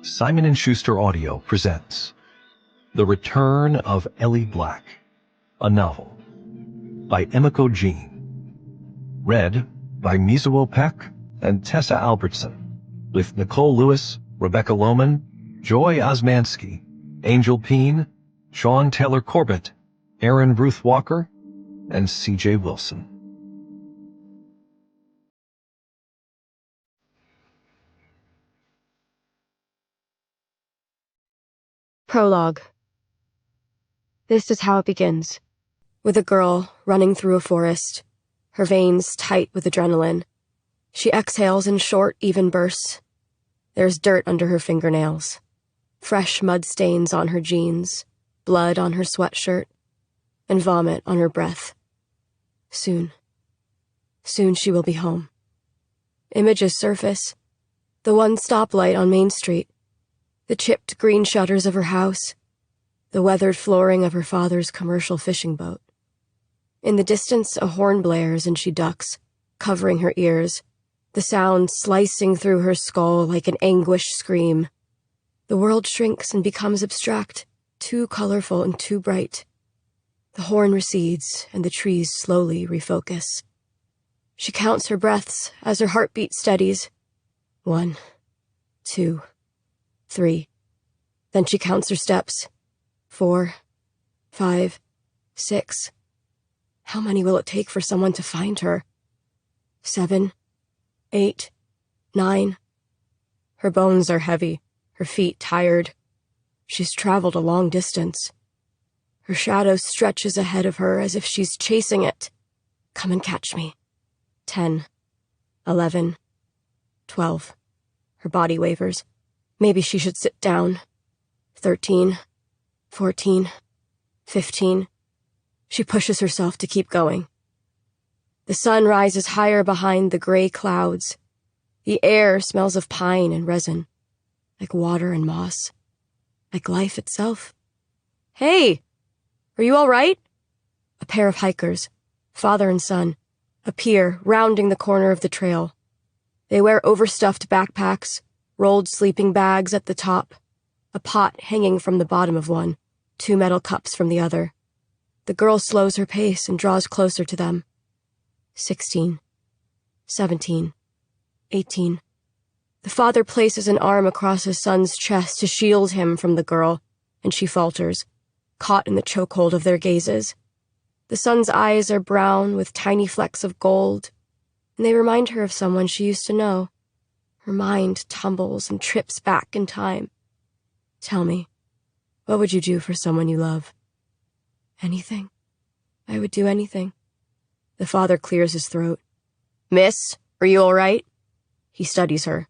Simon & Schuster Audio presents The Return of Ellie Black, a novel by Emiko Jean, read by Mizuho Peck and Tessa Albertson, with Nicole Lewis, Rebecca Lohman, Joy Osmansky, Angel Peen, Sean Taylor Corbett, Aaron Ruth Walker, and CJ Wilson. Prologue. This is how it begins. With a girl running through a forest, her veins tight with adrenaline. She exhales in short, even bursts. There's dirt under her fingernails, fresh mud stains on her jeans, blood on her sweatshirt, and vomit on her breath. Soon she will be home. Images surface. The one stoplight on Main Street, the chipped green shutters of her house, the weathered flooring of her father's commercial fishing boat. In the distance, a horn blares and she ducks, covering her ears, the sound slicing through her skull like an anguished scream. The world shrinks and becomes abstract, too colorful and too bright. The horn recedes and the trees slowly refocus. She counts her breaths as her heartbeat steadies. 1, 2, 3. Then she counts her steps. 4, 5, 6. How many will it take for someone to find her? 7, 8, 9. Her bones are heavy, her feet tired. She's traveled a long distance. Her shadow stretches ahead of her as if she's chasing it. Come and catch me. 10, 11, 12. Her body wavers. Maybe she should sit down. 13, 14, 15. She pushes herself to keep going. The sun rises higher behind the gray clouds. The air smells of pine and resin, like water and moss, like life itself. Hey! Are you all right? A pair of hikers, father and son, appear, rounding the corner of the trail. They wear overstuffed backpacks, rolled sleeping bags at the top, a pot hanging from the bottom of one, 2 metal cups from the other. The girl slows her pace and draws closer to them. 16, 17, 18. The father places an arm across his son's chest to shield him from the girl, and she falters, caught in the chokehold of their gazes. The son's eyes are brown with tiny flecks of gold, and they remind her of someone she used to know. Her mind tumbles and trips back in time. Tell me, what would you do for someone you love? Anything. I would do anything. The father clears his throat. Miss, are you all right? He studies her.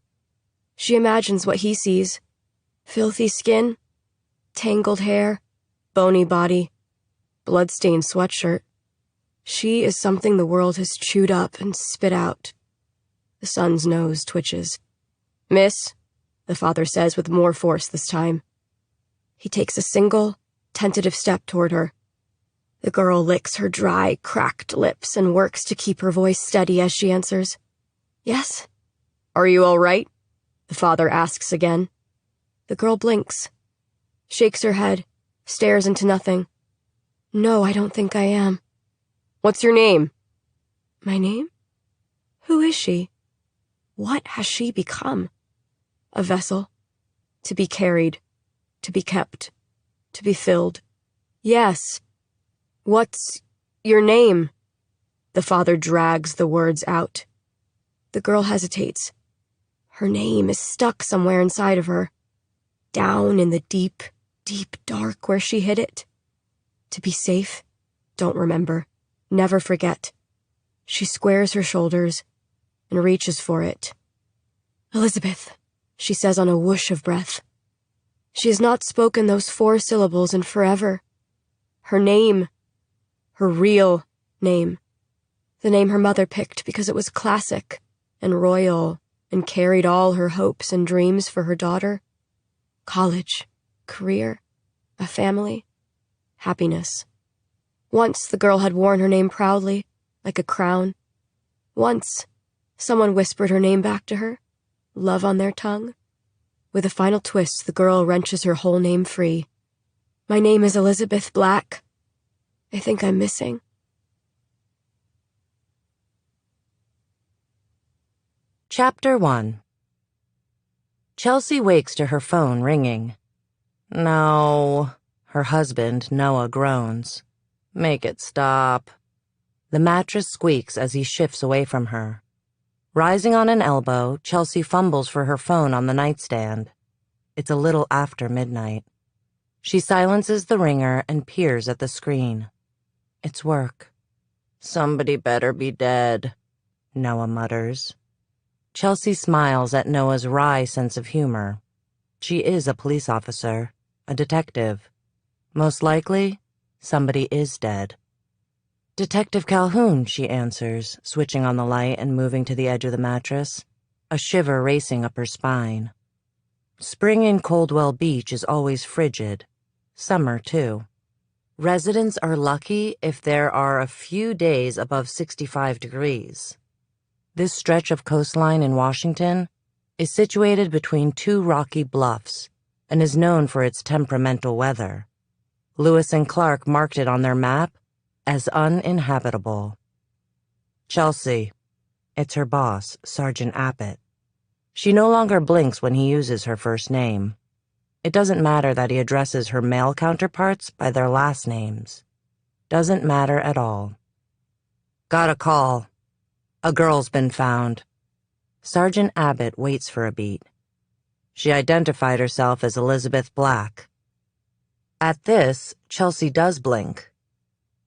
She imagines what he sees. Filthy skin, tangled hair, bony body, blood-stained sweatshirt. She is something the world has chewed up and spit out. The son's nose twitches. Miss, the father says with more force this time. He takes a single, tentative step toward her. The girl licks her dry, cracked lips and works to keep her voice steady as she answers. Yes? Are you all right? The father asks again. The girl blinks, shakes her head, stares into nothing. No, I don't think I am. What's your name? My name? Who is she? What has she become? A vessel, to be carried, to be kept, to be filled. Yes. What's your name? The father drags the words out. The girl hesitates. Her name is stuck somewhere inside of her, down in the deep, deep dark where she hid it. To be safe, don't remember, never forget. She squares her shoulders and reaches for it. Elizabeth, she says on a whoosh of breath. She has not spoken those 4 syllables in forever. Her name, her real name, the name her mother picked because it was classic and royal and carried all her hopes and dreams for her daughter. College, career, a family, happiness. Once the girl had worn her name proudly, like a crown. Once, someone whispered her name back to her, love on their tongue. With a final twist, the girl wrenches her whole name free. My name is Elizabeth Black. I think I'm missing. Chapter 1. Chelsea wakes to her phone ringing. No. Her husband, Noah, groans. Make it stop. The mattress squeaks as he shifts away from her. Rising on an elbow, Chelsea fumbles for her phone on the nightstand. It's a little after midnight. She silences the ringer and peers at the screen. It's work. Somebody better be dead, Noah mutters. Chelsea smiles at Noah's wry sense of humor. She is a police officer, a detective. Most likely, somebody is dead. Detective Calhoun, she answers, switching on the light and moving to the edge of the mattress, a shiver racing up her spine. Spring in Coldwell Beach is always frigid. Summer, too. Residents are lucky if there are a few days above 65 degrees. This stretch of coastline in Washington is situated between two rocky bluffs and is known for its temperamental weather. Lewis and Clark marked it on their map as uninhabitable. Chelsea. It's her boss, Sergeant Abbott. She no longer blinks when he uses her first name. It doesn't matter that he addresses her male counterparts by their last names. Doesn't matter at all. Got a call. A girl's been found. Sergeant Abbott waits for a beat. She identified herself as Elizabeth Black. At this, Chelsea does blink.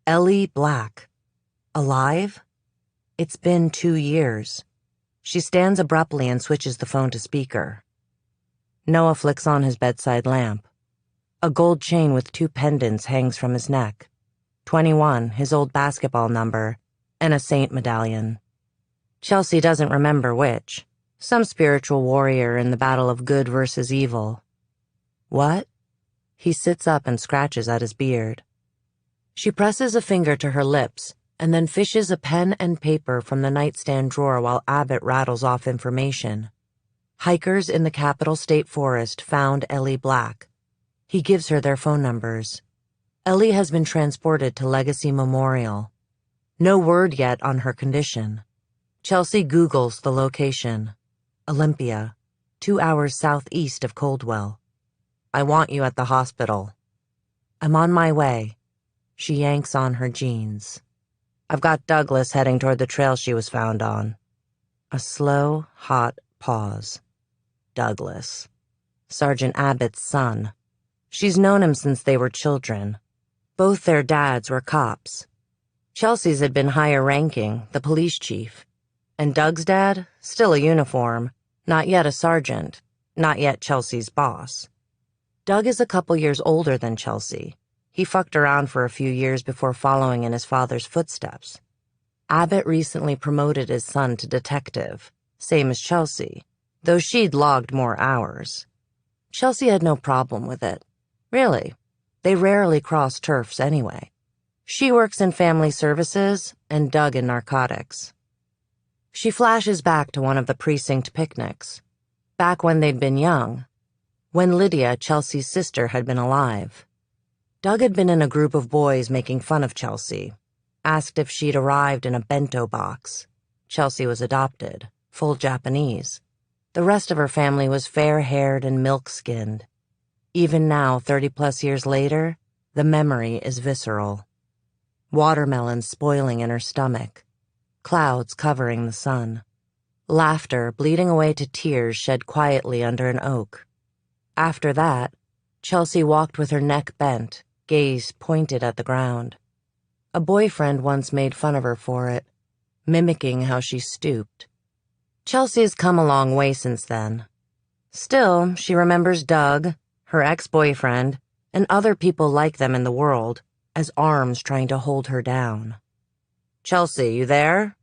Ellie Black. Alive? It's been 2 years. She stands abruptly and switches the phone to speaker. Noah flicks on his bedside lamp. A gold chain with 2 pendants hangs from his neck. 21, his old basketball number, and a saint medallion. Chelsea doesn't remember which. Some spiritual warrior in the battle of good versus evil. What? He sits up and scratches at his beard. She presses a finger to her lips and then fishes a pen and paper from the nightstand drawer while Abbott rattles off information. Hikers in the Capitol State Forest found Ellie Black. He gives her their phone numbers. Ellie has been transported to Legacy Memorial. No word yet on her condition. Chelsea Googles the location. Olympia, 2 hours southeast of Coldwell. I want you at the hospital. I'm on my way. She yanks on her jeans. I've got Douglas heading toward the trail she was found on. A slow, hot pause. Douglas. Sergeant Abbott's son. She's known him since they were children. Both their dads were cops. Chelsea's had been higher ranking, the police chief. And Doug's dad, still a uniform, not yet a sergeant, not yet Chelsea's boss. Doug is a couple years older than Chelsea. He fucked around for a few years before following in his father's footsteps. Abbott recently promoted his son to detective, same as Chelsea, though she'd logged more hours. Chelsea had no problem with it. Really, they rarely cross turfs anyway. She works in family services and Doug in narcotics. She flashes back to one of the precinct picnics, back when they'd been young, when Lydia, Chelsea's sister, had been alive. Doug had been in a group of boys making fun of Chelsea, asked if she'd arrived in a bento box. Chelsea was adopted, full Japanese. The rest of her family was fair-haired and milk-skinned. Even now, 30-plus years later, the memory is visceral. Watermelons spoiling in her stomach. Clouds covering the sun. Laughter bleeding away to tears shed quietly under an oak. After that, Chelsea walked with her neck bent, gaze pointed at the ground. A boyfriend once made fun of her for it, mimicking how she stooped. Chelsea has come a long way since then. Still, she remembers Doug, her ex-boyfriend, and other people like them in the world, as arms trying to hold her down. Chelsea, you there?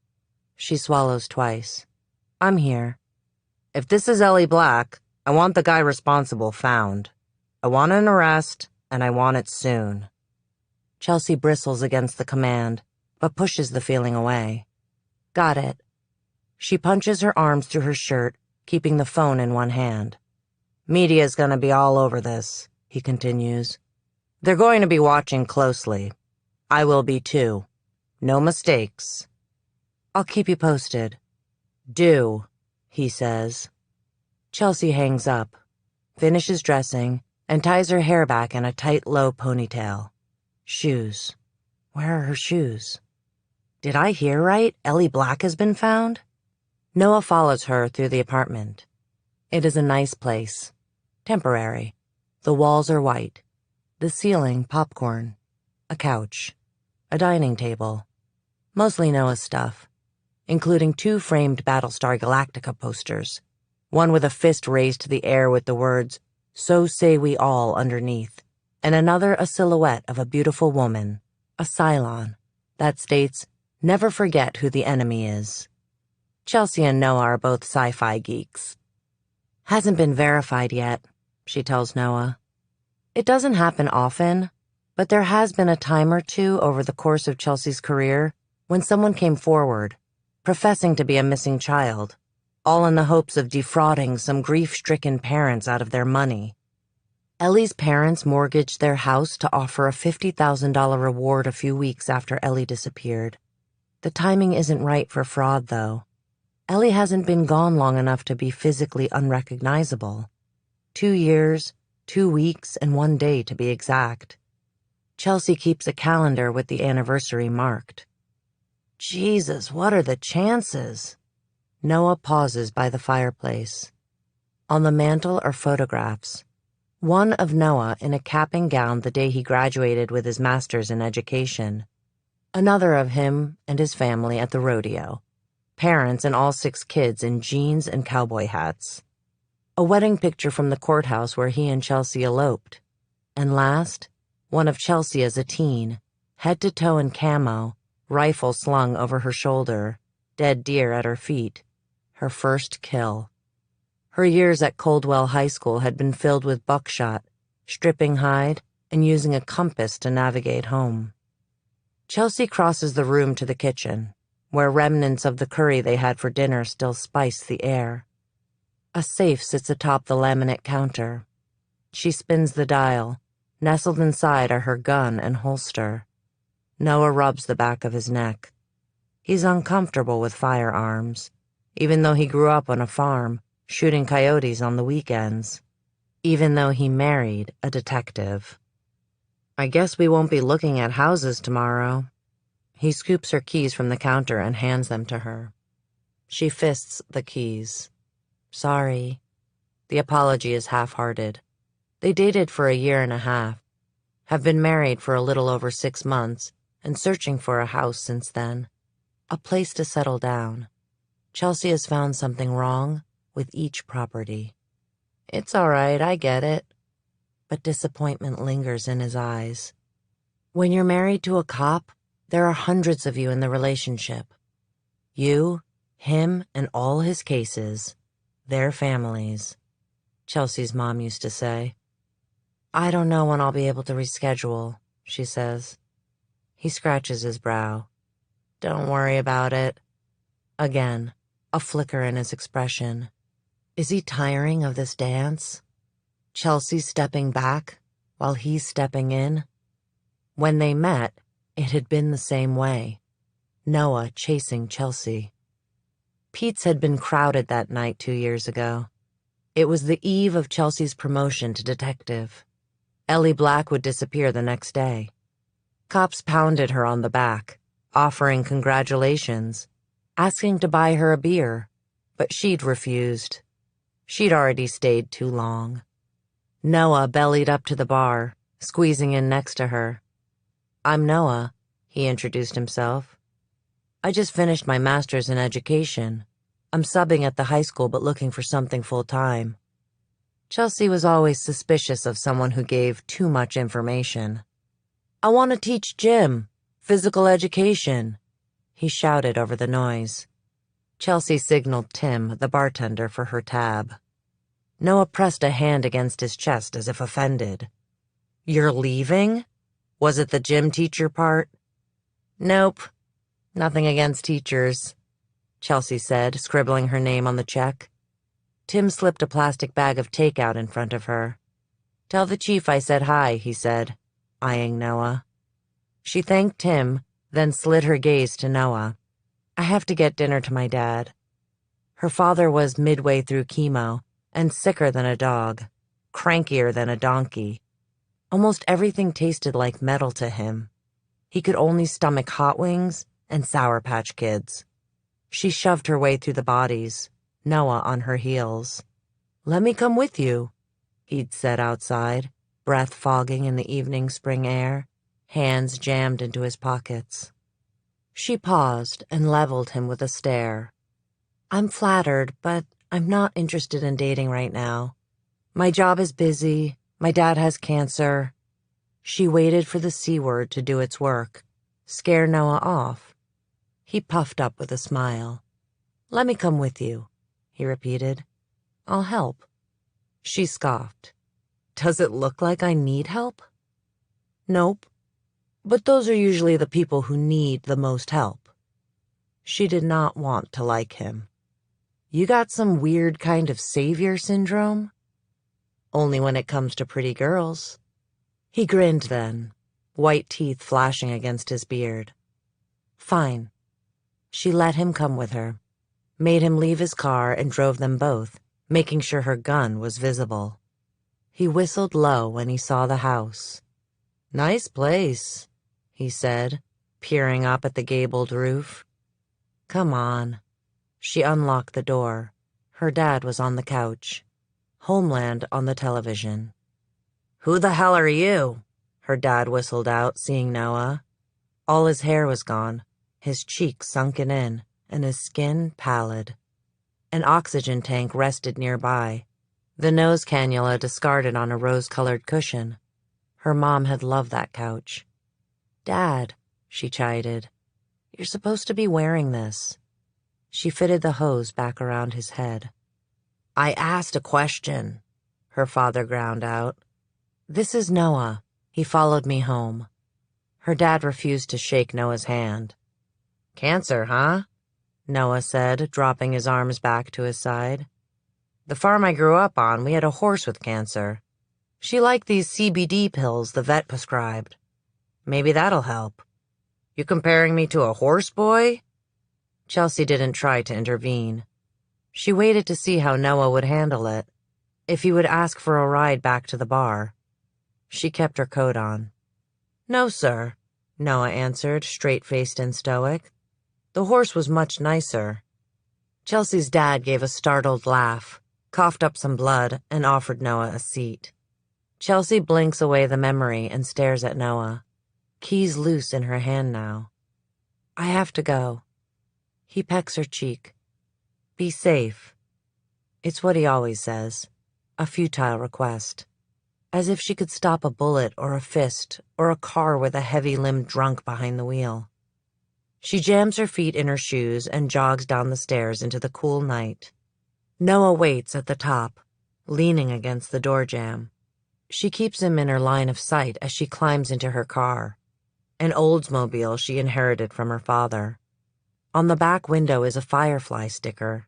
She swallows twice. I'm here. If this is Ellie Black, I want the guy responsible found. I want an arrest, and I want it soon. Chelsea bristles against the command, but pushes the feeling away. Got it. She punches her arms through her shirt, keeping the phone in one hand. Media's gonna be all over this, he continues. They're going to be watching closely. I will be too. No mistakes. I'll keep you posted. Do, he says. Chelsea hangs up, finishes dressing, and ties her hair back in a tight, low ponytail. Shoes. Where are her shoes? Did I hear right? Ellie Black has been found? Noah follows her through the apartment. It is a nice place. Temporary. The walls are white. The ceiling popcorn. A couch. A dining table. Mostly Noah's stuff, including 2 framed Battlestar Galactica posters, one with a fist raised to the air with the words, "So say we all," underneath, and another a silhouette of a beautiful woman, a Cylon, that states, "Never forget who the enemy is." Chelsea and Noah are both sci-fi geeks. Hasn't been verified yet, she tells Noah. It doesn't happen often, but there has been a time or two over the course of Chelsea's career when someone came forward, professing to be a missing child, all in the hopes of defrauding some grief-stricken parents out of their money. Ellie's parents mortgaged their house to offer a $50,000 reward a few weeks after Ellie disappeared. The timing isn't right for fraud, though. Ellie hasn't been gone long enough to be physically unrecognizable. 2 years, 2 weeks, and 1 day to be exact. Chelsea keeps a calendar with the anniversary marked. Jesus, what are the chances? Noah pauses by the fireplace. On the mantel are photographs. One of Noah in a cap and gown the day he graduated with his master's in education. Another of him and his family at the rodeo. Parents and all 6 kids in jeans and cowboy hats. A wedding picture from the courthouse where he and Chelsea eloped. And last, one of Chelsea as a teen, head to toe in camo, rifle slung over her shoulder, dead deer at her feet. Her first kill. Her years at Coldwell High School had been filled with buckshot, stripping hide, and using a compass to navigate home. Chelsea crosses the room to the kitchen, where remnants of the curry they had for dinner still spice the air. A safe sits atop the laminate counter. She spins the dial. Nestled inside are her gun and holster. Noah rubs the back of his neck. He's uncomfortable with firearms, even though he grew up on a farm, shooting coyotes on the weekends. Even though he married a detective. I guess we won't be looking at houses tomorrow. He scoops her keys from the counter and hands them to her. She fists the keys. Sorry. The apology is half-hearted. They dated for a year and a half, have been married for a little over 6 months, and searching for a house since then. A place to settle down. Chelsea has found something wrong with each property. It's all right, I get it. But disappointment lingers in his eyes. When you're married to a cop, there are hundreds of you in the relationship. You, him, and all his cases. Their families. Chelsea's mom used to say. I don't know when I'll be able to reschedule, she says. He scratches his brow. Don't worry about it. Again, a flicker in his expression. Is he tiring of this dance? Chelsea stepping back while he's stepping in? When they met, it had been the same way. Noah chasing Chelsea. Pete's had been crowded that night 2 years ago. It was the eve of Chelsea's promotion to detective. Ellie Black would disappear the next day. Cops pounded her on the back, offering congratulations, asking to buy her a beer, but she'd refused. She'd already stayed too long. Noah bellied up to the bar, squeezing in next to her. I'm Noah, he introduced himself. I just finished my master's in education. I'm subbing at the high school but looking for something full-time. Chelsea was always suspicious of someone who gave too much information. I want to teach gym, physical education, he shouted over the noise. Chelsea signaled Tim, the bartender, for her tab. Noah pressed a hand against his chest as if offended. You're leaving? Was it the gym teacher part? Nope. Nothing against teachers, Chelsea said, scribbling her name on the check. Tim slipped a plastic bag of takeout in front of her. "Tell the chief I said hi," he said, eyeing Noah. She thanked Tim, then slid her gaze to Noah. "I have to get dinner to my dad." Her father was midway through chemo and sicker than a dog, crankier than a donkey. Almost everything tasted like metal to him. He could only stomach hot wings and Sour Patch Kids. She shoved her way through the bodies, Noah on her heels. "Let me come with you," he'd said outside, breath fogging in the evening spring air, hands jammed into his pockets. She paused and leveled him with a stare. "I'm flattered, but I'm not interested in dating right now. My job is busy. My dad has cancer." She waited for the C word to do its work, scare Noah off. He puffed up with a smile. "Let me come with you," he repeated. "I'll help." She scoffed. "Does it look like I need help?" "Nope. But those are usually the people who need the most help." She did not want to like him. "You got some weird kind of savior syndrome?" "Only when it comes to pretty girls." He grinned then, white teeth flashing against his beard. "Fine." She let him come with her, made him leave his car and drove them both, making sure her gun was visible. He whistled low when he saw the house. "Nice place," he said, peering up at the gabled roof. "Come on." She unlocked the door. Her dad was on the couch. Homeland on the television. "Who the hell are you?" her dad whistled out, seeing Noah. All his hair was gone, his cheeks sunken in, and his skin pallid. An oxygen tank rested nearby, the nose cannula discarded on a rose-colored cushion. Her mom had loved that couch. "Dad," she chided, "you're supposed to be wearing this." She fitted the hose back around his head. "I asked a question," her father ground out. "This is Noah. He followed me home." Her dad refused to shake Noah's hand. "Cancer, huh?" Noah said, dropping his arms back to his side. "The farm I grew up on, we had a horse with cancer. She liked these CBD pills the vet prescribed. Maybe that'll help." "You comparing me to a horse boy?" Chelsea didn't try to intervene. She waited to see how Noah would handle it, if he would ask for a ride back to the bar. She kept her coat on. "No, sir," Noah answered, straight-faced and stoic. "The horse was much nicer." Chelsea's dad gave a startled laugh, coughed up some blood, and offered Noah a seat. Chelsea blinks away the memory and stares at Noah. Keys loose in her hand now. "I have to go." He pecks her cheek. "Be safe." It's what he always says, a futile request. As if she could stop a bullet or a fist or a car with a heavy-limbed drunk behind the wheel. She jams her feet in her shoes and jogs down the stairs into the cool night. Noah waits at the top, leaning against the door jamb. She keeps him in her line of sight as she climbs into her car, an Oldsmobile she inherited from her father. On the back window is a Firefly sticker.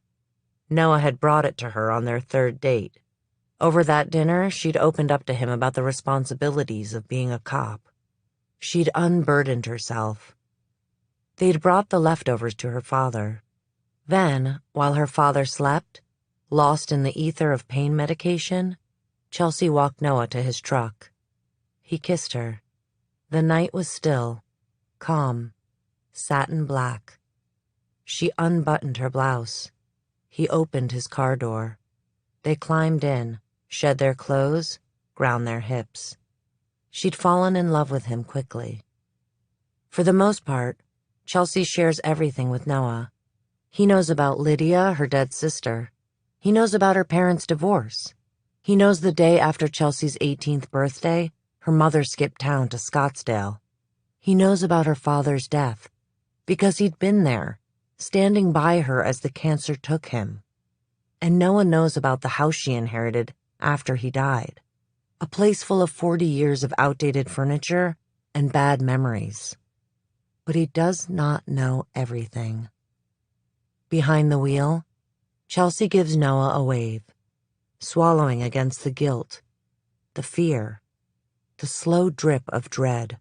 Noah had brought it to her on their third date. Over that dinner, she'd opened up to him about the responsibilities of being a cop. She'd unburdened herself. They'd brought the leftovers to her father. Then, while her father slept, lost in the ether of pain medication, Chelsea walked Noah to his truck. He kissed her. The night was still, calm, satin black. She unbuttoned her blouse. He opened his car door. They climbed in, shed their clothes, ground their hips. She'd fallen in love with him quickly. For the most part, Chelsea shares everything with Noah. He knows about Lydia, her dead sister. He knows about her parents' divorce. He knows the day after Chelsea's 18th birthday, her mother skipped town to Scottsdale. He knows about her father's death, because he'd been there, standing by her as the cancer took him. And Noah knows about the house she inherited after he died, a place full of 40 years of outdated furniture and bad memories. But he does not know everything. Behind the wheel, Chelsea gives Noah a wave. swallowing against the guilt, the fear, the slow drip of dread.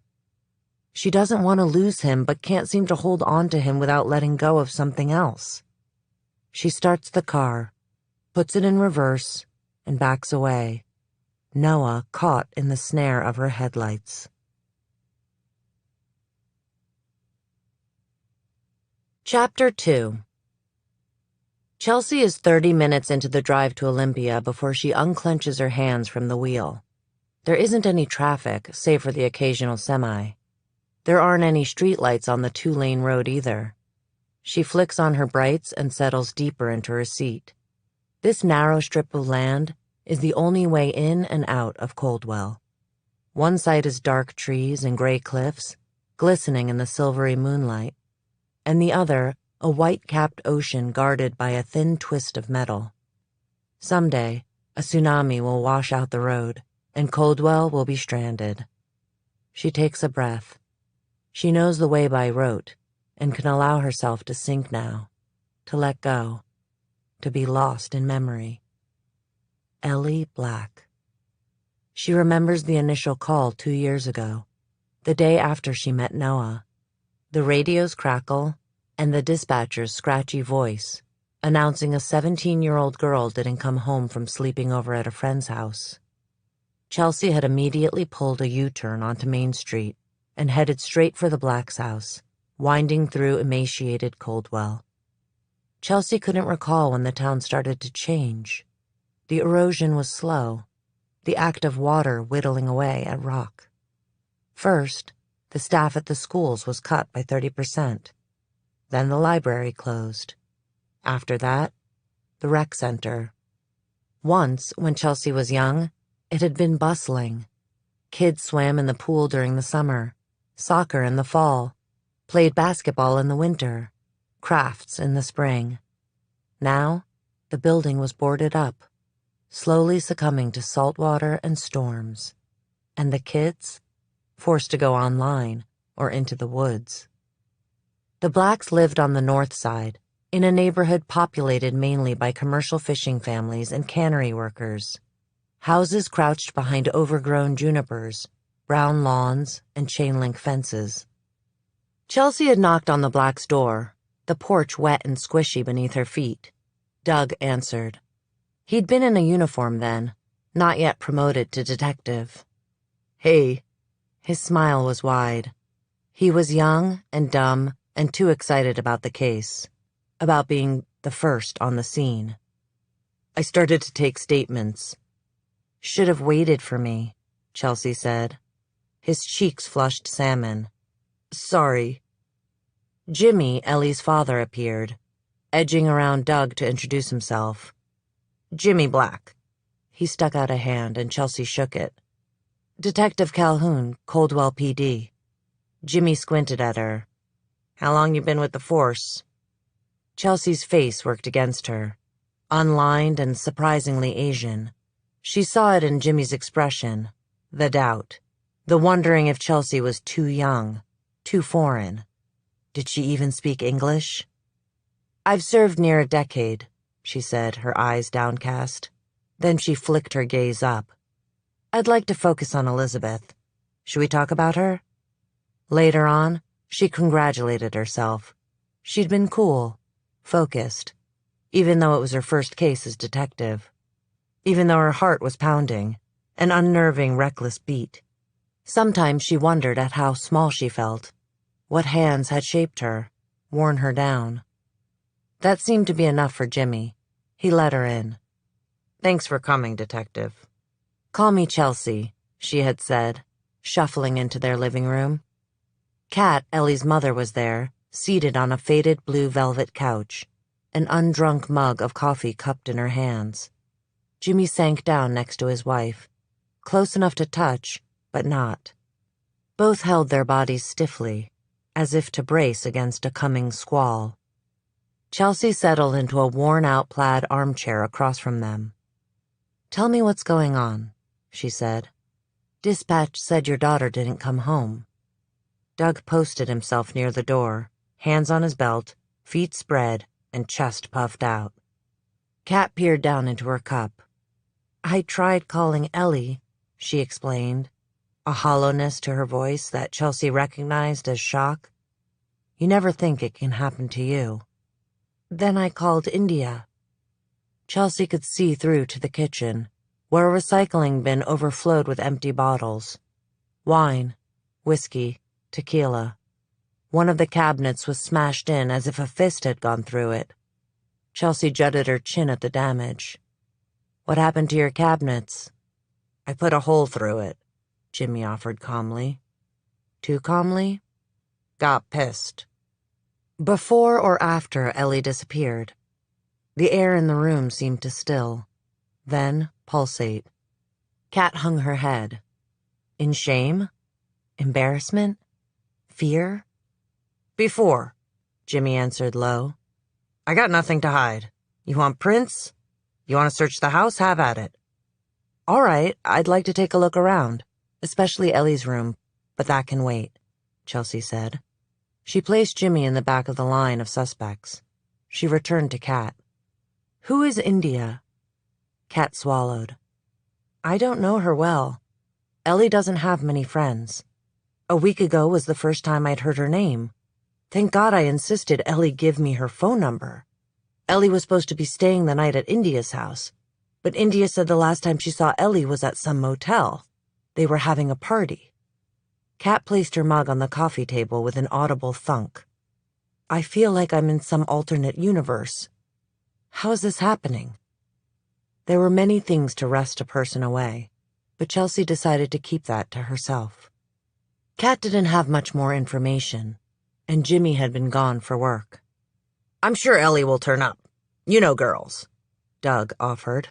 She doesn't want to lose him, but can't seem to hold on to him without letting go of something else. She starts the car, puts it in reverse, and backs away, Noah caught in the snare of her headlights. Chapter 2. Chelsea is 30 minutes into the drive to Olympia before she unclenches her hands from the wheel. There isn't any traffic, save for the occasional semi. There aren't any streetlights on the 2-lane road either. She flicks on her brights and settles deeper into her seat. This narrow strip of land is the only way in and out of Coldwell. One side is dark trees and gray cliffs, glistening in the silvery moonlight, and the other a white-capped ocean guarded by a thin twist of metal. Someday, a tsunami will wash out the road, and Coldwell will be stranded. She takes a breath. She knows the way by rote, and can allow herself to sink now, to let go, to be lost in memory. Ellie Black. She remembers the initial call 2 years ago, the day after she met Noah. The radio's crackle, and the dispatcher's scratchy voice, announcing a 17-year-old girl didn't come home from sleeping over at a friend's house. Chelsea had immediately pulled a U-turn onto Main Street and headed straight for the Blacks' house, winding through emaciated Coldwell. Chelsea couldn't recall when the town started to change. The erosion was slow, the act of water whittling away at rock. First, the staff at the schools was cut by 30%. Then the library closed. After that, the rec center. Once, when Chelsea was young, it had been bustling. Kids swam in the pool during the summer, soccer in the fall, played basketball in the winter, crafts in the spring. Now, the building was boarded up, slowly succumbing to salt water and storms. And the kids, forced to go online or into the woods. The Blacks lived on the north side, in a neighborhood populated mainly by commercial fishing families and cannery workers. Houses crouched behind overgrown junipers, brown lawns, and chain-link fences. Chelsea had knocked on the Blacks' door, the porch wet and squishy beneath her feet. Doug answered. He'd been in a uniform then, not yet promoted to detective. Hey. His smile was wide. He was young and dumb and too excited about the case, about being the first on the scene. I started to take statements. Should have waited for me, Chelsea said. His cheeks flushed salmon. Sorry. Jimmy, Ellie's father, appeared, edging around Doug to introduce himself. Jimmy Black. He stuck out a hand and Chelsea shook it. Detective Calhoun, Coldwell PD. Jimmy squinted at her. How long you been with the force? Chelsea's face worked against her, unlined and surprisingly Asian. She saw it in Jimmy's expression, the doubt, the wondering if Chelsea was too young, too foreign. Did she even speak English? I've served near a decade, she said, her eyes downcast. Then she flicked her gaze up. I'd like to focus on Elizabeth. Should we talk about her? Later on, she congratulated herself. She'd been cool, focused, even though it was her first case as detective. Even though her heart was pounding, an unnerving, reckless beat. Sometimes she wondered at how small she felt. What hands had shaped her, worn her down. That seemed to be enough for Jimmy. He let her in. Thanks for coming, Detective. Call me Chelsea, she had said, shuffling into their living room. Kat, Ellie's mother, was there, seated on a faded blue velvet couch, an undrunk mug of coffee cupped in her hands. Jimmy sank down next to his wife, close enough to touch, but not. Both held their bodies stiffly, as if to brace against a coming squall. Chelsea settled into a worn-out plaid armchair across from them. Tell me what's going on, she said. Dispatch said your daughter didn't come home. Doug posted himself near the door, hands on his belt, feet spread, and chest puffed out. Kat peered down into her cup. I tried calling Ellie, she explained, a hollowness to her voice that Chelsea recognized as shock. You never think it can happen to you. Then I called India. Chelsea could see through to the kitchen, where a recycling bin overflowed with empty bottles. Wine, whiskey, tequila. One of the cabinets was smashed in as if a fist had gone through it. Chelsea jutted her chin at the damage. What happened to your cabinets? I put a hole through it, Jimmy offered calmly. Too calmly? Got pissed. Before or after Ellie disappeared, the air in the room seemed to still, then pulsate. Kat hung her head. In shame? Embarrassment? Fear? Before, Jimmy answered low. I got nothing to hide. You want prints? You want to search the house? Have at it. All right, I'd like to take a look around, especially Ellie's room, but that can wait, Chelsea said. She placed Jimmy in the back of the line of suspects. She returned to Kat. Who is India? Kat swallowed. I don't know her well. Ellie doesn't have many friends. A week ago was the first time I'd heard her name. Thank God I insisted Ellie give me her phone number. Ellie was supposed to be staying the night at India's house, but India said the last time she saw Ellie was at some motel. They were having a party. Kat placed her mug on the coffee table with an audible thunk. I feel like I'm in some alternate universe. How is this happening? There were many things to wrest a person away, but Chelsea decided to keep that to herself. Kat didn't have much more information, and Jimmy had been gone for work. I'm sure Ellie will turn up. You know girls, Doug offered.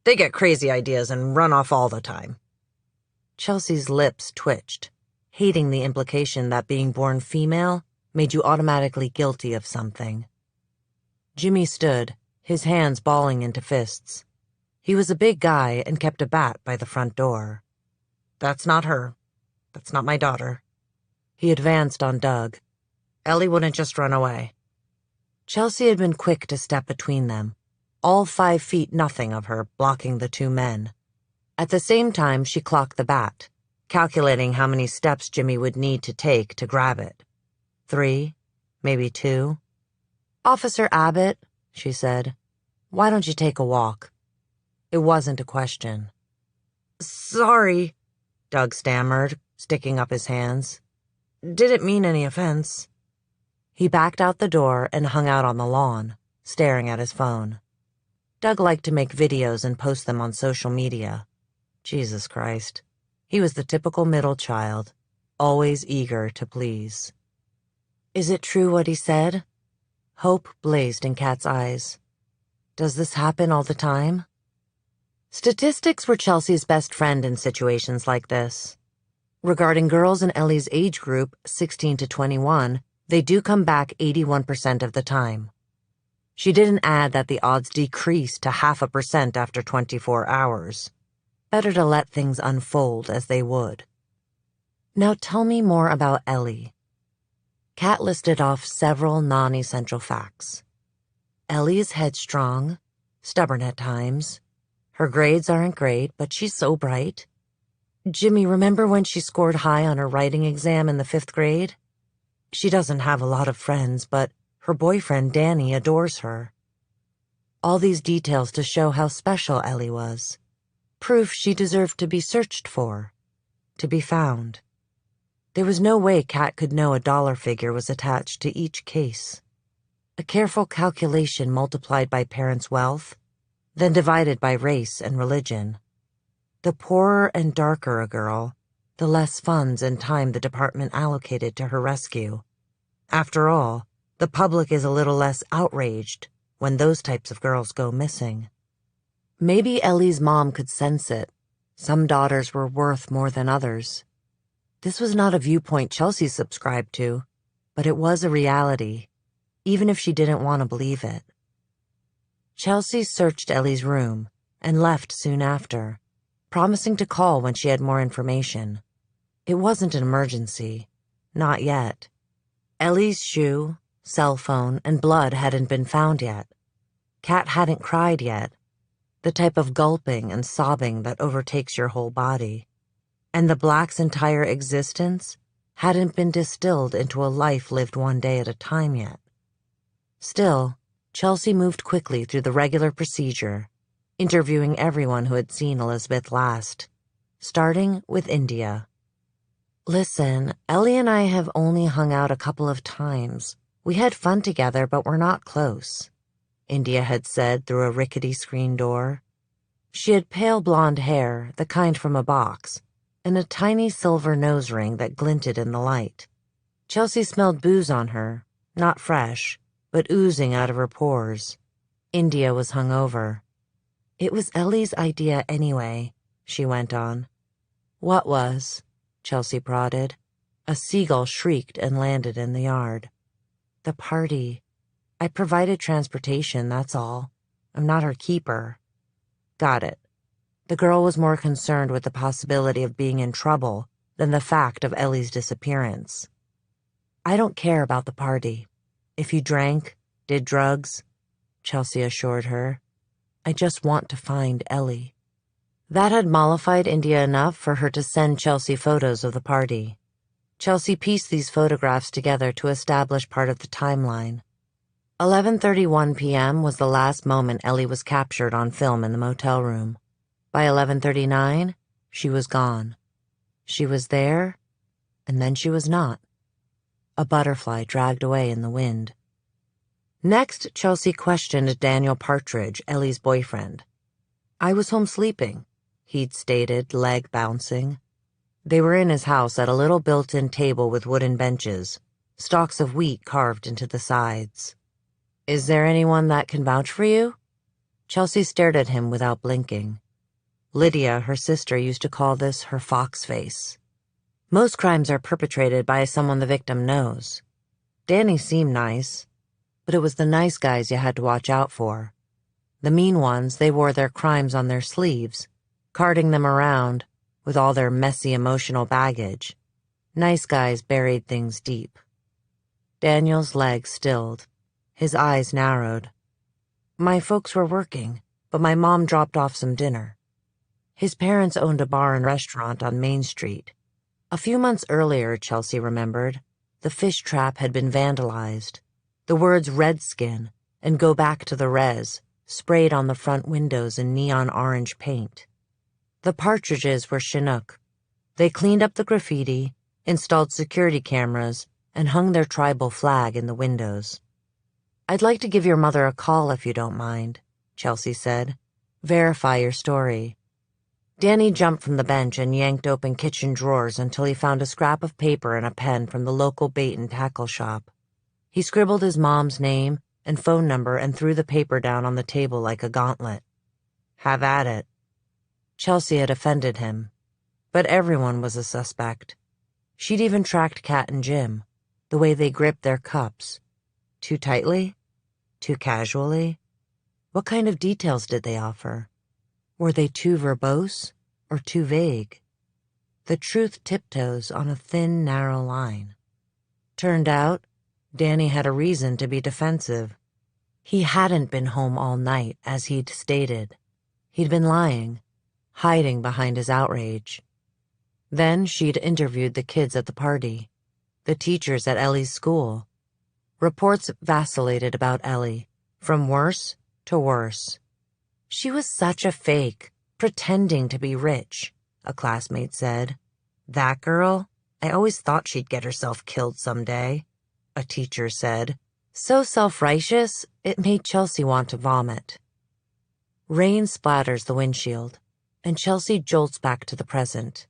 They get crazy ideas and run off all the time. Chelsea's lips twitched, hating the implication that being born female made you automatically guilty of something. Jimmy stood, his hands balling into fists. He was a big guy and kept a bat by the front door. That's not her. That's not my daughter. He advanced on Doug. Ellie wouldn't just run away. Chelsea had been quick to step between them, all 5 feet nothing of her blocking the 2 men. At the same time, she clocked the bat, calculating how many steps Jimmy would need to take to grab it. 3, maybe 2. Officer Abbott, she said, why don't you take a walk? It wasn't a question. Sorry, Doug stammered, sticking up his hands. Didn't mean any offense. He backed out the door and hung out on the lawn, staring at his phone. Doug liked to make videos and post them on social media. Jesus Christ. He was the typical middle child, always eager to please. Is it true what he said? Hope blazed in Kat's eyes. Does this happen all the time? Statistics were Chelsea's best friend in situations like this. Regarding girls in Ellie's age group, 16 to 21, they do come back 81% of the time. She didn't add that the odds decreased to 0.5% after 24 hours. Better to let things unfold as they would. Now tell me more about Ellie. Kat listed off several non-essential facts. Ellie is headstrong, stubborn at times. Her grades aren't great, but she's so bright. Jimmy, remember when she scored high on her writing exam in the 5th grade? She doesn't have a lot of friends, but her boyfriend Danny adores her. All these details to show how special Ellie was. Proof she deserved to be searched for, to be found. There was no way Kat could know a dollar figure was attached to each case. A careful calculation multiplied by parents' wealth, then divided by race and religion. The poorer and darker a girl, the less funds and time the department allocated to her rescue. After all, the public is a little less outraged when those types of girls go missing. Maybe Ellie's mom could sense it. Some daughters were worth more than others. This was not a viewpoint Chelsea subscribed to, but it was a reality, even if she didn't want to believe it. Chelsea searched Ellie's room and left soon after, promising to call when she had more information. It wasn't an emergency. Not yet. Ellie's shoe, cell phone, and blood hadn't been found yet. Kat hadn't cried yet. the type of gulping and sobbing that overtakes your whole body. And the Black's entire existence hadn't been distilled into a life lived one day at a time yet. Still, Chelsea moved quickly through the regular procedure, interviewing everyone who had seen Elizabeth last, starting with India. "Listen, Ellie and I have only hung out a couple of times. We had fun together, but we're not close," India had said through a rickety screen door. She had pale blonde hair, the kind from a box, and a tiny silver nose ring that glinted in the light. Chelsea smelled booze on her, not fresh, but oozing out of her pores. India was hungover. "It was Ellie's idea anyway," she went on. "What was?" Chelsea prodded. A seagull shrieked and landed in the yard. "The party. I provided transportation, that's all. I'm not her keeper." Got it. The girl was more concerned with the possibility of being in trouble than the fact of Ellie's disappearance. "I don't care about the party. If you drank, did drugs," Chelsea assured her. "I just want to find Ellie." That had mollified India enough for her to send Chelsea photos of the party. Chelsea pieced these photographs together to establish part of the timeline. 11:31 p.m. was the last moment Ellie was captured on film in the motel room. By 11:39, she was gone. She was there, and then she was not. A butterfly dragged away in the wind. Next, Chelsea questioned Daniel Partridge, Ellie's boyfriend. "I was home sleeping," he'd stated, leg bouncing. They were in his house at a little built-in table with wooden benches, stalks of wheat carved into the sides. "Is there anyone that can vouch for you?" Chelsea stared at him without blinking. Lydia, her sister, used to call this her fox face. Most crimes are perpetrated by someone the victim knows. Danny seemed nice, but it was the nice guys you had to watch out for. The mean ones, they wore their crimes on their sleeves, carting them around with all their messy emotional baggage. Nice guys buried things deep. Daniel's legs stilled. His eyes narrowed. "My folks were working, but my mom dropped off some dinner." His parents owned a bar and restaurant on Main Street. A few months earlier, Chelsea remembered, the fish trap had been vandalized. The words "Redskin" and "Go back to the res" sprayed on the front windows in neon orange paint. The Partridges were Chinook. They cleaned up the graffiti, installed security cameras, and hung their tribal flag in the windows. "I'd like to give your mother a call if you don't mind," Chelsea said. "Verify your story." Danny jumped from the bench and yanked open kitchen drawers until he found a scrap of paper and a pen from the local bait and tackle shop. He scribbled his mom's name and phone number and threw the paper down on the table like a gauntlet. "Have at it." Chelsea had offended him, but everyone was a suspect. She'd even tracked Kat and Jim, the way they gripped their cups. Too tightly? Too casually? What kind of details did they offer? Were they too verbose or too vague? The truth tiptoes on a thin, narrow line. Turned out, Danny had a reason to be defensive. He hadn't been home all night, as he'd stated. He'd been lying, hiding behind his outrage. Then she'd interviewed the kids at the party, the teachers at Ellie's school. Reports vacillated about Ellie, from worse to worse. "She was such a fake, pretending to be rich," a classmate said. "That girl? I always thought she'd get herself killed someday," a teacher said. So self-righteous, it made Chelsea want to vomit. Rain splatters the windshield, and Chelsea jolts back to the present.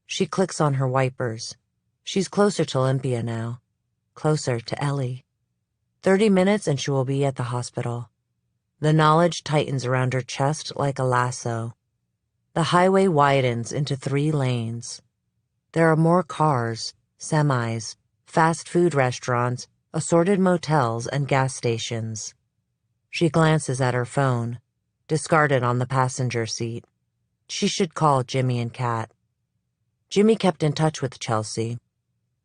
She clicks on her wipers. She's closer to Olympia now, closer to Ellie. 30 minutes and she will be at the hospital. The knowledge tightens around her chest like a lasso. The highway widens into 3 lanes. There are more cars, semis, fast food restaurants, assorted motels, and gas stations. She glances at her phone, discarded on the passenger seat. She should call Jimmy and Kat. Jimmy kept in touch with Chelsea.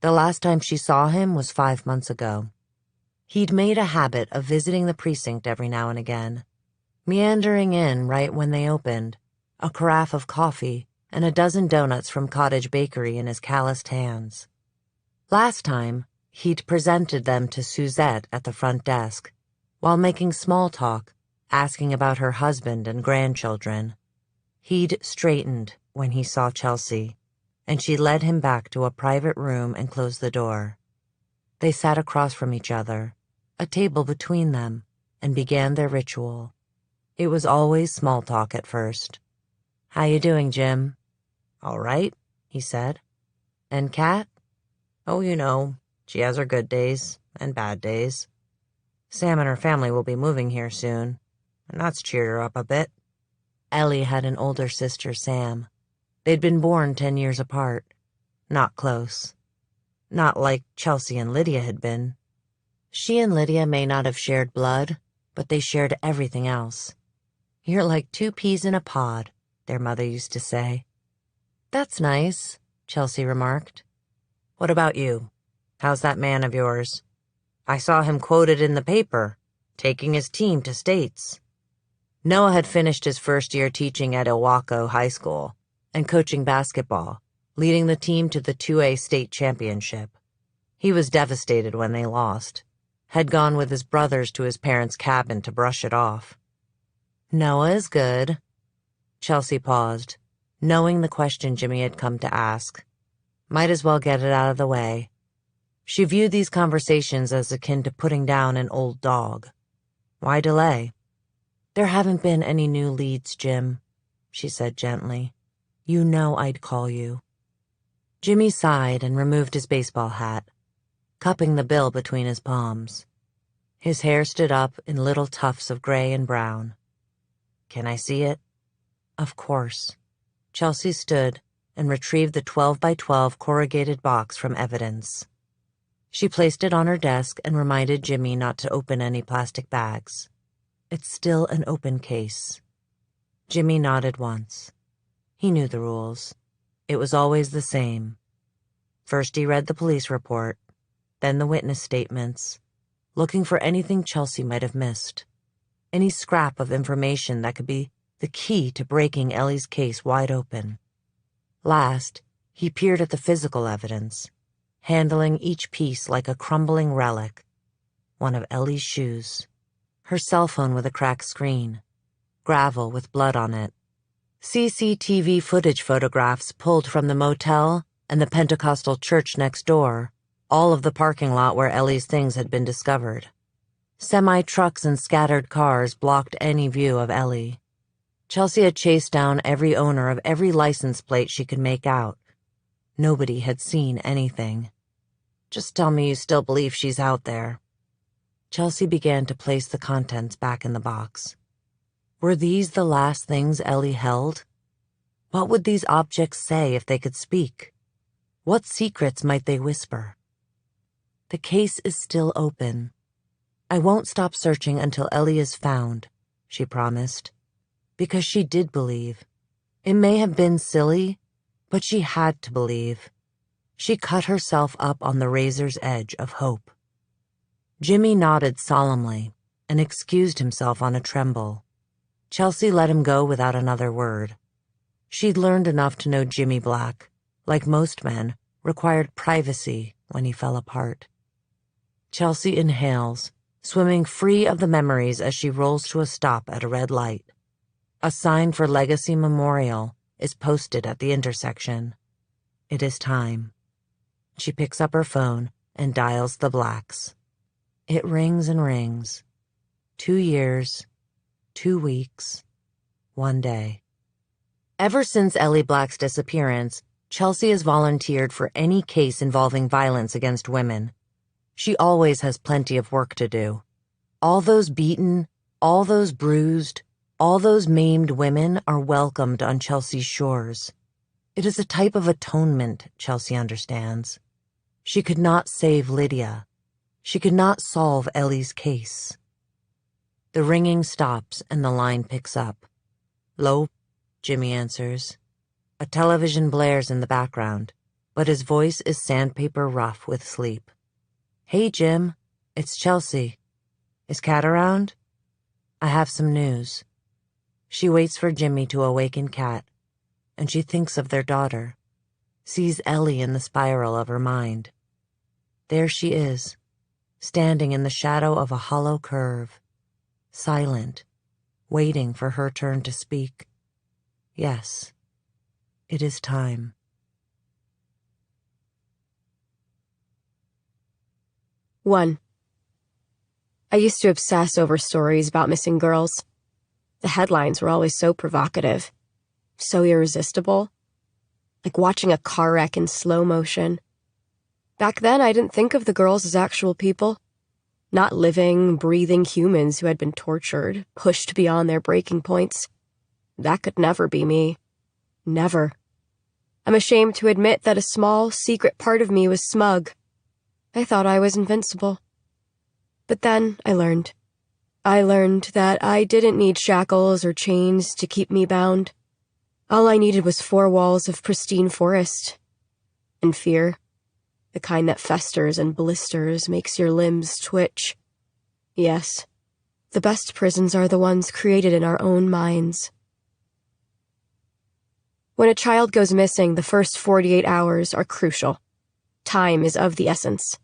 The last time she saw him was 5 months ago. He'd made a habit of visiting the precinct every now and again. meandering in right when they opened, a carafe of coffee and a dozen donuts from Cottage Bakery in his calloused hands. Last time, he'd presented them to Suzette at the front desk, while making small talk, asking about her husband and grandchildren. He'd straightened when he saw Chelsea, and she led him back to a private room and closed the door. They sat across from each other, a table between them, and began their ritual. It was always small talk at first. "How you doing, Jim?" "All right," he said. "And Kat?" "Oh, you know, she has her good days and bad days. Sam and her family will be moving here soon, and that's cheered her up a bit." Ellie had an older sister, Sam. They'd been born 10 years apart. Not close. Not like Chelsea and Lydia had been. She and Lydia may not have shared blood, but they shared everything else. "You're like 2 peas in a pod," their mother used to say. "That's nice," Chelsea remarked. "What about you? How's that man of yours? I saw him quoted in the paper, taking his team to states." Noah had finished his first year teaching at Ilwaco High School and coaching basketball, leading the team to the 2A state championship. He was devastated when they lost, had gone with his brothers to his parents' cabin to brush it off. "Noah is good." Chelsea paused, knowing the question Jimmy had come to ask. Might as well get it out of the way. She viewed these conversations as akin to putting down an old dog. Why delay? "There haven't been any new leads, Jim," she said gently. "You know I'd call you." Jimmy sighed and removed his baseball hat, cupping the bill between his palms. His hair stood up in little tufts of gray and brown. "Can I see it?" "Of course." Chelsea stood and retrieved the 12 by 12 corrugated box from evidence. She placed it on her desk and reminded Jimmy not to open any plastic bags. "It's still an open case." Jimmy nodded once. He knew the rules. It was always the same. First he read the police report, then the witness statements, looking for anything Chelsea might have missed, any scrap of information that could be the key to breaking Ellie's case wide open. Last, he peered at the physical evidence, handling each piece like a crumbling relic. One of Ellie's shoes, her cell phone with a cracked screen, gravel with blood on it, CCTV footage photographs pulled from the motel and the Pentecostal church next door, all of the parking lot where Ellie's things had been discovered. Semi-trucks and scattered cars blocked any view of Ellie. Chelsea had chased down every owner of every license plate she could make out. Nobody had seen anything. "Just tell me you still believe she's out there." Chelsea began to place the contents back in the box. Were these the last things Ellie held? What would these objects say if they could speak? What secrets might they whisper? "The case is still open. I won't stop searching until Ellie is found," she promised. Because she did believe. It may have been silly, but she had to believe. She cut herself up on the razor's edge of hope. Jimmy nodded solemnly and excused himself on a tremble. Chelsea let him go without another word. She'd learned enough to know Jimmy Black, like most men, required privacy when he fell apart. Chelsea inhales, swimming free of the memories as she rolls to a stop at a red light. A sign for Legacy Memorial is posted at the intersection. It is time. She picks up her phone and dials the Blacks. It rings and rings. 2 years, 2 weeks, 1 day. Ever since Ellie Black's disappearance, Chelsea has volunteered for any case involving violence against women. She always has plenty of work to do. All those beaten, all those bruised, all those maimed women are welcomed on Chelsea's shores. It is a type of atonement, Chelsea understands. She could not save Lydia. She could not solve Ellie's case. The ringing stops and the line picks up. "Low," Jimmy answers. A television blares in the background, but his voice is sandpaper rough with sleep. "Hey, Jim, it's Chelsea. Is Kat around? I have some news." She waits for Jimmy to awaken Kat, and she thinks of their daughter, sees Ellie in the spiral of her mind. There she is, standing in the shadow of a hollow curve, silent, waiting for her turn to speak. Yes, it is time. One. I used to obsess over stories about missing girls. The headlines were always so provocative, so irresistible, like watching a car wreck in slow motion. Back then, I didn't think of the girls as actual people, not living, breathing humans who had been tortured, pushed beyond their breaking points. That could never be me. Never. I'm ashamed to admit that a small, secret part of me was smug. I thought I was invincible. But then I learned. I learned that I didn't need shackles or chains to keep me bound. All I needed was 4 walls of pristine forest. And fear. The kind that festers and blisters, makes your limbs twitch. Yes, the best prisons are the ones created in our own minds. When a child goes missing, the first 48 hours are crucial. Time is of the essence.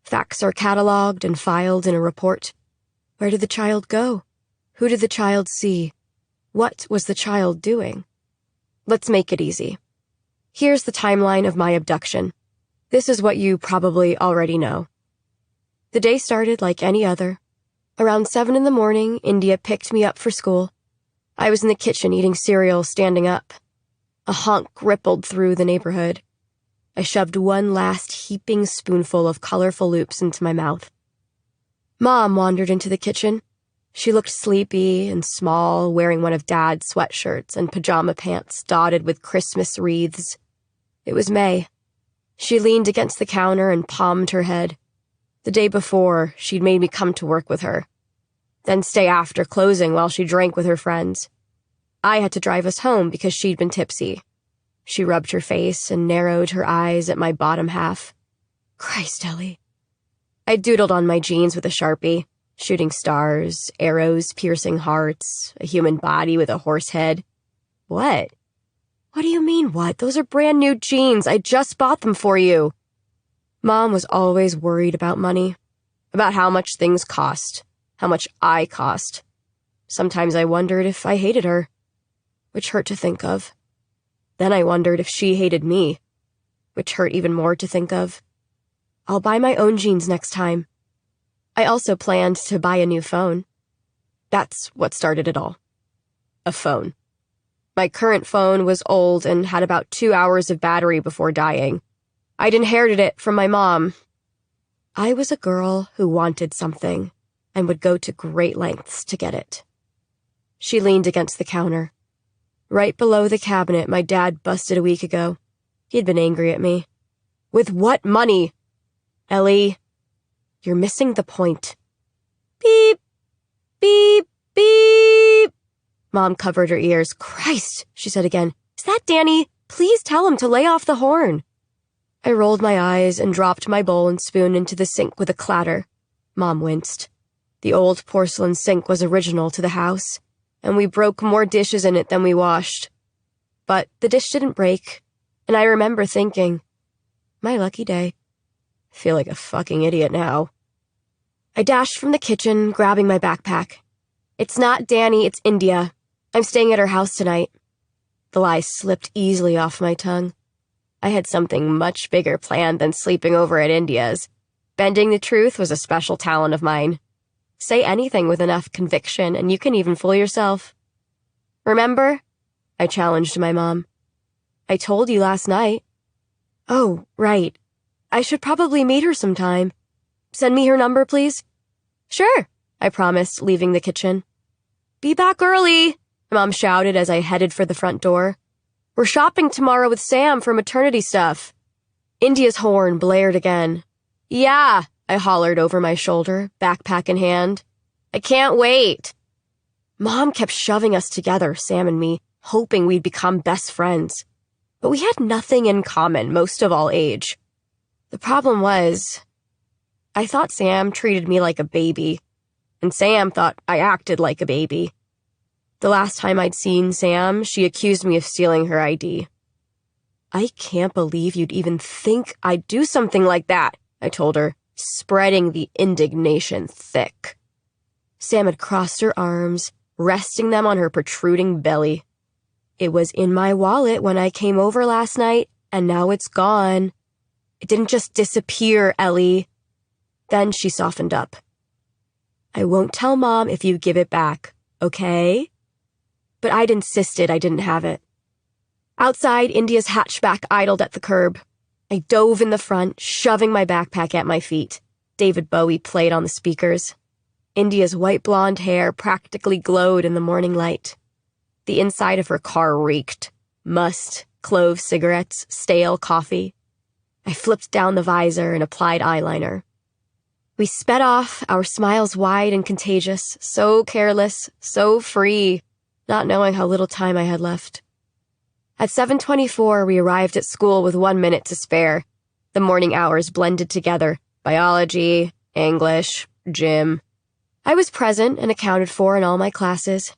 Facts are cataloged and filed in a report. Where did the child go? Who did the child see? What was the child doing? Let's make it easy. Here's the timeline of my abduction. This is what you probably already know. The day started like any other. Around 7 in the morning, India picked me up for school. I was in the kitchen eating cereal, standing up. A honk rippled through the neighborhood. I shoved one last heaping spoonful of colorful loops into my mouth. Mom wandered into the kitchen. She looked sleepy and small, wearing one of Dad's sweatshirts and pajama pants dotted with Christmas wreaths. It was May. She leaned against the counter and palmed her head. The day before, she'd made me come to work with her, then stay after closing while she drank with her friends. I had to drive us home because she'd been tipsy. She rubbed her face and narrowed her eyes at my bottom half. Christ, Ellie. I doodled on my jeans with a Sharpie, shooting stars, arrows piercing hearts, a human body with a horse head. What? What do you mean, what? Those are brand new jeans. I just bought them for you. Mom was always worried about money, about how much things cost, how much I cost. Sometimes I wondered if I hated her, which hurt to think of. Then I wondered if she hated me, which hurt even more to think of. I'll buy my own jeans next time. I also planned to buy a new phone. That's what started it all. A phone. My current phone was old and had about 2 hours of battery before dying. I'd inherited it from my mom. I was a girl who wanted something and would go to great lengths to get it. She leaned against the counter. Right below the cabinet my dad busted a week ago. He'd been angry at me. With what money? Ellie, you're missing the point. Beep, beep, beep. Mom covered her ears. Christ, she said again. Is that Danny? Please tell him to lay off the horn. I rolled my eyes and dropped my bowl and spoon into the sink with a clatter. Mom winced. The old porcelain sink was original to the house, and we broke more dishes in it than we washed. But the dish didn't break, and I remember thinking, my lucky day. I feel like a fucking idiot now. I dashed from the kitchen, grabbing my backpack. It's not Danny, it's India. I'm staying at her house tonight. The lie slipped easily off my tongue. I had something much bigger planned than sleeping over at India's. Bending the truth was a special talent of mine. Say anything with enough conviction, and you can even fool yourself. Remember? I challenged my mom. I told you last night. Oh, right. I should probably meet her sometime. Send me her number, please. Sure, I promised, leaving the kitchen. Be back early, Mom shouted as I headed for the front door. We're shopping tomorrow with Sam for maternity stuff. India's horn blared again. Yeah, I hollered over my shoulder, backpack in hand. I can't wait. Mom kept shoving us together, Sam and me, hoping we'd become best friends. But we had nothing in common, most of all age. The problem was, I thought Sam treated me like a baby, and Sam thought I acted like a baby. The last time I'd seen Sam, she accused me of stealing her ID. I can't believe you'd even think I'd do something like that, I told her, spreading the indignation thick. Sam had crossed her arms, resting them on her protruding belly. It was in my wallet when I came over last night, and now it's gone. It didn't just disappear, Ellie. Then she softened up. I won't tell Mom if you give it back, okay? But I'd insisted I didn't have it. Outside, India's hatchback idled at the curb. I dove in the front, shoving my backpack at my feet. David Bowie played on the speakers. India's white blonde hair practically glowed in the morning light. The inside of her car reeked. Must, clove cigarettes, stale coffee. I flipped down the visor and applied eyeliner. We sped off, our smiles wide and contagious, so careless, so free, not knowing how little time I had left. At 7:24, we arrived at school with 1 minute to spare. The morning hours blended together. Biology, English, gym. I was present and accounted for in all my classes.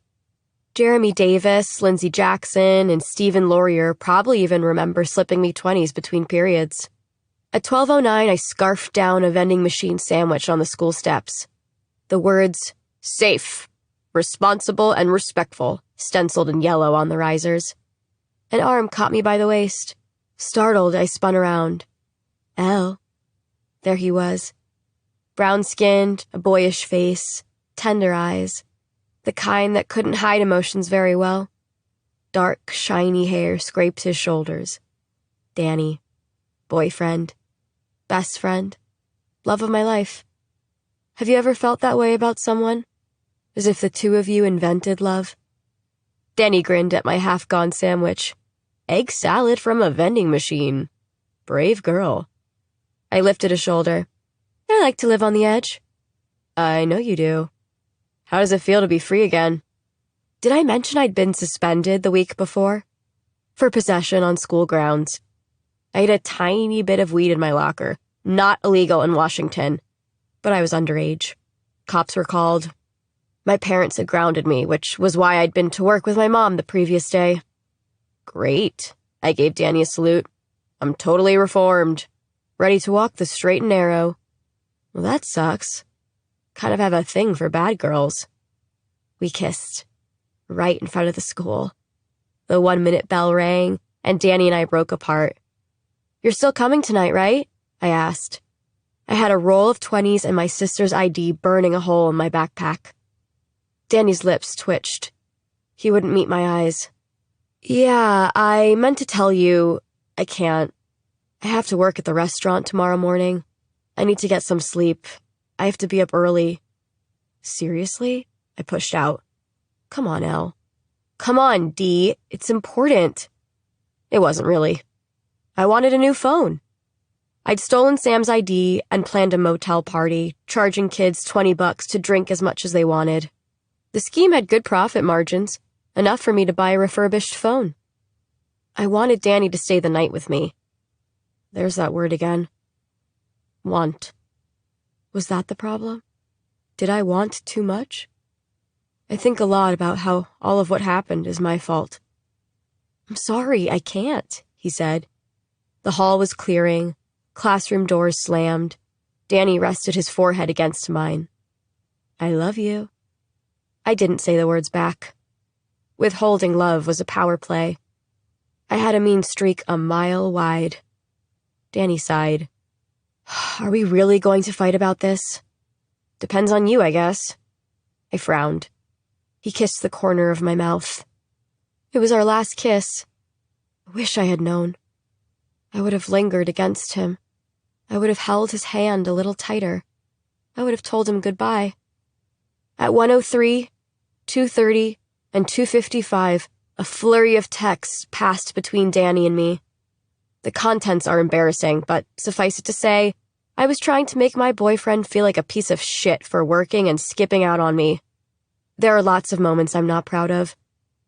Jeremy Davis, Lindsay Jackson, and Stephen Laurier probably even remember slipping me 20s between periods. At 12:09, I scarfed down a vending machine sandwich on the school steps. The words, safe, responsible, and respectful, stenciled in yellow on the risers. An arm caught me by the waist. Startled, I spun around. Elle. There he was. Brown-skinned, a boyish face, tender eyes, the kind that couldn't hide emotions very well. Dark, shiny hair scraped his shoulders. Danny. Boyfriend. Best friend. Love of my life. Have you ever felt that way about someone? As if the two of you invented love? Danny grinned at my half-gone sandwich. Egg salad from a vending machine. Brave girl. I lifted a shoulder. I like to live on the edge. I know you do. How does it feel to be free again? Did I mention I'd been suspended the week before? For possession on school grounds. I had a tiny bit of weed in my locker. Not illegal in Washington. But I was underage. Cops were called. My parents had grounded me, which was why I'd been to work with my mom the previous day. Great. I gave Danny a salute. I'm totally reformed. Ready to walk the straight and narrow. Well, that sucks. Kind of have a thing for bad girls. We kissed. Right in front of the school. The 1-minute bell rang, and Danny and I broke apart. You're still coming tonight, right? I asked. I had a roll of 20s and my sister's ID burning a hole in my backpack. Danny's lips twitched. He wouldn't meet my eyes. Yeah, I meant to tell you, I can't. I have to work at the restaurant tomorrow morning. I need to get some sleep. I have to be up early. Seriously? I pushed out. Come on, Elle. Come on, Dee. It's important. It wasn't really. I wanted a new phone. I'd stolen Sam's ID and planned a motel party, charging kids $20 to drink as much as they wanted. The scheme had good profit margins, enough for me to buy a refurbished phone. I wanted Danny to stay the night with me. There's that word again. Want. Was that the problem? Did I want too much? I think a lot about how all of what happened is my fault. I'm sorry, I can't, he said. The hall was clearing, classroom doors slammed. Danny rested his forehead against mine. I love you. I didn't say the words back. Withholding love was a power play. I had a mean streak a mile wide. Danny sighed. Are we really going to fight about this? Depends on you, I guess. I frowned. He kissed the corner of my mouth. It was our last kiss. I wish I had known. I would have lingered against him. I would have held his hand a little tighter. I would have told him goodbye. At 1:03, 2:30, and 2:55, a flurry of texts passed between Danny and me. The contents are embarrassing, but suffice it to say, I was trying to make my boyfriend feel like a piece of shit for working and skipping out on me. There are lots of moments I'm not proud of.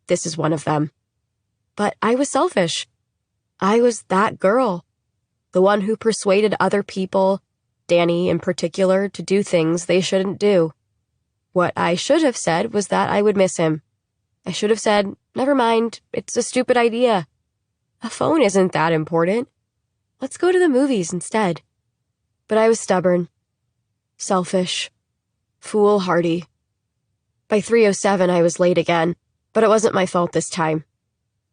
This is one of them. But I was selfish. I was that girl. The one who persuaded other people, Danny in particular, to do things they shouldn't do. What I should have said was that I would miss him. I should have said, never mind, it's a stupid idea. A phone isn't that important. Let's go to the movies instead. But I was stubborn, selfish, foolhardy. By 3:07, I was late again, but it wasn't my fault this time.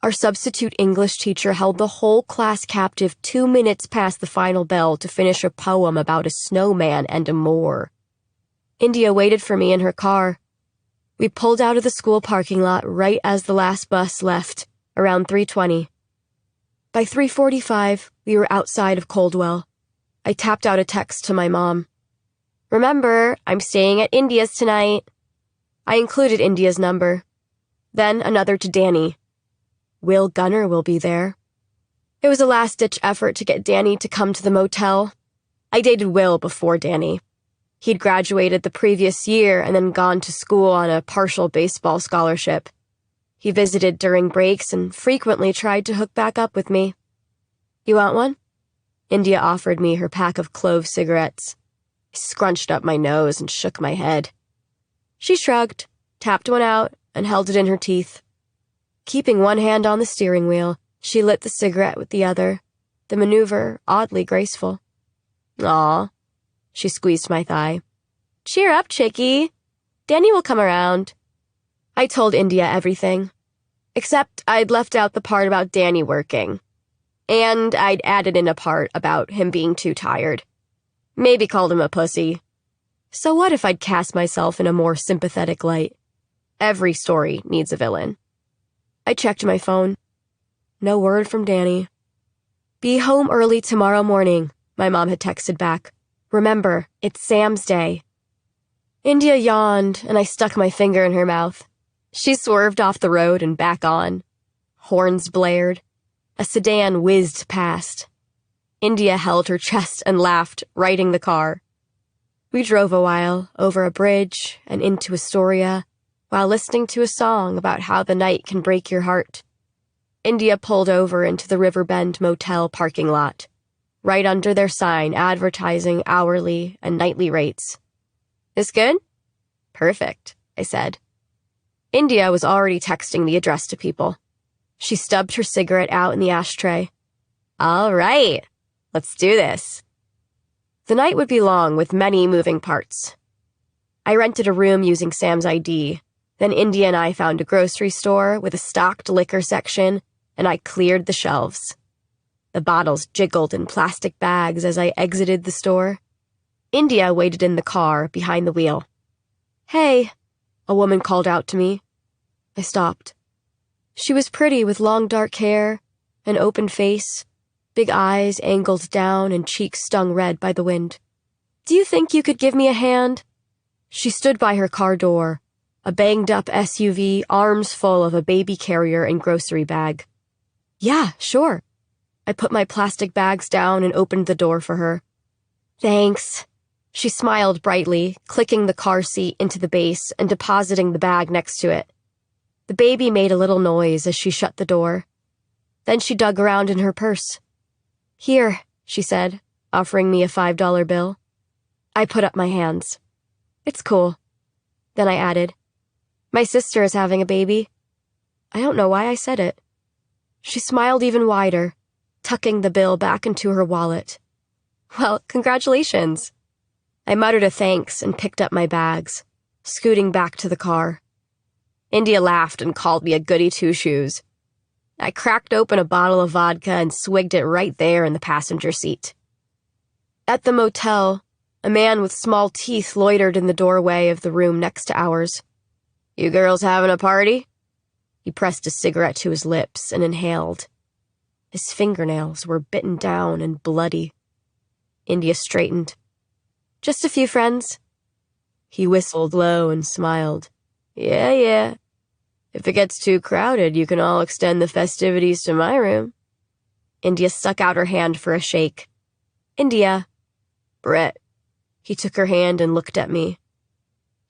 Our substitute English teacher held the whole class captive 2 minutes past the final bell to finish a poem about a snowman and a Moor. India waited for me in her car. We pulled out of the school parking lot right as the last bus left, around 3:20. By 3:45, we were outside of Coldwell. I tapped out a text to my mom. Remember, I'm staying at India's tonight. I included India's number. Then another to Danny. Will Gunner will be there. It was a last-ditch effort to get Danny to come to the motel. I dated Will before Danny. He'd graduated the previous year and then gone to school on a partial baseball scholarship. He visited during breaks and frequently tried to hook back up with me. You want one? India offered me her pack of clove cigarettes. I scrunched up my nose and shook my head. She shrugged, tapped one out, and held it in her teeth. Keeping one hand on the steering wheel, she lit the cigarette with the other, the maneuver oddly graceful. Aw. She squeezed my thigh. Cheer up, chickie. Danny will come around. I told India everything. Except I'd left out the part about Danny working. And I'd added in a part about him being too tired. Maybe called him a pussy. So what if I'd cast myself in a more sympathetic light? Every story needs a villain. I checked my phone. No word from Danny. Be home early tomorrow morning, my mom had texted back. Remember, it's Sam's day. India yawned, and I stuck my finger in her mouth. She swerved off the road and back on. Horns blared. A sedan whizzed past. India held her chest and laughed, righting the car. We drove a while, over a bridge and into Astoria, while listening to a song about how the night can break your heart. India pulled over into the Riverbend Motel parking lot, right under their sign advertising hourly and nightly rates. This good? Perfect, I said. India was already texting the address to people. She stubbed her cigarette out in the ashtray. All right, let's do this. The night would be long with many moving parts. I rented a room using Sam's ID. Then India and I found a grocery store with a stocked liquor section, and I cleared the shelves. The bottles jiggled in plastic bags as I exited the store. India waited in the car behind the wheel. Hey, a woman called out to me. I stopped. She was pretty with long dark hair, an open face, big eyes angled down and cheeks stung red by the wind. Do you think you could give me a hand? She stood by her car door, a banged-up SUV, arms full of a baby carrier and grocery bag. Yeah, sure. I put my plastic bags down and opened the door for her. Thanks. She smiled brightly, clicking the car seat into the base and depositing the bag next to it. The baby made a little noise as she shut the door. Then she dug around in her purse. Here, she said, offering me a $5 bill. I put up my hands. It's cool. Then I added, my sister is having a baby. I don't know why I said it. She smiled even wider, tucking the bill back into her wallet. Well, congratulations. I muttered a thanks and picked up my bags, scooting back to the car. India laughed and called me a goody two-shoes. I cracked open a bottle of vodka and swigged it right there in the passenger seat. At the motel, a man with small teeth loitered in the doorway of the room next to ours. You girls having a party? He pressed a cigarette to his lips and inhaled. His fingernails were bitten down and bloody. India straightened. Just a few friends. He whistled low and smiled. Yeah. If it gets too crowded, you can all extend the festivities to my room. India stuck out her hand for a shake. India. Brett. He took her hand and looked at me.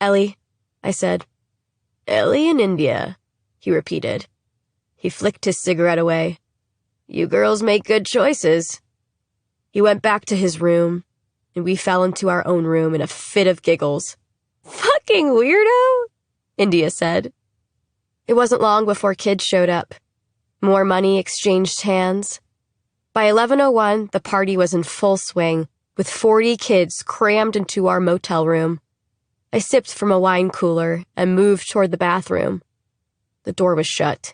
Ellie, I said. Ellie and India, he repeated. He flicked his cigarette away. You girls make good choices. He went back to his room, and we fell into our own room in a fit of giggles. Fucking weirdo, India said. It wasn't long before kids showed up. More money exchanged hands. By 11:01, the party was in full swing, with 40 kids crammed into our motel room. I sipped from a wine cooler and moved toward the bathroom. The door was shut.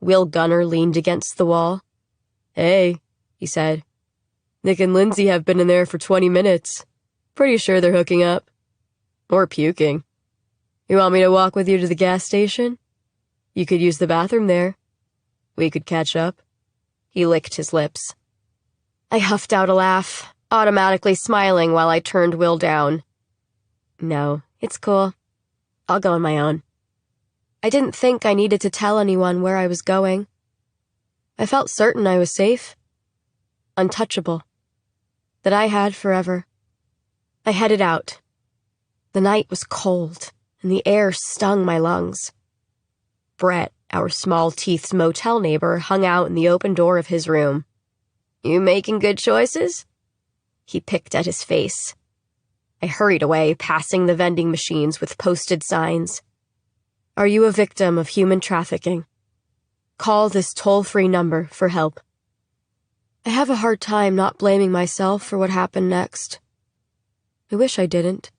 Will Gunner leaned against the wall. "Hey," he said. "Nick and Lindsay have been in there for 20 minutes. Pretty sure they're hooking up. Or puking. You want me to walk with you to the gas station? You could use the bathroom there. We could catch up." He licked his lips. I huffed out a laugh, automatically smiling while I turned Will down. "No, it's cool. I'll go on my own." I didn't think I needed to tell anyone where I was going. I felt certain I was safe. Untouchable. That I had forever. I headed out. The night was cold, and the air stung my lungs. Brett, our small-teethed motel neighbor, hung out in the open door of his room. "You making good choices?" He picked at his face. I hurried away, passing the vending machines with posted signs. "Are you a victim of human trafficking? Call this toll-free number for help." I have a hard time not blaming myself for what happened next. I wish I didn't.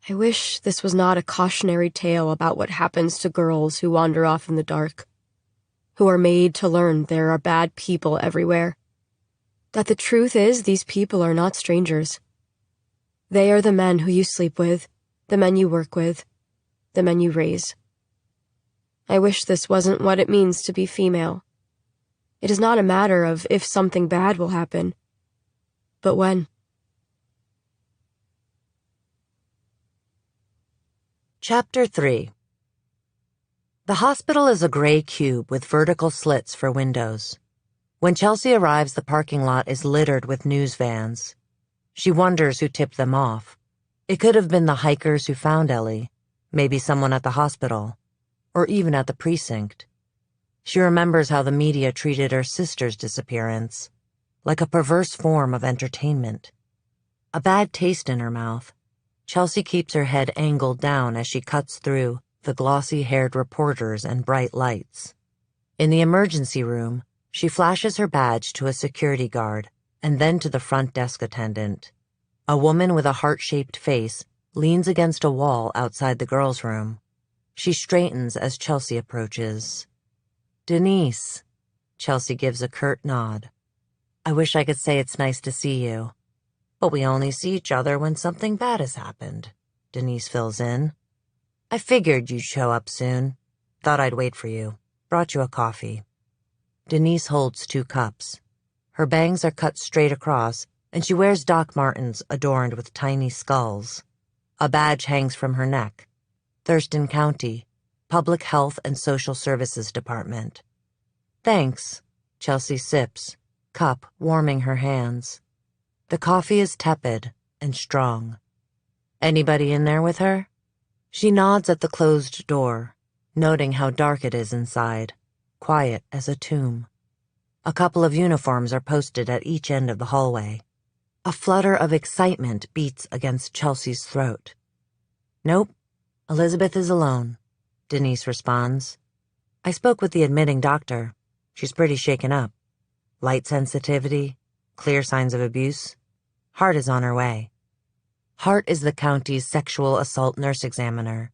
I wish this was not a cautionary tale about what happens to girls who wander off in the dark, who are made to learn there are bad people everywhere. That the truth is these people are not strangers. They are the men who you sleep with, the men you work with, the men you raise. I wish this wasn't what it means to be female. It is not a matter of if something bad will happen, but when. Chapter 3. The hospital is a gray cube with vertical slits for windows. When Chelsea arrives, the parking lot is littered with news vans. She wonders who tipped them off. It could have been the hikers who found Ellie, maybe someone at the hospital, or even at the precinct. She remembers how the media treated her sister's disappearance, like a perverse form of entertainment. A bad taste in her mouth, Chelsea keeps her head angled down as she cuts through the glossy-haired reporters and bright lights. In the emergency room, she flashes her badge to a security guard and then to the front desk attendant. A woman with a heart-shaped face leans against a wall outside the girls' room. She straightens as Chelsea approaches. "Denise." Chelsea gives a curt nod. "I wish I could say it's nice to see you. But we only see each other when something bad has happened," Denise fills in. "I figured you'd show up soon. Thought I'd wait for you. Brought you a coffee." Denise holds 2 cups. Her bangs are cut straight across, and she wears Doc Martens adorned with tiny skulls. A badge hangs from her neck. Thurston County, Public Health and Social Services Department. "Thanks." Chelsea sips, cup warming her hands. The coffee is tepid and strong. "Anybody in there with her?" She nods at the closed door, noting how dark it is inside, quiet as a tomb. A couple of uniforms are posted at each end of the hallway. A flutter of excitement beats against Chelsea's throat. "Nope, Elizabeth is alone," Denise responds. "I spoke with the admitting doctor. She's pretty shaken up. Light sensitivity, clear signs of abuse. Hart is on her way." Hart is the county's sexual assault nurse examiner.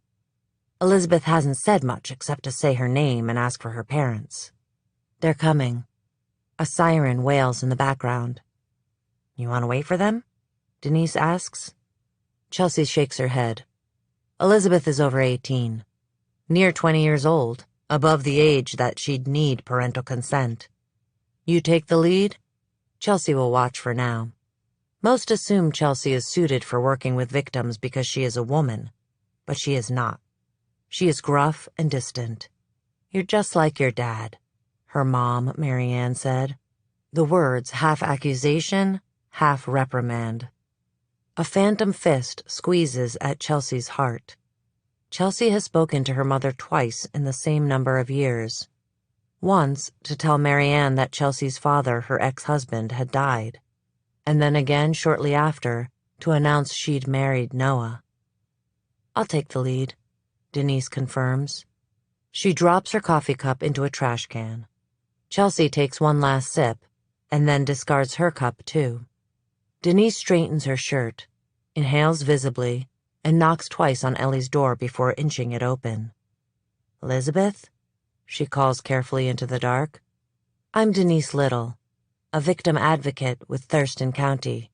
Elizabeth hasn't said much except to say her name and ask for her parents. They're coming. A siren wails in the background. "You want to wait for them?" Denise asks. Chelsea shakes her head. Elizabeth is over 18. Near 20 years old, above the age that she'd need parental consent. "You take the lead?" Chelsea will watch for now. Most assume Chelsea is suited for working with victims because she is a woman, but she is not. She is gruff and distant. "You're just like your dad," her mom, Marianne, said. The words half accusation, half reprimand. A phantom fist squeezes at Chelsea's heart. Chelsea has spoken to her mother twice in the same number of years. Once to tell Marianne that Chelsea's father, her ex-husband, had died, and then again shortly after to announce she'd married Noah. "I'll take the lead," Denise confirms. She drops her coffee cup into a trash can. Chelsea takes one last sip, and then discards her cup too. Denise straightens her shirt, inhales visibly, and knocks twice on Ellie's door before inching it open. "Elizabeth?" she calls carefully into the dark. "I'm Denise Little, a victim advocate with Thurston County."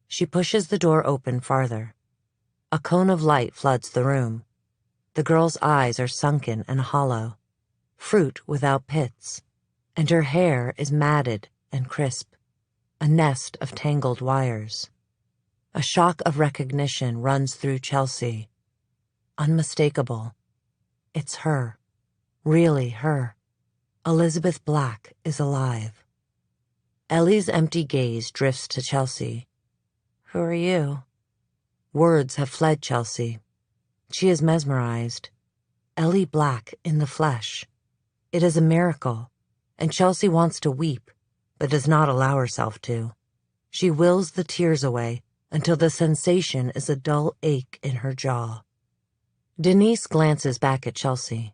She pushes the door open farther. A cone of light floods the room. The girl's eyes are sunken and hollow, fruit without pits, and her hair is matted and crisp, a nest of tangled wires. A shock of recognition runs through Chelsea. Unmistakable. It's her. Really her. Elizabeth Black is alive. Ellie's empty gaze drifts to Chelsea. "Who are you?" Words have fled Chelsea. She is mesmerized. Ellie Black in the flesh. It is a miracle, and Chelsea wants to weep, but does not allow herself to. She wills the tears away until the sensation is a dull ache in her jaw. Denise glances back at Chelsea.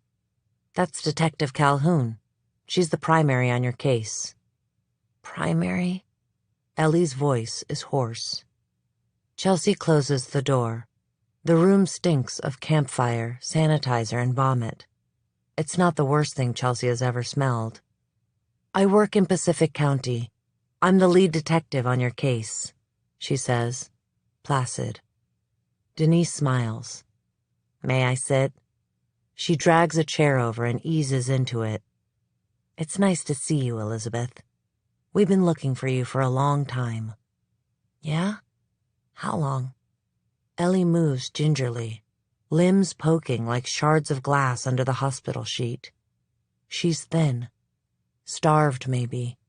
"That's Detective Calhoun. She's the primary on your case." "Primary?" Ellie's voice is hoarse. Chelsea closes the door. The room stinks of campfire, sanitizer, and vomit. It's not the worst thing Chelsea has ever smelled. "I work in Pacific County. I'm the lead detective on your case," she says, placid. Denise smiles. "May I sit?" She drags a chair over and eases into it. "It's nice to see you, Elizabeth. We've been looking for you for a long time." "Yeah? How long?" Ellie moves gingerly, limbs poking like shards of glass under the hospital sheet. She's thin. Starved, maybe.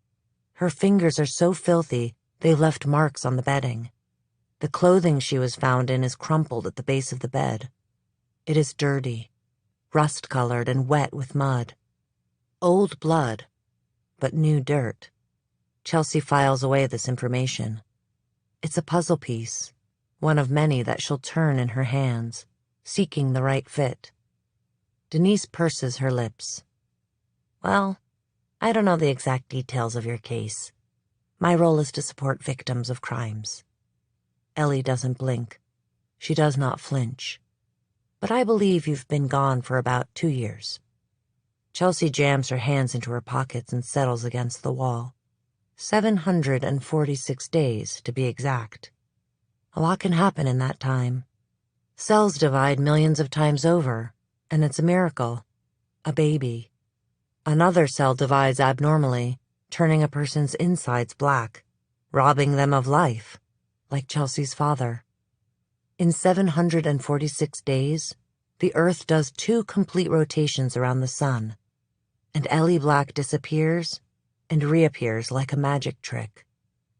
Her fingers are so filthy they've left marks on the bedding. The clothing she was found in is crumpled at the base of the bed. It is dirty, rust-colored and wet with mud. Old blood, but new dirt. Chelsea files away this information. It's a puzzle piece, one of many that she'll turn in her hands, seeking the right fit. Denise purses her lips. "Well, I don't know the exact details of your case. My role is to support victims of crimes." Ellie doesn't blink. She does not flinch. "But I believe you've been gone for about 2 years. Chelsea jams her hands into her pockets and settles against the wall. 746 days, to be exact. A lot can happen in that time. Cells divide millions of times over, and it's a miracle. A baby. Another cell divides abnormally, turning a person's insides black, robbing them of life, like Chelsea's father. In 746 days, the Earth does 2 complete rotations around the sun, and Ellie Black disappears and reappears like a magic trick.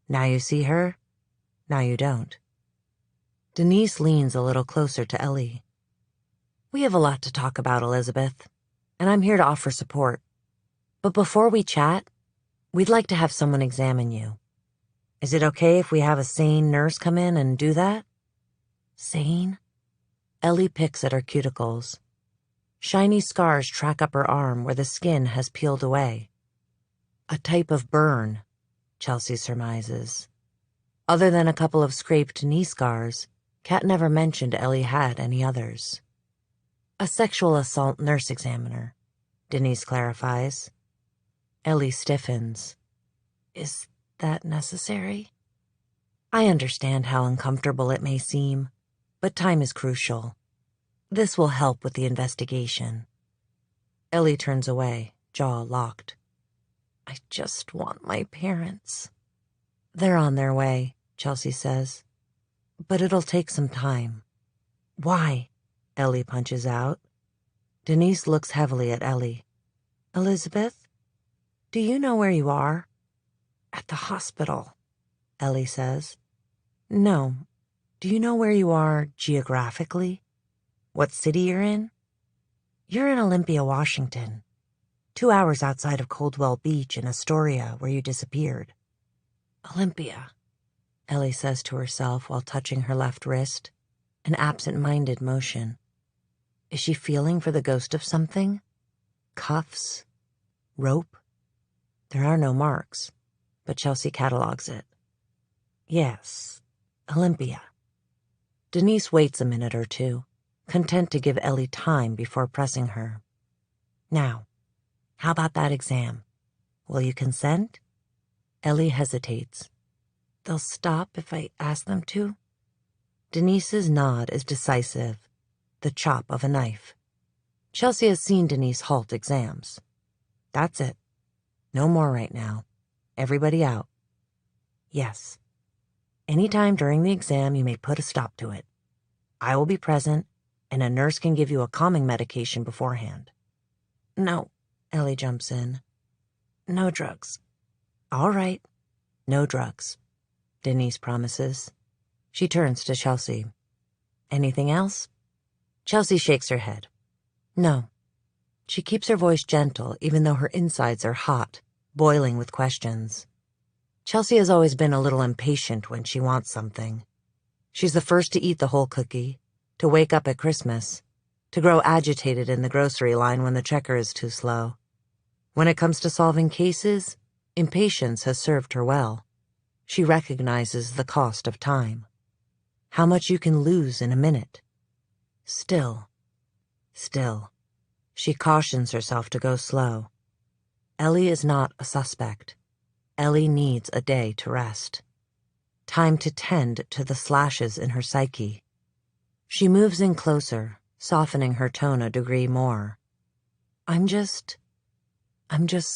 Now you see her, now you don't. Denise leans a little closer to Ellie. "We have a lot to talk about, Elizabeth, and I'm here to offer support. But before we chat, we'd like to have someone examine you. Is it okay if we have a sane nurse come in and do that?" "Sane?" Ellie picks at her cuticles. Shiny scars track up her arm where the skin has peeled away. A type of burn, Chelsea surmises. Other than a couple of scraped knee scars, Kat never mentioned Ellie had any others. "A sexual assault nurse examiner," Denise clarifies. Ellie stiffens. "Is that necessary?" "I understand how uncomfortable it may seem, but time is crucial. This will help with the investigation." Ellie turns away, jaw locked. "I just want my parents." "They're on their way," Chelsea says. "But it'll take some time." "Why?" Ellie punches out. Denise looks heavily at Ellie. "Elizabeth, do you know where you are?" "At the hospital," Ellie says. "No. Do you know where you are geographically? What city you're in?" "You're in Olympia, Washington. 2 hours outside of Coldwell Beach in Astoria, where you disappeared." "Olympia," Ellie says to herself while touching her left wrist, an absent-minded motion. Is she feeling for the ghost of something? cuffs? Rope? There are no marks, but Chelsea catalogs it. Yes, Olympia. Denise waits a minute or two, content to give Ellie time before pressing her. Now, how about that exam? Will you consent? Ellie hesitates. They'll stop if I ask them to? Denise's nod is decisive, the chop of a knife. Chelsea has seen Denise halt exams. That's it. No more right now. Everybody out. Yes. Anytime during the exam, you may put a stop to it. I will be present, and a nurse can give you a calming medication beforehand. No, Ellie jumps in. No drugs. All right. No drugs, Denise promises. She turns to Chelsea. Anything else? Chelsea shakes her head. No. She keeps her voice gentle, even though her insides are hot, boiling with questions. Chelsea has always been a little impatient when she wants something. She's the first to eat the whole cookie, to wake up at Christmas, to grow agitated in the grocery line when the checker is too slow. When it comes to solving cases, impatience has served her well. She recognizes the cost of time. How much you can lose in a minute. Still, she cautions herself to go slow. Ellie is not a suspect. Ellie needs a day to rest. Time to tend to the slashes in her psyche. She moves in closer, softening her tone a degree more. I'm just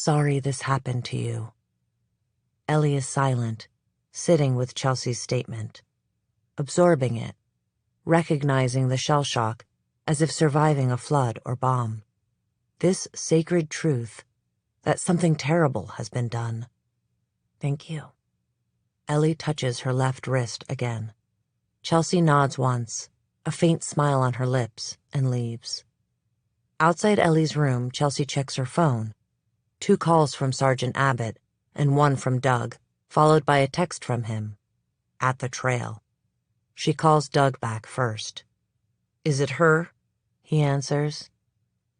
sorry this happened to you. Ellie is silent, sitting with Chelsea's statement, absorbing it, recognizing the shell shock as if surviving a flood or bomb. This sacred truth that something terrible has been done. Thank you. Ellie touches her left wrist again. Chelsea nods once, a faint smile on her lips, and leaves. Outside Ellie's room, Chelsea checks her phone. 2 calls from Sergeant Abbott and 1 from Doug, followed by a text from him. At the trail. She calls Doug back first. Is it her? He answers.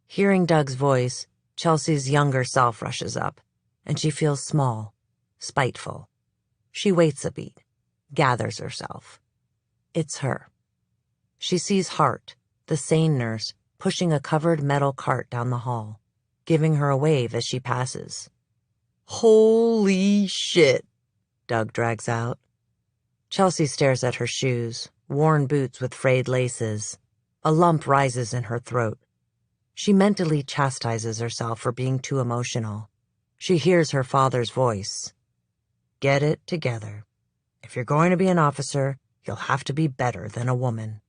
Hearing Doug's voice, Chelsea's younger self rushes up, and she feels small, spiteful. She waits a beat, gathers herself. It's her. She sees Hart, the sane nurse, pushing a covered metal cart down the hall, giving her a wave as she passes. Holy shit, Doug drags out. Chelsea stares at her shoes, worn boots with frayed laces. A lump rises in her throat. She mentally chastises herself for being too emotional. She hears her father's voice. Get it together. If you're going to be an officer, you'll have to be better than a woman.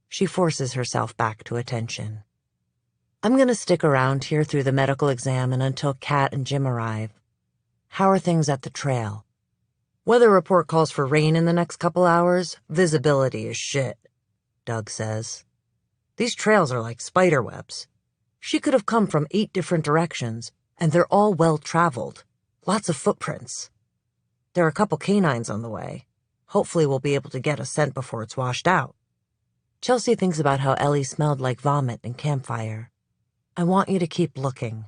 She forces herself back to attention. I'm going to stick around here through the medical exam and until Kat and Jim arrive. How are things at the trail? Weather report calls for rain in the next couple hours. Visibility is shit, Doug says. These trails are like spider webs. She could have come from 8 different directions, and they're all well-traveled. Lots of footprints. There are a couple canines on the way. Hopefully we'll be able to get a scent before it's washed out. Chelsea thinks about how Ellie smelled like vomit and campfire. I want you to keep looking.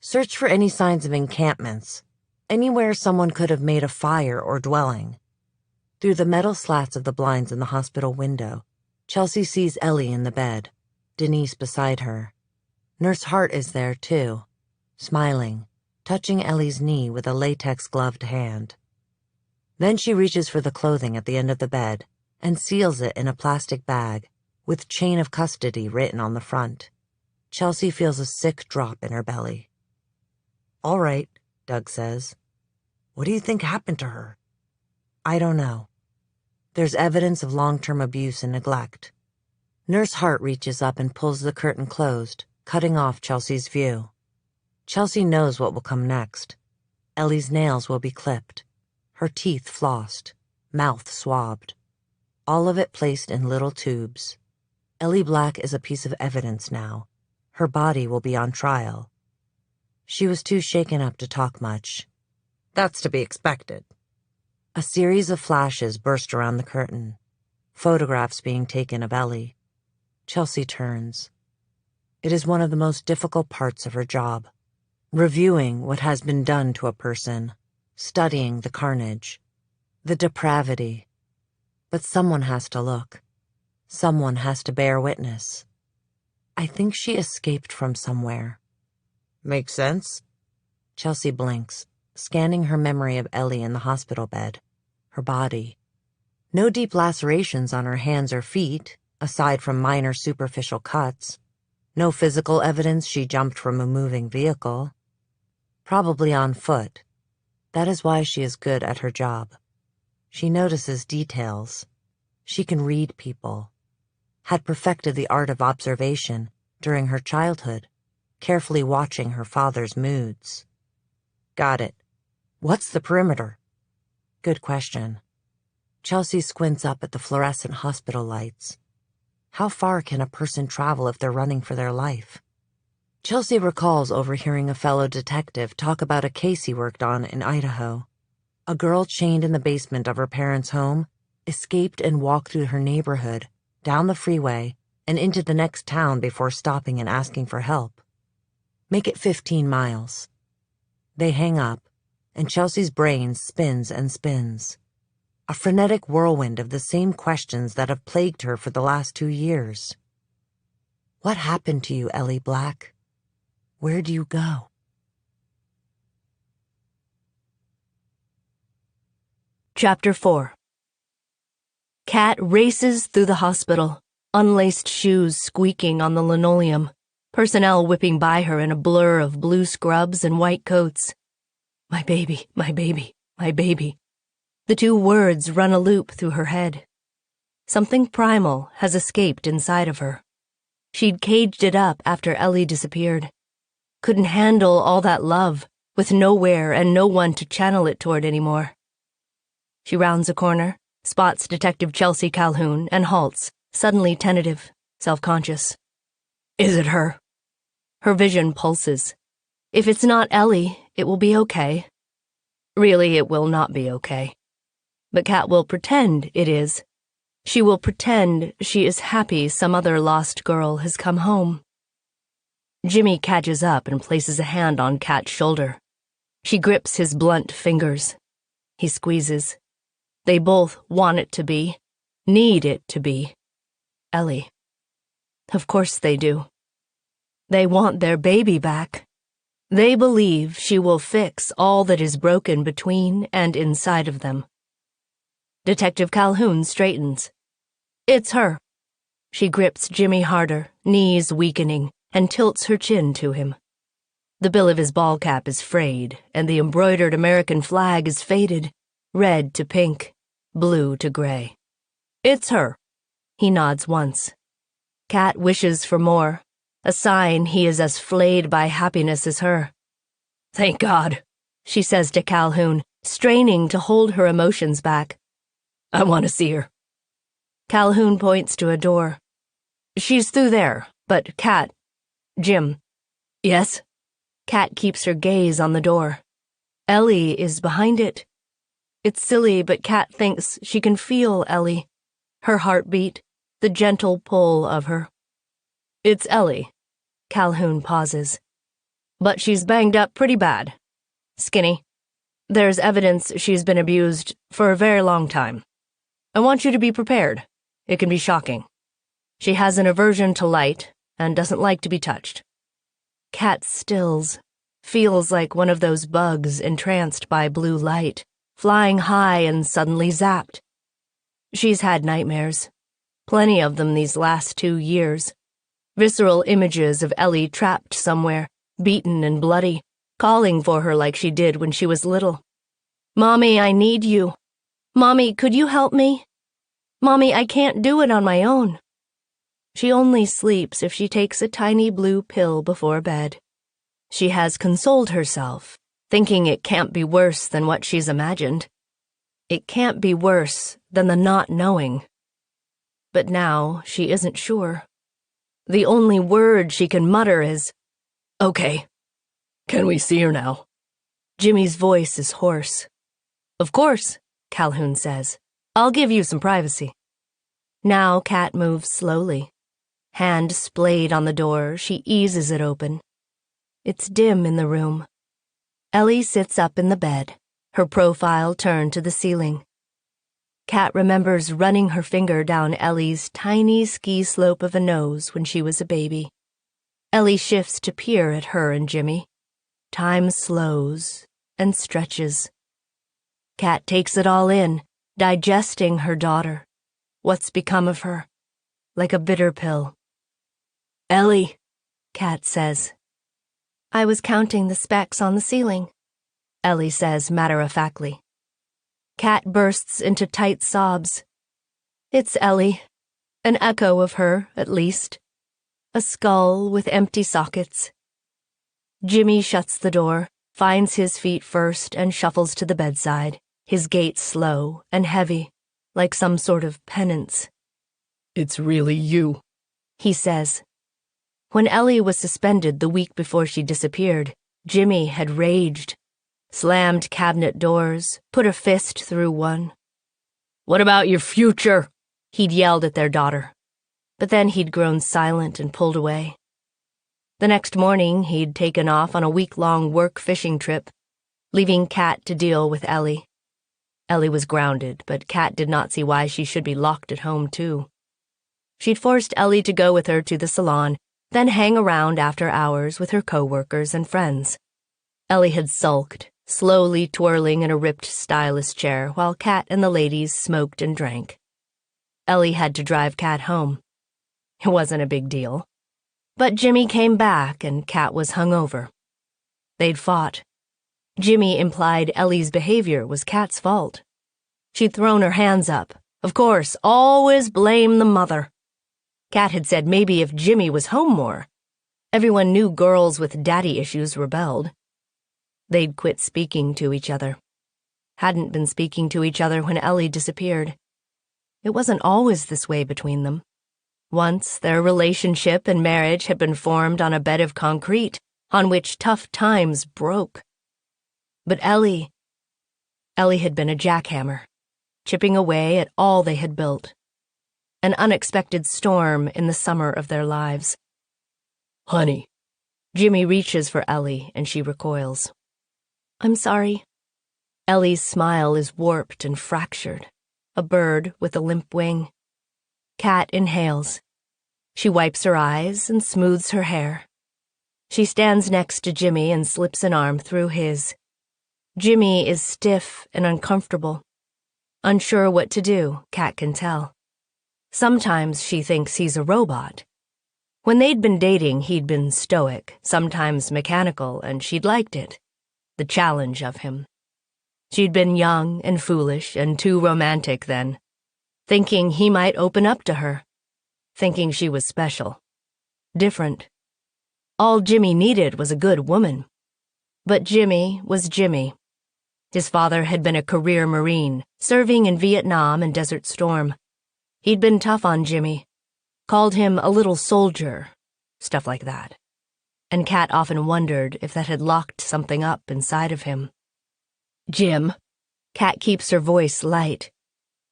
Search for any signs of encampments, anywhere someone could have made a fire or dwelling. Through the metal slats of the blinds in the hospital window, Chelsea sees Ellie in the bed, Denise beside her. Nurse Hart is there, too, smiling, touching Ellie's knee with a latex-gloved hand. Then she reaches for the clothing at the end of the bed and seals it in a plastic bag with chain of custody written on the front. Chelsea feels a sick drop in her belly. All right, Doug says. What do you think happened to her? I don't know. There's evidence of long-term abuse and neglect. Nurse Hart reaches up and pulls the curtain closed, cutting off Chelsea's view. Chelsea knows what will come next. Ellie's nails will be clipped, her teeth flossed, mouth swabbed. All of it placed in little tubes. Ellie Black is a piece of evidence now. Her body will be on trial. She was too shaken up to talk much. That's to be expected. A series of flashes burst around the curtain. Photographs being taken of Ellie. Chelsea turns. It is one of the most difficult parts of her job. Reviewing what has been done to a person, studying the carnage, the depravity. But someone has to look. Someone has to bear witness. I think she escaped from somewhere. Makes sense? Chelsea blinks, scanning her memory of Ellie in the hospital bed. Her body. No deep lacerations on her hands or feet, aside from minor superficial cuts. No physical evidence she jumped from a moving vehicle. Probably on foot. That is why she is good at her job. She notices details. She can read people. Had perfected the art of observation during her childhood, carefully watching her father's moods. Got it. What's the perimeter? Good question. Chelsea squints up at the fluorescent hospital lights. How far can a person travel if they're running for their life? Chelsea recalls overhearing a fellow detective talk about a case he worked on in Idaho. A girl chained in the basement of her parents' home escaped and walked through her neighborhood, down the freeway, and into the next town before stopping and asking for help. Make it 15 miles. They hang up, and Chelsea's brain spins and spins. A frenetic whirlwind of the same questions that have plagued her for the last 2 years. What happened to you, Ellie Black? Where do you go? Chapter 4. Kat races through the hospital, unlaced shoes squeaking on the linoleum, personnel whipping by her in a blur of blue scrubs and white coats. My baby, my baby, my baby. The 2 words run a loop through her head. Something primal has escaped inside of her. She'd caged it up after Ellie disappeared. Couldn't handle all that love, with nowhere and no one to channel it toward anymore. She rounds a corner, spots Detective Chelsea Calhoun, and halts, suddenly tentative, self-conscious. Is it her? Her vision pulses. If it's not Ellie, it will be okay. Really, it will not be okay. But Kat will pretend it is. She will pretend she is happy some other lost girl has come home. Jimmy catches up and places a hand on Kat's shoulder. She grips his blunt fingers. He squeezes. They both want it to be, need it to be, Ellie. Of course they do. They want their baby back. They believe she will fix all that is broken between and inside of them. Detective Calhoun straightens. It's her. She grips Jimmy harder, knees weakening, and tilts her chin to him. The bill of his ball cap is frayed, and the embroidered American flag is faded, red to pink, blue to gray. It's her. He nods once. Kat wishes for more, a sign he is as flayed by happiness as her. Thank God, she says to Calhoun, straining to hold her emotions back. I want to see her. Calhoun points to a door. She's through there, but Kat... Jim. Yes? Kat keeps her gaze on the door. Ellie is behind it. It's silly, but Kat thinks she can feel Ellie. Her heartbeat, the gentle pull of her. It's Ellie. Calhoun pauses. But she's banged up pretty bad. Skinny. There's evidence she's been abused for a very long time. I want you to be prepared. It can be shocking. She has an aversion to light and doesn't like to be touched. Kat stills, feels like one of those bugs entranced by blue light, flying high and suddenly zapped. She's had nightmares. Plenty of them these last 2 years. Visceral images of Ellie trapped somewhere, beaten and bloody, calling for her like she did when she was little. Mommy, I need you. Mommy, could you help me? Mommy, I can't do it on my own. She only sleeps if she takes a tiny blue pill before bed. She has consoled herself, thinking it can't be worse than what she's imagined. It can't be worse than the not knowing. But now she isn't sure. The only word she can mutter is, okay. Can we see her now? Jimmy's voice is hoarse. Of course, Calhoun says. I'll give you some privacy. Now Kat moves slowly. Hand splayed on the door, she eases it open. It's dim in the room. Ellie sits up in the bed, her profile turned to the ceiling. Kat remembers running her finger down Ellie's tiny ski slope of a nose when she was a baby. Ellie shifts to peer at her and Jimmy. Time slows and stretches. Kat takes it all in, digesting her daughter. What's become of her? Like a bitter pill. Ellie, Kat says. I was counting the specks on the ceiling, Ellie says matter-of-factly. Kat bursts into tight sobs. It's Ellie. An echo of her, at least. A skull with empty sockets. Jimmy shuts the door, finds his feet first, and shuffles to the bedside, his gait slow and heavy, like some sort of penance. It's really you, he says. When Ellie was suspended the week before she disappeared, Jimmy had raged. Slammed cabinet doors, put a fist through one. What about your future? He'd yelled at their daughter. But then he'd grown silent and pulled away. The next morning, he'd taken off on a week-long work fishing trip, leaving Kat to deal with Ellie. Ellie was grounded, but Kat did not see why she should be locked at home, too. She'd forced Ellie to go with her to the salon, then hang around after hours with her co-workers and friends. Ellie had sulked, slowly twirling in a ripped stylist chair while Kat and the ladies smoked and drank. Ellie had to drive Kat home. It wasn't a big deal. But Jimmy came back and Kat was hungover. They'd fought. Jimmy implied Ellie's behavior was Kat's fault. She'd thrown her hands up. Of course, always blame the mother. Kat had said maybe if Jimmy was home more. Everyone knew girls with daddy issues rebelled. They'd quit speaking to each other. Hadn't been speaking to each other when Ellie disappeared. It wasn't always this way between them. Once, their relationship and marriage had been formed on a bed of concrete, on which tough times broke. But Ellie had been a jackhammer, chipping away at all they had built. An unexpected storm in the summer of their lives. Honey. Jimmy reaches for Ellie and she recoils. I'm sorry. Ellie's smile is warped and fractured, a bird with a limp wing. Kat inhales. She wipes her eyes and smooths her hair. She stands next to Jimmy and slips an arm through his. Jimmy is stiff and uncomfortable. Unsure what to do, Kat can tell. Sometimes she thinks he's a robot. When they'd been dating, he'd been stoic, sometimes mechanical, and she'd liked it. The challenge of him. She'd been young and foolish and too romantic then, thinking he might open up to her, thinking she was special, different. All Jimmy needed was a good woman. But Jimmy was Jimmy. His father had been a career Marine, serving in Vietnam and Desert Storm. He'd been tough on Jimmy, called him a little soldier, stuff like that. And Kat often wondered if that had locked something up inside of him. Jim, Kat keeps her voice light.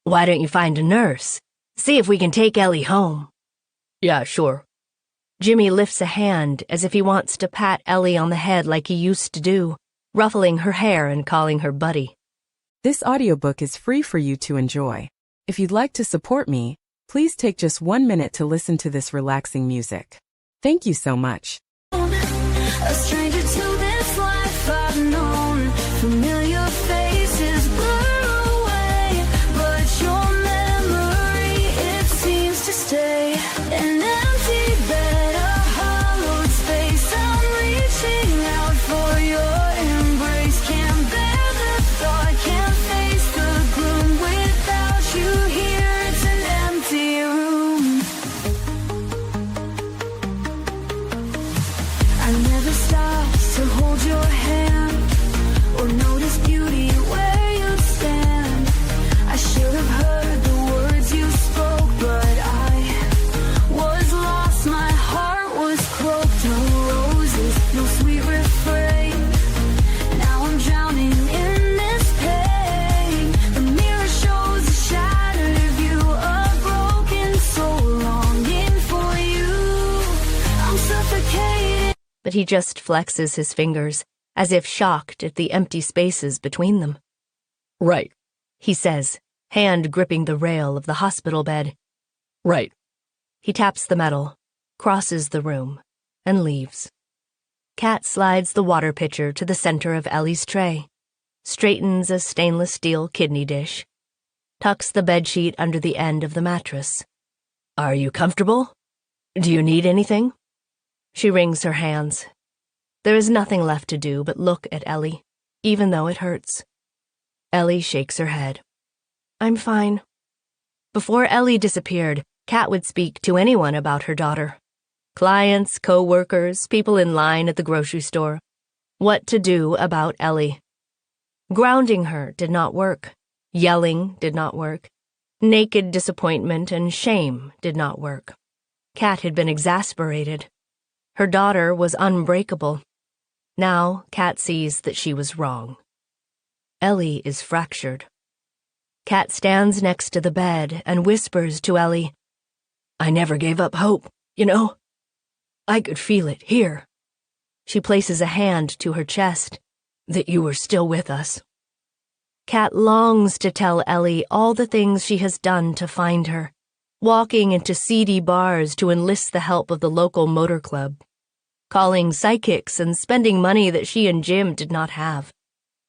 Why don't you find a nurse? See if we can take Ellie home. Yeah, sure. Jimmy lifts a hand as if he wants to pat Ellie on the head like he used to do, ruffling her hair and calling her buddy. This audiobook is free for you to enjoy. If you'd like to support me, please take just 1 minute to listen to this relaxing music. Thank you so much. A stranger to this life I've known. Familiar faces blur away, but your memory, it seems to stay. An empty bed, a hollowed space. I'm reaching out for your embrace. Can't bear the thought, can't face the gloom. Without you here, it's an empty room. I never stopped to hold your hand or notice beauty where you stand. but he just flexes his fingers, as if shocked at the empty spaces between them. Right, He says, hand gripping the rail of the hospital bed. right. He taps the metal, crosses the room, and leaves. Kat slides the water pitcher to the center of Ellie's tray, straightens a stainless steel kidney dish, tucks the bedsheet under the end of the mattress. Are you comfortable? Do you need anything? She wrings her hands. There is nothing left to do but look at Ellie, even though it hurts. Ellie shakes her head. I'm fine. Before Ellie disappeared, Kat would speak to anyone about her daughter. Clients, co-workers, people in line at the grocery store. What to do about Ellie. Grounding her did not work. Yelling did not work. Naked disappointment and shame did not work. Kat had been exasperated. Her daughter was unbreakable. Now Kat sees that she was wrong. Ellie is fractured. Kat stands next to the bed and whispers to Ellie, I never gave up hope, you know? I could feel it here. She places a hand to her chest. That you were still with us. Kat longs to tell Ellie all the things she has done to find her, walking into seedy bars to enlist the help of the local motor club, calling psychics and spending money that she and Jim did not have,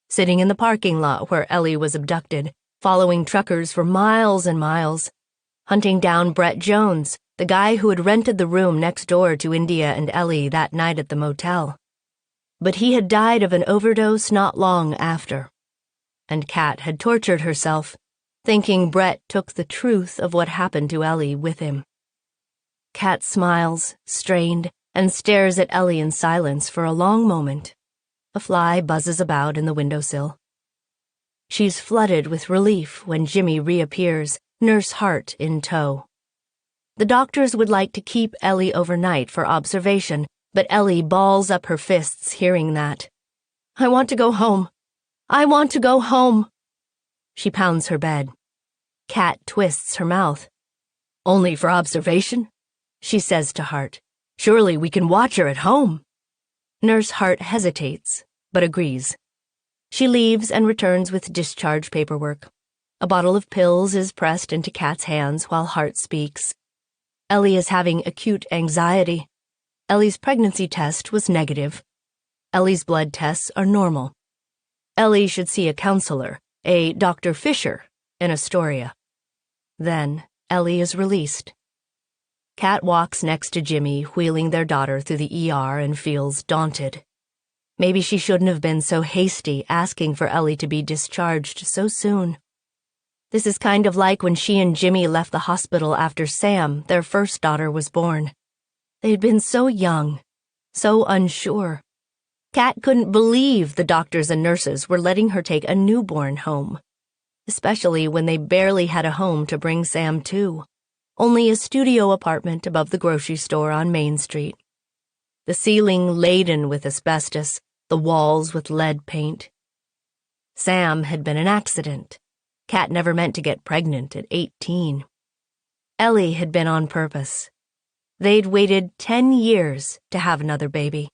sitting in the parking lot where Ellie was abducted, following truckers for miles and miles, hunting down Brett Jones, the guy who had rented the room next door to India and Ellie that night at the motel. But he had died of an overdose not long after, and Kat had tortured herself, thinking Brett took the truth of what happened to Ellie with him. Kat smiles, strained, and stares at Ellie in silence for a long moment. A fly buzzes about in the windowsill. She's flooded with relief when Jimmy reappears, Nurse Hart in tow. The doctors would like to keep Ellie overnight for observation, but Ellie balls up her fists hearing that. I want to go home. I want to go home. She pounds her bed. Kat twists her mouth. Only for observation? She says to Hart. Surely we can watch her at home. Nurse Hart hesitates, but agrees. She leaves and returns with discharge paperwork. A bottle of pills is pressed into Kat's hands while Hart speaks. Ellie is having acute anxiety. Ellie's pregnancy test was negative. Ellie's blood tests are normal. Ellie should see a counselor, a Dr. Fisher, in Astoria. Then Ellie is released. Kat walks next to Jimmy, wheeling their daughter through the ER, and feels daunted. Maybe she shouldn't have been so hasty asking for Ellie to be discharged so soon. This is kind of like when she and Jimmy left the hospital after Sam, their first daughter, was born. They had been so young, so unsure. Kat couldn't believe the doctors and nurses were letting her take a newborn home, especially when they barely had a home to bring Sam to, only a studio apartment above the grocery store on Main Street. The ceiling laden with asbestos, the walls with lead paint. Sam had been an accident. Kat never meant to get pregnant at 18. Ellie had been on purpose. They'd waited 10 years to have another baby.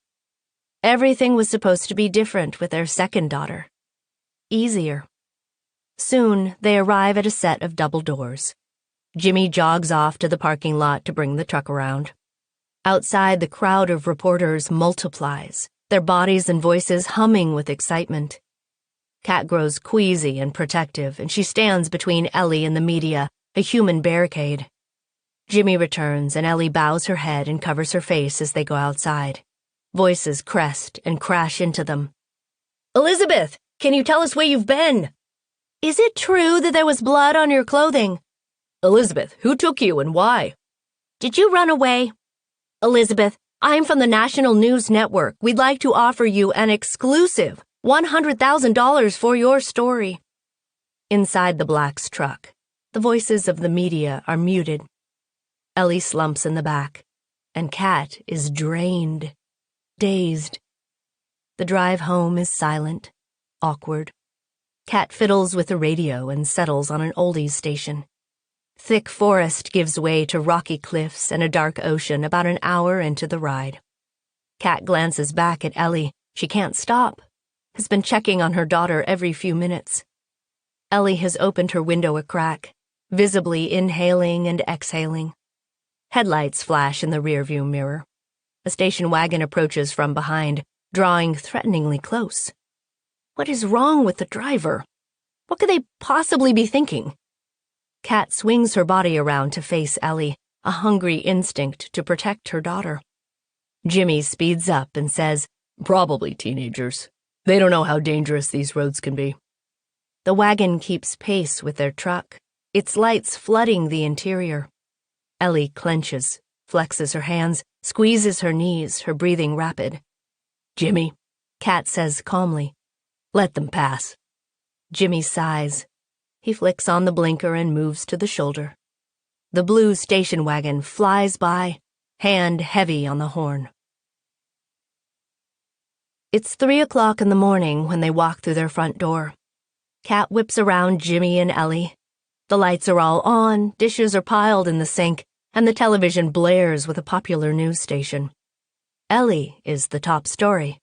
Everything was supposed to be different with their second daughter. Easier. Soon, they arrive at a set of double doors. Jimmy jogs off to the parking lot to bring the truck around. Outside, the crowd of reporters multiplies, their bodies and voices humming with excitement. Kat grows queasy and protective, and she stands between Ellie and the media, a human barricade. Jimmy returns, and Ellie bows her head and covers her face as they go outside. Voices crest and crash into them. Elizabeth, can you tell us where you've been? Is it true that there was blood on your clothing? Elizabeth, who took you and why? Did you run away? Elizabeth, I'm from the National News Network. We'd like to offer you an exclusive $100,000 for your story. Inside the Black's truck, the voices of the media are muted. Ellie slumps in the back, and Kat is drained, dazed. The drive home is silent, awkward. Kat fiddles with the radio and settles on an oldies station. Thick forest gives way to rocky cliffs and a dark ocean about an hour into the ride. Kat glances back at Ellie. She can't stop. Has been checking on her daughter every few minutes. Ellie has opened her window a crack, visibly inhaling and exhaling. Headlights flash in the rearview mirror. A station wagon approaches from behind, drawing threateningly close. What is wrong with the driver? What could they possibly be thinking? Kat swings her body around to face Ellie, a hungry instinct to protect her daughter. Jimmy speeds up and says, "Probably teenagers. They don't know how dangerous these roads can be." The wagon keeps pace with their truck, its lights flooding the interior. Ellie clenches, flexes her hands, squeezes her knees, her breathing rapid. "Jimmy," Kat says calmly, "let them pass." Jimmy sighs. He flicks on the blinker and moves to the shoulder. The blue station wagon flies by, hand heavy on the horn. It's 3 o'clock in the morning when they walk through their front door. Kat whips around Jimmy and Ellie. The lights are all on, dishes are piled in the sink, and the television blares with a popular news station. Ellie is the top story.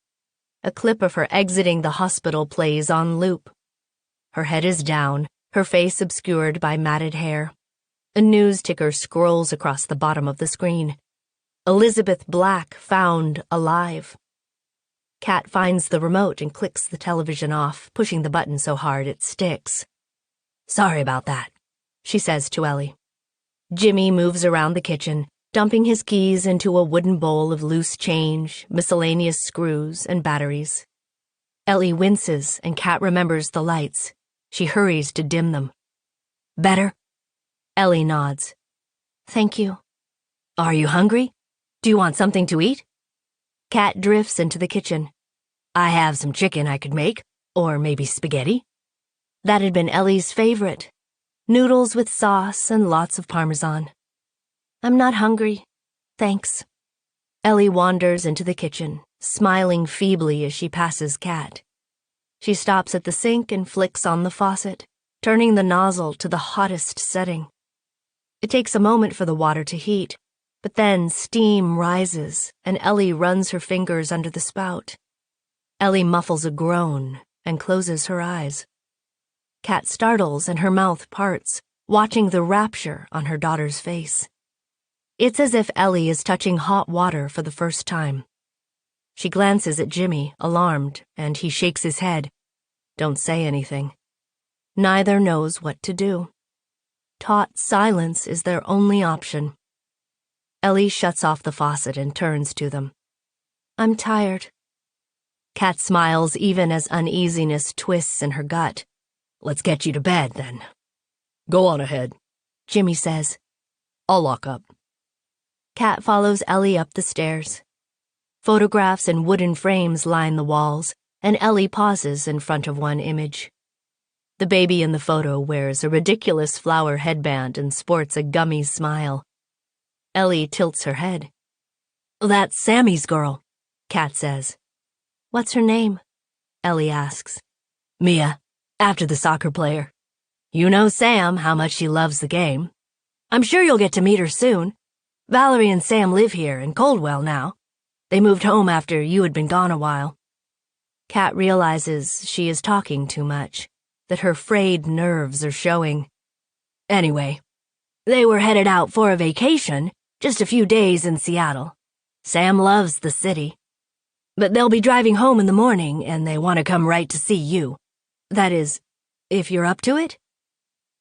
A clip of her exiting the hospital plays on loop. Her head is down, her face obscured by matted hair. A news ticker scrolls across the bottom of the screen. Elizabeth Black found alive. Kat finds the remote and clicks the television off, pushing the button so hard it sticks. "Sorry about that," she says to Ellie. Jimmy moves around the kitchen, dumping his keys into a wooden bowl of loose change, miscellaneous screws, and batteries. Ellie winces, and Kat remembers the lights. She hurries to dim them. "Better?" Ellie nods. "Thank you." "Are you hungry? Do you want something to eat?" Kat drifts into the kitchen. "I have some chicken I could make, or maybe spaghetti." That had been Ellie's favorite. Noodles with sauce and lots of Parmesan. "I'm not hungry. Thanks." Ellie wanders into the kitchen, smiling feebly as she passes Kat. She stops at the sink and flicks on the faucet, turning the nozzle to the hottest setting. It takes a moment for the water to heat, but then steam rises and Ellie runs her fingers under the spout. Ellie muffles a groan and closes her eyes. Kat startles and her mouth parts, watching the rapture on her daughter's face. It's as if Ellie is touching hot water for the first time. She glances at Jimmy, alarmed, and he shakes his head. Don't say anything. Neither knows what to do. Taut silence is their only option. Ellie shuts off the faucet and turns to them. "I'm tired." Kat smiles even as uneasiness twists in her gut. "Let's get you to bed, then." "Go on ahead," Jimmy says. "I'll lock up." Kat follows Ellie up the stairs. Photographs and wooden frames line the walls, and Ellie pauses in front of one image. The baby in the photo wears a ridiculous flower headband and sports a gummy smile. Ellie tilts her head. "That's Sammy's girl," Kat says. "What's her name?" Ellie asks. "Mia, after the soccer player. You know Sam, how much she loves the game. I'm sure you'll get to meet her soon. Valerie and Sam live here in Coldwell now. They moved home after you had been gone a while." Kat realizes she is talking too much, that her frayed nerves are showing. "Anyway, they were headed out for a vacation, just a few days in Seattle. Sam loves the city. But they'll be driving home in the morning, and they want to come right to see you. That is, if you're up to it?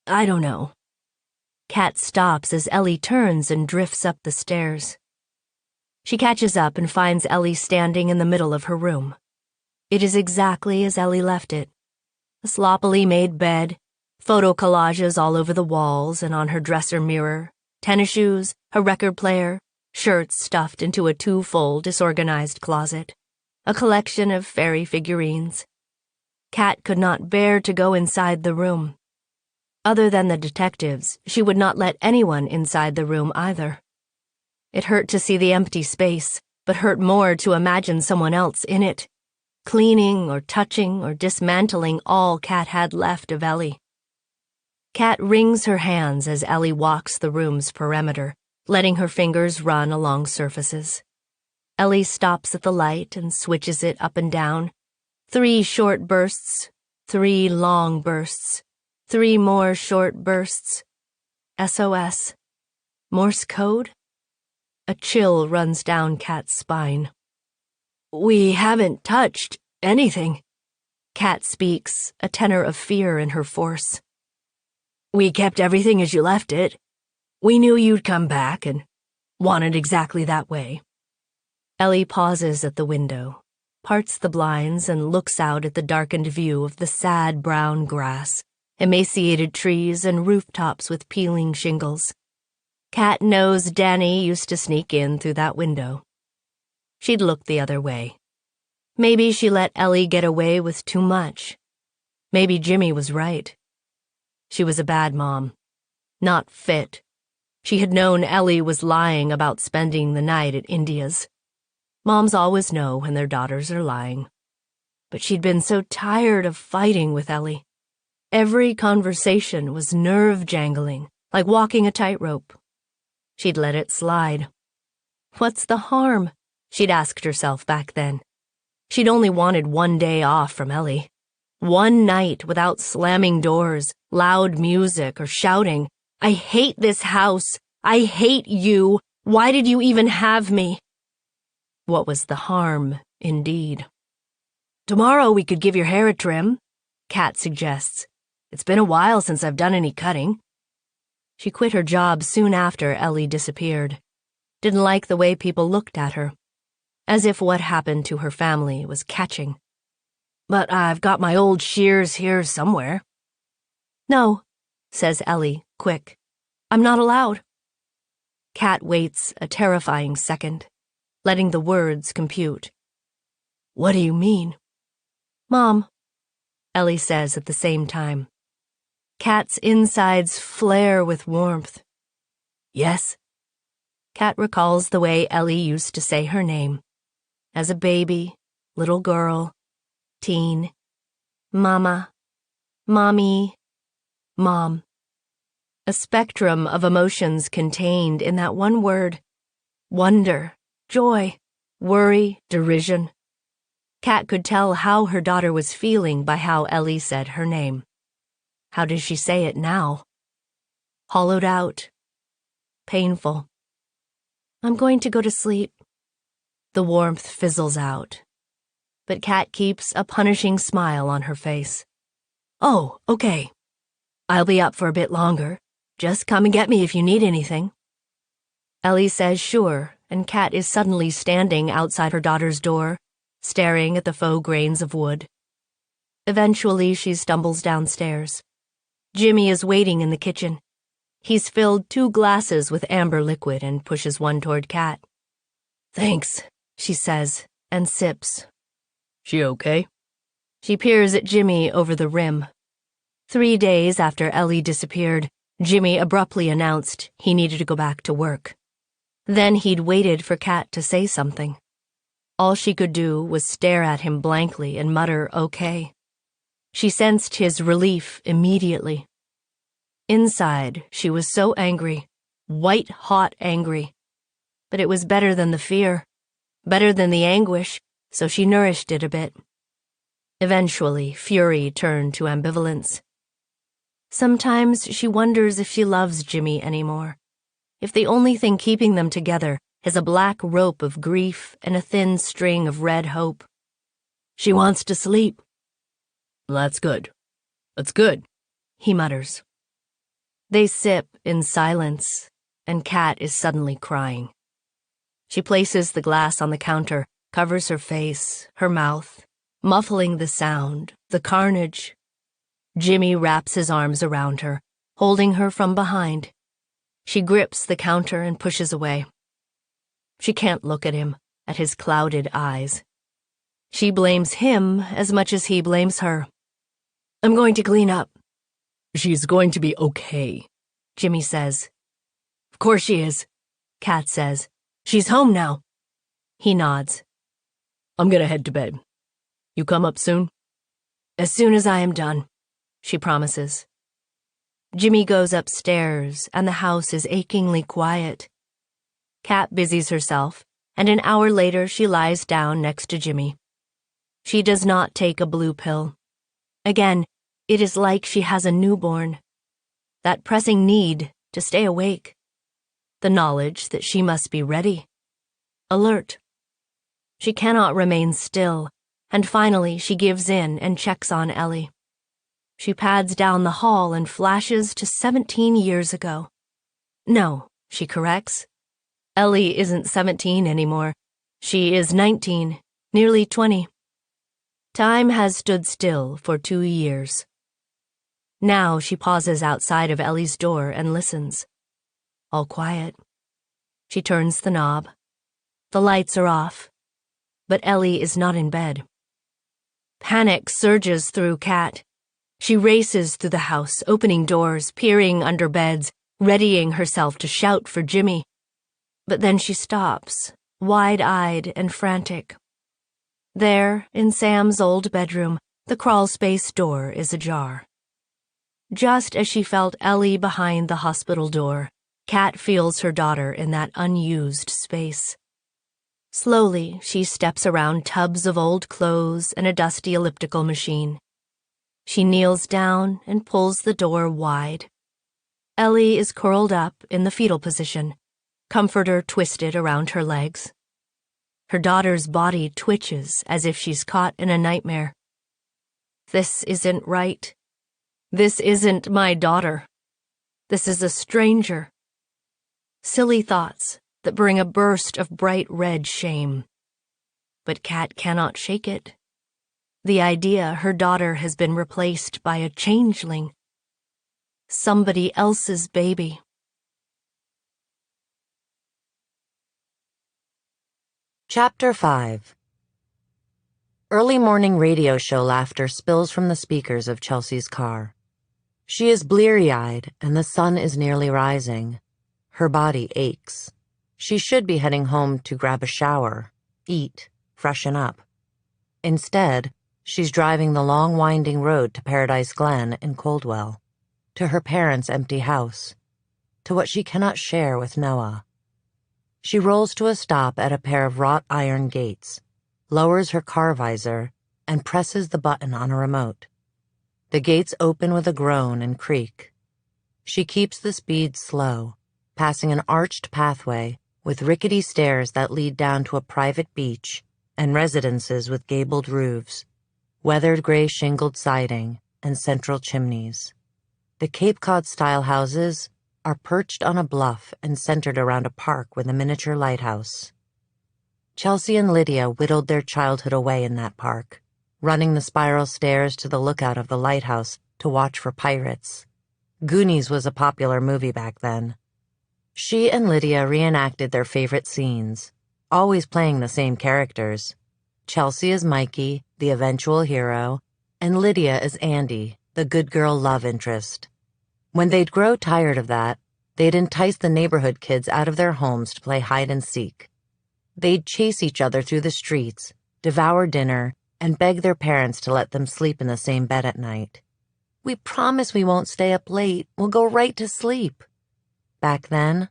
I don't know." Kat stops as Ellie turns and drifts up the stairs. She catches up and finds Ellie standing in the middle of her room. It is exactly as Ellie left it. A sloppily made bed, photo collages all over the walls and on her dresser mirror, tennis shoes, a record player, shirts stuffed into a two-fold disorganized closet, a collection of fairy figurines. Kat could not bear to go inside the room. Other than the detectives, she would not let anyone inside the room either. It hurt to see the empty space, but hurt more to imagine someone else in it, cleaning or touching or dismantling all Kat had left of Ellie. Kat wrings her hands as Ellie walks the room's perimeter, letting her fingers run along surfaces. Ellie stops at the light and switches it up and down. 3 short bursts, 3 long bursts, 3 more short bursts. SOS. Morse code? A chill runs down Kat's spine. We haven't touched anything. Kat speaks, a tenor of fear in her force. We kept everything as you left it. We knew you'd come back and wanted exactly that way. Ellie pauses at the window, parts the blinds, and looks out at the darkened view of the sad brown grass, emaciated trees, and rooftops with peeling shingles. Kat knows Danny used to sneak in through that window. She'd look the other way. Maybe she let Ellie get away with too much. Maybe Jimmy was right. She was a bad mom. Not fit. She had known Ellie was lying about spending the night at India's. Moms always know when their daughters are lying. But she'd been so tired of fighting with Ellie. Every conversation was nerve-jangling, like walking a tightrope. She'd let it slide. What's the harm? She'd asked herself back then. She'd only wanted 1 day off from Ellie. 1 night without slamming doors, loud music, or shouting, "I hate this house. I hate you. Why did you even have me?" What was the harm, indeed? Tomorrow we could give your hair a trim, Kat suggests. It's been a while since I've done any cutting. She quit her job soon after Ellie disappeared. Didn't like the way people looked at her. As if what happened to her family was catching. But I've got my old shears here somewhere. "No," says Ellie, quick. "I'm not allowed." Kat waits a terrifying second, letting the words compute. What do you mean? "Mom," Ellie says at the same time. Kat's insides flare with warmth. Yes? Kat recalls the way Ellie used to say her name. As a baby, little girl, teen. Mama, Mommy, Mom. A spectrum of emotions contained in that one word. Wonder, joy, worry, derision. Kat could tell how her daughter was feeling by how Ellie said her name. How does she say it now? Hollowed out. Painful. "I'm going to go to sleep." The warmth fizzles out. But Kat keeps a punishing smile on her face. Oh, okay. I'll be up for a bit longer. Just come and get me if you need anything. Ellie says sure, and Kat is suddenly standing outside her daughter's door, staring at the faux grains of wood. Eventually, she stumbles downstairs. Jimmy is waiting in the kitchen. He's filled 2 glasses with amber liquid and pushes one toward Kat. Thanks, she says, and sips. She okay? She peers at Jimmy over the rim. 3 days after Ellie disappeared, Jimmy abruptly announced he needed to go back to work. Then he'd waited for Kat to say something. All she could do was stare at him blankly and mutter, "Okay." She sensed his relief immediately. Inside, she was so angry, white-hot angry. But it was better than the fear, better than the anguish, so she nourished it a bit. Eventually, fury turned to ambivalence. Sometimes she wonders if she loves Jimmy anymore, if the only thing keeping them together is a black rope of grief and a thin string of red hope. She wants to sleep. That's good. That's good, he mutters. They sip in silence, and Kat is suddenly crying. She places the glass on the counter, covers her face, her mouth, muffling the sound, the carnage. Jimmy wraps his arms around her, holding her from behind. She grips the counter and pushes away. She can't look at him, at his clouded eyes. She blames him as much as he blames her. I'm going to clean up. She's going to be okay, Jimmy says. Of course she is, Kat says. She's home now. He nods. I'm gonna head to bed. You come up soon? As soon as I am done, she promises. Jimmy goes upstairs, and the house is achingly quiet. Kat busies herself, and an hour later she lies down next to Jimmy. She does not take a blue pill. Again, it is like she has a newborn. That pressing need to stay awake. The knowledge that she must be ready. Alert. She cannot remain still, and finally she gives in and checks on Ellie. She pads down the hall and flashes to 17 years ago. No, she corrects. Ellie isn't 17 anymore. She is 19, nearly 20. Time has stood still for 2 years. Now she pauses outside of Ellie's door and listens. All quiet. She turns the knob. The lights are off, but Ellie is not in bed. Panic surges through Kat. She races through the house, opening doors, peering under beds, readying herself to shout for Jimmy. But then she stops, wide-eyed and frantic. There, in Sam's old bedroom, the crawlspace door is ajar. Just as she felt Ellie behind the hospital door, Kat feels her daughter in that unused space. Slowly, she steps around tubs of old clothes and a dusty elliptical machine. She kneels down and pulls the door wide. Ellie is curled up in the fetal position, comforter twisted around her legs. Her daughter's body twitches as if she's caught in a nightmare. This isn't right. This isn't my daughter. This is a stranger. Silly thoughts that bring a burst of bright red shame. But Kat cannot shake it. The idea her daughter has been replaced by a changeling. Somebody else's baby. Chapter 5. Early morning radio show laughter spills from the speakers of Chelsea's car. She is bleary-eyed, and the sun is nearly rising. Her body aches. She should be heading home to grab a shower, eat, freshen up. Instead, she's driving the long winding road to Paradise Glen in Coldwell, to her parents' empty house, to what she cannot share with Noah. She rolls to a stop at a pair of wrought iron gates, lowers her car visor, and presses the button on a remote. The gates open with a groan and creak. She keeps the speed slow, passing an arched pathway with rickety stairs that lead down to a private beach and residences with gabled roofs, weathered gray shingled siding, and central chimneys. The Cape Cod-style houses are perched on a bluff and centered around a park with a miniature lighthouse. Chelsea and Lydia whittled their childhood away in that park, running the spiral stairs to the lookout of the lighthouse to watch for pirates. Goonies was a popular movie back then. She and Lydia reenacted their favorite scenes, always playing the same characters. Chelsea as Mikey, the eventual hero, and Lydia as Andy, the good girl love interest. When they'd grow tired of that, they'd entice the neighborhood kids out of their homes to play hide and seek. They'd chase each other through the streets, devour dinner, and beg their parents to let them sleep in the same bed at night. "We promise we won't stay up late. We'll go right to sleep." Back then,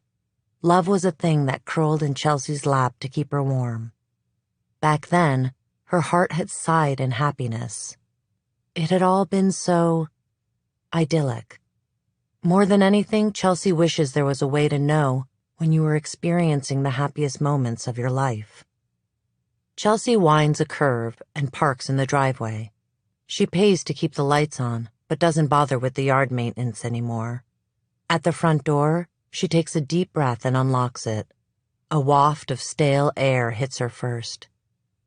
love was a thing that curled in Chelsea's lap to keep her warm. Back then, her heart had sighed in happiness. It had all been so idyllic. More than anything, Chelsea wishes there was a way to know when you were experiencing the happiest moments of your life. Chelsea winds a curve and parks in the driveway. She pays to keep the lights on, but doesn't bother with the yard maintenance anymore. At the front door, she takes a deep breath and unlocks it. A waft of stale air hits her first.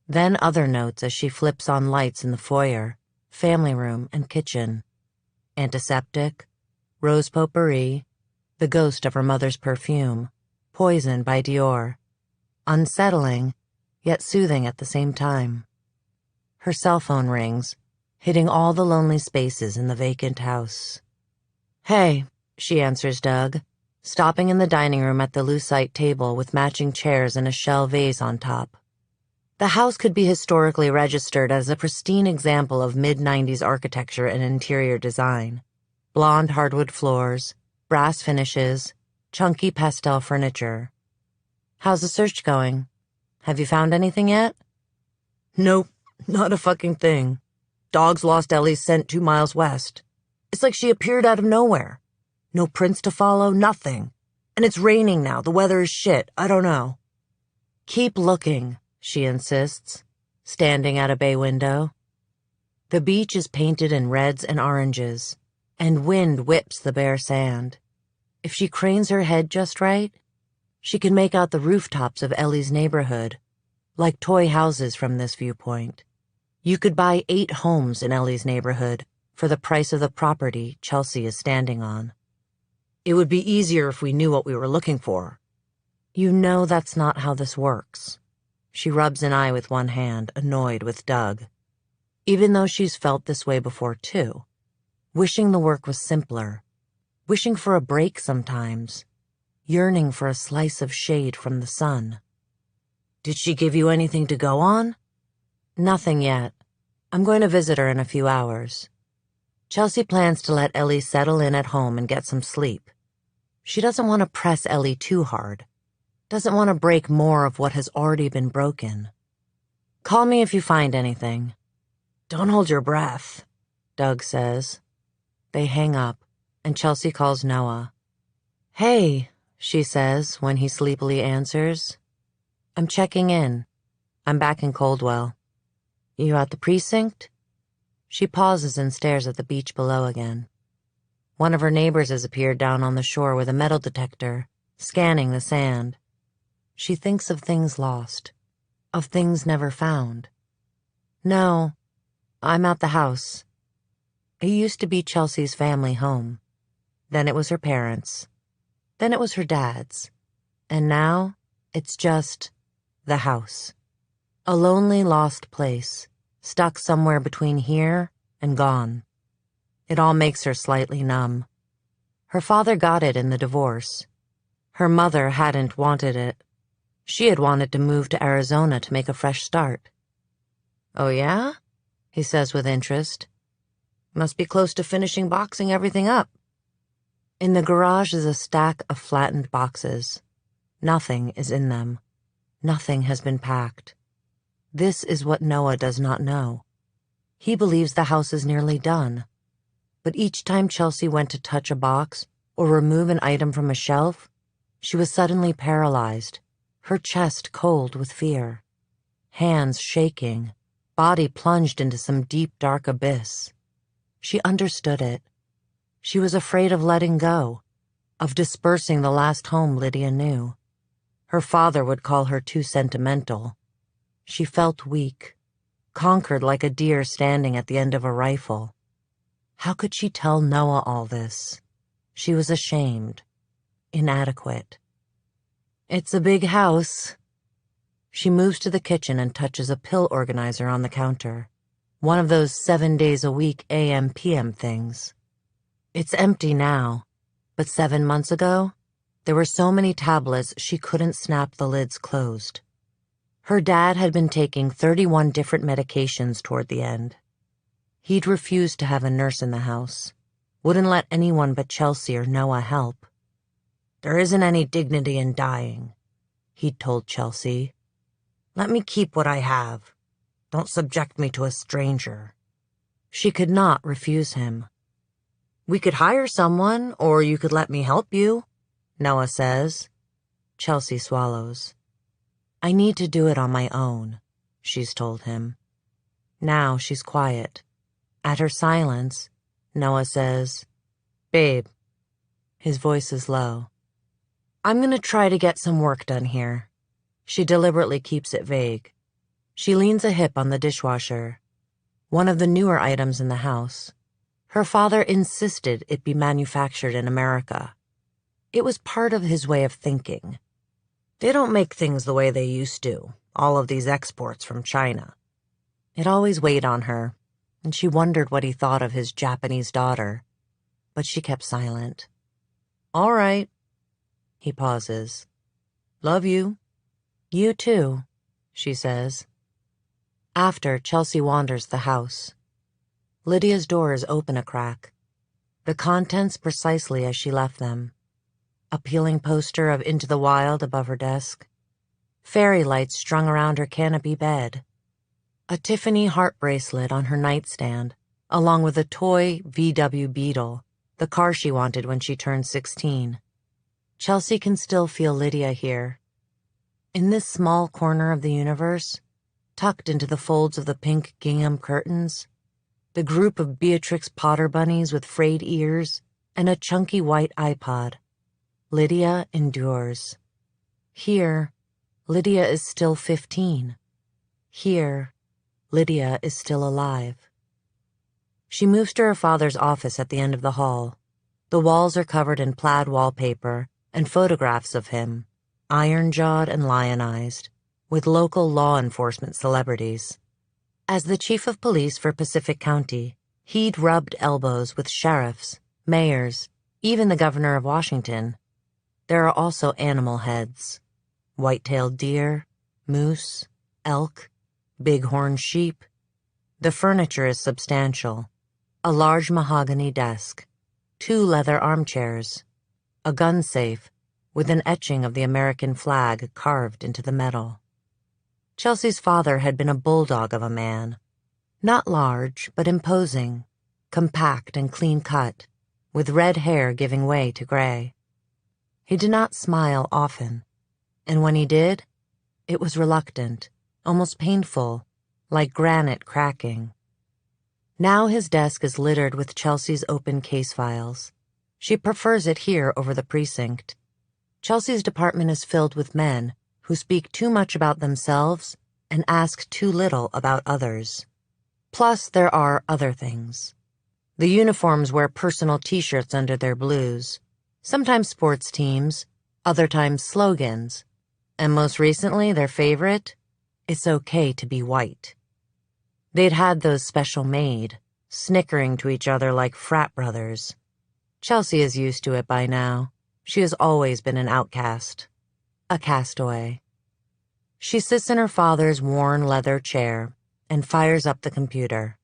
Then other notes as she flips on lights in the foyer, family room, and kitchen. Antiseptic, rose potpourri, the ghost of her mother's perfume, Poison by Dior. Unsettling, yet soothing at the same time. Her cell phone rings, hitting all the lonely spaces in the vacant house. "Hey," she answers Doug, stopping in the dining room at the lucite table with matching chairs and a shell vase on top. The house could be historically registered as a pristine example of mid-90s architecture and interior design. Blonde hardwood floors, brass finishes, chunky pastel furniture. "How's the search going?" Have you found anything yet? Nope, not a fucking thing. Dogs lost Ellie's scent 2 miles west. It's like she appeared out of nowhere. No prints to follow, nothing. And it's raining now, the weather is shit, I don't know. Keep looking, she insists, standing at a bay window. The beach is painted in reds and oranges, and wind whips the bare sand. If she cranes her head just right, she can make out the rooftops of Ellie's neighborhood, like toy houses from this viewpoint. You could buy 8 homes in Ellie's neighborhood for the price of the property Chelsea is standing on. It would be easier if we knew what we were looking for. You know that's not how this works. She rubs an eye with one hand, annoyed with Doug. Even though she's felt this way before too. Wishing the work was simpler. Wishing for a break sometimes. Yearning for a slice of shade from the sun. Did she give you anything to go on? Nothing yet. I'm going to visit her in a few hours. Chelsea plans to let Ellie settle in at home and get some sleep. She doesn't want to press Ellie too hard. Doesn't want to break more of what has already been broken. Call me if you find anything. Don't hold your breath, Doug says. They hang up, and Chelsea calls Noah. Hey, she says when he sleepily answers. I'm checking in. I'm back in Coldwell. You at the precinct? She pauses and stares at the beach below again. One of her neighbors has appeared down on the shore with a metal detector, scanning the sand. She thinks of things lost, of things never found. No, I'm at the house. It used to be Chelsea's family home. Then it was her parents'. Then it was her dad's. And now it's just the house. A lonely, lost place, stuck somewhere between here and gone. It all makes her slightly numb. Her father got it in the divorce. Her mother hadn't wanted it. She had wanted to move to Arizona to make a fresh start. Oh yeah? He says with interest. Must be close to finishing boxing everything up. In the garage is a stack of flattened boxes. Nothing is in them. Nothing has been packed. This is what Noah does not know. He believes the house is nearly done. But each time Chelsea went to touch a box or remove an item from a shelf, she was suddenly paralyzed, her chest cold with fear. Hands shaking, body plunged into some deep, dark abyss. She understood it. She was afraid of letting go, of dispersing the last home Lydia knew. Her father would call her too sentimental. She felt weak, conquered like a deer standing at the end of a rifle. How could she tell Noah all this? She was ashamed, inadequate. It's a big house. She moves to the kitchen and touches a pill organizer on the counter, one of those 7 days a week AM/PM things. It's empty now, but 7 months ago, there were so many tablets she couldn't snap the lids closed. Her dad had been taking 31 different medications toward the end. He'd refused to have a nurse in the house, wouldn't let anyone but Chelsea or Noah help. There isn't any dignity in dying, he'd told Chelsea. Let me keep what I have. Don't subject me to a stranger. She could not refuse him. We could hire someone, or you could let me help you, Noah says. Chelsea swallows. I need to do it on my own, she's told him. Now she's quiet. At her silence, Noah says, Babe. His voice is low. I'm going to try to get some work done here. She deliberately keeps it vague. She leans a hip on the dishwasher, one of the newer items in the house. Her father insisted it be manufactured in America. It was part of his way of thinking. They don't make things the way they used to, all of these exports from China. It always weighed on her, and she wondered what he thought of his Japanese daughter. But she kept silent. All right. He pauses. Love you. You too, she says. After, Chelsea wanders the house. Lydia's door is open a crack. The contents precisely as she left them. A peeling poster of Into the Wild above her desk. fairy lights strung around her canopy bed, a Tiffany heart bracelet on her nightstand, along with a toy VW Beetle, the car she wanted when she turned 16. Chelsea can still feel Lydia here. In this small corner of the universe, tucked into the folds of the pink gingham curtains, the group of Beatrix Potter bunnies with frayed ears and a chunky white iPod. Lydia endures. Here, Lydia is still 15. Here, Lydia is still alive. She moves to her father's office at the end of the hall. The walls are covered in plaid wallpaper and photographs of him, iron-jawed and lionized, with local law enforcement celebrities. As the chief of police for Pacific County, he'd rubbed elbows with sheriffs, mayors, even the governor of Washington. There are also animal heads: white-tailed deer, moose, elk, bighorn sheep. The furniture is substantial: a large mahogany desk, 2 leather armchairs, a gun safe with an etching of the American flag carved into the metal. Chelsea's father had been a bulldog of a man, not large but imposing, compact and clean-cut, with red hair giving way to gray. He did not smile often, and when he did, it was reluctant, almost painful, like granite cracking. Now his desk is littered with Chelsea's open case files. She prefers it here over the precinct. Chelsea's department is filled with men who speak too much about themselves and ask too little about others. Plus, there are other things. The uniforms wear personal t-shirts under their blues, sometimes sports teams, other times slogans, and most recently their favorite, "It's okay to be white." They'd had those special made, snickering to each other like frat brothers. Chelsea is used to it by now. She has always been an outcast, a castaway. She sits in her father's worn leather chair and fires up the computer.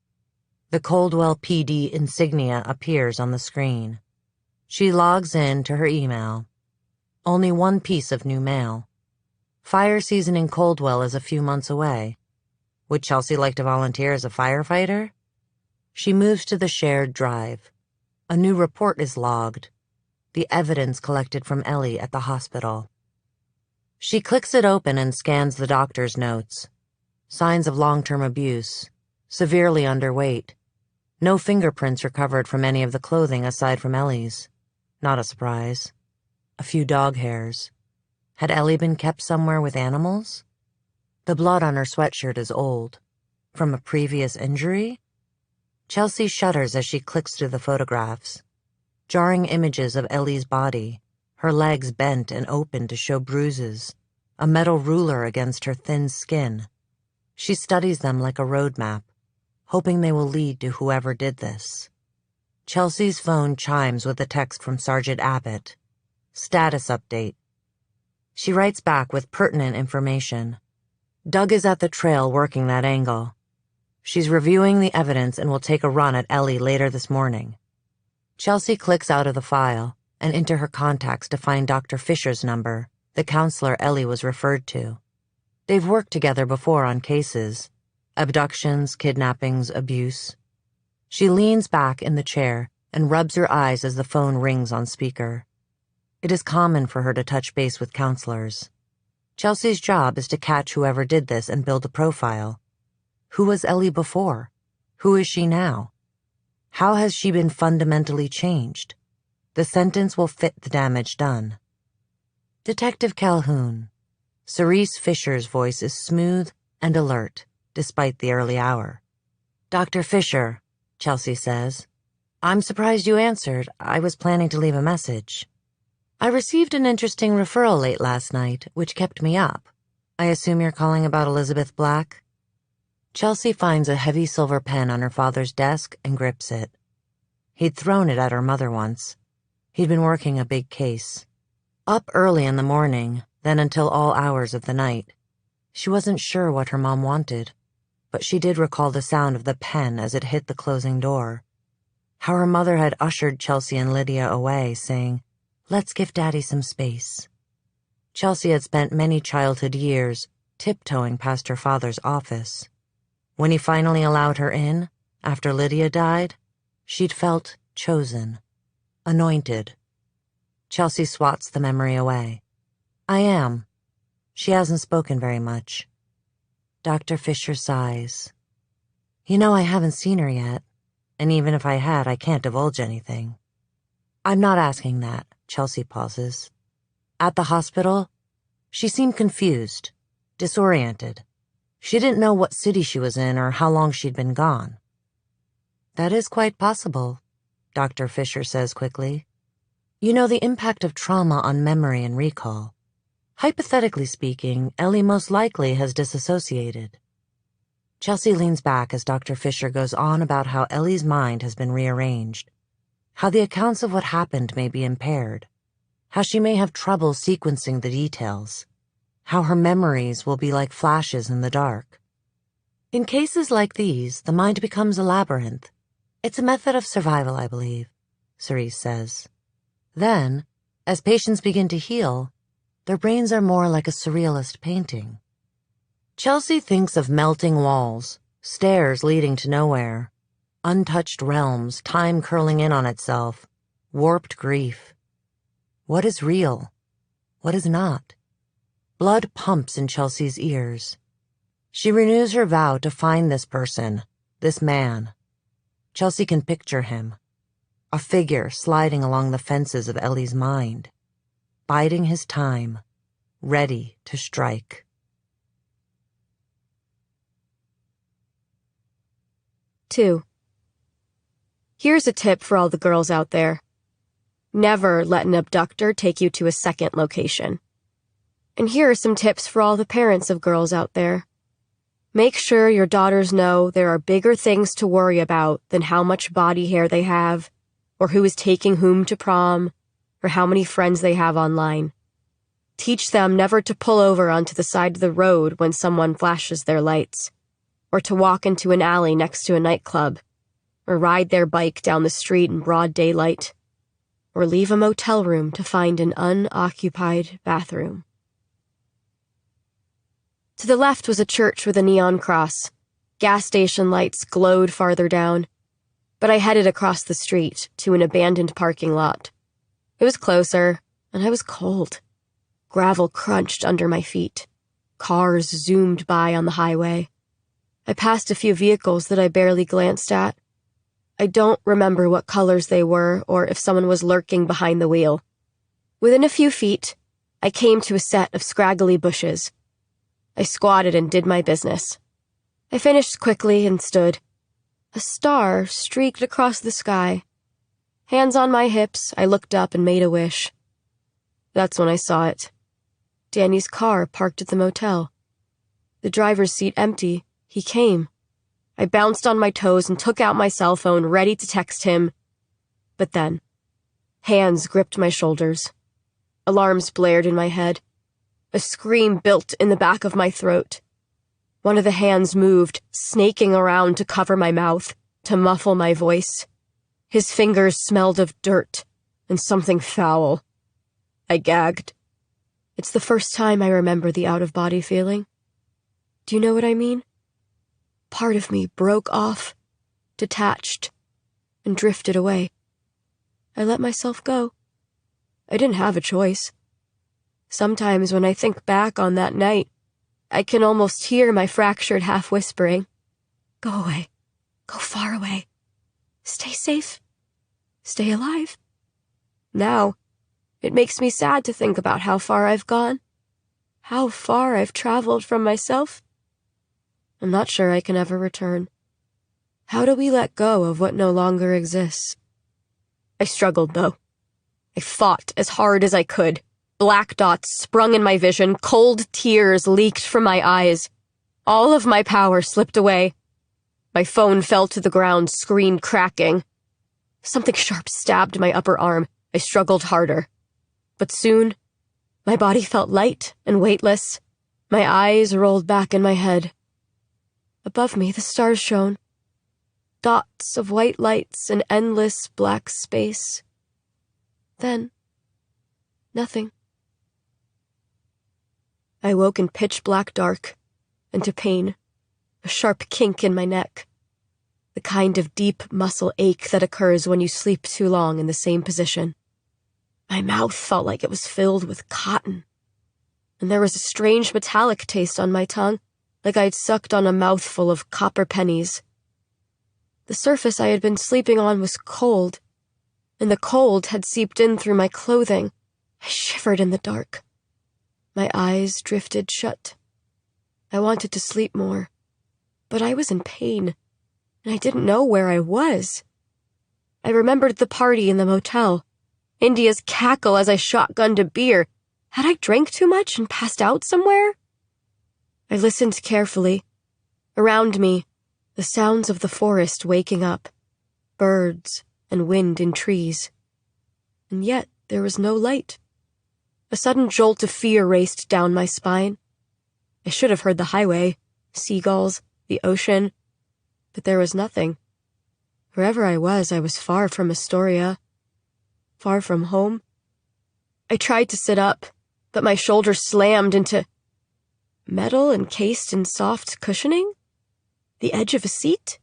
The Coldwell PD insignia appears on the screen. She logs in to her email. Only one piece of new mail. Fire season in Coldwell is a few months away. Would Chelsea like to volunteer as a firefighter? She moves to the shared drive. A new report is logged. The evidence collected from Ellie at the hospital. She clicks it open and scans the doctor's notes. Signs of long-term abuse. Severely underweight. No fingerprints recovered from any of the clothing aside from Ellie's. Not a surprise. A few dog hairs. Had Ellie been kept somewhere with animals? The blood on her sweatshirt is old. From a previous injury? Chelsea shudders as she clicks through the photographs. Jarring images of Ellie's body, her legs bent and open to show bruises, a metal ruler against her thin skin. She studies them like a road map, hoping they will lead to whoever did this. Chelsea's phone chimes with a text from Sergeant Abbott. Status update. She writes back with pertinent information. Doug is at the trail working that angle. She's reviewing the evidence and will take a run at Ellie later this morning. Chelsea clicks out of the file and into her contacts to find Dr. Fisher's number, the counselor Ellie was referred to. They've worked together before on cases. Abductions, kidnappings, abuse. She leans back in the chair and rubs her eyes as the phone rings on speaker. It is common for her to touch base with counselors. Chelsea's job is to catch whoever did this and build a profile. Who was Ellie before? Who is she now? How has she been fundamentally changed? The sentence will fit the damage done. Detective Calhoun. Cerise Fisher's voice is smooth and alert, despite the early hour. Dr. Fisher, Chelsea says. I'm surprised you answered. I was planning to leave a message. I received an interesting referral late last night, which kept me up. I assume you're calling about Elizabeth Black? Chelsea finds a heavy silver pen on her father's desk and grips it. He'd thrown it at her mother once. He'd been working a big case. Up early in the morning, then until all hours of the night. She wasn't sure what her mom wanted, but she did recall the sound of the pen as it hit the closing door. How her mother had ushered Chelsea and Lydia away, saying, "Let's give Daddy some space." Chelsea had spent many childhood years tiptoeing past her father's office. When he finally allowed her in, after Lydia died, she'd felt chosen, anointed. Chelsea swats the memory away. I am. She hasn't spoken very much. Dr. Fisher sighs. You know, I haven't seen her yet, and even if I had, I can't divulge anything. I'm not asking that, Chelsea pauses. At the hospital, she seemed confused, disoriented. She didn't know what city she was in or how long she'd been gone. That is quite possible, Dr. Fisher says quickly. You know, the impact of trauma on memory and recall. Hypothetically speaking, Ellie most likely has disassociated. Chelsea leans back as Dr. Fisher goes on about how Ellie's mind has been rearranged, how the accounts of what happened may be impaired, how she may have trouble sequencing the details, how her memories will be like flashes in the dark. In cases like these, the mind becomes a labyrinth. It's a method of survival, I believe, Cerise says. Then, as patients begin to heal, their brains are more like a surrealist painting. Chelsea thinks of melting walls, stairs leading to nowhere, untouched realms, time curling in on itself, warped grief. What is real? What is not? Blood pumps in Chelsea's ears. She renews her vow to find this person, this man. Chelsea can picture him, a figure sliding along the fences of Ellie's mind, biding his time, ready to strike. Two. Here's a tip for all the girls out there. Never let an abductor take you to a second location. And here are some tips for all the parents of girls out there. Make sure your daughters know there are bigger things to worry about than how much body hair they have, or who is taking whom to prom, or how many friends they have online. Teach them never to pull over onto the side of the road when someone flashes their lights, or to walk into an alley next to a nightclub, or ride their bike down the street in broad daylight, or leave a motel room to find an unoccupied bathroom. To the left was a church with a neon cross. Gas station lights glowed farther down, but I headed across the street to an abandoned parking lot. It was closer, and I was cold. Gravel crunched under my feet. Cars zoomed by on the highway. I passed a few vehicles that I barely glanced at. I don't remember what colors they were or if someone was lurking behind the wheel. Within a few feet, I came to a set of scraggly bushes. I squatted and did my business. I finished quickly and stood. A star streaked across the sky. Hands on my hips, I looked up and made a wish. That's when I saw it. Danny's car parked at the motel. The driver's seat empty. He came. I bounced on my toes and took out my cell phone, ready to text him. But then, hands gripped my shoulders. Alarms blared in my head. A scream built in the back of my throat. One of the hands moved, snaking around to cover my mouth, to muffle my voice. His fingers smelled of dirt and something foul. I gagged. It's the first time I remember the out-of-body feeling. Do you know what I mean? Part of me broke off, detached, and drifted away. I let myself go. I didn't have a choice. Sometimes when I think back on that night, I can almost hear my fractured half whispering, "Go away. Go far away. Stay safe. Stay alive." Now, it makes me sad to think about how far I've gone, how far I've traveled from myself. I'm not sure I can ever return. How do we let go of what no longer exists? I struggled, though. I fought as hard as I could. Black dots sprung in my vision, cold tears leaked from my eyes. All of my power slipped away. My phone fell to the ground, screen cracking. Something sharp stabbed my upper arm. I struggled harder. But soon, my body felt light and weightless. My eyes rolled back in my head. Above me, the stars shone. Dots of white lights in endless black space. Then, nothing. I woke in pitch black dark, and to pain, a sharp kink in my neck, the kind of deep muscle ache that occurs when you sleep too long in the same position. My mouth felt like it was filled with cotton, and there was a strange metallic taste on my tongue, like I'd sucked on a mouthful of copper pennies. The surface I had been sleeping on was cold, and the cold had seeped in through my clothing. I shivered in the dark. My eyes drifted shut. I wanted to sleep more, but I was in pain, and I didn't know where I was. I remembered the party in the motel, India's cackle as I shotgunned a beer. Had I drank too much and passed out somewhere? I listened carefully. Around me, the sounds of the forest waking up, birds and wind in trees. And yet there was no light. A sudden jolt of fear raced down my spine. I should have heard the highway, seagulls, the ocean, but there was nothing. Wherever I was far from Astoria, far from home. I tried to sit up, but my shoulder slammed into metal encased in soft cushioning? The edge of a seat?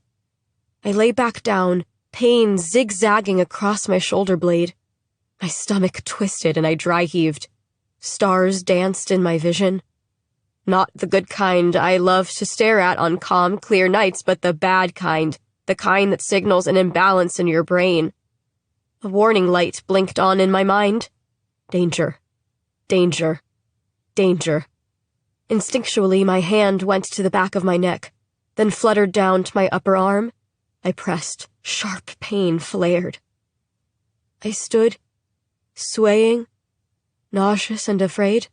I lay back down, pain zigzagging across my shoulder blade. My stomach twisted and I dry heaved. Stars danced in my vision. Not the good kind I love to stare at on calm, clear nights, but the bad kind, the kind that signals an imbalance in your brain. A warning light blinked on in my mind. Danger. Danger. Danger. Instinctually, my hand went to the back of my neck, then fluttered down to my upper arm. I pressed. Sharp pain flared. I stood, swaying, nauseous and afraid.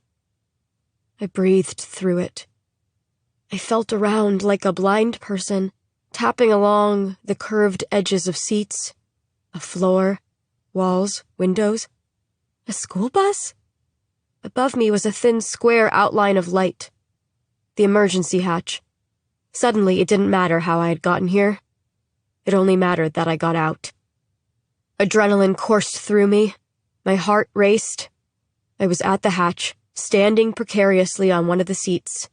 I breathed through it. I felt around like a blind person, tapping along the curved edges of seats, a floor, walls, windows. A school bus? Above me was a thin square outline of light. The emergency hatch. Suddenly, it didn't matter how I had gotten here. It only mattered that I got out. Adrenaline coursed through me. My heart raced. I was at the hatch, standing precariously on one of the seats.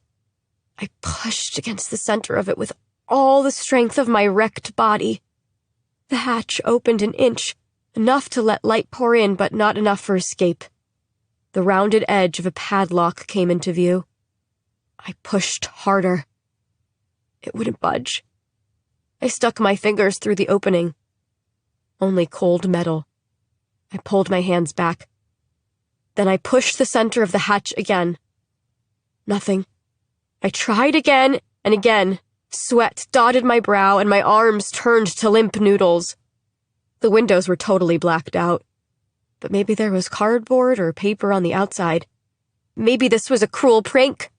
I pushed against the center of it with all the strength of my wrecked body. The hatch opened an inch, enough to let light pour in, but not enough for escape. The rounded edge of a padlock came into view. I pushed harder. It wouldn't budge. I stuck my fingers through the opening. Only cold metal. I pulled my hands back. Then I pushed the center of the hatch again. Nothing. I tried again and again. Sweat dotted my brow and my arms turned to limp noodles. The windows were totally blacked out. But maybe there was cardboard or paper on the outside. Maybe this was a cruel prank.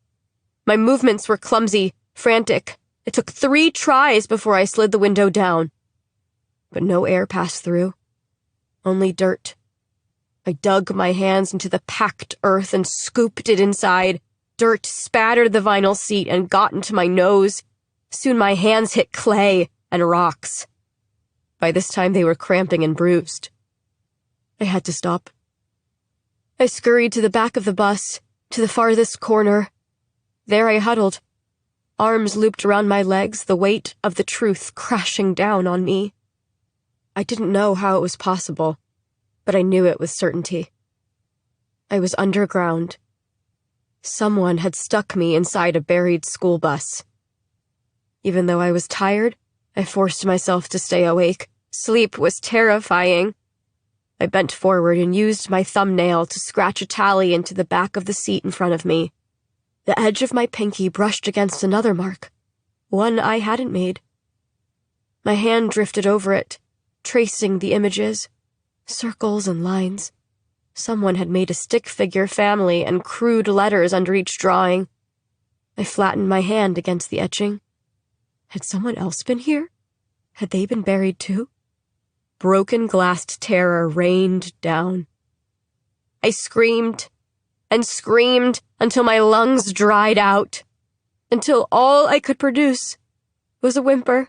My movements were clumsy, frantic. It took 3 tries before I slid the window down. But no air passed through. Only dirt. I dug my hands into the packed earth and scooped it inside. Dirt spattered the vinyl seat and got into my nose. Soon my hands hit clay and rocks. By this time they were cramping and bruised. I had to stop. I scurried to the back of the bus, to the farthest corner. There I huddled, arms looped around my legs, the weight of the truth crashing down on me. I didn't know how it was possible, but I knew it with certainty. I was underground. Someone had stuck me inside a buried school bus. Even though I was tired, I forced myself to stay awake. Sleep was terrifying. I bent forward and used my thumbnail to scratch a tally into the back of the seat in front of me. The edge of my pinky brushed against another mark, one I hadn't made. My hand drifted over it, tracing the images, circles and lines. Someone had made a stick figure family and crude letters under each drawing. I flattened my hand against the etching. Had someone else been here? Had they been buried too? Broken glassed terror rained down. I screamed and screamed until my lungs dried out, until all I could produce was a whimper,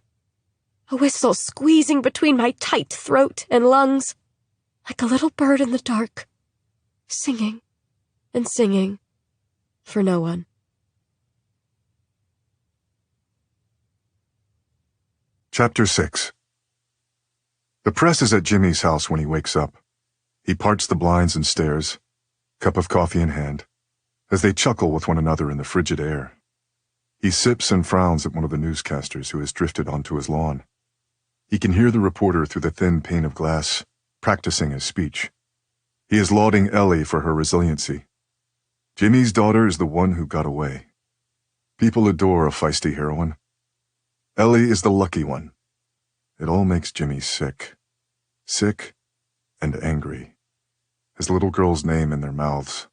a whistle squeezing between my tight throat and lungs, like a little bird in the dark, singing and singing for no one. Chapter 6. The press is at Jimmy's house when he wakes up. He parts the blinds and stares, cup of coffee in hand, as they chuckle with one another in the frigid air. He sips and frowns at one of the newscasters who has drifted onto his lawn. He can hear the reporter through the thin pane of glass, practicing his speech. He is lauding Ellie for her resiliency. Jimmy's daughter is the one who got away. People adore a feisty heroine. Ellie is the lucky one. It all makes Jimmy sick. Sick and angry. His little girl's name in their mouths.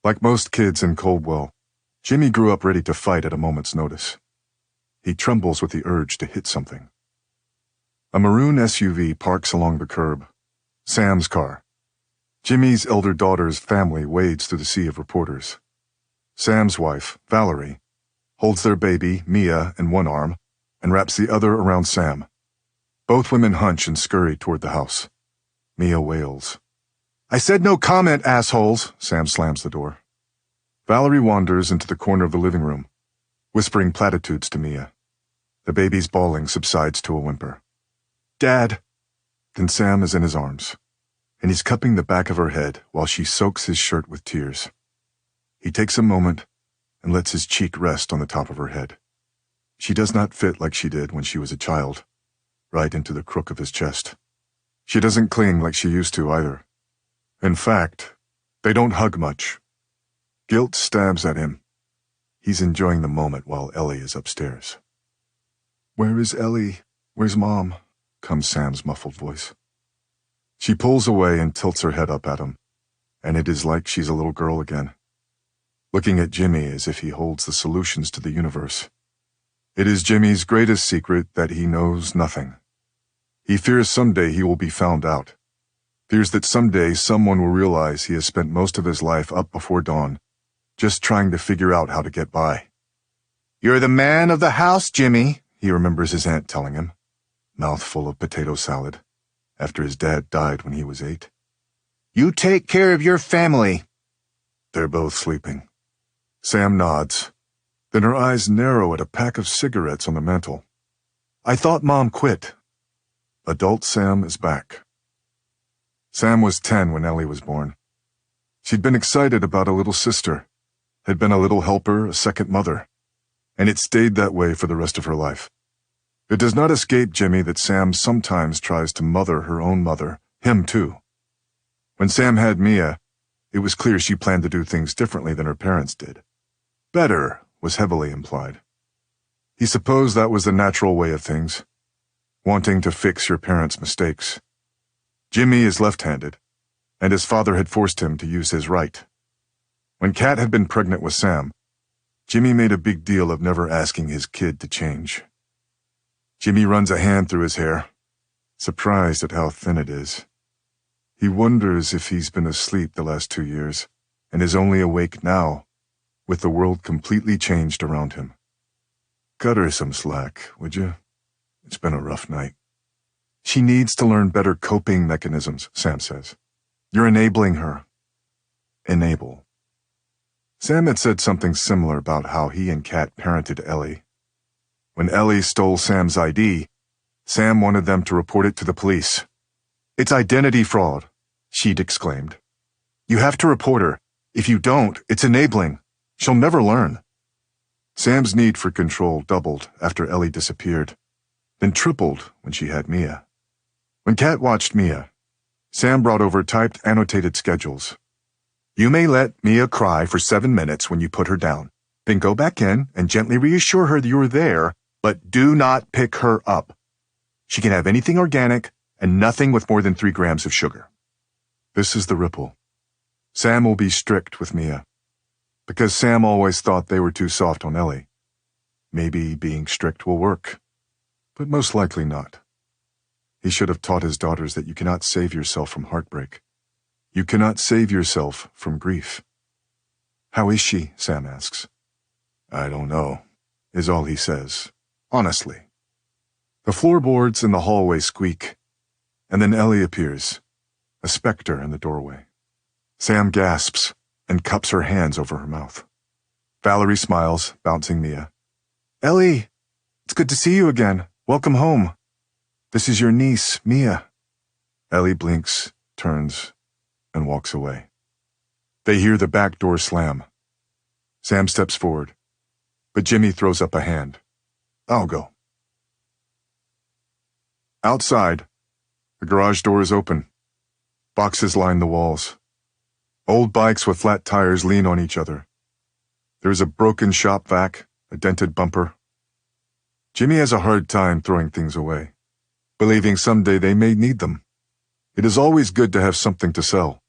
Like most kids in Coldwell, Jimmy grew up ready to fight at a moment's notice. He trembles with the urge to hit something. A maroon SUV parks along the curb. Sam's car. Jimmy's elder daughter's family wades through the sea of reporters. Sam's wife, Valerie, holds their baby, Mia, in one arm and wraps the other around Sam. Both women hunch and scurry toward the house. Mia wails. "I said no comment, assholes!" Sam slams the door. Valerie wanders into the corner of the living room, whispering platitudes to Mia. The baby's bawling subsides to a whimper. "Dad!" Then Sam is in his arms, and he's cupping the back of her head while she soaks his shirt with tears. He takes a moment and lets his cheek rest on the top of her head. She does not fit like she did when she was a child, right into the crook of his chest. She doesn't cling like she used to either. In fact, they don't hug much. Guilt stabs at him. He's enjoying the moment while Ellie is upstairs. "Where is Ellie? Where's Mom?" comes Sam's muffled voice. She pulls away and tilts her head up at him, and it is like she's a little girl again, looking at Jimmy as if he holds the solutions to the universe. It is Jimmy's greatest secret that he knows nothing. He fears someday he will be found out. Fears that someday someone will realize he has spent most of his life up before dawn, just trying to figure out how to get by. "You're the man of the house, Jimmy," he remembers his aunt telling him, mouth full of potato salad, after his dad died when he was 8. "You take care of your family." They're both sleeping. Sam nods. Then her eyes narrow at a pack of cigarettes on the mantel. "I thought Mom quit." Adult Sam is back. Sam was 10 when Ellie was born. She'd been excited about a little sister, had been a little helper, a second mother, and it stayed that way for the rest of her life. It does not escape Jimmy that Sam sometimes tries to mother her own mother, him too. When Sam had Mia, it was clear she planned to do things differently than her parents did. Better was heavily implied. He supposed that was the natural way of things, wanting to fix your parents' mistakes. Jimmy is left-handed, and his father had forced him to use his right. When Kat had been pregnant with Sam, Jimmy made a big deal of never asking his kid to change. Jimmy runs a hand through his hair, surprised at how thin it is. He wonders if he's been asleep the last 2 years, and is only awake now, with the world completely changed around him. "Cut her some slack, would you? It's been a rough night." "She needs to learn better coping mechanisms," Sam says. "You're enabling her." Enable. Sam had said something similar about how he and Kat parented Ellie. When Ellie stole Sam's ID, Sam wanted them to report it to the police. "It's identity fraud," she'd exclaimed. "You have to report her. If you don't, it's enabling. She'll never learn." Sam's need for control doubled after Ellie disappeared, then tripled when she had Mia. When Kat watched Mia, Sam brought over typed annotated schedules. "You may let Mia cry for 7 minutes when you put her down. Then go back in and gently reassure her that you're there, but do not pick her up. She can have anything organic and nothing with more than 3 grams of sugar." This is the ripple. Sam will be strict with Mia, because Sam always thought they were too soft on Ellie. Maybe being strict will work, but most likely not. He should have taught his daughters that you cannot save yourself from heartbreak. You cannot save yourself from grief. "How is she?" Sam asks. "I don't know," is all he says, honestly. The floorboards in the hallway squeak, and then Ellie appears, a specter in the doorway. Sam gasps and cups her hands over her mouth. Valerie smiles, bouncing Mia. Ellie, it's good to see you again. Welcome home. This is your niece, Mia. Ellie blinks, turns, and walks away. They hear the back door slam. Sam steps forward, but Jimmy throws up a hand. I'll go. Outside, the garage door is open. Boxes line the walls. Old bikes with flat tires lean on each other. There's a broken shop vac, a dented bumper. Jimmy has a hard time throwing things away, believing someday they may need them. It is always good to have something to sell.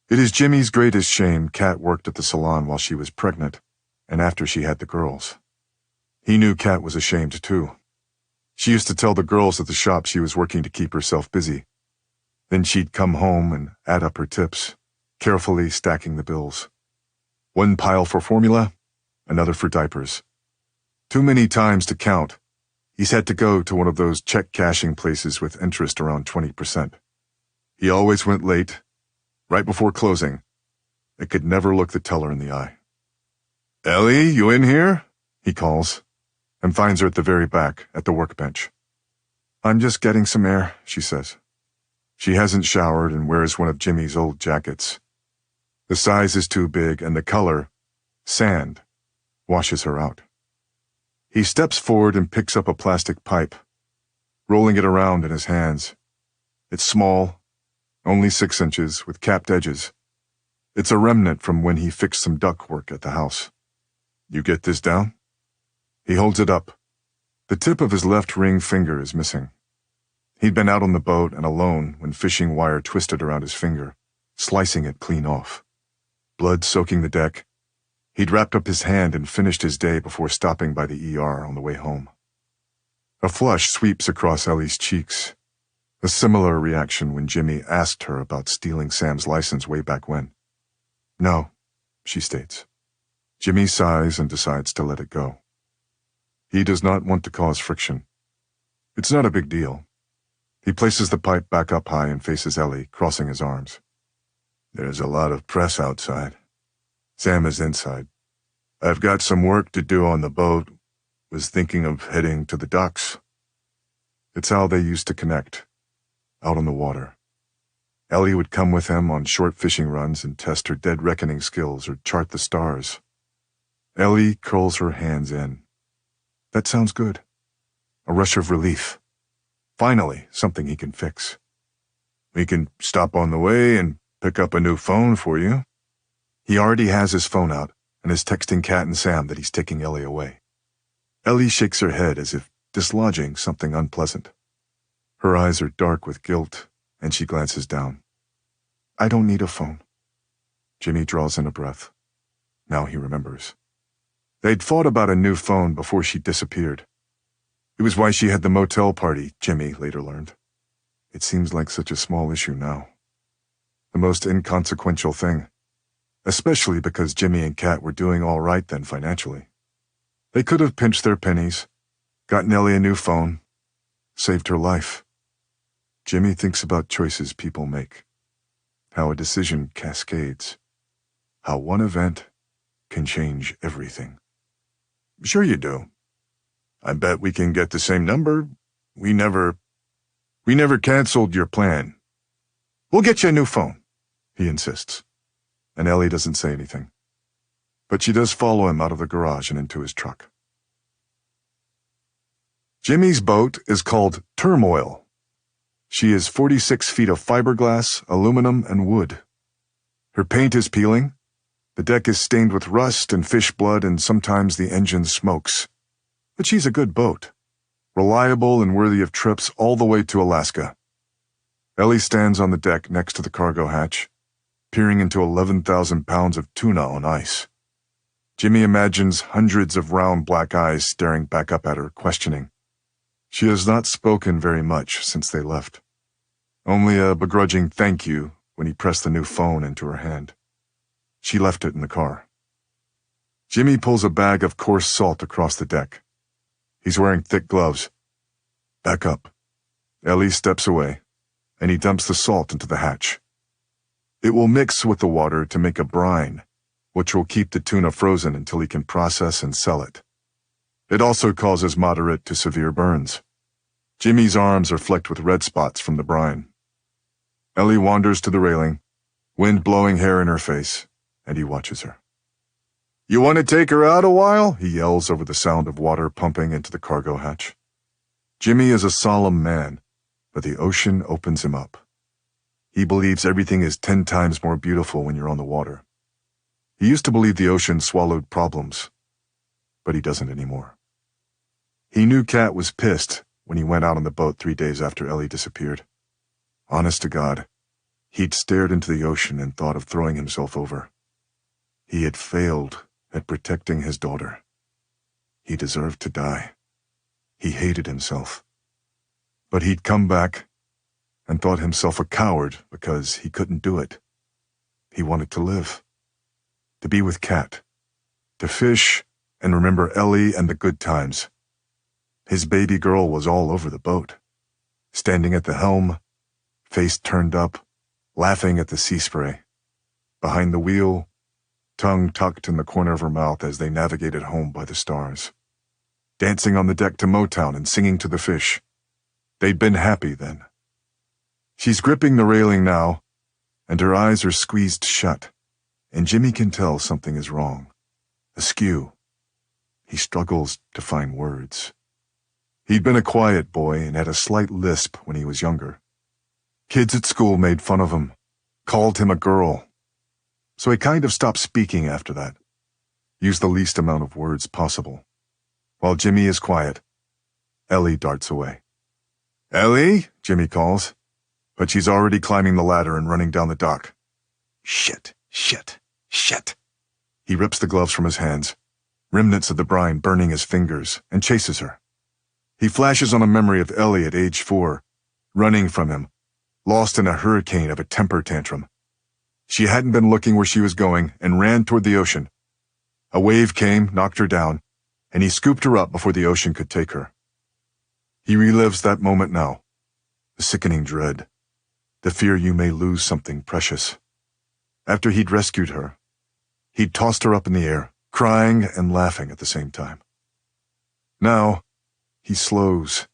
It is Jimmy's greatest shame Kat worked at the salon while she was pregnant and after she had the girls. He knew Kat was ashamed too. She used to tell the girls at the shop she was working to keep herself busy. Then she'd come home and add up her tips, carefully stacking the bills. One pile for formula, another for diapers. Too many times to count. He's had to go to one of those check cashing places with interest around 20%. He always went late, right before closing, and could never look the teller in the eye. Ellie, you in here? He calls, and finds her at the very back, at the workbench. I'm just getting some air, she says. She hasn't showered and wears one of Jimmy's old jackets. The size is too big, and the color, sand, washes her out. He steps forward and picks up a plastic pipe, rolling it around in his hands. It's small, only 6 inches, with capped edges. It's a remnant from when he fixed some ductwork at the house. You get this down? He holds it up. The tip of his left ring finger is missing. He'd been out on the boat and alone when fishing wire twisted around his finger, slicing it clean off. Blood soaking the deck. He'd wrapped up his hand and finished his day before stopping by the ER on the way home. A flush sweeps across Ellie's cheeks. A similar reaction when Jimmy asked her about stealing Sam's license way back when. No, she states. Jimmy sighs and decides to let it go. He does not want to cause friction. It's not a big deal. He places the pipe back up high and faces Ellie, crossing his arms. There's a lot of press outside. Sam is inside. I've got some work to do on the boat. Was thinking of heading to the docks. It's how they used to connect, out on the water. Ellie would come with him on short fishing runs and test her dead reckoning skills or chart the stars. Ellie curls her hands in. That sounds good. A rush of relief. Finally, something he can fix. We can stop on the way and pick up a new phone for you. He already has his phone out and is texting Kat and Sam that he's taking Ellie away. Ellie shakes her head as if dislodging something unpleasant. Her eyes are dark with guilt, and she glances down. I don't need a phone. Jimmy draws in a breath. Now he remembers. They'd fought about a new phone before she disappeared. It was why she had the motel party, Jimmy later learned. It seems like such a small issue now. The most inconsequential thing. Especially because Jimmy and Kat were doing all right then financially. They could have pinched their pennies, gotten Ellie a new phone, saved her life. Jimmy thinks about choices people make, how a decision cascades, how one event can change everything. Sure you do. I bet we can get the same number. We never canceled your plan. We'll get you a new phone, he insists. And Ellie doesn't say anything. But she does follow him out of the garage and into his truck. Jimmy's boat is called Turmoil. She is 46 feet of fiberglass, aluminum, and wood. Her paint is peeling. The deck is stained with rust and fish blood, and sometimes the engine smokes. But she's a good boat, reliable and worthy of trips all the way to Alaska. Ellie stands on the deck next to the cargo hatch, peering into 11,000 pounds of tuna on ice. Jimmy imagines hundreds of round black eyes staring back up at her, questioning. She has not spoken very much since they left. Only a begrudging thank you when he pressed the new phone into her hand. She left it in the car. Jimmy pulls a bag of coarse salt across the deck. He's wearing thick gloves. Back up. Ellie steps away, and he dumps the salt into the hatch. It will mix with the water to make a brine, which will keep the tuna frozen until he can process and sell it. It also causes moderate to severe burns. Jimmy's arms are flecked with red spots from the brine. Ellie wanders to the railing, wind blowing hair in her face, and he watches her. "You want to take her out a while?" he yells over the sound of water pumping into the cargo hatch. Jimmy is a solemn man, but the ocean opens him up. He believes everything is 10 times more beautiful when you're on the water. He used to believe the ocean swallowed problems, but he doesn't anymore. He knew Kat was pissed when he went out on the boat 3 days after Ellie disappeared. Honest to God, he'd stared into the ocean and thought of throwing himself over. He had failed at protecting his daughter. He deserved to die. He hated himself. But he'd come back and thought himself a coward because he couldn't do it. He wanted to live, to be with Kat, to fish and remember Ellie and the good times. His baby girl was all over the boat, standing at the helm, face turned up, laughing at the sea spray. Behind the wheel, tongue tucked in the corner of her mouth as they navigated home by the stars. Dancing on the deck to Motown and singing to the fish. They'd been happy then. She's gripping the railing now, and her eyes are squeezed shut, and Jimmy can tell something is wrong, askew. He struggles to find words. He'd been a quiet boy and had a slight lisp when he was younger. Kids at school made fun of him, called him a girl. So he kind of stopped speaking after that, used the least amount of words possible. While Jimmy is quiet, Ellie darts away. "Ellie," Jimmy calls, but she's already climbing the ladder and running down the dock. Shit, shit, shit. He rips the gloves from his hands, remnants of the brine burning his fingers, and chases her. He flashes on a memory of Ellie at age 4, running from him, lost in a hurricane of a temper tantrum. She hadn't been looking where she was going and ran toward the ocean. A wave came, knocked her down, and he scooped her up before the ocean could take her. He relives that moment now, the sickening dread, the fear you may lose something precious. After he'd rescued her, he'd tossed her up in the air, crying and laughing at the same time. Now, he slows,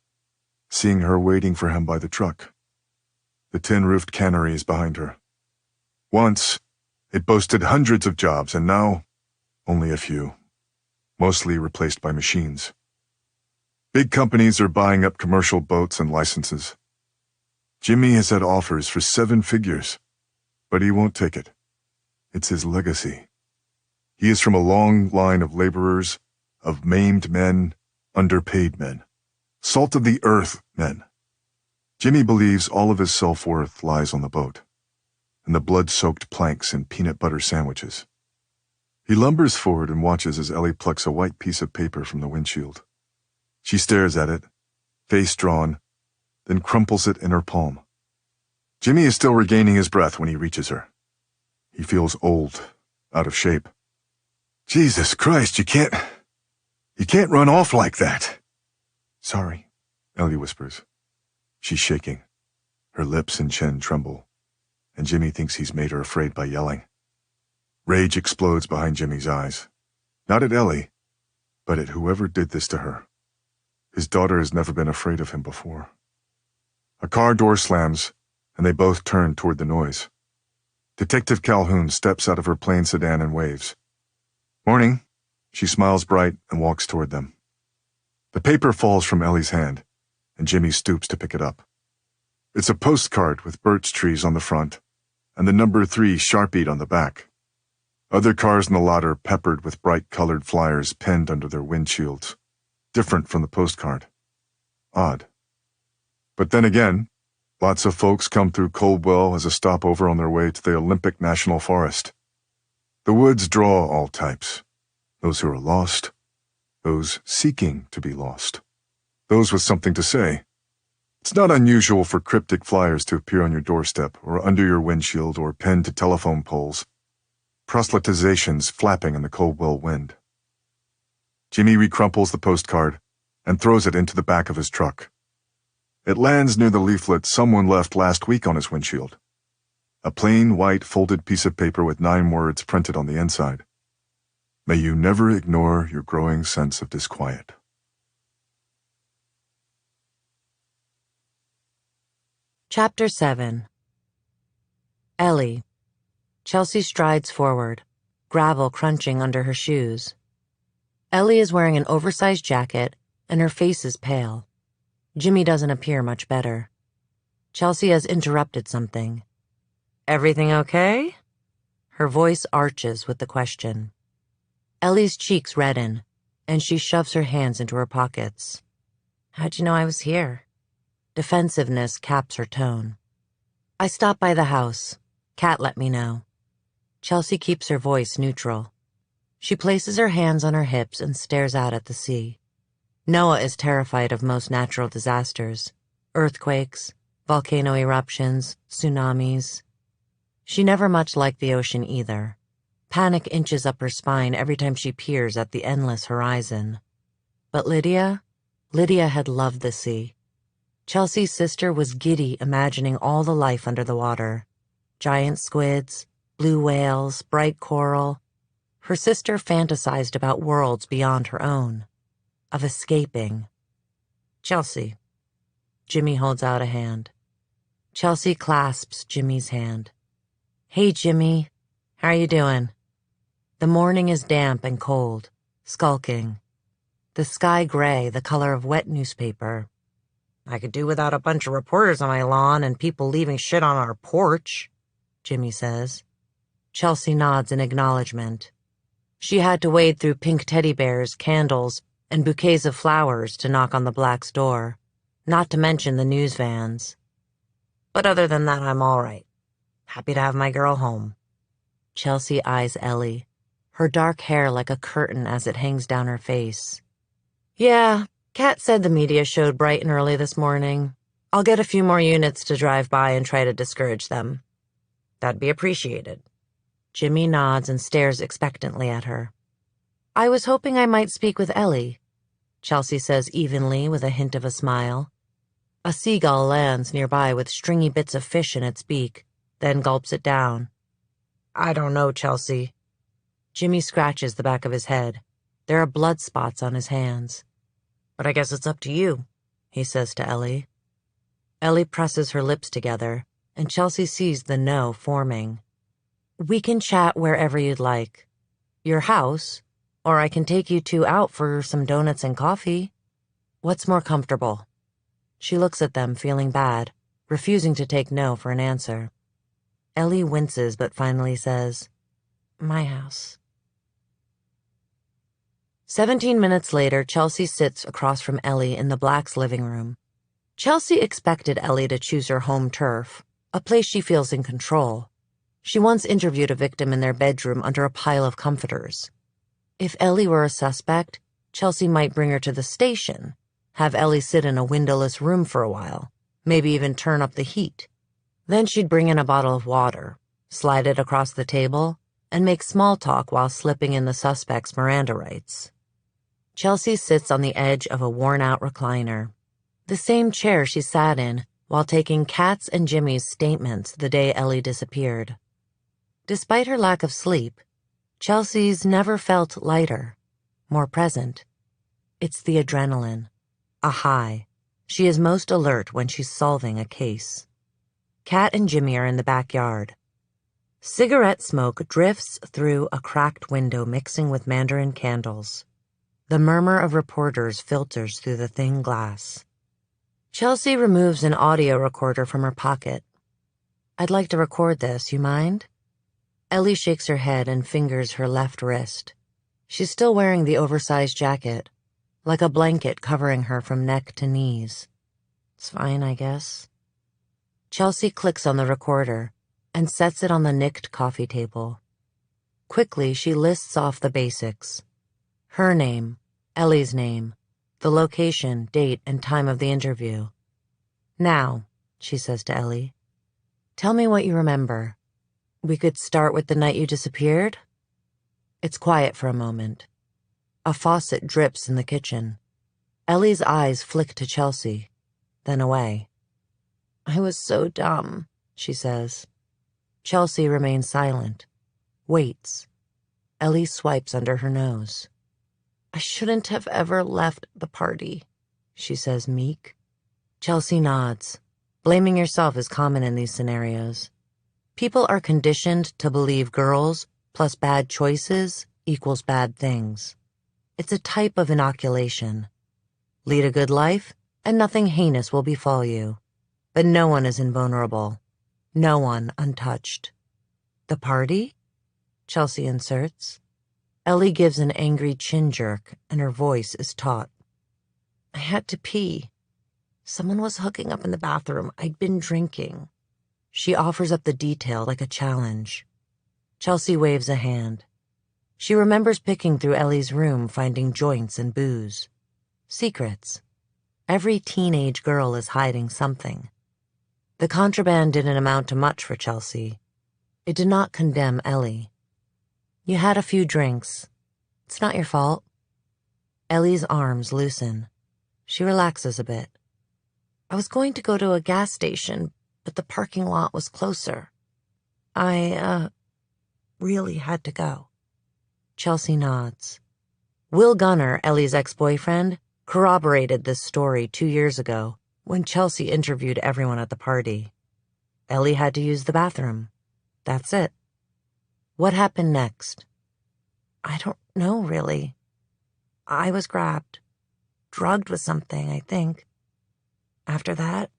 seeing her waiting for him by the truck. The tin-roofed cannery is behind her. Once, it boasted hundreds of jobs, and now, only a few, mostly replaced by machines. Big companies are buying up commercial boats and licenses. Jimmy has had offers for 7 figures, but he won't take it. It's his legacy. He is from a long line of laborers, of maimed men, underpaid men, salt-of-the-earth men. Jimmy believes all of his self-worth lies on the boat, and the blood-soaked planks and peanut butter sandwiches. He lumbers forward and watches as Ellie plucks a white piece of paper from the windshield. She stares at it, face drawn, then crumples it in her palm. Jimmy is still regaining his breath when he reaches her. He feels old, out of shape. "Jesus Christ, you can't run off like that." "Sorry," Ellie whispers. She's shaking. Her lips and chin tremble, and Jimmy thinks he's made her afraid by yelling. Rage explodes behind Jimmy's eyes. Not at Ellie, but at whoever did this to her. His daughter has never been afraid of him before. A car door slams, and they both turn toward the noise. Detective Calhoun steps out of her plain sedan and waves. "Morning." She smiles bright and walks toward them. The paper falls from Ellie's hand, and Jimmy stoops to pick it up. It's a postcard with birch trees on the front, and the number 3 Sharpied on the back. Other cars in the lot are peppered with bright-colored flyers pinned under their windshields, different from the postcard. Odd. But then again, lots of folks come through Coldwell as a stopover on their way to the Olympic National Forest. The woods draw all types. Those who are lost, those seeking to be lost, those with something to say. It's not unusual for cryptic flyers to appear on your doorstep or under your windshield or pinned to telephone poles. Proselytizations flapping in the Coldwell wind. Jimmy recrumples the postcard and throws it into the back of his truck. It lands near the leaflet someone left last week on his windshield. A plain white folded piece of paper with 9 words printed on the inside. May you never ignore your growing sense of disquiet. Chapter 7. Ellie. Chelsea strides forward, gravel crunching under her shoes. Ellie is wearing an oversized jacket, and her face is pale. Jimmy doesn't appear much better. Chelsea has interrupted something. Everything okay? Her voice arches with the question. Ellie's cheeks redden, and she shoves her hands into her pockets. How'd you know I was here? Defensiveness caps her tone. I stopped by the house. Kat let me know. Chelsea keeps her voice neutral. She places her hands on her hips and stares out at the sea. Noah is terrified of most natural disasters. Earthquakes, volcano eruptions, tsunamis. She never much liked the ocean either. Panic inches up her spine every time she peers at the endless horizon. But Lydia had loved the sea. Chelsea's sister was giddy imagining all the life under the water. Giant squids, blue whales, bright coral. Her sister fantasized about worlds beyond her own. Of escaping. Chelsea. Jimmy holds out a hand. Chelsea clasps Jimmy's hand. Hey, Jimmy. How are you doing? The morning is damp and cold, skulking. The sky gray, the color of wet newspaper. I could do without a bunch of reporters on my lawn and people leaving shit on our porch, Jimmy says. Chelsea nods in acknowledgement. She had to wade through pink teddy bears, candles, and bouquets of flowers to knock on the Blacks' door, not to mention the news vans. But other than that, I'm all right. Happy to have my girl home. Chelsea eyes Ellie, her dark hair like a curtain as it hangs down her face. Yeah, Kat said the media showed bright and early this morning. I'll get a few more units to drive by and try to discourage them. That'd be appreciated. Jimmy nods and stares expectantly at her. I was hoping I might speak with Ellie, Chelsea says evenly with a hint of a smile. A seagull lands nearby with stringy bits of fish in its beak, then gulps it down. I don't know, Chelsea. Jimmy scratches the back of his head. There are blood spots on his hands. But I guess it's up to you, he says to Ellie. Ellie presses her lips together, and Chelsea sees the no forming. We can chat wherever you'd like. Your house, or I can take you two out for some donuts and coffee. What's more comfortable? She looks at them, feeling bad, refusing to take no for an answer. Ellie winces but finally says, My house. 17 minutes later, Chelsea sits across from Ellie in the Blacks' living room. Chelsea expected Ellie to choose her home turf, a place she feels in control. She once interviewed a victim in their bedroom under a pile of comforters. If Ellie were a suspect, Chelsea might bring her to the station, have Ellie sit in a windowless room for a while, maybe even turn up the heat. Then she'd bring in a bottle of water, slide it across the table, and make small talk while slipping in the suspect's Miranda rights. Chelsea sits on the edge of a worn-out recliner, the same chair she sat in while taking Kat's and Jimmy's statements the day Ellie disappeared. Despite her lack of sleep, Chelsea's never felt lighter, more present. It's the adrenaline, a high. She is most alert when she's solving a case. Kat and Jimmy are in the backyard. Cigarette smoke drifts through a cracked window mixing with mandarin candles. The murmur of reporters filters through the thin glass. Chelsea removes an audio recorder from her pocket. I'd like to record this, you mind? Ellie shakes her head and fingers her left wrist. She's still wearing the oversized jacket, like a blanket covering her from neck to knees. It's fine, I guess. Chelsea clicks on the recorder and sets it on the nicked coffee table. Quickly, she lists off the basics. Her name, Ellie's name, the location, date, and time of the interview. Now, she says to Ellie, tell me what you remember. We could start with the night you disappeared? It's quiet for a moment. A faucet drips in the kitchen. Ellie's eyes flick to Chelsea, then away. I was so dumb, she says. Chelsea remains silent, waits. Ellie swipes under her nose. I shouldn't have ever left the party, she says meek. Chelsea nods. Blaming yourself is common in these scenarios. People are conditioned to believe girls plus bad choices equals bad things. It's a type of inoculation. Lead a good life, and nothing heinous will befall you. But no one is invulnerable. No one untouched. The party? Chelsea inserts. Ellie gives an angry chin jerk, and her voice is taut. I had to pee. Someone was hooking up in the bathroom. I'd been drinking. She offers up the detail like a challenge. Chelsea waves a hand. She remembers picking through Ellie's room, finding joints and booze. Secrets. Every teenage girl is hiding something. The contraband didn't amount to much for Chelsea. It did not condemn Ellie. You had a few drinks. It's not your fault. Ellie's arms loosen. She relaxes a bit. I was going to go to a gas station, but the parking lot was closer. I, really had to go. Chelsea nods. Will Gunner, Ellie's ex-boyfriend, corroborated this story 2 years ago when Chelsea interviewed everyone at the party. Ellie had to use the bathroom. That's it. What happened next? I don't know, really. I was grabbed. Drugged with something, I think. After that,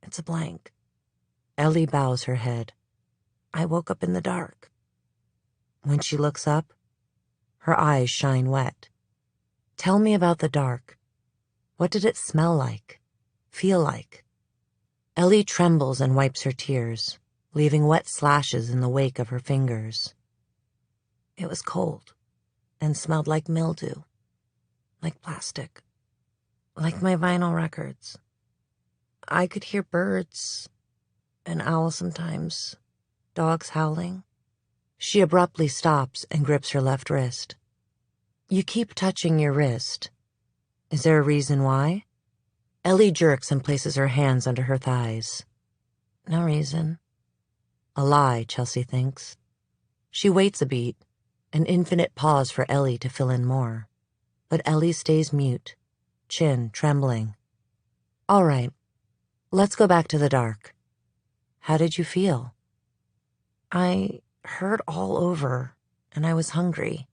it's a blank. Ellie bows her head. I woke up in the dark. When she looks up, her eyes shine wet. Tell me about the dark. What did it smell like? Feel like? Ellie trembles and wipes her tears, leaving wet slashes in the wake of her fingers. It was cold and smelled like mildew, like plastic, like my vinyl records. I could hear birds, an owl sometimes, dogs howling. She abruptly stops and grips her left wrist. You keep touching your wrist. Is there a reason why? Ellie jerks and places her hands under her thighs. No reason. A lie, Chelsea thinks. She waits a beat, an infinite pause for Ellie to fill in more. But Ellie stays mute, chin trembling. All right, let's go back to the dark. How did you feel? I hurt all over, and I was hungry.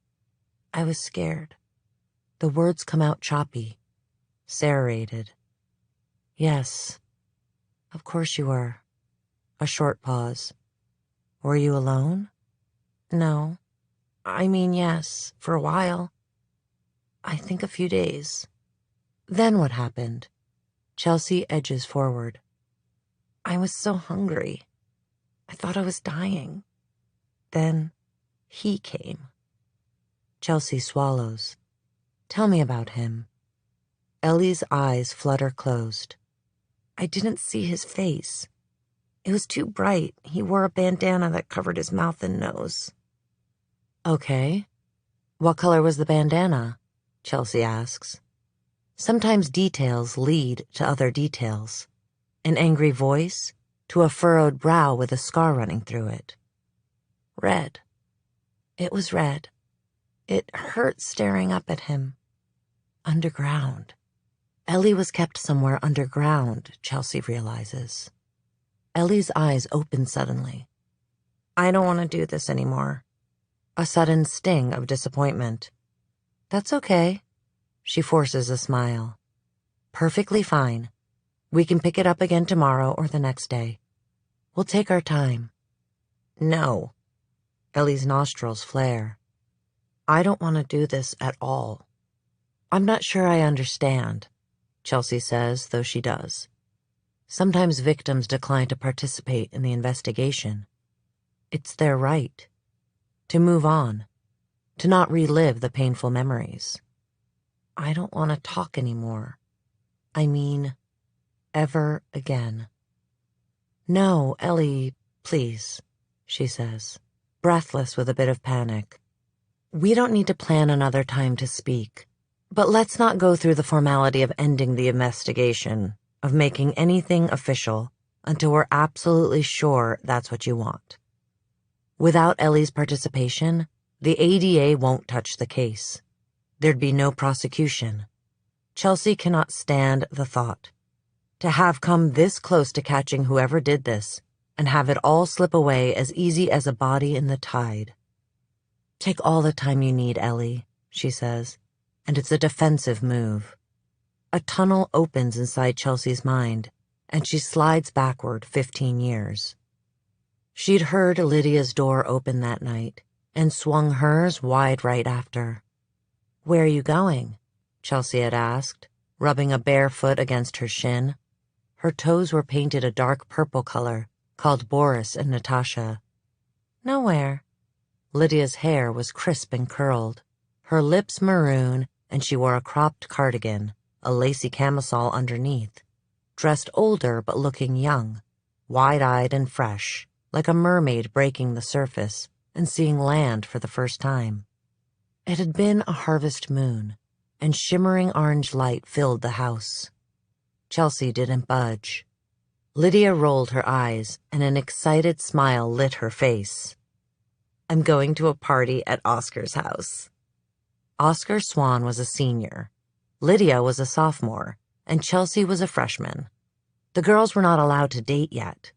I was scared. The words come out choppy, serrated. Yes, of course you were. A short pause. Were you alone? No. I mean, yes, for a while. I think a few days. Then what happened? Chelsea edges forward. I was so hungry. I thought I was dying. Then he came. Chelsea swallows. Tell me about him. Ellie's eyes flutter closed. I didn't see his face. It was too bright. He wore a bandana that covered his mouth and nose. Okay. What color was the bandana? Chelsea asks. Sometimes details lead to other details. An angry voice to a furrowed brow with a scar running through it. Red. It was red. It hurt staring up at him. Underground. Ellie was kept somewhere underground, Chelsea realizes. Ellie's eyes open suddenly. I don't want to do this anymore. A sudden sting of disappointment. That's okay. She forces a smile. Perfectly fine. We can pick it up again tomorrow or the next day. We'll take our time. No. Ellie's nostrils flare. I don't want to do this at all. I'm not sure I understand, Chelsea says, though she does. Sometimes victims decline to participate in the investigation. It's their right. To move on. To not relive the painful memories. I don't want to talk anymore. I mean, ever again. No, Ellie, please, she says, breathless with a bit of panic. We don't need to plan another time to speak, but let's not go through the formality of ending the investigation, of making anything official, until we're absolutely sure that's what you want. Without Ellie's participation, The ADA won't touch the case. There'd be no prosecution. Chelsea cannot stand the thought. To have come this close to catching whoever did this, and have it all slip away as easy as a body in the tide. Take all the time you need, Ellie, she says, and it's a defensive move. A tunnel opens inside Chelsea's mind, and she slides backward 15 years. She'd heard Lydia's door open that night, and swung hers wide right after. "Where are you going?" Chelsea had asked, rubbing a bare foot against her shin. Her toes were painted a dark purple color, called Boris and Natasha. "Nowhere." Lydia's hair was crisp and curled, her lips maroon, and she wore a cropped cardigan, a lacy camisole underneath, dressed older but looking young, wide-eyed and fresh, like a mermaid breaking the surface and seeing land for the first time. It had been a harvest moon, and shimmering orange light filled the house. Chelsea didn't budge. Lydia rolled her eyes, and an excited smile lit her face. "I'm going to a party at Oscar's house." Oscar Swan was a senior. Lydia was a sophomore, and Chelsea was a freshman. The girls were not allowed to date yet.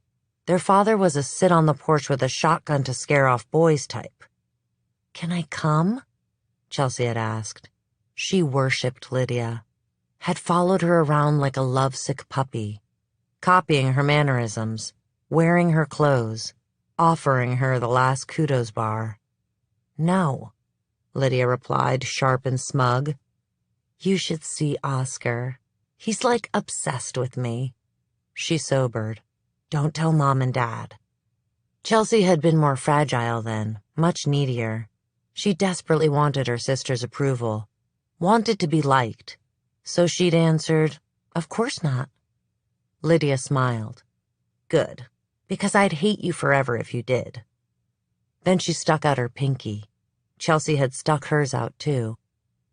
Their father was a sit-on-the-porch with a shotgun to scare off boys type. "Can I come?" Chelsea had asked. She worshipped Lydia, had followed her around like a lovesick puppy, copying her mannerisms, wearing her clothes, offering her the last kudos bar. "No," Lydia replied, sharp and smug. "You should see Oscar. He's like obsessed with me." She sobered. "Don't tell Mom and Dad." Chelsea had been more fragile then, much needier. She desperately wanted her sister's approval, wanted to be liked, so she'd answered, "Of course not." Lydia smiled. "Good, because I'd hate you forever if you did." Then she stuck out her pinky. Chelsea had stuck hers out too.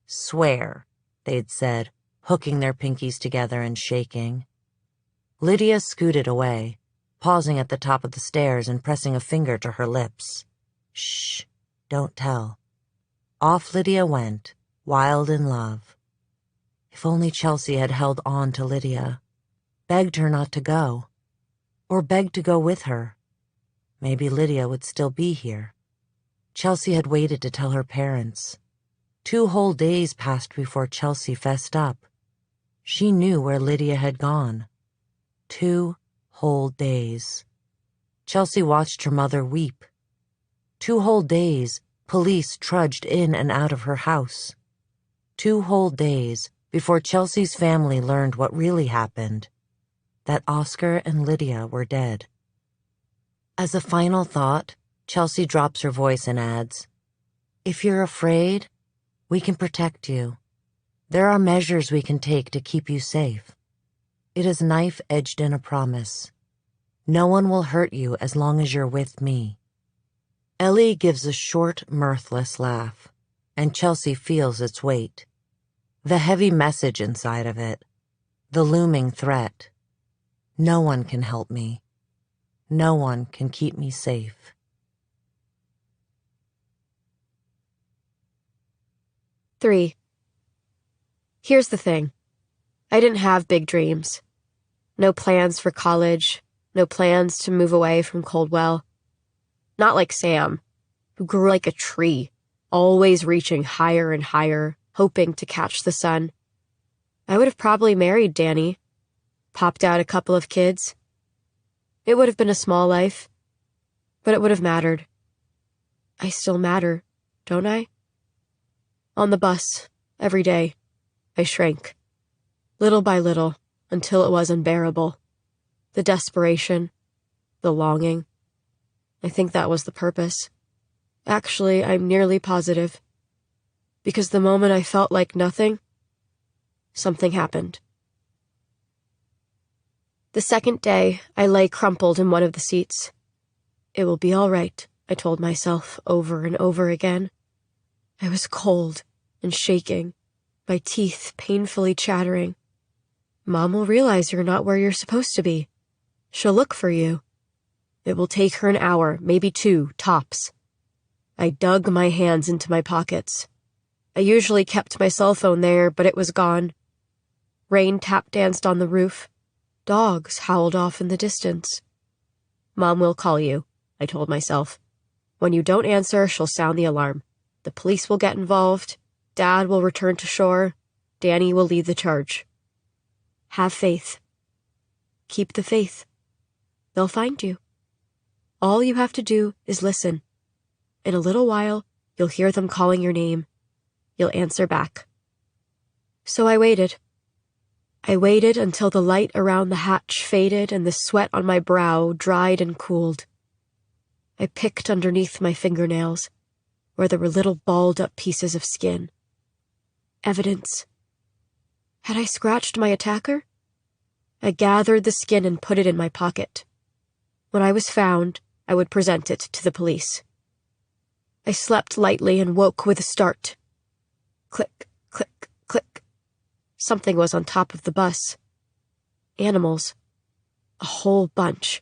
"Swear," they'd said, hooking their pinkies together and shaking. Lydia scooted away, pausing at the top of the stairs and pressing a finger to her lips. "Shh, don't tell." Off Lydia went, wild in love. If only Chelsea had held on to Lydia, begged her not to go, or begged to go with her. Maybe Lydia would still be here. Chelsea had waited to tell her parents. 2 whole days passed before Chelsea fessed up. She knew where Lydia had gone. 2 whole days. Chelsea watched her mother weep. 2 whole days, police trudged in and out of her house. 2 whole days before Chelsea's family learned what really happened, that Oscar and Lydia were dead. As a final thought, Chelsea drops her voice and adds, "If you're afraid, we can protect you. There are measures we can take to keep you safe. It is knife-edged in a promise. No one will hurt you as long as you're with me." Ellie gives a short, mirthless laugh, and Chelsea feels its weight. The heavy message inside of it, the looming threat. No one can help me. No one can keep me safe. 3. Here's the thing. I didn't have big dreams. No plans for college, no plans to move away from Coldwell. Not like Sam, who grew like a tree, always reaching higher and higher, hoping to catch the sun. I would have probably married Danny, popped out a couple of kids. It would have been a small life, but it would have mattered. I still matter, don't I? On the bus, every day, I shrank. Little by little, until it was unbearable. The desperation, the longing. I think that was the purpose. Actually, I'm nearly positive. Because the moment I felt like nothing, something happened. The second day, I lay crumpled in one of the seats. It will be all right, I told myself over and over again. I was cold and shaking, my teeth painfully chattering. Mom will realize you're not where you're supposed to be. She'll look for you. It will take her an hour, maybe 2, tops. I dug my hands into my pockets. I usually kept my cell phone there, but it was gone. Rain tap-danced on the roof. Dogs howled off in the distance. Mom will call you, I told myself. When you don't answer, she'll sound the alarm. The police will get involved. Dad will return to shore. Danny will lead the charge. Have faith. Keep the faith. They'll find you. All you have to do is listen. In a little while, you'll hear them calling your name. You'll answer back. So I waited. I waited until the light around the hatch faded and the sweat on my brow dried and cooled. I picked underneath my fingernails, where there were little balled-up pieces of skin. Evidence. Had I scratched my attacker? I gathered the skin and put it in my pocket. When I was found, I would present it to the police. I slept lightly and woke with a start. Click, click, click. Something was on top of the bus. Animals. A whole bunch.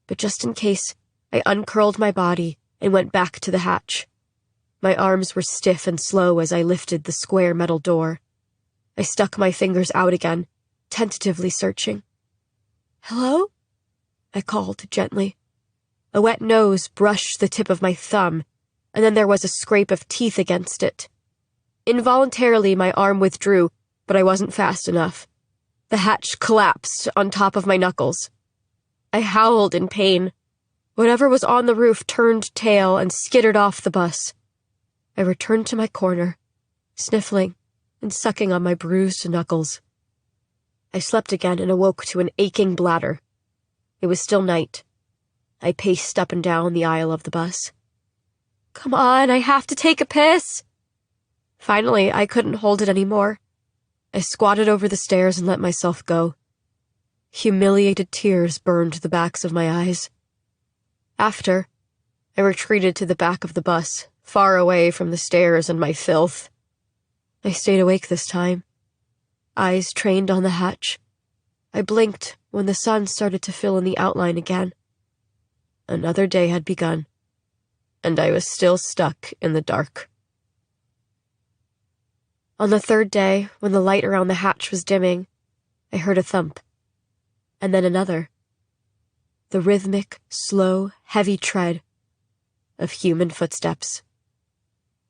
But just in case, I uncurled my body and went back to the hatch. My arms were stiff and slow as I lifted the square metal door. I stuck my fingers out again, tentatively searching. Hello? I called gently. A wet nose brushed the tip of my thumb, and then there was a scrape of teeth against it. Involuntarily, my arm withdrew, but I wasn't fast enough. The hatch collapsed on top of my knuckles. I howled in pain. Whatever was on the roof turned tail and skittered off the bus. I returned to my corner, sniffling and sucking on my bruised knuckles. I slept again and awoke to an aching bladder. It was still night. I paced up and down the aisle of the bus. Come on, I have to take a piss. Finally, I couldn't hold it anymore. I squatted over the stairs and let myself go. Humiliated tears burned the backs of my eyes. After, I retreated to the back of the bus, far away from the stairs and my filth. I stayed awake this time, eyes trained on the hatch. I blinked when the sun started to fill in the outline again. Another day had begun, and I was still stuck in the dark. On the third day, when the light around the hatch was dimming, I heard a thump, and then another. The rhythmic, slow, heavy tread of human footsteps.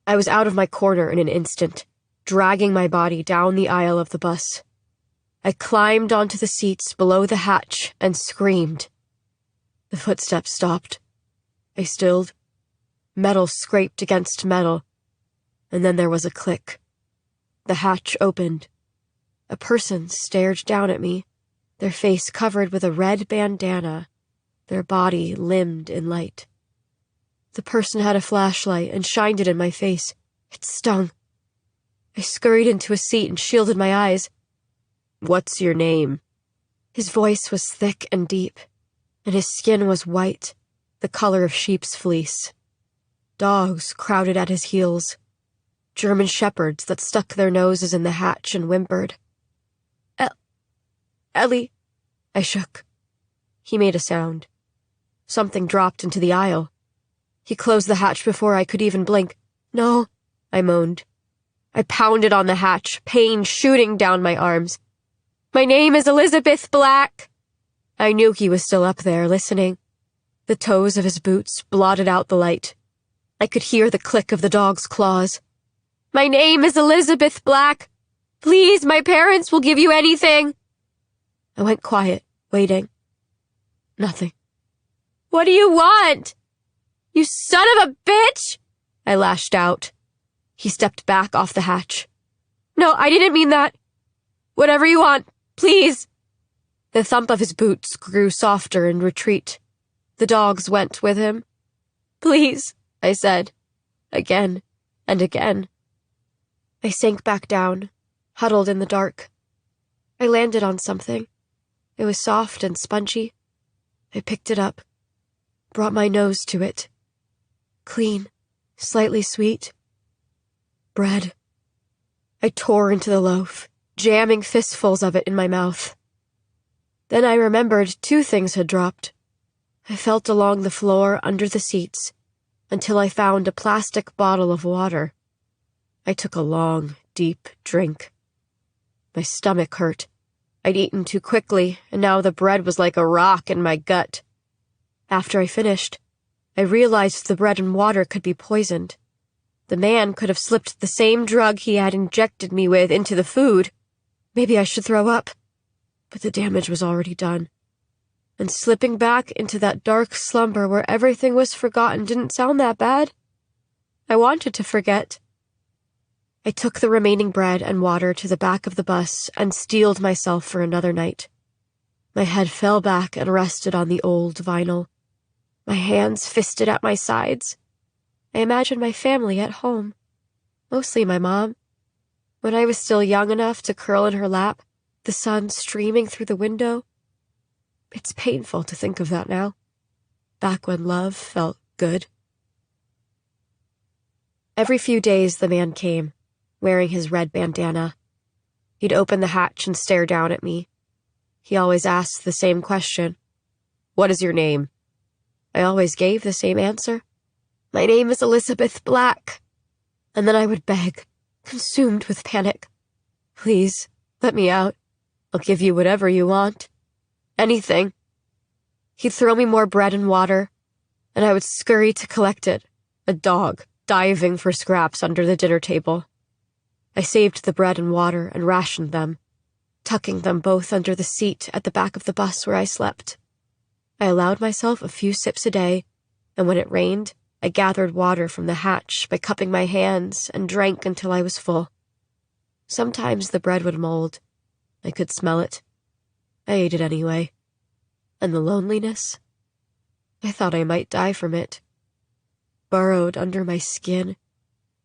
I was out of my corner in an instant, dragging my body down the aisle of the bus. I climbed onto the seats below the hatch and screamed. The footsteps stopped. I stilled. Metal scraped against metal, and then there was a click. The hatch opened. A person stared down at me, their face covered with a red bandana, their body limned in light. The person had a flashlight and shined it in my face. It stung. I scurried into a seat and shielded my eyes. What's your name? His voice was thick and deep, and his skin was white, the color of sheep's fleece. Dogs crowded at his heels. German shepherds that stuck their noses in the hatch and whimpered. Ellie, I shook. He made a sound. Something dropped into the aisle. He closed the hatch before I could even blink. No, I moaned. I pounded on the hatch, pain shooting down my arms. My name is Elizabeth Black. I knew he was still up there, listening. The toes of his boots blotted out the light. I could hear the click of the dog's claws. My name is Elizabeth Black. Please, my parents will give you anything. I went quiet, waiting. Nothing. What do you want? You son of a bitch! I lashed out. He stepped back off the hatch. No, I didn't mean that. Whatever you want, please. The thump of his boots grew softer in retreat. The dogs went with him. Please, I said, again and again. I sank back down, huddled in the dark. I landed on something. It was soft and spongy. I picked it up, brought my nose to it. Clean, slightly sweet. Bread. I tore into the loaf, jamming fistfuls of it in my mouth. Then I remembered 2 things had dropped. I felt along the floor under the seats, until I found a plastic bottle of water. I took a long, deep drink. My stomach hurt. I'd eaten too quickly, and now the bread was like a rock in my gut. After I finished, I realized the bread and water could be poisoned. The man could have slipped the same drug he had injected me with into the food. Maybe I should throw up. But the damage was already done. And slipping back into that dark slumber where everything was forgotten didn't sound that bad. I wanted to forget. I took the remaining bread and water to the back of the bus and steeled myself for another night. My head fell back and rested on the old vinyl. My hands fisted at my sides. I imagined my family at home, mostly my mom. When I was still young enough to curl in her lap, the sun streaming through the window. It's painful to think of that now, back when love felt good. Every few days the man came, wearing his red bandana. He'd open the hatch and stare down at me. He always asked the same question. "What is your name?" I always gave the same answer. "My name is Elizabeth Black." And then I would beg, consumed with panic. "Please, let me out. I'll give you whatever you want. Anything." He'd throw me more bread and water, and I would scurry to collect it, a dog diving for scraps under the dinner table. I saved the bread and water and rationed them, tucking them both under the seat at the back of the bus where I slept. I allowed myself a few sips a day, and when it rained, I gathered water from the hatch by cupping my hands and drank until I was full. Sometimes the bread would mold. I could smell it. I ate it anyway. And the loneliness? I thought I might die from it. Burrowed under my skin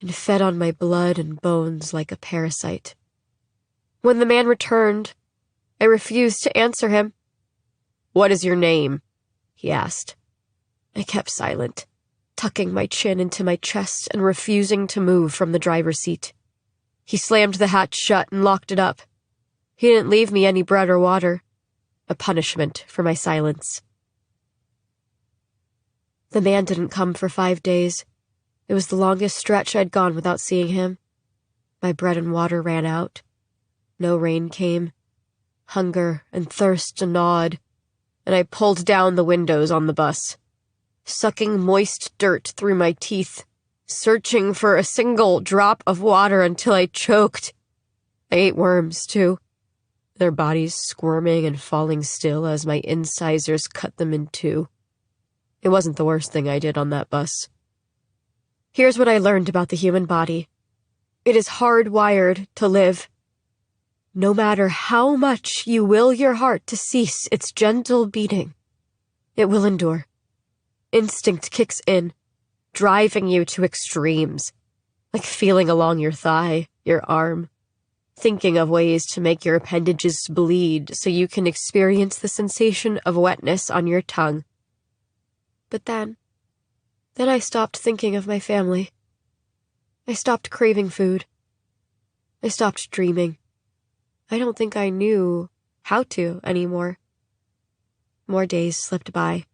and fed on my blood and bones like a parasite. When the man returned, I refused to answer him. "What is your name?" he asked. I kept silent, tucking my chin into my chest and refusing to move from the driver's seat. He slammed the hatch shut and locked it up. He didn't leave me any bread or water, a punishment for my silence. The man didn't come for 5 days. It was the longest stretch I'd gone without seeing him. My bread and water ran out. No rain came. Hunger and thirst gnawed, and I pulled down the windows on the bus, sucking moist dirt through my teeth, searching for a single drop of water until I choked. I ate worms, too, their bodies squirming and falling still as my incisors cut them in two. It wasn't the worst thing I did on that bus. Here's what I learned about the human body. It is hardwired to live. No matter how much you will your heart to cease its gentle beating, it will endure. Instinct kicks in, driving you to extremes, like feeling along your thigh, your arm, thinking of ways to make your appendages bleed so you can experience the sensation of wetness on your tongue. But then I stopped thinking of my family. I stopped craving food. I stopped dreaming. I don't think I knew how to anymore. More days slipped by.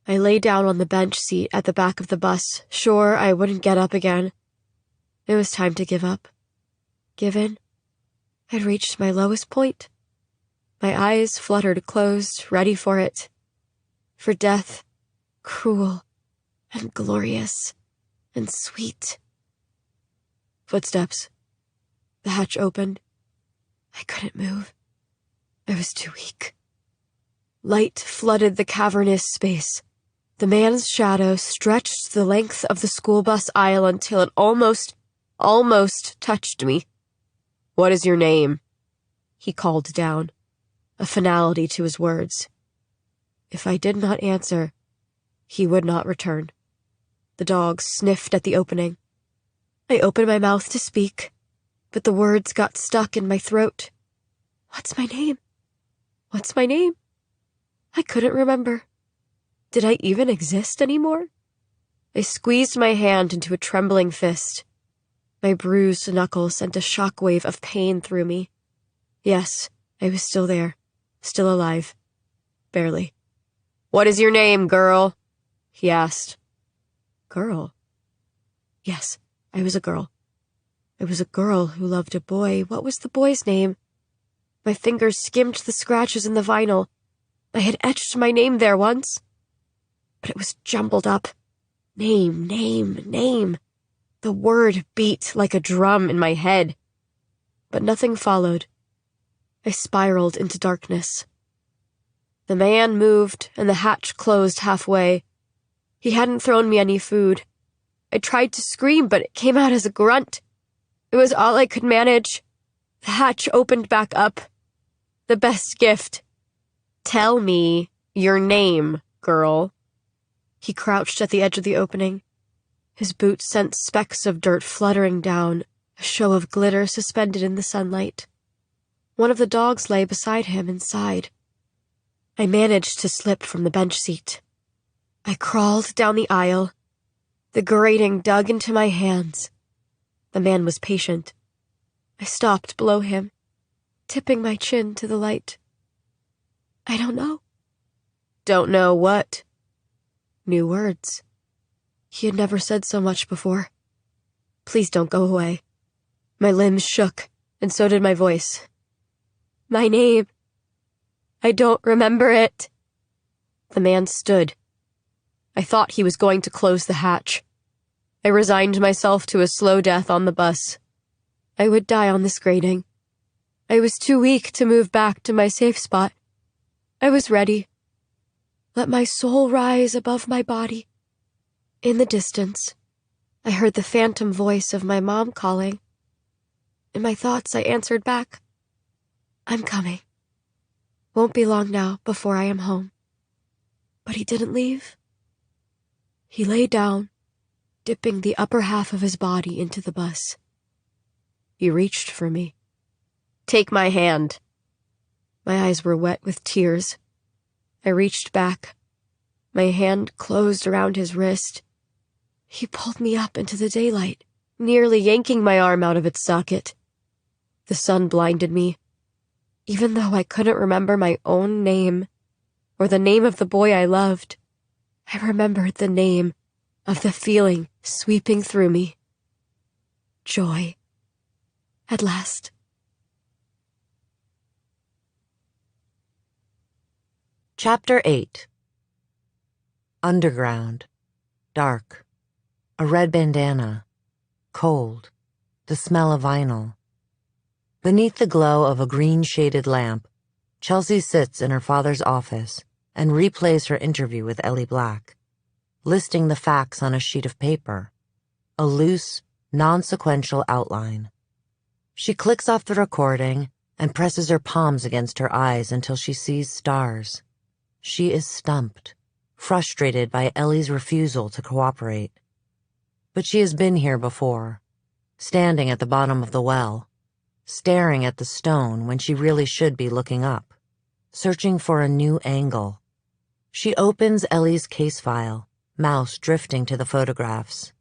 I lay down on the bench seat at the back of the bus, sure I wouldn't get up again. It was time to give up. Give in. I'd reached my lowest point. My eyes fluttered closed, ready for it. For death, cruel and glorious and sweet. Footsteps. The hatch opened. I couldn't move. I was too weak. Light flooded the cavernous space. The man's shadow stretched the length of the school bus aisle until it almost touched me. "What is your name?" he called down, a finality to his words. If I did not answer, he would not return. The dog sniffed at the opening. I opened my mouth to speak, but the words got stuck in my throat. What's my name? What's my name? I couldn't remember. Did I even exist anymore? I squeezed my hand into a trembling fist. My bruised knuckles sent a shockwave of pain through me. Yes, I was still there, still alive. Barely. "What is your name, girl?" he asked. Girl? Yes, I was a girl. I was a girl who loved a boy. What was the boy's name? My fingers skimmed the scratches in the vinyl. I had etched my name there once. But it was jumbled up. Name, name, name. The word beat like a drum in my head. But nothing followed. I spiraled into darkness. The man moved, and the hatch closed halfway. He hadn't thrown me any food. I tried to scream, but it came out as a grunt. It was all I could manage. The hatch opened back up. The best gift. Tell me your name, girl. He crouched at the edge of the opening. His boots sent specks of dirt fluttering down, a show of glitter suspended in the sunlight. One of the dogs lay beside him inside. I managed to slip from the bench seat. I crawled down the aisle. The grating dug into my hands. The man was patient. I stopped below him, tipping my chin to the light. I don't know. Don't know what? New words. He had never said so much before. Please don't go away. My limbs shook, and so did my voice. My name. I don't remember it. The man stood. I thought he was going to close the hatch. I resigned myself to a slow death on the bus. I would die on this grating. I was too weak to move back to my safe spot. I was ready. Let my soul rise above my body. In the distance, I heard the phantom voice of my mom calling. In my thoughts, I answered back, I'm coming. Won't be long now before I am home. But he didn't leave. He lay down, dipping the upper half of his body into the bus. He reached for me. Take my hand. My eyes were wet with tears. I reached back. My hand closed around his wrist. He pulled me up into the daylight, nearly yanking my arm out of its socket. The sun blinded me. Even though I couldn't remember my own name, or the name of the boy I loved, I remembered the name of the feeling sweeping through me. Joy. At last. Chapter 8. Underground. Dark. A red bandana. Cold. The smell of vinyl. Beneath the glow of a green-shaded lamp, Chelsea sits in her father's office and replays her interview with Ellie Black, listing the facts on a sheet of paper, a loose, non-sequential outline. She clicks off the recording and presses her palms against her eyes until she sees stars. She is stumped, frustrated by Ellie's refusal to cooperate. But she has been here before, standing at the bottom of the well, staring at the stone when she really should be looking up, searching for a new angle. She opens Ellie's case file, mouse drifting to the photographs.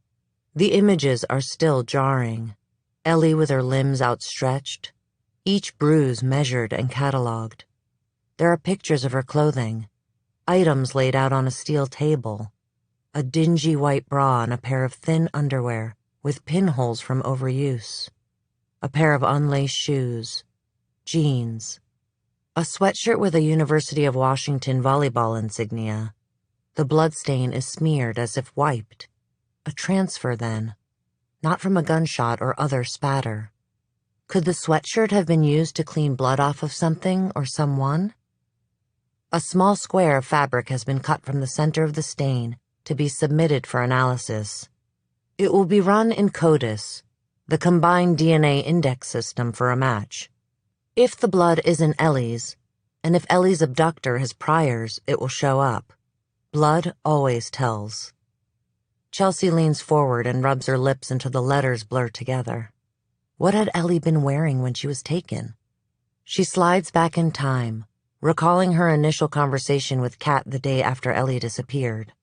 The images are still jarring. Ellie with her limbs outstretched, each bruise measured and catalogued. There are pictures of her clothing, items laid out on a steel table, a dingy white bra and a pair of thin underwear with pinholes from overuse, a pair of unlaced shoes, jeans, a sweatshirt with a University of Washington volleyball insignia. The bloodstain is smeared as if wiped. A transfer, then, not from a gunshot or other spatter. Could the sweatshirt have been used to clean blood off of something or someone? A small square of fabric has been cut from the center of the stain to be submitted for analysis. It will be run in CODIS, the combined DNA index system, for a match. If the blood isn't Ellie's, and if Ellie's abductor has priors, it will show up. Blood always tells. Chelsea leans forward and rubs her lips until the letters blur together. What had Ellie been wearing when she was taken? She slides back in time, recalling her initial conversation with Kat the day after Ellie disappeared.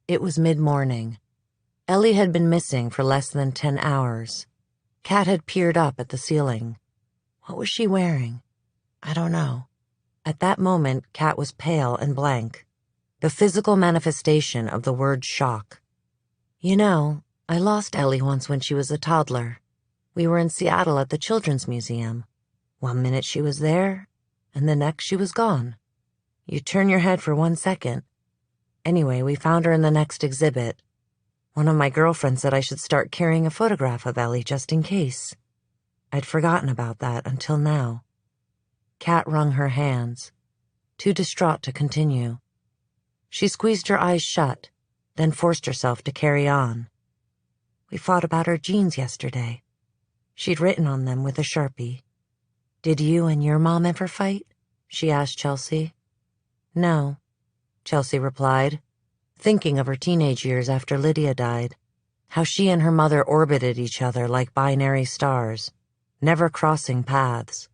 It was mid-morning. Ellie had been missing for less than 10 hours. Kat had peered up at the ceiling. What was she wearing? I don't know. At that moment, Kat was pale and blank, the physical manifestation of the word shock. You know, I lost Ellie once when she was a toddler. We were in Seattle at the Children's Museum. One minute she was there, and the next she was gone. You turn your head for 1 second. Anyway, we found her in the next exhibit. One of my girlfriends said I should start carrying a photograph of Ellie just in case. I'd forgotten about that until now. Kat wrung her hands, too distraught to continue. She squeezed her eyes shut, then forced herself to carry on. We fought about her jeans yesterday. She'd written on them with a Sharpie. Did you and your mom ever fight? She asked Chelsea. No, Chelsea replied, thinking of her teenage years after Lydia died, how she and her mother orbited each other like binary stars, never crossing paths.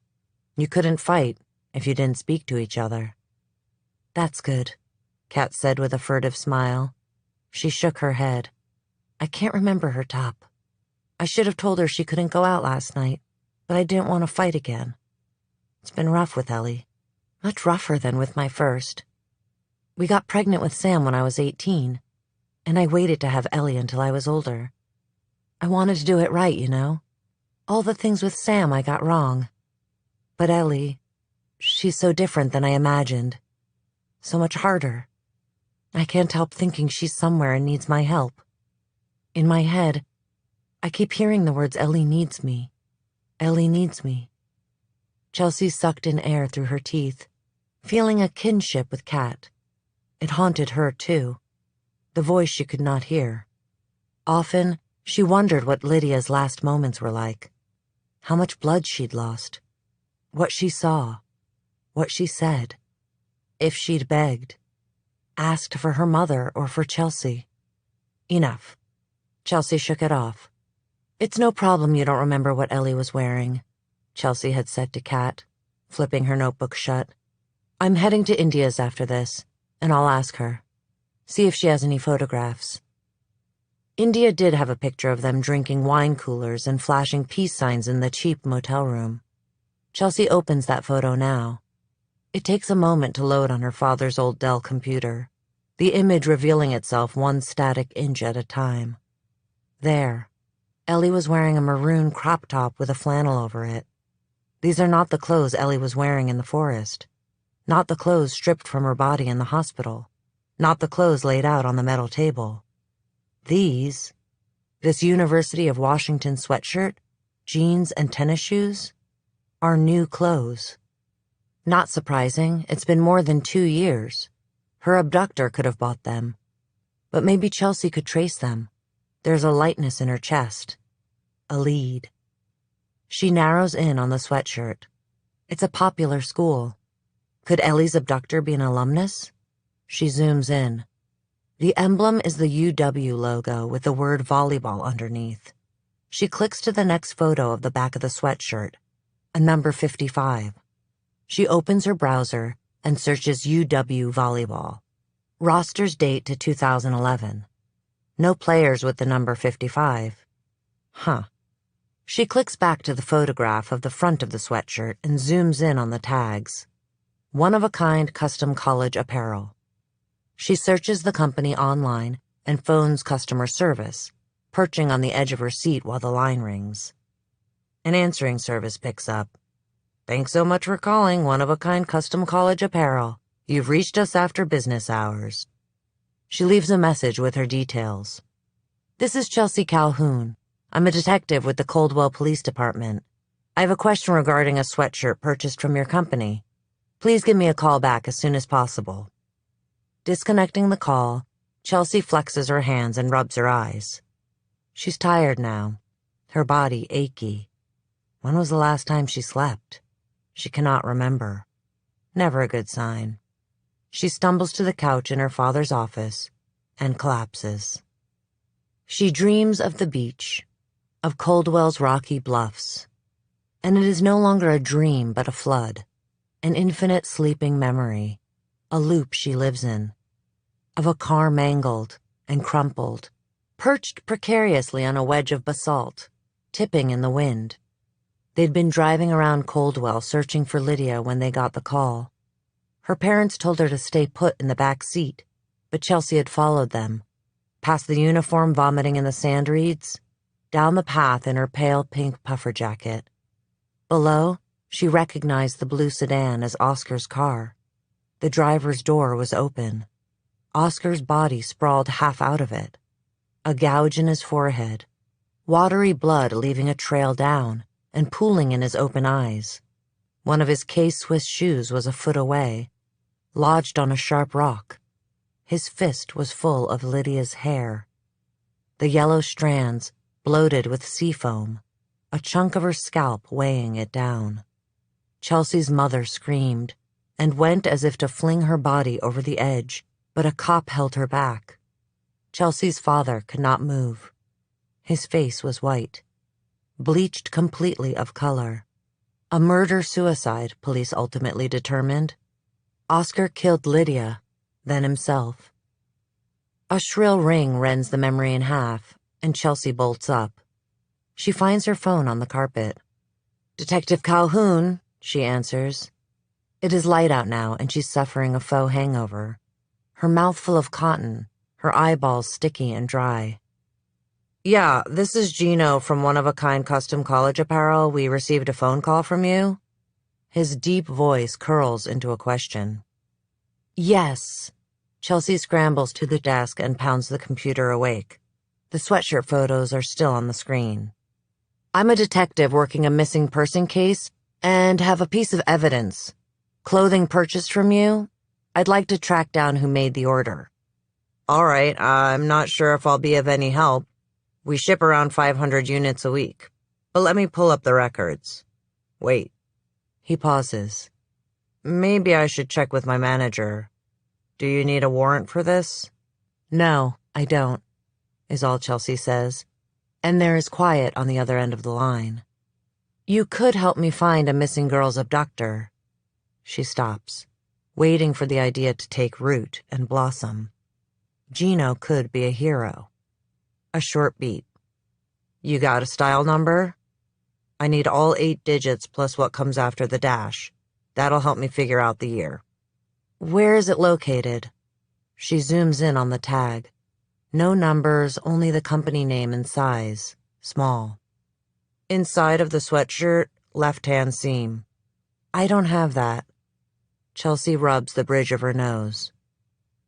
You couldn't fight if you didn't speak to each other. That's good, Kat said with a furtive smile. She shook her head. I can't remember her top. I should have told her she couldn't go out last night, but I didn't want to fight again. It's been rough with Ellie. Much rougher than with my first. We got pregnant with Sam when I was 18, and I waited to have Ellie until I was older. I wanted to do it right, you know. All the things with Sam I got wrong. But Ellie, she's so different than I imagined. So much harder. I can't help thinking she's somewhere and needs my help. In my head, I keep hearing the words, Ellie needs me. Ellie needs me. Chelsea sucked in air through her teeth, feeling a kinship with Kat. It haunted her, too. The voice she could not hear. Often, she wondered what Lydia's last moments were like. How much blood she'd lost. What she saw. What she said. If she'd begged. Asked for her mother or for Chelsea. Enough. Chelsea shook it off. It's no problem you don't remember what Ellie was wearing, Chelsea had said to Kat, flipping her notebook shut. I'm heading to India's after this, and I'll ask her. See if she has any photographs. India did have a picture of them drinking wine coolers and flashing peace signs in the cheap motel room. Chelsea opens that photo now. It takes a moment to load on her father's old Dell computer, the image revealing itself one static inch at a time. There, Ellie was wearing a maroon crop top with a flannel over it. These are not the clothes Ellie was wearing in the forest. Not the clothes stripped from her body in the hospital. Not the clothes laid out on the metal table. This University of Washington sweatshirt, jeans, and tennis shoes, are new clothes. Not surprising, it's been more than 2 years. Her abductor could have bought them. But maybe Chelsea could trace them. There's a lightness in her chest. A lead. She narrows in on the sweatshirt. It's a popular school. Could Ellie's abductor be an alumnus? She zooms in. The emblem is the UW logo with the word volleyball underneath. She clicks to the next photo of the back of the sweatshirt, a number 55. She opens her browser and searches UW volleyball. Rosters date to 2011. No players with the number 55. Huh. She clicks back to the photograph of the front of the sweatshirt and zooms in on the tags. One-of-a-kind custom college apparel. She searches the company online and phones customer service, perching on the edge of her seat while the line rings. An answering service picks up. Thanks so much for calling One-of-a-kind custom college apparel. You've reached us after business hours. She leaves a message with her details. This is Chelsea Calhoun. I'm a detective with the Coldwell Police Department. I have a question regarding a sweatshirt purchased from your company. Please give me a call back as soon as possible. Disconnecting the call, Chelsea flexes her hands and rubs her eyes. She's tired now, her body achy. When was the last time she slept? She cannot remember. Never a good sign. She stumbles to the couch in her father's office and collapses. She dreams of the beach, of Coldwell's rocky bluffs. And it is no longer a dream but a flood, an infinite sleeping memory, a loop she lives in, of a car mangled and crumpled, perched precariously on a wedge of basalt, tipping in the wind. They'd been driving around Coldwell searching for Lydia when they got the call. Her parents told her to stay put in the back seat, but Chelsea had followed them. past the uniform vomiting in the sand reeds, down the path in her pale pink puffer jacket. Below, she recognized the blue sedan as Oscar's car. The driver's door was open. Oscar's body sprawled half out of it. A gouge in his forehead, watery blood leaving a trail down and pooling in his open eyes. One of his K-Swiss shoes was a foot away, lodged on a sharp rock. His fist was full of Lydia's hair. The yellow strands, bloated with sea foam, a chunk of her scalp weighing it down. Chelsea's mother screamed and went as if to fling her body over the edge, but a cop held her back. Chelsea's father could not move. His face was white, bleached completely of color. A murder-suicide, police ultimately determined. Oscar killed Lydia, then himself. A shrill ring rends the memory in half, and Chelsea bolts up. She finds her phone on the carpet. "Detective Calhoun," she answers. It is light out now, and she's suffering a faux hangover. Her mouth full of cotton, her eyeballs sticky and dry. "Yeah, this is Gino from One-of-a-Kind Custom College Apparel. We received a phone call from you." His deep voice curls into a question. "Yes." Chelsea scrambles to the desk and pounds the computer awake. The sweatshirt photos are still on the screen. "I'm a detective working a missing person case and have a piece of evidence. Clothing purchased from you. I'd like to track down who made the order." "All right, I'm not sure if I'll be of any help. We ship around 500 units a week, but let me pull up the records. Wait." He pauses. "Maybe I should check with my manager. Do you need a warrant for this?" "No, I don't," is all Chelsea says, and there is quiet on the other end of the line. "You could help me find a missing girl's abductor." She stops, waiting for the idea to take root and blossom. Gino could be a hero. A short beat. "You got a style number?" "I need all 8 digits plus what comes after the dash. That'll help me figure out the year." "Where is it located?" She zooms in on the tag. No numbers, only the company name and size. Small. "Inside of the sweatshirt, left-hand seam." "I don't have that." Chelsea rubs the bridge of her nose.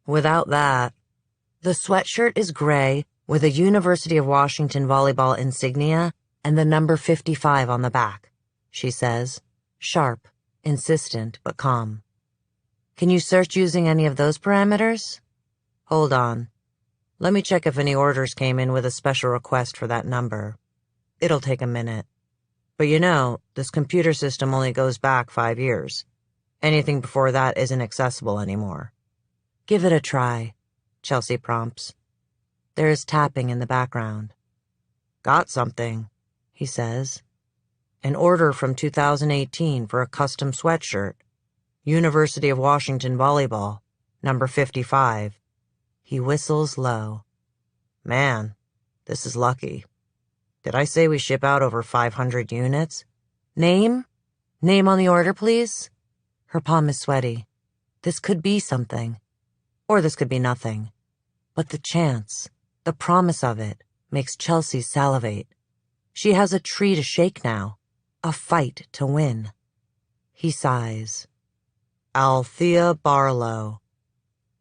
"Without that." "The sweatshirt is gray with a University of Washington volleyball insignia and the number 55 on the back," she says, sharp, insistent, but calm. "Can you search using any of those parameters?" "Hold on. Let me check if any orders came in with a special request for that number. It'll take a minute. But you know, this computer system only goes back 5 years. Anything before that isn't accessible anymore." "Give it a try," Chelsea prompts. There is tapping in the background. "Got something," he says. "An order from 2018 for a custom sweatshirt. University of Washington volleyball, number 55. He whistles low. "Man, this is lucky. Did I say we ship out over 500 units? Name? Name on the order, please?" Her palm is sweaty. This could be something. Or this could be nothing. But the chance, the promise of it, makes Chelsea salivate. She has a tree to shake now, a fight to win. He sighs. "Althea Barlow."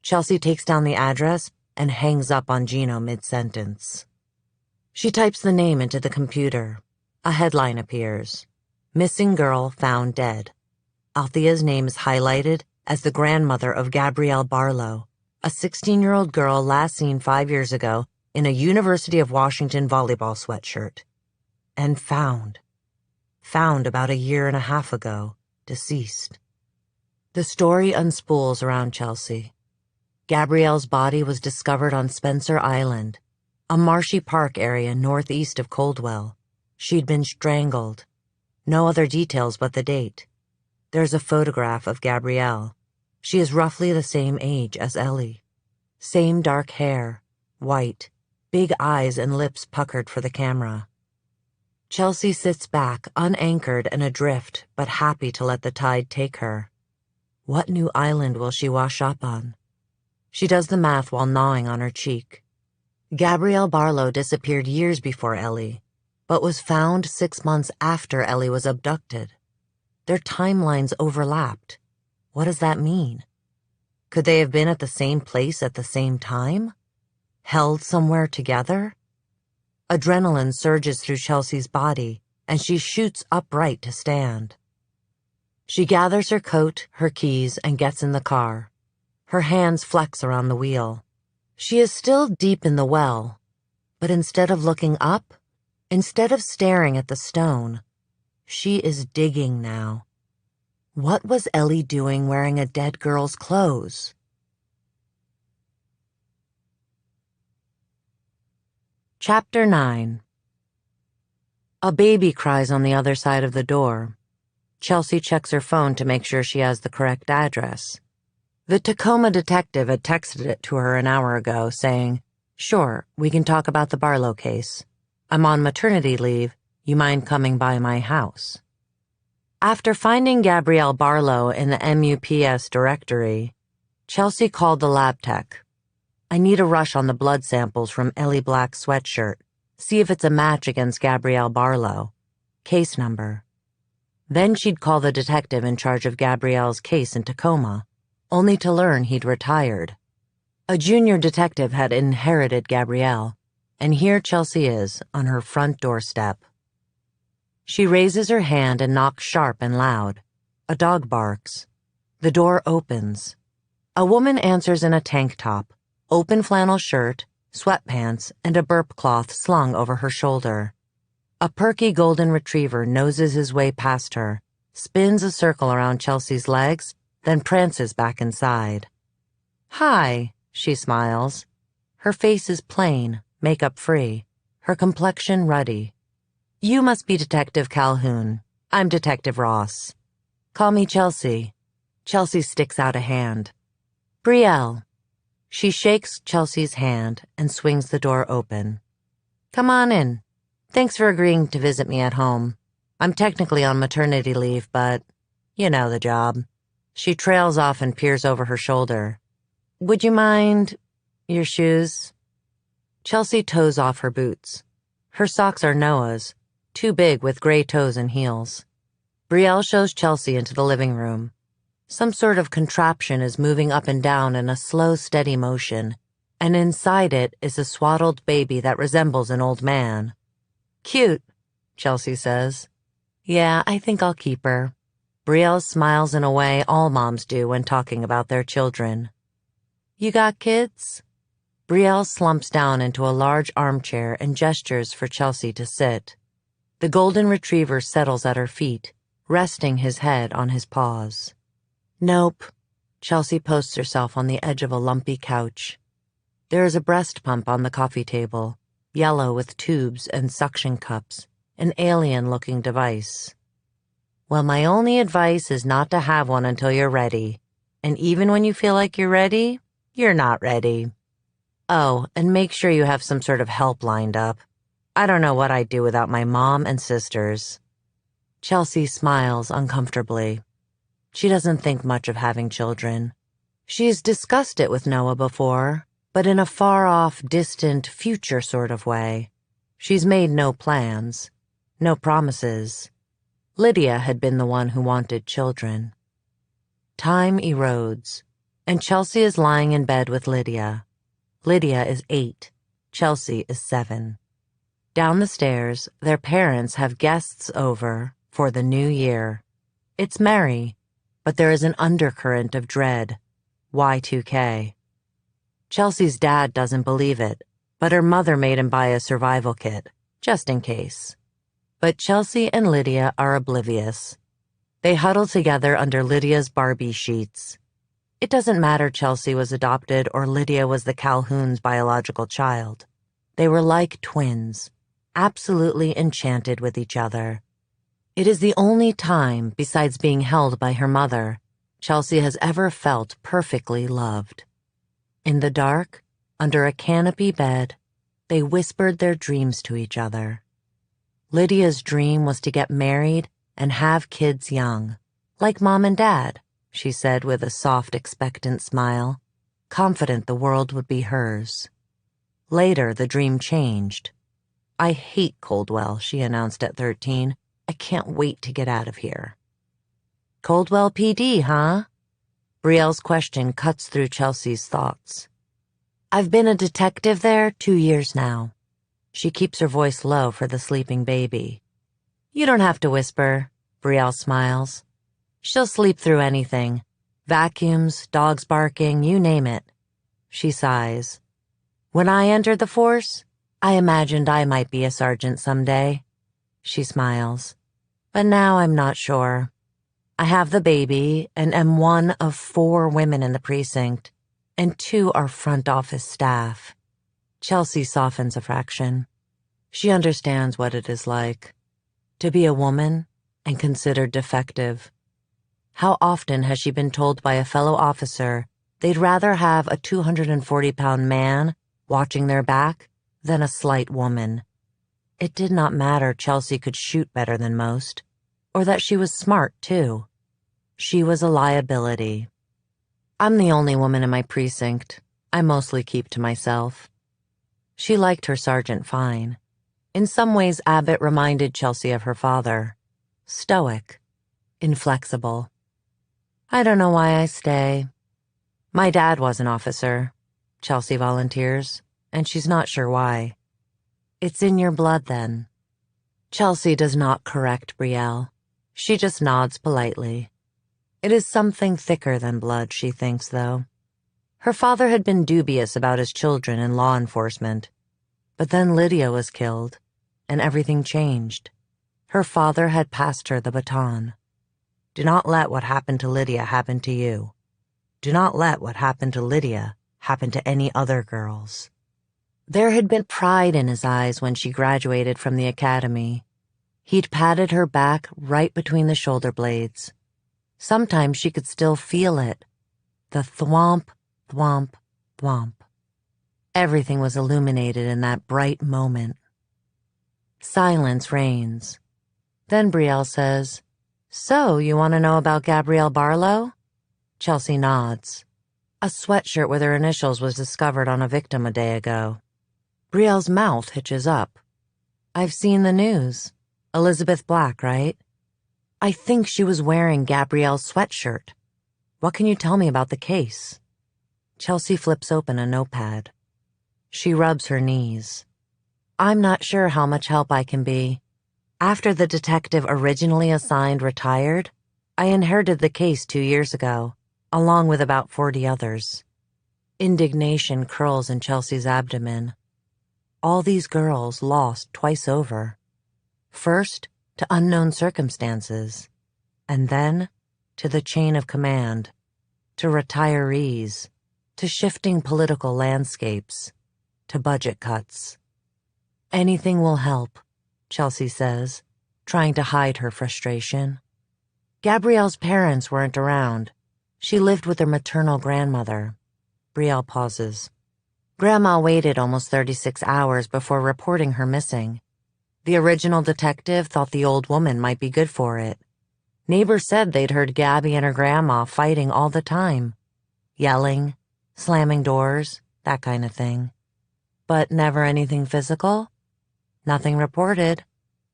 Chelsea takes down the address and hangs up on Gino mid-sentence. She types the name into the computer. A headline appears. "Missing girl found dead." Althea's name is highlighted as the grandmother of Gabrielle Barlow, a 16-year-old girl last seen 5 years ago in a University of Washington volleyball sweatshirt. And found. Found about 1.5 years ago, deceased. The story unspools around Chelsea. Gabrielle's body was discovered on Spencer Island, a marshy park area northeast of Coldwell. She'd been strangled. No other details but the date. There's a photograph of Gabrielle. She is roughly the same age as Ellie. Same dark hair, white, big eyes and lips puckered for the camera. Chelsea sits back, unanchored and adrift, but happy to let the tide take her. What new island will she wash up on? She does the math while gnawing on her cheek. Gabrielle Barlow disappeared years before Ellie, but was found 6 months after Ellie was abducted. Their timelines overlapped. What does that mean? Could they have been at the same place at the same time? Held somewhere together? Adrenaline surges through Chelsea's body, and she shoots upright to stand. She gathers her coat, her keys, and gets in the car. Her hands flex around the wheel. She is still deep in the well, but instead of looking up, instead of staring at the stone, she is digging now. What was Ellie doing wearing a dead girl's clothes? Chapter 9. A baby cries on the other side of the door. Chelsea checks her phone to make sure she has the correct address. The Tacoma detective had texted it to her an hour ago, saying, "Sure, we can talk about the Barlow case. I'm on maternity leave. You mind coming by my house?" After finding Gabrielle Barlow in the MUPS directory, Chelsea called the lab tech. "I need a rush on the blood samples from Ellie Black's sweatshirt. See if it's a match against Gabrielle Barlow. Case number." Then she'd call the detective in charge of Gabrielle's case in Tacoma, only to learn he'd retired. A junior detective had inherited Gabrielle, and here Chelsea is on her front doorstep. She raises her hand and knocks sharp and loud. A dog barks. The door opens. A woman answers in a tank top, open flannel shirt, sweatpants, and a burp cloth slung over her shoulder. A perky golden retriever noses his way past her, spins a circle around Chelsea's legs, then prances back inside. "Hi," she smiles. Her face is plain, makeup-free, her complexion ruddy. "You must be Detective Calhoun. I'm Detective Ross. Call me Chelsea." Chelsea sticks out a hand. "Brielle." She shakes Chelsea's hand and swings the door open. "Come on in. Thanks for agreeing to visit me at home. I'm technically on maternity leave, but you know the job." She trails off and peers over her shoulder. "Would you mind your shoes?" Chelsea toes off her boots. Her socks are Noah's, too big with gray toes and heels. Brielle shows Chelsea into the living room. Some sort of contraption is moving up and down in a slow, steady motion, and inside it is a swaddled baby that resembles an old man. "Cute," Chelsea says. "Yeah, I think I'll keep her." Brielle smiles in a way all moms do when talking about their children. "You got kids?" Brielle slumps down into a large armchair and gestures for Chelsea to sit. The golden retriever settles at her feet, resting his head on his paws. "Nope." Chelsea posts herself on the edge of a lumpy couch. There is a breast pump on the coffee table, yellow with tubes and suction cups, an alien-looking device. "Well, my only advice is not to have one until you're ready. And even when you feel like you're ready, you're not ready. Oh, and make sure you have some sort of help lined up. I don't know what I'd do without my mom and sisters." Chelsea smiles uncomfortably. She doesn't think much of having children. She's discussed it with Noah before, but in a far-off, distant, future sort of way. She's made no plans, no promises. Lydia had been the one who wanted children. Time erodes, and Chelsea is lying in bed with Lydia. Lydia is 8. Chelsea is 7. Down the stairs, their parents have guests over for the new year. It's merry, but there is an undercurrent of dread. Y2K. Chelsea's dad doesn't believe it, but her mother made him buy a survival kit, just in case. But Chelsea and Lydia are oblivious. They huddle together under Lydia's Barbie sheets. It doesn't matter Chelsea was adopted or Lydia was the Calhoun's biological child. They were like twins, absolutely enchanted with each other. It is the only time, besides being held by her mother, Chelsea has ever felt perfectly loved. In the dark, under a canopy bed, they whispered their dreams to each other. Lydia's dream was to get married and have kids young, like Mom and Dad, she said with a soft, expectant smile, confident the world would be hers. Later, the dream changed. "I hate Coldwell," she announced at 13. "I can't wait to get out of here." "Coldwell PD, huh?" Brielle's question cuts through Chelsea's thoughts. "I've been a detective there 2 years now." She keeps her voice low for the sleeping baby. "You don't have to whisper," Brielle smiles. "She'll sleep through anything. Vacuums, dogs barking, you name it." She sighs. "When I entered the force, I imagined I might be a sergeant someday." She smiles. "But now I'm not sure. I have the baby and am one of 4 women in the precinct, and 2 are front office staff." Chelsea softens a fraction. She understands what it is like to be a woman and considered defective. How often has she been told by a fellow officer they'd rather have a 240-pound man watching their back than a slight woman? It did not matter Chelsea could shoot better than most, or that she was smart, too. She was a liability. "I'm the only woman in my precinct. I mostly keep to myself." She liked her sergeant fine. In some ways, Abbott reminded Chelsea of her father. Stoic. Inflexible. "I don't know why I stay." "My dad was an officer," Chelsea volunteers, and she's not sure why. "It's in your blood, then." Chelsea does not correct Brielle. She just nods politely. It is something thicker than blood, she thinks, though. Her father had been dubious about his children in law enforcement. But then Lydia was killed, and everything changed. Her father had passed her the baton. Do not let what happened to Lydia happen to you. Do not let what happened to Lydia happen to any other girls. There had been pride in his eyes when she graduated from the academy. He'd patted her back right between the shoulder blades. Sometimes she could still feel it. The thwomp, thwomp, thwomp. Everything was illuminated in that bright moment. Silence reigns. Then Brielle says, "So, you want to know about Gabrielle Barlow?" Chelsea nods. A sweatshirt with her initials was discovered on a victim a day ago. Brielle's mouth hitches up. "I've seen the news. Elizabeth Black, right? I think she was wearing Gabrielle's sweatshirt. What can you tell me about the case?" Chelsea flips open a notepad. She rubs her knees. "I'm not sure how much help I can be. After the detective originally assigned retired, I inherited the case 2 years ago, along with about 40 others." Indignation curls in Chelsea's abdomen. All these girls lost twice over. First, to unknown circumstances, and then to the chain of command, to retirees, to shifting political landscapes, to budget cuts. "Anything will help," Chelsea says, trying to hide her frustration. Gabrielle's parents weren't around. She lived with her maternal grandmother. Brielle pauses. Grandma waited almost 36 hours before reporting her missing. The original detective thought the old woman might be good for it. Neighbors said they'd heard Gabby and her grandma fighting all the time. Yelling, slamming doors, that kind of thing. But never anything physical? Nothing reported.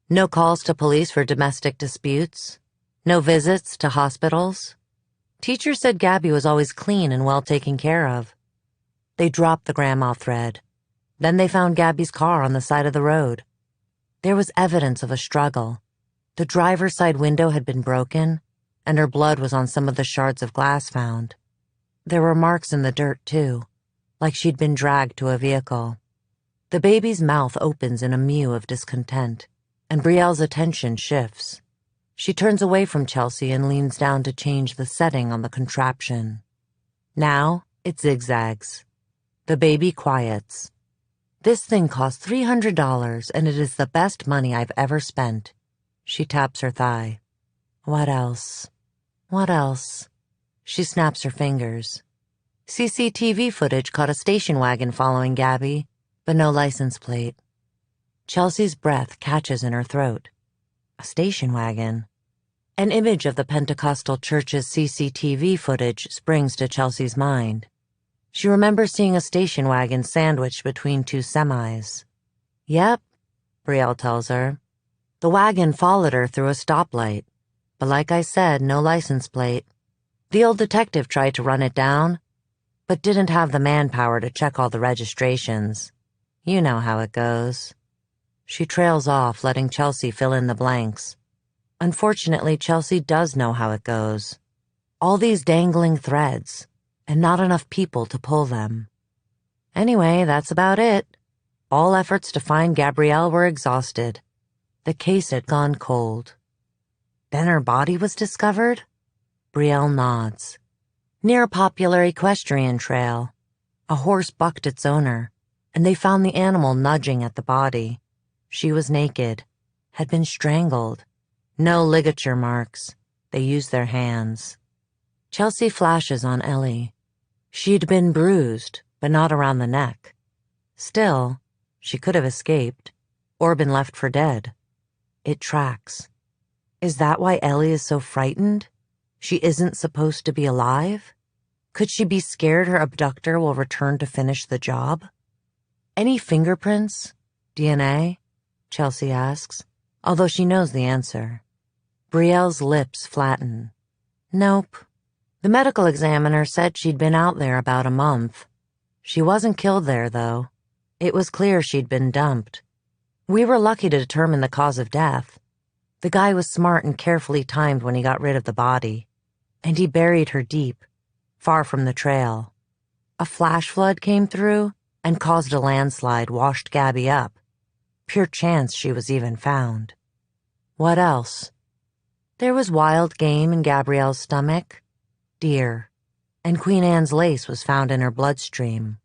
No calls to police for domestic disputes. No visits to hospitals. Teachers said Gabby was always clean and well taken care of. They dropped the grandma thread. Then they found Gabby's car on the side of the road. There was evidence of a struggle. The driver's side window had been broken, and her blood was on some of the shards of glass found. There were marks in the dirt, too, like she'd been dragged to a vehicle. The baby's mouth opens in a mew of discontent, and Brielle's attention shifts. She turns away from Chelsea and leans down to change the setting on the contraption. Now it zigzags. The baby quiets. "This thing cost $300, and it is the best money I've ever spent." She taps her thigh. "What else? What else?" She snaps her fingers. CCTV footage caught a station wagon following Gabby, but no license plate. Chelsea's breath catches in her throat. A station wagon. An image of the Pentecostal church's CCTV footage springs to Chelsea's mind. She remembers seeing a station wagon sandwiched between two semis. Yep, Brielle tells her. The wagon followed her through a stoplight. But like I said, no license plate. The old detective tried to run it down, but didn't have the manpower to check all the registrations. You know how it goes. She trails off, letting Chelsea fill in the blanks. Unfortunately, Chelsea does know how it goes. All these dangling threads, and not enough people to pull them. Anyway, that's about it. All efforts to find Gabrielle were exhausted. The case had gone cold. Then her body was discovered? Brielle nods. Near a popular equestrian trail. A horse bucked its owner, and they found the animal nudging at the body. She was naked, had been strangled. No ligature marks. They used their hands. Chelsea flashes on Ellie. She'd been bruised, but not around the neck. Still, she could have escaped, or been left for dead. It tracks. Is that why Ellie is so frightened? She isn't supposed to be alive? Could she be scared her abductor will return to finish the job? Any fingerprints? DNA? Chelsea asks, although she knows the answer. Brielle's lips flatten. Nope. The medical examiner said she'd been out there about a month. She wasn't killed there, though. It was clear she'd been dumped. We were lucky to determine the cause of death. The guy was smart and carefully timed when he got rid of the body. And he buried her deep, far from the trail. A flash flood came through and caused a landslide, washed Gabby up. Pure chance she was even found. What else? There was wild game in Gabrielle's stomach. Deer. And Queen Anne's lace was found in her bloodstream.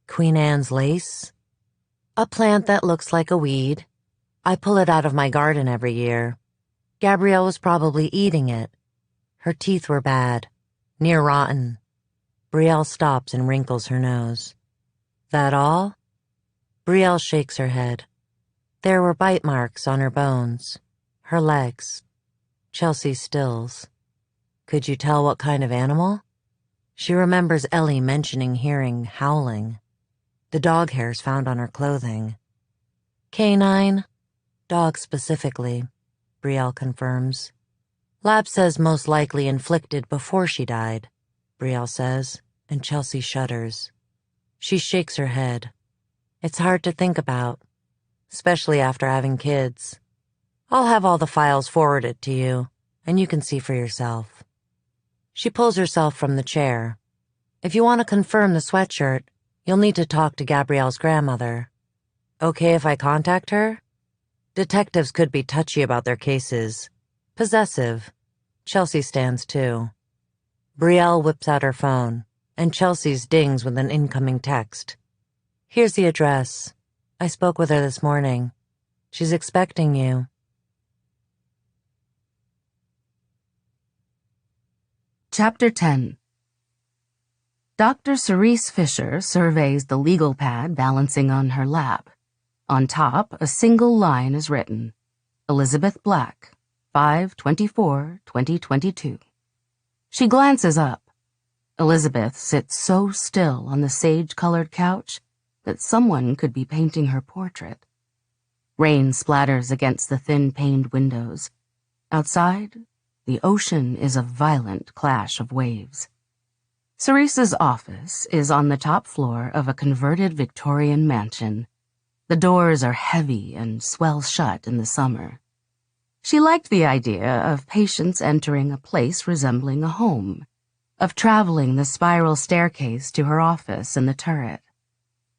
Queen Anne's lace? A plant that looks like a weed. I pull it out of my garden every year. Gabrielle was probably eating it. Her teeth were bad, near rotten. Brielle stops and wrinkles her nose. That all? Brielle shakes her head. There were bite marks on her bones, her legs. Chelsea stills. Could you tell what kind of animal? She remembers Ellie mentioning hearing howling. The dog hairs found on her clothing. Canine? Dog specifically, Brielle confirms. Lab says most likely inflicted before she died, Brielle says, and Chelsea shudders. She shakes her head. It's hard to think about, especially after having kids. I'll have all the files forwarded to you, and you can see for yourself. She pulls herself from the chair. If you want to confirm the sweatshirt, you'll need to talk to Gabrielle's grandmother. Okay if I contact her? Detectives could be touchy about their cases. Possessive. Chelsea stands too. Brielle whips out her phone, and Chelsea's dings with an incoming text. Here's the address. I spoke with her this morning. She's expecting you. Chapter 10. Dr. Cerise Fisher surveys the legal pad balancing on her lap. On top, a single line is written. Elizabeth Black, 5/24/2022. She glances up. Elizabeth sits so still on the sage-colored couch that someone could be painting her portrait. Rain splatters against the thin-paned windows. Outside, the ocean is a violent clash of waves. Cerise's office is on the top floor of a converted Victorian mansion. The doors are heavy and swell shut in the summer. She liked the idea of patients entering a place resembling a home, of traveling the spiral staircase to her office in the turret.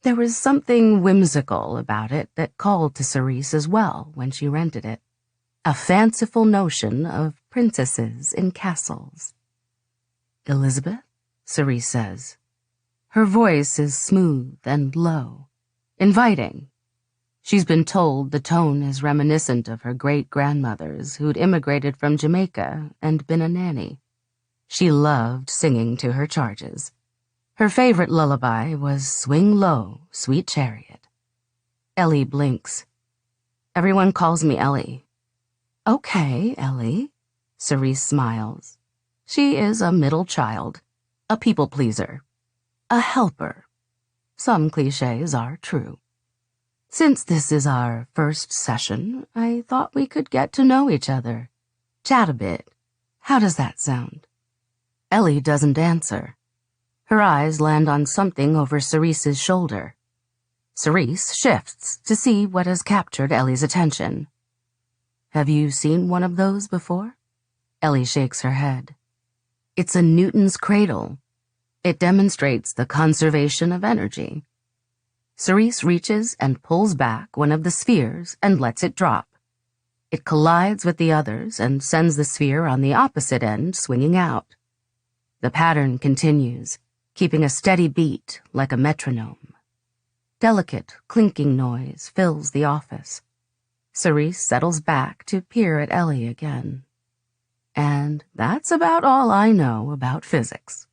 There was something whimsical about it that called to Cerise as well when she rented it. A fanciful notion of princesses in castles. Elizabeth? Cerise says. Her voice is smooth and low, inviting. She's been told the tone is reminiscent of her great-grandmother's who'd immigrated from Jamaica and been a nanny. She loved singing to her charges. Her favorite lullaby was Swing Low, Sweet Chariot. Ellie blinks. Everyone calls me Ellie. Okay, Ellie. Cerise smiles. She is a middle child, a people-pleaser. a helper. Some cliches are true. Since this is our first session, I thought we could get to know each other. Chat a bit. How does that sound? Ellie doesn't answer. Her eyes land on something over Cerise's shoulder. Cerise shifts to see what has captured Ellie's attention. Have you seen one of those before? Ellie shakes her head. It's a Newton's cradle. It demonstrates the conservation of energy. Cerise reaches and pulls back one of the spheres and lets it drop. It collides with the others and sends the sphere on the opposite end swinging out. The pattern continues, keeping a steady beat like a metronome. Delicate, clinking noise fills the office. Cerise settles back to peer at Ellie again. And that's about all I know about physics.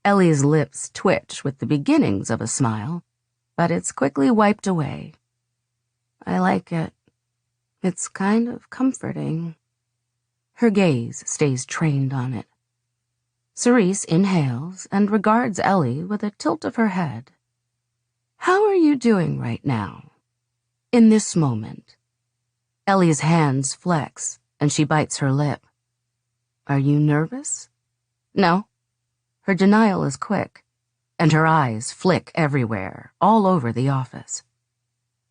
Ellie's lips twitch with the beginnings of a smile, but it's quickly wiped away. I like it. It's kind of comforting. Her gaze stays trained on it. Cerise inhales and regards Ellie with a tilt of her head. How are you doing right now? In this moment. Ellie's hands flex, and she bites her lip. Are you nervous? No. Her denial is quick, and her eyes flick everywhere, all over the office.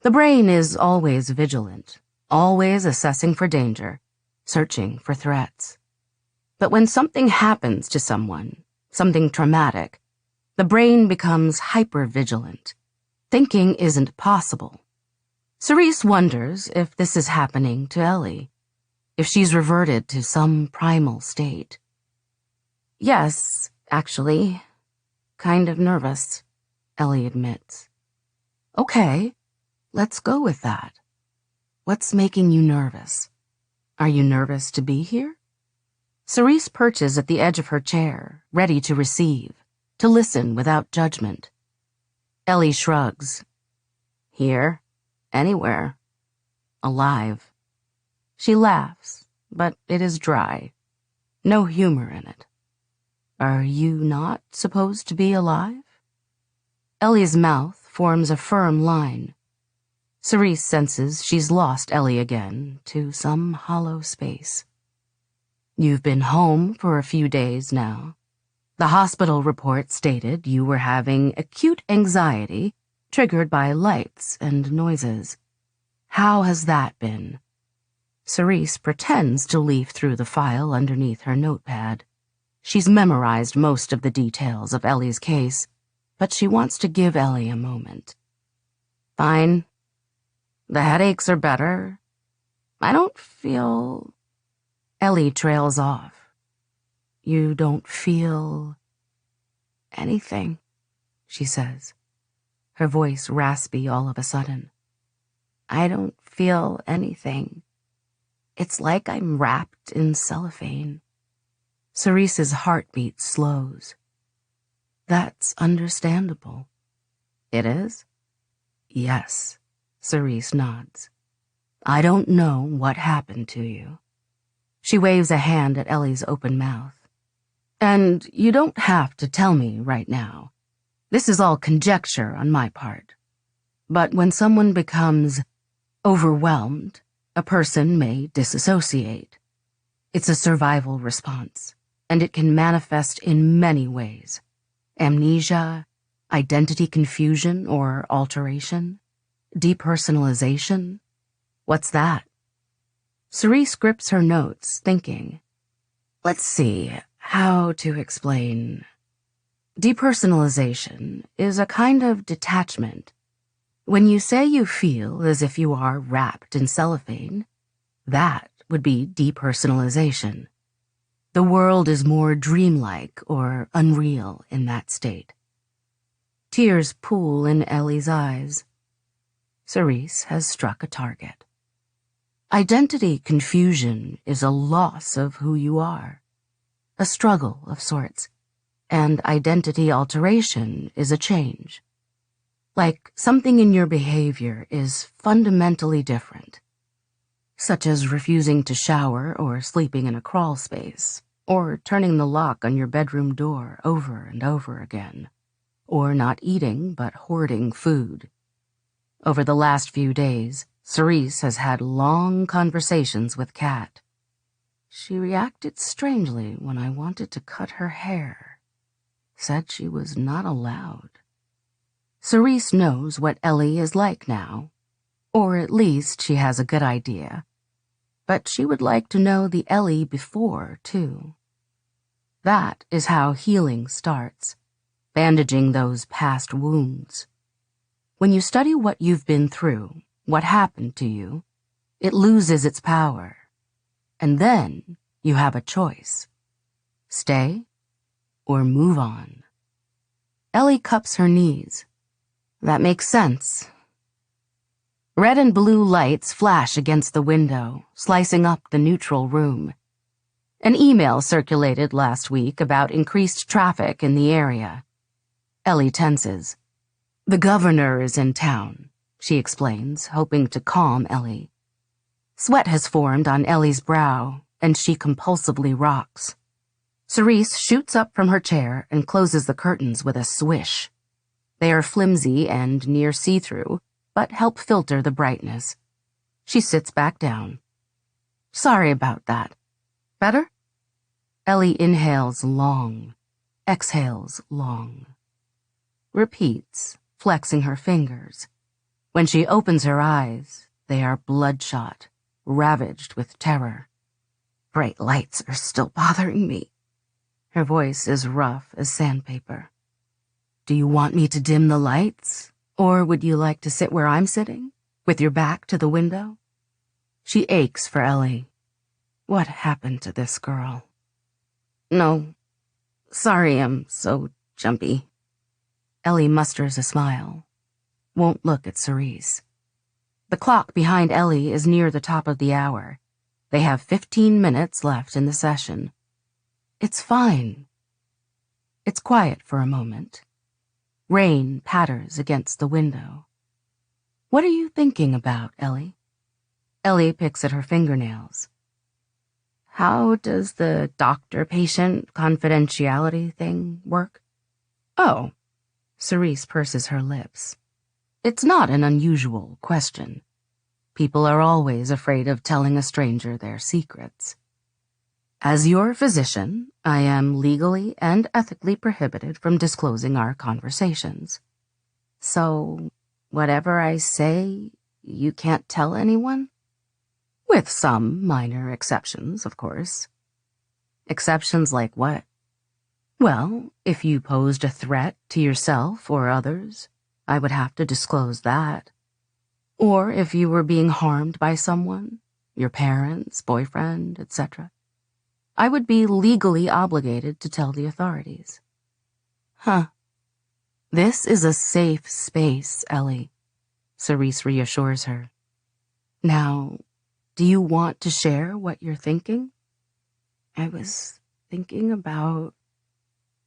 The brain is always vigilant, always assessing for danger, searching for threats. But when something happens to someone, something traumatic, the brain becomes hyper-vigilant. Thinking isn't possible. Cerise wonders if this is happening to Ellie, if she's reverted to some primal state. Yes, actually, kind of nervous, Ellie admits. Okay, let's go with that. What's making you nervous? Are you nervous to be here? Cerise perches at the edge of her chair, ready to receive, to listen without judgment. Ellie shrugs. Here, anywhere, alive. She laughs, but it is dry. No humor in it. Are you not supposed to be alive? Ellie's mouth forms a firm line. Cerise senses she's lost Ellie again to some hollow space. You've been home for a few days now. The hospital report stated you were having acute anxiety triggered by lights and noises. How has that been? Cerise pretends to leaf through the file underneath her notepad. She's memorized most of the details of Ellie's case, but she wants to give Ellie a moment. Fine. The headaches are better. I don't feel... Ellie trails off. You don't feel... anything, she says, her voice raspy all of a sudden. I don't feel anything. It's like I'm wrapped in cellophane. Cerise's heartbeat slows. That's understandable. It is? Yes, Cerise nods. I don't know what happened to you. She waves a hand at Ellie's open mouth. And you don't have to tell me right now. This is all conjecture on my part. But when someone becomes overwhelmed, a person may disassociate. It's a survival response, and it can manifest in many ways. Amnesia, identity confusion or alteration, depersonalization. What's that? Cerise grips her notes, thinking. Let's see, how to explain. Depersonalization is a kind of detachment. When you say you feel as if you are wrapped in cellophane, that would be depersonalization. The world is more dreamlike or unreal in that state. Tears pool in Ellie's eyes. Cerise has struck a target. Identity confusion is a loss of who you are, a struggle of sorts, and identity alteration is a change. Like something in your behavior is fundamentally different, such as refusing to shower or sleeping in a crawl space, or turning the lock on your bedroom door over and over again. or not eating but hoarding food. Over the last few days, Cerise has had long conversations with Kat. She reacted strangely when I wanted to cut her hair. Said she was not allowed. Cerise knows what Ellie is like now, or at least she has a good idea. But she would like to know the Ellie before, too. That is how healing starts, bandaging those past wounds. When you study what you've been through, what happened to you, it loses its power. And then you have a choice. Stay or move on. Ellie cups her knees. That makes sense. Red and blue lights flash against the window, slicing up the neutral room. An email circulated last week about increased traffic in the area. Ellie tenses. The governor is in town, she explains, hoping to calm Ellie. Sweat has formed on Ellie's brow, and she compulsively rocks. Cerise shoots up from her chair and closes the curtains with a swish. They are flimsy and near see-through, but help filter the brightness. She sits back down. Sorry about that. Better? Ellie inhales long, exhales long. Repeats, flexing her fingers. When she opens her eyes, they are bloodshot, ravaged with terror. Bright lights are still bothering me. Her voice is rough as sandpaper. Do you want me to dim the lights? Or would you like to sit where I'm sitting, with your back to the window? She aches for Ellie. What happened to this girl? No. Sorry I'm so jumpy. Ellie musters a smile. Won't look at Cerise. The clock behind Ellie is near the top of the hour. They have 15 minutes left in the session. It's fine. It's quiet for a moment. Rain patters against the window. What are you thinking about, Ellie? Ellie picks at her fingernails. How does the doctor-patient confidentiality thing work? Oh, Cerise purses her lips. It's not an unusual question. People are always afraid of telling a stranger their secrets. As your physician, I am legally and ethically prohibited from disclosing our conversations. So, whatever I say, you can't tell anyone? With some minor exceptions, of course. Exceptions like what? Well, if you posed a threat to yourself or others, I would have to disclose that. Or if you were being harmed by someone, your parents, boyfriend, etc., I would be legally obligated to tell the authorities. Huh. This is a safe space, Ellie, Cerise reassures her. Now, do you want to share what you're thinking? I was thinking about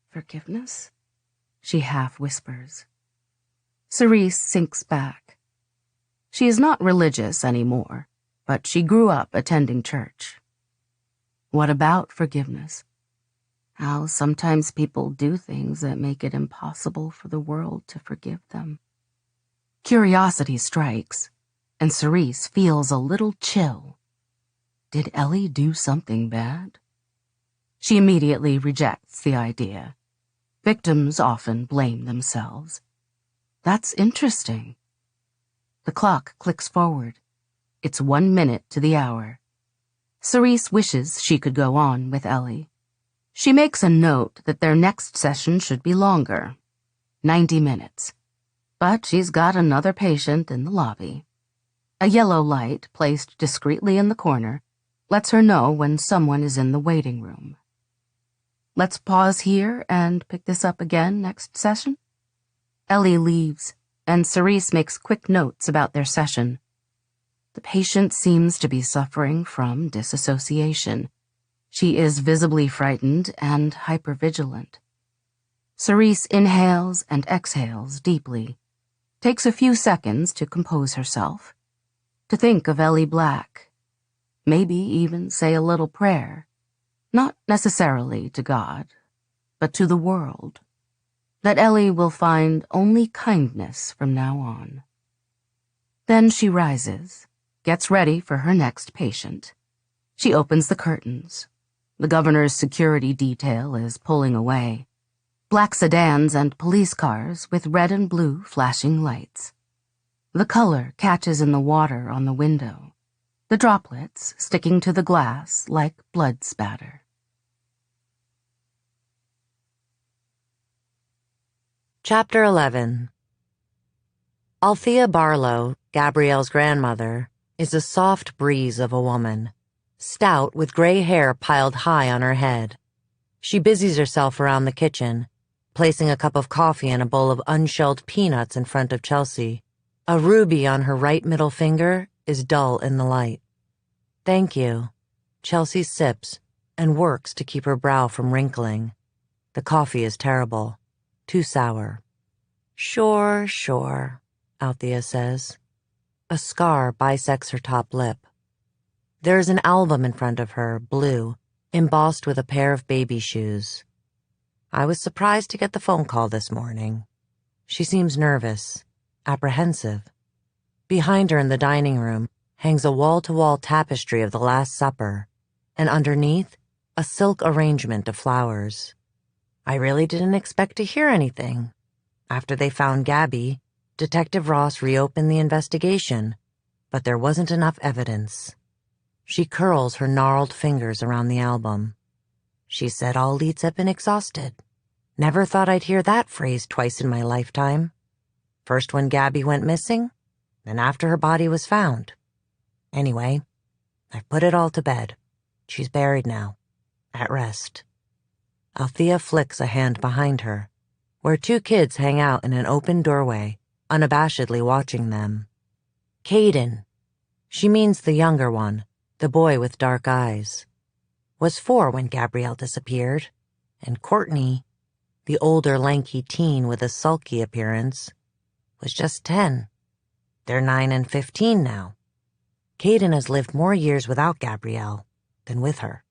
forgiveness, she half whispers. Cerise sinks back. She is not religious anymore, but she grew up attending church. What about forgiveness? How sometimes people do things that make it impossible for the world to forgive them. Curiosity strikes, and Cerise feels a little chill. Did Ellie do something bad? She immediately rejects the idea. Victims often blame themselves. That's interesting. The clock clicks forward. It's 1 minute to the hour. Cerise wishes she could go on with Ellie. She makes a note that their next session should be longer, 90 minutes. But she's got another patient in the lobby. A yellow light, placed discreetly in the corner, lets her know when someone is in the waiting room. Let's pause here and pick this up again next session. Ellie leaves, and Cerise makes quick notes about their session. The patient seems to be suffering from disassociation. She is visibly frightened and hypervigilant. Cerise inhales and exhales deeply, takes a few seconds to compose herself, to think of Ellie Black, maybe even say a little prayer, not necessarily to God, but to the world. that Ellie will find only kindness from now on. Then she rises, gets ready for her next patient. She opens the curtains. The governor's security detail is pulling away. Black sedans and police cars with red and blue flashing lights. The color catches in the water on the window, the droplets sticking to the glass like blood spatter. Chapter 11. Althea Barlow, Gabrielle's grandmother, is a soft breeze of a woman, stout with gray hair piled high on her head. She busies herself around the kitchen, placing a cup of coffee and a bowl of unshelled peanuts in front of Chelsea. A ruby on her right middle finger is dull in the light. Thank you. Chelsea sips and works to keep her brow from wrinkling. The coffee is terrible. Too sour. Sure, Althea says. A scar bisects her top lip. There is an album in front of her, blue, embossed with a pair of baby shoes. I was surprised to get the phone call this morning. She seems nervous, apprehensive. Behind her in the dining room hangs a wall-to-wall tapestry of the Last Supper, and underneath, a silk arrangement of flowers. I really didn't expect to hear anything. After they found Gabby, Detective Ross reopened the investigation, but there wasn't enough evidence. She curls her gnarled fingers around the album. She said all leads had been exhausted. Never thought I'd hear that phrase twice in my lifetime. First when Gabby went missing, then after her body was found. Anyway, I've put it all to bed. She's buried now, at rest. Althea flicks a hand behind her, where two kids hang out in an open doorway, unabashedly watching them. Caden, she means the younger one, the boy with dark eyes, was 4 when Gabrielle disappeared, and Courtney, the older lanky teen with a sulky appearance, was just 10. They're 9 and 15 now. Caden has lived more years without Gabrielle than with her.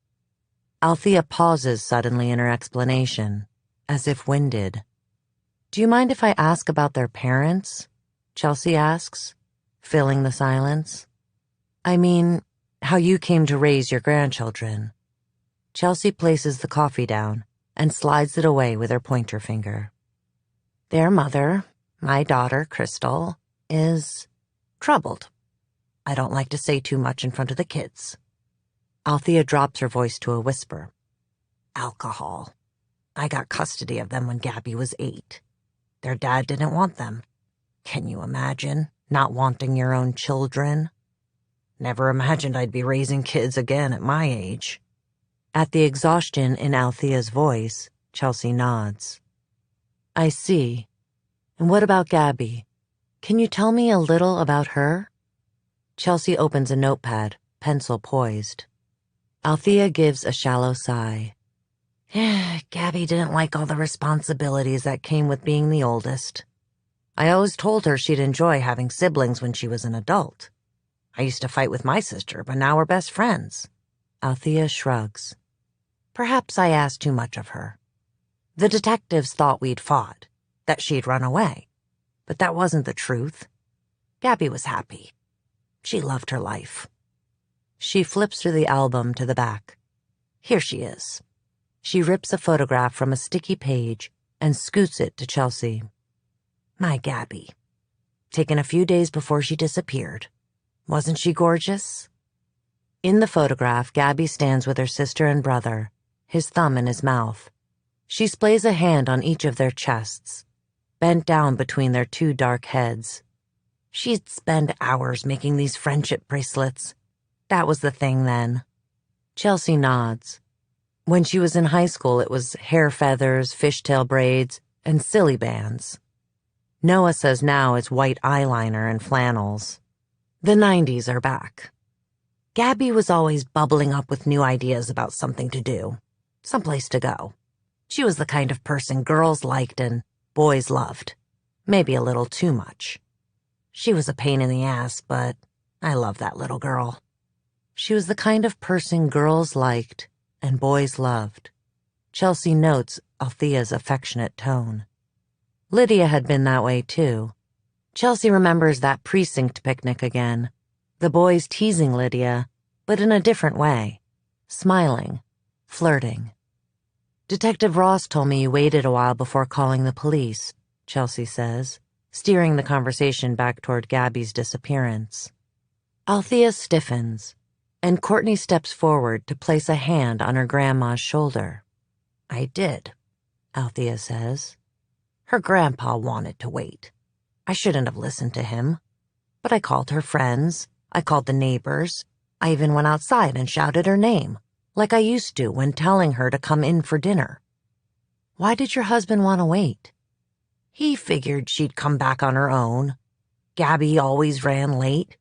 Althea pauses suddenly in her explanation, as if winded. Do you mind if I ask about their parents? Chelsea asks, filling the silence. I mean, how you came to raise your grandchildren. Chelsea places the coffee down and slides it away with her pointer finger. Their mother, my daughter, Crystal, is troubled. I don't like to say too much in front of the kids. Althea drops her voice to a whisper. Alcohol. I got custody of them when Gabby was 8. Their dad didn't want them. Can you imagine not wanting your own children? Never imagined I'd be raising kids again at my age. At the exhaustion in Althea's voice, Chelsea nods. I see. And what about Gabby? Can you tell me a little about her? Chelsea opens a notepad, pencil poised. Althea gives a shallow sigh. Gabby didn't like all the responsibilities that came with being the oldest. I always told her she'd enjoy having siblings when she was an adult. I used to fight with my sister, but now we're best friends. Althea shrugs. Perhaps I asked too much of her. The detectives thought we'd fought, that she'd run away. But that wasn't the truth. Gabby was happy. She loved her life. She flips through the album to the back. Here she is. She rips a photograph from a sticky page and scoots it to Chelsea. My Gabby. Taken a few days before she disappeared. Wasn't she gorgeous? In the photograph, Gabby stands with her sister and brother, his thumb in his mouth. She splays a hand on each of their chests, bent down between their 2 dark heads. She'd spend hours making these friendship bracelets. That was the thing then. Chelsea nods. When she was in high school, it was hair feathers, fishtail braids, and silly bands. Noah says now it's white eyeliner and flannels. The 90s are back. Gabby was always bubbling up with new ideas about something to do, someplace to go. She was the kind of person girls liked and boys loved. Maybe a little too much. She was a pain in the ass, but I love that little girl. She was the kind of person girls liked and boys loved. Chelsea notes Althea's affectionate tone. Lydia had been that way too. Chelsea remembers that precinct picnic again. The boys teasing Lydia, but in a different way. Smiling, flirting. Detective Ross told me you waited a while before calling the police, Chelsea says, steering the conversation back toward Gabby's disappearance. Althea stiffens, and Courtney steps forward to place a hand on her grandma's shoulder. I did, Althea says. Her grandpa wanted to wait. I shouldn't have listened to him. But I called her friends. I called the neighbors. I even went outside and shouted her name, like I used to when telling her to come in for dinner. Why did your husband want to wait? He figured she'd come back on her own. Gabby always ran late.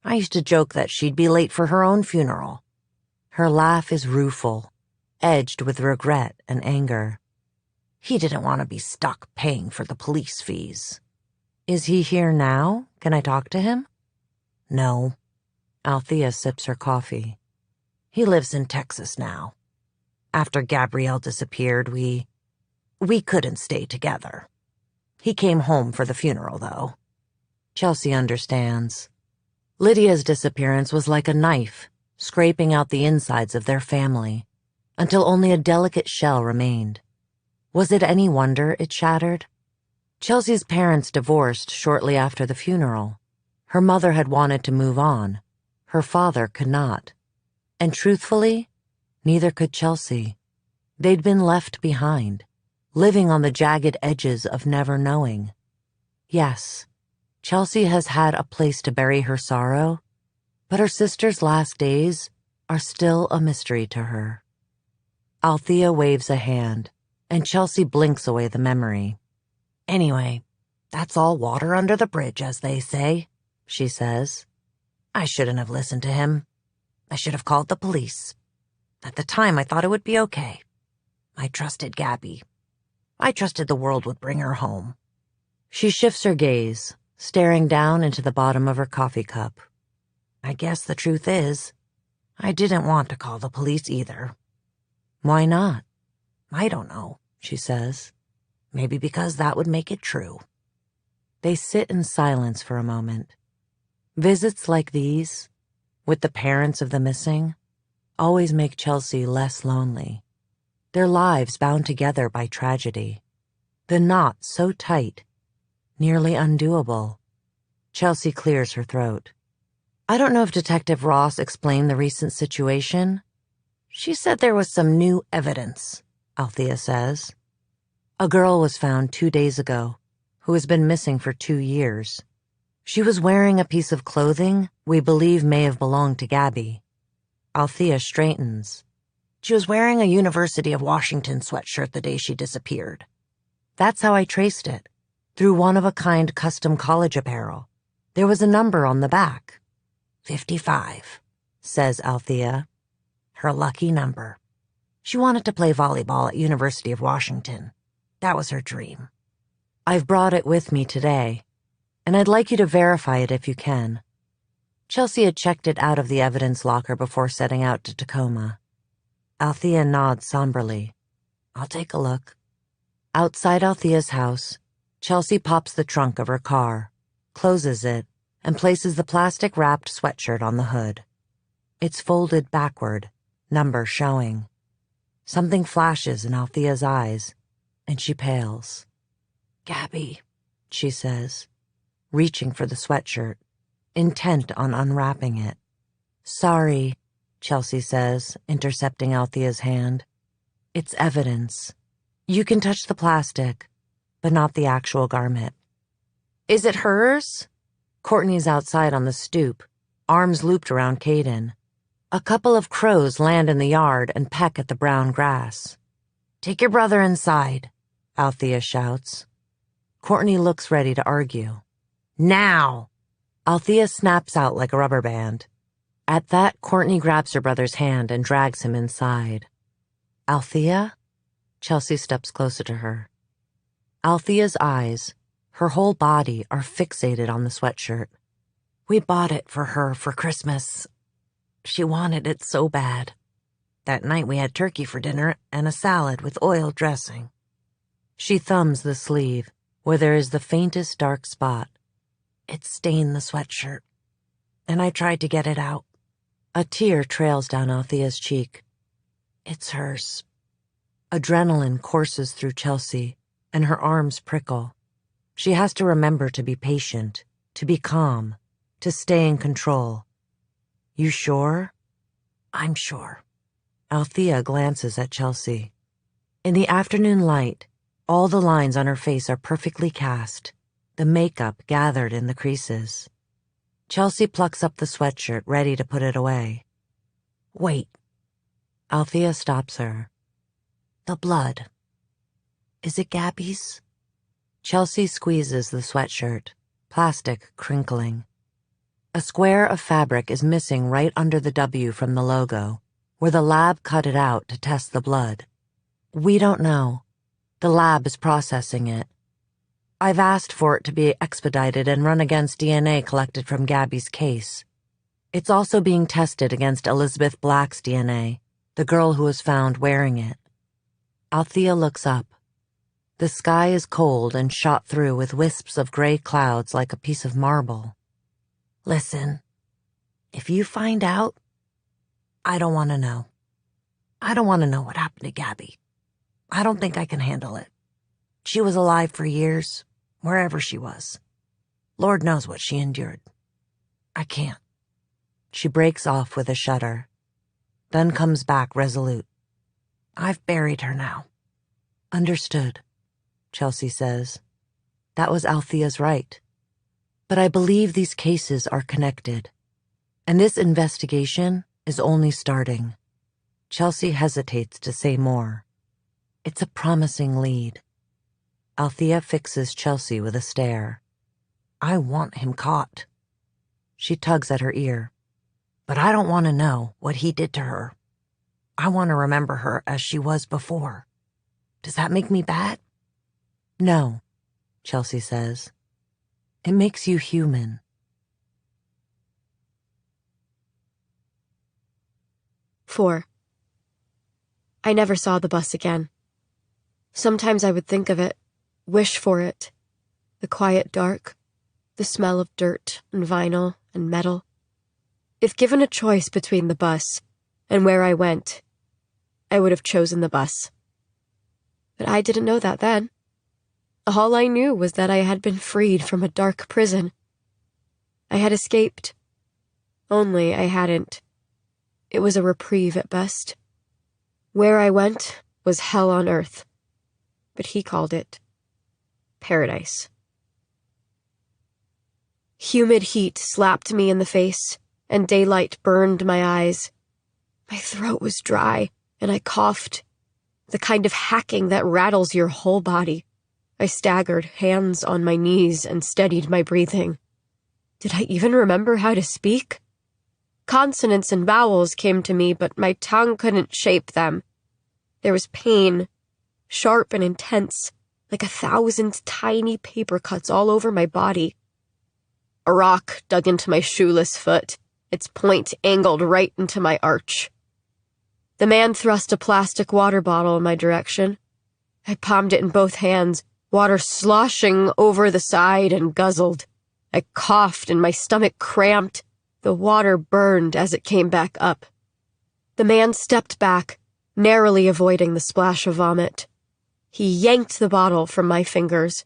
I used to joke that she'd be late for her own funeral. Her laugh is rueful, edged with regret and anger. He didn't want to be stuck paying for the police fees. Is he here now? Can I talk to him? No. Althea sips her coffee. He lives in Texas now. After Gabrielle disappeared, we couldn't stay together. He came home for the funeral, though. Chelsea understands. Lydia's disappearance was like a knife, scraping out the insides of their family, until only a delicate shell remained. Was it any wonder it shattered? Chelsea's parents divorced shortly after the funeral. Her mother had wanted to move on. Her father could not. And truthfully, neither could Chelsea. They'd been left behind, living on the jagged edges of never knowing. Yes, Chelsea has had a place to bury her sorrow, but her sister's last days are still a mystery to her. Althea waves a hand, and Chelsea blinks away the memory. Anyway, that's all water under the bridge, as they say, she says. I shouldn't have listened to him. I should have called the police. At the time, I thought it would be okay. I trusted Gabby. I trusted the world would bring her home. She shifts her gaze, staring down into the bottom of her coffee cup. I guess the truth is, I didn't want to call the police either. Why not? I don't know, she says. Maybe because that would make it true. They sit in silence for a moment. Visits like these, with the parents of the missing, always make Chelsea less lonely. Their lives bound together by tragedy. The knot so tight, nearly undoable. Chelsea clears her throat. I don't know if Detective Ross explained the recent situation. She said there was some new evidence, Althea says. A girl was found 2 days ago, who has been missing for 2 years. She was wearing a piece of clothing we believe may have belonged to Gabby. Althea straightens. She was wearing a University of Washington sweatshirt the day she disappeared. That's how I traced it, through one-of-a-kind custom college apparel. There was a number on the back. 55, says Althea. Her lucky number. She wanted to play volleyball at University of Washington. That was her dream. I've brought it with me today, and I'd like you to verify it if you can. Chelsea had checked it out of the evidence locker before setting out to Tacoma. Althea nods somberly. I'll take a look. Outside Althea's house, Chelsea pops the trunk of her car, closes it, and places the plastic-wrapped sweatshirt on the hood. It's folded backward, number showing. Something flashes in Althea's eyes, and she pales. Gabby, she says, reaching for the sweatshirt, intent on unwrapping it. Sorry, Chelsea says, intercepting Althea's hand. It's evidence. You can touch the plastic, but not the actual garment. Is it hers? Courtney's outside on the stoop, arms looped around Caden. A couple of crows land in the yard and peck at the brown grass. Take your brother inside, Althea shouts. Courtney looks ready to argue. Now! Althea snaps out like a rubber band. At that, Courtney grabs her brother's hand and drags him inside. Althea? Chelsea steps closer to her. Althea's eyes, her whole body, are fixated on the sweatshirt. We bought it for her for Christmas. She wanted it so bad. That night we had turkey for dinner and a salad with oil dressing. She thumbs the sleeve, where there is the faintest dark spot. It stained the sweatshirt, and I tried to get it out. A tear trails down Althea's cheek. It's hers. Adrenaline courses through Chelsea, and her arms prickle. She has to remember to be patient, to be calm, to stay in control. You sure? I'm sure. Althea glances at Chelsea. In the afternoon light, all the lines on her face are perfectly cast, the makeup gathered in the creases. Chelsea plucks up the sweatshirt, ready to put it away. Wait. Althea stops her. The blood. Is it Gabby's? Chelsea squeezes the sweatshirt, plastic crinkling. A square of fabric is missing right under the W from the logo, where the lab cut it out to test the blood. We don't know. The lab is processing it. I've asked for it to be expedited and run against DNA collected from Gabby's case. It's also being tested against Elizabeth Black's DNA, the girl who was found wearing it. Althea looks up. The sky is cold and shot through with wisps of gray clouds like a piece of marble. Listen, if you find out, I don't want to know. I don't want to know what happened to Gabby. I don't think I can handle it. She was alive for years, wherever she was. Lord knows what she endured. I can't. She breaks off with a shudder, then comes back resolute. I've buried her now. Understood, Chelsea says. That was Althea's right. But I believe these cases are connected, and this investigation is only starting. Chelsea hesitates to say more. It's a promising lead. Althea fixes Chelsea with a stare. I want him caught. She tugs at her ear. But I don't want to know what he did to her. I want to remember her as she was before. Does that make me bad? No, Chelsea says. It makes you human. Four. I never saw the bus again. Sometimes I would think of it, wish for it. The quiet dark, the smell of dirt and vinyl and metal. If given a choice between the bus and where I went, I would have chosen the bus. But I didn't know that then. All I knew was that I had been freed from a dark prison. I had escaped. Only I hadn't. It was a reprieve at best. Where I went was hell on earth, but he called it paradise. Humid heat slapped me in the face, and daylight burned my eyes. My throat was dry, and I coughed, the kind of hacking that rattles your whole body. I staggered, hands on my knees, and steadied my breathing. Did I even remember how to speak? Consonants and vowels came to me, but my tongue couldn't shape them. There was pain, sharp and intense, like 1,000 tiny paper cuts all over my body. A rock dug into my shoeless foot, its point angled right into my arch. The man thrust a plastic water bottle in my direction. I palmed it in both hands, water sloshing over the side, and guzzled. I coughed and my stomach cramped. The water burned as it came back up. The man stepped back, narrowly avoiding the splash of vomit. He yanked the bottle from my fingers.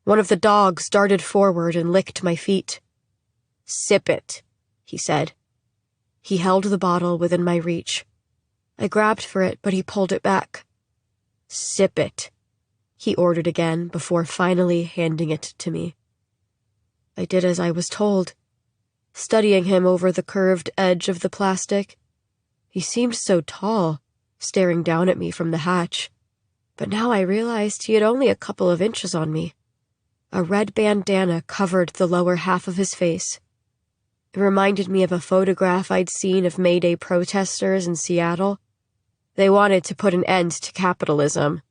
One of the dogs darted forward and licked my feet. "Sip it," he said. He held the bottle within my reach. I grabbed for it, but he pulled it back. "Sip it," he ordered again before finally handing it to me. I did as I was told, studying him over the curved edge of the plastic. He seemed so tall, staring down at me from the hatch, but now I realized he had only a couple of inches on me. A red bandana covered the lower half of his face. It reminded me of a photograph I'd seen of May Day protesters in Seattle. They wanted to put an end to capitalism.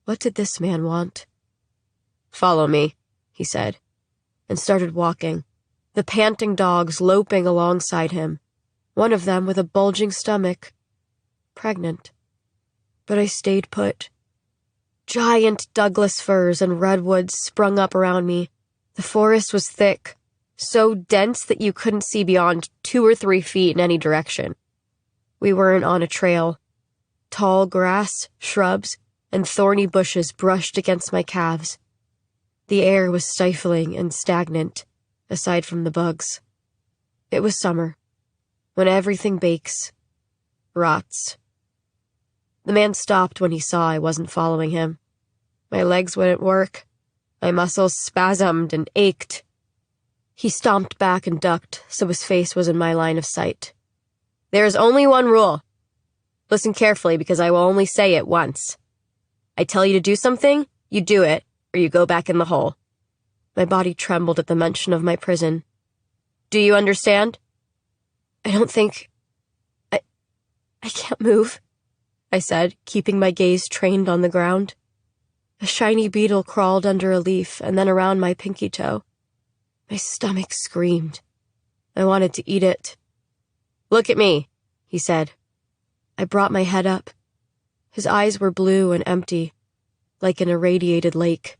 What did this man want? "Follow me," he said, and started walking, the panting dogs loping alongside him, one of them with a bulging stomach, pregnant. But I stayed put. Giant Douglas firs and redwoods sprung up around me. The forest was thick, so dense that you couldn't see beyond 2 or 3 feet in any direction. We weren't on a trail. Tall grass, shrubs, and thorny bushes brushed against my calves. The air was stifling and stagnant, aside from the bugs. It was summer, when everything bakes, rots. The man stopped when he saw I wasn't following him. My legs wouldn't work. My muscles spasmed and ached. He stomped back and ducked, so his face was in my line of sight. There's only one rule. Listen carefully, because I will only say it once. I tell you to do something, you do it, or you go back in the hole. My body trembled at the mention of my prison. Do you understand? I don't think... I can't move, I said, keeping my gaze trained on the ground. A shiny beetle crawled under a leaf and then around my pinky toe. My stomach screamed. I wanted to eat it. Look at me, he said. I brought my head up. His eyes were blue and empty, like an irradiated lake.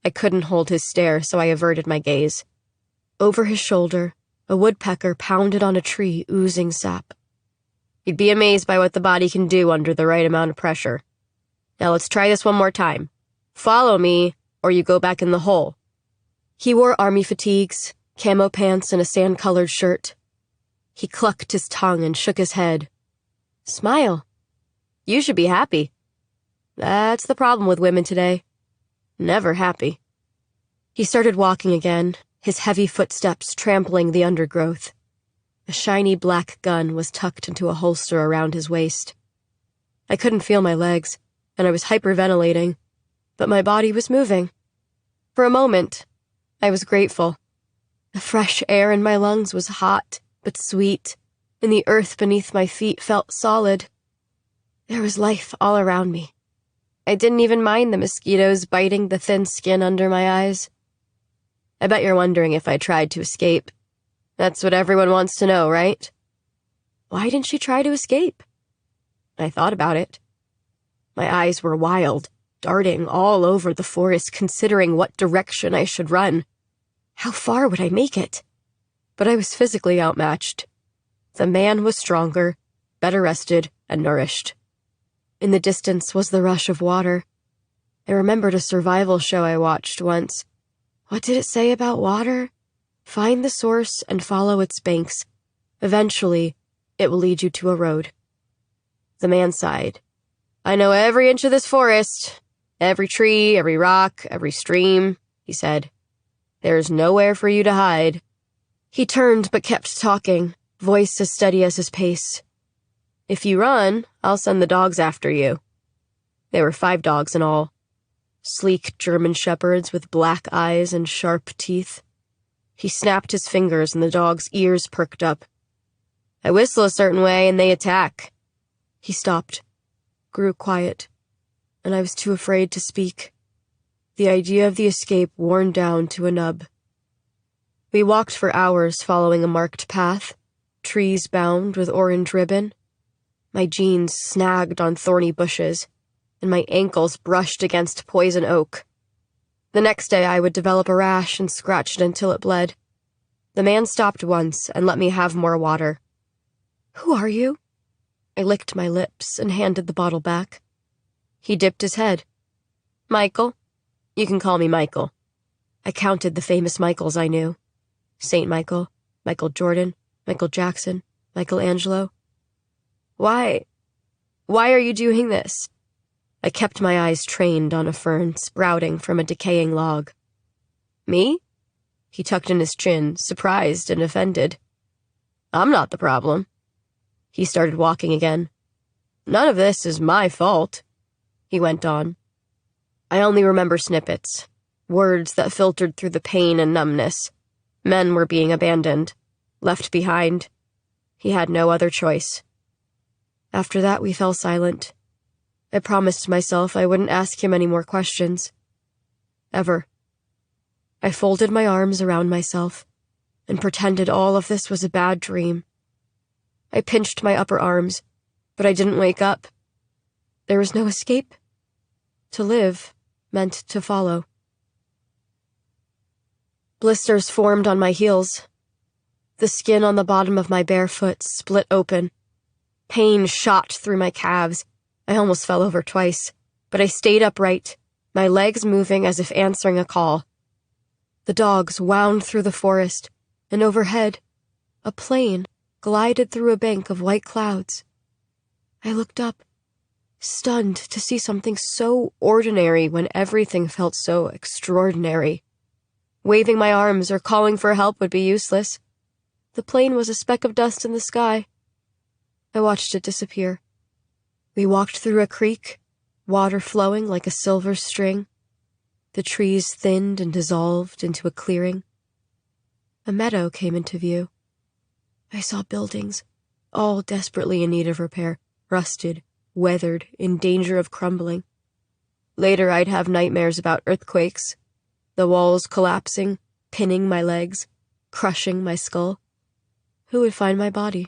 I couldn't hold his stare, so I averted my gaze. Over his shoulder, a woodpecker pounded on a tree, oozing sap. You'd be amazed by what the body can do under the right amount of pressure. Now let's try this one more time. Follow me, or you go back in the hole. He wore army fatigues, camo pants, and a sand-colored shirt. He clucked his tongue and shook his head. Smile. You should be happy. That's the problem with women today. Never happy. He started walking again, his heavy footsteps trampling the undergrowth. A shiny black gun was tucked into a holster around his waist. I couldn't feel my legs, and I was hyperventilating, but my body was moving. For a moment, I was grateful. The fresh air in my lungs was hot, but sweet, and the earth beneath my feet felt solid. There was life all around me. I didn't even mind the mosquitoes biting the thin skin under my eyes. I bet you're wondering if I tried to escape. That's what everyone wants to know, right? Why didn't she try to escape? I thought about it. My eyes were wild, darting all over the forest, considering what direction I should run. How far would I make it? But I was physically outmatched. The man was stronger, better rested, and nourished. In the distance was the rush of water. I remembered a survival show I watched once. What did it say about water? Find the source and follow its banks. Eventually, it will lead you to a road. The man sighed. I know every inch of this forest. Every tree, every rock, every stream, he said. There's nowhere for you to hide. He turned but kept talking, voice as steady as his pace. If you run, I'll send the dogs after you. There were 5 dogs in all. Sleek German shepherds with black eyes and sharp teeth. He snapped his fingers and the dogs' ears perked up. I whistle a certain way and they attack. He stopped, grew quiet, and I was too afraid to speak. The idea of the escape worn down to a nub. We walked for hours following a marked path, trees bound with orange ribbon. My jeans snagged on thorny bushes, and my ankles brushed against poison oak. The next day I would develop a rash and scratch it until it bled. The man stopped once and let me have more water. Who are you? I licked my lips and handed the bottle back. He dipped his head. Michael. You can call me Michael. I counted the famous Michaels I knew. St. Michael, Michael Jordan, Michael Jackson, Michelangelo. Why are you doing this? I kept my eyes trained on a fern sprouting from a decaying log. Me? He tucked in his chin, surprised and offended. I'm not the problem. He started walking again. None of this is my fault, he went on. I only remember snippets, words that filtered through the pain and numbness. Men were being abandoned, left behind. He had no other choice. After that, we fell silent. I promised myself I wouldn't ask him any more questions. Ever. I folded my arms around myself and pretended all of this was a bad dream. I pinched my upper arms, but I didn't wake up. There was no escape. To live meant to follow. Blisters formed on my heels. The skin on the bottom of my bare foot split open. Pain shot through my calves. I almost fell over twice, but I stayed upright, my legs moving as if answering a call. The dogs wound through the forest, and overhead, a plane glided through a bank of white clouds. I looked up, stunned to see something so ordinary when everything felt so extraordinary. Waving my arms or calling for help would be useless. The plane was a speck of dust in the sky. I watched it disappear. We walked through a creek, water flowing like a silver string. The trees thinned and dissolved into a clearing. A meadow came into view. I saw buildings, all desperately in need of repair, rusted, weathered, in danger of crumbling. Later I'd have nightmares about earthquakes, the walls collapsing, pinning my legs, crushing my skull. Who would find my body?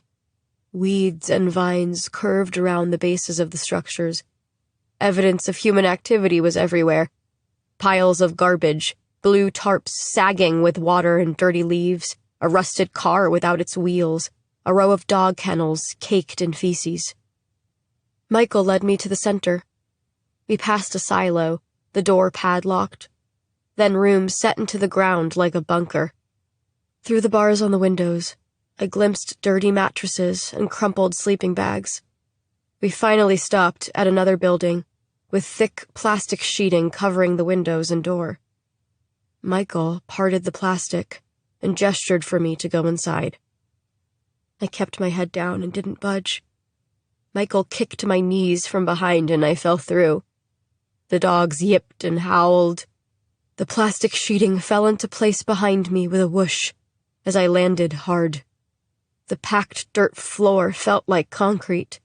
Weeds and vines curved around the bases of the structures. Evidence of human activity was everywhere. Piles of garbage, blue tarps sagging with water and dirty leaves, a rusted car without its wheels, a row of dog kennels caked in feces. Michael led me to the center. We passed a silo, the door padlocked, then rooms set into the ground like a bunker. Through the bars on the windows, I glimpsed dirty mattresses and crumpled sleeping bags. We finally stopped at another building, with thick plastic sheeting covering the windows and door. Michael parted the plastic and gestured for me to go inside. I kept my head down and didn't budge. Michael kicked my knees from behind and I fell through. The dogs yipped and howled. The plastic sheeting fell into place behind me with a whoosh as I landed hard. The packed dirt floor felt like concrete.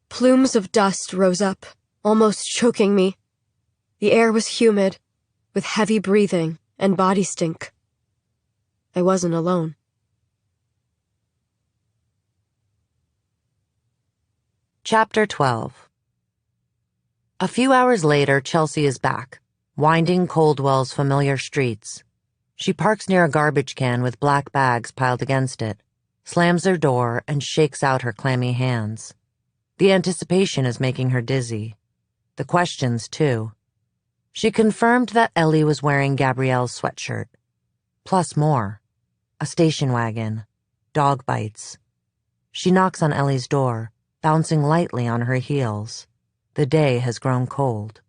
Plumes of dust rose up, almost choking me. The air was humid, with heavy breathing and body stink. I wasn't alone. Chapter 12. A few hours later, Chelsea is back, winding Coldwell's familiar streets. She parks near a garbage can with black bags piled against it, slams her door, and shakes out her clammy hands. The anticipation is making her dizzy. The questions, too. She confirmed that Ellie was wearing Gabrielle's sweatshirt. Plus more. A station wagon. Dog bites. She knocks on Ellie's door, bouncing lightly on her heels. The day has grown cold.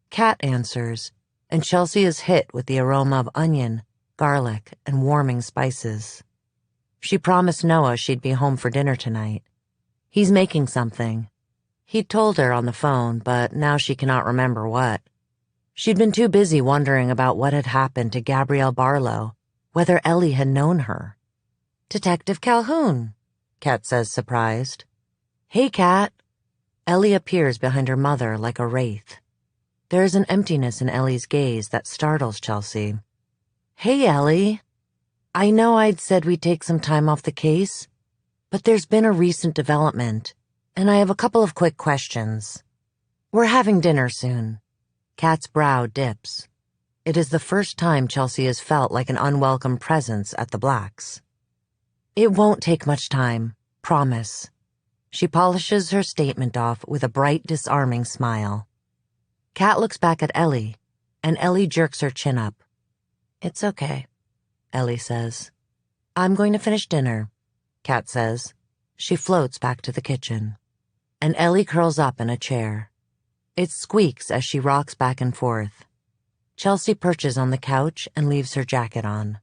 Kat answers, and Chelsea is hit with the aroma of onion, garlic, and warming spices. She promised Noah she'd be home for dinner tonight. He's making something. He'd told her on the phone, but now she cannot remember what. She'd been too busy wondering about what had happened to Gabrielle Barlow, whether Ellie had known her. "Detective Calhoun," Kat says, surprised. "Hey, Kat." Ellie appears behind her mother like a wraith. There is an emptiness in Ellie's gaze that startles Chelsea. "Hey, Ellie. I know I'd said we'd take some time off the case, but there's been a recent development, and I have a couple of quick questions. We're having dinner soon." Kat's brow dips. It is the first time Chelsea has felt like an unwelcome presence at the Blacks. "It won't take much time, promise." She polishes her statement off with a bright, disarming smile. Kat looks back at Ellie, and Ellie jerks her chin up. "It's okay," Ellie says. "I'm going to finish dinner," Kat says. She floats back to the kitchen. And Ellie curls up in a chair. It squeaks as she rocks back and forth. Chelsea perches on the couch and leaves her jacket on.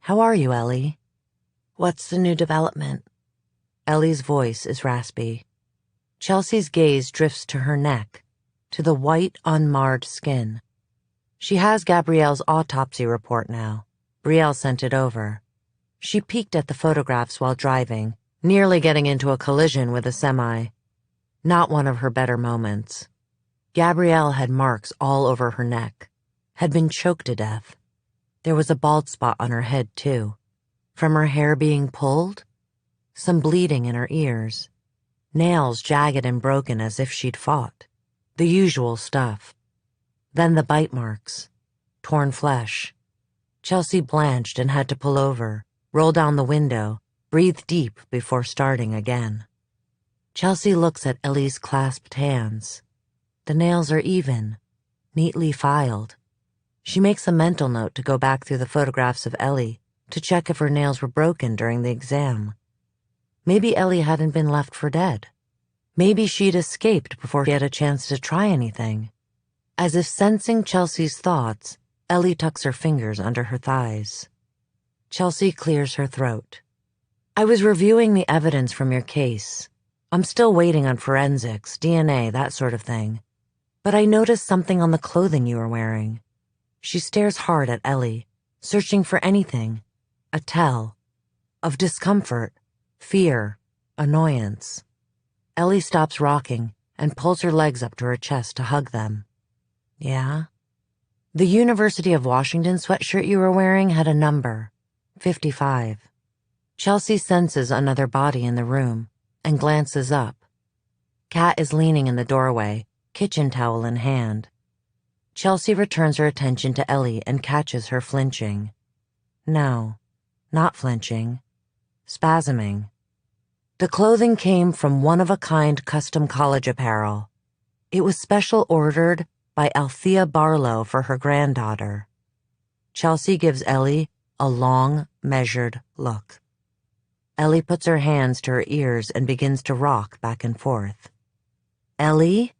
"How are you, Ellie?" "What's the new development?" Ellie's voice is raspy. Chelsea's gaze drifts to her neck, to the white, unmarred skin. She has Gabrielle's autopsy report now. Brielle sent it over. She peeked at the photographs while driving, nearly getting into a collision with a semi. Not one of her better moments. Gabrielle had marks all over her neck, had been choked to death. There was a bald spot on her head, too. From her hair being pulled, some bleeding in her ears, nails jagged and broken as if she'd fought. The usual stuff. Then the bite marks. Torn flesh. Chelsea blanched and had to pull over, roll down the window, breathe deep before starting again. Chelsea looks at Ellie's clasped hands. The nails are even, neatly filed. She makes a mental note to go back through the photographs of Ellie to check if her nails were broken during the exam. Maybe Ellie hadn't been left for dead. Maybe she'd escaped before she had a chance to try anything. As if sensing Chelsea's thoughts, Ellie tucks her fingers under her thighs. Chelsea clears her throat. I was reviewing the evidence from your case. I'm still waiting on forensics, DNA, that sort of thing. But I noticed something on the clothing you were wearing. She stares hard at Ellie, searching for anything. A tell. Of discomfort, fear, annoyance. Ellie stops rocking and pulls her legs up to her chest to hug them. Yeah? The University of Washington sweatshirt you were wearing had a number, 55. Chelsea senses another body in the room and glances up. Kat is leaning in the doorway, kitchen towel in hand. Chelsea returns her attention to Ellie and catches her flinching. No, not flinching. Spasming. The clothing came from one-of-a-kind custom college apparel. It was special ordered by Althea Barlow for her granddaughter. Chelsea gives Ellie a long, measured look. Ellie puts her hands to her ears and begins to rock back and forth. Ellie?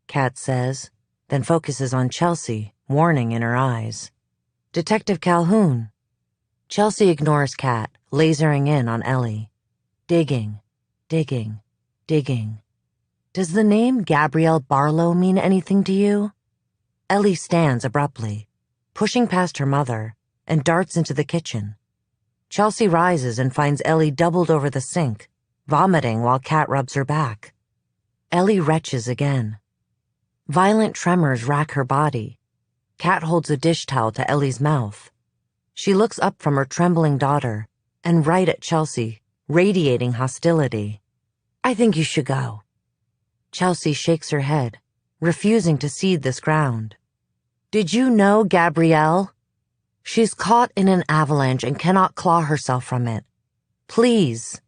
Kat says, then focuses on Chelsea, warning in her eyes. Detective Calhoun. Chelsea ignores Kat, lasering in on Ellie. Digging, digging, digging. Does the name Gabrielle Barlow mean anything to you? Ellie stands abruptly, pushing past her mother, and darts into the kitchen. Chelsea rises and finds Ellie doubled over the sink, vomiting while Kat rubs her back. Ellie retches again. Violent tremors rack her body. Kat holds a dish towel to Ellie's mouth. She looks up from her trembling daughter and right at Chelsea, radiating hostility. I think you should go. Chelsea shakes her head, refusing to cede this ground. Did you know Gabrielle? She's caught in an avalanche and cannot claw herself from it. Please,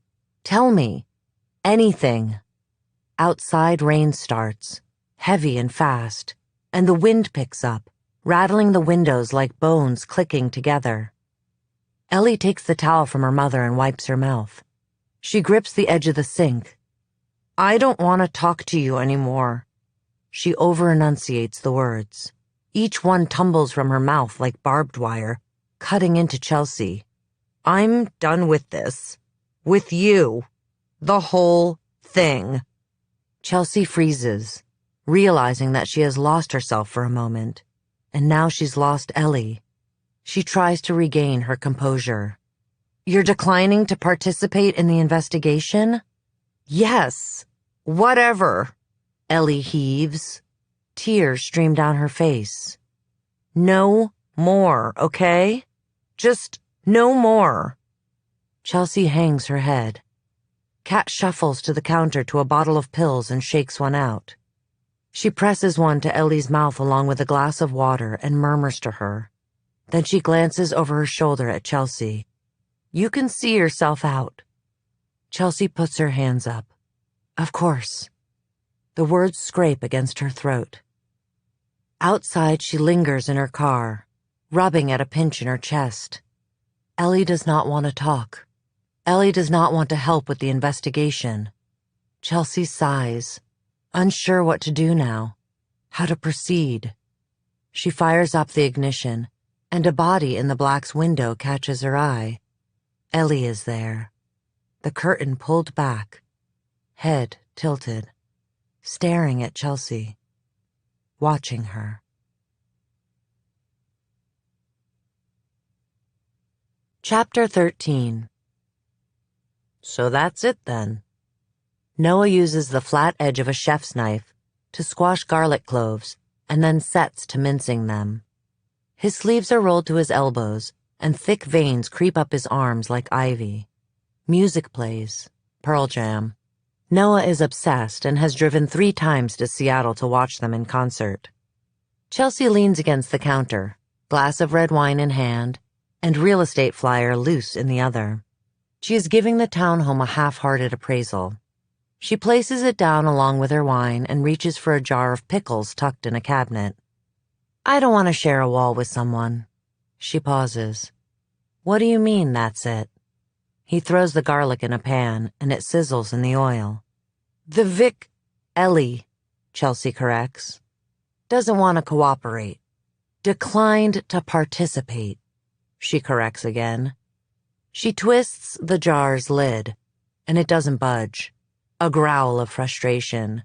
tell me. Anything. Outside rain starts, heavy and fast, and the wind picks up, rattling the windows like bones clicking together. Ellie takes the towel from her mother and wipes her mouth. She grips the edge of the sink. I don't want to talk to you anymore. She over-enunciates the words. Each one tumbles from her mouth like barbed wire, cutting into Chelsea. I'm done with this. With you. The whole thing. Chelsea freezes, realizing that she has lost herself for a moment, and now she's lost Ellie. She tries to regain her composure. You're declining to participate in the investigation? Yes. Whatever. Ellie heaves. Tears stream down her face. No more, okay? Just no more. Chelsea hangs her head. Kat shuffles to the counter to a bottle of pills and shakes one out. She presses one to Ellie's mouth along with a glass of water and murmurs to her. Then she glances over her shoulder at Chelsea. You can see yourself out. Chelsea puts her hands up. Of course. The words scrape against her throat. Outside, she lingers in her car, rubbing at a pinch in her chest. Ellie does not want to talk. Ellie does not want to help with the investigation. Chelsea sighs, unsure what to do now, how to proceed. She fires up the ignition, and a body in the black's window catches her eye. Ellie is there, the curtain pulled back, head tilted, staring at Chelsea, watching her. Chapter 13. So that's it then. Noah uses the flat edge of a chef's knife to squash garlic cloves and then sets to mincing them. His sleeves are rolled to his elbows and thick veins creep up his arms like ivy. Music plays, Pearl Jam. Noah is obsessed and has driven 3 times to Seattle to watch them in concert. Chelsea leans against the counter, glass of red wine in hand, and real estate flyer loose in the other. She is giving the townhome a half-hearted appraisal. She places it down along with her wine and reaches for a jar of pickles tucked in a cabinet. I don't want to share a wall with someone. She pauses. What do you mean, that's it? He throws the garlic in a pan, and it sizzles in the oil. Ellie, Chelsea corrects. Doesn't want to cooperate. Declined to participate, she corrects again. She twists the jar's lid, and it doesn't budge. A growl of frustration.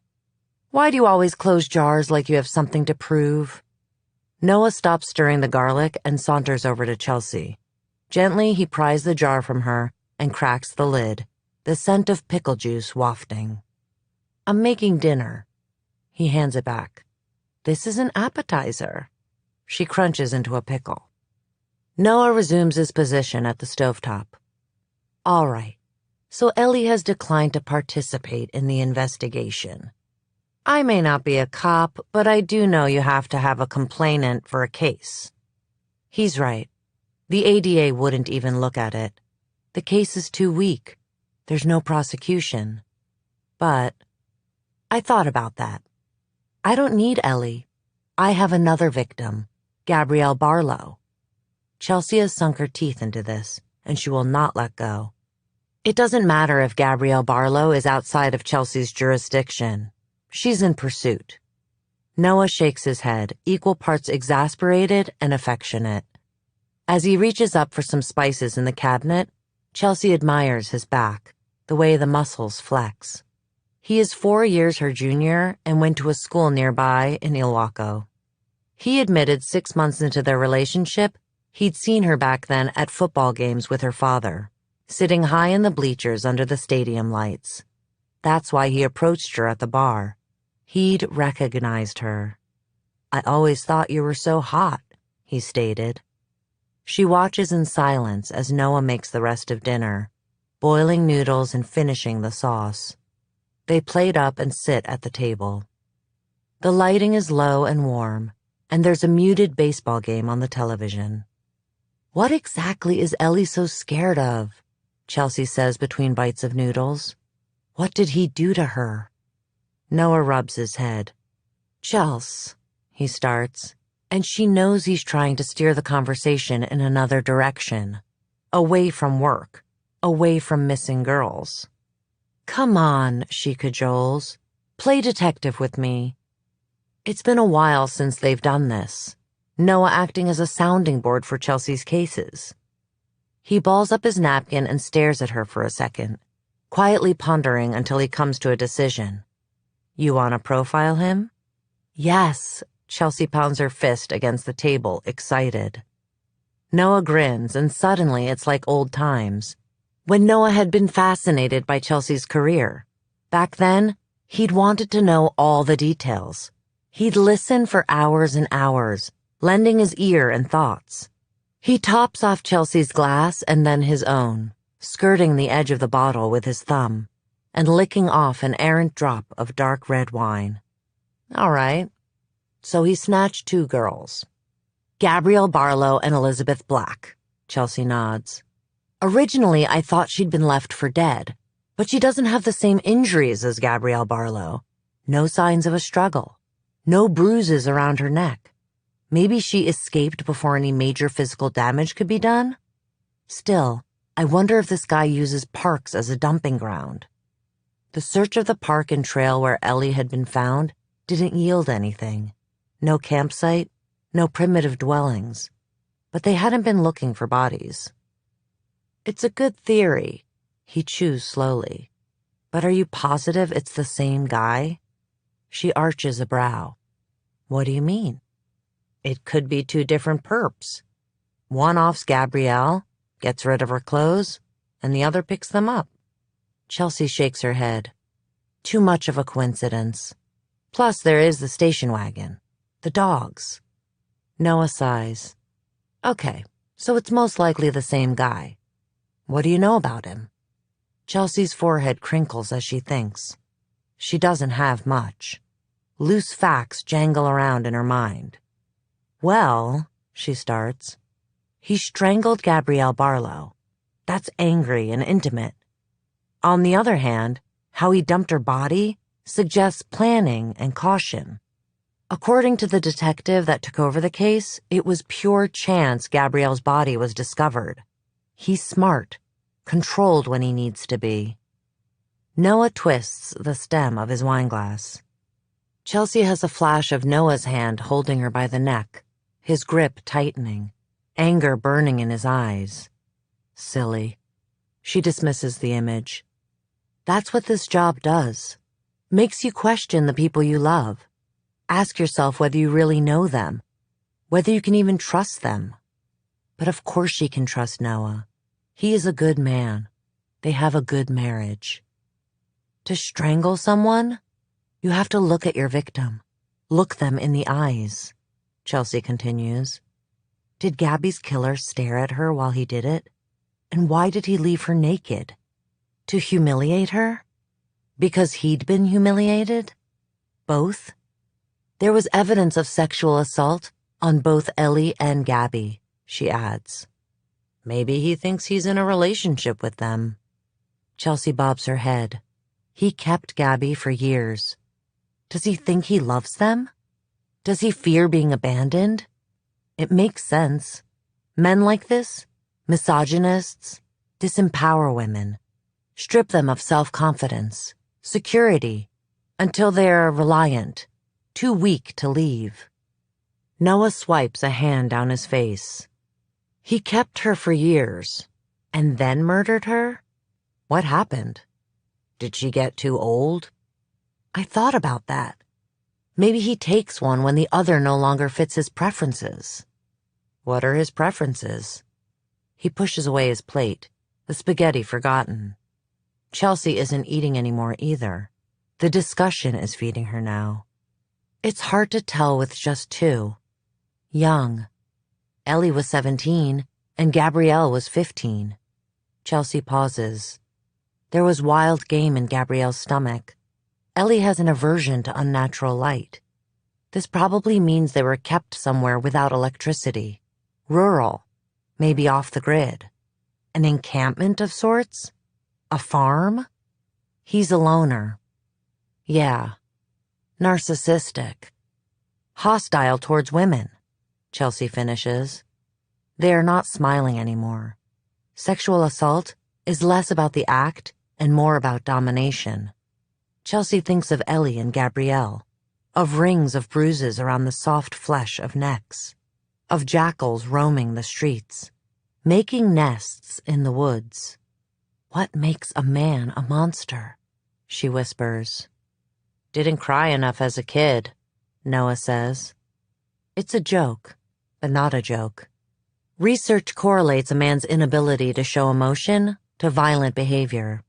Why do you always close jars like you have something to prove? Noah stops stirring the garlic and saunters over to Chelsea. Gently, he pries the jar from her and cracks the lid, the scent of pickle juice wafting. I'm making dinner. He hands it back. This is an appetizer. She crunches into a pickle. Noah resumes his position at the stovetop. All right, so Ellie has declined to participate in the investigation. I may not be a cop, but I do know you have to have a complainant for a case. He's right. The ADA wouldn't even look at it. The case is too weak. There's no prosecution. But I thought about that. I don't need Ellie. I have another victim, Gabrielle Barlow. Chelsea has sunk her teeth into this, and she will not let go. It doesn't matter if Gabrielle Barlow is outside of Chelsea's jurisdiction. She's in pursuit. Noah shakes his head, equal parts exasperated and affectionate. As he reaches up for some spices in the cabinet, Chelsea admires his back, the way the muscles flex. He is 4 years her junior and went to a school nearby in Ilwaco. He admitted 6 months into their relationship, he'd seen her back then at football games with her father, sitting high in the bleachers under the stadium lights. That's why he approached her at the bar. He'd recognized her. I always thought you were so hot, he stated. She watches in silence as Noah makes the rest of dinner, boiling noodles and finishing the sauce. They plate up and sit at the table. The lighting is low and warm, and there's a muted baseball game on the television. What exactly is Ellie so scared of? Chelsea says between bites of noodles. What did he do to her? Noah rubs his head. Chels, he starts, and she knows he's trying to steer the conversation in another direction, away from work, away from missing girls. Come on, she cajoles. Play detective with me. It's been a while since they've done this. Noah acting as a sounding board for Chelsea's cases. He balls up his napkin and stares at her for a second, quietly pondering until he comes to a decision. You want to profile him? Yes, Chelsea pounds her fist against the table, excited. Noah grins, and suddenly it's like old times, when Noah had been fascinated by Chelsea's career. Back then, he'd wanted to know all the details. He'd listen for hours and hours, lending his ear and thoughts. He tops off Chelsea's glass and then his own, skirting the edge of the bottle with his thumb, and licking off an errant drop of dark red wine. All right. So he snatched 2 girls. Gabrielle Barlow and Elizabeth Black, Chelsea nods. Originally, I thought she'd been left for dead, but she doesn't have the same injuries as Gabrielle Barlow. No signs of a struggle. No bruises around her neck. Maybe she escaped before any major physical damage could be done? Still, I wonder if this guy uses parks as a dumping ground. The search of the park and trail where Ellie had been found didn't yield anything. No campsite, no primitive dwellings. But they hadn't been looking for bodies. It's a good theory, he chews slowly. But are you positive it's the same guy? She arches a brow. What do you mean? It could be 2 different perps. One offs Gabrielle, gets rid of her clothes, and the other picks them up. Chelsea shakes her head. Too much of a coincidence. Plus, there is the station wagon. The dogs. Noah sighs. Okay, so it's most likely the same guy. What do you know about him? Chelsea's forehead crinkles as she thinks. She doesn't have much. Loose facts jangle around in her mind. Well, she starts, he strangled Gabrielle Barlow. That's angry and intimate. On the other hand, how he dumped her body suggests planning and caution. According to the detective that took over the case, it was pure chance Gabrielle's body was discovered. He's smart, controlled when he needs to be. Noah twists the stem of his wineglass. Chelsea has a flash of Noah's hand holding her by the neck, his grip tightening, anger burning in his eyes. Silly. She dismisses the image. That's what this job does. Makes you question the people you love. Ask yourself whether you really know them, whether you can even trust them. But of course she can trust Noah. He is a good man. They have a good marriage. To strangle someone, you have to look at your victim. Look them in the eyes, Chelsea continues. Did Gabby's killer stare at her while he did it? And why did he leave her naked? To humiliate her? Because he'd been humiliated? Both? There was evidence of sexual assault on both Ellie and Gabby, she adds. Maybe he thinks he's in a relationship with them. Chelsea bobs her head. He kept Gabby for years. Does he think he loves them? Does he fear being abandoned? It makes sense. Men like this, misogynists, disempower women, strip them of self-confidence, security, until they're reliant, too weak to leave. Noah swipes a hand down his face. He kept her for years, and then murdered her? What happened? Did she get too old? I thought about that. Maybe he takes one when the other no longer fits his preferences. What are his preferences? He pushes away his plate, the spaghetti forgotten. Chelsea isn't eating anymore either. The discussion is feeding her now. It's hard to tell with just two. Young. Ellie was 17, and Gabrielle was 15. Chelsea pauses. There was wild game in Gabrielle's stomach. Ellie has an aversion to unnatural light. This probably means they were kept somewhere without electricity. Rural. Maybe off the grid. An encampment of sorts? A farm? He's a loner. Yeah. Narcissistic. Hostile towards women, Chelsea finishes. They are not smiling anymore. Sexual assault is less about the act and more about domination. Chelsea thinks of Ellie and Gabrielle, of rings of bruises around the soft flesh of necks, of jackals roaming the streets, making nests in the woods. What makes a man a monster? She whispers. Didn't cry enough as a kid, Noah says. It's a joke, but not a joke. Research correlates a man's inability to show emotion to violent behavior.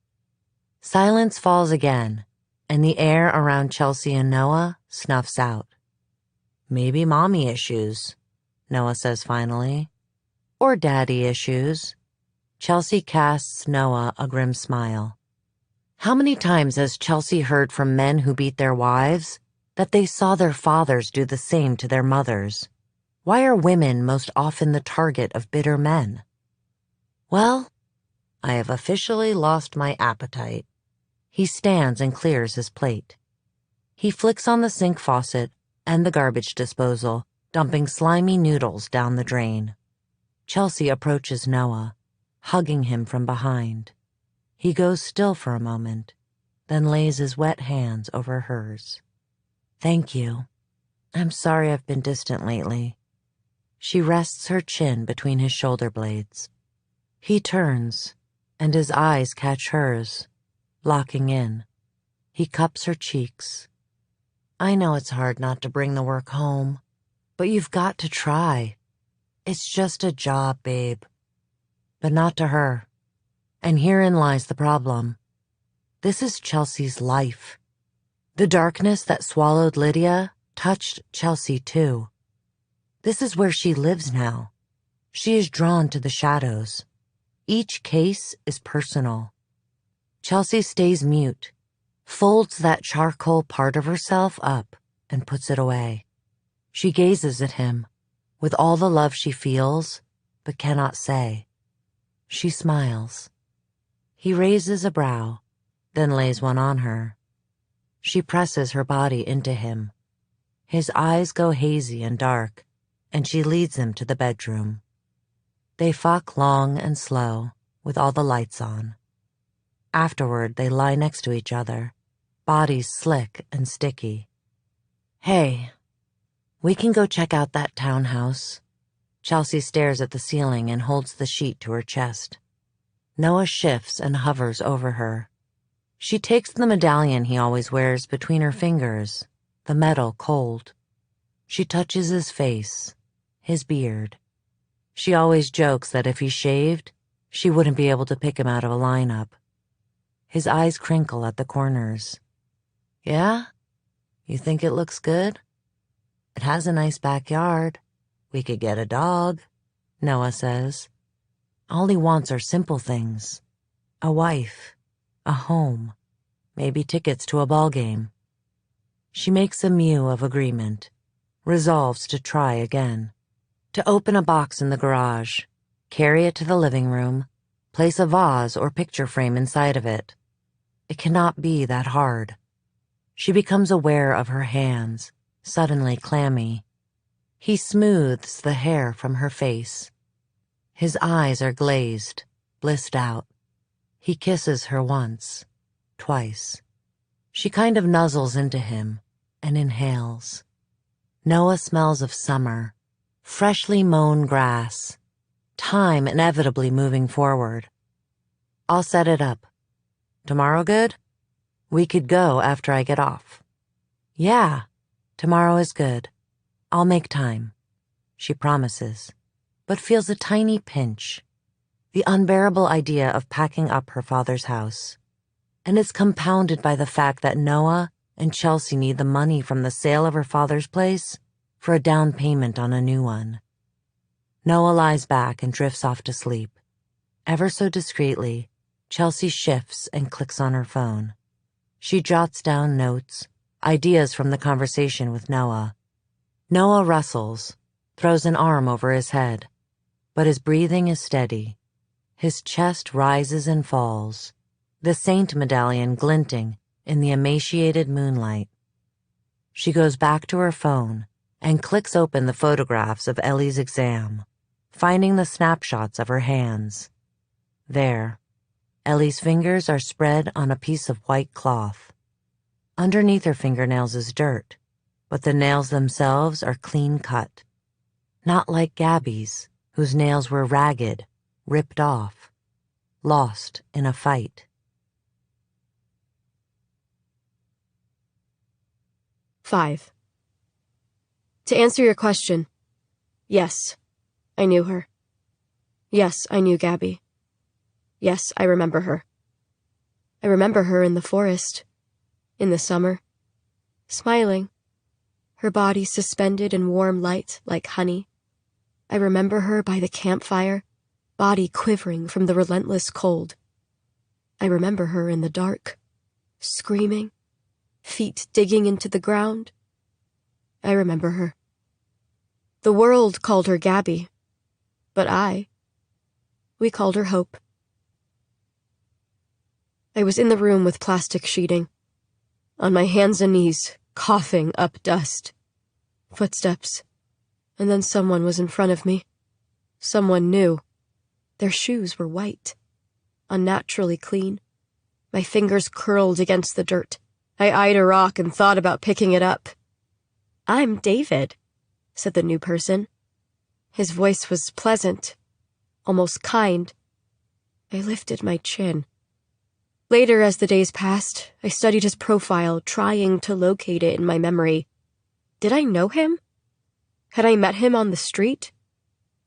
Silence falls again, and the air around Chelsea and Noah snuffs out. Maybe mommy issues, Noah says finally. Or daddy issues. Chelsea casts Noah a grim smile. How many times has Chelsea heard from men who beat their wives that they saw their fathers do the same to their mothers? Why are women most often the target of bitter men? Well, I have officially lost my appetite. He stands and clears his plate. He flicks on the sink faucet and the garbage disposal, dumping slimy noodles down the drain. Chelsea approaches Noah, hugging him from behind. He goes still for a moment, then lays his wet hands over hers. Thank you. I'm sorry I've been distant lately. She rests her chin between his shoulder blades. He turns, and his eyes catch hers, locking in. He cups her cheeks. I know it's hard not to bring the work home, but you've got to try. It's just a job, babe. But not to her. And herein lies the problem. This is Chelsea's life. The darkness that swallowed Lydia touched Chelsea too. This is where she lives now. She is drawn to the shadows. Each case is personal. Chelsea stays mute, folds that charcoal part of herself up, and puts it away. She gazes at him, with all the love she feels, but cannot say. She smiles. He raises a brow, then lays one on her. She presses her body into him. His eyes go hazy and dark, and she leads him to the bedroom. They fuck long and slow, with all the lights on. Afterward, they lie next to each other, bodies slick and sticky. Hey, we can go check out that townhouse. Chelsea stares at the ceiling and holds the sheet to her chest. Noah shifts and hovers over her. She takes the medallion he always wears between her fingers, the metal cold. She touches his face, his beard. She always jokes that if he shaved, she wouldn't be able to pick him out of a lineup. His eyes crinkle at the corners. Yeah? You think it looks good? It has a nice backyard. We could get a dog, Noah says. All he wants are simple things. A wife, a home, maybe tickets to a ball game. She makes a mew of agreement, resolves to try again, to open a box in the garage, carry it to the living room, place a vase or picture frame inside of it. It cannot be that hard. She becomes aware of her hands, suddenly clammy. He smooths the hair from her face. His eyes are glazed, blissed out. He kisses her once, twice. She kind of nuzzles into him and inhales. Noah smells of summer, freshly mown grass, time inevitably moving forward. I'll set it up. Tomorrow good? We could go after I get off. Yeah, tomorrow is good. I'll make time, she promises, but feels a tiny pinch. The unbearable idea of packing up her father's house. And it's compounded by the fact that Noah and Chelsea need the money from the sale of her father's place for a down payment on a new one. Noah lies back and drifts off to sleep. Ever so discreetly, Chelsea shifts and clicks on her phone. She jots down notes, ideas from the conversation with Noah. Noah rustles, throws an arm over his head, but his breathing is steady. His chest rises and falls, the saint medallion glinting in the emaciated moonlight. She goes back to her phone and clicks open the photographs of Ellie's exam, finding the snapshots of her hands. There, Ellie's fingers are spread on a piece of white cloth. Underneath her fingernails is dirt, but the nails themselves are clean cut. Not like Gabby's, whose nails were ragged, ripped off, lost in a fight. 5. To answer your question, yes, I knew her. Yes, I knew Gabby. Yes, I remember her. I remember her in the forest, in the summer, smiling, her body suspended in warm light like honey. I remember her by the campfire, body quivering from the relentless cold. I remember her in the dark, screaming, feet digging into the ground. I remember her. The world called her Gabby, but we called her Hope. I was in the room with plastic sheeting, on my hands and knees, coughing up dust. Footsteps, and then someone was in front of me. Someone new. Their shoes were white, unnaturally clean. My fingers curled against the dirt. I eyed a rock and thought about picking it up. "I'm David," said the new person. His voice was pleasant, almost kind. I lifted my chin. Later, as the days passed, I studied his profile, trying to locate it in my memory. Did I know him? Had I met him on the street?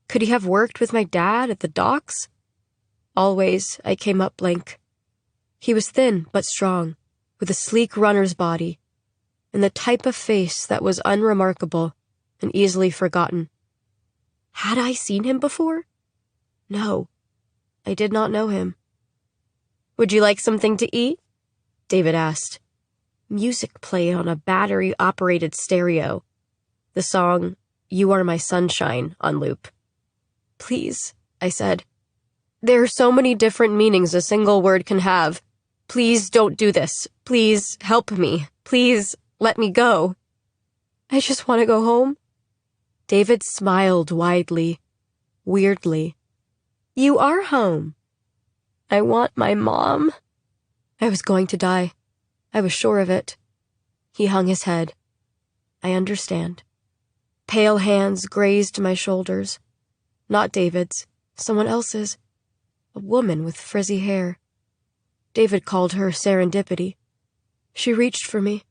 Could he have worked with my dad at the docks? Always, I came up blank. He was thin but strong, with a sleek runner's body, and the type of face that was unremarkable and easily forgotten. Had I seen him before? No, I did not know him. Would you like something to eat? David asked. Music played on a battery-operated stereo. The song, You Are My Sunshine, on loop. Please, I said. There are so many different meanings a single word can have. Please don't do this. Please help me. Please let me go. I just want to go home. David smiled widely, weirdly. You are home. I want my mom. I was going to die. I was sure of it. He hung his head. I understand. Pale hands grazed my shoulders. Not David's, someone else's. A woman with frizzy hair. David called her Serendipity. She reached for me,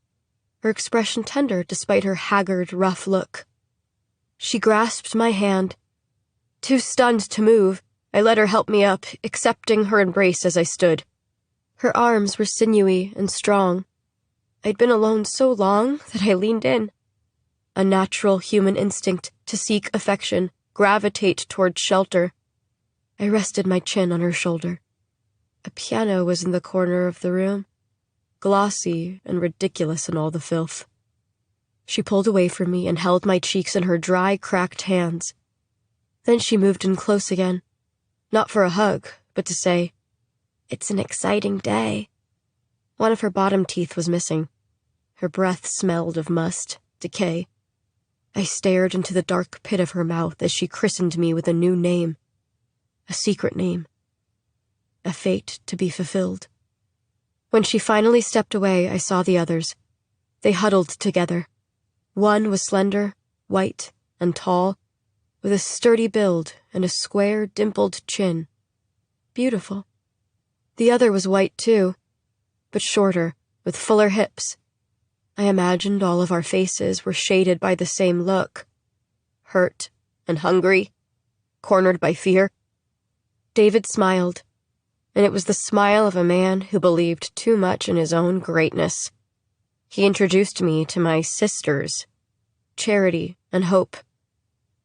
her expression tender despite her haggard, rough look. She grasped my hand. Too stunned to move, I let her help me up, accepting her embrace as I stood. Her arms were sinewy and strong. I'd been alone so long that I leaned in. A natural human instinct to seek affection, gravitate toward shelter. I rested my chin on her shoulder. A piano was in the corner of the room, glossy and ridiculous in all the filth. She pulled away from me and held my cheeks in her dry, cracked hands. Then she moved in close again, not for a hug, but to say, It's an exciting day. One of her bottom teeth was missing. Her breath smelled of must, decay. I stared into the dark pit of her mouth as she christened me with a new name. A secret name. A fate to be fulfilled. When she finally stepped away, I saw the others. They huddled together. One was slender, white, and tall, with a sturdy build and a square, dimpled chin. Beautiful. The other was white, too, but shorter, with fuller hips. I imagined all of our faces were shaded by the same look. Hurt and hungry, cornered by fear. David smiled, and it was the smile of a man who believed too much in his own greatness. He introduced me to my sisters, Charity and Hope.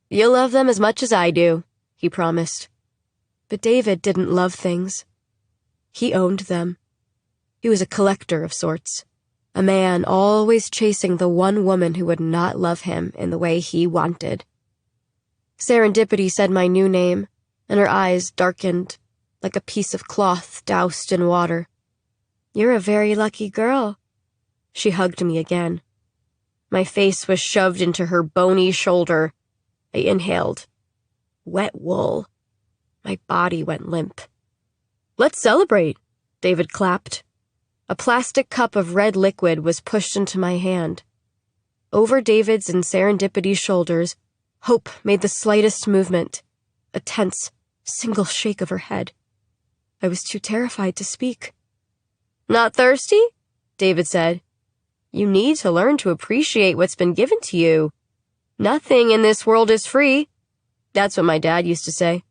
You'll love them as much as I do, he promised. But David didn't love things. He owned them. He was a collector of sorts, a man always chasing the one woman who would not love him in the way he wanted. Serendipity said my new name, and her eyes darkened like a piece of cloth doused in water. You're a very lucky girl. She hugged me again. My face was shoved into her bony shoulder. I inhaled. Wet wool. My body went limp. Let's celebrate, David clapped. A plastic cup of red liquid was pushed into my hand. Over David's and Serendipity's shoulders, Hope made the slightest movement, a tense, single shake of her head. I was too terrified to speak. Not thirsty? David said. You need to learn to appreciate what's been given to you. Nothing in this world is free. That's what my dad used to say.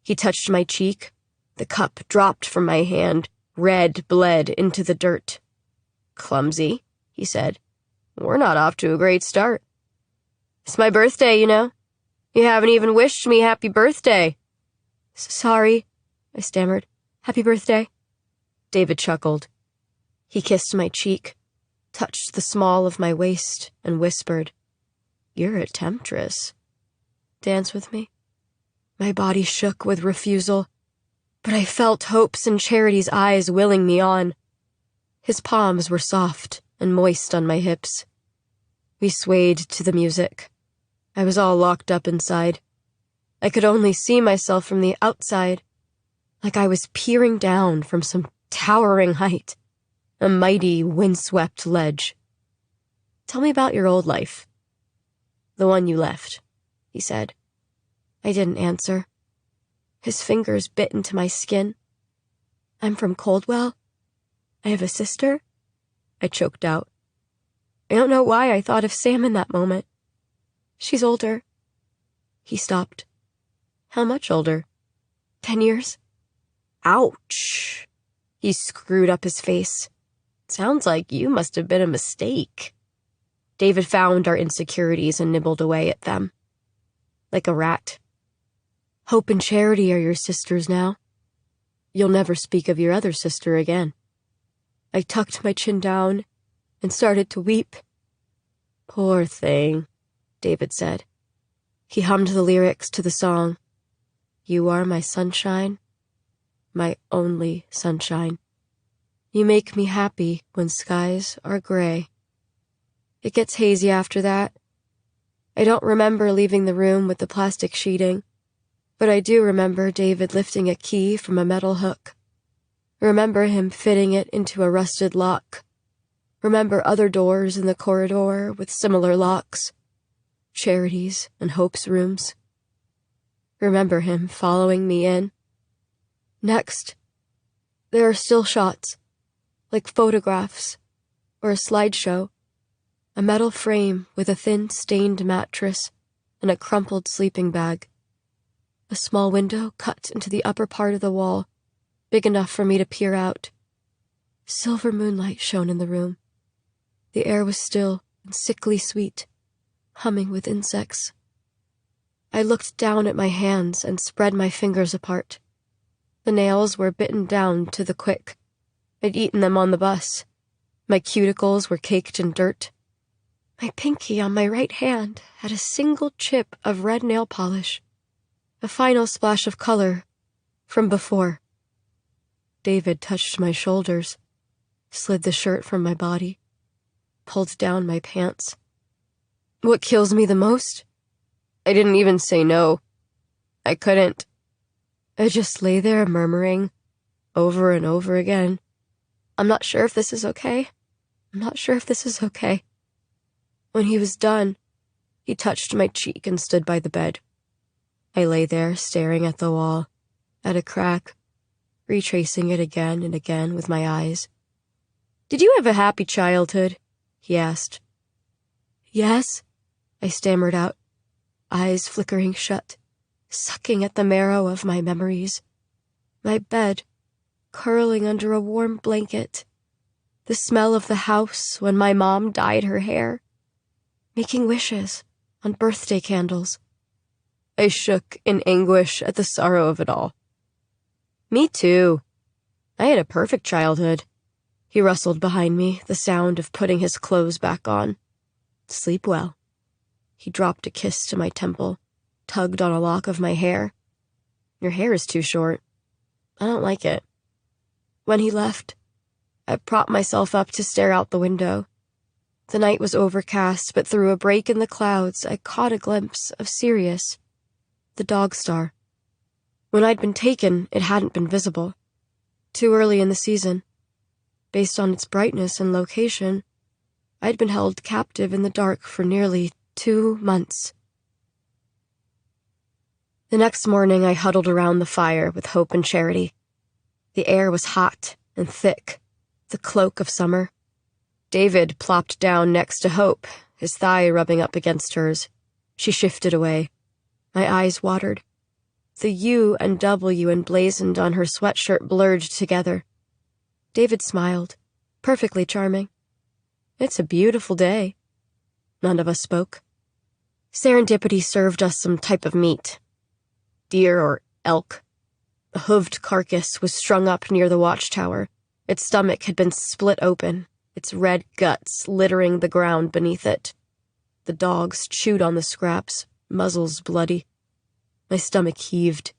He touched my cheek. The cup dropped from my hand. Red bled into the dirt. Clumsy, he said. We're not off to a great start. It's my birthday, you know. You haven't even wished me happy birthday. Sorry, I stammered. Happy birthday. David chuckled. He kissed my cheek, touched the small of my waist, and whispered, You're a temptress. Dance with me? My body shook with refusal, but I felt Hope's and Charity's eyes willing me on. His palms were soft and moist on my hips. We swayed to the music. I was all locked up inside. I could only see myself from the outside, like I was peering down from some towering height, a mighty, windswept ledge. Tell me about your old life. The one you left, he said. I didn't answer. His fingers bit into my skin. I'm from Coldwell. I have a sister. I choked out. I don't know why I thought of Sam in that moment. She's older. He stopped. How much older? 10 years? Ouch. He screwed up his face. Sounds like you must have been a mistake. David found our insecurities and nibbled away at them. Like a rat. Hope and Charity are your sisters now. you'll never speak of your other sister again. I tucked my chin down and started to weep. Poor thing, David said. He hummed the lyrics to the song. You are my sunshine, my only sunshine. You make me happy when skies are gray. It gets hazy after that. I don't remember leaving the room with the plastic sheeting, but I do remember David lifting a key from a metal hook. Remember him fitting it into a rusted lock. Remember other doors in the corridor with similar locks. Charity's and Hope's rooms. Remember him following me in. Next, there are still shots, like photographs or a slideshow. A metal frame with a thin, stained mattress and a crumpled sleeping bag. A small window cut into the upper part of the wall, big enough for me to peer out. Silver moonlight shone in the room. The air was still and sickly sweet, humming with insects. I looked down at my hands and spread my fingers apart. The nails were bitten down to the quick. I'd eaten them on the bus. My cuticles were caked in dirt. My pinky on my right hand had a single chip of red nail polish, a final splash of color from before. David touched my shoulders, slid the shirt from my body, pulled down my pants. What kills me the most? I didn't even say no. I couldn't. I just lay there murmuring, over and over again, I'm not sure if this is okay. I'm not sure if this is okay. When he was done, he touched my cheek and stood by the bed. I lay there staring at the wall, at a crack, retracing it again and again with my eyes. Did you have a happy childhood? He asked. Yes, I stammered out, eyes flickering shut, sucking at the marrow of my memories. My bed, curling under a warm blanket. The smell of the house when my mom dyed her hair. Making wishes on birthday candles. I shook in anguish at the sorrow of it all. Me too. I had a perfect childhood. He rustled behind me, the sound of putting his clothes back on. Sleep well. He dropped a kiss to my temple, tugged on a lock of my hair. Your hair is too short. I don't like it. When he left, I propped myself up to stare out the window. The night was overcast, but through a break in the clouds, I caught a glimpse of Sirius, the dog star. When I'd been taken, it hadn't been visible. Too early in the season. Based on its brightness and location, I'd been held captive in the dark for nearly 2 months. The next morning, I huddled around the fire with Hope and Charity. The air was hot and thick, the cloak of summer. David plopped down next to Hope, his thigh rubbing up against hers. She shifted away. My eyes watered. The U and W emblazoned on her sweatshirt blurred together. David smiled, perfectly charming. It's a beautiful day. None of us spoke. Serendipity served us some type of meat. Deer or elk. A hooved carcass was strung up near the watchtower. Its stomach had been split open, its red guts littering the ground beneath it. The dogs chewed on the scraps, muzzles bloody. My stomach heaved.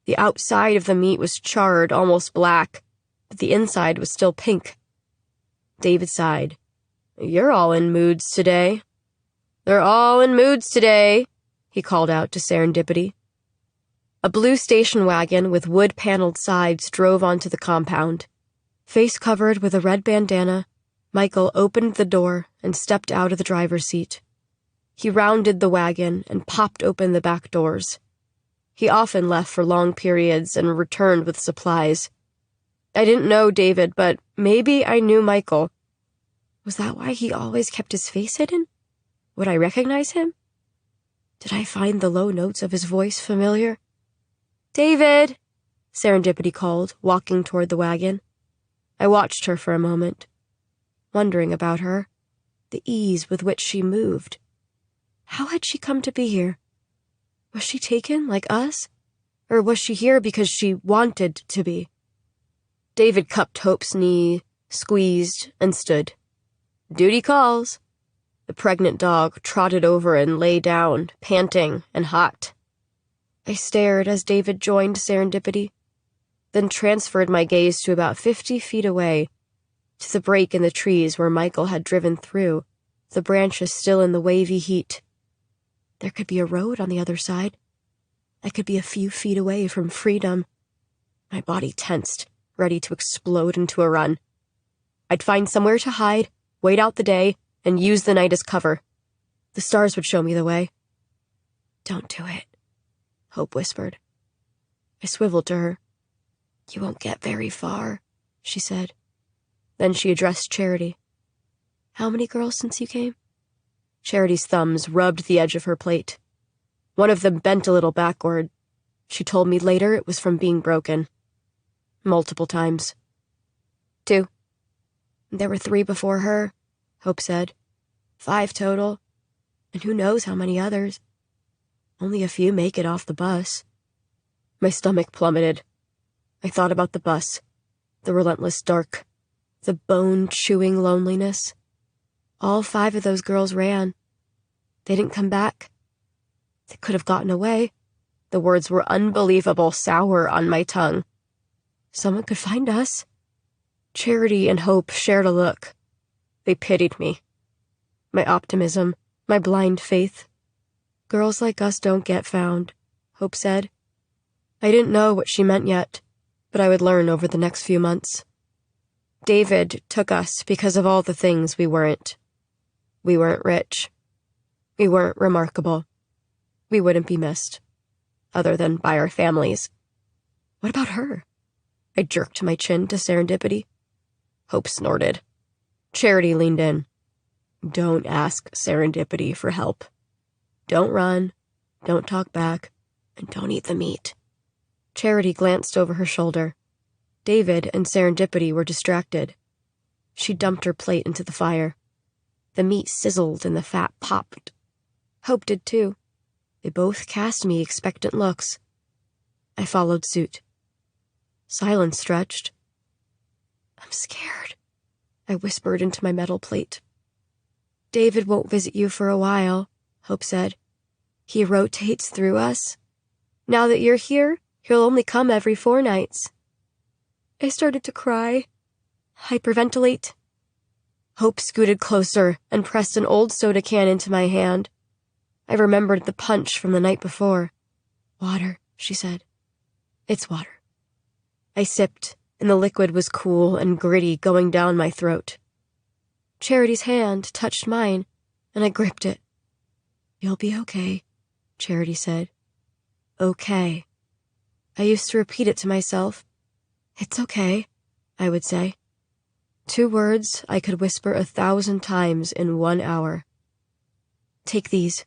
The outside of the meat was charred, almost black, but the inside was still pink. David sighed. You're all in moods today. They're all in moods today, he called out to Serendipity. A blue station wagon with wood-paneled sides drove onto the compound. Face covered with a red bandana, Michael opened the door and stepped out of the driver's seat. He rounded the wagon and popped open the back doors. He often left for long periods and returned with supplies. I didn't know David, but maybe I knew Michael. Was that why he always kept his face hidden? Would I recognize him? Did I find the low notes of his voice familiar? David! Serendipity called, walking toward the wagon. I watched her for a moment, wondering about her, the ease with which she moved. How had she come to be here? Was she taken, like us? Or was she here because she wanted to be? David cupped Hope's knee, squeezed, and stood. Duty calls. The pregnant dog trotted over and lay down, panting and hot. I stared as David joined Serendipity, then transferred my gaze to about 50 feet away, to the break in the trees where Michael had driven through, the branches still in the wavy heat. There could be a road on the other side. I could be a few feet away from freedom. My body tensed, ready to explode into a run. I'd find somewhere to hide, wait out the day, and use the night as cover. The stars would show me the way. Don't do it, Hope whispered. I swiveled to her. You won't get very far, she said. Then she addressed Charity. How many girls since you came? Charity's thumbs rubbed the edge of her plate. One of them bent a little backward. She told me later it was from being broken. Multiple times. 2. There were 3 before her, Hope said. 5 total. And who knows how many others. Only a few make it off the bus. My stomach plummeted. I thought about the bus, the relentless dark, the bone-chewing loneliness. All 5 of those girls ran. They didn't come back. They could have gotten away. The words were unbelievable, sour on my tongue. Someone could find us. Charity and Hope shared a look. They pitied me. My optimism, my blind faith. Girls like us don't get found, Hope said. I didn't know what she meant yet, but I would learn over the next few months. David took us because of all the things we weren't. We weren't rich. We weren't remarkable. We wouldn't be missed, other than by our families. What about her? I jerked my chin to Serendipity. Hope snorted. Charity leaned in. Don't ask Serendipity for help. Don't run, don't talk back, and don't eat the meat. Charity glanced over her shoulder. David and Serendipity were distracted. She dumped her plate into the fire. The meat sizzled and the fat popped. Hope did too. They both cast me expectant looks. I followed suit. Silence stretched. I'm scared, I whispered into my metal plate. David won't visit you for a while, Hope said. He rotates through us. Now that you're here, he'll only come every 4 nights. I started to cry, hyperventilate. Hope scooted closer and pressed an old soda can into my hand. I remembered the punch from the night before. Water, she said. It's water. I sipped, and the liquid was cool and gritty going down my throat. Charity's hand touched mine, and I gripped it. You'll be okay, Charity said. Okay. I used to repeat it to myself. It's okay, I would say. 2 words I could whisper 1,000 times in 1 hour. Take these.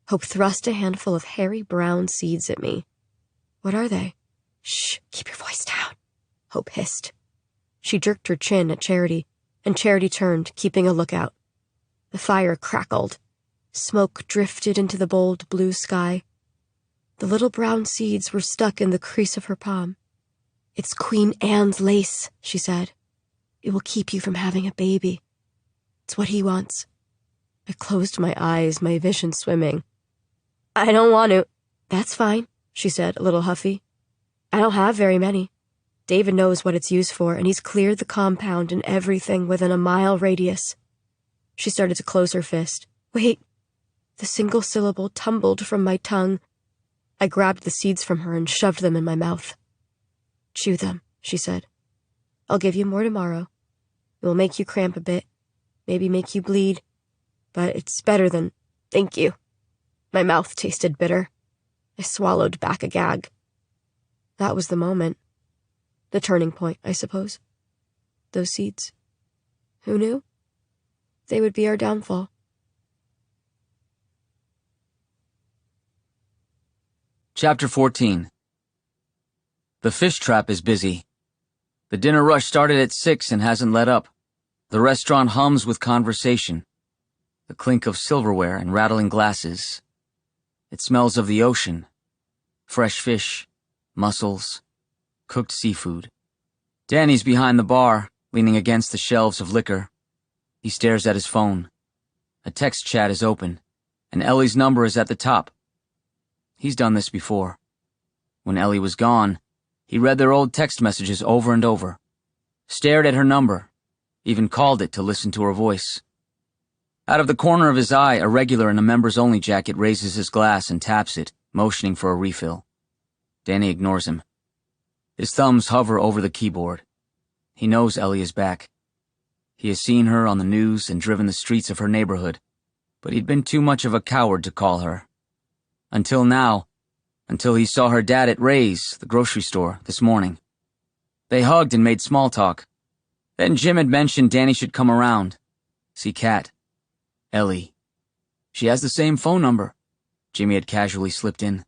Hope thrust a handful of hairy brown seeds at me. What are they? Shh, keep your voice down, Hope hissed. She jerked her chin at Charity, and Charity turned, keeping a lookout. The fire crackled. Smoke drifted into the bold blue sky. The little brown seeds were stuck in the crease of her palm. It's Queen Anne's lace, she said. It will keep you from having a baby. It's what he wants. I closed my eyes, my vision swimming. I don't want to. That's fine, she said, a little huffy. I don't have very many. David knows what it's used for, and he's cleared the compound and everything within a mile radius. She started to close her fist. Wait. The single syllable tumbled from my tongue. I grabbed the seeds from her and shoved them in my mouth. Chew them, she said. I'll give you more tomorrow. It will make you cramp a bit, maybe make you bleed, but it's better than thank you. My mouth tasted bitter. I swallowed back a gag. That was the moment. The turning point, I suppose. Those seeds. Who knew? They would be our downfall. Chapter 14. The fish trap is busy. The dinner rush started at 6 and hasn't let up. The restaurant hums with conversation. The clink of silverware and rattling glasses. It smells of the ocean. Fresh fish. mussels, cooked seafood. Danny's behind the bar, leaning against the shelves of liquor. He stares at his phone. A text chat is open, and Ellie's number is at the top. He's done this before. When Ellie was gone, he read their old text messages over and over, stared at her number, even called it to listen to her voice. Out of the corner of his eye, a regular in a members-only jacket raises his glass and taps it, motioning for a refill. Danny ignores him. His thumbs hover over the keyboard. He knows Ellie is back. He has seen her on the news and driven the streets of her neighborhood, but he'd been too much of a coward to call her. Until now, until he saw her dad at Ray's, the grocery store, this morning. They hugged and made small talk. Then Jim had mentioned Danny should come around. See Kat. Ellie. She has the same phone number, Jimmy had casually slipped in.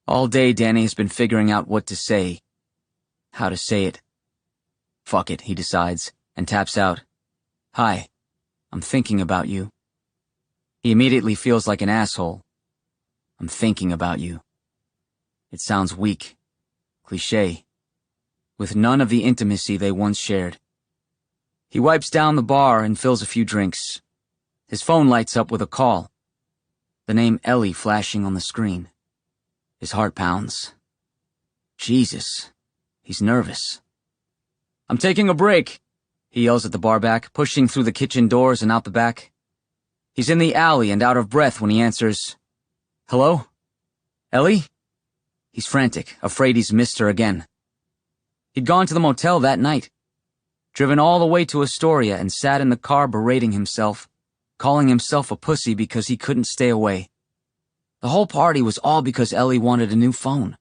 All day Danny has been figuring out what to say. How to say it. Fuck it, he decides, and taps out. Hi. I'm thinking about you. He immediately feels like an asshole. I'm thinking about you. It sounds weak. Cliché. With none of the intimacy they once shared. He wipes down the bar and fills a few drinks. His phone lights up with a call. The name Ellie flashing on the screen. His heart pounds. Jesus. He's nervous. I'm taking a break, he yells at the barback, pushing through the kitchen doors and out the back. He's in the alley and out of breath when he answers, Hello? Ellie? He's frantic, afraid he's missed her again. He'd gone to the motel that night, driven all the way to Astoria and sat in the car berating himself, calling himself a pussy because he couldn't stay away. The whole party was all because Ellie wanted a new phone.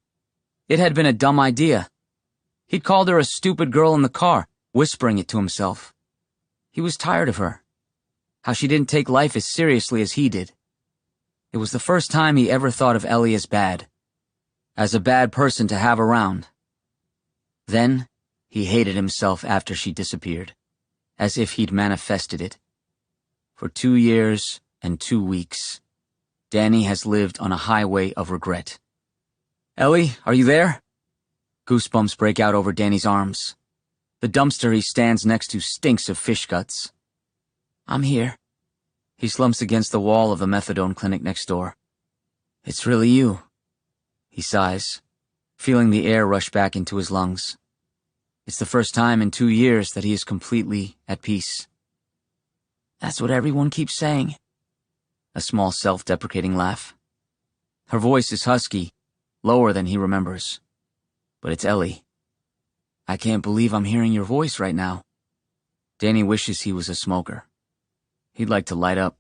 It had been a dumb idea. He'd called her a stupid girl in the car, whispering it to himself. He was tired of her. How she didn't take life as seriously as he did. It was the first time he ever thought of Ellie as bad. As a bad person to have around. Then, he hated himself after she disappeared. As if he'd manifested it. For 2 years and 2 weeks, Danny has lived on a highway of regret. Ellie, are you there? Goosebumps break out over Danny's arms. The dumpster he stands next to stinks of fish guts. I'm here. He slumps against the wall of the methadone clinic next door. It's really you. He sighs, feeling the air rush back into his lungs. It's the first time in 2 years that he is completely at peace. That's what everyone keeps saying. A small self-deprecating laugh. Her voice is husky, lower than he remembers. But it's Ellie. I can't believe I'm hearing your voice right now. Danny wishes he was a smoker. He'd like to light up,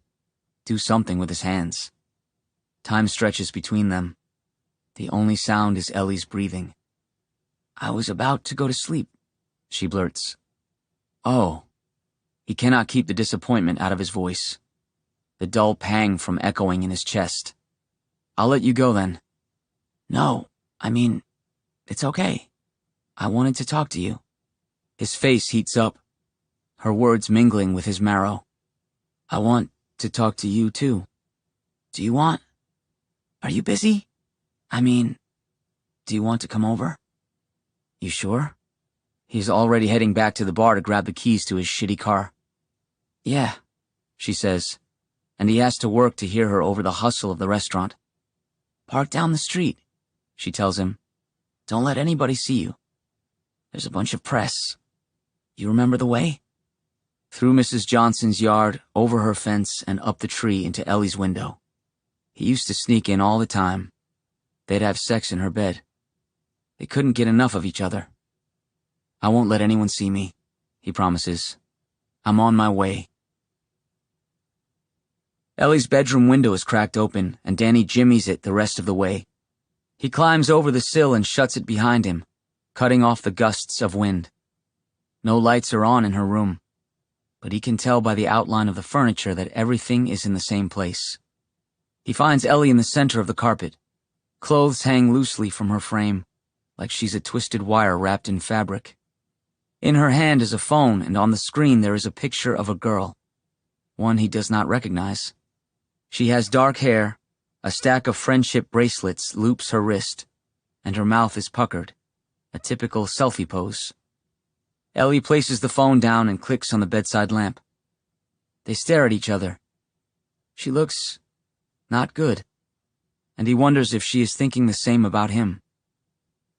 do something with his hands. Time stretches between them. The only sound is Ellie's breathing. I was about to go to sleep, she blurts. Oh. He cannot keep the disappointment out of his voice. The dull pang from echoing in his chest. I'll let you go then. No, I mean, it's okay. I wanted to talk to you. His face heats up, her words mingling with his marrow. I want to talk to you too. Do you want? Are you busy? I mean, do you want to come over? You sure? He's already heading back to the bar to grab the keys to his shitty car. Yeah, she says, and he has to work to hear her over the hustle of the restaurant. Park down the street, she tells him. Don't let anybody see you. There's a bunch of press. You remember the way? Through Mrs. Johnson's yard, over her fence, and up the tree into Ellie's window. He used to sneak in all the time. They'd have sex in her bed. They couldn't get enough of each other. I won't let anyone see me, he promises. I'm on my way. Ellie's bedroom window is cracked open, and Danny jimmies it the rest of the way. He climbs over the sill and shuts it behind him, cutting off the gusts of wind. No lights are on in her room, but he can tell by the outline of the furniture that everything is in the same place. He finds Ellie in the center of the carpet. Clothes hang loosely from her frame, like she's a twisted wire wrapped in fabric. In her hand is a phone, and on the screen there is a picture of a girl. One he does not recognize. She has dark hair, a stack of friendship bracelets loops her wrist. and her mouth is puckered, a typical selfie pose. Ellie places the phone down and clicks on the bedside lamp. They stare at each other. She looks not good, and he wonders if she is thinking the same about him.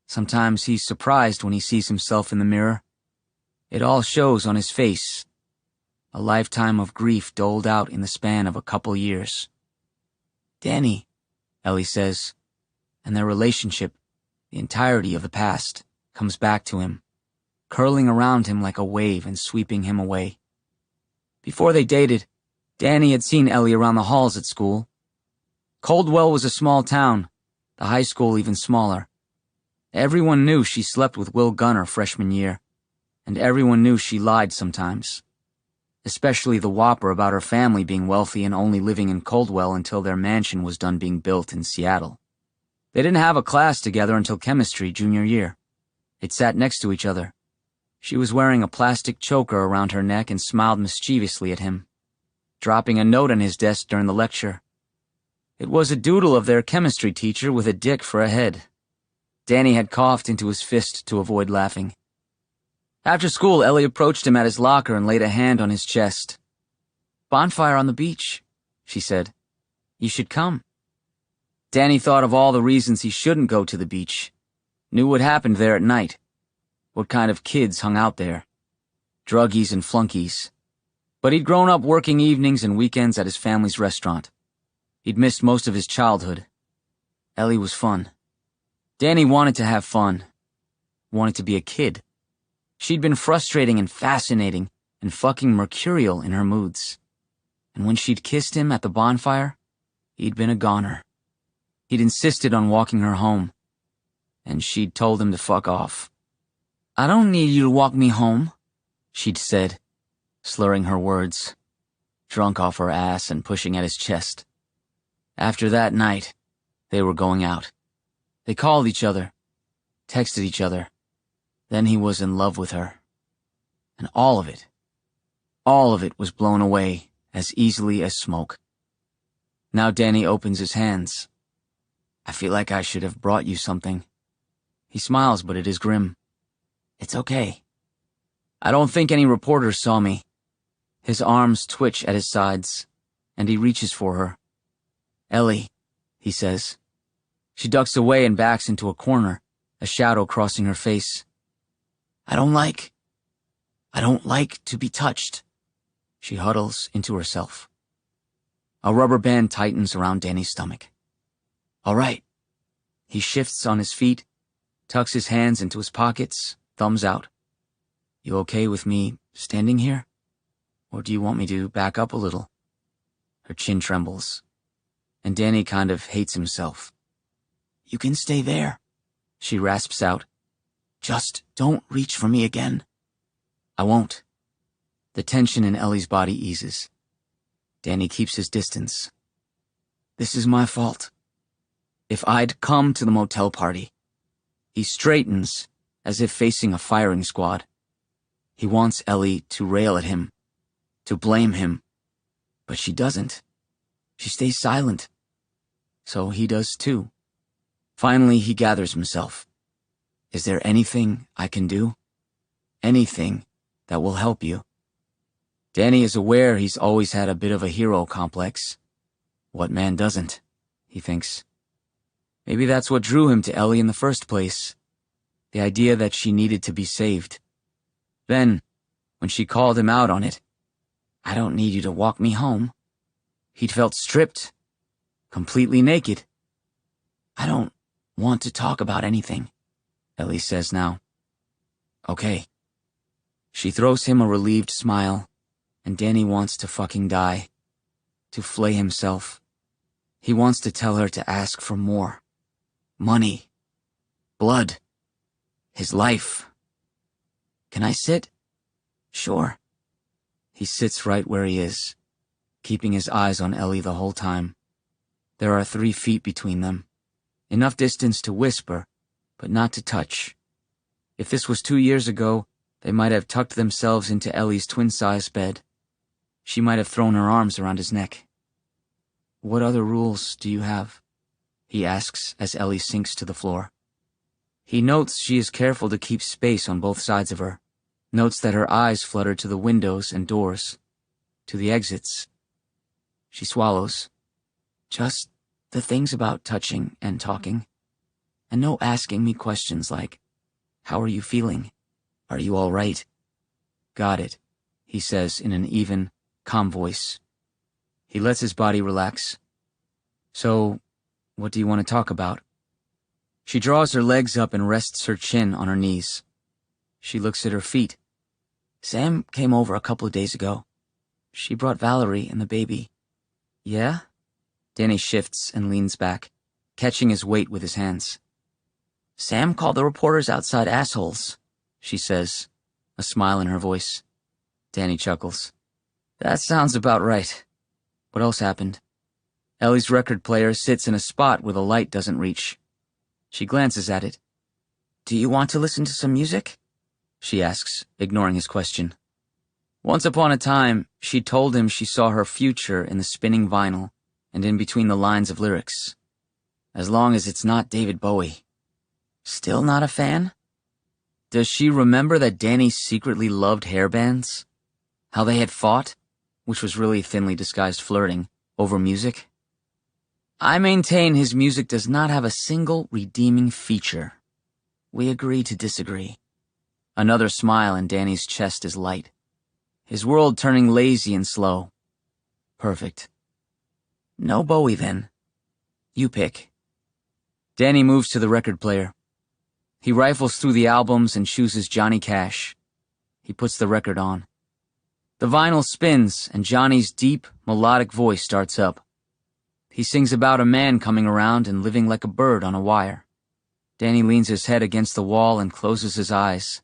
Sometimes he's surprised when he sees himself in the mirror. It all shows on his face, a lifetime of grief doled out in the span of a couple years. Danny, Ellie says, and their relationship, the entirety of the past, comes back to him, curling around him like a wave and sweeping him away. Before they dated, Danny had seen Ellie around the halls at school. Coldwell was a small town, the high school even smaller. Everyone knew she slept with Will Gunner freshman year, and everyone knew she lied sometimes. Especially the whopper about her family being wealthy and only living in Coldwell until their mansion was done being built in Seattle. They didn't have a class together until chemistry junior year. It sat next to each other. She was wearing a plastic choker around her neck and smiled mischievously at him, dropping a note on his desk during the lecture. It was a doodle of their chemistry teacher with a dick for a head. Danny had coughed into his fist to avoid laughing. After school, Ellie approached him at his locker and laid a hand on his chest. "Bonfire on the beach," she said. "You should come." Danny thought of all the reasons he shouldn't go to the beach, knew what happened there at night, what kind of kids hung out there. Druggies and flunkies. But he'd grown up working evenings and weekends at his family's restaurant. He'd missed most of his childhood. Ellie was fun. Danny wanted to have fun. Wanted to be a kid. She'd been frustrating and fascinating and fucking mercurial in her moods. And when she'd kissed him at the bonfire, he'd been a goner. He'd insisted on walking her home, and she'd told him to fuck off. "I don't need you to walk me home," she'd said, slurring her words, drunk off her ass and pushing at his chest. After that night, they were going out. They called each other, texted each other. Then he was in love with her. And all of it was blown away as easily as smoke. Now Danny opens his hands. "I feel like I should have brought you something." He smiles, but it is grim. "It's okay. I don't think any reporters saw me." His arms twitch at his sides, and he reaches for her. "Ellie," he says. She ducks away and backs into a corner, a shadow crossing her face. I don't like to be touched." She huddles into herself. A rubber band tightens around Danny's stomach. "All right." He shifts on his feet, tucks his hands into his pockets, thumbs out. "You okay with me standing here? Or do you want me to back up a little?" Her chin trembles, and Danny kind of hates himself. "You can stay there," she rasps out. "Just don't reach for me again." "I won't." The tension in Ellie's body eases. Danny keeps his distance. "This is my fault. If I'd come to the motel party." He straightens, as if facing a firing squad. He wants Ellie to rail at him, to blame him. But she doesn't. She stays silent. So he does too. Finally, he gathers himself. "Is there anything I can do? Anything that will help you?" Danny is aware he's always had a bit of a hero complex. What man doesn't, he thinks. Maybe that's what drew him to Ellie in the first place. The idea that she needed to be saved. Then, when she called him out on it, "I don't need you to walk me home," he'd felt stripped, completely naked. "I don't want to talk about anything," Ellie says now. "Okay." She throws him a relieved smile, and Danny wants to fucking die. To flay himself. He wants to tell her to ask for more. Money. Blood. His life. "Can I sit?" "Sure." He sits right where he is, keeping his eyes on Ellie the whole time. There are 3 feet between them. Enough distance to whisper, but not to touch. If this was 2 years ago, they might have tucked themselves into Ellie's twin-size bed. She might have thrown her arms around his neck. "What other rules do you have?" he asks as Ellie sinks to the floor. He notes she is careful to keep space on both sides of her, notes that her eyes flutter to the windows and doors, to the exits. She swallows. Just the things about touching and talking, and no asking me questions like, "How are you feeling? Are you all right?" "Got it," he says in an even, calm voice. He lets his body relax. "So, what do you want to talk about?" She draws her legs up and rests her chin on her knees. She looks at her feet. "Sam came over a couple of days ago. She brought Valerie and the baby." "Yeah?" Danny shifts and leans back, catching his weight with his hands. "Sam called the reporters outside assholes," she says, a smile in her voice. Danny chuckles. "That sounds about right. What else happened?" Ellie's record player sits in a spot where the light doesn't reach. She glances at it. "Do you want to listen to some music?" she asks, ignoring his question. Once upon a time, she told him she saw her future in the spinning vinyl and in between the lines of lyrics. As long as it's not David Bowie. Still not a fan? Does she remember that Danny secretly loved hairbands? How they had fought, which was really thinly disguised flirting, over music? I maintain his music does not have a single redeeming feature. We agree to disagree. Another smile and Danny's chest is light. His world turning lazy and slow. Perfect. No Bowie then. You pick. Danny moves to the record player. He rifles through the albums and chooses Johnny Cash. He puts the record on. The vinyl spins and Johnny's deep, melodic voice starts up. He sings about a man coming around and living like a bird on a wire. Danny leans his head against the wall and closes his eyes.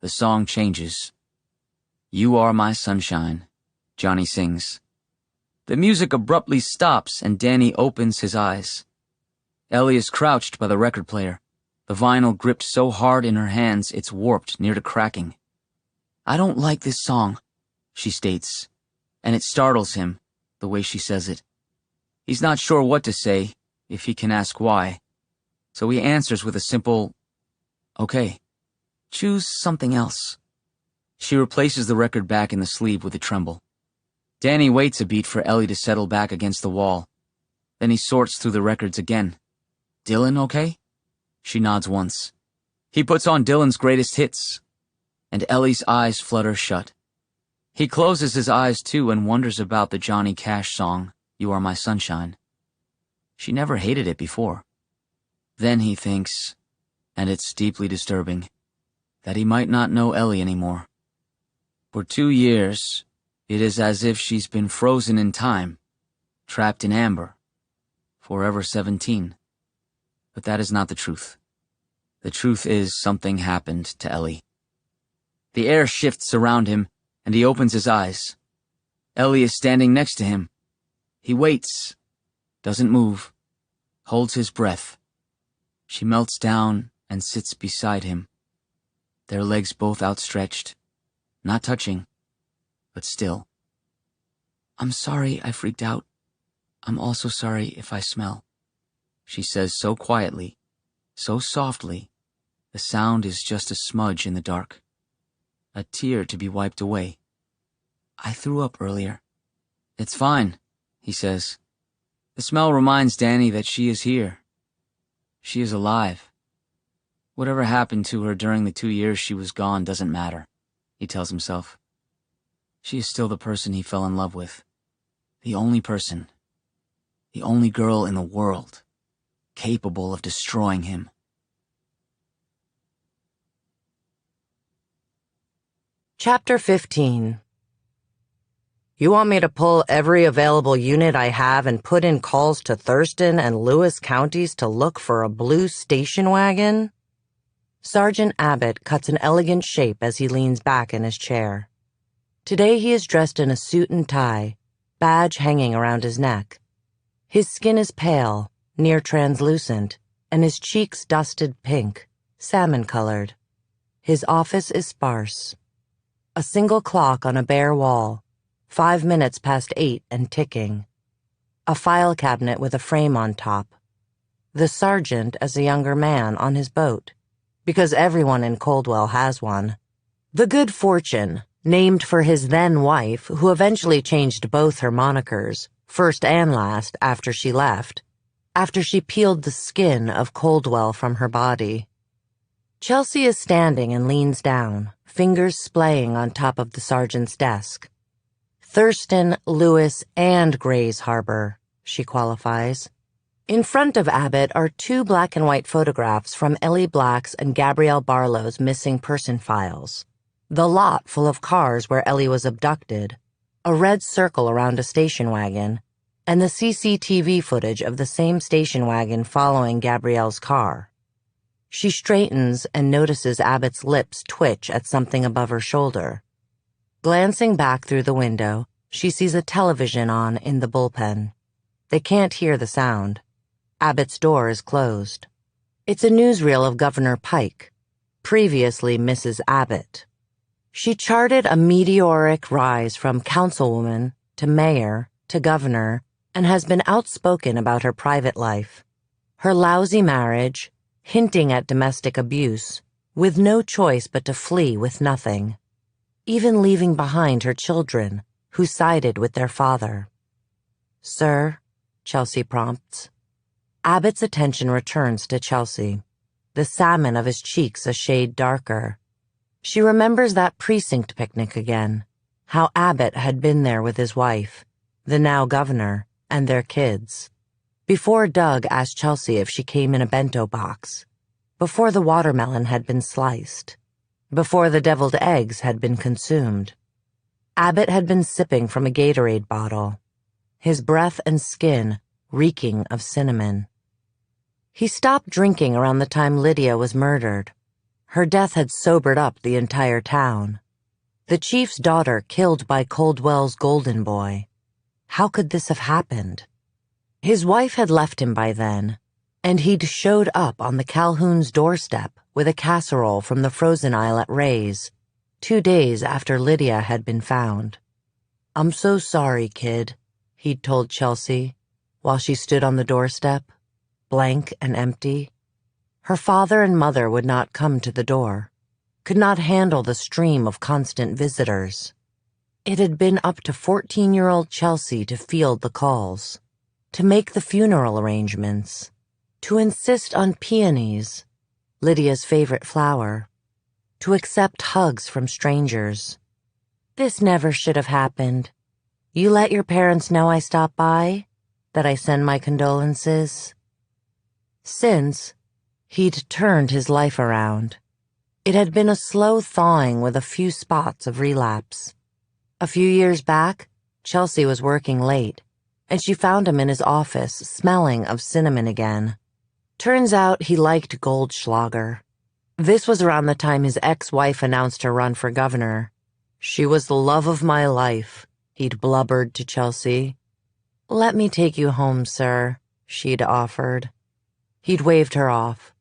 The song changes. "You Are My Sunshine," Johnny sings. The music abruptly stops and Danny opens his eyes. Ellie is crouched by the record player, the vinyl gripped so hard in her hands it's warped near to cracking. "I don't like this song," she states, and it startles him, the way she says it. He's not sure what to say, if he can ask why, so he answers with a simple, "Okay, choose something else." She replaces the record back in the sleeve with a tremble. Danny waits a beat for Ellie to settle back against the wall. Then he sorts through the records again. "Dylan okay?" She nods once. He puts on Dylan's greatest hits, and Ellie's eyes flutter shut. He closes his eyes too and wonders about the Johnny Cash song, "You Are My Sunshine." She never hated it before. Then he thinks, and it's deeply disturbing, that he might not know Ellie anymore. For 2 years, it is as if she's been frozen in time, trapped in amber, forever 17. But that is not the truth. The truth is something happened to Ellie. The air shifts around him, and he opens his eyes. Ellie is standing next to him. He waits, doesn't move, holds his breath. She melts down and sits beside him, their legs both outstretched, not touching, but still. "I'm sorry I freaked out. I'm also sorry if I smell," she says so quietly, so softly, the sound is just a smudge in the dark, a tear to be wiped away. "I threw up earlier." "It's fine," he says. The smell reminds Danny that she is here. She is alive. Whatever happened to her during the 2 years she was gone doesn't matter, he tells himself. She is still the person he fell in love with. The only person. The only girl in the world capable of destroying him. Chapter 15. You want me to pull every available unit I have and put in calls to Thurston and Lewis counties to look for a blue station wagon? Sergeant Abbott cuts an elegant shape as he leans back in his chair. Today he is dressed in a suit and tie, badge hanging around his neck. His skin is pale, near translucent, and his cheeks dusted pink, salmon-colored. His office is sparse. A single clock on a bare wall, 5 minutes past 8 and ticking. A file cabinet with a frame on top. the sergeant as a younger man on his boat, because everyone in Coldwell has one. The Good Fortune, named for his then-wife, who eventually changed both her monikers, first and last, after she left, after she peeled the skin of Coldwell from her body. Chelsea is standing and leans down, fingers splaying on top of the sergeant's desk. Thurston, Lewis, and Grays Harbor, she qualifies. In front of Abbott are 2 black and white photographs from Ellie Black's and Gabrielle Barlow's missing person files. The lot full of cars where Ellie was abducted, a red circle around a station wagon, and the CCTV footage of the same station wagon following Gabrielle's car. She straightens and notices Abbott's lips twitch at something above her shoulder. Glancing back through the window, she sees a television on in the bullpen. They can't hear the sound. Abbott's door is closed. It's a newsreel of Governor Pike, previously Mrs. Abbott. She charted a meteoric rise from councilwoman to mayor to governor and has been outspoken about her private life, her lousy marriage, hinting at domestic abuse, with no choice but to flee with nothing, even leaving behind her children, who sided with their father. "Sir," Chelsea prompts. Abbott's attention returns to Chelsea, the salmon of his cheeks a shade darker. She remembers that precinct picnic again, how Abbott had been there with his wife, the now governor, and their kids. Before Doug asked Chelsea if she came in a bento box, before the watermelon had been sliced, before the deviled eggs had been consumed. Abbott had been sipping from a Gatorade bottle, his breath and skin reeking of cinnamon. He stopped drinking around the time Lydia was murdered. Her death had sobered up the entire town. The chief's daughter killed by Coldwell's golden boy. How could this have happened? His wife had left him by then, and he'd showed up on the Calhoun's doorstep with a casserole from the frozen aisle at Ray's, 2 days after Lydia had been found. "I'm so sorry, kid," he'd told Chelsea, while she stood on the doorstep, blank and empty. Her father and mother would not come to the door, could not handle the stream of constant visitors. It had been up to 14-year-old Chelsea to field the calls, to make the funeral arrangements, to insist on peonies, Lydia's favorite flower, to accept hugs from strangers. "This never should have happened. You let your parents know I stopped by, that I send my condolences." Since, he'd turned his life around. It had been a slow thawing with a few spots of relapse. A few years back, Chelsea was working late, and she found him in his office smelling of cinnamon again. Turns out he liked Goldschlager. This was around the time his ex-wife announced her run for governor. "She was the love of my life," he'd blubbered to Chelsea. "Let me take you home, sir," she'd offered. He'd waved her off.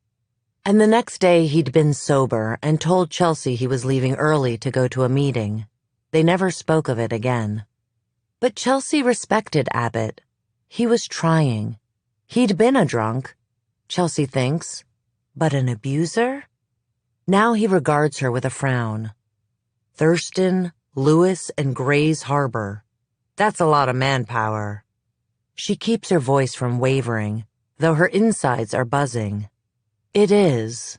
And the next day he'd been sober and told Chelsea he was leaving early to go to a meeting. They never spoke of it again. But Chelsea respected Abbott. He was trying. He'd been a drunk, Chelsea thinks, but an abuser? Now he regards her with a frown. Thurston, Lewis, and Grays Harbor. That's a lot of manpower. She keeps her voice from wavering, though her insides are buzzing. It is.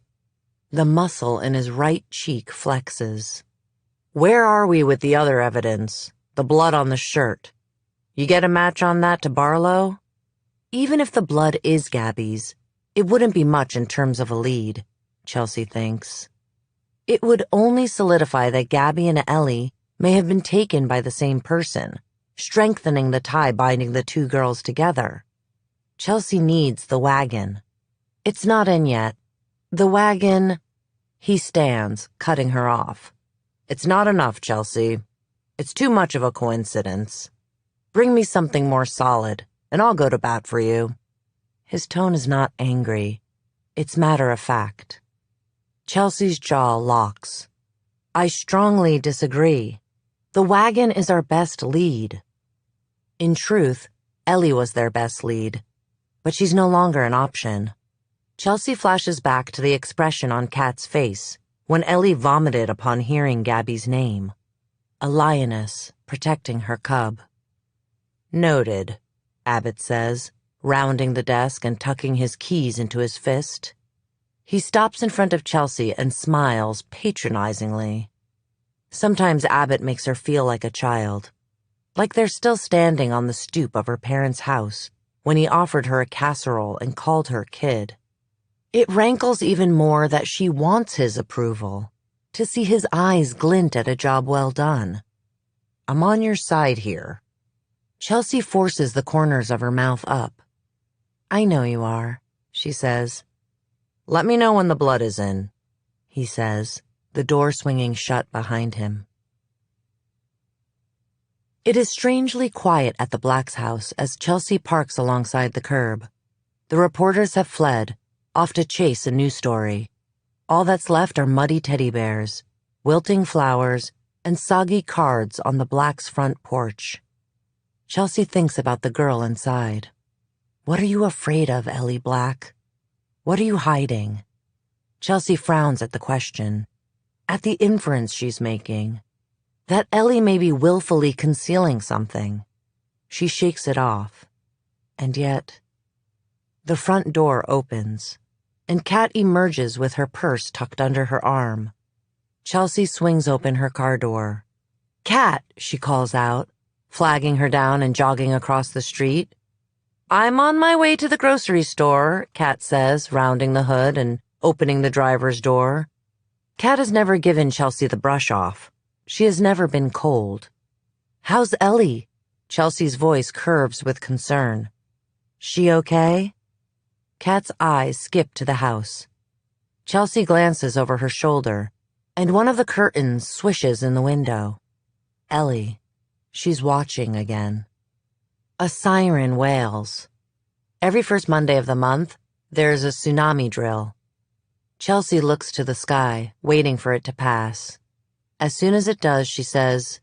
The muscle in his right cheek flexes. "Where are we with the other evidence? The blood on the shirt. You get a match on that to Barlow?" Even if the blood is Gabby's, it wouldn't be much in terms of a lead, Chelsea thinks. It would only solidify that Gabby and Ellie may have been taken by the same person, strengthening the tie binding the 2 girls together. Chelsea needs the wagon. It's not in yet. The wagon... He stands, cutting her off. "It's not enough, Chelsea. It's too much of a coincidence. Bring me something more solid, and I'll go to bat for you." His tone is not angry. It's matter of fact. Chelsea's jaw locks. "I strongly disagree. The wagon is our best lead." In truth, Ellie was their best lead. but she's no longer an option. Chelsea flashes back to the expression on Kat's face when Ellie vomited upon hearing Gabby's name. A lioness protecting her cub. Noted, Abbott says, rounding the desk and tucking his keys into his fist. He stops in front of Chelsea and smiles patronizingly. Sometimes Abbott makes her feel like a child, like they're still standing on the stoop of her parents' house when he offered her a casserole and called her kid. It rankles even more that she wants his approval, to see his eyes glint at a job well done. I'm on your side here. Chelsea forces the corners of her mouth up. I know you are, she says. Let me know when the blood is in, he says, the door swinging shut behind him. It is strangely quiet at the Blacks' house as Chelsea parks alongside the curb. The reporters have fled, off to chase a news story. All that's left are muddy teddy bears, wilting flowers, and soggy cards on the Blacks' front porch. Chelsea thinks about the girl inside. What are you afraid of, Ellie Black? What are you hiding? Chelsea frowns at the question, at the inference she's making, that Ellie may be willfully concealing something. She shakes it off. And yet, the front door opens, and Kat emerges with her purse tucked under her arm. Chelsea swings open her car door. Kat, she calls out, flagging her down and jogging across the street. I'm on my way to the grocery store, Kat says, rounding the hood and opening the driver's door. Kat has never given Chelsea the brush off. She has never been cold. How's Ellie? Chelsea's voice curves with concern. She okay? Kat's eyes skip to the house. Chelsea glances over her shoulder, and one of the curtains swishes in the window. Ellie. She's watching again. A siren wails. Every first Monday of the month, there's a tsunami drill. Chelsea looks to the sky, waiting for it to pass. As soon as it does, she says,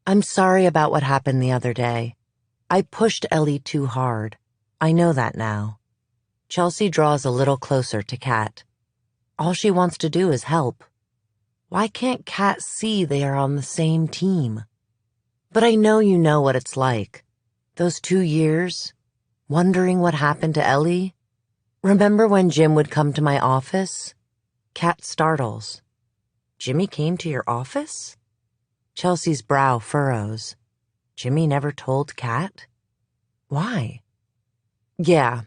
I'm sorry about what happened the other day. I pushed Ellie too hard. I know that now. Chelsea draws a little closer to Kat. All she wants to do is help. Why can't Kat see they are on the same team? But I know you know what it's like. Those 2 years, wondering what happened to Ellie. Remember when Jim would come to my office? Kat startles. Jimmy came to your office? Chelsea's brow furrows. Jimmy never told Kat? Why? Yeah,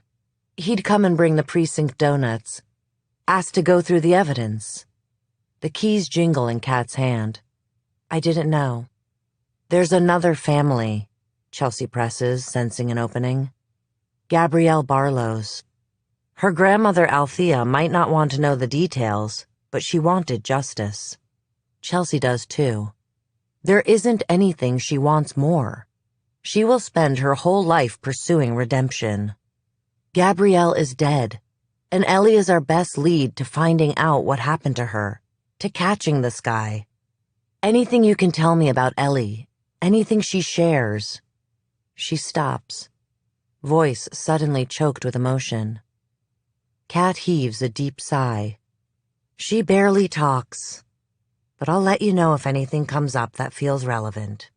he'd come and bring the precinct donuts. Asked to go through the evidence. The keys jingle in Kat's hand. I didn't know. There's another family, Chelsea presses, sensing an opening. Gabrielle Barlow's. Her grandmother Althea might not want to know the details, but she wanted justice. Chelsea does too. There isn't anything she wants more. She will spend her whole life pursuing redemption. Gabrielle is dead, and Ellie is our best lead to finding out what happened to her, to catching this guy. Anything you can tell me about Ellie, anything she shares. She stops, voice suddenly choked with emotion. Kat heaves a deep sigh. She barely talks, but I'll let you know if anything comes up that feels relevant.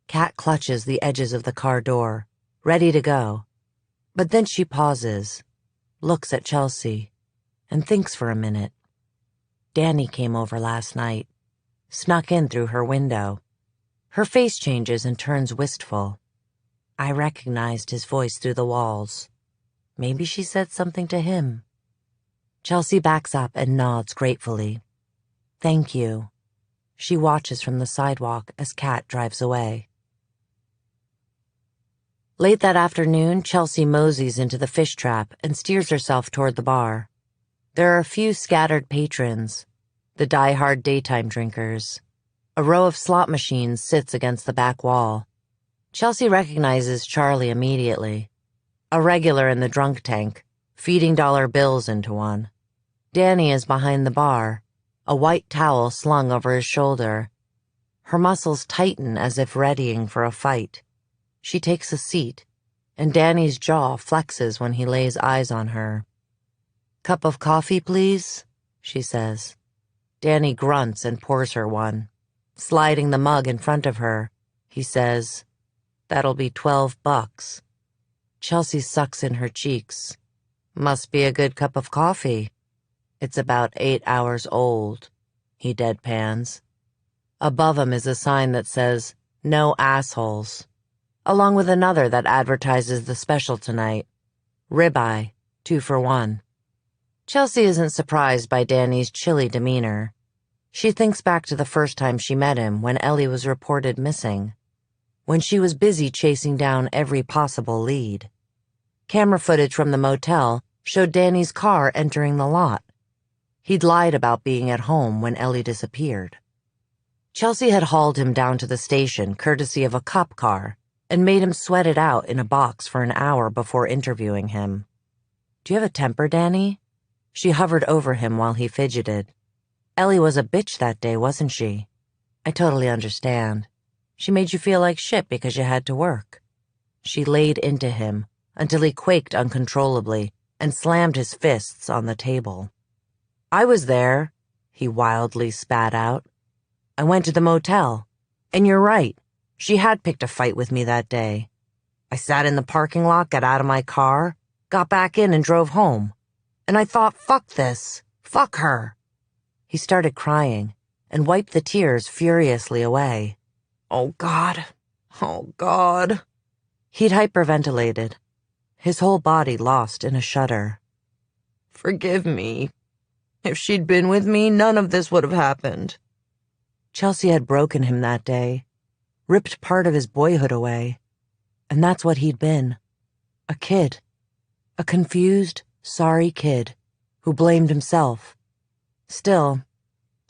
Kat clutches the edges of the car door, ready to go. But then she pauses, looks at Chelsea, and thinks for a minute. Danny came over last night, snuck in through her window. Her face changes and turns wistful. I recognized his voice through the walls. Maybe she said something to him. Chelsea backs up and nods gratefully. Thank you. She watches from the sidewalk as Kat drives away. Late that afternoon, Chelsea moseys into the fish trap and steers herself toward the bar. There are a few scattered patrons, the die-hard daytime drinkers. A row of slot machines sits against the back wall. Chelsea recognizes Charlie immediately. A regular in the drunk tank, feeding dollar bills into one. Danny is behind the bar, a white towel slung over his shoulder. Her muscles tighten as if readying for a fight. She takes a seat, and Danny's jaw flexes when he lays eyes on her. "Cup of coffee, please," she says. Danny grunts and pours her one. Sliding the mug in front of her, he says, "That'll be $12. Chelsea sucks in her cheeks. "Must be a good cup of coffee. It's about 8 hours old," he deadpans. Above him is a sign that says, "No assholes," along with another that advertises the special tonight, ribeye, 2 for $1. Chelsea isn't surprised by Danny's chilly demeanor. She thinks back to the first time she met him when Ellie was reported missing, when she was busy chasing down every possible lead. Camera footage from the motel showed Danny's car entering the lot. He'd lied about being at home when Ellie disappeared. Chelsea had hauled him down to the station courtesy of a cop car and made him sweat it out in a box for an hour before interviewing him. "Do you have a temper, Danny?" She hovered over him while he fidgeted. "Ellie was a bitch that day, wasn't she? I totally understand. She made you feel like shit because you had to work." She laid into him until he quaked uncontrollably and slammed his fists on the table. "I was there," he wildly spat out. "I went to the motel. And you're right, she had picked a fight with me that day. I sat in the parking lot, got out of my car, got back in and drove home. And I thought, fuck this. Fuck her." He started crying and wiped the tears furiously away. "Oh, God. Oh, God." He'd hyperventilated, his whole body lost in a shudder. "Forgive me. If she'd been with me, none of this would have happened." Chelsea had broken him that day, ripped part of his boyhood away. And that's what he'd been. A kid. A confused, sorry kid who blamed himself. Still,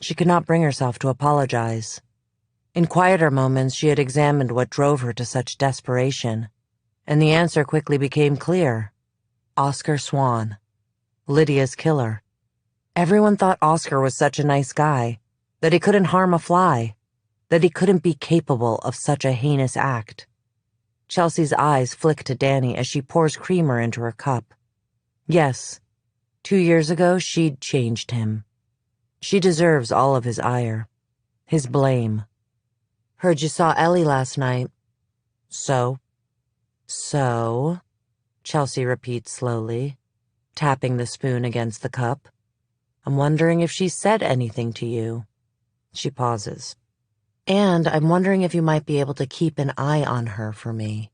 she could not bring herself to apologize. In quieter moments, she had examined what drove her to such desperation, and the answer quickly became clear. Oscar Swan. Lydia's killer. Everyone thought Oscar was such a nice guy, that he couldn't harm a fly, that he couldn't be capable of such a heinous act. Chelsea's eyes flick to Danny as she pours creamer into her cup. Yes, 2 years ago she'd changed him. She deserves all of his ire, his blame. "Heard you saw Ellie last night." "So?" "So?" Chelsea repeats slowly, tapping the spoon against the cup. "I'm wondering if she said anything to you." She pauses. "And I'm wondering if you might be able to keep an eye on her for me."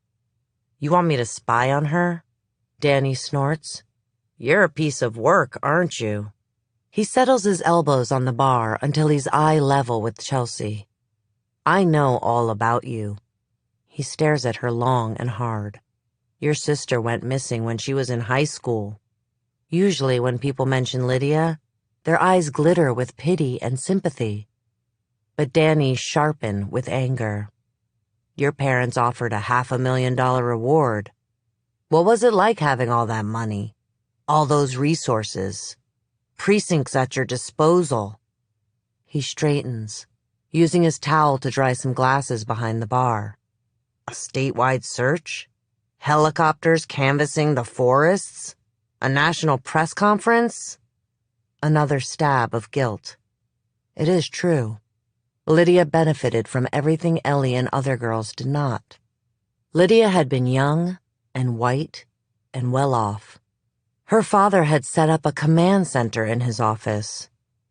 "You want me to spy on her?" Danny snorts. "You're a piece of work, aren't you?" He settles his elbows on the bar until he's eye level with Chelsea. "I know all about you." He stares at her long and hard. "Your sister went missing when she was in high school." Usually when people mention Lydia, their eyes glitter with pity and sympathy. But Danny sharpen with anger. "Your parents offered a $500,000 reward. What was it like having all that money? All those resources? Precincts at your disposal?" He straightens, using his towel to dry some glasses behind the bar. "A statewide search? Helicopters canvassing the forests? A national press conference?" Another stab of guilt. It is true. Lydia benefited from everything Ellie and other girls did not. Lydia had been young and white and well off. Her father had set up a command center in his office,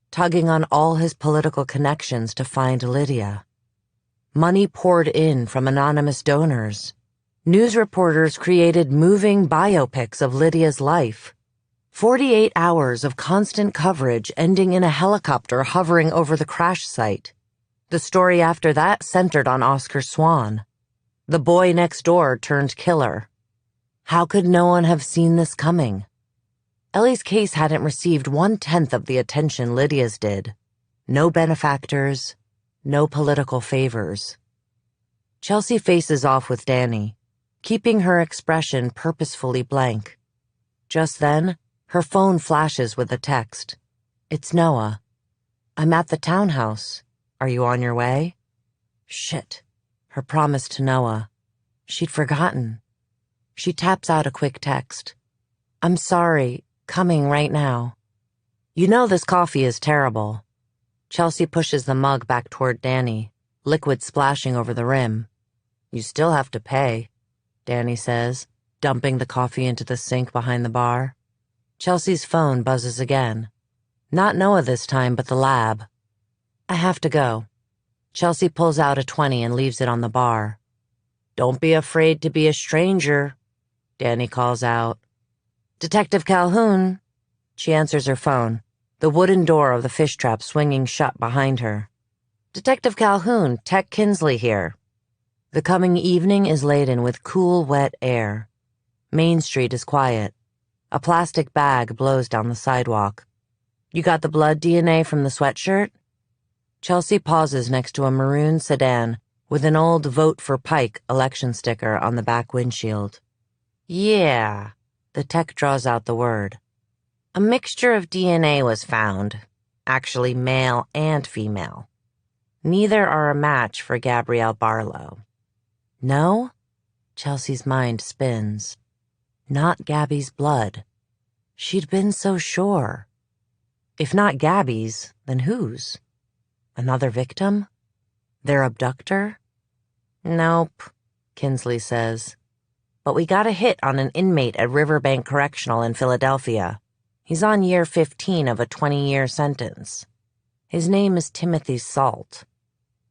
tugging on all his political connections to find Lydia. Money poured in from anonymous donors. News reporters created moving biopics of Lydia's life. 48 hours of constant coverage ending in a helicopter hovering over the crash site. The story after that centered on Oscar Swan, the boy next door turned killer. How could no one have seen this coming? Ellie's case hadn't received 1/10 of the attention Lydia's did. No benefactors, no political favors. Chelsea faces off with Danny, keeping her expression purposefully blank. Just then, her phone flashes with a text. It's Noah. "I'm at the townhouse. Are you on your way?" Shit. Her promise to Noah. She'd forgotten. She taps out a quick text. I'm sorry, coming right now. You know this coffee is terrible. Chelsea pushes the mug back toward Danny, liquid splashing over the rim. You still have to pay, Danny says, dumping the coffee into the sink behind the bar. Chelsea's phone buzzes again. Not Noah this time, but the lab. I have to go. Chelsea pulls out a 20 and leaves it on the bar. Don't be afraid to be a stranger, Danny calls out. Detective Calhoun. She answers her phone, the wooden door of the fish trap swinging shut behind her. Detective Calhoun, Tech Kinsley here. The coming evening is laden with cool, wet air. Main Street is quiet. A plastic bag blows down the sidewalk. You got the blood DNA from the sweatshirt? Chelsea pauses next to a maroon sedan with an old Vote for Pike election sticker on the back windshield. Yeah, the tech draws out the word. A mixture of DNA was found, actually male and female. Neither are a match for Gabrielle Barlow. No? Chelsea's mind spins. Not Gabby's blood. She'd been so sure. If not Gabby's, then whose? Another victim? Their abductor? Nope, Kinsley says. But we got a hit on an inmate at Riverbank Correctional in Philadelphia. He's on year 15 of a 20-year sentence. His name is Timothy Salt.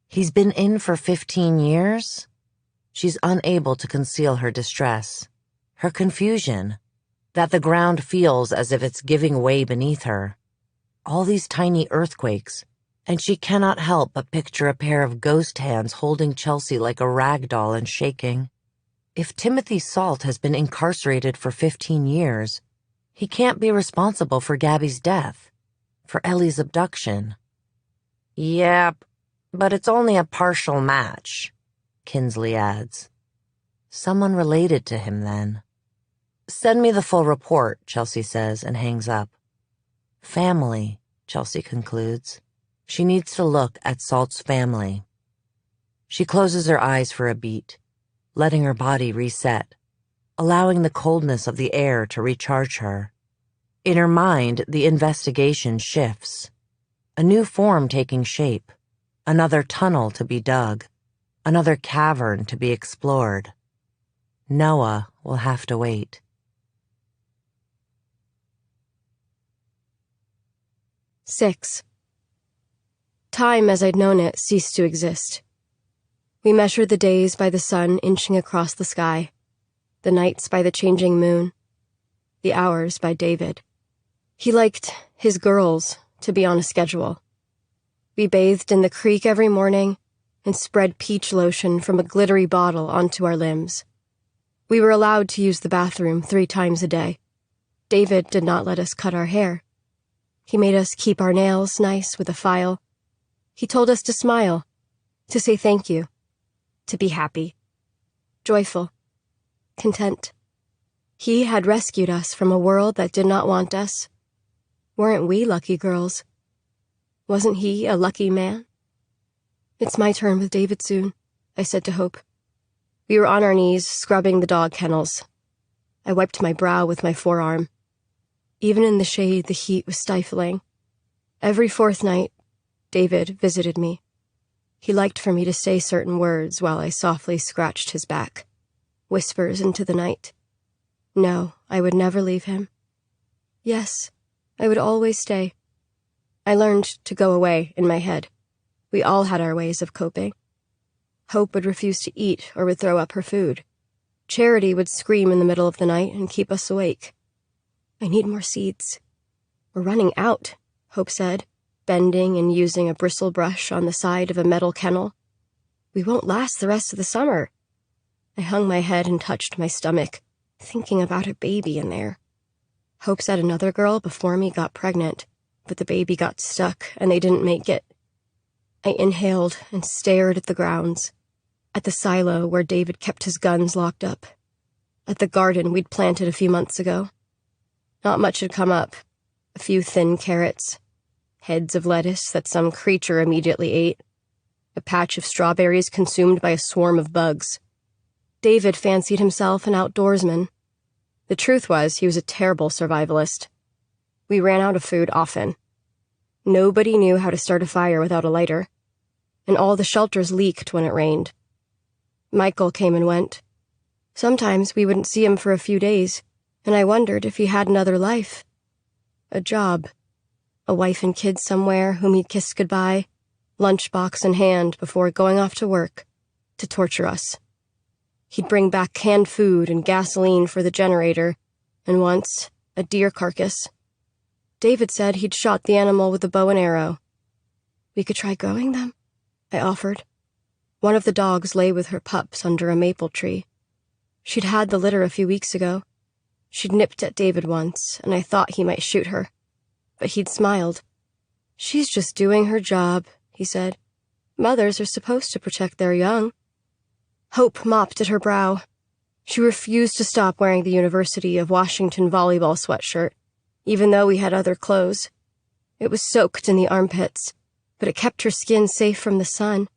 He's been in for 15 years? She's unable to conceal her distress, her confusion, that the ground feels as if it's giving way beneath her. All these tiny earthquakes, and she cannot help but picture a pair of ghost hands holding Chelsea like a rag doll and shaking. If Timothy Salt has been incarcerated for 15 years, he can't be responsible for Gabby's death, for Ellie's abduction. Yep, but it's only a partial match, Kinsley adds. Someone related to him, then. Send me the full report, Chelsea says, and hangs up. Family, Chelsea concludes. She needs to look at Salt's family. She closes her eyes for a beat, letting her body reset, allowing the coldness of the air to recharge her. In her mind, the investigation shifts. A new form taking shape, another tunnel to be dug, another cavern to be explored. Noah will have to wait. 6. Time as I'd known it ceased to exist. We measured the days by the sun inching across the sky, the nights by the changing moon, the hours by David. He liked his girls to be on a schedule. We bathed in the creek every morning and spread peach lotion from a glittery bottle onto our limbs. We were allowed to use the bathroom 3 times a day. David did not let us cut our hair. He made us keep our nails nice with a file. He told us to smile, to say thank you, to be happy, joyful, content. He had rescued us from a world that did not want us. Weren't we lucky girls? Wasn't he a lucky man? It's my turn with David soon, I said to Hope. We were on our knees, scrubbing the dog kennels. I wiped my brow with my forearm. Even in the shade, the heat was stifling. Every 4th night, David visited me. He liked for me to say certain words while I softly scratched his back. Whispers into the night. No, I would never leave him. Yes, I would always stay. I learned to go away in my head. We all had our ways of coping. Hope would refuse to eat or would throw up her food. Charity would scream in the middle of the night and keep us awake. I need more seeds. We're running out, Hope said, bending and using a bristle brush on the side of a metal kennel. We won't last the rest of the summer. I hung my head and touched my stomach, thinking about a baby in there. Hope said another girl before me got pregnant, but the baby got stuck and they didn't make it. I inhaled and stared at the grounds, at the silo where David kept his guns locked up, at the garden we'd planted a few months ago. Not much had come up. A few thin carrots, heads of lettuce that some creature immediately ate, a patch of strawberries consumed by a swarm of bugs. David fancied himself an outdoorsman. The truth was, he was a terrible survivalist. We ran out of food often. Nobody knew how to start a fire without a lighter, and all the shelters leaked when it rained. Michael came and went. Sometimes we wouldn't see him for a few days, and I wondered if he had another life. A job. A wife and kids somewhere whom he'd kiss goodbye, lunchbox in hand before going off to work, to torture us. He'd bring back canned food and gasoline for the generator, and once, a deer carcass. David said he'd shot the animal with a bow and arrow. We could try growing them, I offered. One of the dogs lay with her pups under a maple tree. She'd had the litter a few weeks ago. She'd nipped at David once, and I thought he might shoot her. But he'd smiled. "She's just doing her job," he said. "Mothers are supposed to protect their young." Hope mopped at her brow. She refused to stop wearing the University of Washington volleyball sweatshirt, even though we had other clothes. It was soaked in the armpits, but it kept her skin safe from the sun,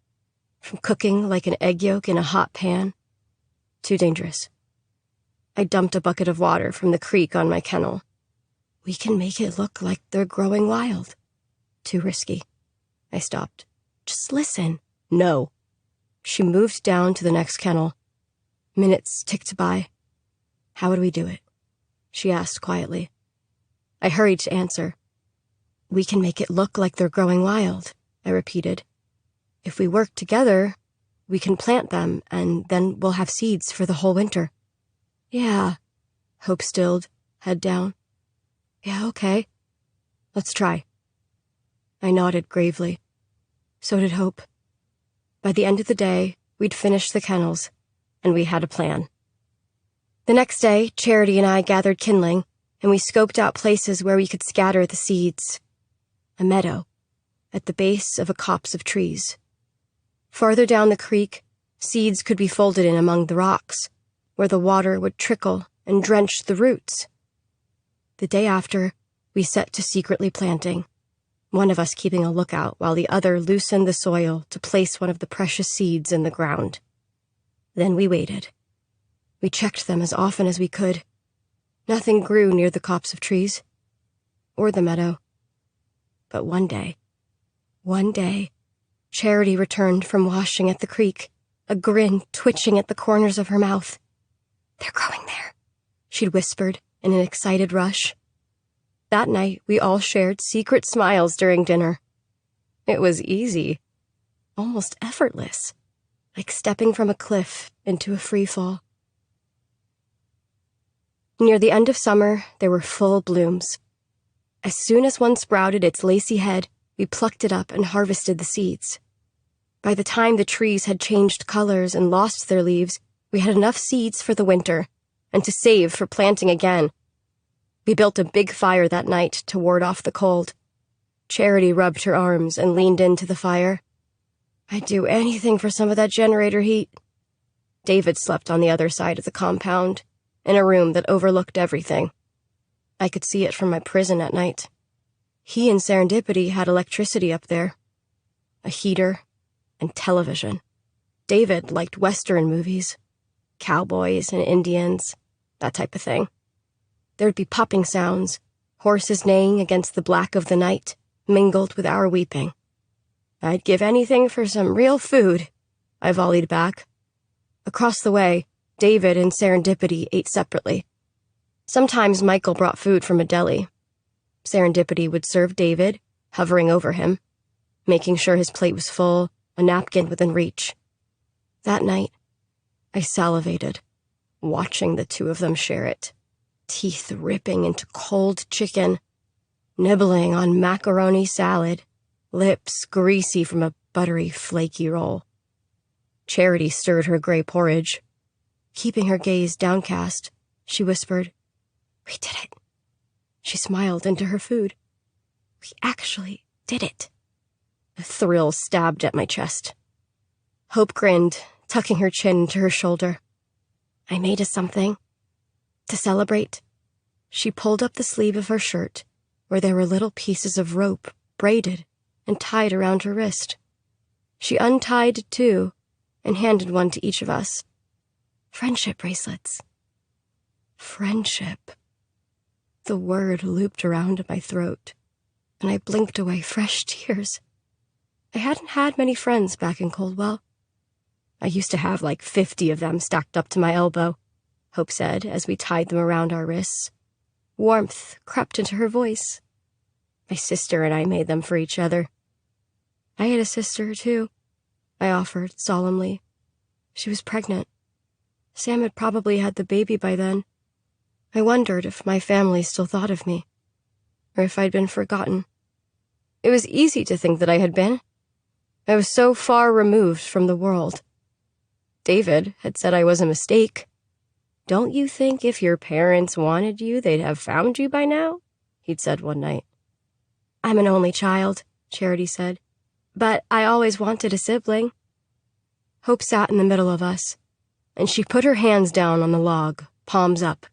from cooking like an egg yolk in a hot pan. Too dangerous. I dumped a bucket of water from the creek on my kennel. "We can make it look like they're growing wild." Too risky. I stopped. "Just listen." "No." She moved down to the next kennel. Minutes ticked by. "How would we do it?" she asked quietly. I hurried to answer. "We can make it look like they're growing wild," I repeated. "If we work together, we can plant them, and then we'll have seeds for the whole winter." "Yeah," Hope stilled, head down. "Yeah, okay. Let's try." I nodded gravely. So did Hope. By the end of the day, we'd finished the kennels, and we had a plan. The next day, Charity and I gathered kindling, and we scoped out places where we could scatter the seeds. A meadow, at the base of a copse of trees. Farther down the creek, seeds could be folded in among the rocks, where the water would trickle and drench the roots. The day after, we set to secretly planting, one of us keeping a lookout while the other loosened the soil to place one of the precious seeds in the ground. Then we waited. We checked them as often as we could. Nothing grew near the copse of trees, or the meadow. But one day, Charity returned from washing at the creek, a grin twitching at the corners of her mouth. "They're growing there," she'd whispered in an excited rush. That night, we all shared secret smiles during dinner. It was easy, almost effortless, like stepping from a cliff into a free fall. Near the end of summer, there were full blooms. As soon as one sprouted its lacy head, we plucked it up and harvested the seeds. By the time the trees had changed colors and lost their leaves, we had enough seeds for the winter, and to save for planting again. We built a big fire that night to ward off the cold. Charity rubbed her arms and leaned into the fire. "I'd do anything for some of that generator heat." David slept on the other side of the compound, in a room that overlooked everything. I could see it from my prison at night. He and Serendipity had electricity up there, a heater, and television. David liked Western movies, cowboys and Indians, that type of thing. There'd be popping sounds, horses neighing against the black of the night, mingled with our weeping. "I'd give anything for some real food," I volleyed back. Across the way, David and Serendipity ate separately. Sometimes Michael brought food from a deli. Serendipity would serve David, hovering over him, making sure his plate was full, a napkin within reach. That night, I salivated, watching the two of them share it, teeth ripping into cold chicken, nibbling on macaroni salad, lips greasy from a buttery, flaky roll. Charity stirred her gray porridge. Keeping her gaze downcast, she whispered, "We did it." She smiled into her food. "We actually did it." A thrill stabbed at my chest. Hope grinned, tucking her chin into her shoulder. "I made us something. To celebrate." She pulled up the sleeve of her shirt, where there were little pieces of rope braided and tied around her wrist. She untied two and handed one to each of us. Friendship bracelets. Friendship. The word looped around in my throat, and I blinked away fresh tears. I hadn't had many friends back in Coldwell. I used to have like 50 of them stacked up to my elbow, Hope said as we tied them around our wrists. Warmth crept into her voice. My sister and I made them for each other. I had a sister, too, I offered solemnly. She was pregnant. Sam had probably had the baby by then. I wondered if my family still thought of me, or if I'd been forgotten. It was easy to think that I had been. I was so far removed from the world. David had said I was a mistake. "Don't you think if your parents wanted you, they'd have found you by now?" he'd said one night. "I'm an only child," Charity said, "but I always wanted a sibling." Hope sat in the middle of us, and she put her hands down on the log, palms up.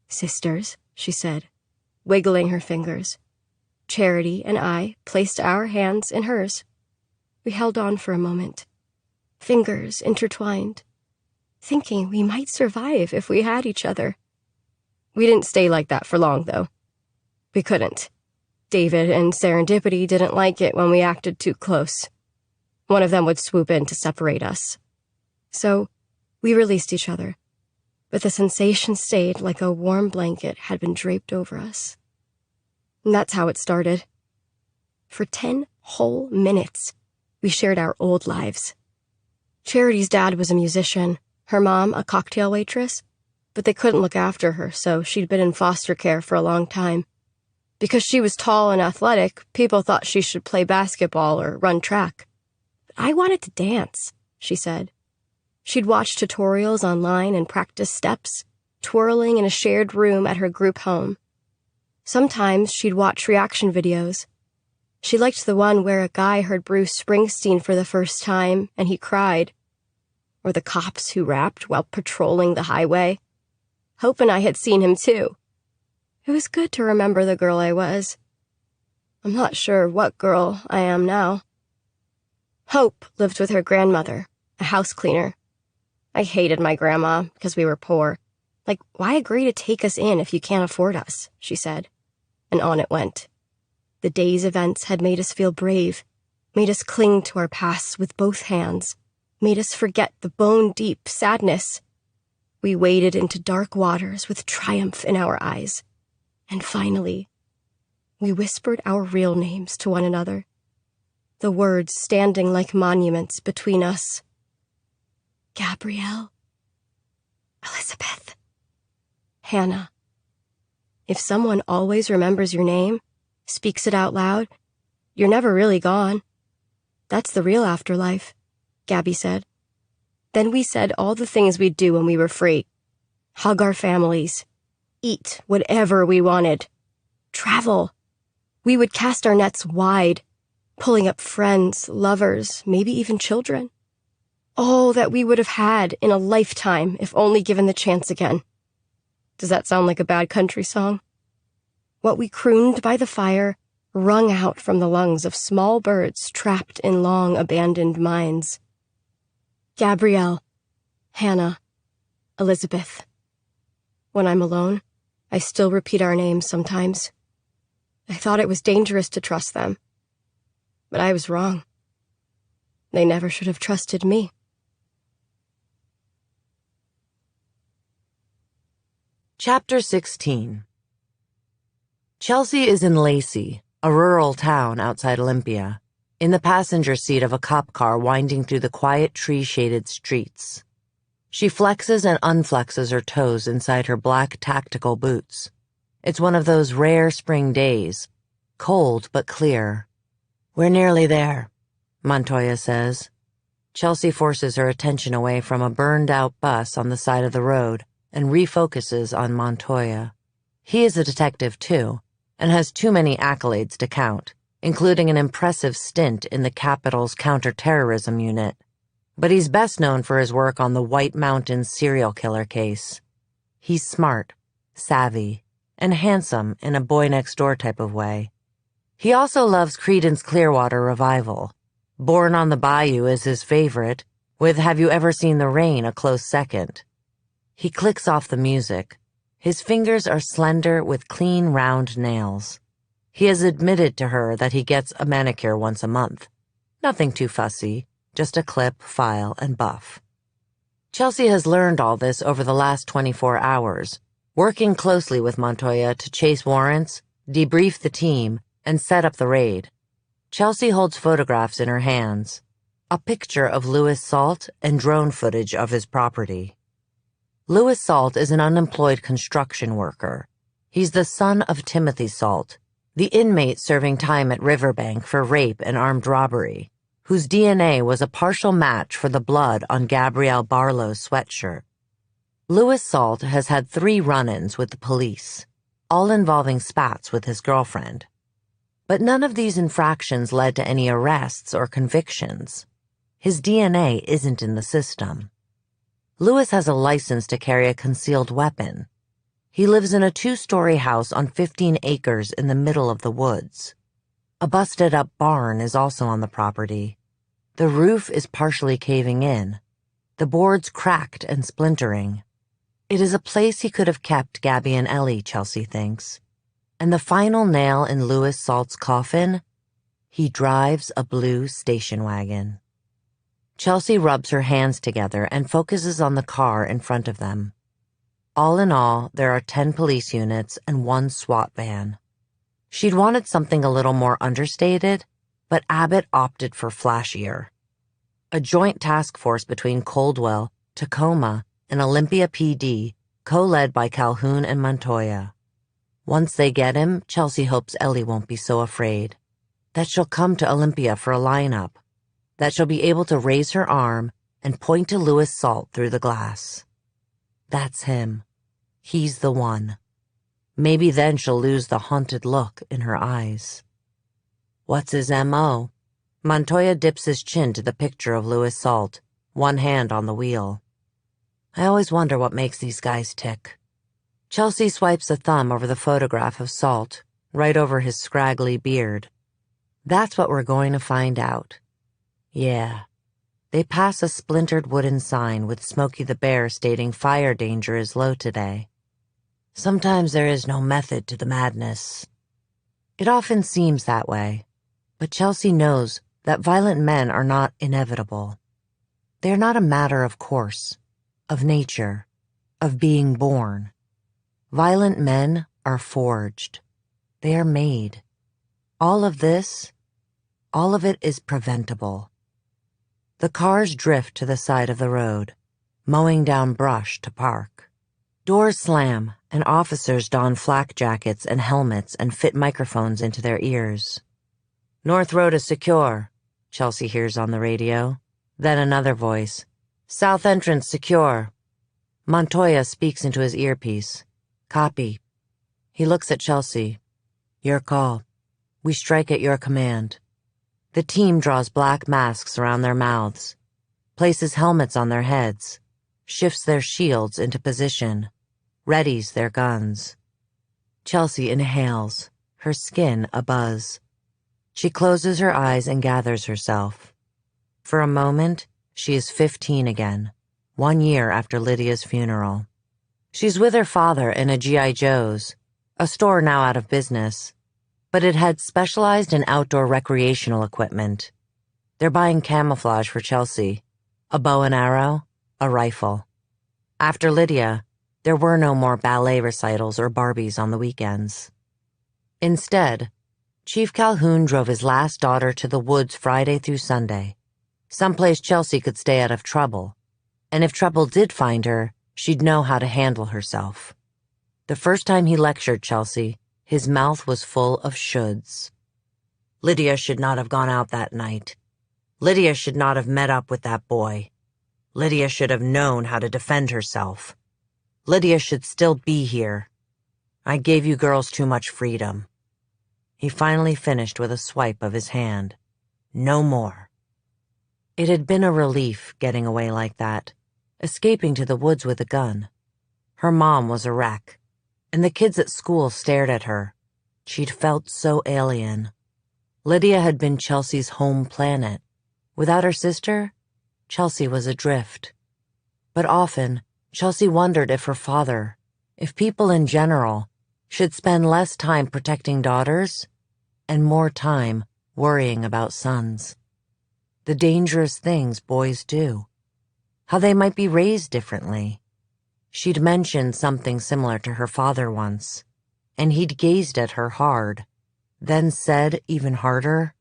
"Sisters," she said, wiggling her fingers. Charity and I placed our hands in hers. We held on for a moment, fingers intertwined, thinking we might survive if we had each other. We didn't stay like that for long, though. We couldn't. David and Serendipity didn't like it when we acted too close. One of them would swoop in to separate us. So we released each other, but the sensation stayed like a warm blanket had been draped over us. And that's how it started. For 10 whole minutes, we shared our old lives. Charity's dad was a musician, her mom a cocktail waitress, but they couldn't look after her, so she'd been in foster care for a long time. Because she was tall and athletic, people thought she should play basketball or run track. But I wanted to dance, she said. She'd watch tutorials online and practice steps, twirling in a shared room at her group home. Sometimes she'd watch reaction videos. She liked the one where a guy heard Bruce Springsteen for the first time and he cried, or the cops who rapped while patrolling the highway. Hope and I had seen him too. It was good to remember the girl I was. I'm not sure what girl I am now. Hope lived with her grandmother, a house cleaner. I hated my grandma because we were poor. Like, why agree to take us in if you can't afford us, she said. And on it went. The day's events had made us feel brave, made us cling to our pasts with both hands, made us forget the bone-deep sadness. We waded into dark waters with triumph in our eyes. And finally, we whispered our real names to one another, the words standing like monuments between us. Gabrielle. Elizabeth. Hannah. If someone always remembers your name, speaks it out loud, you're never really gone. That's the real afterlife, Gabby said. Then we said all the things we'd do when we were free. Hug our families. Eat whatever we wanted. Travel. We would cast our nets wide, pulling up friends, lovers, maybe even children. All that we would have had in a lifetime if only given the chance again. Does that sound like a bad country song? What we crooned by the fire wrung out from the lungs of small birds trapped in long abandoned mines. Gabrielle, Hannah, Elizabeth. When I'm alone, I still repeat our names sometimes. I thought it was dangerous to trust them, but I was wrong. They never should have trusted me. Chapter 16. Chelsea is in Lacey, a rural town outside Olympia, in the passenger seat of a cop car winding through the quiet tree-shaded streets. She flexes and unflexes her toes inside her black tactical boots. It's one of those rare spring days, cold but clear. "We're nearly there," Montoya says. Chelsea forces her attention away from a burned-out bus on the side of the road and refocuses on Montoya. He is a detective, too, and has too many accolades to count, including an impressive stint in the capital's counterterrorism unit. But he's best known for his work on the White Mountains serial killer case. He's smart, savvy, and handsome in a boy-next-door type of way. He also loves Creedence Clearwater Revival. Born on the Bayou is his favorite, with Have You Ever Seen the Rain a close second. He clicks off the music. His fingers are slender with clean, round nails. He has admitted to her that he gets a manicure once a month. Nothing too fussy, just a clip, file, and buff. Chelsea has learned all this over the last 24 hours, working closely with Montoya to chase warrants, debrief the team, and set up the raid. Chelsea holds photographs in her hands, a picture of Louis Salt and drone footage of his property. Louis Salt is an unemployed construction worker. He's the son of Timothy Salt, the inmate serving time at Riverbank for rape and armed robbery, whose DNA was a partial match for the blood on Gabrielle Barlow's sweatshirt. Louis Salt has had 3 run-ins with the police, all involving spats with his girlfriend. But none of these infractions led to any arrests or convictions. His DNA isn't in the system. Louis has a license to carry a concealed weapon. He lives in a 2-story house on 15 acres in the middle of the woods. A busted-up barn is also on the property. The roof is partially caving in, the boards cracked and splintering. It is a place he could have kept Gabby and Ellie, Chelsea thinks. And the final nail in Louis Salt's coffin? He drives a blue station wagon. Chelsea rubs her hands together and focuses on the car in front of them. All in all, there are 10 police units and 1 SWAT van. She'd wanted something a little more understated, but Abbott opted for flashier. A joint task force between Coldwell, Tacoma, and Olympia PD, co-led by Calhoun and Montoya. Once they get him, Chelsea hopes Ellie won't be so afraid. That she'll come to Olympia for a lineup. That she'll be able to raise her arm and point to Louis Salt through the glass. That's him. He's the one. Maybe then she'll lose the haunted look in her eyes. What's his M.O.? Montoya dips his chin to the picture of Louis Salt, one hand on the wheel. I always wonder what makes these guys tick. Chelsea swipes a thumb over the photograph of Salt, right over his scraggly beard. That's what we're going to find out. Yeah. They pass a splintered wooden sign with Smokey the Bear stating fire danger is low today. Sometimes there is no method to the madness. It often seems that way, but Chelsea knows that violent men are not inevitable. They are not a matter of course, of nature, of being born. Violent men are forged. They are made. All of it is preventable. The cars drift to the side of the road, mowing down brush to park. Doors slam, and officers don flak jackets and helmets and fit microphones into their ears. North Road is secure, Chelsea hears on the radio. Then another voice. South entrance secure. Montoya speaks into his earpiece. Copy. He looks at Chelsea. Your call. We strike at your command. The team draws black masks around their mouths, places helmets on their heads, shifts their shields into position, readies their guns. Chelsea inhales, her skin abuzz. She closes her eyes and gathers herself. For a moment, she is 15 again, 1 year after Lydia's funeral. She's with her father in a G.I. Joe's, a store now out of business, but it had specialized in outdoor recreational equipment. They're buying camouflage for Chelsea, a bow and arrow, a rifle. After Lydia, there were no more ballet recitals or Barbies on the weekends. Instead, Chief Calhoun drove his last daughter to the woods Friday through Sunday, someplace Chelsea could stay out of trouble, and if trouble did find her, she'd know how to handle herself. The first time he lectured Chelsea, his mouth was full of shoulds. Lydia should not have gone out that night. Lydia should not have met up with that boy. Lydia should have known how to defend herself. Lydia should still be here. I gave you girls too much freedom. He finally finished with a swipe of his hand. No more. It had been a relief getting away like that, escaping to the woods with a gun. Her mom was a wreck, and the kids at school stared at her. She'd felt so alien. Lydia had been Chelsea's home planet. Without her sister, Chelsea was adrift. But often, Chelsea wondered if her father, if people in general, should spend less time protecting daughters and more time worrying about sons. The dangerous things boys do. How they might be raised differently. She'd mentioned something similar to her father once, and he'd gazed at her hard, then said even harder,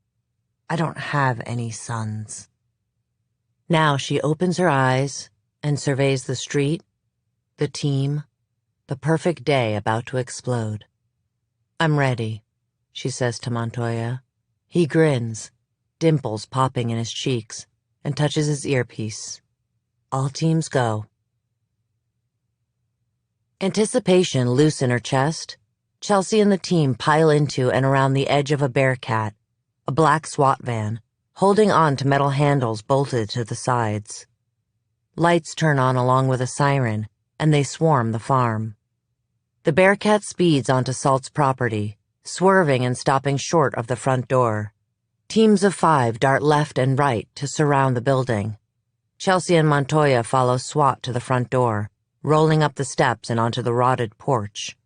"I don't have any sons." Now she opens her eyes and surveys the street, the team, the perfect day about to explode. "I'm ready," she says to Montoya. He grins, dimples popping in his cheeks, and touches his earpiece. All teams go. Anticipation loose in her chest, Chelsea and the team pile into and around the edge of a Bearcat, a black SWAT van, holding on to metal handles bolted to the sides. Lights turn on along with a siren, and they swarm the farm. The Bearcat speeds onto Salt's property, swerving and stopping short of the front door. Teams of 5 dart left and right to surround the building. Chelsea and Montoya follow SWAT to the front door, rolling up the steps and onto the rotted porch.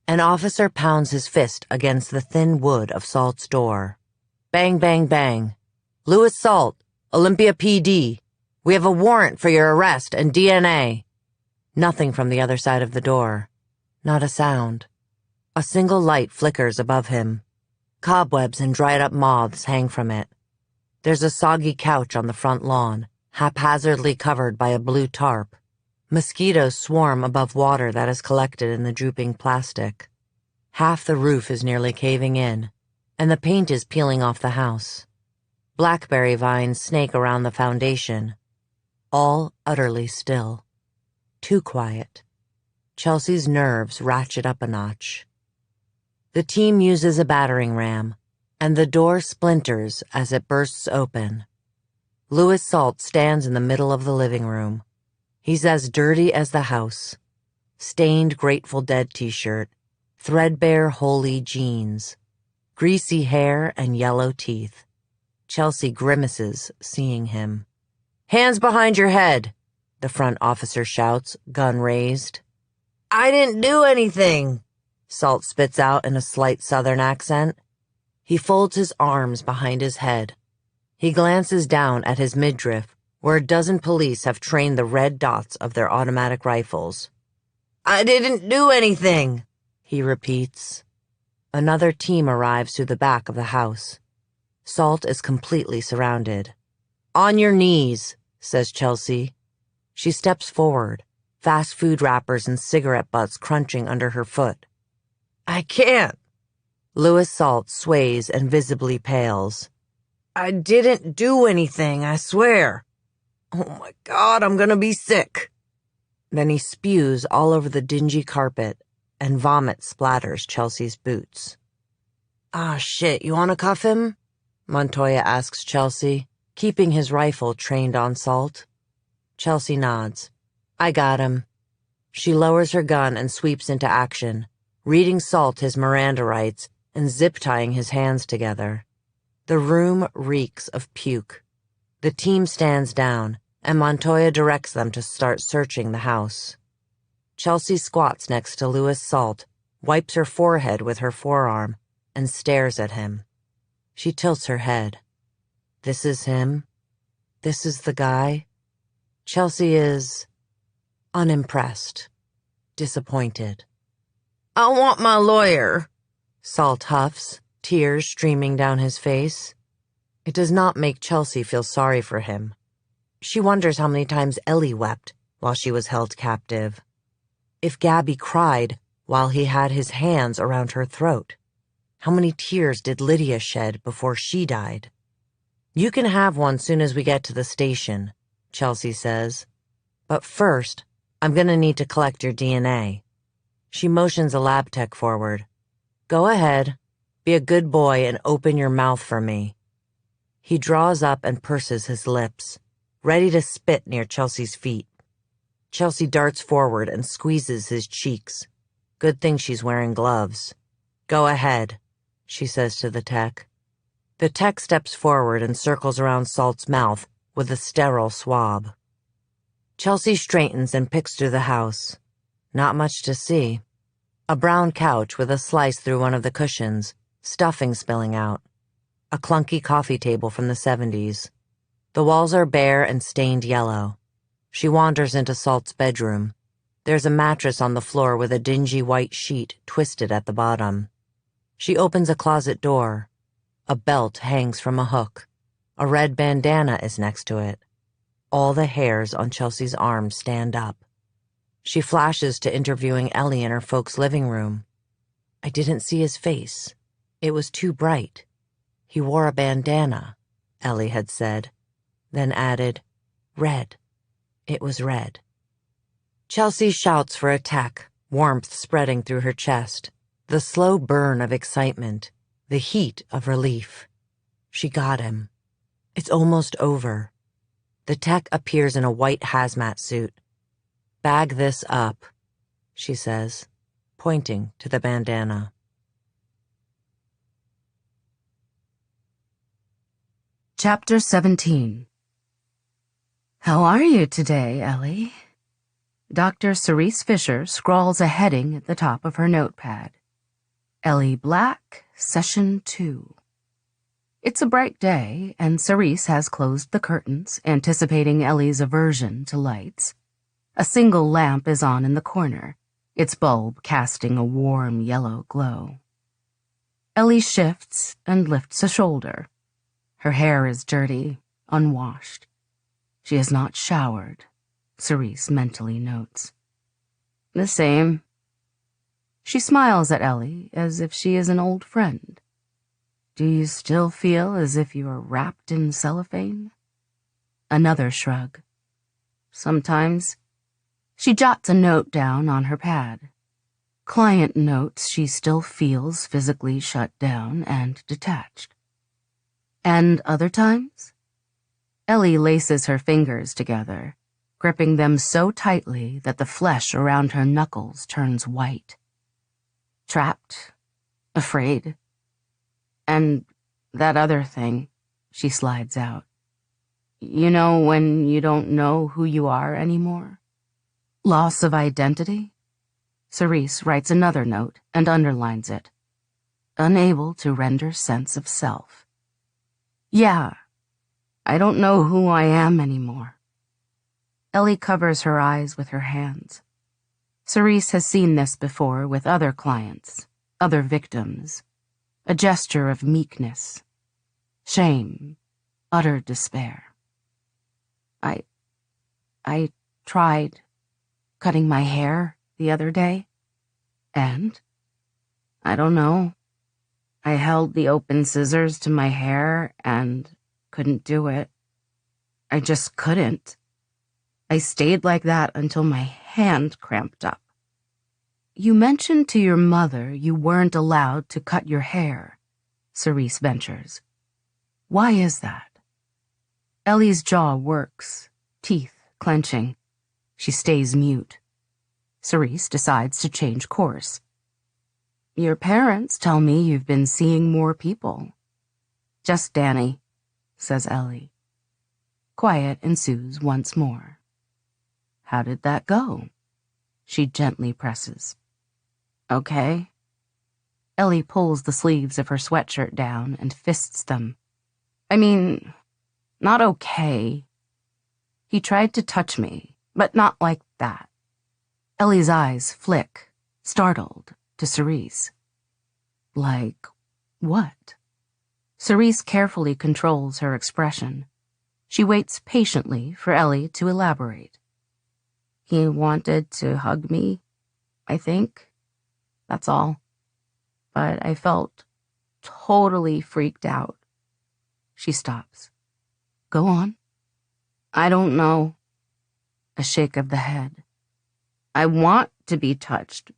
An officer pounds his fist against the thin wood of Salt's door. Bang, bang, bang. "Louis Salt, Olympia PD. We have a warrant for your arrest and DNA." Nothing from the other side of the door. Not a sound. A single light flickers above him. Cobwebs and dried-up moths hang from it. There's a soggy couch on the front lawn, haphazardly covered by a blue tarp. Mosquitoes swarm above water that is collected in the drooping plastic. Half the roof is nearly caving in, and the paint is peeling off the house. Blackberry vines snake around the foundation. All utterly still. Too quiet. Chelsea's nerves ratchet up a notch. The team uses a battering ram, and the door splinters as it bursts open. Louis Salt stands in the middle of the living room. He's as dirty as the house. Stained Grateful Dead t-shirt, threadbare holy jeans, greasy hair and yellow teeth. Chelsea grimaces, seeing him. "Hands behind your head," the front officer shouts, gun raised. "I didn't do anything," Salt spits out in a slight southern accent. He folds his arms behind his head. He glances down at his midriff, where a dozen police have trained the red dots of their automatic rifles. "I didn't do anything," he repeats. Another team arrives through the back of the house. Salt is completely surrounded. "On your knees," says Chelsea. She steps forward, fast food wrappers and cigarette butts crunching under her foot. "I can't." Louis Salt sways and visibly pales. "I didn't do anything, I swear. Oh my God, I'm gonna be sick." Then he spews all over the dingy carpet, and vomit splatters Chelsea's boots. "Ah, shit, you wanna cuff him?" Montoya asks Chelsea, keeping his rifle trained on Salt. Chelsea nods. "I got him." She lowers her gun and sweeps into action, reading Salt his Miranda rights and zip-tying his hands together. The room reeks of puke. The team stands down, and Montoya directs them to start searching the house. Chelsea squats next to Louis Salt, wipes her forehead with her forearm, and stares at him. She tilts her head. This is him? This is the guy? Chelsea is unimpressed, disappointed. "I want my lawyer," Salt huffs, tears streaming down his face. It does not make Chelsea feel sorry for him. She wonders how many times Ellie wept while she was held captive. If Gabby cried while he had his hands around her throat. How many tears did Lydia shed before she died? "You can have one soon as we get to the station," Chelsea says. "But first, I'm gonna need to collect your DNA." She motions a lab tech forward. "Go ahead. Be a good boy and open your mouth for me." He draws up and purses his lips, ready to spit near Chelsea's feet. Chelsea darts forward and squeezes his cheeks. Good thing she's wearing gloves. "Go ahead," she says to the tech. The tech steps forward and circles around Salt's mouth with a sterile swab. Chelsea straightens and picks through the house. Not much to see. A brown couch with a slice through one of the cushions, stuffing spilling out. A clunky coffee table from the 70s. The walls are bare and stained yellow. She wanders into Salt's bedroom. There's a mattress on the floor with a dingy white sheet twisted at the bottom. She opens a closet door. A belt hangs from a hook. A red bandana is next to it. All the hairs on Chelsea's arms stand up. She flashes to interviewing Ellie in her folks' living room. I didn't see his face. It was too bright. He wore a bandana, Ellie had said, then added, red. It was red. Chelsea shouts for a tech, warmth spreading through her chest, the slow burn of excitement, the heat of relief. She got him. It's almost over. The tech appears in a white hazmat suit. Bag this up, she says, pointing to the bandana. Chapter 17. How are you today, Ellie? Dr. Cerise Fisher scrawls a heading at the top of her notepad. Ellie Black, Session 2. It's a bright day, and Cerise has closed the curtains, anticipating Ellie's aversion to lights. A single lamp is on in the corner, its bulb casting a warm yellow glow. Ellie shifts and lifts a shoulder. Her hair is dirty, unwashed. She has not showered, Cerise mentally notes. The same. She smiles at Ellie as if she is an old friend. Do you still feel as if you are wrapped in cellophane? Another shrug. Sometimes. She jots a note down on her pad. Client notes she still feels physically shut down and detached. And other times? Ellie laces her fingers together, gripping them so tightly that the flesh around her knuckles turns white. Trapped, afraid. And that other thing, she slides out. You know when you don't know who you are anymore? Loss of identity? Cerise writes another note and underlines it. Unable to render sense of self. Yeah, I don't know who I am anymore. Ellie covers her eyes with her hands. Cerise has seen this before with other clients, other victims. A gesture of meekness, shame, utter despair. I tried cutting my hair the other day, and I don't know. I held the open scissors to my hair and couldn't do it. I just couldn't. I stayed like that until my hand cramped up. You mentioned to your mother you weren't allowed to cut your hair, Cerise ventures. Why is that? Ellie's jaw works, teeth clenching. She stays mute. Cerise decides to change course. Your parents tell me you've been seeing more people. Just Danny, says Ellie. Quiet ensues once more. How did that go? She gently presses. Okay. Ellie pulls the sleeves of her sweatshirt down and fists them. I mean, not okay. He tried to touch me, but not like that. Ellie's eyes flick, startled, to Cerise. Like what? Cerise carefully controls her expression. She waits patiently for Ellie to elaborate. He wanted to hug me, I think. That's all. But I felt totally freaked out. She stops. Go on. I don't know. A shake of the head. I want to be touched,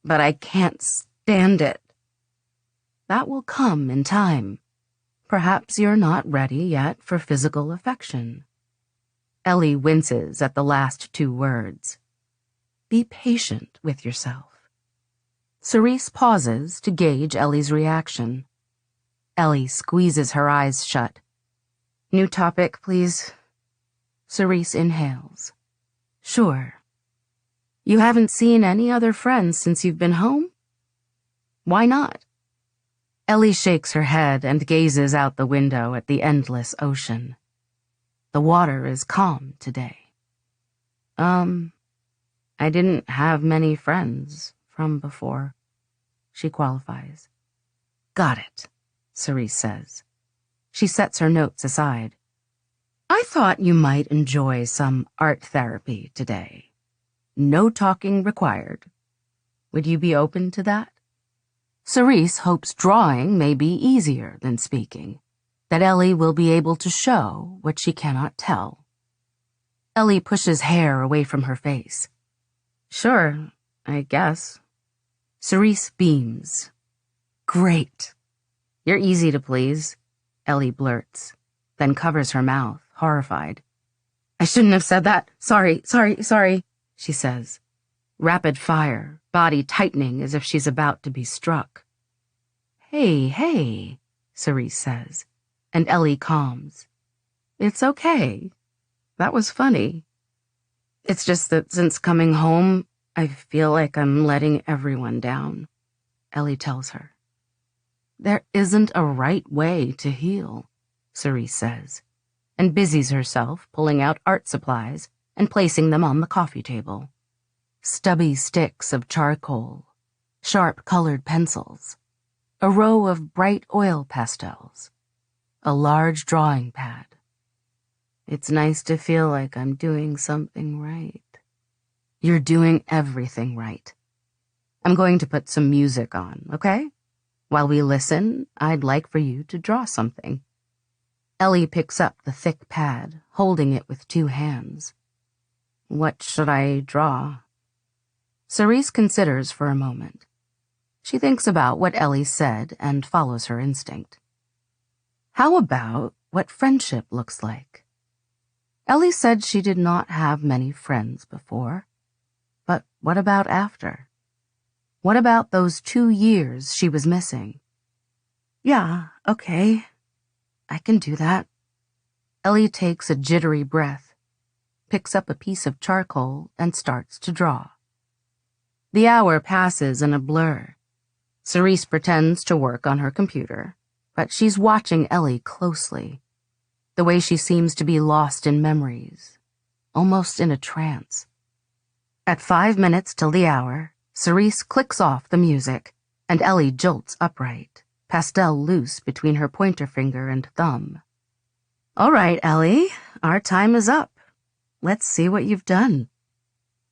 but I can't stand it. That will come in time. Perhaps you're not ready yet for physical affection. Ellie winces at the last two words. Be patient with yourself. Cerise pauses to gauge Ellie's reaction. Ellie squeezes her eyes shut. New topic, please. Cerise inhales. Sure. You haven't seen any other friends since you've been home? Why not? Ellie shakes her head and gazes out the window at the endless ocean. The water is calm today. I didn't have many friends from before, she qualifies. Got it, Cerise says. She sets her notes aside. I thought you might enjoy some art therapy today. No talking required. Would you be open to that? Cerise hopes drawing may be easier than speaking, that Ellie will be able to show what she cannot tell. Ellie pushes hair away from her face. Sure, I guess. Cerise beams. Great. You're easy to please, Ellie blurts, then covers her mouth, horrified. I shouldn't have said that. Sorry, she says. Rapid fire, body tightening as if she's about to be struck. Hey, Cerise says, and Ellie calms. It's okay. That was funny. It's just that since coming home, I feel like I'm letting everyone down, Ellie tells her. There isn't a right way to heal, Cerise says, and busies herself pulling out art supplies and placing them on the coffee table. Stubby sticks of charcoal, sharp colored pencils, a row of bright oil pastels, a large drawing pad. It's nice to feel like I'm doing something right. You're doing everything right. I'm going to put some music on, okay? While we listen, I'd like for you to draw something. Ellie picks up the thick pad, holding it with two hands. What should I draw? Cerise considers for a moment. She thinks about what Ellie said and follows her instinct. How about what friendship looks like? Ellie said she did not have many friends before. But what about after? What about those 2 years she was missing? Yeah, okay. I can do that. Ellie takes a jittery breath, picks up a piece of charcoal, and starts to draw. The hour passes in a blur. Cerise pretends to work on her computer, but she's watching Ellie closely. The way she seems to be lost in memories, almost in a trance. At 5 minutes till the hour, Cerise clicks off the music, and Ellie jolts upright, pastel loose between her pointer finger and thumb. All right, Ellie, our time is up. Let's see what you've done.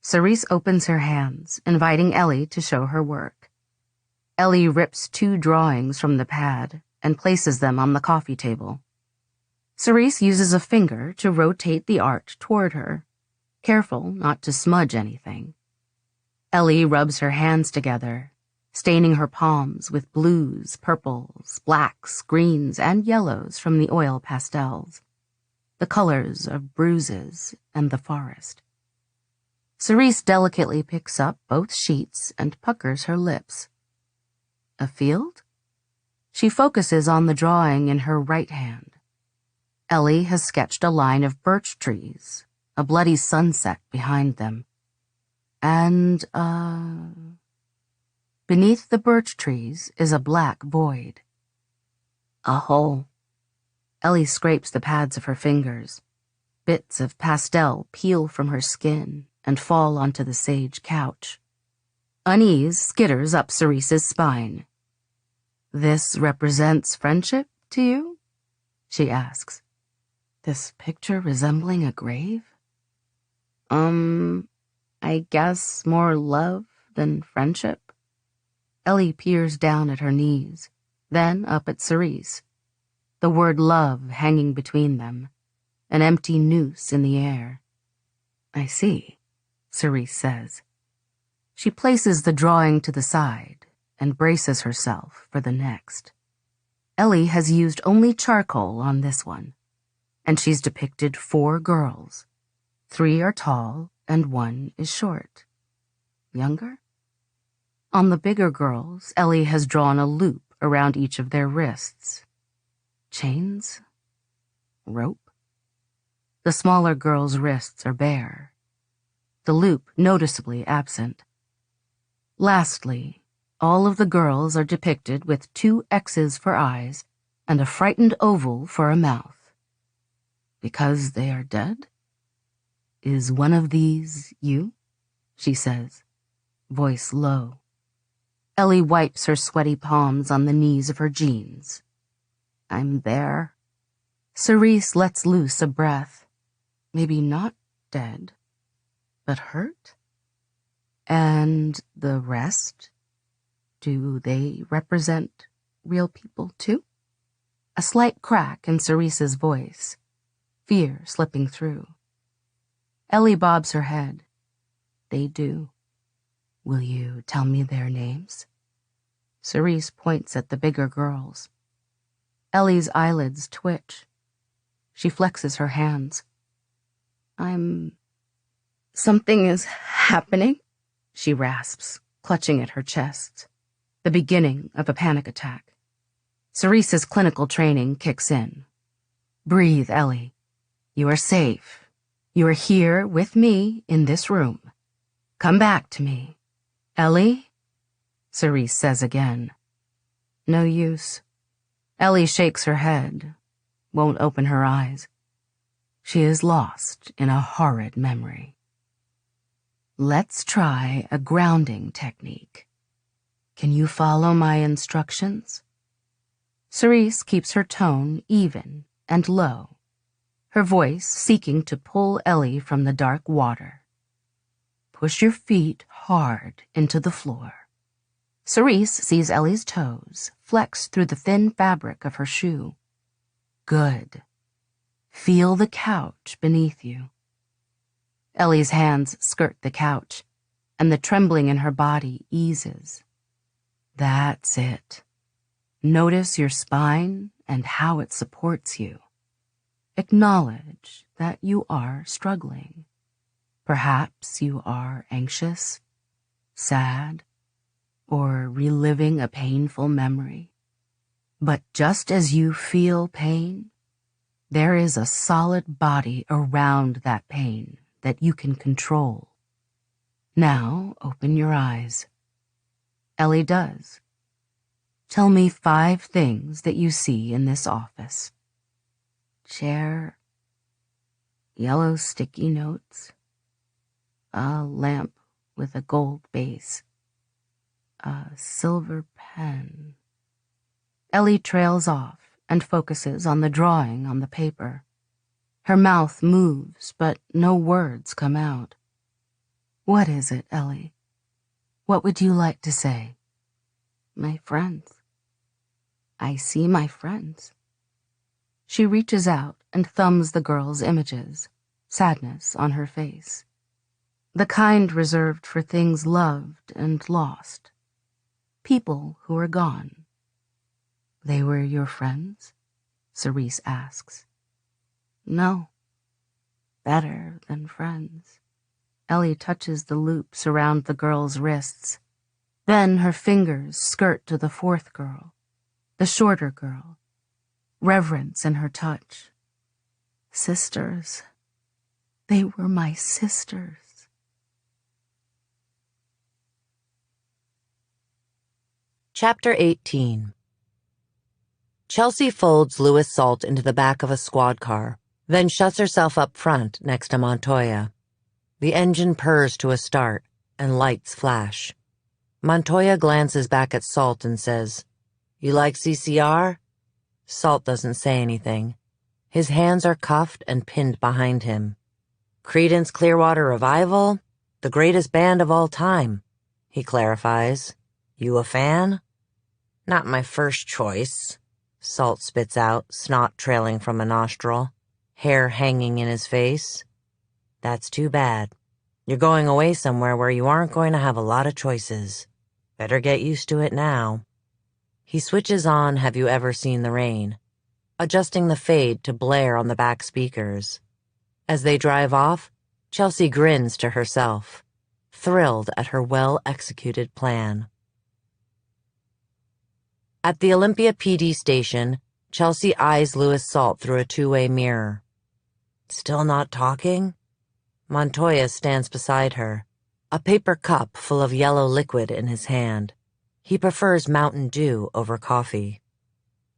Cerise opens her hands, inviting Ellie to show her work. Ellie rips 2 drawings from the pad and places them on the coffee table. Cerise uses a finger to rotate the art toward her, careful not to smudge anything. Ellie rubs her hands together, staining her palms with blues, purples, blacks, greens, and yellows from the oil pastels, the colors of bruises and the forest. Cerise delicately picks up both sheets and puckers her lips. A field? She focuses on the drawing in her right hand. Ellie has sketched a line of birch trees, a bloody sunset behind them, and, beneath the birch trees is a black void. A hole. Ellie scrapes the pads of her fingers. Bits of pastel peel from her skin and fall onto the sage couch. Unease skitters up Cerise's spine. This represents friendship to you? She asks. This picture resembling a grave? I guess more love than friendship? Ellie peers down at her knees, then up at Cerise. The word love hanging between them, an empty noose in the air. I see, Cerise says. She places the drawing to the side and braces herself for the next. Ellie has used only charcoal on this one, and she's depicted 4 girls. 3 are tall and 1 is short. Younger? On the bigger girls, Ellie has drawn a loop around each of their wrists. Chains? Rope? The smaller girl's wrists are bare, the loop noticeably absent. Lastly, all of the girls are depicted with 2 X's for eyes and a frightened oval for a mouth. Because they are dead? Is one of these you? She says, voice low. Ellie wipes her sweaty palms on the knees of her jeans. I'm there. Cerise lets loose a breath. Maybe not dead, but hurt? And the rest? Do they represent real people too? A slight crack in Cerise's voice, fear slipping through. Ellie bobs her head. They do. Will you tell me their names? Cerise points at the bigger girls. Ellie's eyelids twitch. She flexes her hands. Something is happening, she rasps, clutching at her chest. The beginning of a panic attack. Cerise's clinical training kicks in. Breathe, Ellie. You are safe. You are here with me in this room. Come back to me. Ellie? Cerise says again. No use. Ellie shakes her head, won't open her eyes. She is lost in a horrid memory. Let's try a grounding technique. Can you follow my instructions? Cerise keeps her tone even and low, her voice seeking to pull Ellie from the dark water. Push your feet hard into the floor. Cerise sees Ellie's toes flex through the thin fabric of her shoe. Good. Feel the couch beneath you. Ellie's hands skirt the couch, and the trembling in her body eases. That's it. Notice your spine and how it supports you. Acknowledge that you are struggling. Perhaps you are anxious, sad, or reliving a painful memory. But just as you feel pain, there is a solid body around that pain that you can control. Now open your eyes. Ellie does. Tell me 5 things that you see in this office. Chair, yellow sticky notes, a lamp with a gold base, a silver pen. Ellie trails off and focuses on the drawing on the paper. Her mouth moves, but no words come out. What is it, Ellie? What would you like to say? My friends. I see my friends. She reaches out and thumbs the girl's images, sadness on her face. The kind reserved for things loved and lost. People who are gone. They were your friends? Cerise asks. No. Better than friends. Ellie touches the loops around the girl's wrists. Then her fingers skirt to the 4th girl, the shorter girl. Reverence in her touch. Sisters. They were my sisters. Chapter 18. Chelsea folds Louis Salt into the back of a squad car, then shuts herself up front next to Montoya. The engine purrs to a start, and lights flash. Montoya glances back at Salt and says, You like CCR? Salt doesn't say anything. His hands are cuffed and pinned behind him. Creedence Clearwater Revival? The greatest band of all time, he clarifies. You a fan? Not my first choice, Salt spits out, snot trailing from a nostril, hair hanging in his face. That's too bad. You're going away somewhere where you aren't going to have a lot of choices. Better get used to it now. He switches on Have You Ever Seen the Rain, adjusting the fade to blare on the back speakers. As they drive off, Chelsea grins to herself, thrilled at her well-executed plan. At the Olympia PD station, Chelsea eyes Louis Salt through a 2-way mirror. Still not talking? Montoya stands beside her, a paper cup full of yellow liquid in his hand. He prefers Mountain Dew over coffee.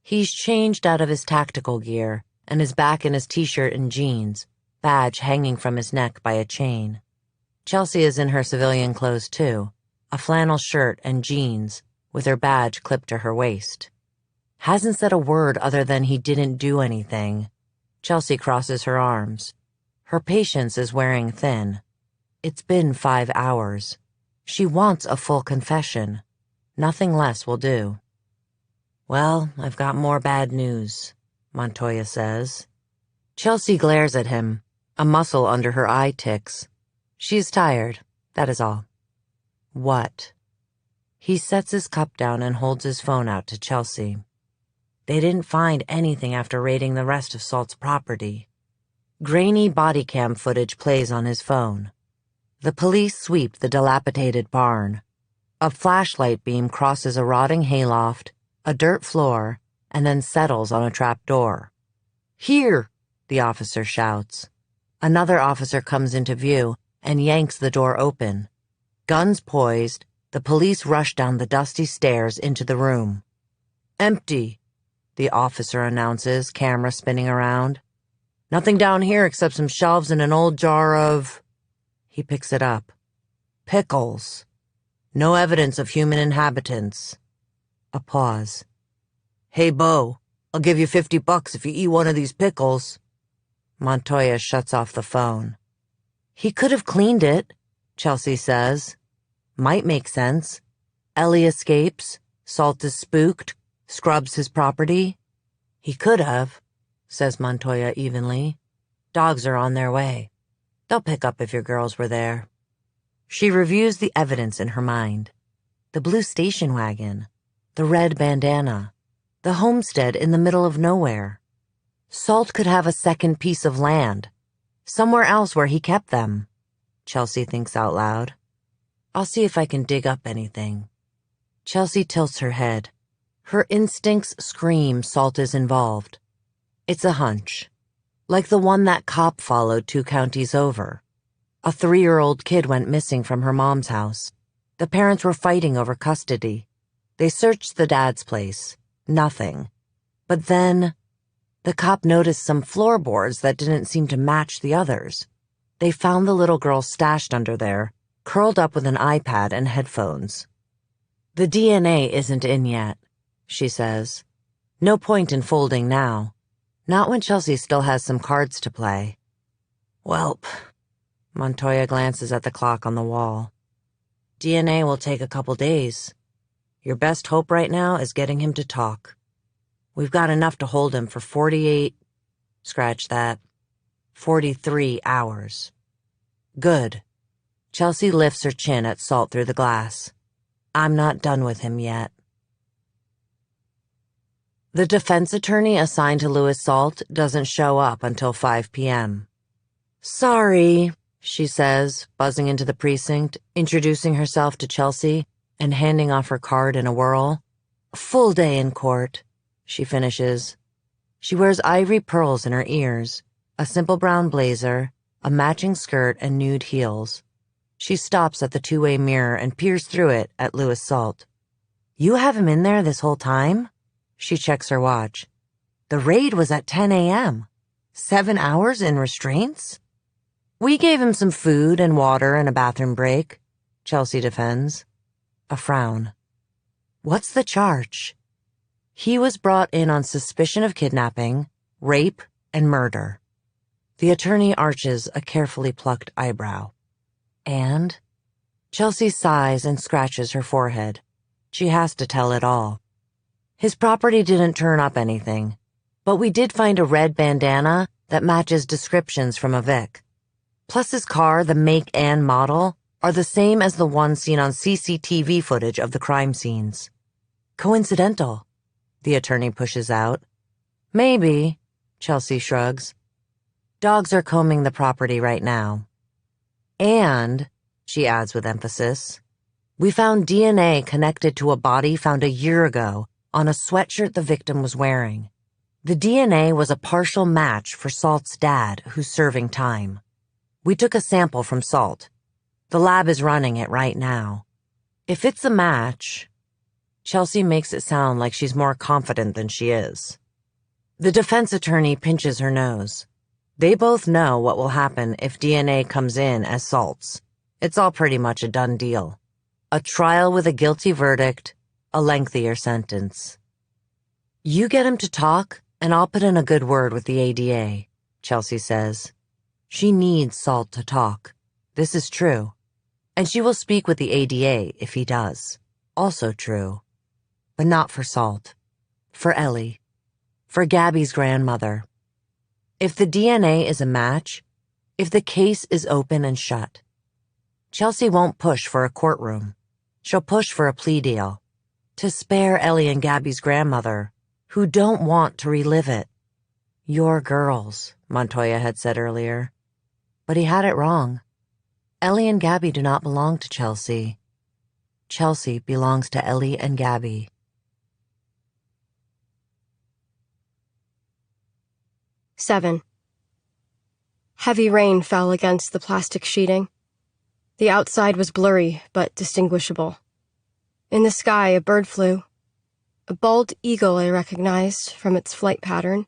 He's changed out of his tactical gear and is back in his t-shirt and jeans, badge hanging from his neck by a chain. Chelsea is in her civilian clothes too, a flannel shirt and jeans, with her badge clipped to her waist. Hasn't said a word other than he didn't do anything. Chelsea crosses her arms. Her patience is wearing thin. It's been 5 hours. She wants a full confession. Nothing less will do. Well, I've got more bad news, Montoya says. Chelsea glares at him. A muscle under her eye ticks. She's tired, that is all. What? He sets his cup down and holds his phone out to Chelsea. They didn't find anything after raiding the rest of Salt's property. Grainy body cam footage plays on his phone. The police sweep the dilapidated barn. A flashlight beam crosses a rotting hayloft, a dirt floor, and then settles on a trap door. Here, the officer shouts. Another officer comes into view and yanks the door open. Guns poised, the police rush down the dusty stairs into the room. Empty, the officer announces, camera spinning around. Nothing down here except some shelves and an old jar of... He picks it up. Pickles. No evidence of human inhabitants. A pause. Hey, Bo, I'll give you $50 if you eat one of these pickles. Montoya shuts off the phone. He could have cleaned it, Chelsea says. Might make sense. Ellie escapes. Salt is spooked. Scrubs his property. He could have, says Montoya evenly. Dogs are on their way. They'll pick up if your girls were there. She reviews the evidence in her mind. The blue station wagon. The red bandana. The homestead in the middle of nowhere. Salt could have a second piece of land. Somewhere else where he kept them. Chelsea thinks out loud. I'll see if I can dig up anything. Chelsea tilts her head. Her instincts scream Salt is involved. It's a hunch. Like the one that cop followed 2 counties over. A 3-year-old kid went missing from her mom's house. The parents were fighting over custody. They searched the dad's place. Nothing. But then, the cop noticed some floorboards that didn't seem to match the others. They found the little girl stashed under there, curled up with an iPad and headphones. The DNA isn't in yet, she says. No point in folding now. Not when Chelsea still has some cards to play. Welp. Montoya glances at the clock on the wall. DNA will take a couple days. Your best hope right now is getting him to talk. We've got enough to hold him for 43 hours. Good. Chelsea lifts her chin at Salt through the glass. I'm not done with him yet. The defense attorney assigned to Louis Salt doesn't show up until 5 p.m. Sorry, she says, buzzing into the precinct, introducing herself to Chelsea and handing off her card in a whirl. Full day in court, she finishes. She wears ivory pearls in her ears, a simple brown blazer, a matching skirt, and nude heels. She stops at the 2-way mirror and peers through it at Louis Salt. You have him in there this whole time? She checks her watch. The raid was at 10 a.m. 7 hours in restraints? We gave him some food and water and a bathroom break, Chelsea defends. A frown. What's the charge? He was brought in on suspicion of kidnapping, rape, and murder. The attorney arches a carefully plucked eyebrow. And? Chelsea sighs and scratches her forehead. She has to tell it all. His property didn't turn up anything, but we did find a red bandana that matches descriptions from a Vic. Plus his car, the make and model, are the same as the one seen on CCTV footage of the crime scenes. Coincidental, the attorney pushes out. Maybe, Chelsea shrugs. Dogs are combing the property right now. And, she adds with emphasis, we found DNA connected to a body found a year ago on a sweatshirt the victim was wearing. The DNA was a partial match for Salt's dad, who's serving time. We took a sample from Salt. The lab is running it right now. If it's a match, Chelsea makes it sound like she's more confident than she is. The defense attorney pinches her nose. They both know what will happen if DNA comes in as Salt's. It's all pretty much a done deal. A trial with a guilty verdict, a lengthier sentence. You get him to talk, and I'll put in a good word with the ADA, Chelsea says. She needs Salt to talk. This is true. And she will speak with the ADA if he does. Also true. But not for Salt. For Ellie. For Gabby's grandmother. If the DNA is a match, if the case is open and shut, Chelsea won't push for a courtroom. She'll push for a plea deal. To spare Ellie and Gabby's grandmother, who don't want to relive it. Your girls, Montoya had said earlier. But he had it wrong. Ellie and Gabby do not belong to Chelsea. Chelsea belongs to Ellie and Gabby. 7. Heavy rain fell against the plastic sheeting. The outside was blurry, but distinguishable. In the sky, a bird flew. A bald eagle I recognized from its flight pattern,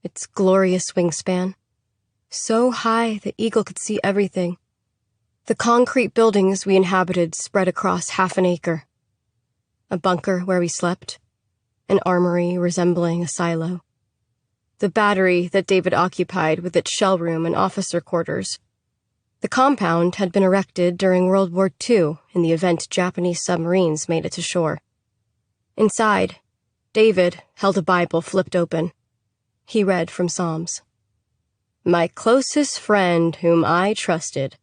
its glorious wingspan. So high the eagle could see everything. The concrete buildings we inhabited spread across half an acre. A bunker where we slept. An armory resembling a silo. The battery that David occupied with its shell room and officer quarters. The compound had been erected during World War II in the event Japanese submarines made it to shore. Inside, David held a Bible flipped open. He read from Psalms. My closest friend whom I trusted,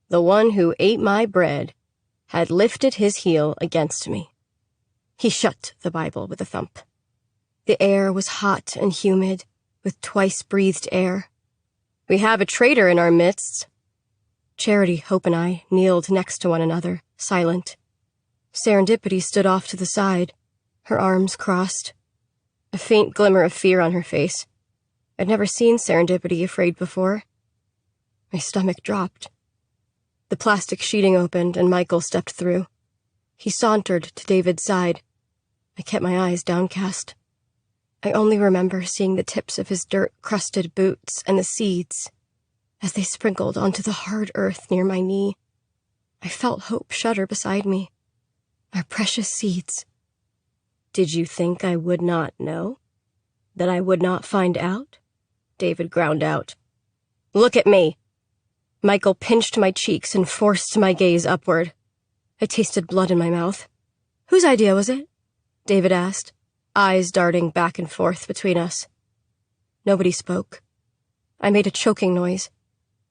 the one who ate my bread, had lifted his heel against me. He shut the Bible with a thump. The air was hot and humid, with twice-breathed air. We have a traitor in our midst. Charity, Hope, and I kneeled next to one another, silent. Serendipity stood off to the side, her arms crossed. A faint glimmer of fear on her face. I'd never seen Serendipity afraid before. My stomach dropped. The plastic sheeting opened and Michael stepped through. He sauntered to David's side. I kept my eyes downcast. I only remember seeing the tips of his dirt-crusted boots and the seeds as they sprinkled onto the hard earth near my knee. I felt Hope shudder beside me. Our precious seeds. Did you think I would not know? That I would not find out? David ground out. Look at me. Michael pinched my cheeks and forced my gaze upward. I tasted blood in my mouth. Whose idea was it? David asked, eyes darting back and forth between us. Nobody spoke. I made a choking noise.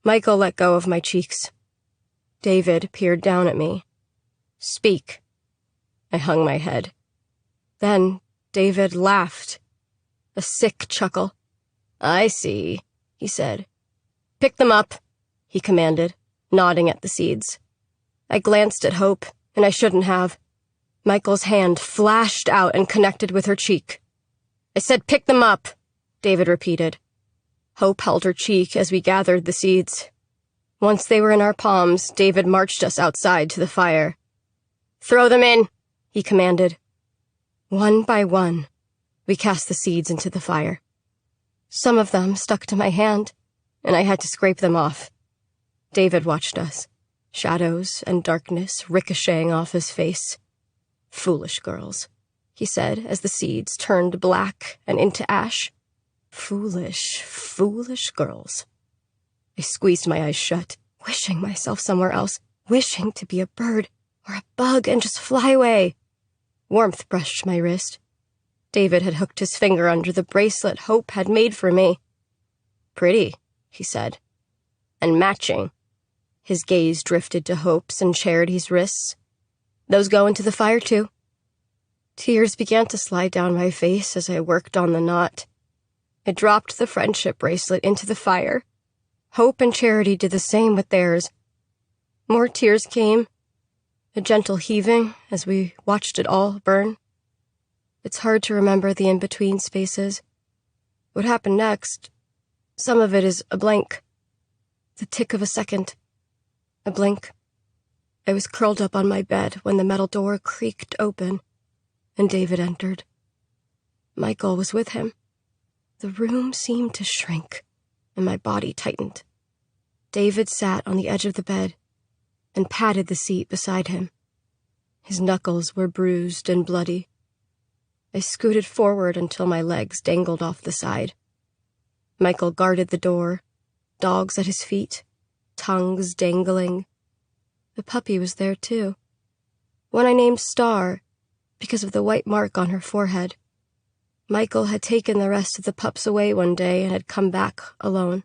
Michael let go of my cheeks. David peered down at me. Speak. I hung my head. Then David laughed. A sick chuckle. I see, he said. Pick them up, he commanded, nodding at the seeds. I glanced at Hope, and I shouldn't have. Michael's hand flashed out and connected with her cheek. I said pick them up, David repeated. Hope held her cheek as we gathered the seeds. Once they were in our palms, David marched us outside to the fire. Throw them in, he commanded. One by one, we cast the seeds into the fire. Some of them stuck to my hand, and I had to scrape them off. David watched us, shadows and darkness ricocheting off his face. Foolish girls, he said as the seeds turned black and into ash. Foolish, foolish girls. I squeezed my eyes shut, wishing myself somewhere else, wishing to be a bird or a bug and just fly away. Warmth brushed my wrist. David had hooked his finger under the bracelet Hope had made for me. Pretty, he said. And matching. His gaze drifted to Hope's and Charity's wrists. Those go into the fire, too. Tears began to slide down my face as I worked on the knot. I dropped the friendship bracelet into the fire. Hope and Charity did the same with theirs. More tears came, a gentle heaving as we watched it all burn. It's hard to remember the in-between spaces. What happened next, some of it is a blank. The tick of a second. A blink. I was curled up on my bed when the metal door creaked open, and David entered. Michael was with him. The room seemed to shrink, and my body tightened. David sat on the edge of the bed and patted the seat beside him. His knuckles were bruised and bloody. I scooted forward until my legs dangled off the side. Michael guarded the door, dogs at his feet, tongues dangling. The puppy was there, too. One I named Star, because of the white mark on her forehead. Michael had taken the rest of the pups away one day and had come back alone.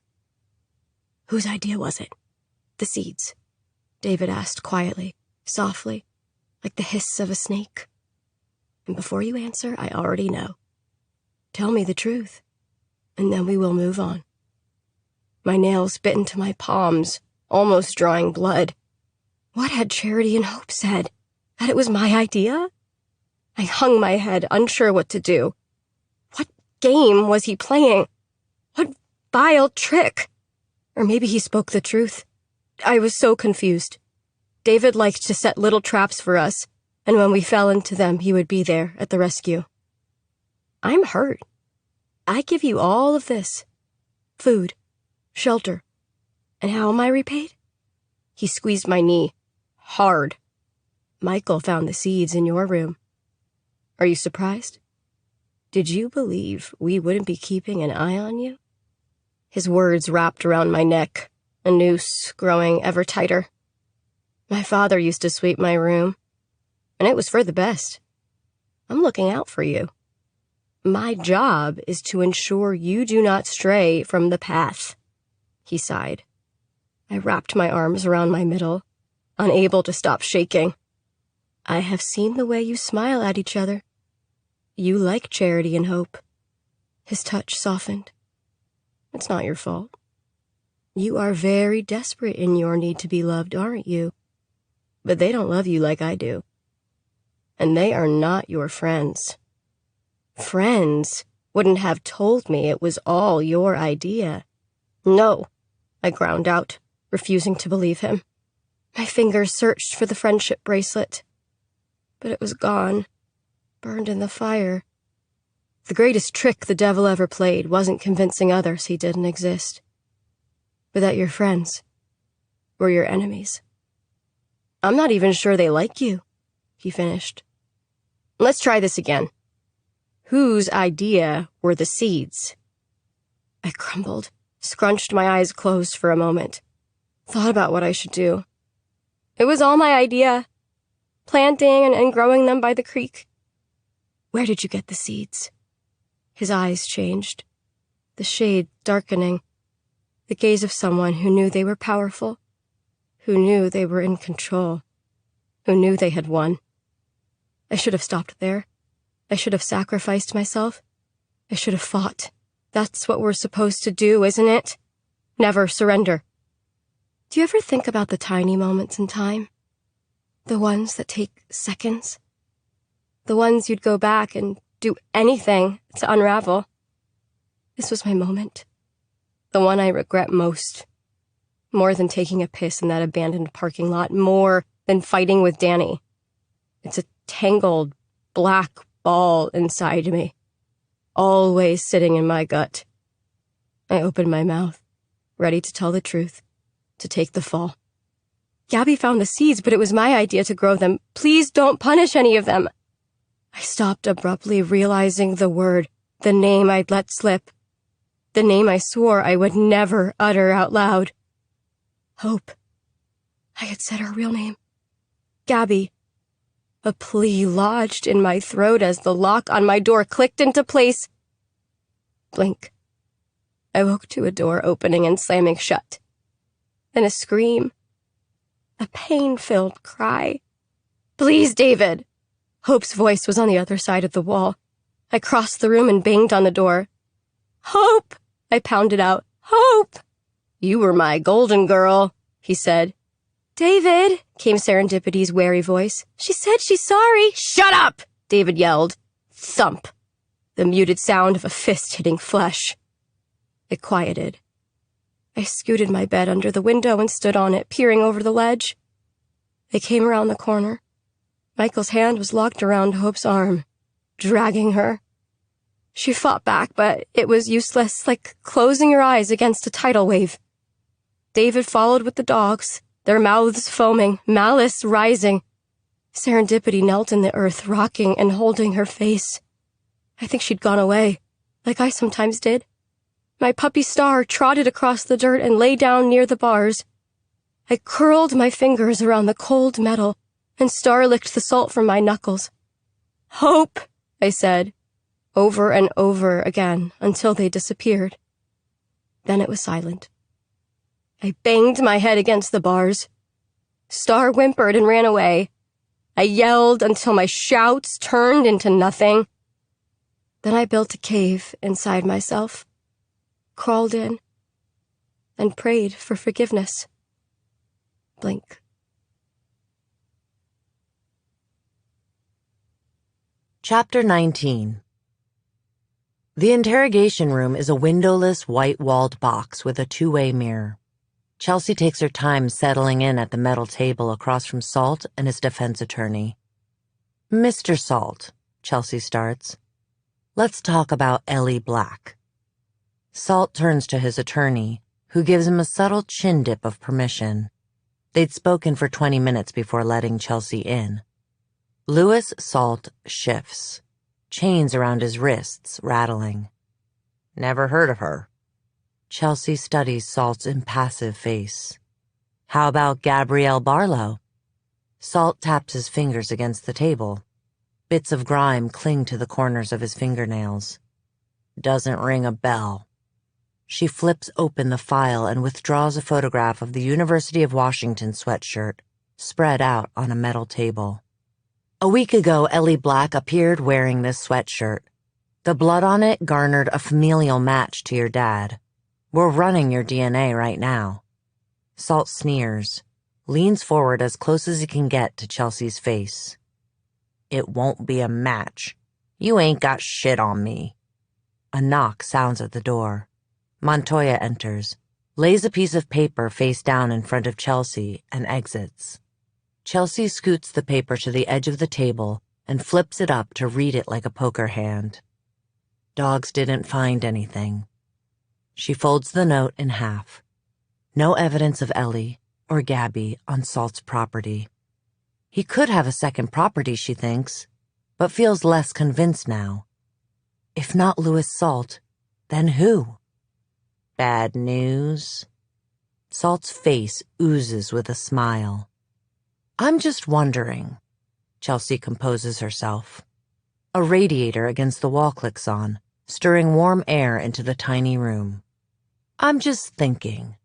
Whose idea was it? The seeds, David asked quietly, softly, like the hiss of a snake. And before you answer, I already know. Tell me the truth, and then we will move on. My nails bit into my palms, almost drawing blood. What had Charity and Hope said? That it was my idea? I hung my head, unsure what to do. What game was he playing? What vile trick? Or maybe he spoke the truth. I was so confused. David liked to set little traps for us, and when we fell into them, he would be there at the rescue. I'm hurt. I give you all of this. Food, shelter. And how am I repaid? He squeezed my knee. Hard. Michael found the seeds in your room. Are you surprised? Did you believe we wouldn't be keeping an eye on you? His words wrapped around my neck, a noose growing ever tighter. My father used to sweep my room, and it was for the best. I'm looking out for you. My job is to ensure you do not stray from the path. He sighed. I wrapped my arms around my middle, unable to stop shaking. I have seen the way you smile at each other. You like Charity and Hope. His touch softened. It's not your fault. You are very desperate in your need to be loved, aren't you? But they don't love you like I do. And they are not your friends. Friends wouldn't have told me it was all your idea. No, I ground out, refusing to believe him. My fingers searched for the friendship bracelet, but it was gone, burned in the fire. The greatest trick the devil ever played wasn't convincing others he didn't exist, but that your friends were your enemies. I'm not even sure they like you, he finished. Let's try this again. Whose idea were the seeds? I crumbled, scrunched my eyes closed for a moment, thought about what I should do. It was all my idea, planting and growing them by the creek. Where did you get the seeds? His eyes changed, the shade darkening, the gaze of someone who knew they were powerful, who knew they were in control, who knew they had won. I should have stopped there. I should have sacrificed myself. I should have fought. That's what we're supposed to do, isn't it? Never surrender. Do you ever think about the tiny moments in time? The ones that take seconds? The ones you'd go back and do anything to unravel? This was my moment. The one I regret most. More than taking a piss in that abandoned parking lot. More than fighting with Danny. It's a tangled, black ball inside me. Always sitting in my gut. I opened my mouth, ready to tell the truth, to take the fall. Gabby found the seeds, but it was my idea to grow them. Please don't punish any of them. I stopped abruptly, realizing the word, the name I'd let slip. The name I swore I would never utter out loud. Hope. I had said her real name. Gabby. A plea lodged in my throat as the lock on my door clicked into place. Blink. I woke to a door opening and slamming shut. Then a scream. A pain-filled cry. Please, David! Hope's voice was on the other side of the wall. I crossed the room and banged on the door. Hope! I pounded out. Hope! You were my golden girl, he said. David, came Serendipity's wary voice. She said she's sorry. Shut up! David yelled. Thump. the muted sound of a fist hitting flesh. It quieted. I scooted my bed under the window and stood on it, peering over the ledge. They came around the corner. Michael's hand was locked around Hope's arm, dragging her. She fought back, but it was useless, like closing your eyes against a tidal wave. David followed with the dogs, their mouths foaming, malice rising. Serendipity knelt in the earth, rocking and holding her face. I think she'd gone away, like I sometimes did. My puppy Star trotted across the dirt and lay down near the bars. I curled my fingers around the cold metal, and Star licked the salt from my knuckles. "Hope," I said, over and over again until they disappeared. Then it was silent. I banged my head against the bars. Star whimpered and ran away. I yelled until my shouts turned into nothing. Then I built a cave inside myself, crawled in, and prayed for forgiveness. Blink. Chapter 19. The interrogation room is a windowless, white-walled box with a two-way mirror. Chelsea takes her time settling in at the metal table across from Salt and his defense attorney. "Mr. Salt," Chelsea starts, "let's talk about Ellie Black." Salt turns to his attorney, who gives him a subtle chin dip of permission. They'd spoken for 20 minutes before letting Chelsea in. Louis Salt shifts, chains around his wrists rattling. "Never heard of her." Chelsea studies Salt's impassive face. "How about Gabrielle Barlow?" Salt taps his fingers against the table. Bits of grime cling to the corners of his fingernails. "Doesn't ring a bell." She flips open the file and withdraws a photograph of the University of Washington sweatshirt, spread out on a metal table. "A week ago, Ellie Black appeared wearing this sweatshirt. The blood on it garnered a familial match to your dad. We're running your DNA right now." Salt sneers, leans forward as close as he can get to Chelsea's face. "It won't be a match. You ain't got shit on me." A knock sounds at the door. Montoya enters, lays a piece of paper face down in front of Chelsea, and exits. Chelsea scoots the paper to the edge of the table and flips it up to read it like a poker hand. Dogs didn't find anything. She folds the note in half. No evidence of Ellie or Gabby on Salt's property. He could have a second property, she thinks, but feels less convinced now. If not Louis Salt, then who? Bad news? Salt's face oozes with a smile. "I'm just wondering." Chelsea composes herself. A radiator against the wall clicks on, stirring warm air into the tiny room. "I'm just thinking,"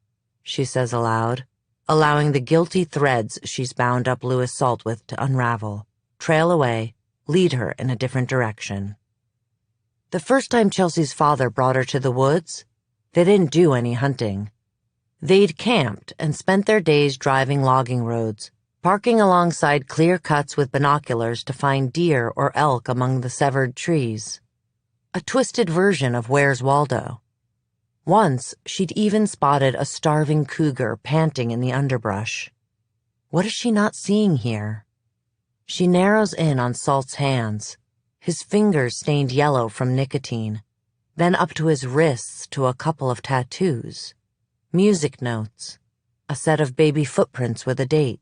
she says aloud, allowing the guilty threads she's bound up Louis Salt with to unravel, trail away, lead her in a different direction. The first time Chelsea's father brought her to the woods, they didn't do any hunting. They'd camped and spent their days driving logging roads, parking alongside clear cuts with binoculars to find deer or elk among the severed trees. A twisted version of Where's Waldo. Once, she'd even spotted a starving cougar panting in the underbrush. What is she not seeing here? She narrows in on Salt's hands, his fingers stained yellow from nicotine, then up to his wrists to a couple of tattoos. Music notes. A set of baby footprints with a date.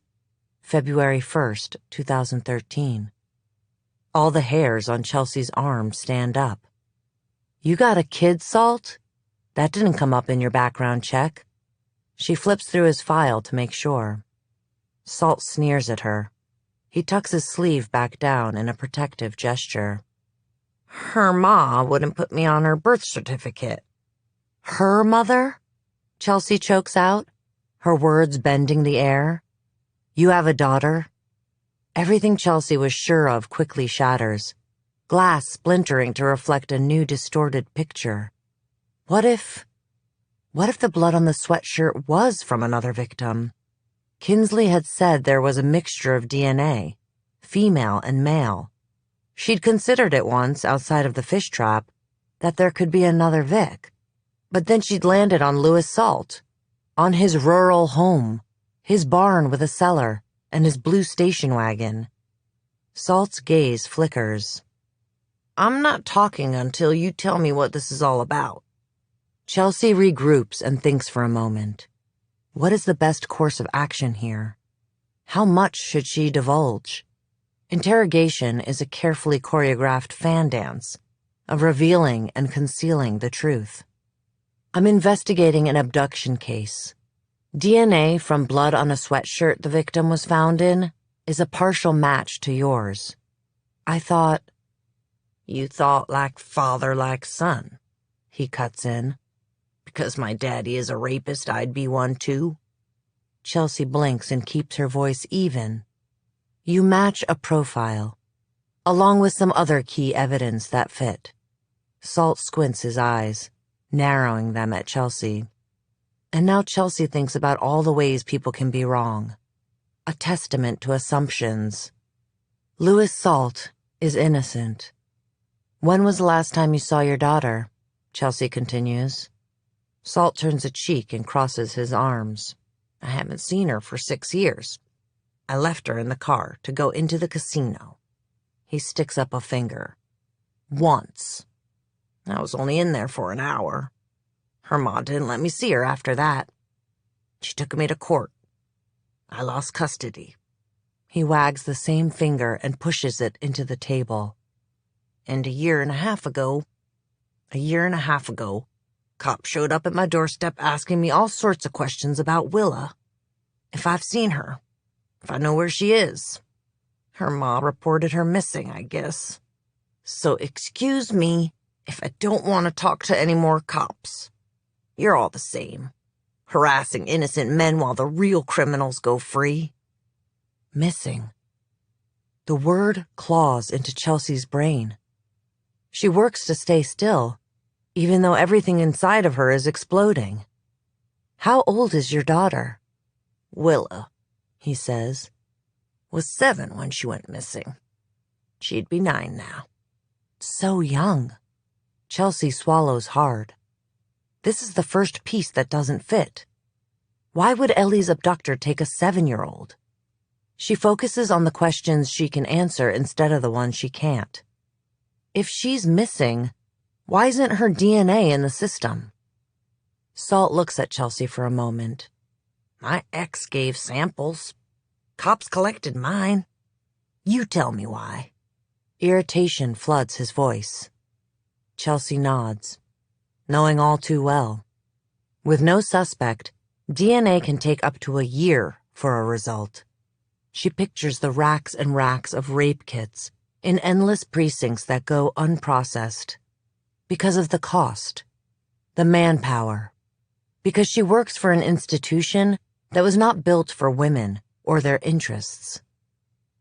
February 1st, 2013. All the hairs on Chelsea's arm stand up. "You got a kid, Salt? That didn't come up in your background check." She flips through his file to make sure. Salt sneers at her. He tucks his sleeve back down in a protective gesture. "Her ma wouldn't put me on her birth certificate." "Her mother?" Chelsea chokes out, her words bending the air. "You have a daughter?" Everything Chelsea was sure of quickly shatters, glass splintering to reflect a new distorted picture. What if the blood on the sweatshirt was from another victim? Kinsley had said there was a mixture of DNA, female and male. She'd considered it once, outside of the fish trap, that there could be another Vic. But then she'd landed on Louis Salt, on his rural home, his barn with a cellar, and his blue station wagon. Salt's gaze flickers. I'm not talking until you tell me what this is all about. Chelsea regroups and thinks for a moment. What is the best course of action here? How much should she divulge? Interrogation is a carefully choreographed fan dance of revealing and concealing the truth. I'm investigating an abduction case. DNA from blood on a sweatshirt the victim was found in is a partial match to yours. I thought, you thought like father, like son, he cuts in. Because my daddy is a rapist, I'd be one too. Chelsea blinks and keeps her voice even. You match a profile, along with some other key evidence that fit. Salt squints his eyes, narrowing them at Chelsea. And now Chelsea thinks about all the ways people can be wrong. A testament to assumptions. Louis Salt is innocent. When was the last time you saw your daughter? Chelsea continues. Salt turns a cheek and crosses his arms. I haven't seen her for 6 years. I left her in the car to go into the casino. He sticks up a finger. Once. I was only in there for an hour. Her ma didn't let me see her after that. She took me to court. I lost custody. He wags the same finger and pushes it into the table. And a year and a half ago, cop showed up at my doorstep asking me all sorts of questions about Willa. If I've seen her. If I know where she is. Her ma reported her missing, I guess. So excuse me if I don't want to talk to any more cops. You're all the same. Harassing innocent men while the real criminals go free. Missing. The word claws into Chelsea's brain. She works to stay still, even though everything inside of her is exploding. How old is your daughter? Willa, he says, was 7 when she went missing. She'd be 9 now. So young. Chelsea swallows hard. This is the first piece that doesn't fit. Why would Ellie's abductor take a 7-year-old? She focuses on the questions she can answer instead of the ones she can't. If she's missing, why isn't her DNA in the system? Salt looks at Chelsea for a moment. My ex gave samples. Cops collected mine. You tell me why. Irritation floods his voice. Chelsea nods, knowing all too well. With no suspect, DNA can take up to a year for a result. She pictures the racks and racks of rape kits in endless precincts that go unprocessed. Because of the cost, the manpower. Because she works for an institution that was not built for women or their interests.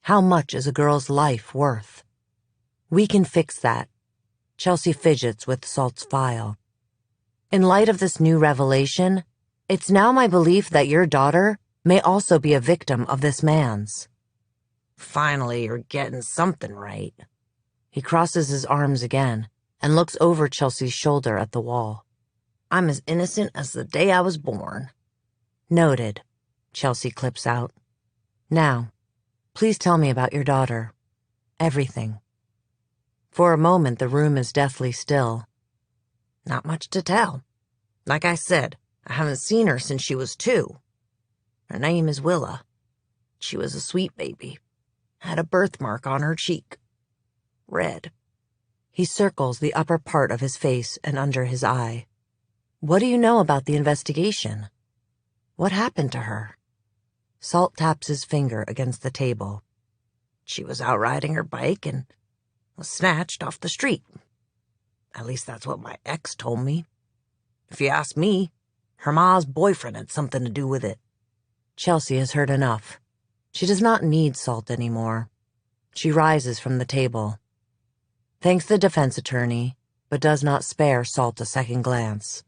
How much is a girl's life worth? We can fix that. Chelsea fidgets with Salt's file. In light of this new revelation, it's now my belief that your daughter may also be a victim of this man's. Finally, you're getting something right. He crosses his arms again and looks over Chelsea's shoulder at the wall. I'm as innocent as the day I was born. Noted, Chelsea clips out. Now, please tell me about your daughter. Everything. For a moment, the room is deathly still. Not much to tell. Like I said, I haven't seen her since she was 2. Her name is Willa. She was a sweet baby. Had a birthmark on her cheek. Red. He circles the upper part of his face and under his eye. What do you know about the investigation? What happened to her? Salt taps his finger against the table. She was out riding her bike and was snatched off the street. At least that's what my ex told me. If you ask me, her ma's boyfriend had something to do with it. Chelsea has heard enough. She does not need Salt anymore. She rises from the table. Thanks the defense attorney, but does not spare Salt a second glance.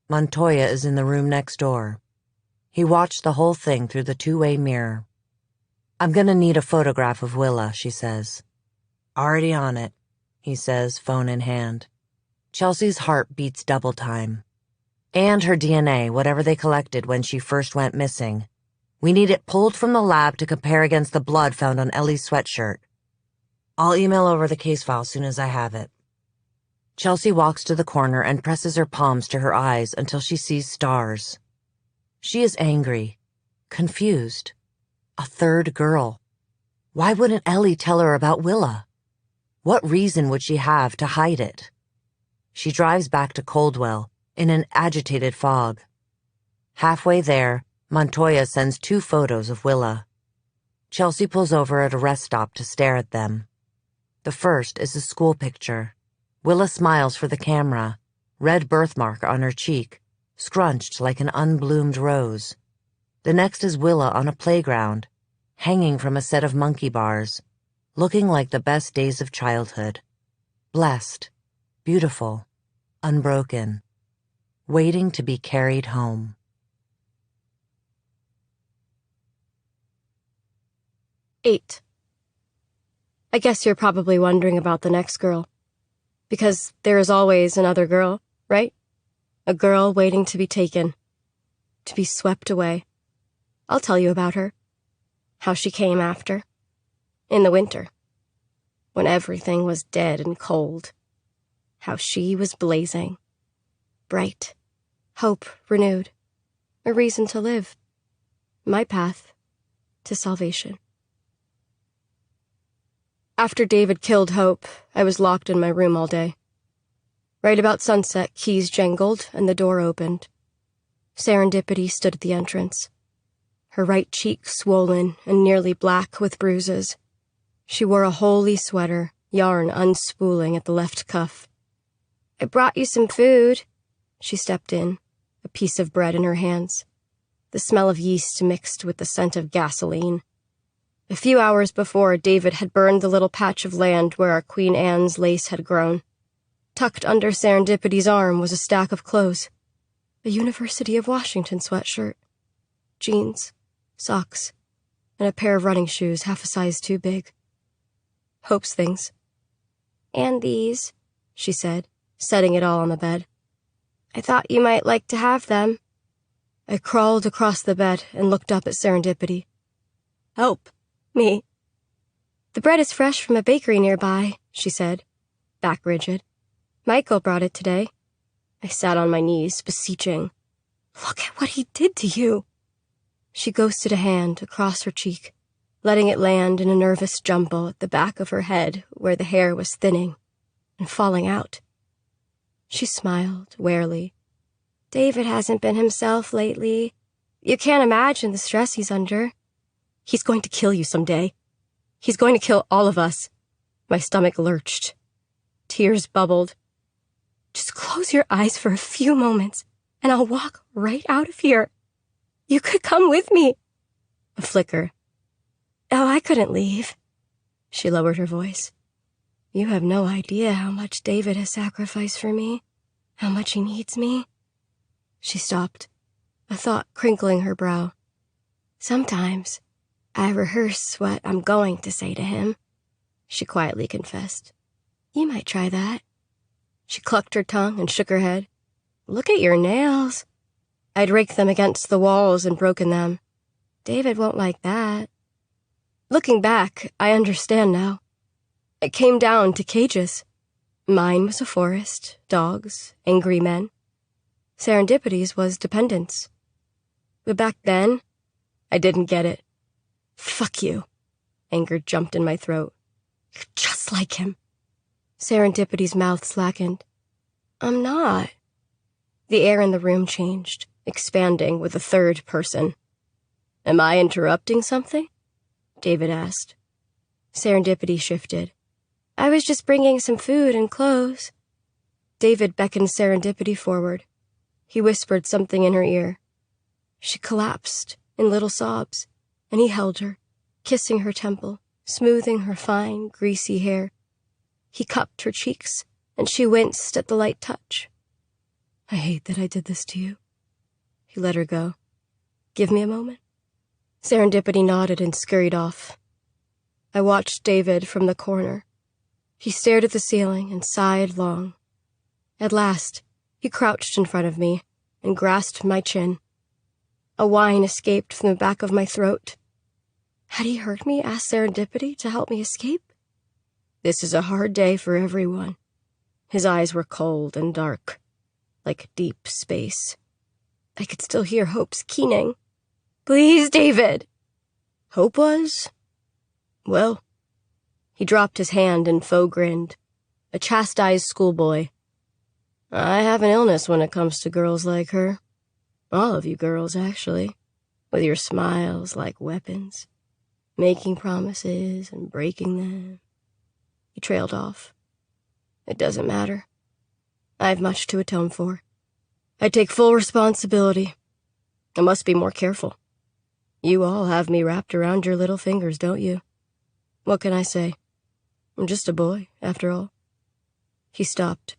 Montoya is in the room next door. He watched the whole thing through the two-way mirror. I'm gonna need a photograph of Willa, she says. Already on it, he says, phone in hand. Chelsea's heart beats double time. And her DNA, whatever they collected when she first went missing. We need it pulled from the lab to compare against the blood found on Ellie's sweatshirt. I'll email over the case file soon as I have it. Chelsea walks to the corner and presses her palms to her eyes until she sees stars. She is angry, confused. A third girl. Why wouldn't Ellie tell her about Willa? What reason would she have to hide it? She drives back to Coldwell in an agitated fog. Halfway there, Montoya sends 2 photos of Willa. Chelsea pulls over at a rest stop to stare at them. The first is a school picture. Willa smiles for the camera, red birthmark on her cheek, scrunched like an unbloomed rose. The next is Willa on a playground, hanging from a set of monkey bars, looking like the best days of childhood. Blessed, beautiful, unbroken, waiting to be carried home. Eight. I guess you're probably wondering about the next girl. Because there is always another girl, right? A girl waiting to be taken, to be swept away. I'll tell you about her. How she came after. In the winter. When everything was dead and cold. How she was blazing. Bright. Hope renewed. A reason to live. My path to salvation. After David killed Hope, I was locked in my room all day. Right about sunset, keys jangled and the door opened. Serendipity stood at the entrance. Her right cheek swollen and nearly black with bruises. She wore a holey sweater, yarn unspooling at the left cuff. "I brought you some food." She stepped in, a piece of bread in her hands. The smell of yeast mixed with the scent of gasoline. A few hours before, David had burned the little patch of land where our Queen Anne's lace had grown. Tucked under Serendipity's arm was a stack of clothes. A University of Washington sweatshirt. Jeans, socks, and a pair of running shoes half a size too big. Hope's things. "And these," she said, setting it all on the bed. "I thought you might like to have them." I crawled across the bed and looked up at Serendipity. "Hope. Me." "The bread is fresh from a bakery nearby," she said, back rigid. "Michael brought it today." I sat on my knees, beseeching. "Look at what he did to you." She ghosted a hand across her cheek, letting it land in a nervous jumble at the back of her head where the hair was thinning and falling out. She smiled warily. "David hasn't been himself lately. You can't imagine the stress he's under. He's going to kill you someday. He's going to kill all of us." My stomach lurched. Tears bubbled. "Just close your eyes for a few moments, and I'll walk right out of here. You could come with me." A flicker. "Oh, I couldn't leave." She lowered her voice. "You have no idea how much David has sacrificed for me, how much he needs me." She stopped, a thought crinkling her brow. "Sometimes I rehearse what I'm going to say to him," she quietly confessed. "You might try that." She clucked her tongue and shook her head. "Look at your nails." I'd raked them against the walls and broken them. "David won't like that." Looking back, I understand now. It came down to cages. Mine was a forest, dogs, angry men. Serendipity's was dependence. But back then, I didn't get it. "Fuck you." Anger jumped in my throat. "You're just like him." Serendipity's mouth slackened. "I'm not." The air in the room changed, expanding with a third person. "Am I interrupting something?" David asked. Serendipity shifted. "I was just bringing some food and clothes." David beckoned Serendipity forward. He whispered something in her ear. She collapsed in little sobs, and he held her, kissing her temple, smoothing her fine, greasy hair. He cupped her cheeks, and she winced at the light touch. "I hate that I did this to you." He let her go. "Give me a moment." Serendipity nodded and scurried off. I watched David from the corner, He stared at the ceiling and sighed long. At last, he crouched in front of me and grasped my chin. A whine escaped from the back of my throat. Had he heard me ask Serendipity to help me escape? This is a hard day for everyone. His eyes were cold and dark, like deep space. I could still hear Hope's keening. Please, David! Hope was? Well, he dropped his hand and faux grinned, a chastised schoolboy. I have an illness when it comes to girls like her. All of you girls, actually, with your smiles like weapons, making promises and breaking them. He trailed off. It doesn't matter. I have much to atone for. I take full responsibility. I must be more careful. You all have me wrapped around your little fingers, don't you? What can I say? I'm just a boy, after all. He stopped,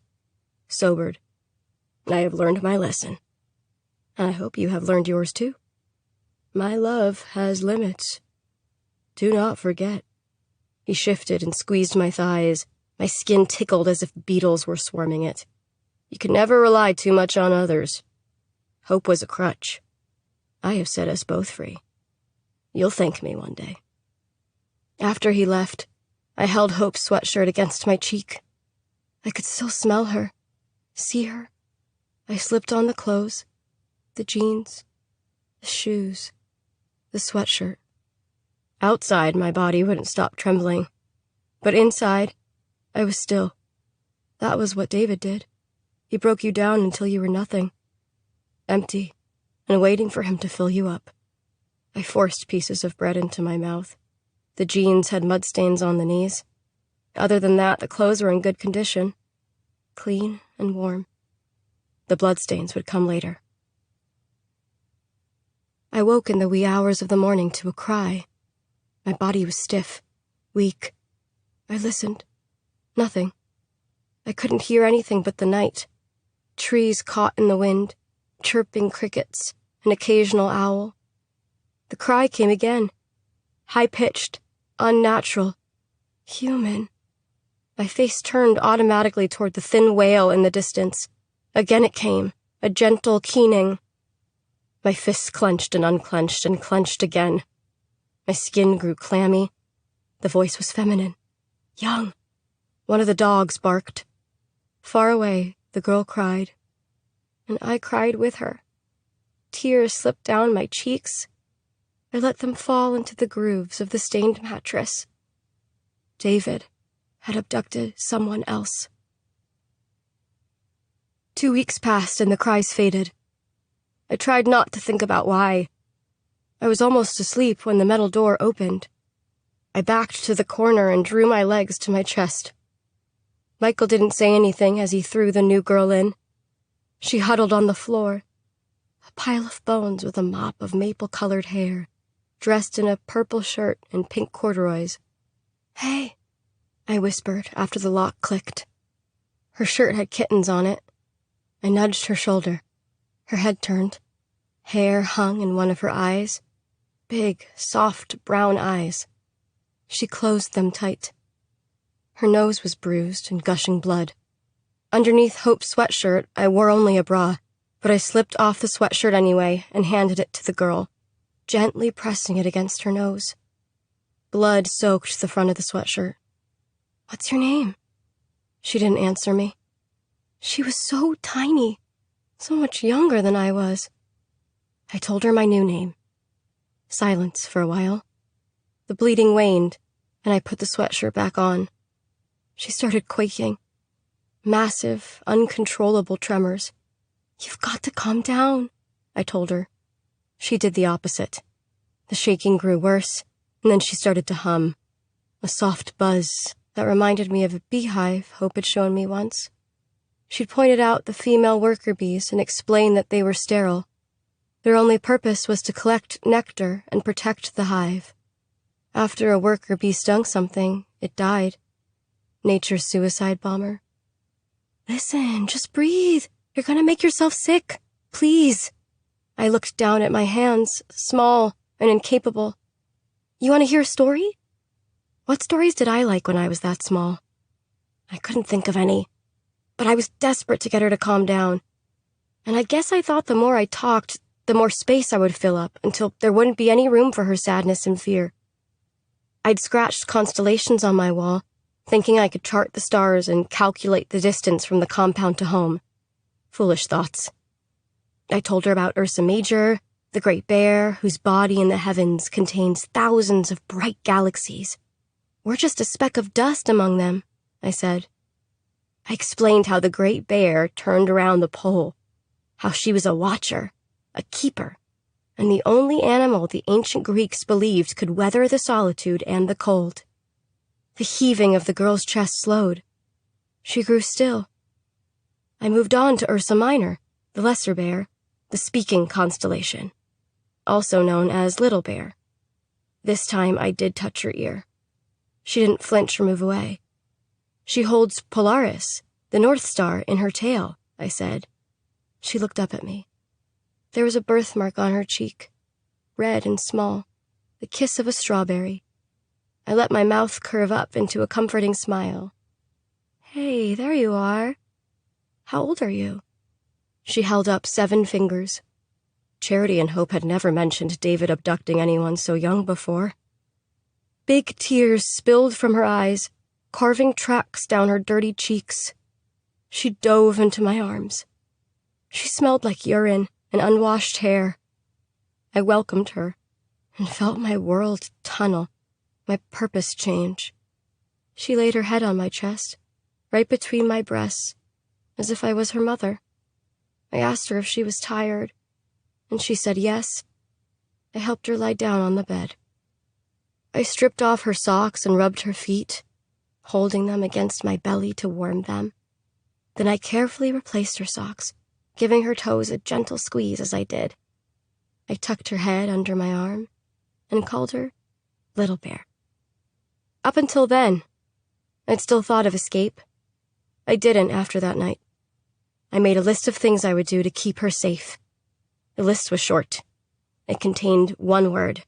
sobered. I have learned my lesson. I hope you have learned yours too. My love has limits. Do not forget. He shifted and squeezed my thighs. My skin tickled as if beetles were swarming it. You can never rely too much on others. Hope was a crutch. I have set us both free. You'll thank me one day. After he left, I held Hope's sweatshirt against my cheek. I could still smell her, see her. I slipped on the clothes, the jeans, the shoes, the sweatshirt. Outside, my body wouldn't stop trembling. But inside, I was still. That was what David did. He broke you down until you were nothing. Empty, and waiting for him to fill you up. I forced pieces of bread into my mouth. The jeans had mud stains on the knees. Other than that, the clothes were in good condition. Clean and warm. The bloodstains would come later. I woke in the wee hours of the morning to a cry. My body was stiff, weak. I listened. Nothing. I couldn't hear anything but the night. Trees caught in the wind, chirping crickets, an occasional owl. The cry came again. High-pitched, unnatural, human. My face turned automatically toward the thin wail in the distance. Again it came, a gentle keening. My fists clenched and unclenched and clenched again. My skin grew clammy. The voice was feminine, young. One of the dogs barked. Far away, the girl cried. And I cried with her. Tears slipped down my cheeks. I let them fall into the grooves of the stained mattress. David had abducted someone else. 2 weeks passed and the cries faded. I tried not to think about why. I was almost asleep when the metal door opened. I backed to the corner and drew my legs to my chest. Michael didn't say anything as he threw the new girl in. She huddled on the floor, a pile of bones with a mop of maple-colored hair, dressed in a purple shirt and pink corduroys. Hey, I whispered after the lock clicked. Her shirt had kittens on it. I nudged her shoulder. Her head turned. Hair hung in one of her eyes. Big, soft, brown eyes. She closed them tight. Her nose was bruised and gushing blood. Underneath Hope's sweatshirt, I wore only a bra, but I slipped off the sweatshirt anyway and handed it to the girl, gently pressing it against her nose. Blood soaked the front of the sweatshirt. What's your name? She didn't answer me. She was so tiny, so much younger than I was. I told her my new name. Silence for a while. The bleeding waned, and I put the sweatshirt back on. She started quaking. Massive, uncontrollable tremors. You've got to calm down, I told her. She did the opposite. The shaking grew worse, and then she started to hum. A soft buzz that reminded me of a beehive Hope had shown me once. She'd pointed out the female worker bees and explained that they were sterile. Their only purpose was to collect nectar and protect the hive. After a worker bee stung something, it died. Nature's suicide bomber. Listen, just breathe. You're gonna make yourself sick. Please. I looked down at my hands, small and incapable. You want to hear a story? What stories did I like when I was that small? I couldn't think of any, but I was desperate to get her to calm down. And I guess I thought the more I talked, the more space I would fill up until there wouldn't be any room for her sadness and fear. I'd scratched constellations on my wall, thinking I could chart the stars and calculate the distance from the compound to home. Foolish thoughts. I told her about Ursa Major, the Great Bear, whose body in the heavens contains thousands of bright galaxies. We're just a speck of dust among them, I said. I explained how the Great Bear turned around the pole, how she was a watcher, a keeper, and the only animal the ancient Greeks believed could weather the solitude and the cold. The heaving of the girl's chest slowed. She grew still. I moved on to Ursa Minor, the Lesser Bear, the speaking constellation, also known as Little Bear. This time I did touch her ear. She didn't flinch or move away. She holds Polaris, the North Star, in her tail, I said. She looked up at me. There was a birthmark on her cheek, red and small, the kiss of a strawberry. I let my mouth curve up into a comforting smile. Hey, there you are. How old are you? She held up 7 fingers. Charity and Hope had never mentioned David abducting anyone so young before. Big tears spilled from her eyes, carving tracks down her dirty cheeks. She dove into my arms. She smelled like urine and unwashed hair. I welcomed her and felt my world tunnel, my purpose change. She laid her head on my chest, right between my breasts, as if I was her mother. I asked her if she was tired, and she said yes. I helped her lie down on the bed. I stripped off her socks and rubbed her feet, holding them against my belly to warm them. Then I carefully replaced her socks, giving her toes a gentle squeeze as I did. I tucked her head under my arm and called her Little Bear. Up until then, I'd still thought of escape. I didn't after that night. I made a list of things I would do to keep her safe. The list was short. It contained one word: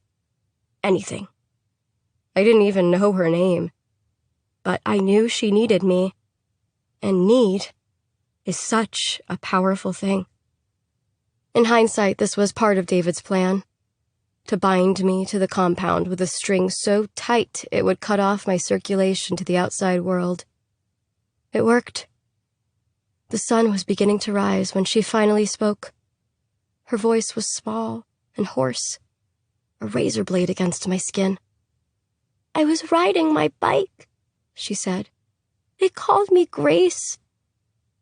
anything. I didn't even know her name, but I knew she needed me, and need is such a powerful thing. In hindsight, this was part of David's plan, to bind me to the compound with a string so tight it would cut off my circulation to the outside world. It worked. The sun was beginning to rise when she finally spoke. Her voice was small and hoarse, a razor blade against my skin. I was riding my bike, she said. They called me Grace,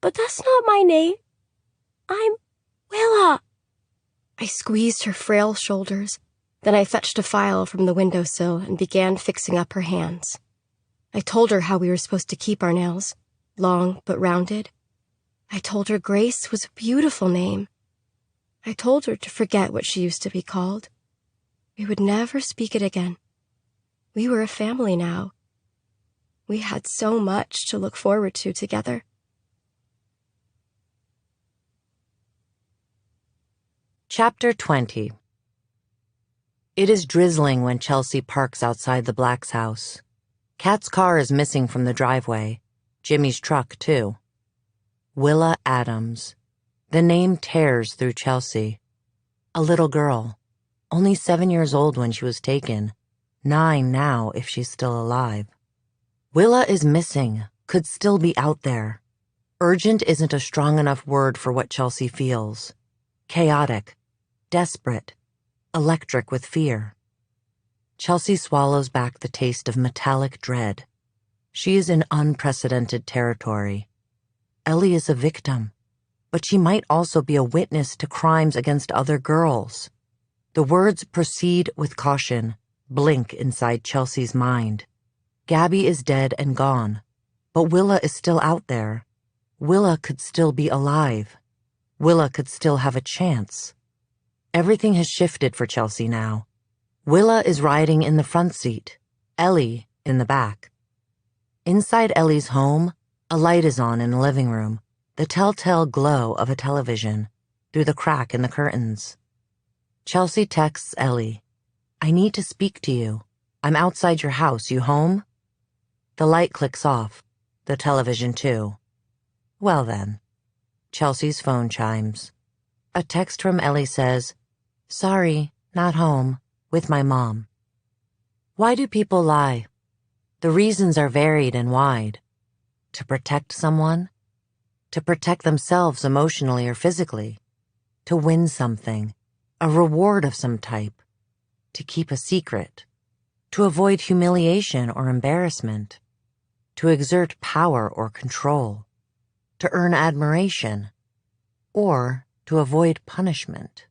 but that's not my name. I'm Willa. I squeezed her frail shoulders. Then I fetched a file from the windowsill and began fixing up her hands. I told her how we were supposed to keep our nails, long but rounded. I told her Grace was a beautiful name. I told her to forget what she used to be called. We would never speak it again. We were a family now. We had so much to look forward to together. Chapter 20. It is drizzling when Chelsea parks outside the Blacks' house. Kat's car is missing from the driveway. Jimmy's truck, too. Willa Adams. The name tears through Chelsea. A little girl. Only 7 years old when she was taken. 9 now if she's still alive. Willa is missing. Could still be out there. Urgent isn't a strong enough word for what Chelsea feels. Chaotic. Desperate. Electric with fear. Chelsea swallows back the taste of metallic dread. She is in unprecedented territory. Ellie is a victim, but she might also be a witness to crimes against other girls. The words proceed with caution, blink inside Chelsea's mind. Gabby is dead and gone, but Willa is still out there. Willa could still be alive. Willa could still have a chance. Everything has shifted for Chelsea now. Willa is riding in the front seat, Ellie in the back. Inside Ellie's home, a light is on in the living room, the telltale glow of a television, through the crack in the curtains. Chelsea texts Ellie, "I need to speak to you. I'm outside your house. You home?" The light clicks off. The television, too. Well then. Chelsea's phone chimes. A text from Ellie says, "Sorry, not home, with my mom." Why do people lie? The reasons are varied and wide. To protect someone? To protect themselves emotionally or physically? To win something? A reward of some type? To keep a secret? To avoid humiliation or embarrassment? To exert power or control? To earn admiration? Or to avoid punishment?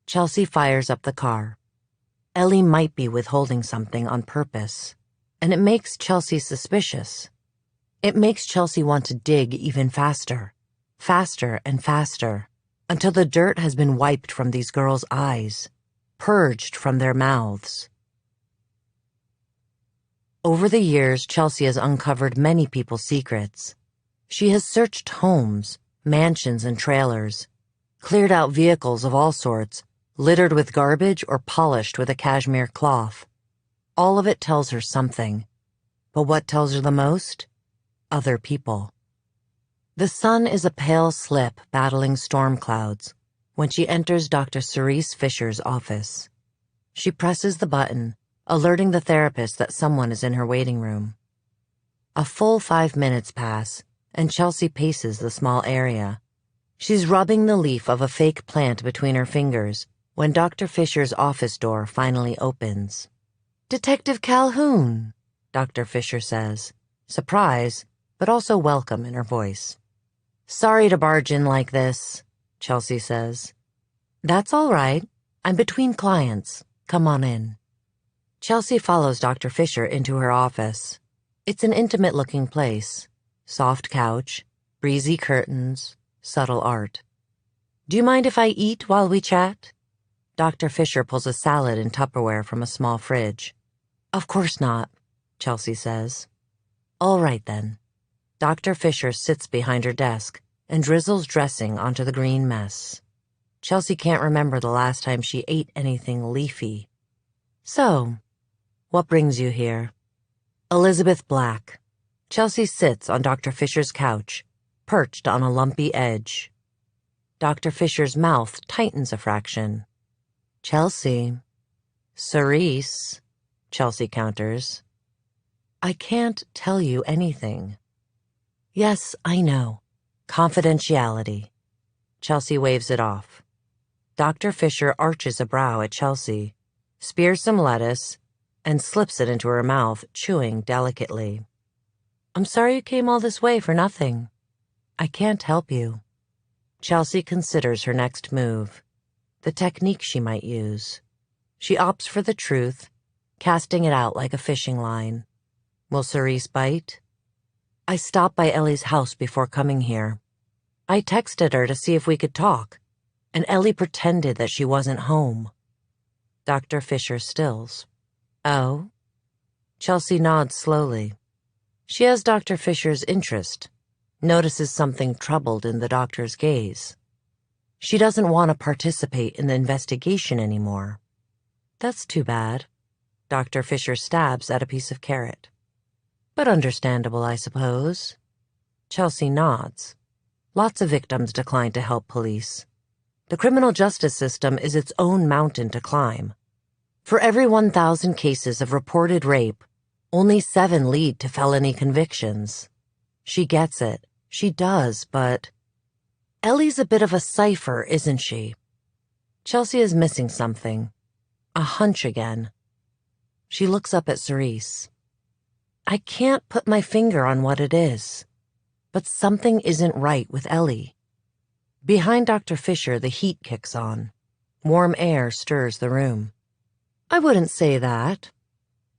Chelsea fires up the car. Ellie might be withholding something on purpose, and it makes Chelsea suspicious. It makes Chelsea want to dig even faster, faster and faster, until the dirt has been wiped from these girls' eyes, purged from their mouths. Over the years, Chelsea has uncovered many people's secrets. She has searched homes, mansions and trailers, cleared out vehicles of all sorts, littered with garbage or polished with a cashmere cloth. All of it tells her something. But what tells her the most? Other people. The sun is a pale slip battling storm clouds when she enters Dr. Cerise Fisher's office. She presses the button, alerting the therapist that someone is in her waiting room. A full 5 minutes pass, and Chelsea paces the small area. She's rubbing the leaf of a fake plant between her fingers when Dr. Fisher's office door finally opens. "Detective Calhoun," Dr. Fisher says, surprise, but also welcome in her voice. "Sorry to barge in like this," Chelsea says. "That's all right. I'm between clients. Come on in." Chelsea follows Dr. Fisher into her office. It's an intimate-looking place. Soft couch, breezy curtains, subtle art. "Do you mind if I eat while we chat?" Dr. Fisher pulls a salad in Tupperware from a small fridge. "Of course not," Chelsea says. "All right, then." Dr. Fisher sits behind her desk and drizzles dressing onto the green mess. Chelsea can't remember the last time she ate anything leafy. "So, what brings you here?" Elizabeth Black. Chelsea sits on Dr. Fisher's couch, perched on a lumpy edge. Dr. Fisher's mouth tightens a fraction. "Chelsea." "Cerise," Chelsea counters. "I can't tell you anything." "Yes, I know. Confidentiality." Chelsea waves it off. Dr. Fisher arches a brow at Chelsea, spears some lettuce, and slips it into her mouth, chewing delicately. "I'm sorry you came all this way for nothing. I can't help you." Chelsea considers her next move, the technique she might use. She opts for the truth, casting it out like a fishing line. Will Cerise bite? "I stopped by Ellie's house before coming here. I texted her to see if we could talk, and Ellie pretended that she wasn't home." Dr. Fisher stills. "Oh?" Chelsea nods slowly. She has Dr. Fisher's interest, notices something troubled in the doctor's gaze. She doesn't want to participate in the investigation anymore. "That's too bad." Dr. Fisher stabs at a piece of carrot. "But understandable, I suppose." Chelsea nods. Lots of victims decline to help police. The criminal justice system is its own mountain to climb. For every 1,000 cases of reported rape, only 7 lead to felony convictions. She gets it. She does, but... Ellie's a bit of a cipher, isn't she? Chelsea is missing something. A hunch again. She looks up at Cerise. "I can't put my finger on what it is, but something isn't right with Ellie." Behind Dr. Fisher, the heat kicks on. Warm air stirs the room. "I wouldn't say that.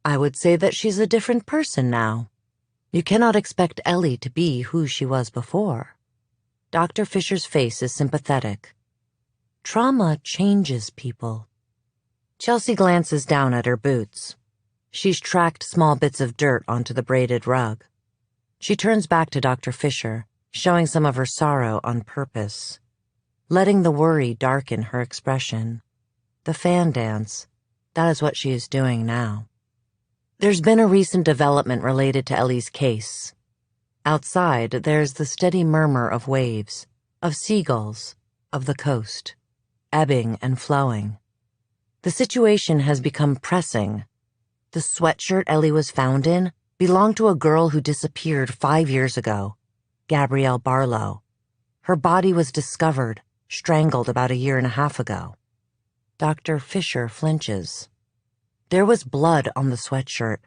I would say that she's a different person now. You cannot expect Ellie to be who she was before." Dr. Fisher's face is sympathetic. "Trauma changes people." Chelsea glances down at her boots. She's tracked small bits of dirt onto the braided rug. She turns back to Dr. Fisher, showing some of her sorrow on purpose, letting the worry darken her expression. The fan dance, that is what she is doing now. "There's been a recent development related to Ellie's case. Outside, there's the steady murmur of waves, of seagulls, of the coast, ebbing and flowing. The situation has become pressing. The sweatshirt Ellie was found in belonged to a girl who disappeared 5 years ago, Gabrielle Barlow. Her body was discovered, strangled about 1.5 years ago. Dr. Fisher flinches. There was blood on the sweatshirt.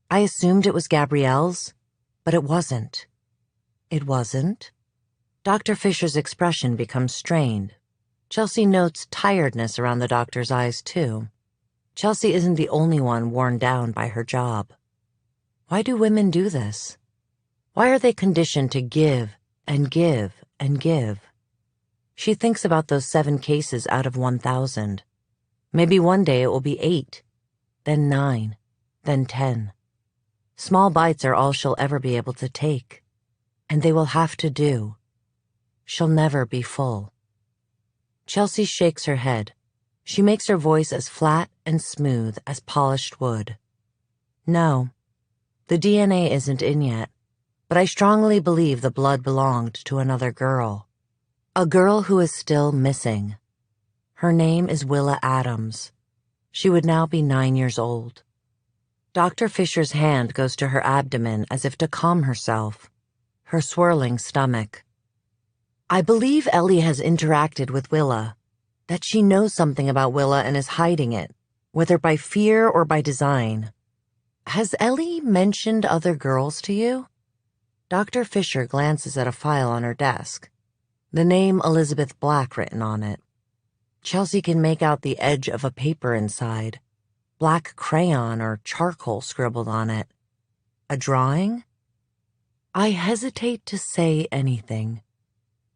I assumed it was Gabrielle's, but it wasn't. It wasn't? Dr. Fisher's expression becomes strained. Chelsea notes tiredness around the doctor's eyes, too. Chelsea isn't the only one worn down by her job. Why do women do this? Why are they conditioned to give and give and give? She thinks about those 7 cases out of 1,000. Maybe one day it will be 8, then 9, then 10. Small bites are all she'll ever be able to take, and they will have to do. She'll never be full. Chelsea shakes her head. She makes her voice as flat and smooth as polished wood. No, the DNA isn't in yet, but I strongly believe the blood belonged to another girl. A girl who is still missing. Her name is Willa Adams. She would now be 9 years old. Dr. Fisher's hand goes to her abdomen as if to calm herself, her swirling stomach. I believe Ellie has interacted with Willa, that she knows something about Willa and is hiding it, whether by fear or by design. Has Ellie mentioned other girls to you? Dr. Fisher glances at a file on her desk, the name Elizabeth Black written on it. Chelsea can make out the edge of a paper inside, black crayon or charcoal scribbled on it. A drawing? I hesitate to say anything,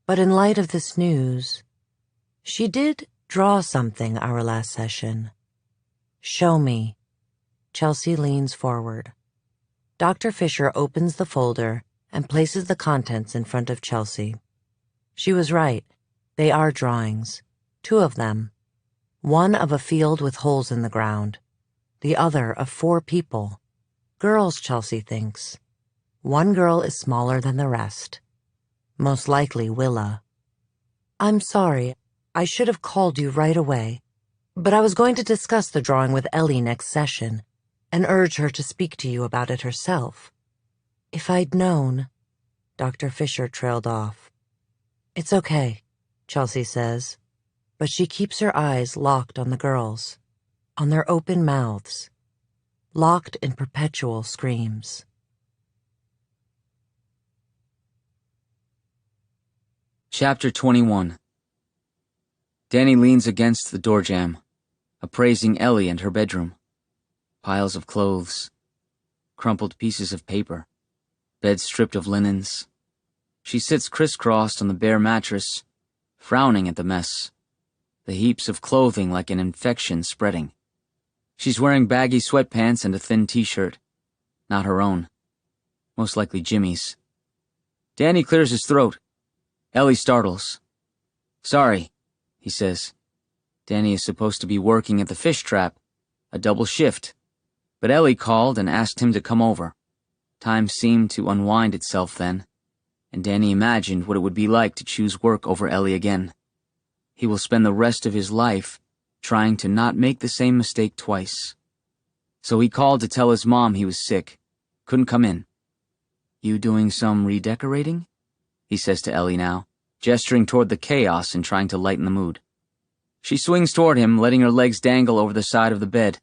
but in light of this news, she did draw something our last session. Show me. Chelsea leans forward. Dr. Fisher opens the folder and places the contents in front of Chelsea. She was right. They are drawings. 2 of them. One of a field with holes in the ground. The other of 4 people. Girls, Chelsea thinks. One girl is smaller than the rest. Most likely Willa. I'm sorry. I should have called you right away. But I was going to discuss the drawing with Ellie next session and urge her to speak to you about it herself. If I'd known... Dr. Fisher trailed off. It's okay, Chelsea says, but she keeps her eyes locked on the girls, on their open mouths, locked in perpetual screams. Chapter 21. Danny leans against the door jamb, appraising Ellie and her bedroom. Piles of clothes, crumpled pieces of paper, bed stripped of linens. She sits crisscrossed on the bare mattress, frowning at the mess, the heaps of clothing like an infection spreading. She's wearing baggy sweatpants and a thin t-shirt. Not her own. Most likely Jimmy's. Danny clears his throat. Ellie startles. Sorry, he says. Danny is supposed to be working at the fish trap, a double shift, but Ellie called and asked him to come over. Time seemed to unwind itself then, and Danny imagined what it would be like to choose work over Ellie again. He will spend the rest of his life trying to not make the same mistake twice. So he called to tell his mom he was sick, couldn't come in. You doing some redecorating? He says to Ellie now, gesturing toward the chaos and trying to lighten the mood. She swings toward him, letting her legs dangle over the side of the bed.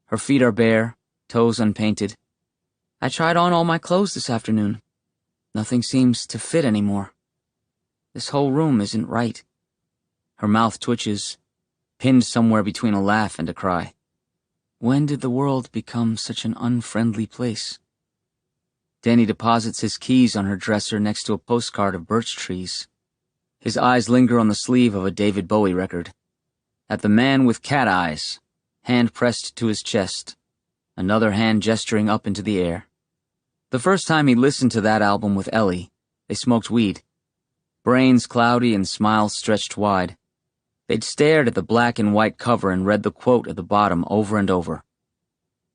Her feet are bare, toes unpainted. I tried on all my clothes this afternoon. Nothing seems to fit anymore. This whole room isn't right. Her mouth twitches, pinned somewhere between a laugh and a cry. When did the world become such an unfriendly place? Danny deposits his keys on her dresser next to a postcard of birch trees. His eyes linger on the sleeve of a David Bowie record. At the man with cat eyes, hand pressed to his chest, another hand gesturing up into the air. The first time he listened to that album with Ellie, they smoked weed. Brains cloudy and smiles stretched wide. They'd stared at the black and white cover and read the quote at the bottom over and over.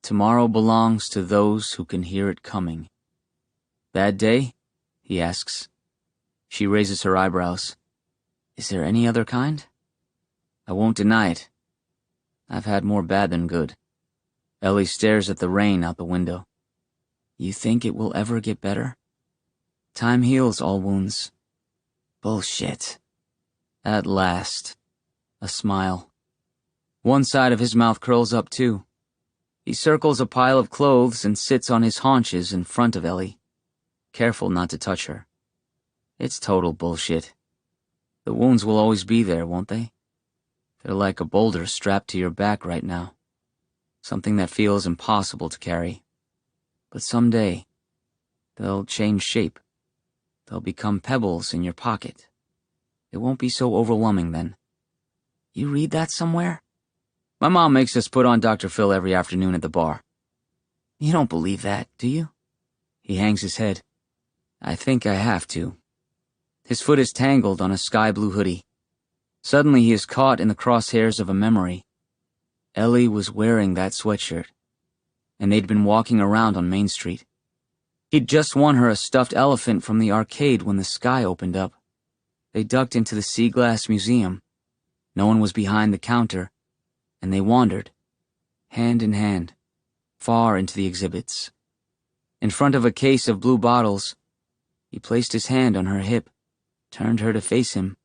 Tomorrow belongs to those who can hear it coming. Bad day? He asks. She raises her eyebrows. Is there any other kind? I won't deny it. I've had more bad than good. Ellie stares at the rain out the window. You think it will ever get better? Time heals all wounds. Bullshit. At last. A smile. One side of his mouth curls up too. He circles a pile of clothes and sits on his haunches in front of Ellie, careful not to touch her. It's total bullshit. The wounds will always be there, won't they? They're like a boulder strapped to your back right now. Something that feels impossible to carry. But someday, they'll change shape. They'll become pebbles in your pocket. It won't be so overwhelming then. You read that somewhere? My mom makes us put on Dr. Phil every afternoon at the bar. You don't believe that, do you? He hangs his head. I think I have to. His foot is tangled on a sky-blue hoodie. Suddenly he is caught in the crosshairs of a memory. Ellie was wearing that sweatshirt, and they'd been walking around on Main Street. He'd just won her a stuffed elephant from the arcade when the sky opened up. They ducked into the Sea Glass Museum. No one was behind the counter, and they wandered, hand in hand, far into the exhibits. In front of a case of blue bottles, he placed his hand on her hip, turned her to face him.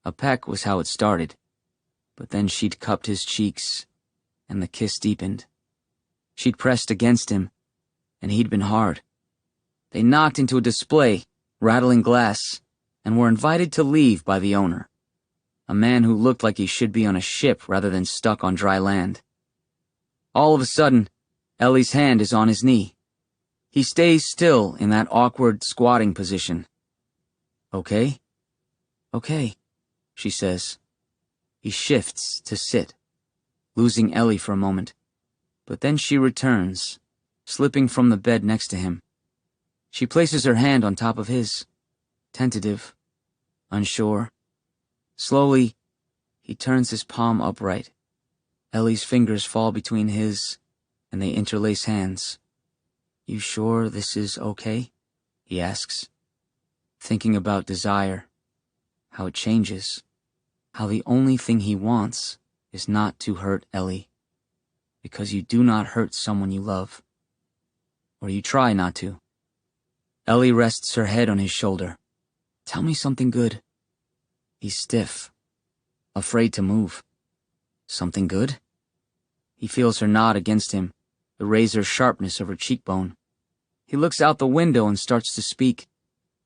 A peck was how it started, but then she'd cupped his cheeks, and the kiss deepened. She'd pressed against him, and he'd been hard. They knocked into a display, rattling glass, and were invited to leave by the owner, a man who looked like he should be on a ship rather than stuck on dry land. All of a sudden, Ellie's hand is on his knee. He stays still in that awkward squatting position. Okay? Okay, she says. He shifts to sit, losing Ellie for a moment, but then she returns, slipping from the bed next to him. She places her hand on top of his, tentative, unsure. Slowly, he turns his palm upright. Ellie's fingers fall between his, and they interlace hands. You sure this is okay? He asks, thinking about desire, how it changes, how the only thing he wants is not to hurt Ellie, because you do not hurt someone you love, or you try not to. Ellie rests her head on his shoulder. Tell me something good. He's stiff, afraid to move. Something good? He feels her nod against him, the razor sharpness of her cheekbone. He looks out the window and starts to speak.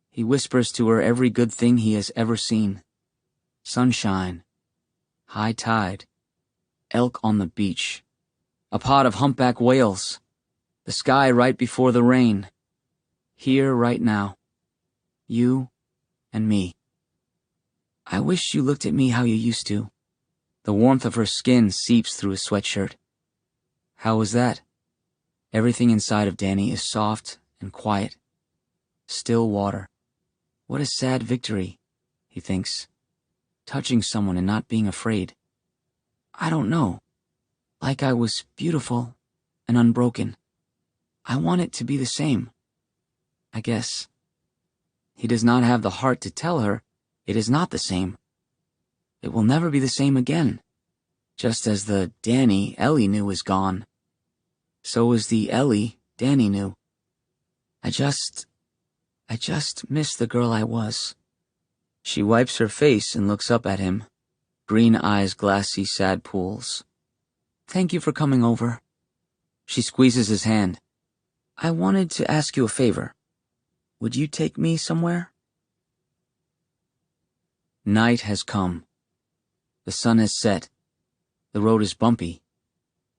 He whispers to her every good thing he has ever seen. Sunshine, high tide, elk on the beach, a pod of humpback whales, the sky right before the rain, here right now, you and me. I wish you looked at me how you used to. The warmth of her skin seeps through his sweatshirt. How was that? Everything inside of Danny is soft and quiet. Still water. What a sad victory, he thinks. Touching someone and not being afraid. I don't know. Like I was beautiful and unbroken. I want it to be the same. I guess. He does not have the heart to tell her it is not the same. It will never be the same again. Just as the Danny Ellie knew is gone. So is the Ellie Danny knew. I just miss the girl I was. She wipes her face and looks up at him, green eyes glassy sad pools. Thank you for coming over. She squeezes his hand. I wanted to ask you a favor. Would you take me somewhere? Night has come. The sun has set. The road is bumpy.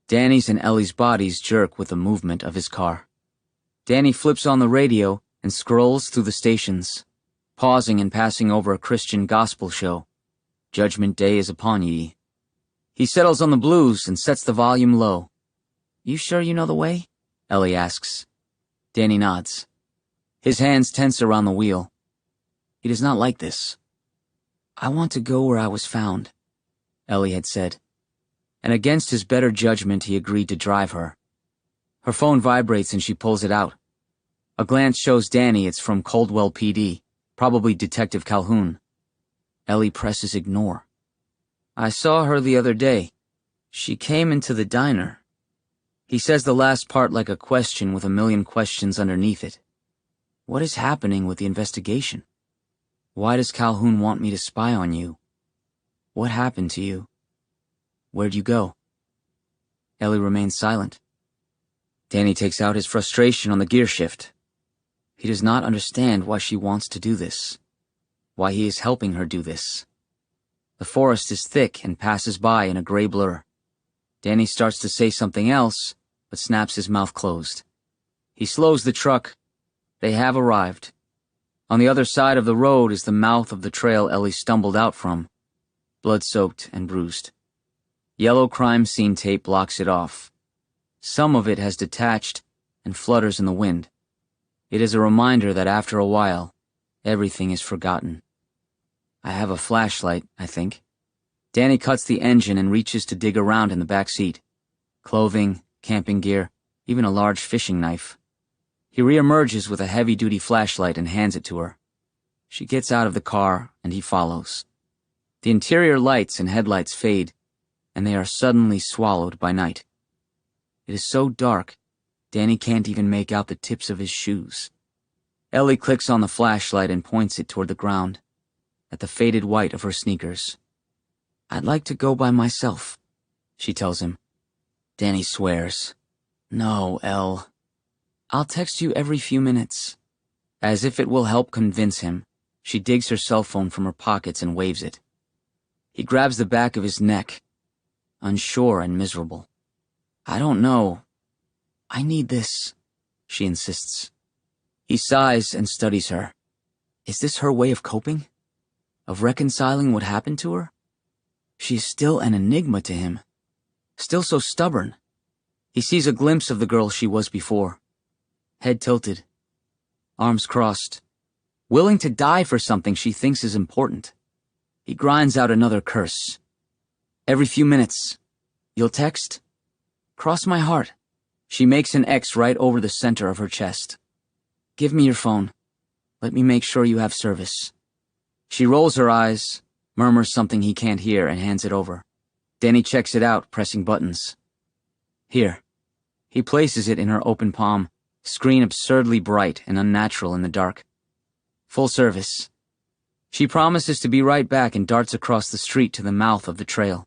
Danny's and Ellie's bodies jerk with the movement of his car. Danny flips on the radio and scrolls through the stations, pausing and passing over a Christian gospel show. Judgment Day is upon ye. He settles on the blues and sets the volume low. You sure you know the way? Ellie asks. Danny nods. His hands tense around the wheel. He does not like this. I want to go where I was found, Ellie had said. And against his better judgment he agreed to drive her. Her phone vibrates and she pulls it out. A glance shows Danny it's from Coldwell PD, probably Detective Calhoun. Ellie presses ignore. I saw her the other day. She came into the diner. He says the last part like a question with a million questions underneath it. What is happening with the investigation? Why does Calhoun want me to spy on you? What happened to you? Where'd you go? Ellie remains silent. Danny takes out his frustration on the gear shift. He does not understand why she wants to do this, why he is helping her do this. The forest is thick and passes by in a gray blur. Danny starts to say something else, but snaps his mouth closed. He slows the truck. They have arrived. On the other side of the road is the mouth of the trail Ellie stumbled out from, blood-soaked and bruised. Yellow crime scene tape blocks it off. Some of it has detached and flutters in the wind. It is a reminder that after a while, everything is forgotten. I have a flashlight, I think. Danny cuts the engine and reaches to dig around in the back seat. Clothing, camping gear, even a large fishing knife. He reemerges with a heavy-duty flashlight and hands it to her. She gets out of the car, and he follows. The interior lights and headlights fade, and they are suddenly swallowed by night. It is so dark, Danny can't even make out the tips of his shoes. Ellie clicks on the flashlight and points it toward the ground, at the faded white of her sneakers. I'd like to go by myself, she tells him. Danny swears. No, Elle. I'll text you every few minutes. As if it will help convince him, she digs her cell phone from her pockets and waves it. He grabs the back of his neck, unsure and miserable. I don't know. I need this, she insists. He sighs and studies her. Is this her way of coping? Of reconciling what happened to her? She is still an enigma to him. Still so stubborn. He sees a glimpse of the girl she was before. Head tilted. Arms crossed. Willing to die for something she thinks is important. He grinds out another curse. Every few minutes. You'll text? Cross my heart. She makes an X right over the center of her chest. Give me your phone. Let me make sure you have service. She rolls her eyes, murmurs something he can't hear, and hands it over. Danny checks it out, pressing buttons. Here. He places it in her open palm, screen absurdly bright and unnatural in the dark. Full service. She promises to be right back and darts across the street to the mouth of the trail.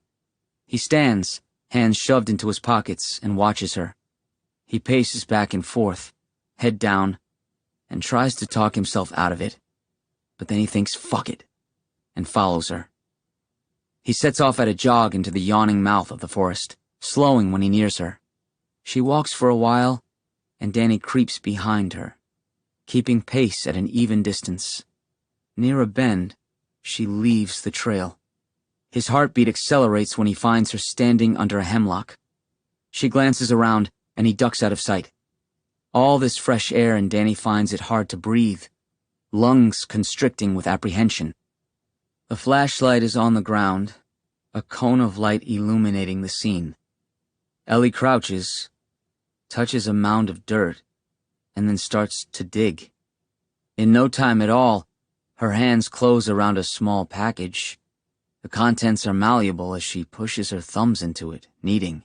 He stands, hands shoved into his pockets, and watches her. He paces back and forth, head down, and tries to talk himself out of it. But then he thinks, fuck it, and follows her. He sets off at a jog into the yawning mouth of the forest, slowing when he nears her. She walks for a while, and Danny creeps behind her, keeping pace at an even distance. Near a bend, she leaves the trail. His heartbeat accelerates when he finds her standing under a hemlock. She glances around, and he ducks out of sight. All this fresh air, and Danny finds it hard to breathe, lungs constricting with apprehension. The flashlight is on the ground, a cone of light illuminating the scene. Ellie crouches, touches a mound of dirt, and then starts to dig. In no time at all, her hands close around a small package. The contents are malleable as she pushes her thumbs into it, kneading.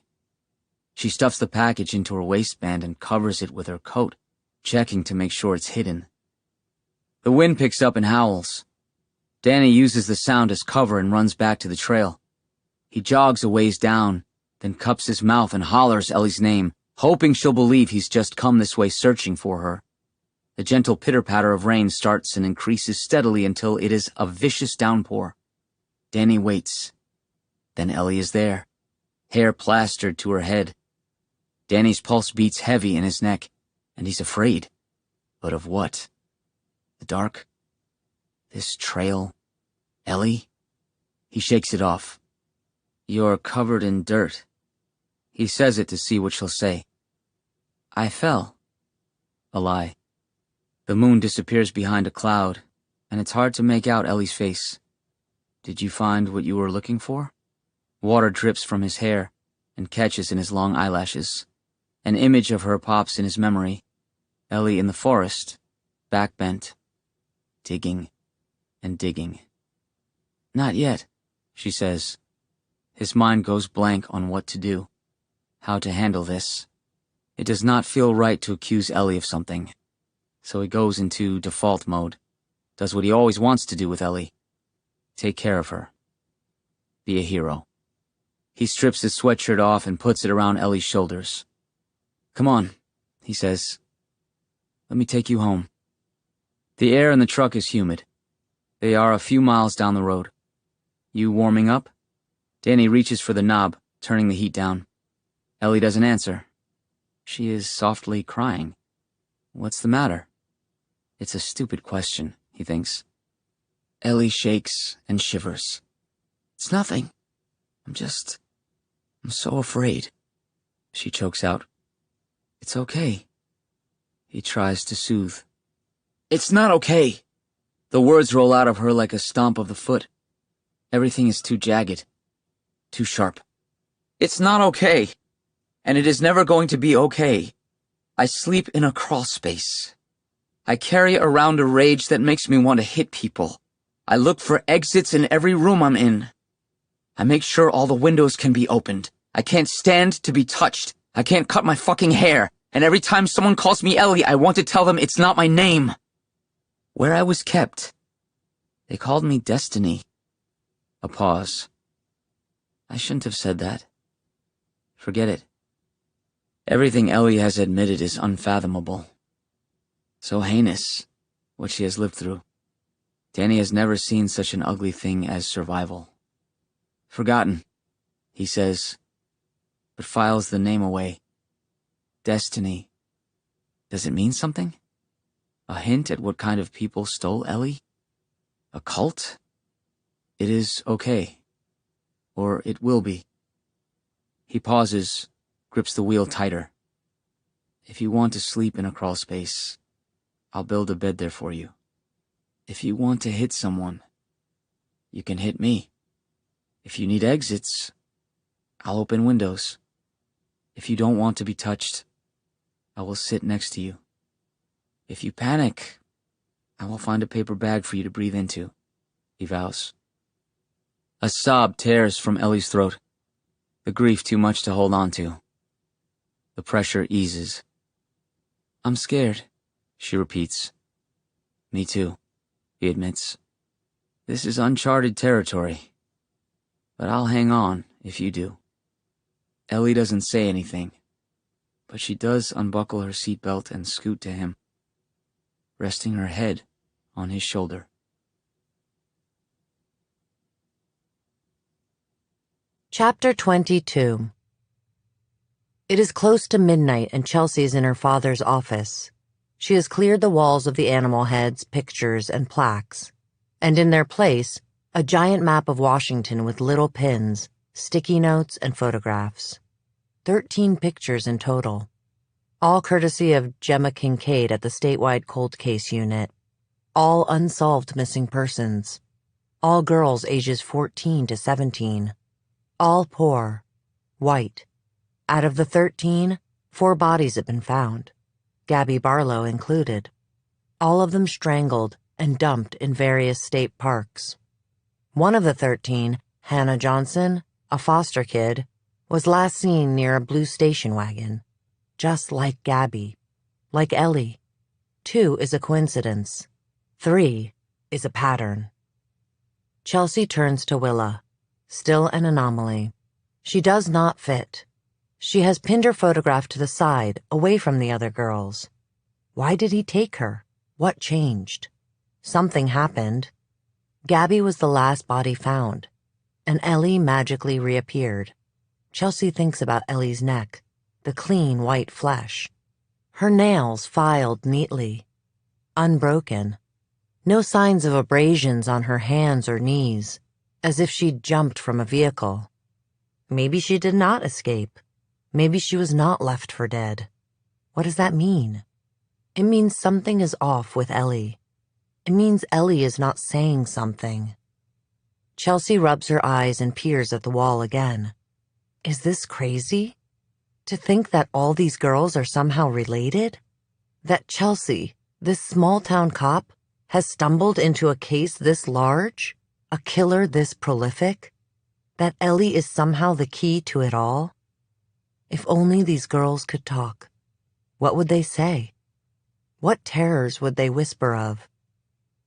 She stuffs the package into her waistband and covers it with her coat, checking to make sure it's hidden. The wind picks up and howls. Danny uses the sound as cover and runs back to the trail. He jogs a ways down, then cups his mouth and hollers Ellie's name, hoping she'll believe he's just come this way searching for her. The gentle pitter-patter of rain starts and increases steadily until it is a vicious downpour. Danny waits. Then Ellie is there, hair plastered to her head. Danny's pulse beats heavy in his neck, and he's afraid. But of what? The dark? This trail? Ellie? He shakes it off. You're covered in dirt. He says it to see what she'll say. I fell. A lie. The moon disappears behind a cloud, and it's hard to make out Ellie's face. Did you find what you were looking for? Water drips from his hair and catches in his long eyelashes. An image of her pops in his memory. Ellie in the forest, back bent, digging and digging. Not yet, she says. His mind goes blank on what to do, how to handle this. It does not feel right to accuse Ellie of something, so he goes into default mode, does what he always wants to do with Ellie. Take care of her. Be a hero. He strips his sweatshirt off and puts it around Ellie's shoulders. Come on, he says. Let me take you home. The air in the truck is humid. They are a few miles down the road. You warming up? Danny reaches for the knob, turning the heat down. Ellie doesn't answer. She is softly crying. What's the matter? It's a stupid question, he thinks. Ellie shakes and shivers. It's nothing. I'm so afraid. She chokes out. It's okay. He tries to soothe. It's not okay. The words roll out of her like a stomp of the foot. Everything is too jagged, too sharp. It's not okay, and it is never going to be okay. I sleep in a crawl space. I carry around a rage that makes me want to hit people. I look for exits in every room I'm in. I make sure all the windows can be opened. I can't stand to be touched. I can't cut my fucking hair. And every time someone calls me Ellie, I want to tell them it's not my name. Where I was kept, they called me Destiny. A pause. I shouldn't have said that. Forget it. Everything Ellie has admitted is unfathomable. So heinous, what she has lived through. Danny has never seen such an ugly thing as survival. Forgotten, he says, but files the name away. Destiny. Does it mean something? A hint at what kind of people stole Ellie? A cult? It is okay. Or it will be. He pauses, grips the wheel tighter. If you want to sleep in a crawl space, I'll build a bed there for you. If you want to hit someone, you can hit me. If you need exits, I'll open windows. If you don't want to be touched, I will sit next to you. If you panic, I will find a paper bag for you to breathe into, he vows. A sob tears from Ellie's throat, the grief too much to hold on to. The pressure eases. I'm scared, she repeats. Me too, he admits. This is uncharted territory, but I'll hang on if you do. Ellie doesn't say anything, but she does unbuckle her seatbelt and scoot to him, resting her head on his shoulder. Chapter 22. It is close to midnight and Chelsea's in her father's office. She has cleared the walls of the animal heads, pictures, and plaques, and in their place, a giant map of Washington with little pins, sticky notes, and photographs. 13 pictures in total. All courtesy of Gemma Kincaid at the statewide cold case unit. All unsolved missing persons. All girls ages 14 to 17. All poor. White. Out of the 13, 4 bodies have been found, Gabby Barlow included. All of them strangled and dumped in various state parks. One of the 13, Hannah Johnson, a foster kid, was last seen near a blue station wagon. Just like Gabby. Like Ellie. 2 is a coincidence. 3 is a pattern. Chelsea turns to Willa. Still an anomaly. She does not fit. She has pinned her photograph to the side, away from the other girls. Why did he take her? What changed? Something happened. Gabby was the last body found, and Ellie magically reappeared. Chelsea thinks about Ellie's neck, the clean white flesh. Her nails filed neatly. Unbroken. No signs of abrasions on her hands or knees, as if she'd jumped from a vehicle. Maybe she did not escape. Maybe she was not left for dead. What does that mean? It means something is off with Ellie. It means Ellie is not saying something. Chelsea rubs her eyes and peers at the wall again. Is this crazy? To think that all these girls are somehow related? That Chelsea, this small-town cop, has stumbled into a case this large? A killer this prolific? That Ellie is somehow the key to it all? If only these girls could talk. What would they say? What terrors would they whisper of?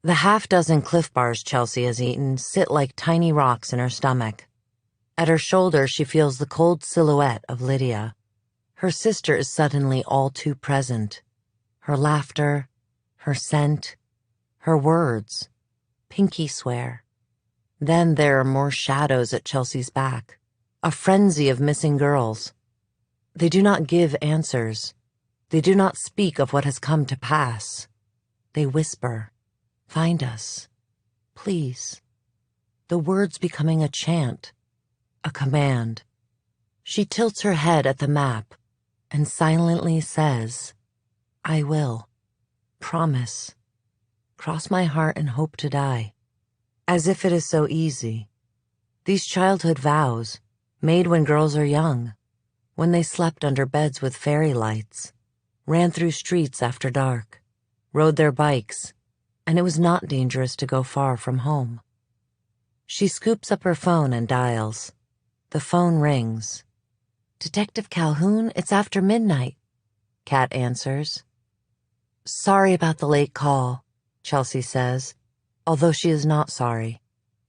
The half-dozen Cliff Bars Chelsea has eaten sit like tiny rocks in her stomach. At her shoulder, she feels the cold silhouette of Lydia. Her sister is suddenly all too present. Her laughter, her scent, her words. Pinky swear. Then there are more shadows at Chelsea's back. A frenzy of missing girls. They do not give answers. They do not speak of what has come to pass. They whisper, "Find us. Please." The words becoming a chant, a command. She tilts her head at the map and silently says, "I will. Promise. Cross my heart and hope to die." As if it is so easy. These childhood vows, made when girls are young, when they slept under beds with fairy lights, ran through streets after dark, rode their bikes, and it was not dangerous to go far from home. She scoops up her phone and dials. The phone rings. "Detective Calhoun, it's after midnight," Kat answers. "Sorry about the late call," Chelsea says, although she is not sorry.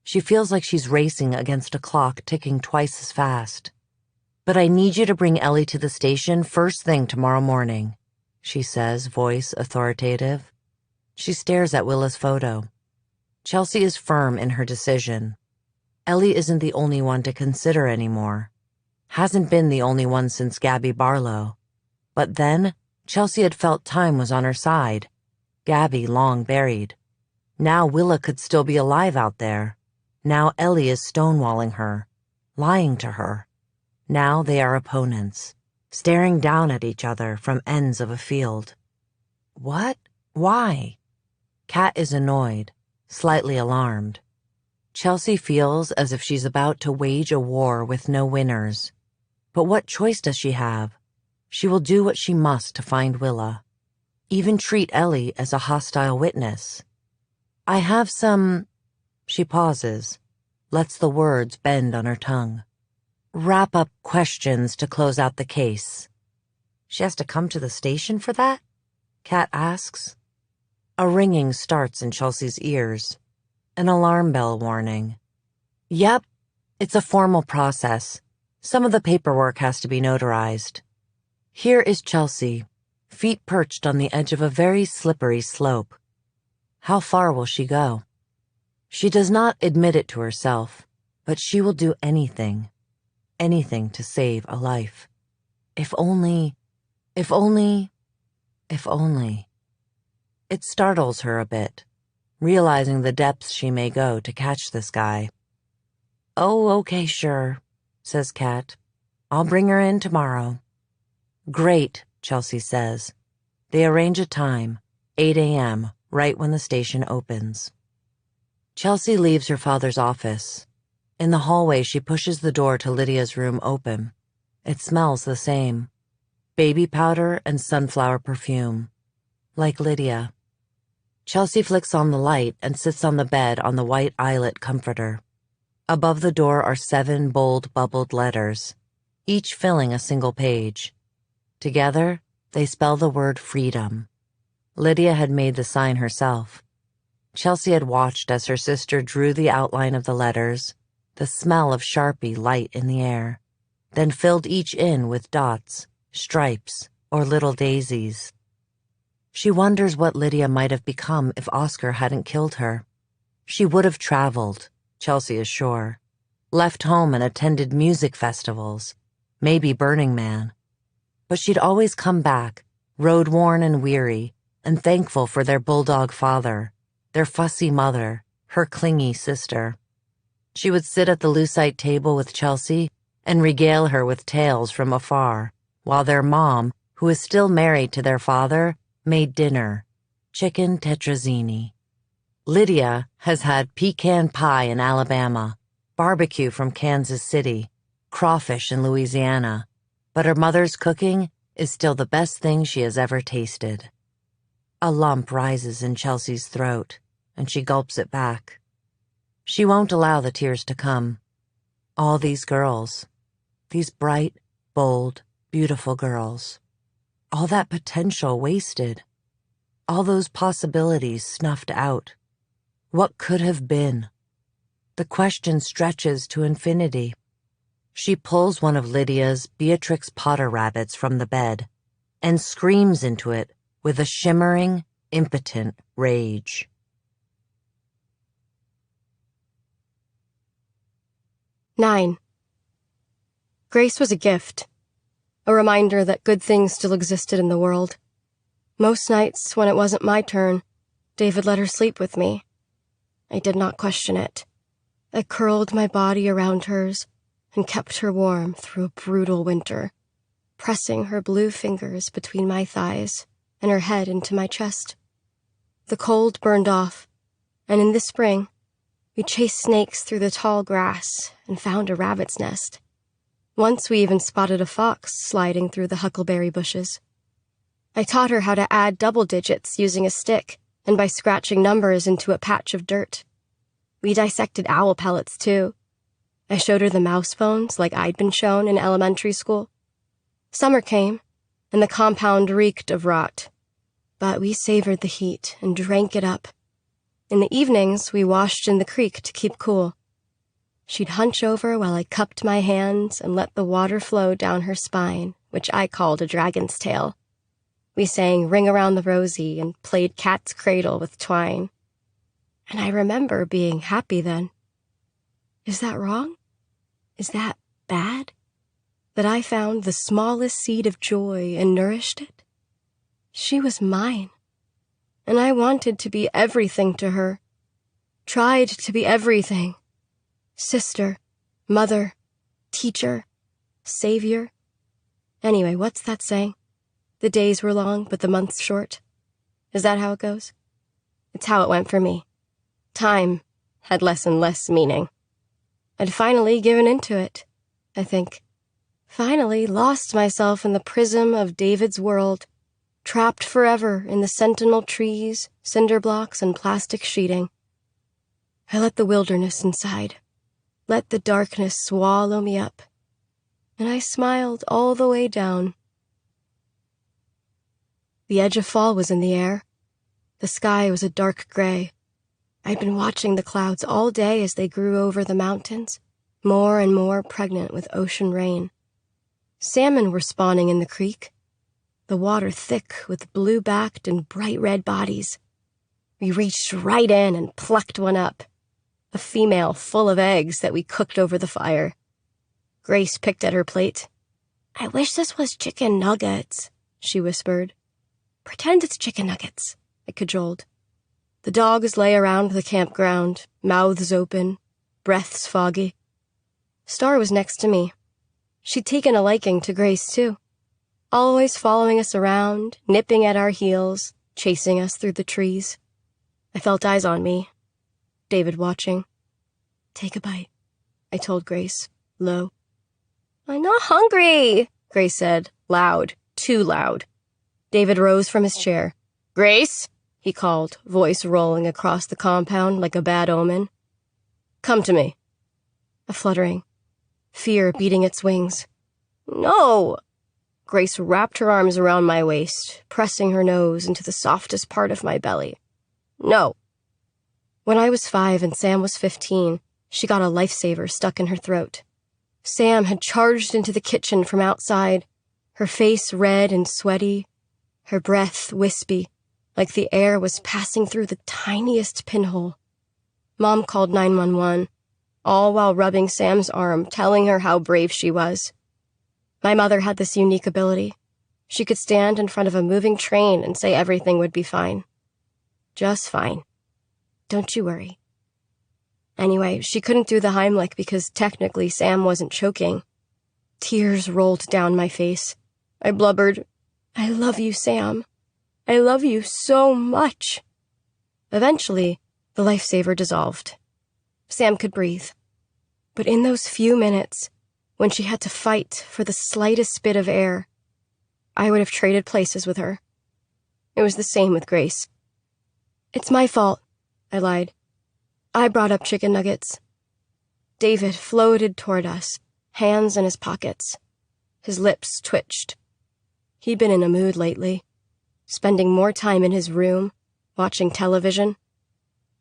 She feels like she's racing against a clock ticking twice as fast. "But I need you to bring Ellie to the station first thing tomorrow morning," she says, voice authoritative. She stares at Willa's photo. Chelsea is firm in her decision. Ellie isn't the only one to consider anymore. Hasn't been the only one since Gabby Barlow. But then, Chelsea had felt time was on her side. Gabby long buried. Now Willa could still be alive out there. Now Ellie is stonewalling her, lying to her. Now they are opponents, staring down at each other from ends of a field. What? Why? Kat is annoyed, slightly alarmed. Chelsea feels as if she's about to wage a war with no winners. But what choice does she have? She will do what she must to find Willa. Even treat Ellie as a hostile witness. "I have some—" She pauses, lets the words bend on her tongue. "Wrap-up questions to close out the case." "She has to come to the station for that?" Kat asks. A ringing starts in Chelsea's ears. An alarm bell warning. "Yep, it's a formal process. Some of the paperwork has to be notarized." Here is Chelsea, feet perched on the edge of a very slippery slope. How far will she go? She does not admit it to herself, but she will do anything to save a life. If only. It startles her a bit, realizing the depths she may go to catch this guy. "Oh, okay, sure," says Kat. "I'll bring her in tomorrow." "Great," Chelsea says. They arrange a time, 8 a.m., right when the station opens. Chelsea leaves her father's office. In the hallway, she pushes the door to Lydia's room open. It smells the same. Baby powder and sunflower perfume. Like Lydia. Chelsea flicks on the light and sits on the bed on the white eyelet comforter. Above the door are 7 bold bubbled letters, each filling a single page. Together, they spell the word freedom. Lydia had made the sign herself. Chelsea had watched as her sister drew the outline of the letters, the smell of Sharpie light in the air, then filled each in with dots, stripes, or little daisies. She wonders what Lydia might have become if Oscar hadn't killed her. She would have traveled, Chelsea is sure, left home and attended music festivals, maybe Burning Man. But she'd always come back, road-worn and weary, and thankful for their bulldog father, their fussy mother, her clingy sister. She would sit at the lucite table with Chelsea and regale her with tales from afar, while their mom, who is still married to their father, made dinner, chicken tetrazzini. Lydia has had pecan pie in Alabama, barbecue from Kansas City, crawfish in Louisiana, but her mother's cooking is still the best thing she has ever tasted. A lump rises in Chelsea's throat, and she gulps it back. She won't allow the tears to come. All these girls, these bright, bold, beautiful girls, all that potential wasted, all those possibilities snuffed out. What could have been? The question stretches to infinity. She pulls one of Lydia's Beatrix Potter rabbits from the bed and screams into it with a shimmering, impotent rage. Nine. Grace was a gift, a reminder that good things still existed in the world. Most nights, when it wasn't my turn, David let her sleep with me. I did not question it. I curled my body around hers and kept her warm through a brutal winter, pressing her blue fingers between my thighs and her head into my chest. The cold burned off, and in the spring, we chased snakes through the tall grass and found a rabbit's nest. Once we even spotted a fox sliding through the huckleberry bushes. I taught her how to add double digits using a stick and by scratching numbers into a patch of dirt. We dissected owl pellets, too. I showed her the mouse bones like I'd been shown in elementary school. Summer came, and the compound reeked of rot. But we savored the heat and drank it up. In the evenings, we washed in the creek to keep cool. She'd hunch over while I cupped my hands and let the water flow down her spine, which I called a dragon's tail. We sang Ring Around the Rosie and played cat's cradle with twine. And I remember being happy then. Is that wrong? Is that bad? That I found the smallest seed of joy and nourished it? She was mine. And I wanted to be everything to her. Tried to be everything. Sister, mother, teacher, savior. Anyway, what's that saying? The days were long, but the months short. Is that how it goes? It's how it went for me. Time had less and less meaning. I'd finally given into it, I think. Finally lost myself in the prism of David's world, trapped forever in the sentinel trees, cinder blocks, and plastic sheeting. I let the wilderness inside, let the darkness swallow me up, and I smiled all the way down. The edge of fall was in the air. The sky was a dark gray. I'd been watching the clouds all day as they grew over the mountains, more and more pregnant with ocean rain. Salmon were spawning in the creek, the water thick with blue-backed and bright red bodies. We reached right in and plucked one up, a female full of eggs that we cooked over the fire. Grace picked at her plate. "I wish this was chicken nuggets," she whispered. "Pretend it's chicken nuggets," I cajoled. The dogs lay around the campground, mouths open, breaths foggy. Star was next to me. She'd taken a liking to Grace, too. Always following us around, nipping at our heels, chasing us through the trees. I felt eyes on me. David watching. "Take a bite," I told Grace, low. "I'm not hungry," Grace said, loud, too loud. David rose from his chair. "Grace," he called, voice rolling across the compound like a bad omen. "Come to me." A fluttering. Fear beating its wings. "No!" Grace wrapped her arms around my waist, pressing her nose into the softest part of my belly. "No." When I was 5 and Sam was 15, she got a lifesaver stuck in her throat. Sam had charged into the kitchen from outside, her face red and sweaty, her breath wispy, like the air was passing through the tiniest pinhole. Mom called 911, all while rubbing Sam's arm, telling her how brave she was. My mother had this unique ability. She could stand in front of a moving train and say everything would be fine. Just fine. Don't you worry. Anyway, she couldn't do the Heimlich because technically Sam wasn't choking. Tears rolled down my face. I blubbered, "I love you, Sam. I love you so much." Eventually, the lifesaver dissolved. Sam could breathe. But in those few minutes, when she had to fight for the slightest bit of air, I would have traded places with her. It was the same with Grace. "It's my fault," I lied. "I brought up chicken nuggets." David floated toward us, hands in his pockets. His lips twitched. He'd been in a mood lately, spending more time in his room, watching television,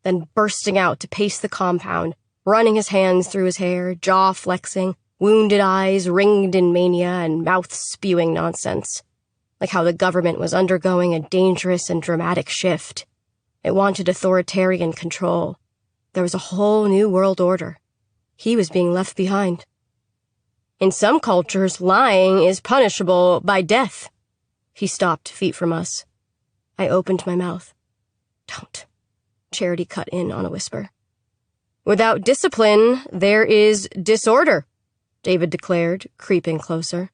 then bursting out to pace the compound, running his hands through his hair, jaw flexing, wounded eyes ringed in mania and mouth spewing nonsense, like how the government was undergoing a dangerous and dramatic shift. It wanted authoritarian control. There was a whole new world order. He was being left behind. "In some cultures, lying is punishable by death." He stopped feet from us. I opened my mouth. "Don't," Charity cut in on a whisper. "Without discipline, there is disorder," David declared, creeping closer.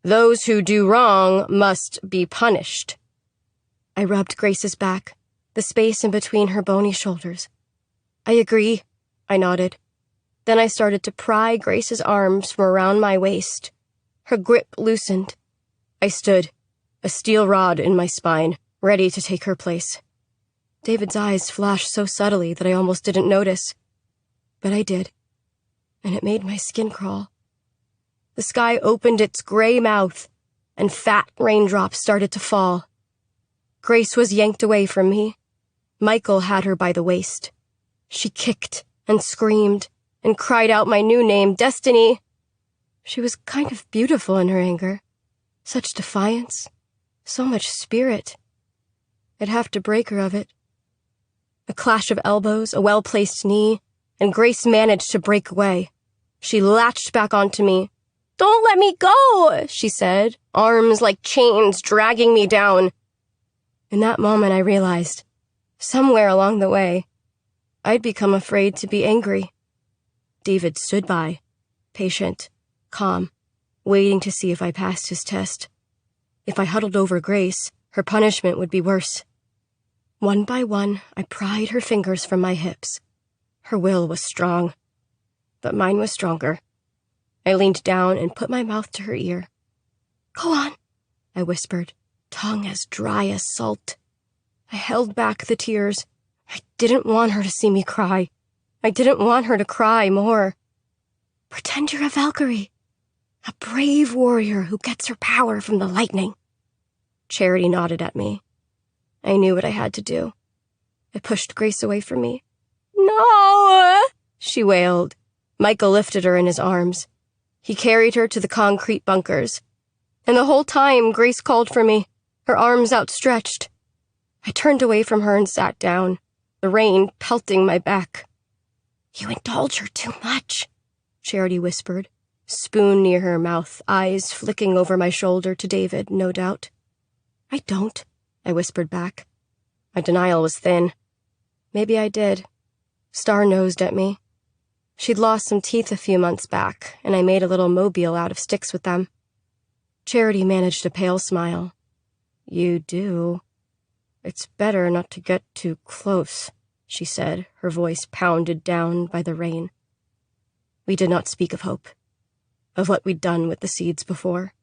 "Those who do wrong must be punished." I rubbed Grace's back, the space in between her bony shoulders. "I agree," I nodded. Then I started to pry Grace's arms from around my waist. Her grip loosened. I stood, a steel rod in my spine, ready to take her place. David's eyes flashed so subtly that I almost didn't notice. But I did, and it made my skin crawl. The sky opened its gray mouth, and fat raindrops started to fall. Grace was yanked away from me. Michael had her by the waist. She kicked and screamed and cried out my new name, Destiny. She was kind of beautiful in her anger. Such defiance, so much spirit. I'd have to break her of it. A clash of elbows, a well-placed knee, and Grace managed to break away. She latched back onto me. "Don't let me go," she said, arms like chains dragging me down. In that moment I realized, somewhere along the way, I'd become afraid to be angry. David stood by, patient, calm, waiting to see if I passed his test. If I huddled over Grace, her punishment would be worse. One by one, I pried her fingers from my hips. Her will was strong, but mine was stronger. I leaned down and put my mouth to her ear. "Go on," I whispered, tongue as dry as salt. I held back the tears. I didn't want her to see me cry. I didn't want her to cry more. "Pretend you're a Valkyrie, a brave warrior who gets her power from the lightning." Charity nodded at me. I knew what I had to do. I pushed Grace away from me. "No!" she wailed. Michael lifted her in his arms. He carried her to the concrete bunkers. And the whole time, Grace called for me, her arms outstretched. I turned away from her and sat down, the rain pelting my back. "You indulge her too much," Charity whispered, spoon near her mouth, eyes flicking over my shoulder to David, no doubt. "I don't," I whispered back. My denial was thin. Maybe I did. Star-nosed at me. She'd lost some teeth a few months back, and I made a little mobile out of sticks with them. Charity managed a pale smile. "You do. It's better not to get too close," she said, her voice pounded down by the rain. We did not speak of hope, of what we'd done with the seeds before,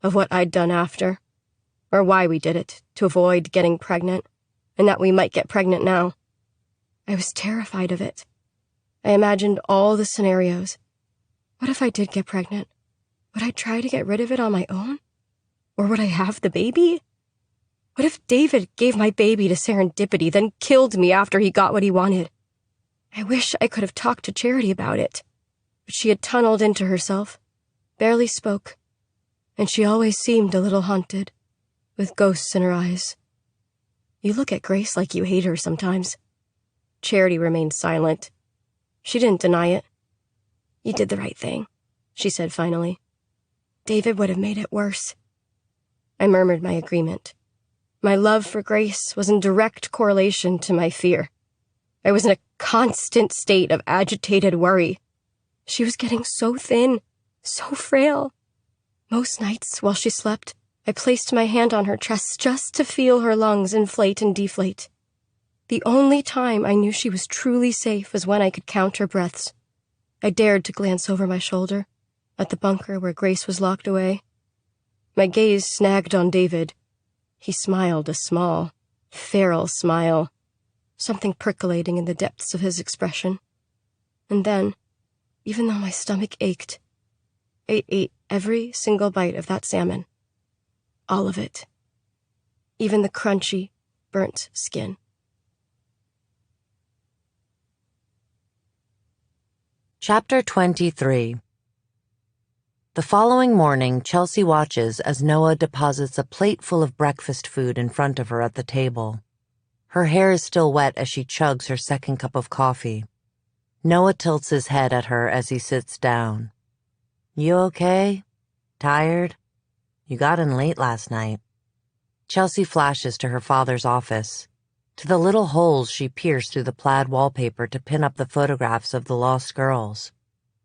of what I'd done after, or why we did it, to avoid getting pregnant, and that we might get pregnant now. I was terrified of it. I imagined all the scenarios. What if I did get pregnant? Would I try to get rid of it on my own? Or would I have the baby? What if David gave my baby to serendipity, then killed me after he got what he wanted? I wish I could have talked to Charity about it, but she had tunneled into herself, barely spoke, and she always seemed a little haunted, with ghosts in her eyes. You look at Grace like you hate her sometimes. Charity remained silent. She didn't deny it. You did the right thing, she said finally. David would have made it worse. I murmured my agreement. My love for Grace was in direct correlation to my fear. I was in a constant state of agitated worry. She was getting so thin, so frail. Most nights, while she slept, I placed my hand on her chest just to feel her lungs inflate and deflate. The only time I knew she was truly safe was when I could count her breaths. I dared to glance over my shoulder, at the bunker where Grace was locked away. My gaze snagged on David. He smiled a small, feral smile, something percolating in the depths of his expression. And then, even though my stomach ached, I ate every single bite of that salmon. All of it. Even the crunchy, burnt skin. Chapter 23. The following morning, Chelsea watches as Noah deposits a plate full of breakfast food in front of her at the table. Her hair is still wet as she chugs her second cup of coffee. Noah tilts his head at her as he sits down. "You okay? Tired? You got in late last night." Chelsea flashes to her father's office, to the little holes she pierced through the plaid wallpaper to pin up the photographs of the lost girls,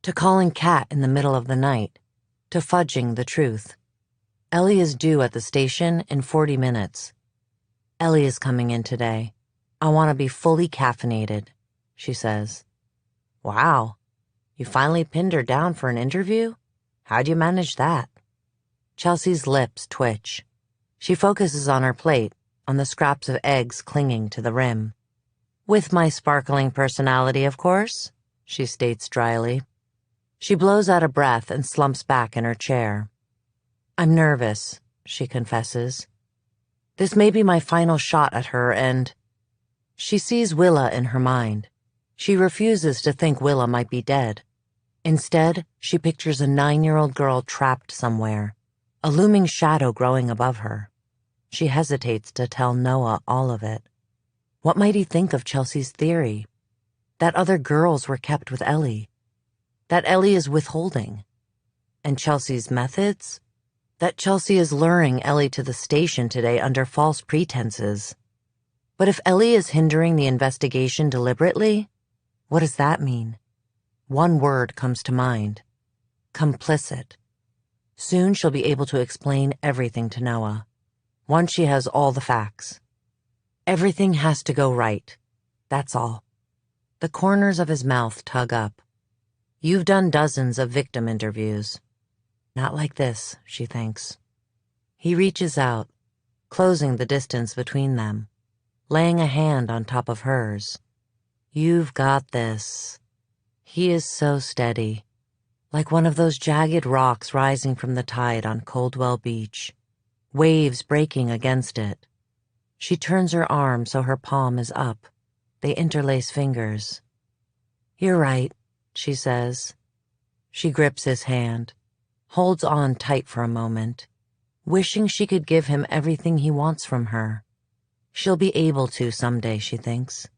to calling Kat in the middle of the night, to fudging the truth. Ellie is due at the station in 40 minutes. "Ellie is coming in today. I want to be fully caffeinated," she says. "Wow, you finally pinned her down for an interview? How'd you manage that?" Chelsea's lips twitch. She focuses on her plate, on the scraps of eggs clinging to the rim. "With my sparkling personality, of course," she states dryly. She blows out a breath and slumps back in her chair. "I'm nervous," she confesses. "This may be my final shot at her, and—" She sees Willa in her mind. She refuses to think Willa might be dead. Instead, she pictures a 9-year-old girl trapped somewhere, a looming shadow growing above her. She hesitates to tell Noah all of it. What might he think of Chelsea's theory? That other girls were kept with Ellie. That Ellie is withholding. And Chelsea's methods? That Chelsea is luring Ellie to the station today under false pretenses. But if Ellie is hindering the investigation deliberately, what does that mean? One word comes to mind. Complicit. Soon she'll be able to explain everything to Noah. Once she has all the facts. Everything has to go right. That's all. The corners of his mouth tug up. You've done dozens of victim interviews. Not like this, she thinks. He reaches out, closing the distance between them, laying a hand on top of hers. You've got this. He is so steady, like one of those jagged rocks rising from the tide on Coldwell Beach, waves breaking against it. She turns her arm so her palm is up. They interlace fingers. You're right, she says. She grips his hand, holds on tight for a moment, wishing she could give him everything he wants from her. She'll be able to someday, she thinks.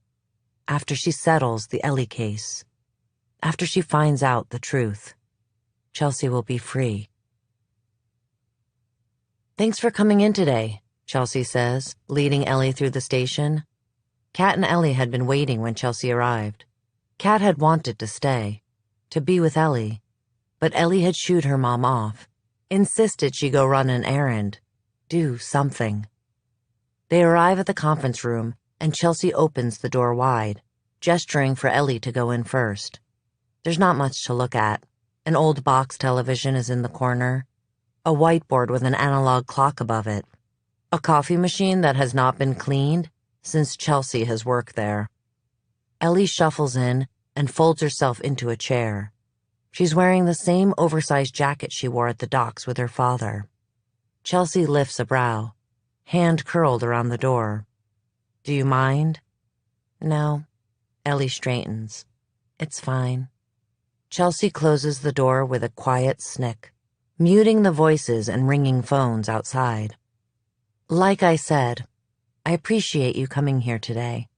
After she settles the Ellie case. After she finds out the truth. Chelsea will be free. Thanks for coming in today, Chelsea says, leading Ellie through the station. Kat and Ellie had been waiting when Chelsea arrived. Kat had wanted to stay, to be with Ellie, but Ellie had shooed her mom off, insisted she go run an errand, do something. They arrive at the conference room, and Chelsea opens the door wide, gesturing for Ellie to go in first. There's not much to look at. An old box television is in the corner, a whiteboard with an analog clock above it, a coffee machine that has not been cleaned since Chelsea has worked there. Ellie shuffles in and folds herself into a chair. She's wearing the same oversized jacket she wore at the docks with her father. Chelsea lifts a brow, hand curled around the door. Do you mind? No. Ellie straightens. It's fine. Chelsea closes the door with a quiet snick, muting the voices and ringing phones outside. Like I said, I appreciate you coming here today.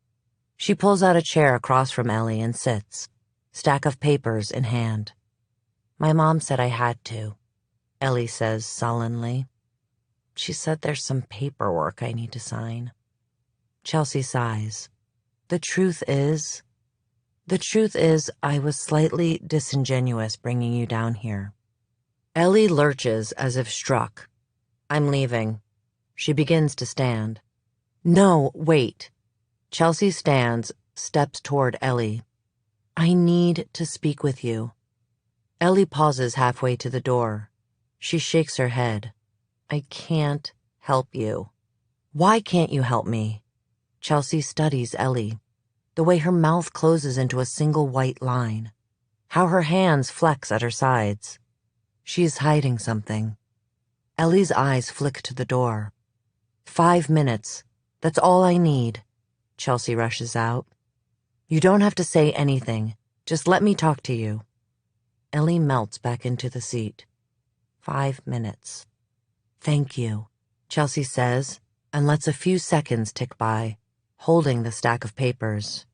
She pulls out a chair across from Ellie and sits, stack of papers in hand. My mom said I had to, Ellie says sullenly. She said there's some paperwork I need to sign. Chelsea sighs. The truth is I was slightly disingenuous bringing you down here. Ellie lurches as if struck. I'm leaving. She begins to stand. No, wait. Chelsea stands, steps toward Ellie. I need to speak with you. Ellie pauses halfway to the door. She shakes her head. I can't help you. Why can't you help me? Chelsea studies Ellie, the way her mouth closes into a single white line, how her hands flex at her sides. She's hiding something. Ellie's eyes flick to the door. 5 minutes. That's all I need. Chelsea rushes out. You don't have to say anything. Just let me talk to you. Ellie melts back into the seat. 5 minutes. Thank you, Chelsea says, and lets a few seconds tick by, holding the stack of papers.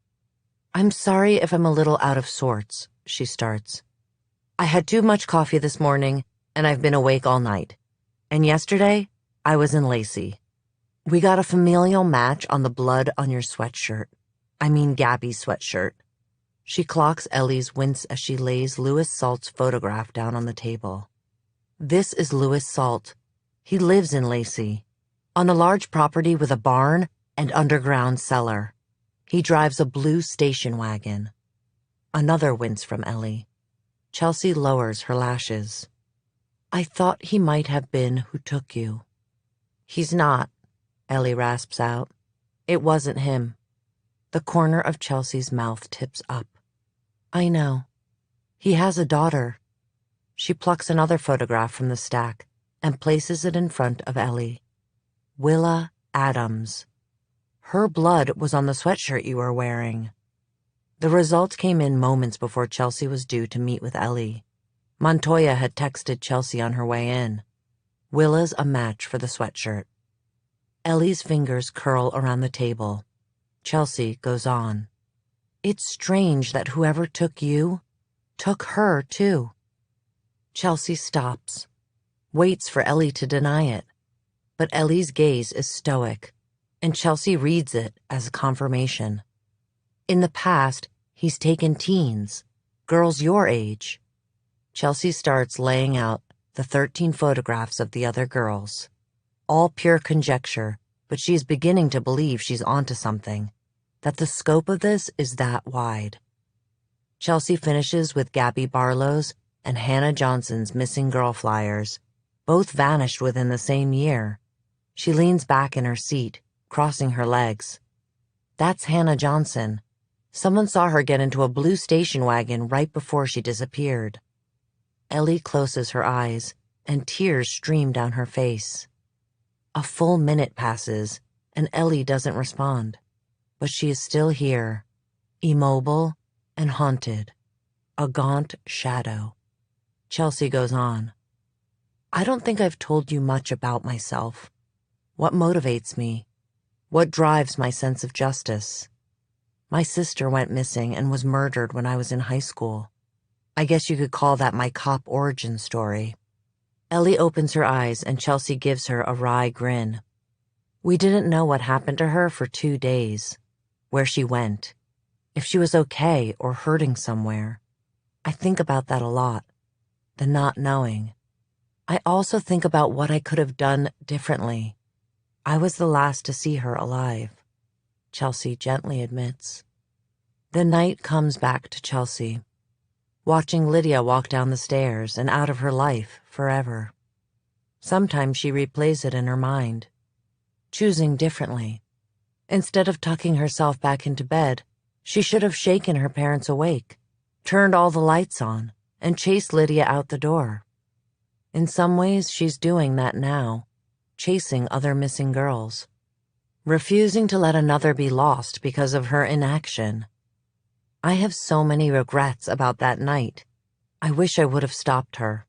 I'm sorry if I'm a little out of sorts, she starts. I had too much coffee this morning, and I've been awake all night. And yesterday, I was in Lacey. We got a familial match on the blood on your sweatshirt. I mean Gabby's sweatshirt. She clocks Ellie's wince as she lays Louis Salt's photograph down on the table. This is Louis Salt. He lives in Lacey, on a large property with a barn and underground cellar. He drives a blue station wagon. Another wince from Ellie. Chelsea lowers her lashes. I thought he might have been who took you. He's not, Ellie rasps out. It wasn't him. The corner of Chelsea's mouth tips up. I know. He has a daughter. She plucks another photograph from the stack and places it in front of Ellie. Willa Adams. Her blood was on the sweatshirt you were wearing. The result came in moments before Chelsea was due to meet with Ellie. Montoya had texted Chelsea on her way in. Willa's a match for the sweatshirt. Ellie's fingers curl around the table. Chelsea goes on. It's strange that whoever took you took her, too. Chelsea stops, waits for Ellie to deny it. But Ellie's gaze is stoic, and Chelsea reads it as a confirmation. In the past, he's taken teens, girls your age. Chelsea starts laying out the 13 photographs of the other girls. All pure conjecture, but she is beginning to believe she's onto something, that the scope of this is that wide. Chelsea finishes with Gabby Barlow's and Hannah Johnson's missing girl flyers, both vanished within the same year. She leans back in her seat, crossing her legs. That's Hannah Johnson. Someone saw her get into a blue station wagon right before she disappeared. Ellie closes her eyes, and tears stream down her face. A full minute passes, and Ellie doesn't respond. But she is still here, immobile and haunted, a gaunt shadow. Chelsea goes on. I don't think I've told you much about myself. What motivates me? What drives my sense of justice? My sister went missing and was murdered when I was in high school. I guess you could call that my cop origin story. Ellie opens her eyes and Chelsea gives her a wry grin. We didn't know what happened to her for 2 days, where she went, if she was okay or hurting somewhere. I think about that a lot, the not knowing. I also think about what I could have done differently. I was the last to see her alive, Chelsea gently admits. The night comes back to Chelsea, watching Lydia walk down the stairs and out of her life forever. Sometimes she replays it in her mind, choosing differently. Instead of tucking herself back into bed, she should have shaken her parents awake, turned all the lights on, and chased Lydia out the door. In some ways, she's doing that now, chasing other missing girls, refusing to let another be lost because of her inaction. I have so many regrets about that night. I wish I would have stopped her.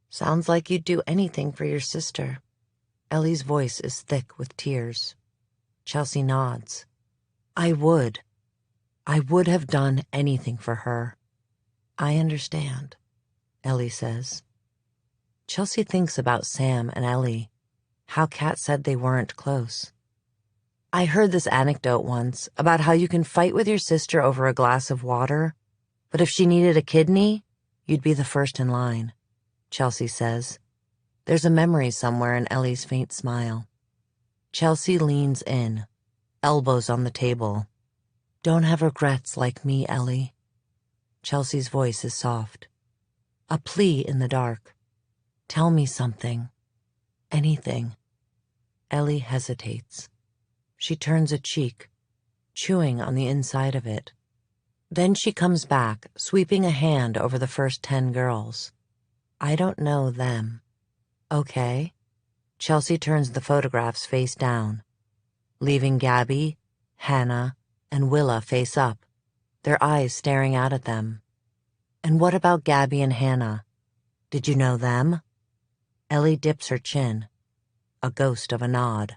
Sounds like you'd do anything for your sister. Ellie's voice is thick with tears. Chelsea nods. I would. I would have done anything for her. I understand, Ellie says. Chelsea thinks about Sam and Ellie, how Kat said they weren't close. I heard this anecdote once about how you can fight with your sister over a glass of water, but if she needed a kidney, you'd be the first in line, Chelsea says. There's a memory somewhere in Ellie's faint smile. Chelsea leans in, elbows on the table. Don't have regrets like me, Ellie. Chelsea's voice is soft. A plea in the dark. Tell me something. Anything. Ellie hesitates. She turns a cheek, chewing on the inside of it. Then she comes back, sweeping a hand over the first 10 girls. I don't know them. Okay. Chelsea turns the photographs face down, leaving Gabby, Hannah, and Willa face up, their eyes staring out at them. And what about Gabby and Hannah? Did you know them? Ellie dips her chin, a ghost of a nod.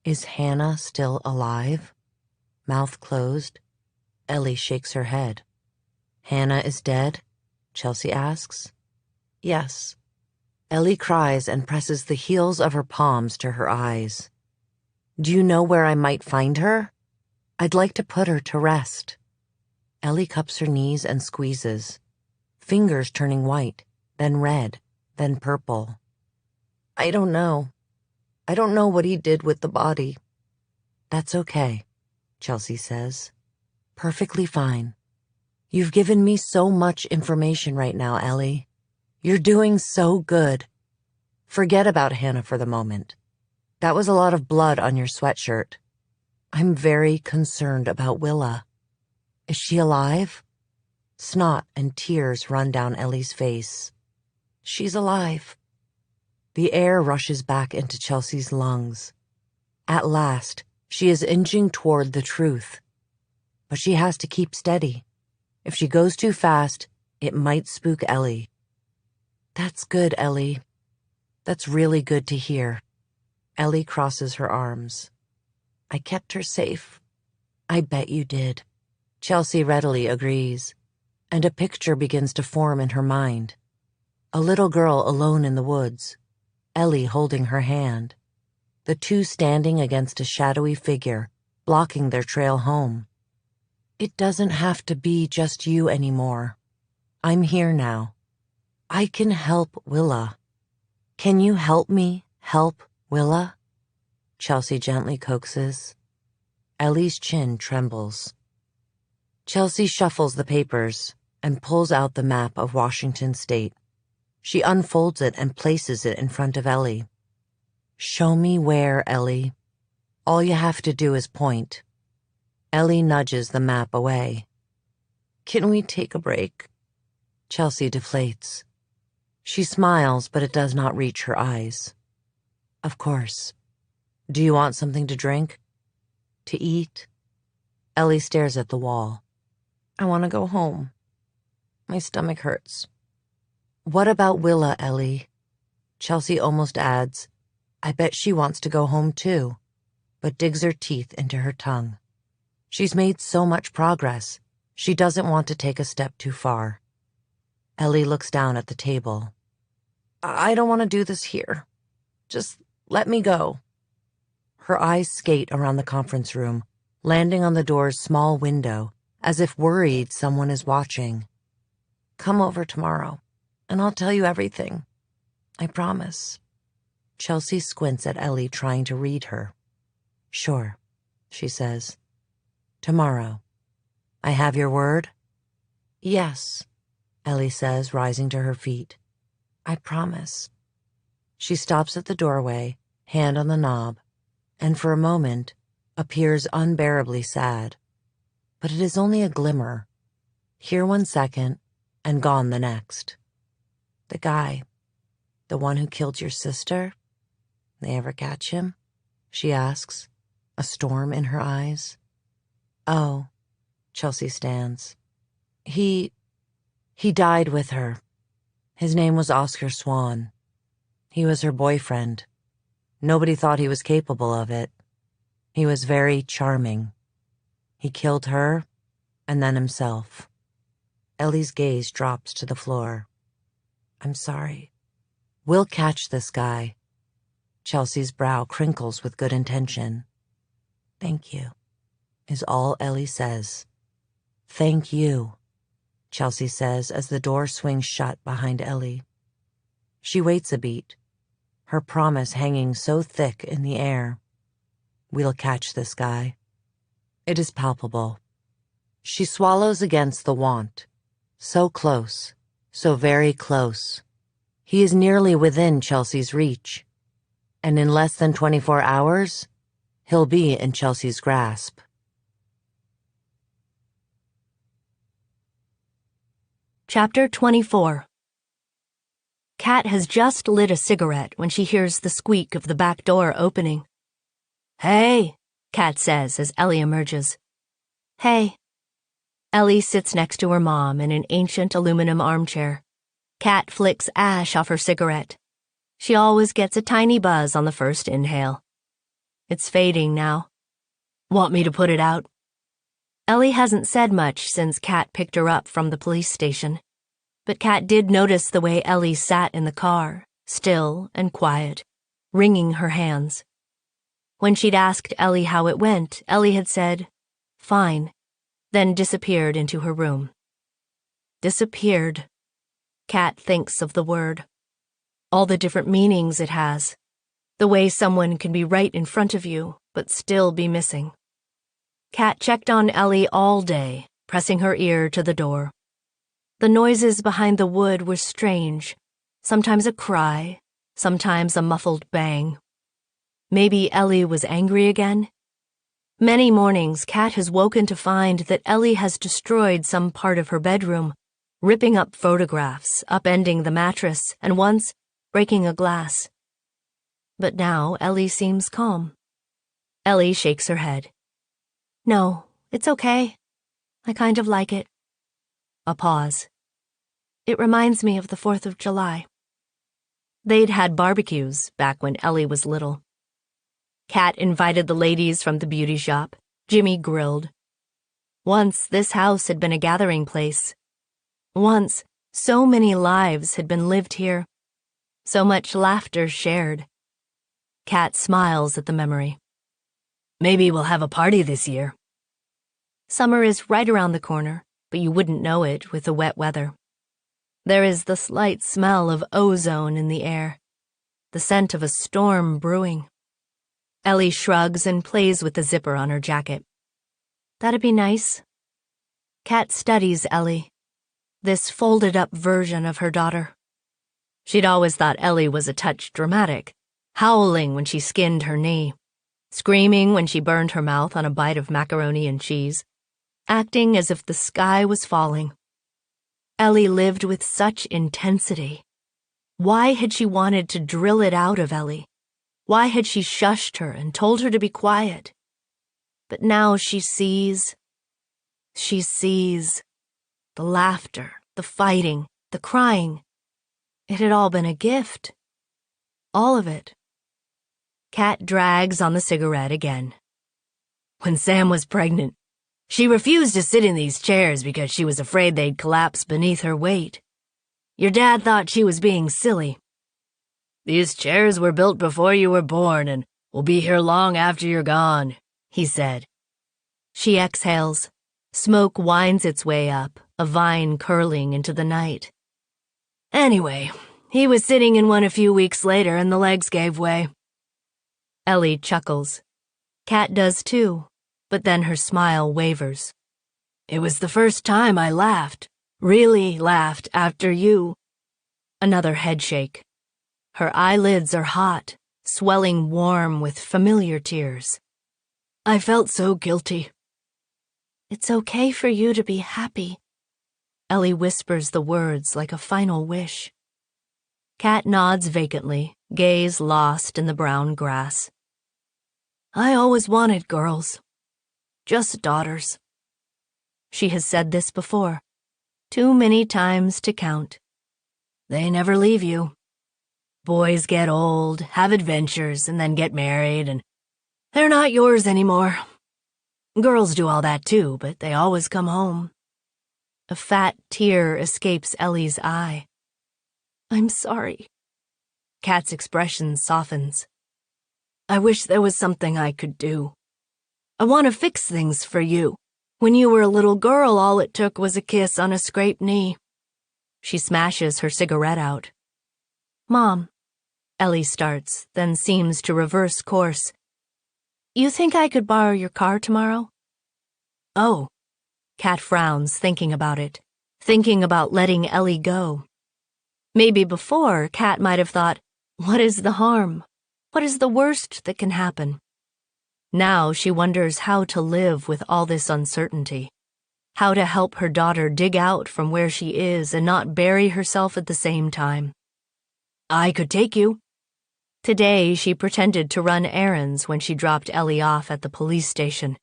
Is Hannah still alive? Mouth closed, Ellie shakes her head. Hannah is dead? Chelsea asks. Yes. Ellie cries and presses the heels of her palms to her eyes. Do you know where I might find her? I'd like to put her to rest. Ellie cups her knees and squeezes, fingers turning white, then red, then purple. I don't know. I don't know what he did with the body. That's okay, Chelsea says. Perfectly fine. You've given me so much information right now, Ellie. You're doing so good. Forget about Hannah for the moment. That was a lot of blood on your sweatshirt. I'm very concerned about Willa. Is she alive? Snot and tears run down Ellie's face. She's alive. The air rushes back into Chelsea's lungs. At last, she is inching toward the truth. But she has to keep steady. If she goes too fast, it might spook Ellie. That's good, Ellie. That's really good to hear. Ellie crosses her arms. I kept her safe. I bet you did. Chelsea readily agrees, and a picture begins to form in her mind. A little girl alone in the woods, Ellie holding her hand, the two standing against a shadowy figure, blocking their trail home. It doesn't have to be just you anymore. I'm here now. I can help Willa. Can you help me help Willa? Chelsea gently coaxes. Ellie's chin trembles. Chelsea shuffles the papers and pulls out the map of Washington State. She unfolds it and places it in front of Ellie. Show me where, Ellie. All you have to do is point. Ellie nudges the map away. Can we take a break? Chelsea deflates. She smiles, but it does not reach her eyes. Of course. Do you want something to drink? To eat? Ellie stares at the wall. I want to go home. My stomach hurts. What about Willa, Ellie? Chelsea almost adds, I bet she wants to go home too, but digs her teeth into her tongue. She's made so much progress, she doesn't want to take a step too far. Ellie looks down at the table. I don't want to do this here. Just let me go. Her eyes skate around the conference room, landing on the door's small window, as if worried someone is watching. Come over tomorrow, and I'll tell you everything. I promise. Chelsea squints at Ellie, trying to read her. Sure, she says. Tomorrow. I have your word? Yes, Ellie says, rising to her feet. I promise. She stops at the doorway, hand on the knob, and for a moment appears unbearably sad. But it is only a glimmer. Here 1 second, and gone the next. The guy, the one who killed your sister? They ever catch him? She asks, a storm in her eyes. Oh, Chelsea stands. He died with her. His name was Oscar Swan. He was her boyfriend. Nobody thought he was capable of it. He was very charming. He killed her, and then himself. Ellie's gaze drops to the floor. I'm sorry. We'll catch this guy. Chelsea's brow crinkles with good intention. Thank you, is all Ellie says. Thank you, Chelsea says as the door swings shut behind Ellie. She waits a beat, her promise hanging so thick in the air. We'll catch this guy. It is palpable. She swallows against the want. So close, so very close. He is nearly within Chelsea's reach. And in less than 24 hours, he'll be in Chelsea's grasp. Chapter 24. Kat has just lit a cigarette when she hears the squeak of the back door opening. "Hey," Kat says as Ellie emerges. "Hey." Ellie sits next to her mom in an ancient aluminum armchair. Kat flicks ash off her cigarette. She always gets a tiny buzz on the first inhale. It's fading now. "Want me to put it out?" Ellie hasn't said much since Kat picked her up from the police station. But Kat did notice the way Ellie sat in the car, still and quiet, wringing her hands. When she'd asked Ellie how it went, Ellie had said, "Fine," then disappeared into her room. Disappeared. Kat thinks of the word. All the different meanings it has. The way someone can be right in front of you, but still be missing. Kat checked on Ellie all day, pressing her ear to the door. The noises behind the wood were strange, sometimes a cry, sometimes a muffled bang. Maybe Ellie was angry again? Many mornings, Kat has woken to find that Ellie has destroyed some part of her bedroom, ripping up photographs, upending the mattress, and once breaking a glass. But now Ellie seems calm. Ellie shakes her head. "No, it's okay. I kind of like it." A pause. "It reminds me of the 4th of July. They'd had barbecues back when Ellie was little. Kat invited the ladies from the beauty shop. Jimmy grilled. Once this house had been a gathering place. Once so many lives had been lived here. So much laughter shared. Kat smiles at the memory. "Maybe we'll have a party this year." Summer is right around the corner, but you wouldn't know it with the wet weather. There is the slight smell of ozone in the air, the scent of a storm brewing. Ellie shrugs and plays with the zipper on her jacket. "That'd be nice." Kat studies Ellie, this folded-up version of her daughter. She'd always thought Ellie was a touch dramatic, howling when she skinned her knee, screaming when she burned her mouth on a bite of macaroni and cheese, acting as if the sky was falling. Ellie lived with such intensity. Why had she wanted to drill it out of Ellie? Why had she shushed her and told her to be quiet? But now she sees the laughter, the fighting, the crying. It had all been a gift. All of it. Kat drags on the cigarette again. "When Sam was pregnant, she refused to sit in these chairs because she was afraid they'd collapse beneath her weight. Your dad thought she was being silly. 'These chairs were built before you were born and will be here long after you're gone,' he said." She exhales. Smoke winds its way up, a vine curling into the night. "Anyway, he was sitting in one a few weeks later and the legs gave way." Ellie chuckles. Kat does too, but then her smile wavers. "It was the first time I laughed, really laughed after you." Another headshake. Her eyelids are hot, swelling warm with familiar tears. "I felt so guilty." "It's okay for you to be happy." Ellie whispers the words like a final wish. Kat nods vacantly, gaze lost in the brown grass. "I always wanted girls. Just daughters." She has said this before, too many times to count. "They never leave you. Boys get old, have adventures, and then get married, and they're not yours anymore. Girls do all that too, but they always come home." A fat tear escapes Ellie's eye. "I'm sorry." Kat's expression softens. "I wish there was something I could do. I want to fix things for you. When you were a little girl, all it took was a kiss on a scraped knee." She smashes her cigarette out. "Mom," Ellie starts, then seems to reverse course. "You think I could borrow your car tomorrow?" "Oh." Kat frowns, thinking about it, thinking about letting Ellie go. Maybe before, Kat might have thought, what is the harm? What is the worst that can happen? Now she wonders how to live with all this uncertainty, how to help her daughter dig out from where she is and not bury herself at the same time. I could take you. Today she pretended to run errands when she dropped Ellie off at the police station,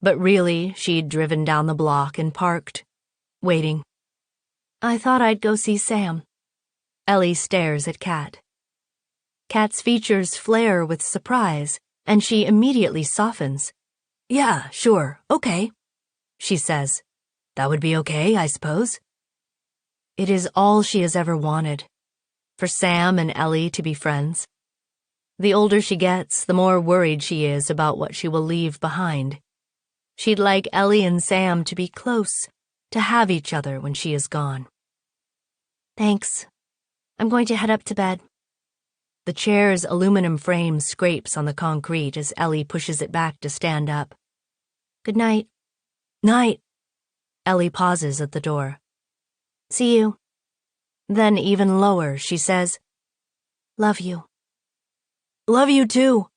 but really she'd driven down the block and parked, waiting. I thought I'd go see Sam. Ellie stares at Kat. Kat's features flare with surprise, and she immediately softens. Yeah, sure, okay, she says. That would be okay, I suppose. It is all she has ever wanted, for Sam and Ellie to be friends. The older she gets, the more worried she is about what she will leave behind. She'd like Ellie and Sam to be close, to have each other when she is gone. Thanks. I'm going to head up to bed. The chair's aluminum frame scrapes on the concrete as Ellie pushes it back to stand up. Good night. Night. Ellie pauses at the door. See you. Then even lower, she says, Love you. Love you too,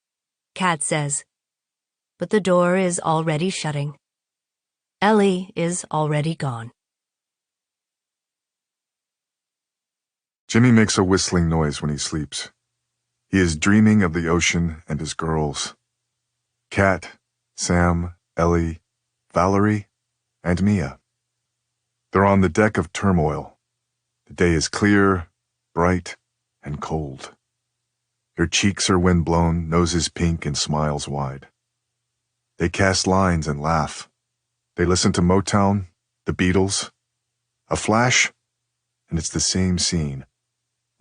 Kat says. But the door is already shutting. Ellie is already gone. Jimmy makes a whistling noise when he sleeps. He is dreaming of the ocean and his girls. Kat, Sam, Ellie, Valerie, and Mia. They're on the deck of Turmoil. The day is clear, bright, and cold. Their cheeks are windblown, noses pink, and smiles wide. They cast lines and laugh. They listen to Motown, the Beatles. A flash, and it's the same scene.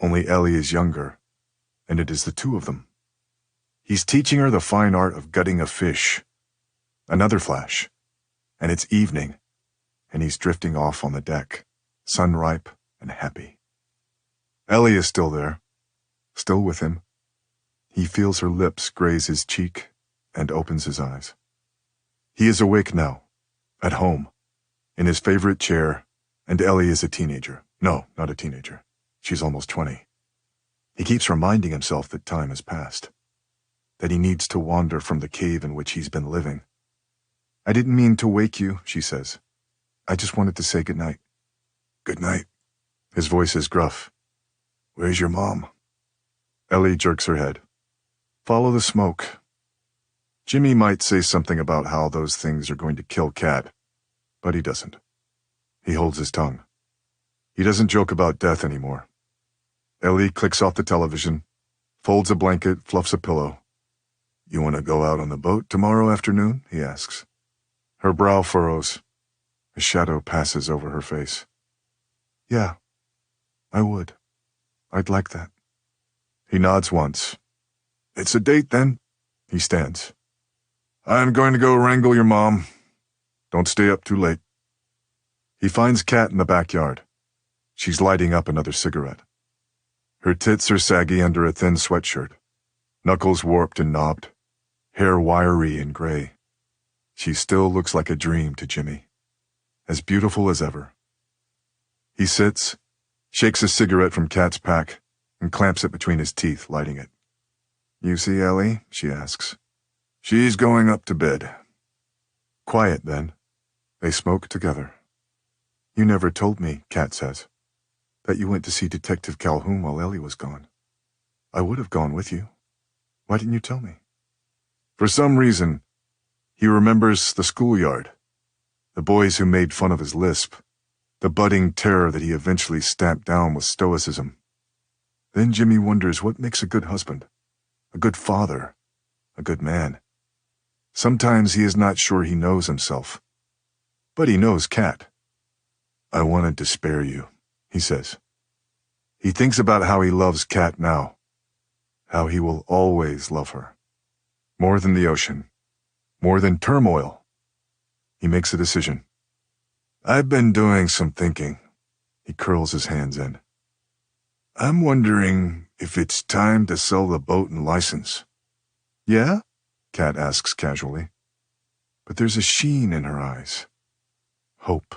Only Ellie is younger, and it is the two of them. He's teaching her the fine art of gutting a fish. Another flash, and it's evening, and he's drifting off on the deck, sun-ripe and happy. Ellie is still there, still with him. He feels her lips graze his cheek and opens his eyes. He is awake now, at home, in his favorite chair, and Ellie is a teenager. No, not a teenager. She's almost 20. He keeps reminding himself that time has passed, that he needs to wander from the cave in which he's been living. I didn't mean to wake you, she says. I just wanted to say goodnight. Good night. His voice is gruff. Where's your mom? Ellie jerks her head. Follow the smoke. Jimmy might say something about how those things are going to kill Kat, but he doesn't. He holds his tongue. He doesn't joke about death anymore. Ellie clicks off the television, folds a blanket, fluffs a pillow. You want to go out on the boat tomorrow afternoon? He asks. Her brow furrows. A shadow passes over her face. Yeah, I would. I'd like that. He nods once. It's a date, then. He stands. I'm going to go wrangle your mom. Don't stay up too late. He finds Kat in the backyard. She's lighting up another cigarette. Her tits are saggy under a thin sweatshirt, knuckles warped and knobbed, hair wiry and gray. She still looks like a dream to Jimmy, as beautiful as ever. He sits, shakes a cigarette from Kat's pack, and clamps it between his teeth, lighting it. You see Ellie? She asks. She's going up to bed. Quiet, then. They smoke together. You never told me, Kat says, that you went to see Detective Calhoun while Ellie was gone. I would have gone with you. Why didn't you tell me? For some reason, he remembers the schoolyard, the boys who made fun of his lisp, the budding terror that he eventually stamped down with stoicism. Then Jimmy wonders what makes a good husband, a good father, a good man. Sometimes he is not sure he knows himself, but he knows Kat. I wanted to spare you, he says. He thinks about how he loves Kat now, how he will always love her. More than the ocean, more than turmoil. He makes a decision. I've been doing some thinking. He curls his hands in. I'm wondering if it's time to sell the boat and license. Yeah? Kat asks casually. But there's a sheen in her eyes. Hope.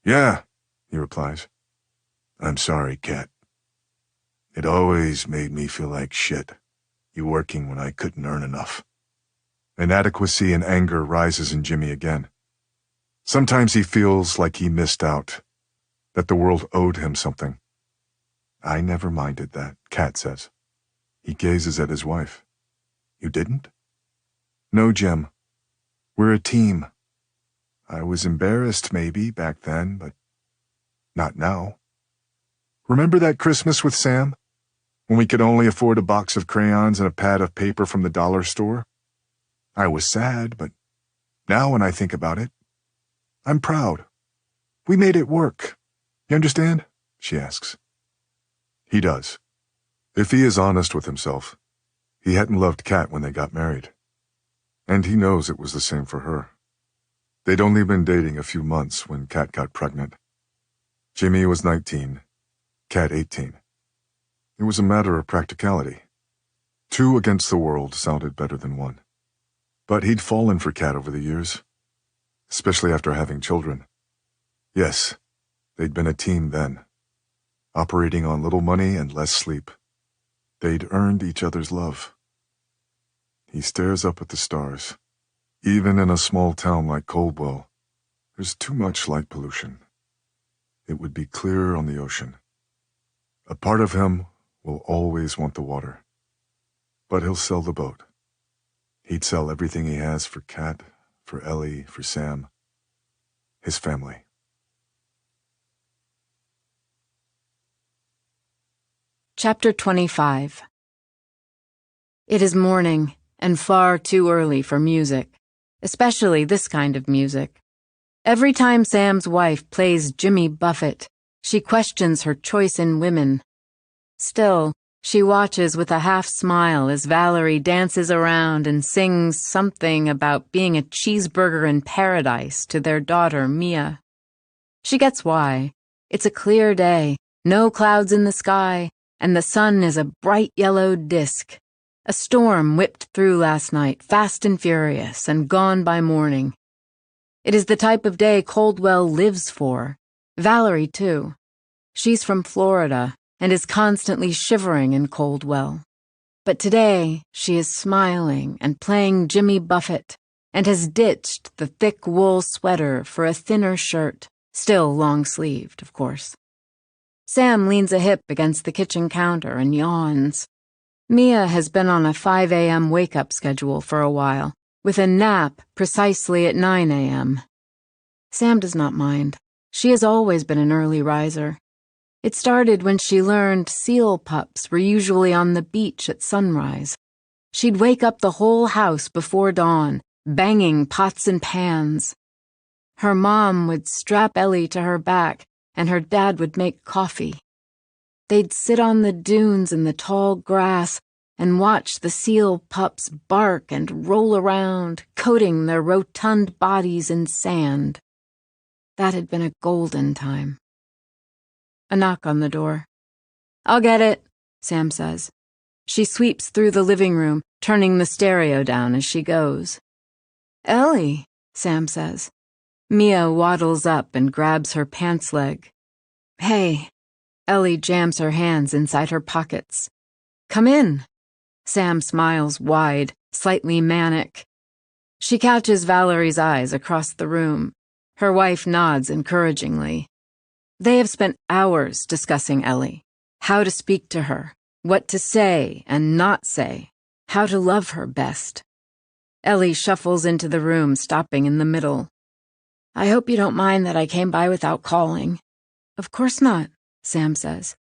Yeah, he replies. I'm sorry, Kat. It always made me feel like shit. You working when I couldn't earn enough. Inadequacy and anger rises in Jimmy again. Sometimes he feels like he missed out, that the world owed him something. I never minded that, Kat says. He gazes at his wife. You didn't? No, Jim. We're a team. I was embarrassed maybe back then, but not now. Remember that Christmas with Sam? When we could only afford a box of crayons and a pad of paper from the dollar store? I was sad, but now when I think about it, I'm proud. We made it work. You understand? She asks. He does. If he is honest with himself, he hadn't loved Kat when they got married. And he knows it was the same for her. They'd only been dating a few months when Kat got pregnant. Jimmy was 19, Kat 18. It was a matter of practicality. 2 against the world sounded better than 1. But he'd fallen for Kat over the years, especially after having children. Yes, they'd been a team then, operating on little money and less sleep. They'd earned each other's love. He stares up at the stars. Even in a small town like Coldwell, there's too much light pollution. It would be clearer on the ocean. A part of him will always want the water. But he'll sell the boat. He'd sell everything he has for Kat, for Ellie, for Sam, his family. Chapter 25. It is morning, and far too early for music, especially this kind of music. Every time Sam's wife plays Jimmy Buffett, she questions her choice in women. Still, she watches with a half-smile as Valerie dances around and sings something about being a cheeseburger in paradise to their daughter, Mia. She gets why. It's a clear day, no clouds in the sky, and the sun is a bright yellow disk. A storm whipped through last night, fast and furious, and gone by morning. It is the type of day Coldwell lives for. Valerie, too. She's from Florida and is constantly shivering in Coldwell. But today, she is smiling and playing Jimmy Buffett and has ditched the thick wool sweater for a thinner shirt, still long-sleeved, of course. Sam leans a hip against the kitchen counter and yawns. Mia has been on a 5 a.m. wake-up schedule for a while, with a nap precisely at 9 a.m. Sam does not mind. She has always been an early riser. It started when she learned seal pups were usually on the beach at sunrise. She'd wake up the whole house before dawn, banging pots and pans. Her mom would strap Ellie to her back, and her dad would make coffee. They'd sit on the dunes in the tall grass and watch the seal pups bark and roll around, coating their rotund bodies in sand. That had been a golden time. A knock on the door. "I'll get it," Sam says. She sweeps through the living room, turning the stereo down as she goes. "Ellie," Sam says. Mia waddles up and grabs her pants leg. "Hey." Ellie jams her hands inside her pockets. "Come in." Sam smiles wide, slightly manic. She catches Valerie's eyes across the room. Her wife nods encouragingly. They have spent hours discussing Ellie, how to speak to her, what to say and not say, how to love her best. Ellie shuffles into the room, stopping in the middle. "I hope you don't mind that I came by without calling." "Of course not," Sam says.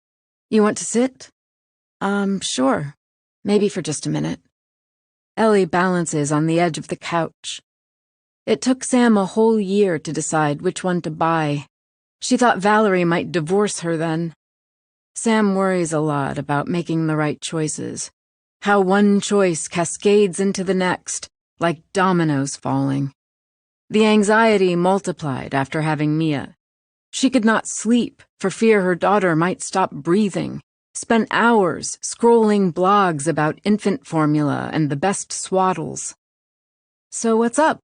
"You want to sit?" Sure. Maybe for just a minute." Ellie balances on the edge of the couch. It took Sam a whole year to decide which one to buy. She thought Valerie might divorce her then. Sam worries a lot about making the right choices, how one choice cascades into the next, like dominoes falling. The anxiety multiplied after having Mia. She could not sleep for fear her daughter might stop breathing, spent hours scrolling blogs about infant formula and the best swaddles. "So what's up?"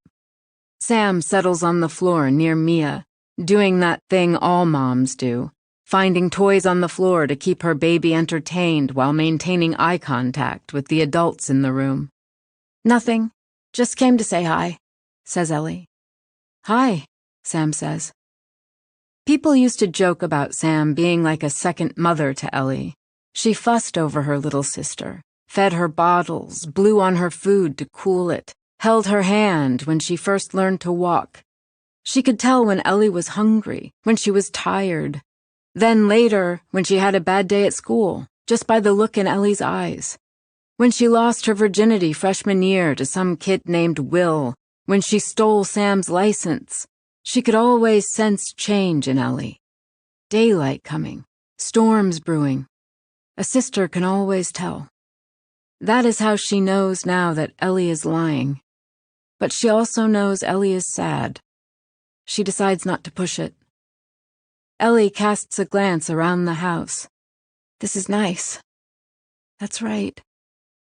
Sam settles on the floor near Mia, doing that thing all moms do, finding toys on the floor to keep her baby entertained while maintaining eye contact with the adults in the room. Nothing. Just came to say hi, says Ellie. Hi, Sam says. People used to joke about Sam being like a second mother to Ellie. She fussed over her little sister, fed her bottles, blew on her food to cool it, held her hand when she first learned to walk. She could tell when Ellie was hungry, when she was tired. Then later, when she had a bad day at school, just by the look in Ellie's eyes. When she lost her virginity freshman year to some kid named Will, when she stole Sam's license, she could always sense change in Ellie. Daylight coming, storms brewing. A sister can always tell. That is how she knows now that Ellie is lying. But she also knows Ellie is sad. She decides not to push it. Ellie casts a glance around the house. This is nice. That's right.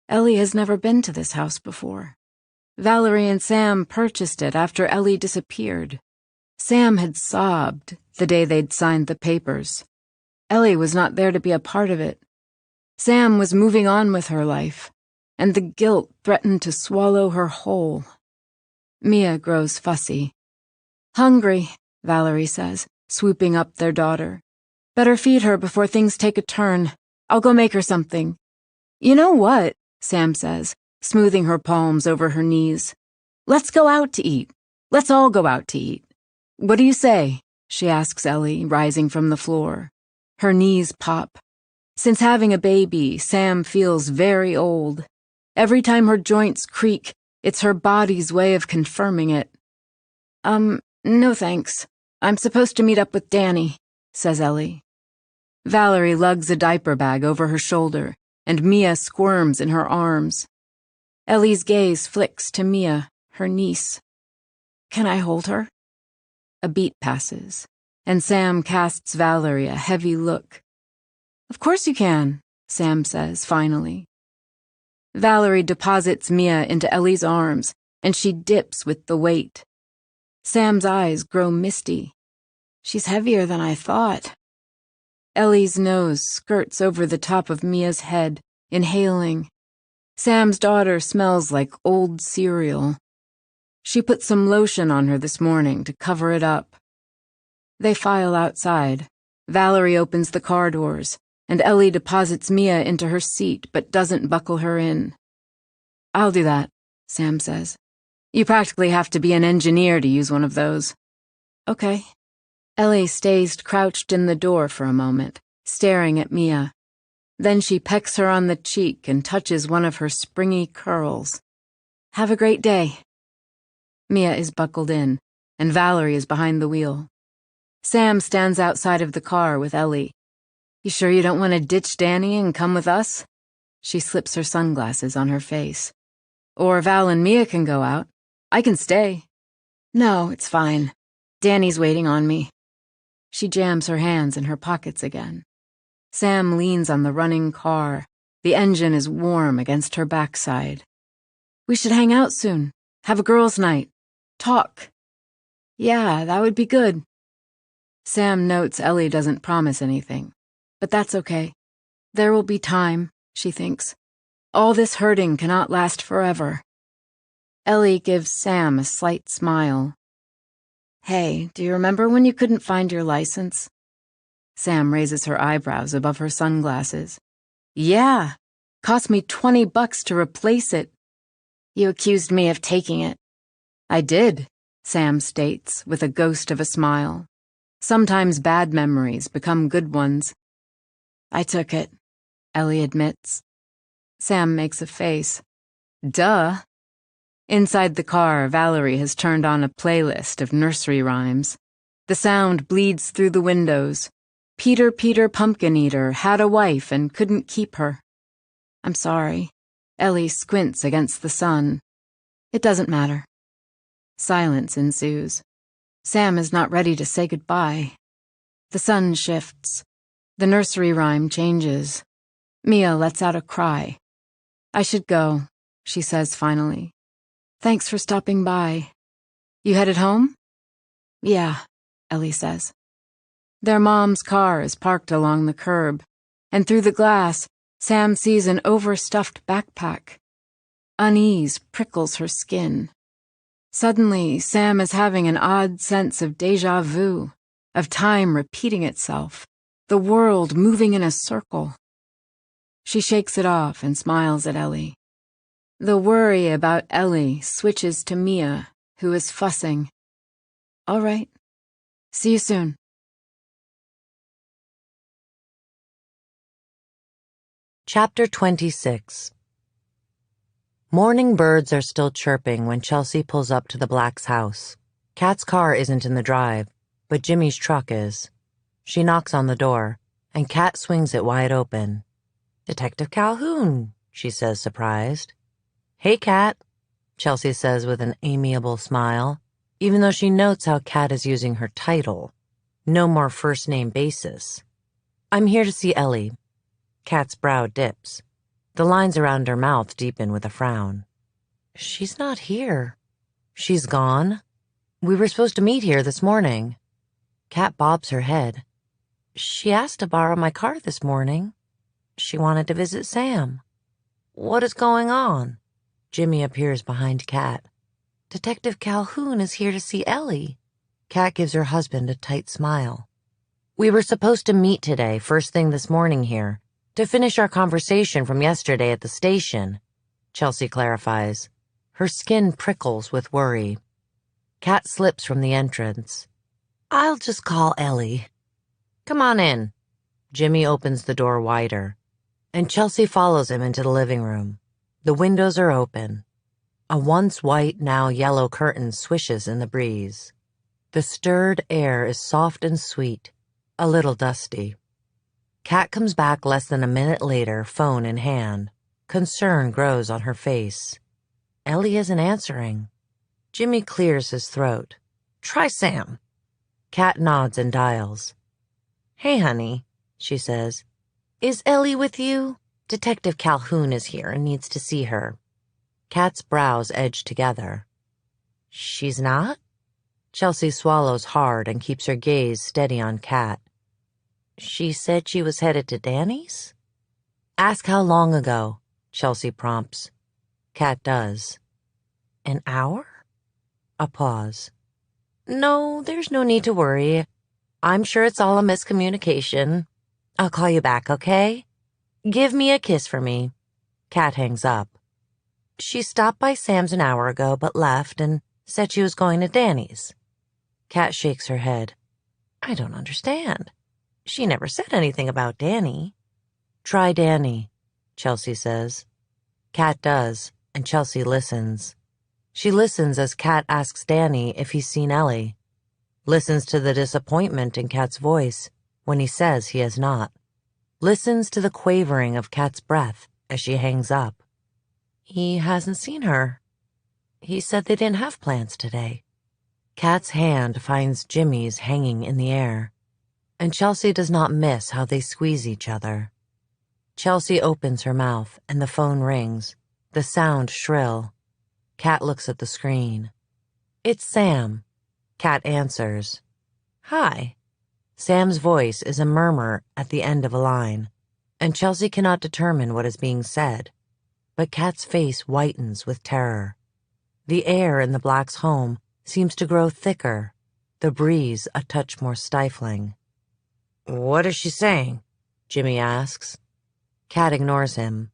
Ellie has never been to this house before. Valerie and Sam purchased it after Ellie disappeared. Sam had sobbed the day they'd signed the papers. Ellie was not there to be a part of it. Sam was moving on with her life, and the guilt threatened to swallow her whole. Mia grows fussy. Hungry, Valerie says, swooping up their daughter. Better feed her before things take a turn. I'll go make her something. You know what? Sam says, smoothing her palms over her knees. Let's go out to eat. Let's all go out to eat. What do you say? She asks Ellie, rising from the floor. Her knees pop. Since having a baby, Sam feels very old. Every time her joints creak, it's her body's way of confirming it. No thanks. I'm supposed to meet up with Danny, says Ellie. Valerie lugs a diaper bag over her shoulder, and Mia squirms in her arms. Ellie's gaze flicks to Mia, her niece. Can I hold her? A beat passes, and Sam casts Valerie a heavy look. Of course you can, Sam says, finally. Valerie deposits Mia into Ellie's arms, and she dips with the weight. Sam's eyes grow misty. She's heavier than I thought. Ellie's nose skirts over the top of Mia's head, inhaling. Sam's daughter smells like old cereal. She put some lotion on her this morning to cover it up. They file outside. Valerie opens the car doors, and Ellie deposits Mia into her seat but doesn't buckle her in. I'll do that, Sam says. You practically have to be an engineer to use one of those. Okay. Ellie stays crouched in the door for a moment, staring at Mia. Then she pecks her on the cheek and touches one of her springy curls. Have a great day. Mia is buckled in, and Valerie is behind the wheel. Sam stands outside of the car with Ellie. You sure you don't want to ditch Danny and come with us? She slips her sunglasses on her face. Or Val and Mia can go out. I can stay. No, it's fine. Danny's waiting on me. She jams her hands in her pockets again. Sam leans on the running car. The engine is warm against her backside. We should hang out soon. Have a girls' night. Talk. Yeah, that would be good. Sam notes Ellie doesn't promise anything. But that's okay. There will be time, she thinks. All this hurting cannot last forever. Ellie gives Sam a slight smile. Hey, do you remember when you couldn't find your license? Sam raises her eyebrows above her sunglasses. Yeah, cost me $20 to replace it. You accused me of taking it. I did, Sam states with a ghost of a smile. Sometimes bad memories become good ones. I took it, Ellie admits. Sam makes a face. Duh. Inside the car, Valerie has turned on a playlist of nursery rhymes. The sound bleeds through the windows. Peter, Peter, Pumpkin Eater had a wife and couldn't keep her. I'm sorry. Ellie squints against the sun. It doesn't matter. Silence ensues. Sam is not ready to say goodbye. The sun shifts. The nursery rhyme changes. Mia lets out a cry. I should go, she says finally. Thanks for stopping by. You headed home? Yeah, Ellie says. Their mom's car is parked along the curb, and through the glass, Sam sees an overstuffed backpack. Unease prickles her skin. Suddenly, Sam is having an odd sense of déjà vu, of time repeating itself, the world moving in a circle. She shakes it off and smiles at Ellie. The worry about Ellie switches to Mia, who is fussing. All right. See you soon. Chapter 26. Morning birds are still chirping when Chelsea pulls up to the Blacks' house. Kat's car isn't in the drive, but Jimmy's truck is. She knocks on the door, and Kat swings it wide open. "Detective Calhoun," she says, surprised. "Hey, Kat," Chelsea says with an amiable smile, even though she notes how Kat is using her title. No more first-name basis. "I'm here to see Ellie." Kat's brow dips. The lines around her mouth deepen with a frown. "She's not here. She's gone. We were supposed to meet here this morning." Kat bobs her head. "She asked to borrow my car this morning. She wanted to visit Sam." "What is going on?" Jimmy appears behind Kat. "Detective Calhoun is here to see Ellie." Kat gives her husband a tight smile. "We were supposed to meet today, first thing this morning here, to finish our conversation from yesterday at the station," Chelsea clarifies. Her skin prickles with worry. Kat slips from the entrance. "I'll just call Ellie." "Come on in." Jimmy opens the door wider, and Chelsea follows him into the living room. The windows are open. A once white, now yellow curtain swishes in the breeze. The stirred air is soft and sweet, a little dusty. Kat comes back less than a minute later, phone in hand. Concern grows on her face. Ellie isn't answering. Jimmy clears his throat. "Try Sam." Kat nods and dials. "Hey, honey," she says. "Is Ellie with you? Detective Calhoun is here and needs to see her." Kat's brows edge together. "She's not?" Chelsea swallows hard and keeps her gaze steady on Kat. "She said she was headed to Danny's?" "Ask how long ago," Chelsea prompts. Kat does. "An hour?" A pause. "No, there's no need to worry. I'm sure it's all a miscommunication. I'll call you back, okay? Give me a kiss for me." Kat hangs up. "She stopped by Sam's an hour ago but left and said she was going to Danny's." Kat shakes her head. "I don't understand. She never said anything about Danny." "Try Danny," Chelsea says. Kat does, and Chelsea listens. She listens as Kat asks Danny if he's seen Ellie. Listens to the disappointment in Kat's voice when he says he has not. Listens to the quavering of Kat's breath as she hangs up. "He hasn't seen her. He said they didn't have plans today." Kat's hand finds Jimmy's hanging in the air, and Chelsea does not miss how they squeeze each other. Chelsea opens her mouth and the phone rings, the sound shrill. Kat looks at the screen. "It's Sam." Kat answers. "Hi." Sam's voice is a murmur at the end of a line, and Chelsea cannot determine what is being said. But Kat's face whitens with terror. The air in the Blacks' home seems to grow thicker, the breeze a touch more stifling. "What is she saying?" Jimmy asks. Kat ignores him.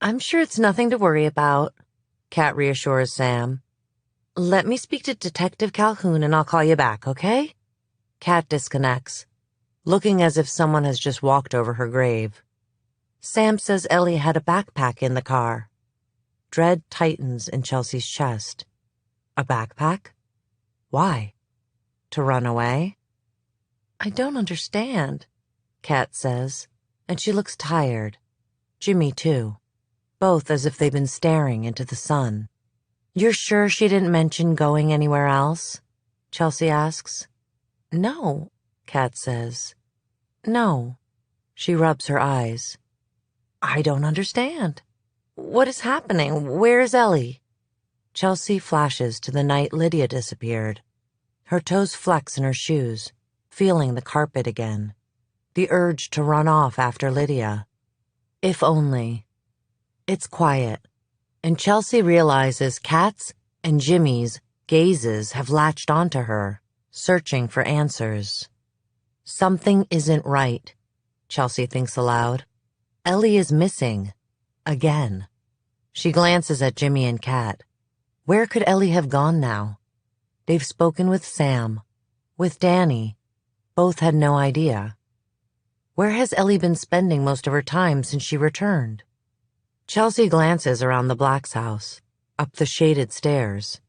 "I'm sure it's nothing to worry about," Kat reassures Sam. "Let me speak to Detective Calhoun and I'll call you back, okay?" Kat disconnects, looking as if someone has just walked over her grave. Sam says Ellie had a backpack in the car. Dread tightens in Chelsea's chest. A backpack? Why? To run away? "I don't understand," Kat says, and she looks tired. Jimmy, too. Both as if they've been staring into the sun. "You're sure she didn't mention going anywhere else?" Chelsea asks. "No," Kat says. "No." She rubs her eyes. "I don't understand. What is happening? Where is Ellie?" Chelsea flashes to the night Lydia disappeared. Her toes flex in her shoes, feeling the carpet again, the urge to run off after Lydia. If only. It's quiet, and Chelsea realizes Kat's and Jimmy's gazes have latched onto her, searching for answers. Something isn't right, Chelsea thinks aloud. Ellie is missing. Again. She glances at Jimmy and Kat. Where could Ellie have gone now? They've spoken with Sam, with Danny. Both had no idea. Where has Ellie been spending most of her time since she returned? Chelsea glances around the Blacks' house, up the shaded stairs.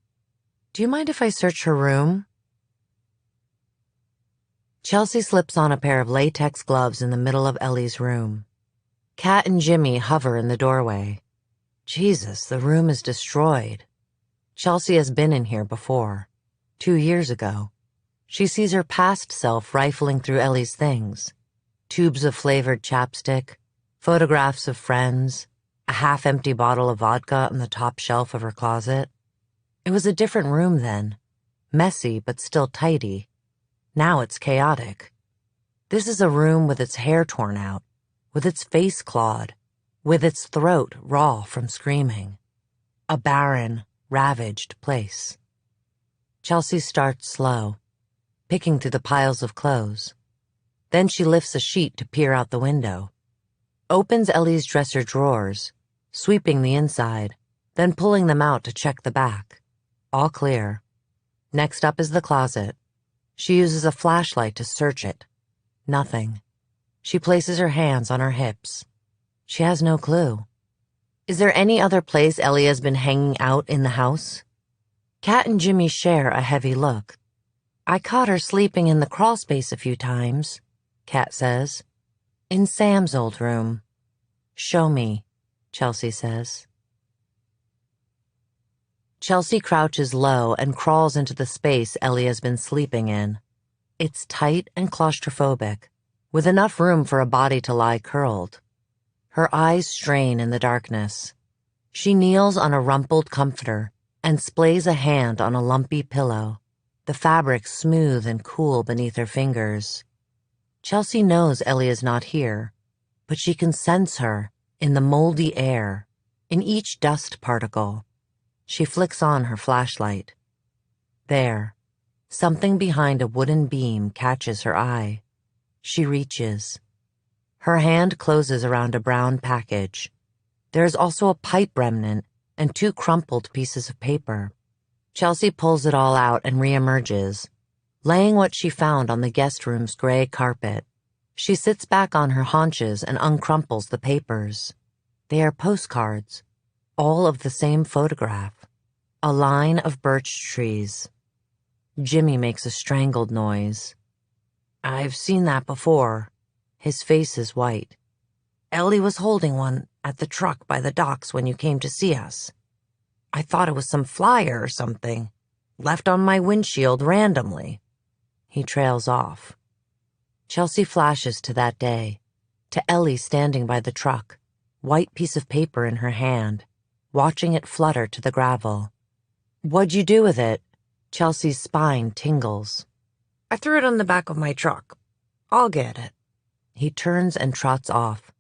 Do you mind if I search her room? Chelsea slips on a pair of latex gloves in the middle of Ellie's room. Kat and Jimmy hover in the doorway. Jesus, the room is destroyed. Chelsea has been in here before, 2 years ago. She sees her past self rifling through Ellie's things. Tubes of flavored chapstick, photographs of friends, a half-empty bottle of vodka on the top shelf of her closet. It was a different room then, messy but still tidy. Now it's chaotic. This is a room with its hair torn out, with its face clawed, with its throat raw from screaming. A barren, ravaged place. Chelsea starts slow, picking through the piles of clothes. Then she lifts a sheet to peer out the window. Opens Ellie's dresser drawers, sweeping the inside, then pulling them out to check the back. All clear. Next up is the closet. She uses a flashlight to search it. Nothing. She places her hands on her hips. She has no clue. Is there any other place Ellie has been hanging out in the house? Kat and Jimmy share a heavy look. I caught her sleeping in the crawl space a few times, Kat says. In Sam's old room. Show me, Chelsea says. Chelsea crouches low and crawls into the space Ellie has been sleeping in. It's tight and claustrophobic, with enough room for a body to lie curled. Her eyes strain in the darkness. She kneels on a rumpled comforter and splays a hand on a lumpy pillow, the fabric smooth and cool beneath her fingers. Chelsea knows Ellie is not here, but she can sense her in the moldy air, in each dust particle. She flicks on her flashlight. There, something behind a wooden beam catches her eye. She reaches. Her hand closes around a brown package. There is also a pipe remnant and 2 crumpled pieces of paper. Chelsea pulls it all out and reemerges, laying what she found on the guest room's gray carpet. She sits back on her haunches and uncrumples the papers. They are postcards, all of the same photograph. A line of birch trees. Jimmy makes a strangled noise. I've seen that before. His face is white. Ellie was holding one at the truck by the docks when you came to see us. I thought it was some flyer or something, left on my windshield randomly. He trails off. Chelsea flashes to that day, to Ellie standing by the truck, white piece of paper in her hand, watching it flutter to the gravel. What'd you do with it? Chelsea's spine tingles. I threw it on the back of my truck. I'll get it. He turns and trots off.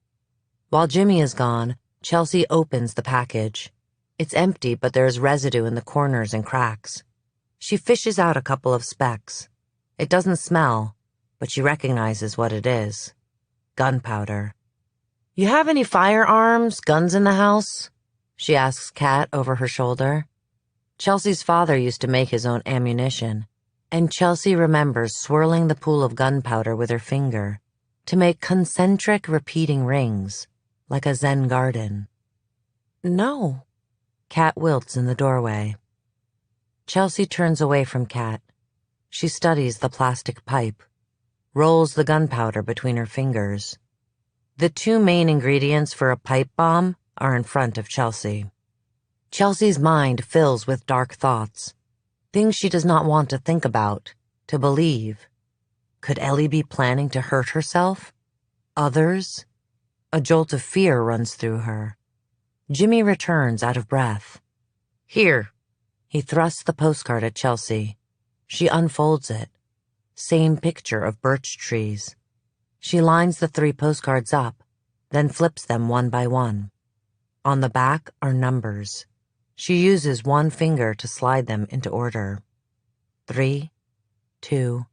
While Jimmy is gone, Chelsea opens the package. It's empty, but there is residue in the corners and cracks. She fishes out a couple of specks. It doesn't smell, but she recognizes what it is. Gunpowder. You have any firearms, guns in the house? She asks Kat over her shoulder. Chelsea's father used to make his own ammunition, and Chelsea remembers swirling the pool of gunpowder with her finger to make concentric repeating rings, like a Zen garden. No. Kat wilts in the doorway. Chelsea turns away from Kat. She studies the plastic pipe, rolls the gunpowder between her fingers. The 2 main ingredients for a pipe bomb are in front of Chelsea. Chelsea's mind fills with dark thoughts, things she does not want to think about, to believe. Could Ellie be planning to hurt herself? Others? A jolt of fear runs through her. Jimmy returns out of breath. Here. He thrusts the postcard at Chelsea. She unfolds it. Same picture of birch trees. She lines the 3 postcards up, then flips them one by one. On the back are numbers. She uses one finger to slide them into order. 3, 2,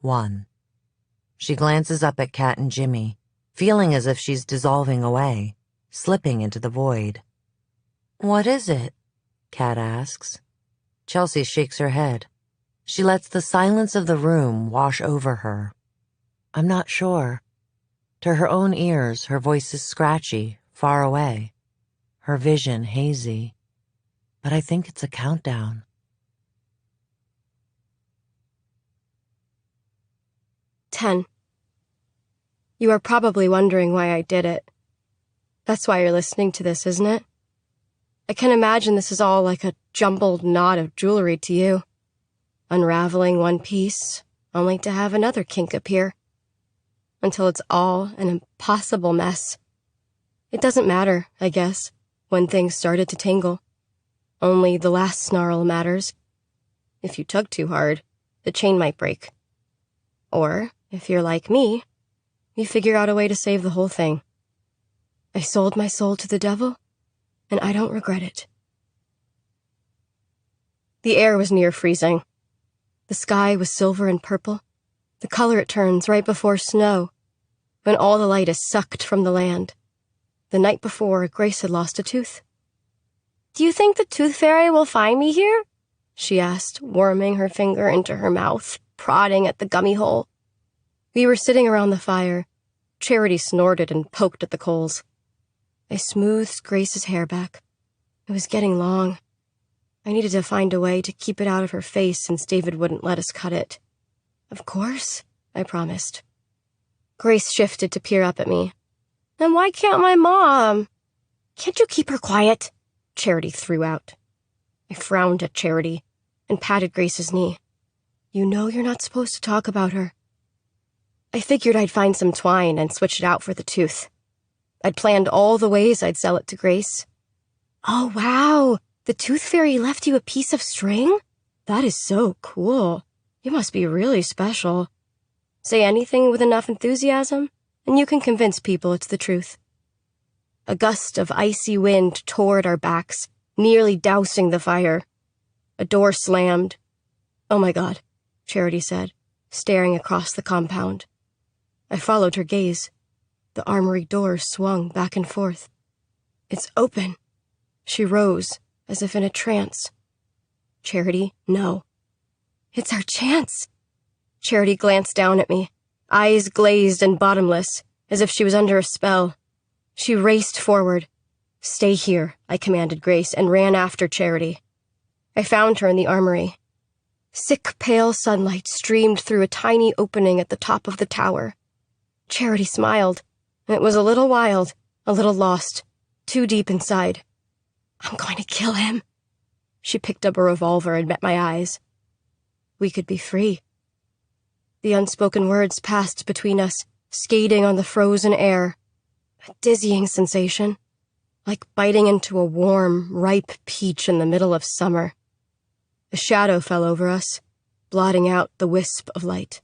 1. She glances up at Kat and Jimmy, feeling as if she's dissolving away, slipping into the void. "What is it?" Kat asks. Chelsea shakes her head. She lets the silence of the room wash over her. "I'm not sure." To her own ears, her voice is scratchy, far away. Her vision hazy. But I think it's a countdown. 10. You are probably wondering why I did it. That's why you're listening to this, isn't it? I can imagine this is all like a jumbled knot of jewelry to you. Unraveling one piece, only to have another kink appear. Until it's all an impossible mess. It doesn't matter, I guess, when things started to tangle. Only the last snarl matters. If you tug too hard, the chain might break. Or, if you're like me, you figure out a way to save the whole thing. I sold my soul to the devil, and I don't regret it. The air was near freezing. The sky was silver and purple, the color it turns right before snow, when all the light is sucked from the land. The night before, Grace had lost a tooth. "Do you think the tooth fairy will find me here?" she asked, worming her finger into her mouth, prodding at the gummy hole. We were sitting around the fire. Charity snorted and poked at the coals. I smoothed Grace's hair back. It was getting long. I needed to find a way to keep it out of her face since David wouldn't let us cut it. "Of course," I promised. Grace shifted to peer up at me. "Then why can't my mom?" "Can't you keep her quiet?" Charity threw out. I frowned at Charity and patted Grace's knee. "You know you're not supposed to talk about her." I figured I'd find some twine and switch it out for the tooth. I'd planned all the ways I'd sell it to Grace. "Oh, wow! The tooth fairy left you a piece of string? That is so cool. You must be really special." Say anything with enough enthusiasm, and you can convince people it's the truth. A gust of icy wind tore at our backs, nearly dousing the fire. A door slammed. "Oh my God," Charity said, staring across the compound. I followed her gaze. The armory door swung back and forth. "It's open." She rose, as if in a trance. "Charity, no." "It's our chance." Charity glanced down at me, eyes glazed and bottomless, as if she was under a spell. She raced forward. "Stay here," I commanded Grace, and ran after Charity. I found her in the armory. Sick, pale sunlight streamed through a tiny opening at the top of the tower. Charity smiled. It was a little wild, a little lost, too deep inside. "I'm going to kill him." She picked up a revolver and met my eyes. We could be free. The unspoken words passed between us, skating on the frozen air. A dizzying sensation, like biting into a warm, ripe peach in the middle of summer. A shadow fell over us, blotting out the wisp of light.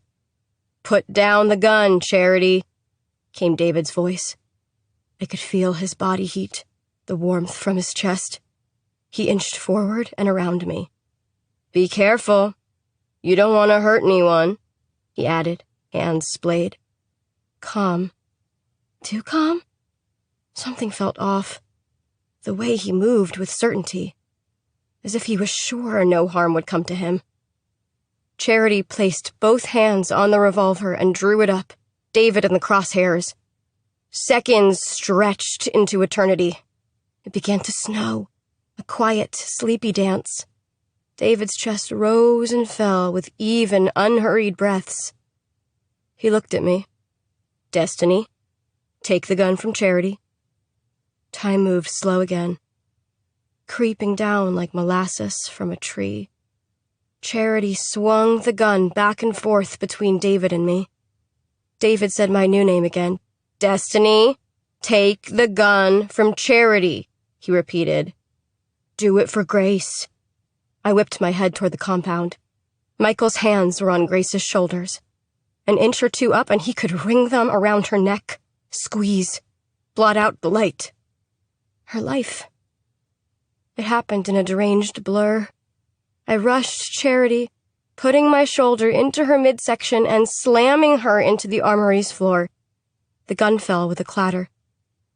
"Put down the gun, Charity," came David's voice. I could feel his body heat, the warmth from his chest. He inched forward and around me. "Be careful. You don't want to hurt anyone," he added, hands splayed. Calm. Too calm? Something felt off. The way he moved with certainty, as if he was sure no harm would come to him. Charity placed both hands on the revolver and drew it up, David in the crosshairs. Seconds stretched into eternity. It began to snow, a quiet, sleepy dance. David's chest rose and fell with even, unhurried breaths. He looked at me. "Destiny, take the gun from Charity." Time moved slow again, creeping down like molasses from a tree. Charity swung the gun back and forth between David and me. David said my new name again. "Destiny, take the gun from Charity," he repeated. "Do it for Grace." I whipped my head toward the compound. Michael's hands were on Grace's shoulders. An inch or two up and he could wring them around her neck, squeeze, blot out the light. Her life. It happened in a deranged blur. I rushed Charity, putting my shoulder into her midsection and slamming her into the armory's floor. The gun fell with a clatter.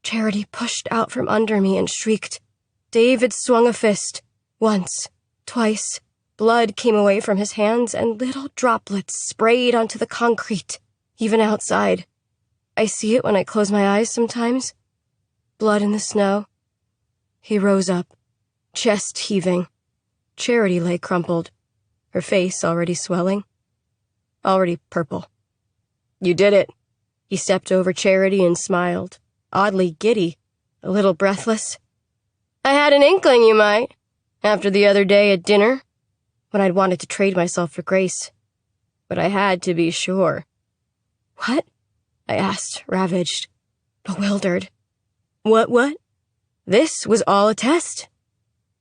Charity pushed out from under me and shrieked. David swung a fist. Once, twice. Blood came away from his hands and little droplets sprayed onto the concrete, even outside. I see it when I close my eyes sometimes. Blood in the snow. He rose up, chest heaving. Charity lay crumpled, her face already swelling, already purple. You did it. He stepped over Charity and smiled, oddly giddy, a little breathless. I had an inkling you might, after the other day at dinner, when I'd wanted to trade myself for Grace. But I had to be sure. What? I asked, ravaged, bewildered. What? This was all a test.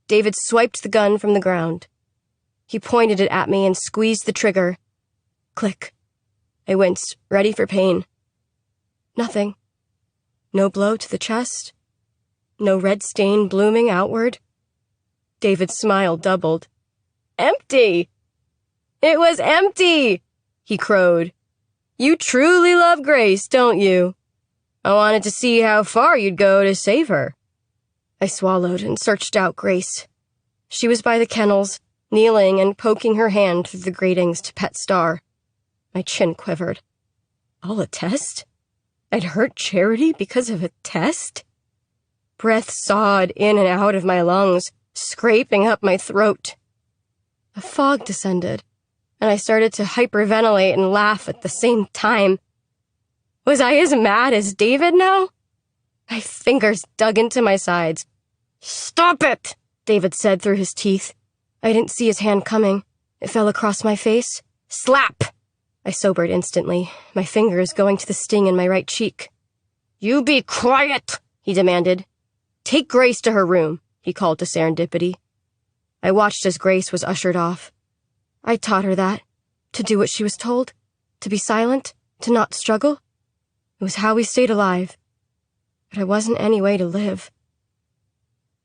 David swiped the gun from the ground. He pointed it at me and squeezed the trigger. Click. I winced, ready for pain. Nothing. No blow to the chest. No red stain blooming outward. David's smile doubled. Empty! It was empty! He crowed. You truly love Grace, don't you? I wanted to see how far you'd go to save her. I swallowed and searched out Grace. She was by the kennels, kneeling and poking her hand through the gratings to pet Star. My chin quivered. All a test? I'd hurt Charity because of a test? Breath sawed in and out of my lungs, scraping up my throat. A fog descended, and I started to hyperventilate and laugh at the same time. Was I as mad as David now? My fingers dug into my sides. Stop it, David said through his teeth. I didn't see his hand coming. It fell across my face. Slap! I sobered instantly, my fingers going to the sting in my right cheek. You be quiet, he demanded. Take Grace to her room, he called to Serendipity. I watched as Grace was ushered off. I taught her that, to do what she was told, to be silent, to not struggle. It was how we stayed alive. But it wasn't any way to live.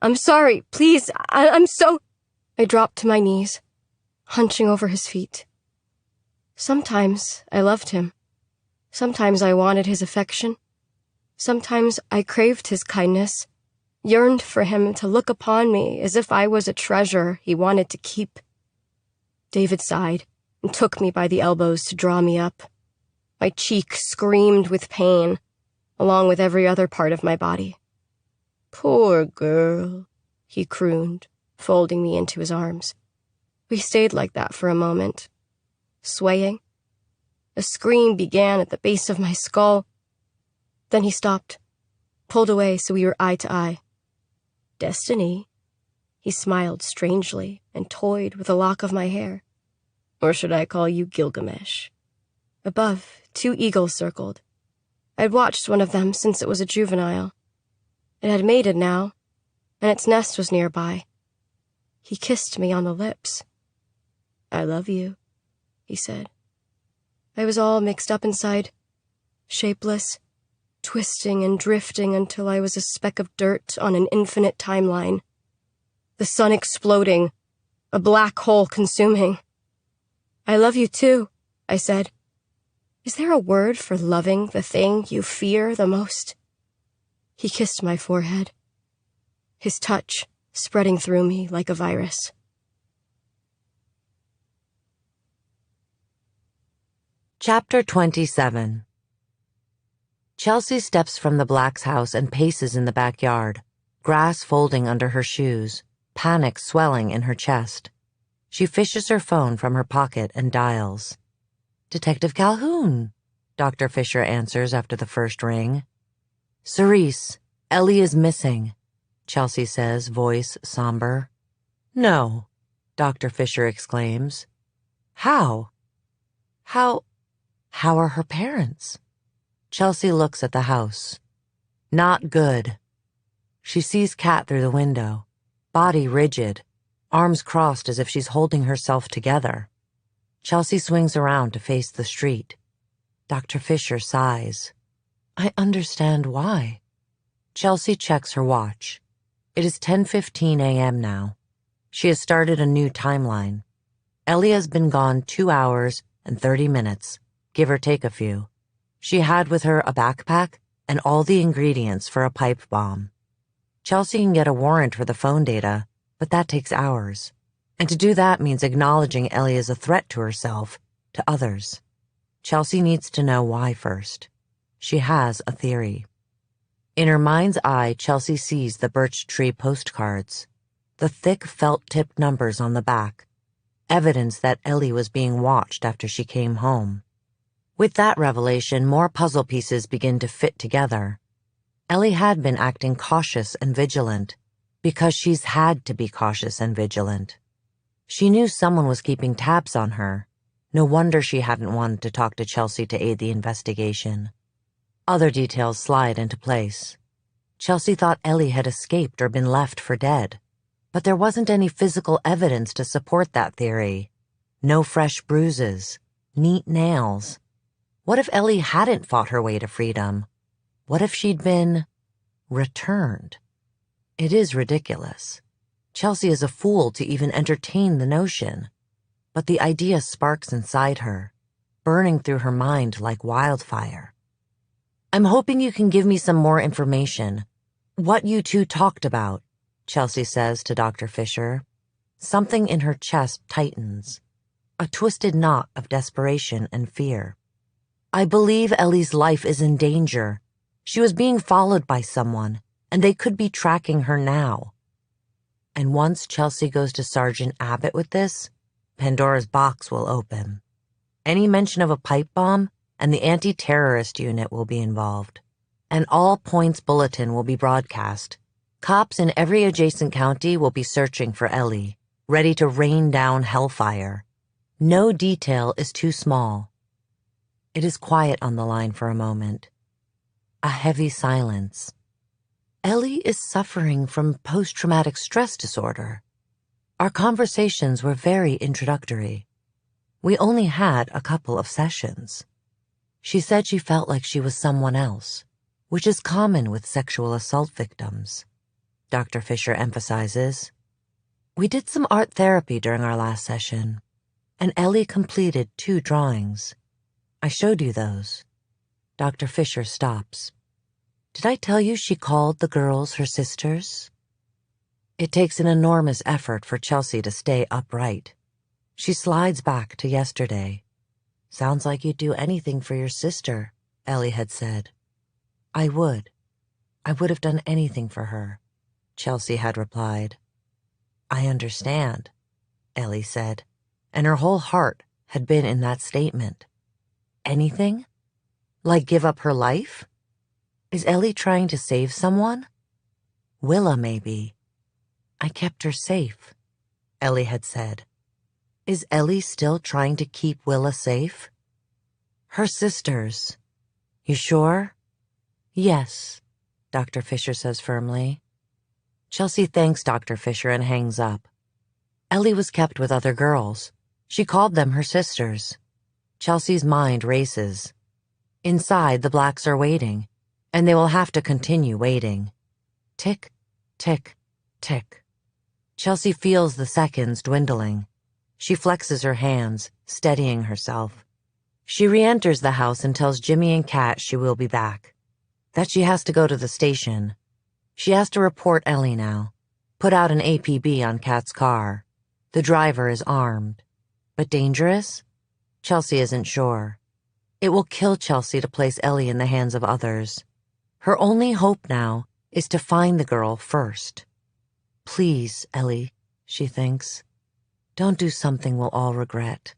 I'm sorry, please, I'm so... I dropped to my knees, hunching over his feet. Sometimes I loved him. Sometimes I wanted his affection. Sometimes I craved his kindness, yearned for him to look upon me as if I was a treasure he wanted to keep. David sighed and took me by the elbows to draw me up. My cheek screamed with pain, along with every other part of my body. Poor girl, he crooned, folding me into his arms. We stayed like that for a moment, swaying. A scream began at the base of my skull. Then he stopped, pulled away so we were eye to eye. Destiny? He smiled strangely and toyed with a lock of my hair. Or should I call you Gilgamesh? Above, 2 eagles circled. I'd watched one of them since it was a juvenile. It had mated now, and its nest was nearby. He kissed me on the lips. I love you, he said. I was all mixed up inside, shapeless, twisting and drifting until I was a speck of dirt on an infinite timeline. The sun exploding, a black hole consuming. I love you too, I said. Is there a word for loving the thing you fear the most? He kissed my forehead, his touch spreading through me like a virus. Chapter 27. Chelsea steps from the Blacks' house and paces in the backyard, grass folding under her shoes, panic swelling in her chest. She fishes her phone from her pocket and dials. Detective Calhoun, Dr. Fisher answers after the first ring. Cerise, Ellie is missing, Chelsea says, voice somber. No, Dr. Fisher exclaims. How? How are her parents? Chelsea looks at the house. Not good. She sees Kat through the window, body rigid, arms crossed as if she's holding herself together. Chelsea swings around to face the street. Dr. Fisher sighs. I understand why. Chelsea checks her watch. It is 10:15 a.m. now. She has started a new timeline. Ellie has been gone 2 hours and 30 minutes, give or take a few. She had with her a backpack and all the ingredients for a pipe bomb. Chelsea can get a warrant for the phone data, but that takes hours. And to do that means acknowledging Ellie as a threat to herself, to others. Chelsea needs to know why first. She has a theory. In her mind's eye, Chelsea sees the birch tree postcards, the thick felt-tipped numbers on the back, evidence that Ellie was being watched after she came home. With that revelation, more puzzle pieces begin to fit together. Ellie had been acting cautious and vigilant because she's had to be cautious and vigilant. She knew someone was keeping tabs on her. No wonder she hadn't wanted to talk to Chelsea to aid the investigation. Other details slide into place. Chelsea thought Ellie had escaped or been left for dead, but there wasn't any physical evidence to support that theory. No fresh bruises, neat nails. What if Ellie hadn't fought her way to freedom? What if she'd been returned? It is ridiculous. Chelsea is a fool to even entertain the notion. But the idea sparks inside her, burning through her mind like wildfire. I'm hoping you can give me some more information. What you two talked about, Chelsea says to Dr. Fisher. Something in her chest tightens. A twisted knot of desperation and fear. I believe Ellie's life is in danger. She was being followed by someone, and they could be tracking her now. And once Chelsea goes to Sergeant Abbott with this, Pandora's box will open. Any mention of a pipe bomb, and the anti-terrorist unit will be involved. An all-points bulletin will be broadcast. Cops in every adjacent county will be searching for Ellie, ready to rain down hellfire. No detail is too small. It is quiet on the line for a moment. A heavy silence. Ellie is suffering from post-traumatic stress disorder. Our conversations were very introductory. We only had a couple of sessions. She said she felt like she was someone else, which is common with sexual assault victims. Dr. Fisher emphasizes. We did some art therapy during our last session, and Ellie completed 2 drawings. I showed you those. Dr. Fisher stops. Did I tell you she called the girls her sisters? It takes an enormous effort for Chelsea to stay upright. She slides back to yesterday. Sounds like you'd do anything for your sister, Ellie had said. I would. I would have done anything for her, Chelsea had replied. I understand, Ellie said, and her whole heart had been in that statement. Anything? Like give up her life? Is Ellie trying to save someone? Willa, maybe. I kept her safe, Ellie had said. Is Ellie still trying to keep Willa safe? Her sisters. You sure? Yes, Dr. Fisher says firmly. Chelsea thanks Dr. Fisher and hangs up. Ellie was kept with other girls. She called them her sisters. Chelsea's mind races. Inside, the Blacks are waiting, and they will have to continue waiting. Tick, tick, tick. Chelsea feels the seconds dwindling. She flexes her hands, steadying herself. She re-enters the house and tells Jimmy and Kat she will be back. That she has to go to the station. She has to report Ellie now. Put out an APB on Kat's car. The driver is armed. But dangerous? Chelsea isn't sure. It will kill Chelsea to place Ellie in the hands of others. Her only hope now is to find the girl first. Please, Ellie, she thinks. Don't do something we'll all regret.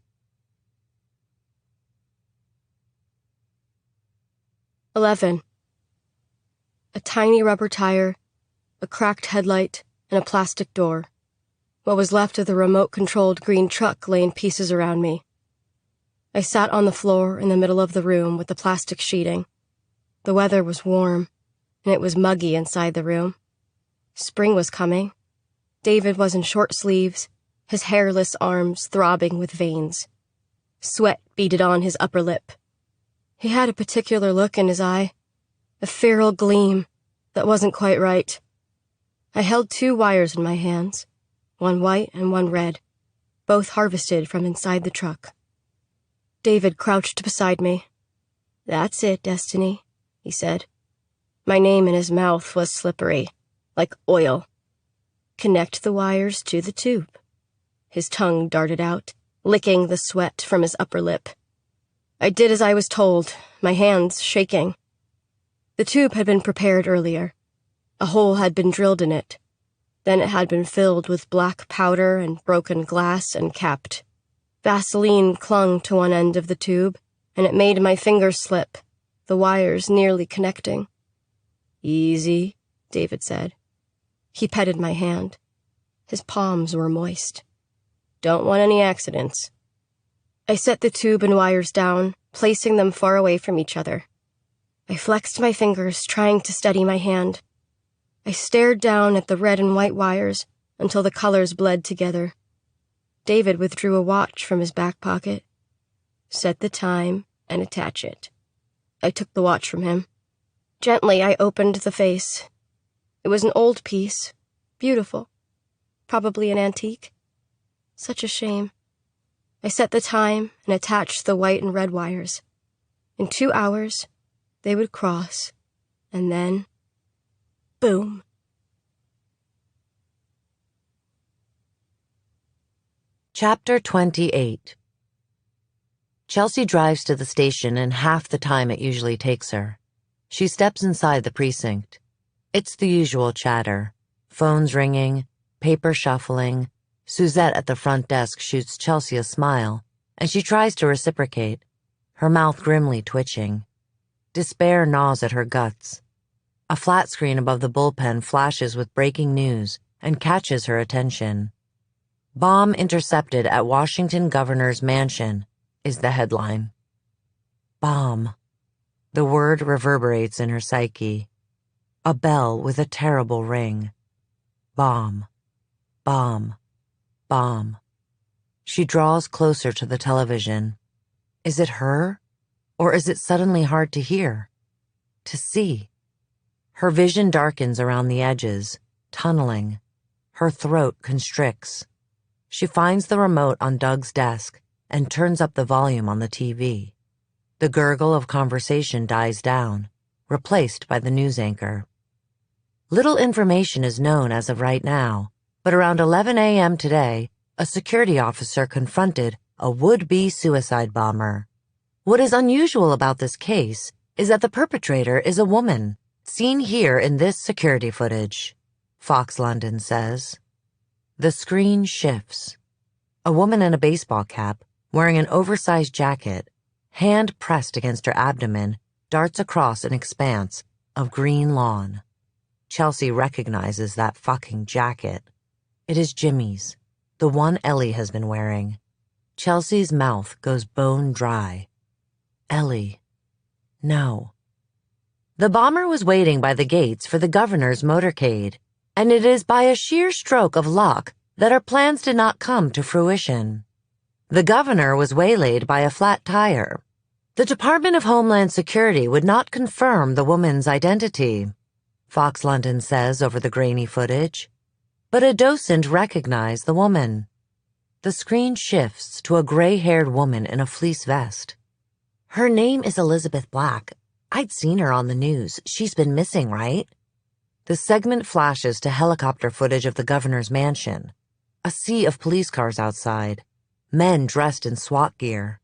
11. A tiny rubber tire, a cracked headlight, and a plastic door. What was left of the remote-controlled green truck lay in pieces around me. I sat on the floor in the middle of the room with the plastic sheeting. The weather was warm, and it was muggy inside the room. Spring was coming. David was in short sleeves, his hairless arms throbbing with veins. Sweat beaded on his upper lip. He had a particular look in his eye, a feral gleam that wasn't quite right. I held 2 wires in my hands, one white and one red, both harvested from inside the truck. David crouched beside me. "That's it, Destiny," he said. My name in his mouth was slippery, like oil. "Connect the wires to the tube." His tongue darted out, licking the sweat from his upper lip. I did as I was told, my hands shaking. The tube had been prepared earlier. A hole had been drilled in it. Then it had been filled with black powder and broken glass and capped. Vaseline clung to one end of the tube, and it made my fingers slip, the wires nearly connecting. "Easy," David said. He petted my hand. His palms were moist. "Don't want any accidents." I set the tube and wires down, placing them far away from each other. I flexed my fingers, trying to steady my hand. I stared down at the red and white wires until the colors bled together. David withdrew a watch from his back pocket. "Set the time and attach it." I took the watch from him. Gently, I opened the face. It was an old piece, beautiful, probably an antique. Such a shame. I set the time and attached the white and red wires. In 2 hours, they would cross, and then, boom. Chapter 28. Chelsea drives to the station in half the time it usually takes her. She steps inside the precinct. It's the usual chatter. Phones ringing, paper shuffling. Suzette at the front desk shoots Chelsea a smile, and she tries to reciprocate, her mouth grimly twitching. Despair gnaws at her guts. A flat screen above the bullpen flashes with breaking news and catches her attention. "Bomb intercepted at Washington Governor's Mansion" is the headline. Bomb. The word reverberates in her psyche. A bell with a terrible ring. Bomb. Bomb. Bomb. She draws closer to the television. Is it her? Or is it suddenly hard to hear? To see? Her vision darkens around the edges, tunneling. Her throat constricts. She finds the remote on Doug's desk and turns up the volume on the TV. The gurgle of conversation dies down, replaced by the news anchor. Little information is known as of right now, but around 11 a.m. today, a security officer confronted a would-be suicide bomber. What is unusual about this case is that the perpetrator is a woman, seen here in this security footage, Fox London says. The screen shifts. A woman in a baseball cap, wearing an oversized jacket, hand pressed against her abdomen, darts across an expanse of green lawn. Chelsea recognizes that fucking jacket. It is Jimmy's, the one Ellie has been wearing. Chelsea's mouth goes bone dry. Ellie. No. The bomber was waiting by the gates for the governor's motorcade, and it is by a sheer stroke of luck that her plans did not come to fruition. The governor was waylaid by a flat tire. The Department of Homeland Security would not confirm the woman's identity, Fox London says over the grainy footage. But a docent recognized the woman. The screen shifts to a gray-haired woman in a fleece vest. Her name is Elizabeth Black. I'd seen her on the news. She's been missing, right? The segment flashes to helicopter footage of the governor's mansion. A sea of police cars outside. Men dressed in SWAT gear.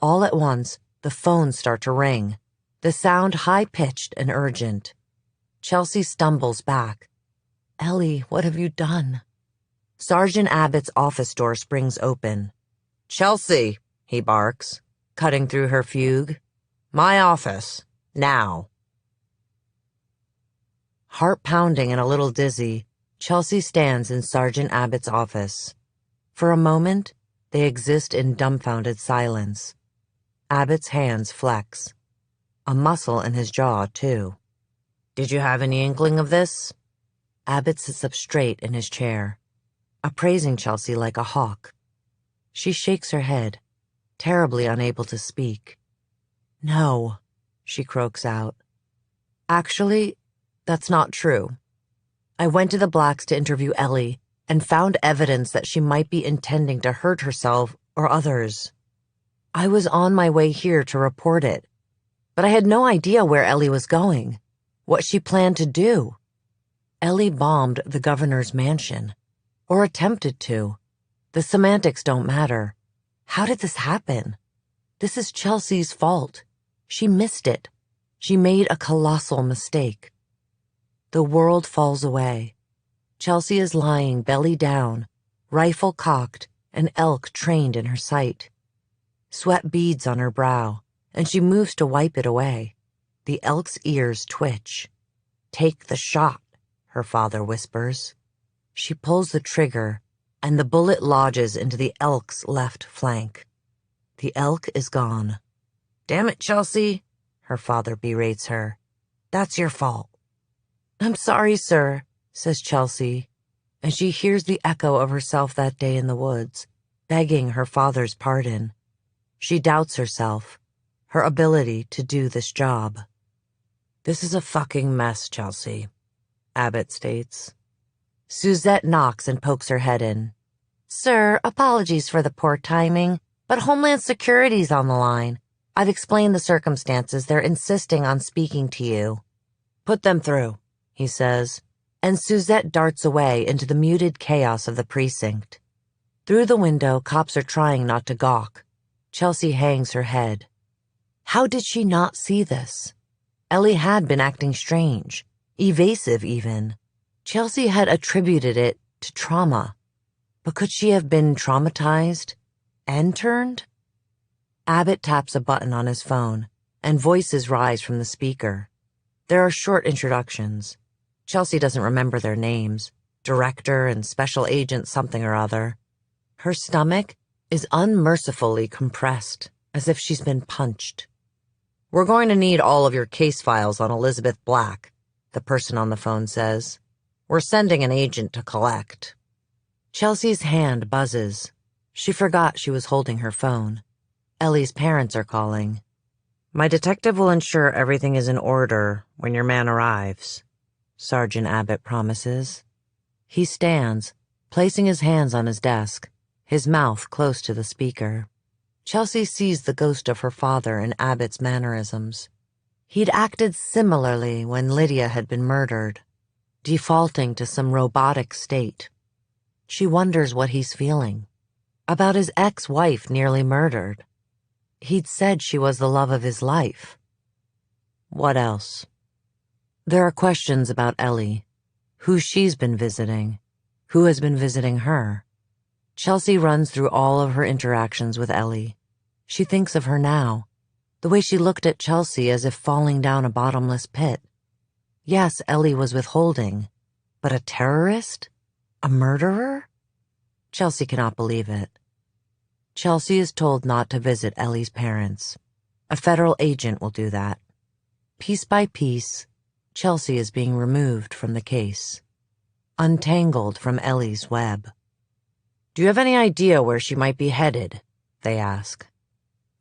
All at once, the phones start to ring, the sound high-pitched and urgent. Chelsea stumbles back. Ellie, what have you done? Sergeant Abbott's office door springs open. Chelsea, he barks, cutting through her fugue. My office, now. Heart pounding and a little dizzy, Chelsea stands in Sergeant Abbott's office. For a moment, they exist in dumbfounded silence. Abbott's hands flex. A muscle in his jaw, too. Did you have any inkling of this? Abbott sits up straight in his chair, appraising Chelsea like a hawk. She shakes her head. terribly unable to speak. "No," she croaks out. "Actually, that's not true. I went to the Blacks to interview Ellie and found evidence that she might be intending to hurt herself or others. I was on my way here to report it, but I had no idea where Ellie was going, what she planned to do. Ellie bombed the governor's mansion, or attempted to. The semantics don't matter. How did this happen? This is Chelsea's fault. She missed it. She made a colossal mistake." The world falls away. Chelsea is lying belly down, rifle cocked, and elk trained in her sight. Sweat beads on her brow, and she moves to wipe it away. The elk's ears twitch. "Take the shot," her father whispers. She pulls the trigger, and the bullet lodges into the elk's left flank. The elk is gone. "Damn it, Chelsea," her father berates her. "That's your fault." "I'm sorry, sir," says Chelsea, and she hears the echo of herself that day in the woods, begging her father's pardon. She doubts herself, her ability to do this job. "This is a fucking mess, Chelsea," Abbott states. Suzette knocks and pokes her head in. "Sir, apologies for the poor timing, but Homeland Security's on the line. I've explained the circumstances. They're insisting on speaking to you." "Put them through," he says, and Suzette darts away into the muted chaos of the precinct. Through the window, cops are trying not to gawk. Chelsea hangs her head. How did she not see this? Ellie had been acting strange, evasive even. Chelsea had attributed it to trauma. But could she have been traumatized and turned? Abbott taps a button on his phone, and voices rise from the speaker. There are short introductions. Chelsea doesn't remember their names. Director and Special Agent something or other. Her stomach is unmercifully compressed, as if she's been punched. "We're going to need all of your case files on Elizabeth Black," the person on the phone says. "We're sending an agent to collect." Chelsea's hand buzzes. She forgot she was holding her phone. Ellie's parents are calling. "My detective will ensure everything is in order when your man arrives," Sergeant Abbott promises. He stands, placing his hands on his desk, his mouth close to the speaker. Chelsea sees the ghost of her father in Abbott's mannerisms. He'd acted similarly when Lydia had been murdered, defaulting to some robotic state. She wonders what he's feeling. About his ex-wife nearly murdered. He'd said she was the love of his life. What else? There are questions about Ellie, who she's been visiting, who has been visiting her. Chelsea runs through all of her interactions with Ellie. She thinks of her now, the way she looked at Chelsea as if falling down a bottomless pit. Yes, Ellie was withholding, but a terrorist? A murderer? Chelsea cannot believe it. Chelsea is told not to visit Ellie's parents. A federal agent will do that. Piece by piece, Chelsea is being removed from the case, untangled from Ellie's web. "Do you have any idea where she might be headed?" they ask.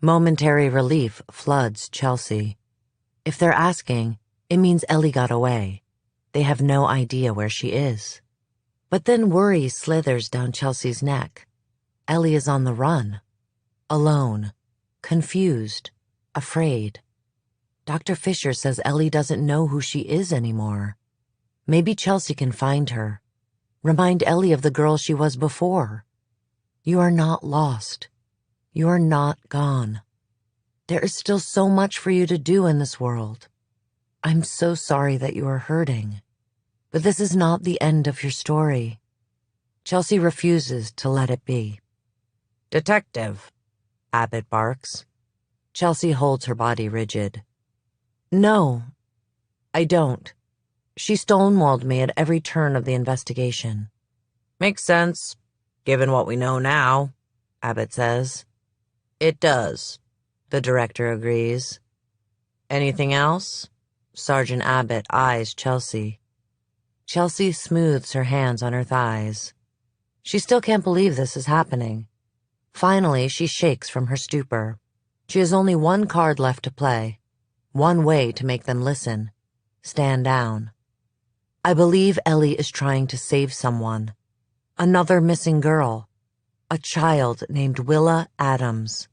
Momentary relief floods Chelsea. If they're asking, it means Ellie got away. They have no idea where she is. But then worry slithers down Chelsea's neck. Ellie is on the run. Alone. Confused. Afraid. Dr. Fisher says Ellie doesn't know who she is anymore. Maybe Chelsea can find her. Remind Ellie of the girl she was before. You are not lost. You are not gone. There is still so much for you to do in this world. I'm so sorry that you are hurting. But this is not the end of your story. Chelsea refuses to let it be. "Detective," Abbott barks. Chelsea holds her body rigid. "No, I don't. She stonewalled me at every turn of the investigation." "Makes sense, given what we know now," Abbott says. "It does," the director agrees. "Anything else?" Sergeant Abbott eyes Chelsea. Chelsea smooths her hands on her thighs. She still can't believe this is happening. Finally, she shakes from her stupor. She has only one card left to play. One way to make them listen. Stand down. I believe Ellie is trying to save someone. Another missing girl. A child named Willa Adams.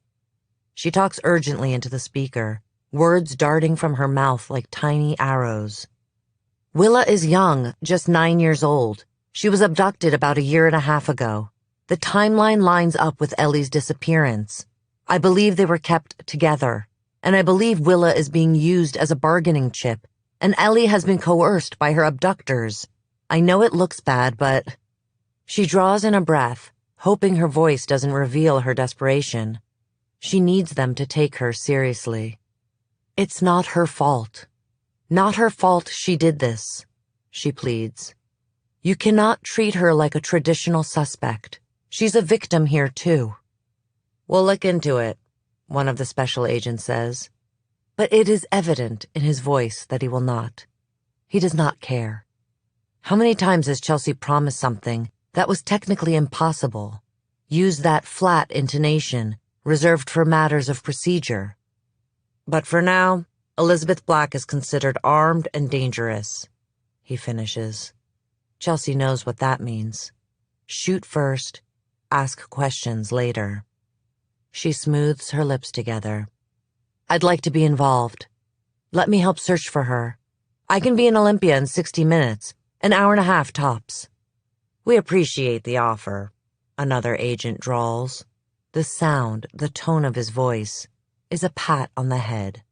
She talks urgently into the speaker, words darting from her mouth like tiny arrows. Willa is young, just 9 years old. She was abducted about 1.5 years ago. The timeline lines up with Ellie's disappearance. I believe they were kept together, and I believe Willa is being used as a bargaining chip, and Ellie has been coerced by her abductors. I know it looks bad, but... She draws in a breath, hoping her voice doesn't reveal her desperation. She needs them to take her seriously. It's not her fault. Not her fault she did this, she pleads. You cannot treat her like a traditional suspect. She's a victim here, too. We'll look into it, one of the special agents says. But it is evident in his voice that he will not. He does not care. How many times has Chelsea promised something that was technically impossible? Used that flat intonation, reserved for matters of procedure. But for now, Elizabeth Black is considered armed and dangerous, he finishes. Chelsea knows what that means. Shoot first, ask questions later. She smooths her lips together. I'd like to be involved. Let me help search for her. I can be in Olympia in 60 minutes, 1.5 hours tops. We appreciate the offer, another agent drawls. The sound, the tone of his voice, is a pat on the head.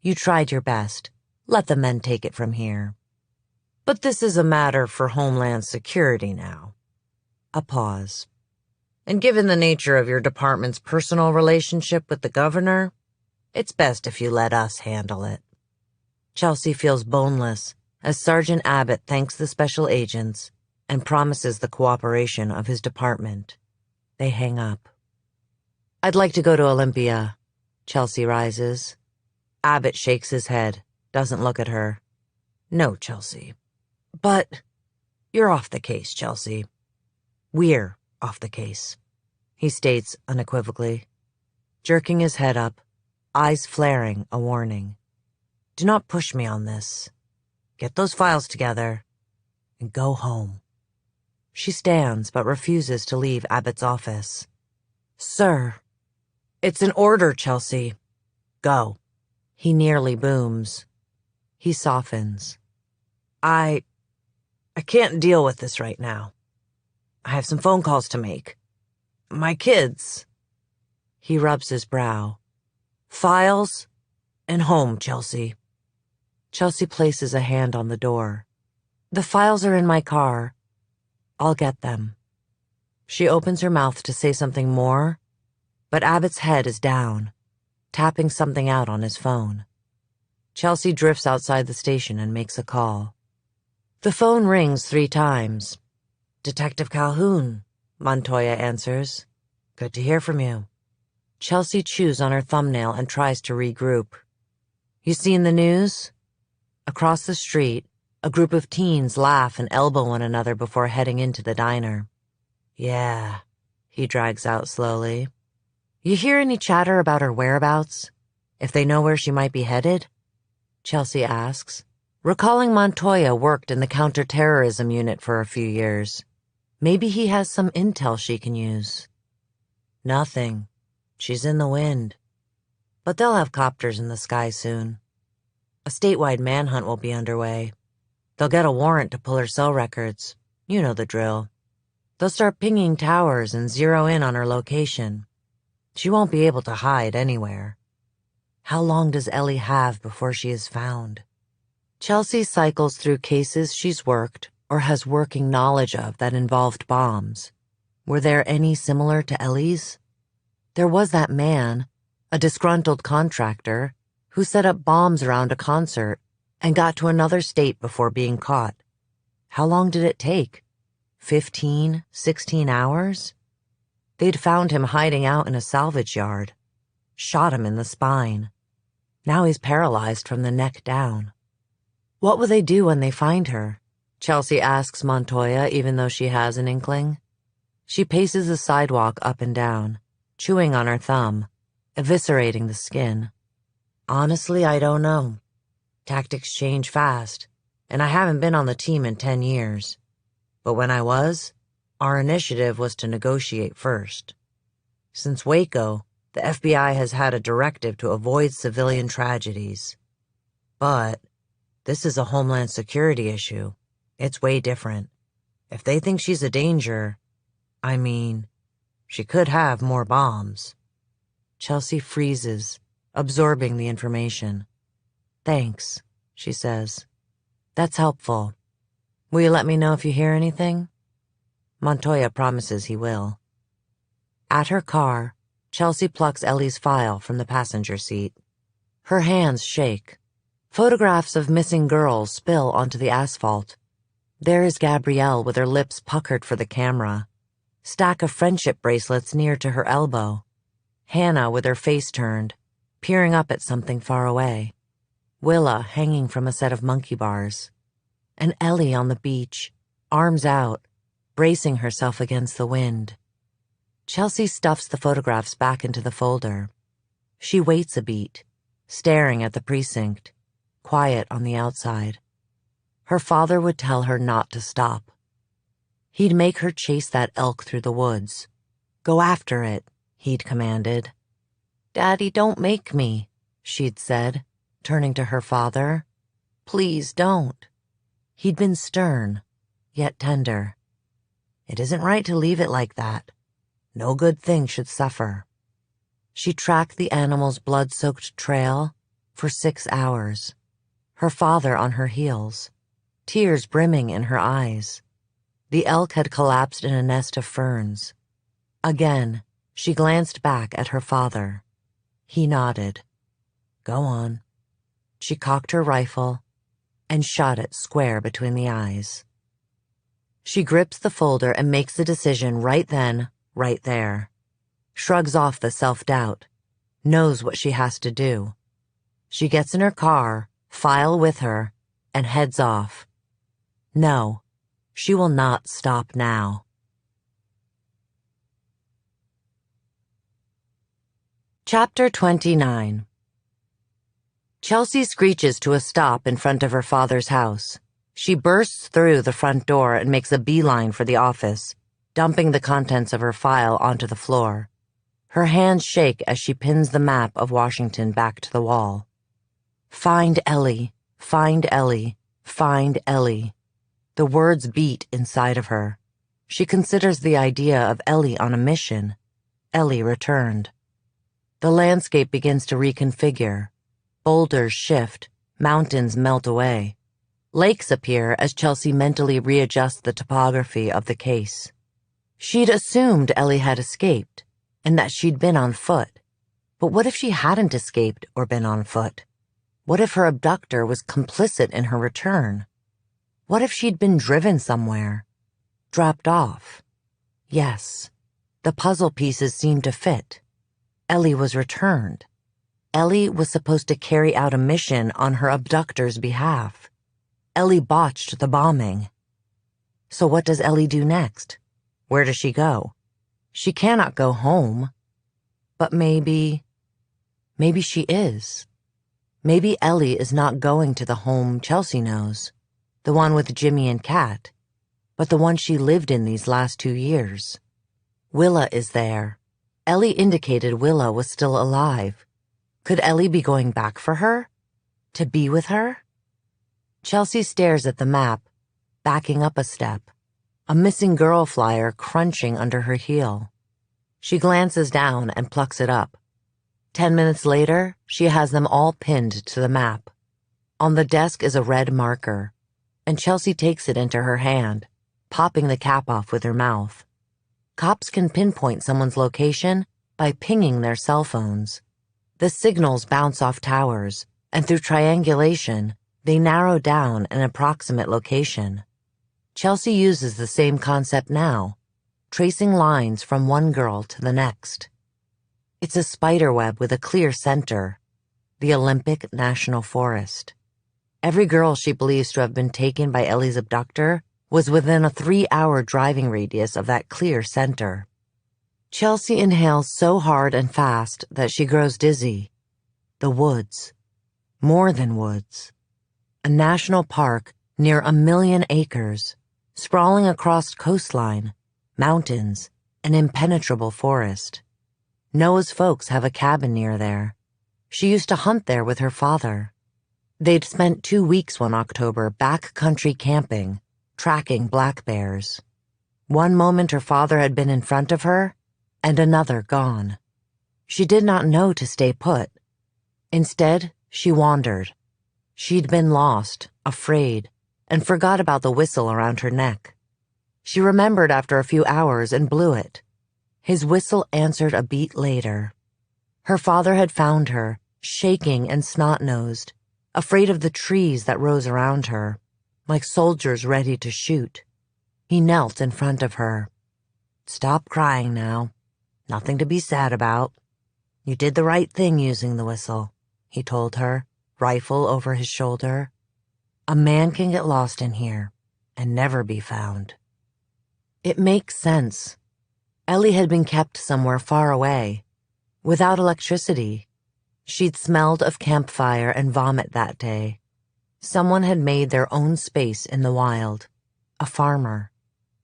You tried your best. Let the men take it from here. But this is a matter for Homeland Security now. A pause. And given the nature of your department's personal relationship with the governor, it's best if you let us handle it. Chelsea feels boneless as Sergeant Abbott thanks the special agents and promises the cooperation of his department. They hang up. I'd like to go to Olympia. Chelsea rises. Abbott shakes his head, doesn't look at her. No, Chelsea. But you're off the case, Chelsea. We're off the case, he states unequivocally, jerking his head up, eyes flaring a warning. Do not push me on this. Get those files together and go home. She stands but refuses to leave Abbott's office. Sir, it's an order, Chelsea. Go. He nearly booms. He softens. I can't deal with this right now. I have some phone calls to make. My kids. He rubs his brow. Files and home, Chelsea. Chelsea places a hand on the door. The files are in my car. I'll get them. She opens her mouth to say something more, but Abbott's head is down, tapping something out on his phone. Chelsea drifts outside the station and makes a call. The phone rings 3 times. Detective Calhoun, Montoya answers. Good to hear from you. Chelsea chews on her thumbnail and tries to regroup. You seen the news? Across the street, a group of teens laugh and elbow one another before heading into the diner. Yeah, he drags out slowly. You hear any chatter about her whereabouts? If they know where she might be headed? Chelsea asks, recalling Montoya worked in the counterterrorism unit for a few years. Maybe he has some intel she can use. Nothing. She's in the wind. But they'll have copters in the sky soon. A statewide manhunt will be underway. They'll get a warrant to pull her cell records. You know the drill. They'll start pinging towers and zero in on her location. She won't be able to hide anywhere. How long does Ellie have before she is found? Chelsea cycles through cases she's worked or has working knowledge of that involved bombs. Were there any similar to Ellie's? There was that man, a disgruntled contractor, who set up bombs around a concert and got to another state before being caught. How long did it take? 15, 16 hours? They'd found him hiding out in a salvage yard, shot him in the spine. Now he's paralyzed from the neck down. What will they do when they find her? Chelsea asks Montoya, even though she has an inkling. She paces the sidewalk up and down, chewing on her thumb, eviscerating the skin. Honestly, I don't know. Tactics change fast, and I haven't been on the team in 10 years. But when I was, our initiative was to negotiate first. Since Waco, the FBI has had a directive to avoid civilian tragedies. But this is a Homeland Security issue. It's way different. If they think she's a danger, I mean, she could have more bombs. Chelsea freezes, absorbing the information. Thanks, she says. That's helpful. Will you let me know if you hear anything? Montoya promises he will. At her car, Chelsea plucks Ellie's file from the passenger seat. Her hands shake. Photographs of missing girls spill onto the asphalt. There is Gabrielle with her lips puckered for the camera. Stack of friendship bracelets near to her elbow. Hannah with her face turned, peering up at something far away. Willa hanging from a set of monkey bars. And Ellie on the beach, arms out, bracing herself against the wind. Chelsea stuffs the photographs back into the folder. She waits a beat, staring at the precinct, quiet on the outside. Her father would tell her not to stop. He'd make her chase that elk through the woods. Go after it, he'd commanded. Daddy, don't make me, she'd said, turning to her father. Please don't. He'd been stern, yet tender. It isn't right to leave it like that. No good thing should suffer. She tracked the animal's blood-soaked trail for 6 hours, her father on her heels, tears brimming in her eyes. The elk had collapsed in a nest of ferns. Again, she glanced back at her father. He nodded. Go on. She cocked her rifle and shot it square between the eyes. She grips the folder and makes the decision right then, right there. Shrugs off the self-doubt. Knows what she has to do. She gets in her car, file with her, and heads off. No, she will not stop now. Chapter 29. Chelsea screeches to a stop in front of her father's house. She bursts through the front door and makes a beeline for the office, dumping the contents of her file onto the floor. Her hands shake as she pins the map of Washington back to the wall. Find Ellie, find Ellie, find Ellie. The words beat inside of her. She considers the idea of Ellie on a mission. Ellie returned. The landscape begins to reconfigure. Boulders shift, mountains melt away. Lakes appear as Chelsea mentally readjusts the topography of the case. She'd assumed Ellie had escaped, and that she'd been on foot. But what if she hadn't escaped or been on foot? What if her abductor was complicit in her return? What if she'd been driven somewhere? Dropped off? Yes, the puzzle pieces seemed to fit. Ellie was returned. Ellie was supposed to carry out a mission on her abductor's behalf. Ellie botched the bombing. So what does Ellie do next? Where does she go? She cannot go home. But maybe she is. Maybe Ellie is not going to the home Chelsea knows, the one with Jimmy and Kat, but the one she lived in these last 2 years. Willa is there. Ellie indicated Willa was still alive. Could Ellie be going back for her? To be with her? Chelsea stares at the map, backing up a step, a missing girl flyer crunching under her heel. She glances down and plucks it up. 10 minutes later, she has them all pinned to the map. On the desk is a red marker, and Chelsea takes it into her hand, popping the cap off with her mouth. Cops can pinpoint someone's location by pinging their cell phones. The signals bounce off towers, and through triangulation, they narrow down an approximate location. Chelsea uses the same concept now, tracing lines from one girl to the next. It's a spiderweb with a clear center, the Olympic National Forest. Every girl she believes to have been taken by Ellie's abductor was within a 3-hour driving radius of that clear center. Chelsea inhales so hard and fast that she grows dizzy. The woods. More than woods. A national park near 1 million acres, sprawling across coastline, mountains, an impenetrable forest. Noah's folks have a cabin near there. She used to hunt there with her father. They'd spent 2 weeks one October backcountry camping, tracking black bears. One moment her father had been in front of her, and another gone. She did not know to stay put. Instead, she wandered. She'd been lost, afraid, and forgot about the whistle around her neck. She remembered after a few hours and blew it. His whistle answered a beat later. Her father had found her, shaking and snot-nosed, afraid of the trees that rose around her, like soldiers ready to shoot. He knelt in front of her. "Stop crying now. Nothing to be sad about. You did the right thing using the whistle," he told her, rifle over his shoulder. "A man can get lost in here and never be found." It makes sense. Ellie had been kept somewhere far away, without electricity. She'd smelled of campfire and vomit that day. Someone had made their own space in the wild. A farmer,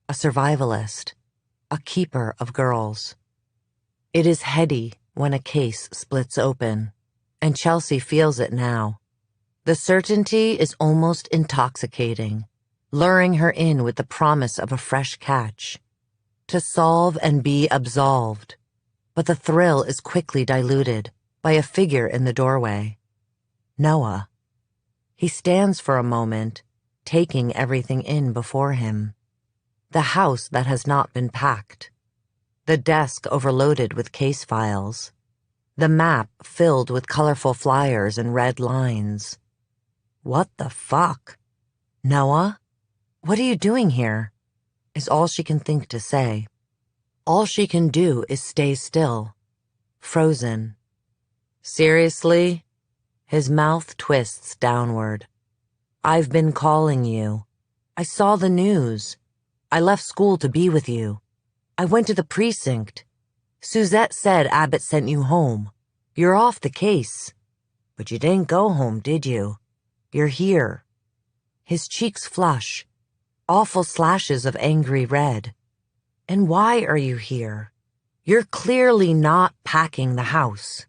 a survivalist, a keeper of girls. It is heady when a case splits open, and Chelsea feels it now. The certainty is almost intoxicating, luring her in with the promise of a fresh catch. To solve and be absolved. But the thrill is quickly diluted by a figure in the doorway. Noah. He stands for a moment, taking everything in before him. The house that has not been packed. The desk overloaded with case files. The map filled with colorful flyers and red lines. What the fuck? Noah? What are you doing here? Is all she can think to say. All she can do is stay still. Frozen. Seriously? His mouth twists downward. I've been calling you. I saw the news. I left school to be with you. I went to the precinct. Suzette said Abbott sent you home. You're off the case. But you didn't go home, did you? You're here. His cheeks flush. Awful slashes of angry red. And why are you here? You're clearly not packing the house.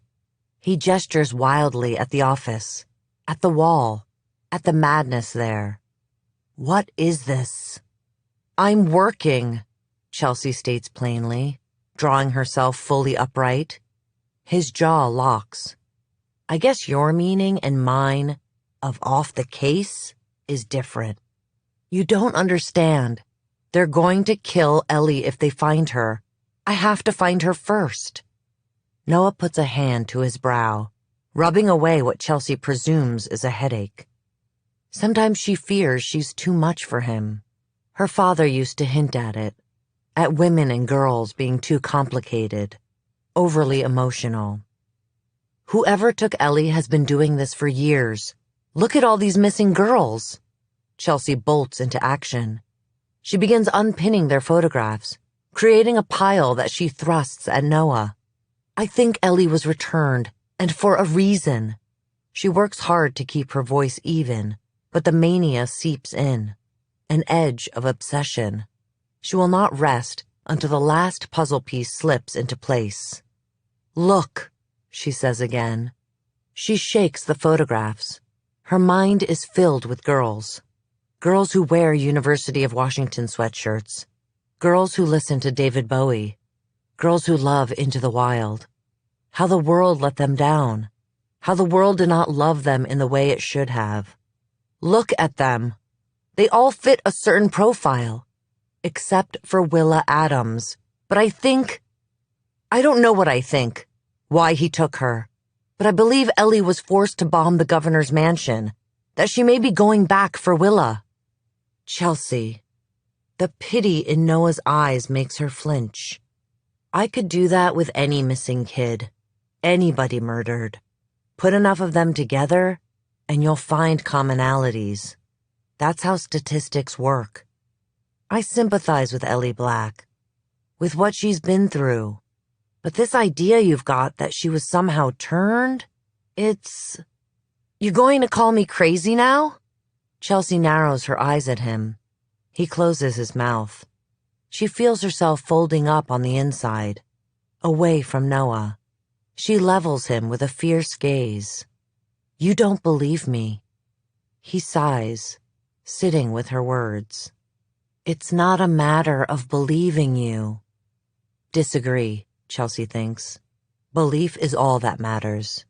He gestures wildly at the office, at the wall, at the madness there. What is this? I'm working, Chelsea states plainly, drawing herself fully upright. His jaw locks. I guess your meaning and mine of off the case is different. You don't understand. They're going to kill Ellie if they find her. I have to find her first. Noah puts a hand to his brow, rubbing away what Chelsea presumes is a headache. Sometimes she fears she's too much for him. Her father used to hint at it, at women and girls being too complicated, overly emotional. Whoever took Ellie has been doing this for years. Look at all these missing girls. Chelsea bolts into action. She begins unpinning their photographs, creating a pile that she thrusts at Noah. I think Ellie was returned, and for a reason. She works hard to keep her voice even, but the mania seeps in. An edge of obsession. She will not rest until the last puzzle piece slips into place. Look, she says again. She shakes the photographs. Her mind is filled with girls. Girls who wear University of Washington sweatshirts. Girls who listen to David Bowie. Girls who love Into the Wild. How the world let them down. How the world did not love them in the way it should have. Look at them. They all fit a certain profile. Except for Willa Adams. But I don't know what I think. Why he took her. But I believe Ellie was forced to bomb the governor's mansion. That she may be going back for Willa. Chelsea. The pity in Noah's eyes makes her flinch. I could do that with any missing kid. Anybody murdered. Put enough of them together, and you'll find commonalities. That's how statistics work. I sympathize with Ellie Black, with what she's been through. But this idea you've got that she was somehow turned, it's... You going to call me crazy now? Chelsea narrows her eyes at him. He closes his mouth. She feels herself folding up on the inside, away from Noah. She levels him with a fierce gaze. You don't believe me. He sighs, sitting with her words. It's not a matter of believing you. Disagree, Chelsea thinks. Belief is all that matters.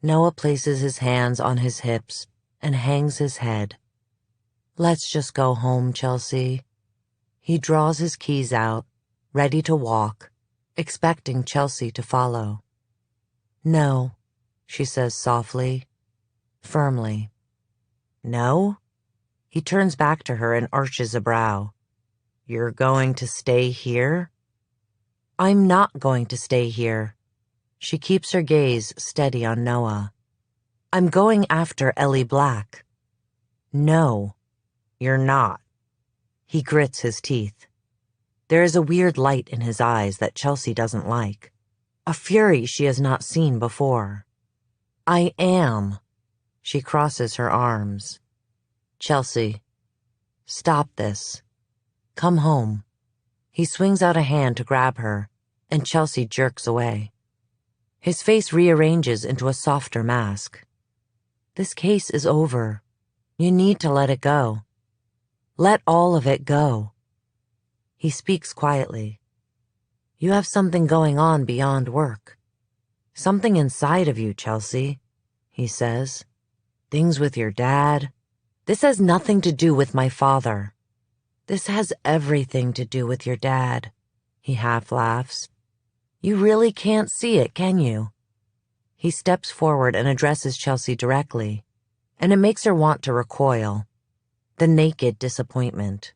Noah places his hands on his hips and hangs his head. Let's just go home, Chelsea. He draws his keys out, ready to walk, expecting Chelsea to follow. No, she says softly, firmly. No? He turns back to her and arches a brow. You're going to stay here? I'm not going to stay here. She keeps her gaze steady on Noah. I'm going after Ellie Black. No, you're not. He grits his teeth. There is a weird light in his eyes that Chelsea doesn't like, a fury she has not seen before. I am. She crosses her arms. Chelsea, stop this. Come home. He swings out a hand to grab her, and Chelsea jerks away. His face rearranges into a softer mask. This case is over. You need to let it go. Let all of it go. He speaks quietly. You have something going on beyond work. Something inside of you, Chelsea, he says. Things with your dad. This has nothing to do with my father. This has everything to do with your dad, he half laughs. You really can't see it, can you? He steps forward and addresses Chelsea directly, and it makes her want to recoil. The naked disappointment.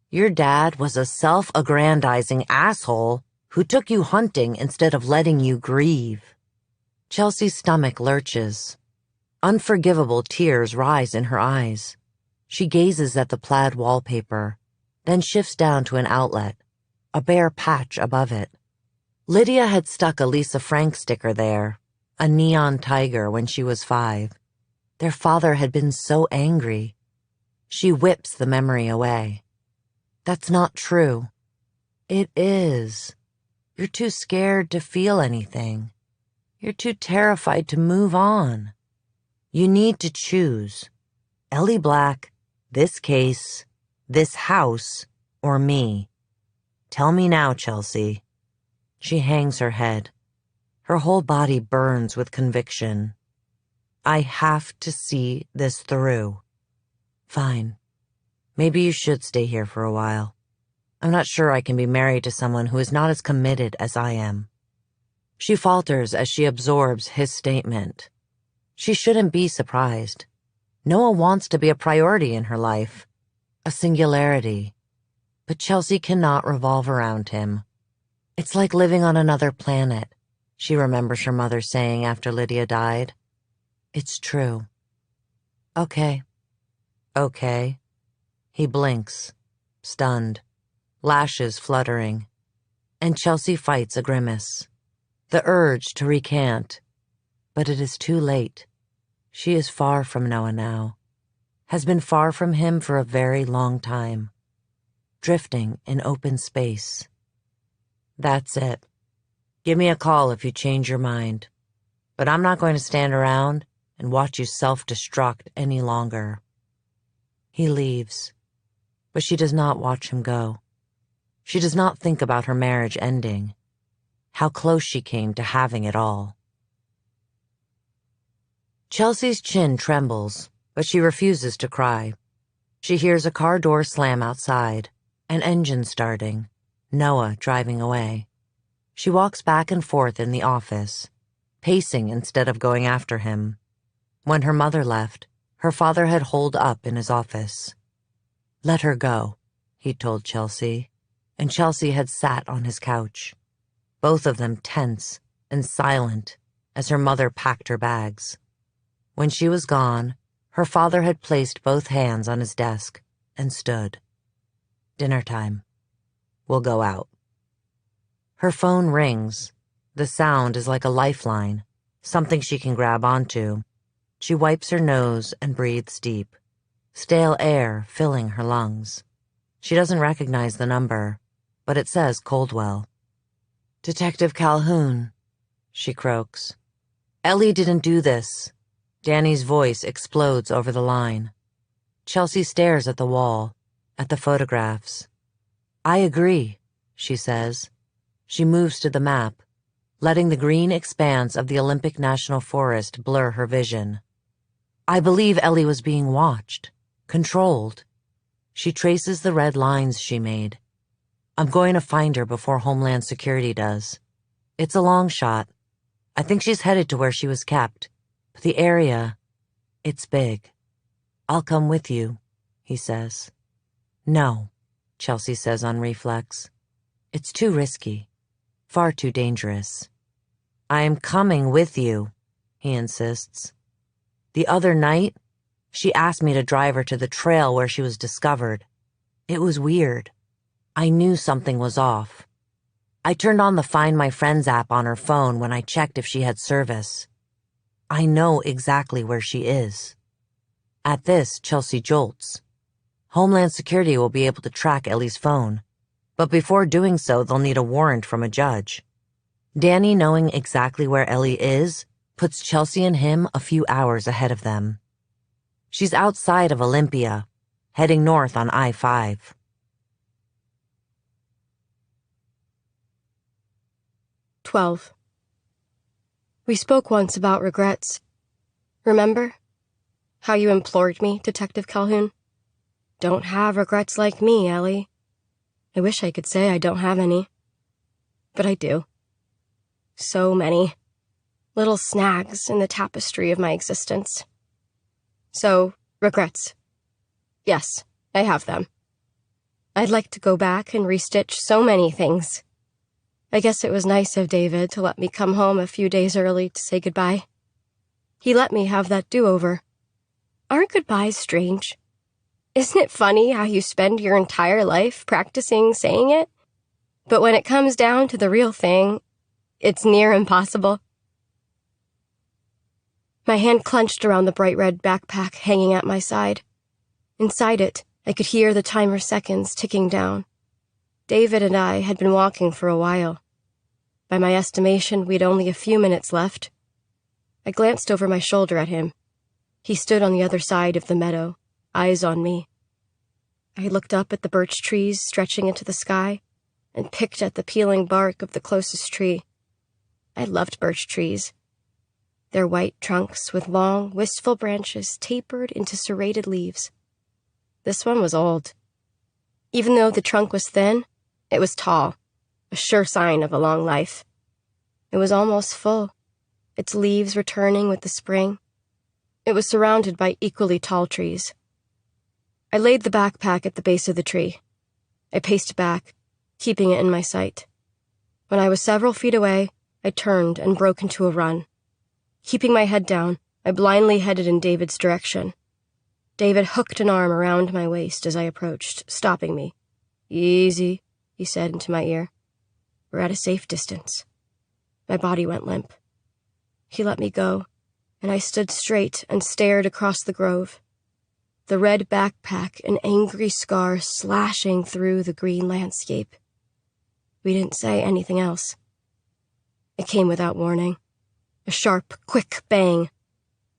Your dad was a self-aggrandizing asshole who took you hunting instead of letting you grieve. Chelsea's stomach lurches. Unforgivable tears rise in her eyes. She gazes at the plaid wallpaper, then shifts down to an outlet, a bare patch above it. Lydia had stuck a Lisa Frank sticker there, a neon tiger, when she was 5. Their father had been so angry. She whips the memory away. That's not true. It is. You're too scared to feel anything. You're too terrified to move on. You need to choose. Ellie Black, this case, this house, or me. Tell me now, Chelsea. She hangs her head. Her whole body burns with conviction. I have to see this through. Fine. Maybe you should stay here for a while. I'm not sure I can be married to someone who is not as committed as I am. She falters as she absorbs his statement. She shouldn't be surprised. Noah wants to be a priority in her life, a singularity. But Chelsea cannot revolve around him. It's like living on another planet, she remembers her mother saying after Lydia died. It's true. Okay. Okay. He blinks, stunned, lashes fluttering, and Chelsea fights a grimace, the urge to recant. But it is too late. She is far from Noah now, has been far from him for a very long time, drifting in open space. That's it. Give me a call if you change your mind. But I'm not going to stand around and watch you self-destruct any longer. He leaves, but she does not watch him go. She does not think about her marriage ending, how close she came to having it all. Chelsea's chin trembles, but she refuses to cry. She hears a car door slam outside, an engine starting, Noah driving away. She walks back and forth in the office, pacing instead of going after him. When her mother left, her father had holed up in his office. Let her go, he told Chelsea, and Chelsea had sat on his couch, both of them tense and silent as her mother packed her bags. When she was gone, her father had placed both hands on his desk and stood. Dinner time. We'll go out. Her phone rings. The sound is like a lifeline, something she can grab onto. She wipes her nose and breathes deep, stale air filling her lungs. She doesn't recognize the number, but it says Coldwell. Detective Calhoun, she croaks. Ellie didn't do this. Danny's voice explodes over the line. Chelsea stares at the wall, at the photographs. I agree, she says. She moves to the map, letting the green expanse of the Olympic National Forest blur her vision. I believe Ellie was being watched, controlled. She traces the red lines she made. I'm going to find her before Homeland Security does. It's a long shot. I think she's headed to where she was kept, but the area, it's big. I'll come with you, he says. No, Chelsea says on reflex. It's too risky, far too dangerous. I'm coming with you, he insists. The other night, she asked me to drive her to the trail where she was discovered. It was weird. I knew something was off. I turned on the Find My Friends app on her phone when I checked if she had service. I know exactly where she is. At this, Chelsea jolts. Homeland Security will be able to track Ellie's phone, but before doing so, they'll need a warrant from a judge. Danny knowing exactly where Ellie is puts Chelsea and him a few hours ahead of them. She's outside of Olympia, heading north on I-5. We spoke once about regrets. Remember? How you implored me, Detective Calhoun? Don't have regrets like me, Ellie. I wish I could say I don't have any. But I do. So many. Little snags in the tapestry of my existence. So, regrets. Yes, I have them. I'd like to go back and restitch so many things. I guess it was nice of David to let me come home a few days early to say goodbye. He let me have that do-over. Aren't goodbyes strange? Isn't it funny how you spend your entire life practicing saying it? But when it comes down to the real thing, it's near impossible. My hand clenched around the bright red backpack hanging at my side. Inside it, I could hear the timer seconds ticking down. David and I had been walking for a while. By my estimation, we'd only a few minutes left. I glanced over my shoulder at him. He stood on the other side of the meadow, eyes on me. I looked up at the birch trees stretching into the sky and picked at the peeling bark of the closest tree. I loved birch trees. Their white trunks with long, wistful branches tapered into serrated leaves. This one was old. Even though the trunk was thin, it was tall, a sure sign of a long life. It was almost full, its leaves returning with the spring. It was surrounded by equally tall trees. I laid the backpack at the base of the tree. I paced back, keeping it in my sight. When I was several feet away, I turned and broke into a run. Keeping my head down, I blindly headed in David's direction. David hooked an arm around my waist as I approached, stopping me. Easy, he said into my ear. We're at a safe distance. My body went limp. He let me go, and I stood straight and stared across the grove. The red backpack, an angry scar slashing through the green landscape. We didn't say anything else. It came without warning. A sharp, quick bang.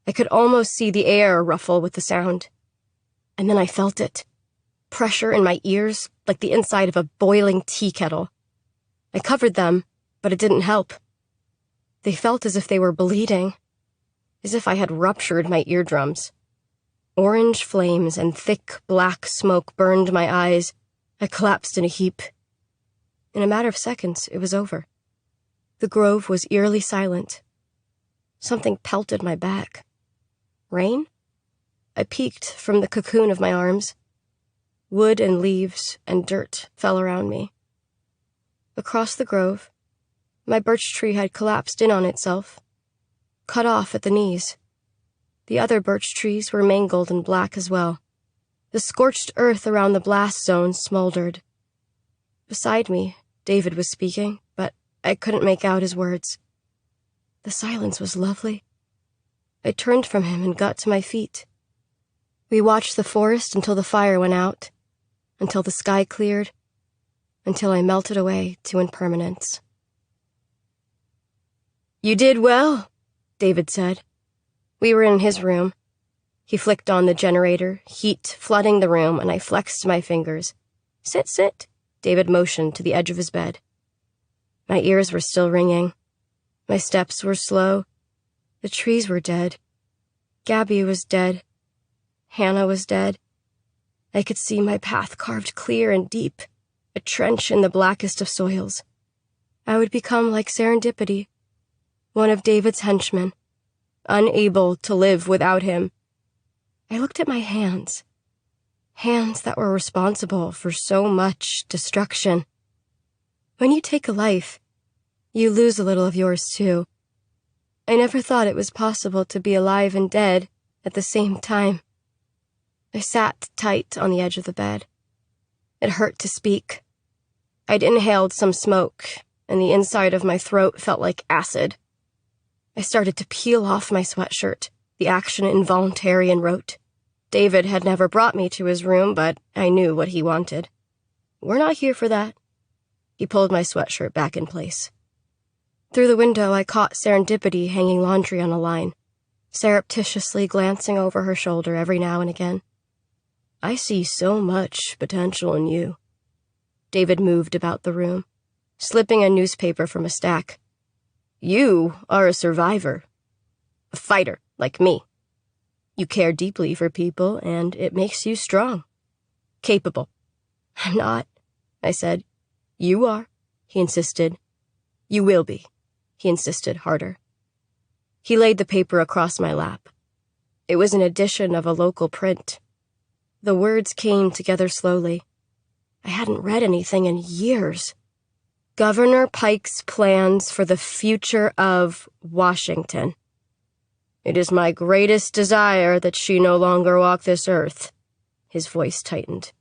I could almost see the air ruffle with the sound. And then I felt it. Pressure in my ears, like the inside of a boiling tea kettle. I covered them, but it didn't help. They felt as if they were bleeding, as if I had ruptured my eardrums. Orange flames and thick, black smoke burned my eyes. I collapsed in a heap. In a matter of seconds, it was over. The grove was eerily silent. Something pelted my back. Rain? I peeked from the cocoon of my arms. Wood and leaves and dirt fell around me. Across the grove, my birch tree had collapsed in on itself, cut off at the knees. The other birch trees were mangled and black as well. The scorched earth around the blast zone smoldered. Beside me, David was speaking, but I couldn't make out his words. The silence was lovely. I turned from him and got to my feet. We watched the forest until the fire went out, until the sky cleared, until I melted away to impermanence. "You did well," David said. We were in his room. He flicked on the generator, heat flooding the room, and I flexed my fingers. "Sit, sit," David motioned to the edge of his bed. My ears were still ringing. My steps were slow. The trees were dead. Gabby was dead. Hannah was dead. I could see my path carved clear and deep, a trench in the blackest of soils. I would become like Serendipity, one of David's henchmen, unable to live without him. I looked at my hands that were responsible for so much destruction. When you take a life, you lose a little of yours too. I never thought it was possible to be alive and dead at the same time. I sat tight on the edge of the bed. It hurt to speak. I'd inhaled some smoke, and the inside of my throat felt like acid. I started to peel off my sweatshirt, the action involuntary and rote. David had never brought me to his room, but I knew what he wanted. "We're not here for that." He pulled my sweatshirt back in place. Through the window, I caught Serendipity hanging laundry on a line, surreptitiously glancing over her shoulder every now and again. "I see so much potential in you." David moved about the room, slipping a newspaper from a stack. "You are a survivor. A fighter, like me. You care deeply for people, and it makes you strong. Capable." "I'm not," I said. "You are," he insisted. "You will be," he insisted harder. He laid the paper across my lap. It was an edition of a local print. The words came together slowly. I hadn't read anything in years. Governor Pike's plans for the future of Washington. "It is my greatest desire that she no longer walk this earth." His voice tightened.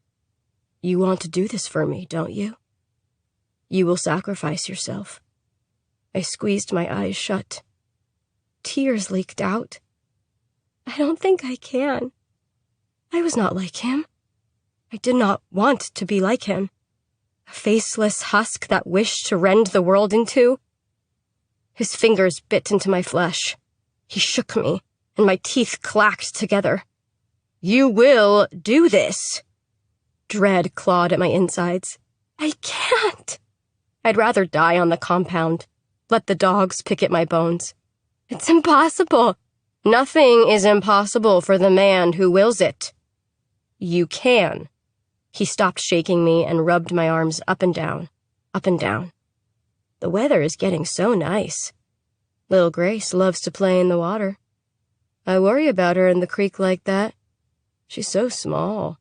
"You want to do this for me, don't you? You will sacrifice yourself." I squeezed my eyes shut. Tears leaked out. "I don't think I can. I was not like him. I did not want to be like him. A faceless husk that wished to rend the world in two." His fingers bit into my flesh. He shook me, and my teeth clacked together. "You will do this." Dread clawed at my insides. "I can't. I'd rather die on the compound. Let the dogs pick at my bones. It's impossible." "Nothing is impossible for the man who wills it." "You can." He stopped shaking me and rubbed my arms up and down, up and down. "The weather is getting so nice. Little Grace loves to play in the water. I worry about her in the creek like that. She's so small.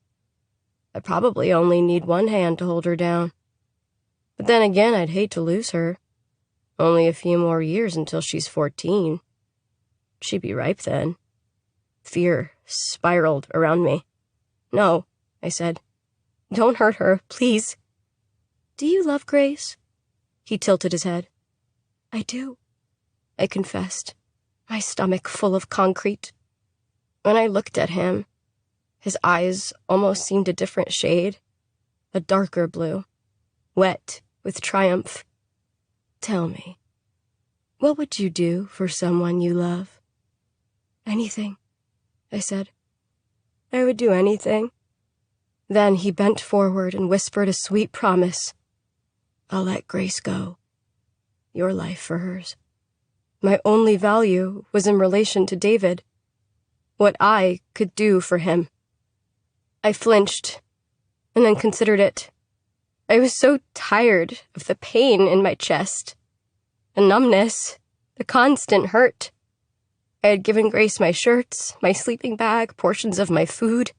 I probably only need one hand to hold her down. But then again, I'd hate to lose her. Only a few more years until she's 14. She'd be ripe then." Fear spiraled around me. "No," I said. "Don't hurt her, please." "Do you love Grace?" He tilted his head. "I do," I confessed, my stomach full of concrete. When I looked at him, his eyes almost seemed a different shade, a darker blue, wet with triumph. "Tell me, what would you do for someone you love?" "Anything," I said. "I would do anything." Then he bent forward and whispered a sweet promise. "I'll let Grace go. Your life for hers." My only value was in relation to David, what I could do for him. I flinched, and then considered it. I was so tired of the pain in my chest, the numbness, the constant hurt. I had given Grace my shirts, my sleeping bag, portions of my food.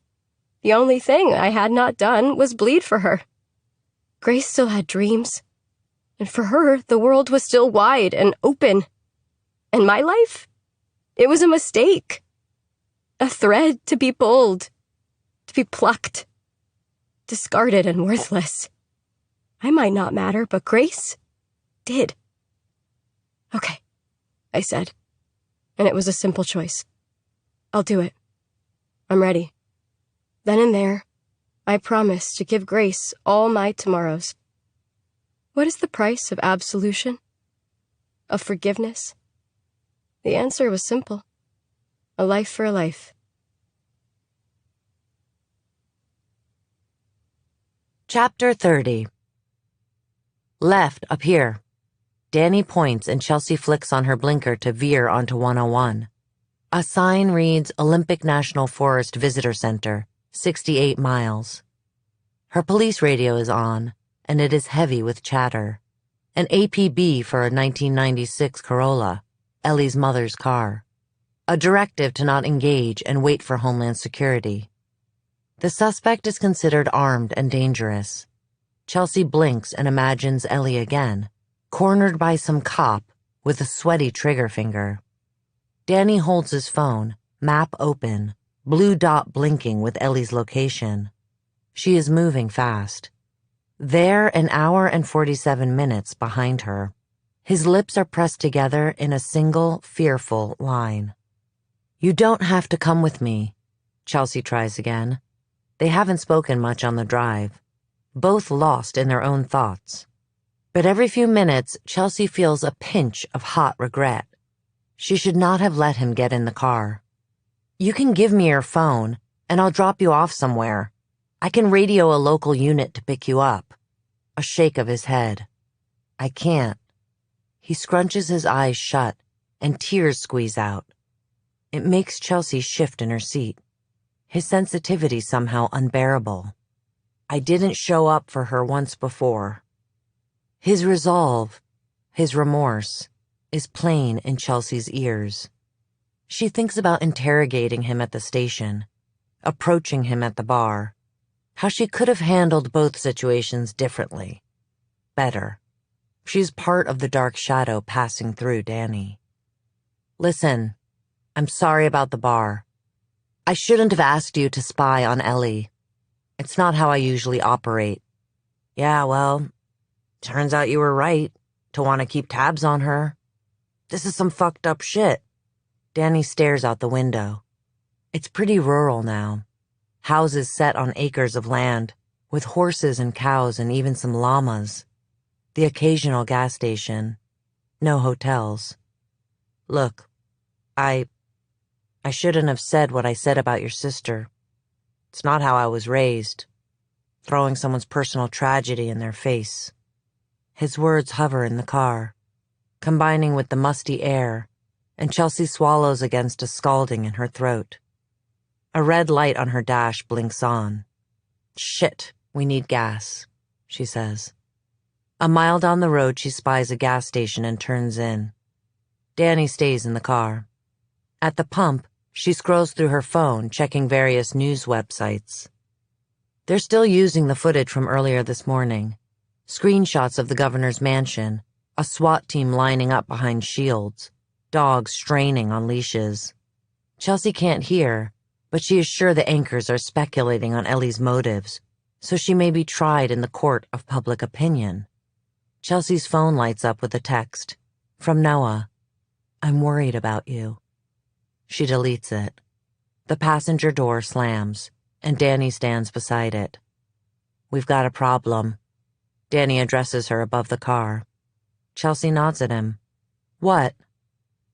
The only thing I had not done was bleed for her. Grace still had dreams, and for her the world was still wide and open. And my life? It was a mistake. A thread to be pulled. be plucked, discarded, and worthless. I might not matter, but Grace did. Okay, I said, and it was a simple choice. I'll do it. I'm ready. Then and there, I promised to give Grace all my tomorrows. What is the price of absolution? Of forgiveness? The answer was simple. A life for a life. Chapter 30. Left, up here. Danny points and Chelsea flicks on her blinker to veer onto 101. A sign reads Olympic National Forest Visitor Center, 68 miles. Her police radio is on, and it is heavy with chatter. An APB for a 1996 Corolla, Ellie's mother's car. A directive to not engage and wait for Homeland Security. The suspect is considered armed and dangerous. Chelsea blinks and imagines Ellie again, cornered by some cop with a sweaty trigger finger. Danny holds his phone, map open, blue dot blinking with Ellie's location. She is moving fast. There, an hour and 47 minutes behind her. His lips are pressed together in a single, fearful line. You don't have to come with me. Chelsea tries again. They haven't spoken much on the drive, both lost in their own thoughts. But every few minutes, Chelsea feels a pinch of hot regret. She should not have let him get in the car. You can give me your phone, and I'll drop you off somewhere. I can radio a local unit to pick you up. A shake of his head. I can't. He scrunches his eyes shut, and tears squeeze out. It makes Chelsea shift in her seat. His sensitivity somehow unbearable. I didn't show up for her once before. His resolve, his remorse, is plain in Chelsea's ears. She thinks about interrogating him at the station, approaching him at the bar, how she could have handled both situations differently. Better. She's part of the dark shadow passing through Danny. Listen, I'm sorry about the bar. I shouldn't have asked you to spy on Ellie. It's not how I usually operate. Yeah, well, turns out you were right to want to keep tabs on her. This is some fucked up shit. Danny stares out the window. It's pretty rural now. Houses set on acres of land, with horses and cows and even some llamas. The occasional gas station. No hotels. Look, I shouldn't have said what I said about your sister. It's not how I was raised. Throwing someone's personal tragedy in their face. His words hover in the car, combining with the musty air, and Chelsea swallows against a scalding in her throat. A red light on her dash blinks on. Shit, we need gas, she says. A mile down the road, she spies a gas station and turns in. Danny stays in the car. At the pump, she scrolls through her phone, checking various news websites. They're still using the footage from earlier this morning. Screenshots of the governor's mansion, a SWAT team lining up behind shields, dogs straining on leashes. Chelsea can't hear, but she is sure the anchors are speculating on Ellie's motives, so she may be tried in the court of public opinion. Chelsea's phone lights up with a text. From Noah. I'm worried about you. She deletes it. The passenger door slams, and Danny stands beside it. We've got a problem. Danny addresses her above the car. Chelsea nods at him. What?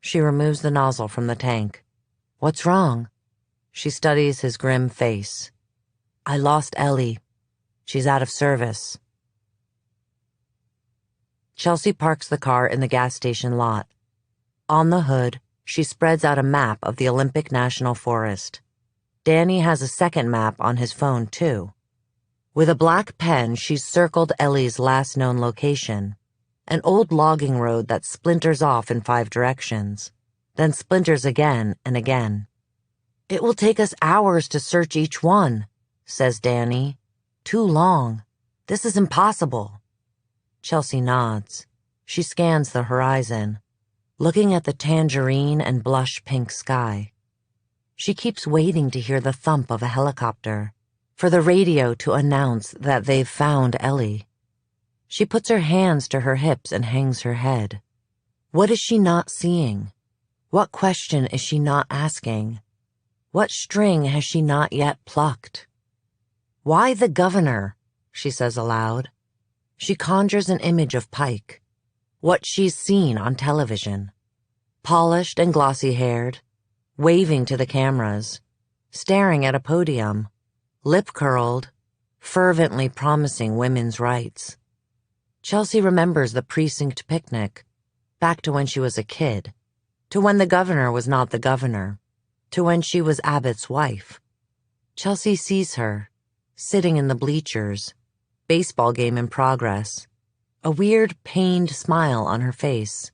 She removes the nozzle from the tank. What's wrong? She studies his grim face. I lost Ellie. She's out of service. Chelsea parks the car in the gas station lot. On the hood, she spreads out a map of the Olympic National Forest. Danny has a second map on his phone, too. With a black pen, she's circled Ellie's last known location, an old logging road that splinters off in 5 directions, then splinters again and again. It will take us hours to search each one, says Danny. Too long. This is impossible. Chelsea nods. She scans the horizon, looking at the tangerine and blush pink sky. She keeps waiting to hear the thump of a helicopter, for the radio to announce that they've found Ellie. She puts her hands to her hips and hangs her head. What is she not seeing? What question is she not asking? What string has she not yet plucked? Why the governor? She says aloud. She conjures an image of Pike, what she's seen on television. Polished and glossy-haired, waving to the cameras, staring at a podium, lip-curled, fervently promising women's rights. Chelsea remembers the precinct picnic, back to when she was a kid, to when the governor was not the governor, to when she was Abbott's wife. Chelsea sees her, sitting in the bleachers, baseball game in progress, a weird, pained smile on her face,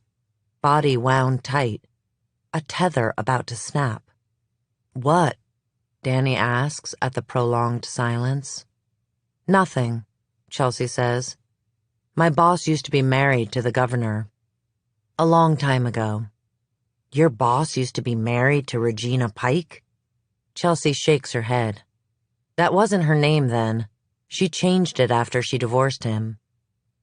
body wound tight, a tether about to snap. What? Danny asks at the prolonged silence. Nothing, Chelsea says. My boss used to be married to the governor. A long time ago. Your boss used to be married to Regina Pike? Chelsea shakes her head. That wasn't her name then. She changed it after she divorced him.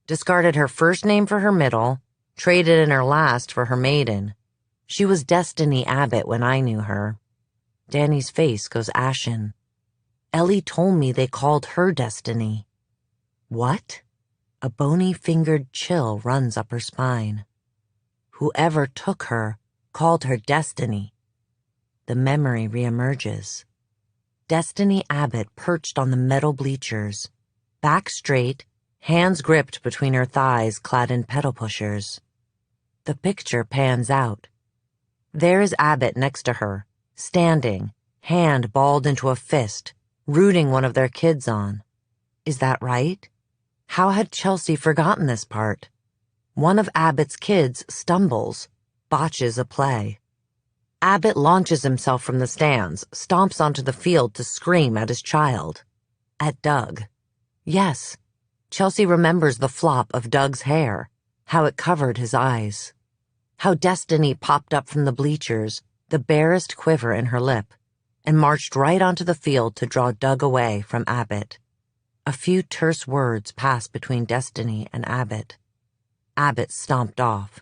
Discarded her first name for her middle, traded in her last for her maiden. She was Destiny Abbott when I knew her. Danny's face goes ashen. Ellie told me they called her Destiny. What? A bony-fingered chill runs up her spine. Whoever took her called her Destiny. The memory reemerges. Destiny Abbott perched on the metal bleachers, back straight, hands gripped between her thighs clad in pedal pushers. The picture pans out. There is Abbott next to her, standing, hand balled into a fist, rooting one of their kids on. Is that right? How had Chelsea forgotten this part? One of Abbott's kids stumbles, botches a play. Abbott launches himself from the stands, stomps onto the field to scream at his child. At Doug. Yes, Chelsea remembers the flop of Doug's hair, how it covered his eyes. How Destiny popped up from the bleachers, the barest quiver in her lip, and marched right onto the field to draw Doug away from Abbott. A few terse words passed between Destiny and Abbott. Abbott stomped off.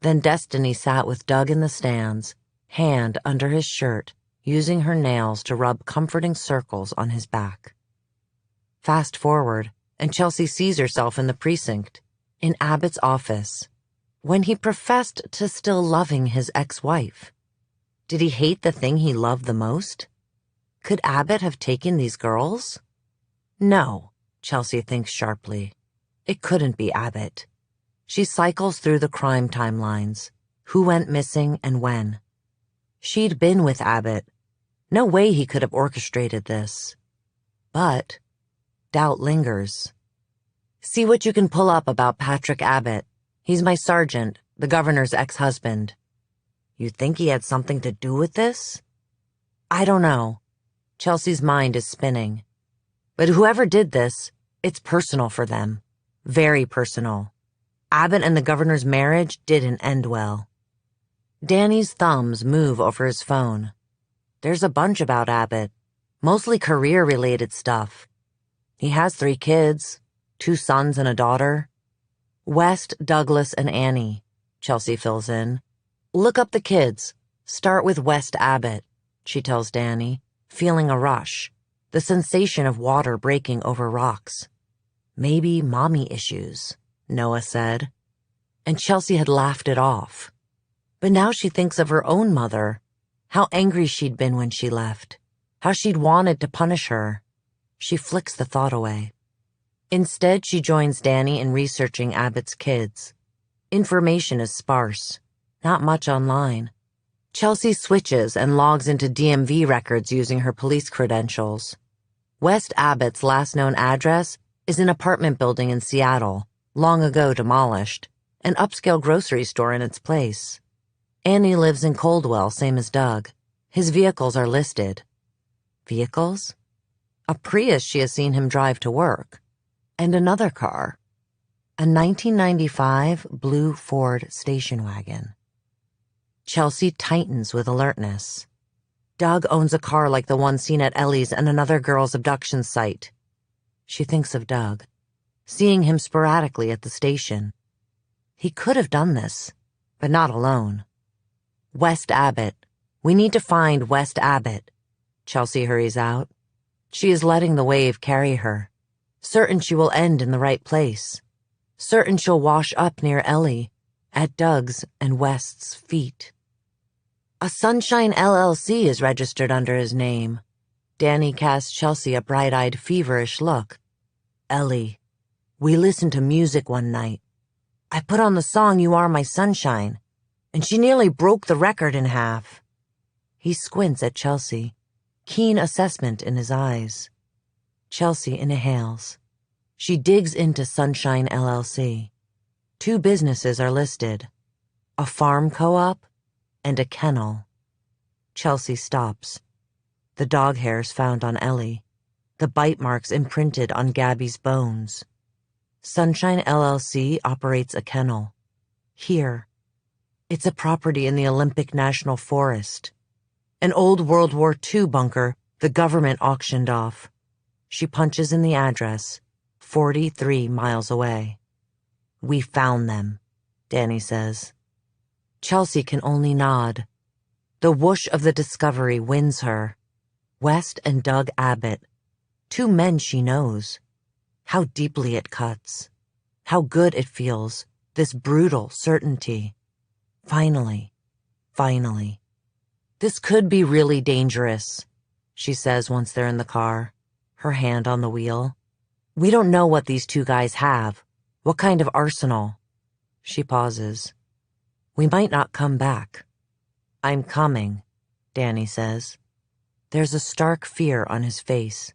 Then Destiny sat with Doug in the stands, hand under his shirt, using her nails to rub comforting circles on his back. Fast forward, and Chelsea sees herself in the precinct, in Abbott's office, when he professed to still loving his ex-wife. Did he hate the thing he loved the most? Could Abbott have taken these girls? No, Chelsea thinks sharply. It couldn't be Abbott. She cycles through the crime timelines. Who went missing and when? She'd been with Abbott. No way he could have orchestrated this. But doubt lingers. See what you can pull up about Patrick Abbott. He's my sergeant, the governor's ex-husband. You think he had something to do with this? I don't know. Chelsea's mind is spinning. But whoever did this, it's personal for them. Very personal. Abbott and the governor's marriage didn't end well. Danny's thumbs move over his phone. There's a bunch about Abbott, mostly career-related stuff. He has 3 kids, 2 sons and a daughter. West, Douglas, and Annie, Chelsea fills in. Look up the kids. Start with West Abbott, she tells Danny, feeling a rush, the sensation of water breaking over rocks. Maybe mommy issues, Noah said. And Chelsea had laughed it off. But now she thinks of her own mother, how angry she'd been when she left, how she'd wanted to punish her. She flicks the thought away. Instead, she joins Danny in researching Abbott's kids. Information is sparse, not much online. Chelsea switches and logs into DMV records using her police credentials. West Abbott's last known address is an apartment building in Seattle, long ago demolished, an upscale grocery store in its place. Annie lives in Coldwell, same as Doug. His vehicles are listed. Vehicles? A Prius she has seen him drive to work. And another car. A 1995 blue Ford station wagon. Chelsea tightens with alertness. Doug owns a car like the one seen at Ellie's and another girl's abduction site. She thinks of Doug, seeing him sporadically at the station. He could have done this, but not alone. West Abbott. We need to find West Abbott. Chelsea hurries out. She is letting the wave carry her, certain she will end in the right place, certain she'll wash up near Ellie, at Doug's and West's feet. A Sunshine LLC is registered under his name. Danny casts Chelsea a bright-eyed, feverish look. Ellie, we listened to music one night. I put on the song You Are My Sunshine, and she nearly broke the record in half. He squints at Chelsea, keen assessment in his eyes. Chelsea inhales. She digs into Sunshine LLC. 2 businesses are listed, a farm co-op and a kennel. Chelsea stops. The dog hairs found on Ellie, the bite marks imprinted on Gabby's bones. Sunshine LLC operates a kennel. Here. It's a property in the Olympic National Forest. An old World War II bunker the government auctioned off. She punches in the address, 43 miles away. We found them, Danny says. Chelsea can only nod. The whoosh of the discovery wins her. West and Doug Abbott, 2 men she knows. How deeply it cuts. How good it feels, this brutal certainty. Finally. This could be really dangerous, she says once they're in the car, her hand on the wheel. We don't know what these 2 guys have, what kind of arsenal. She pauses. We might not come back. I'm coming, Danny says. There's a stark fear on his face,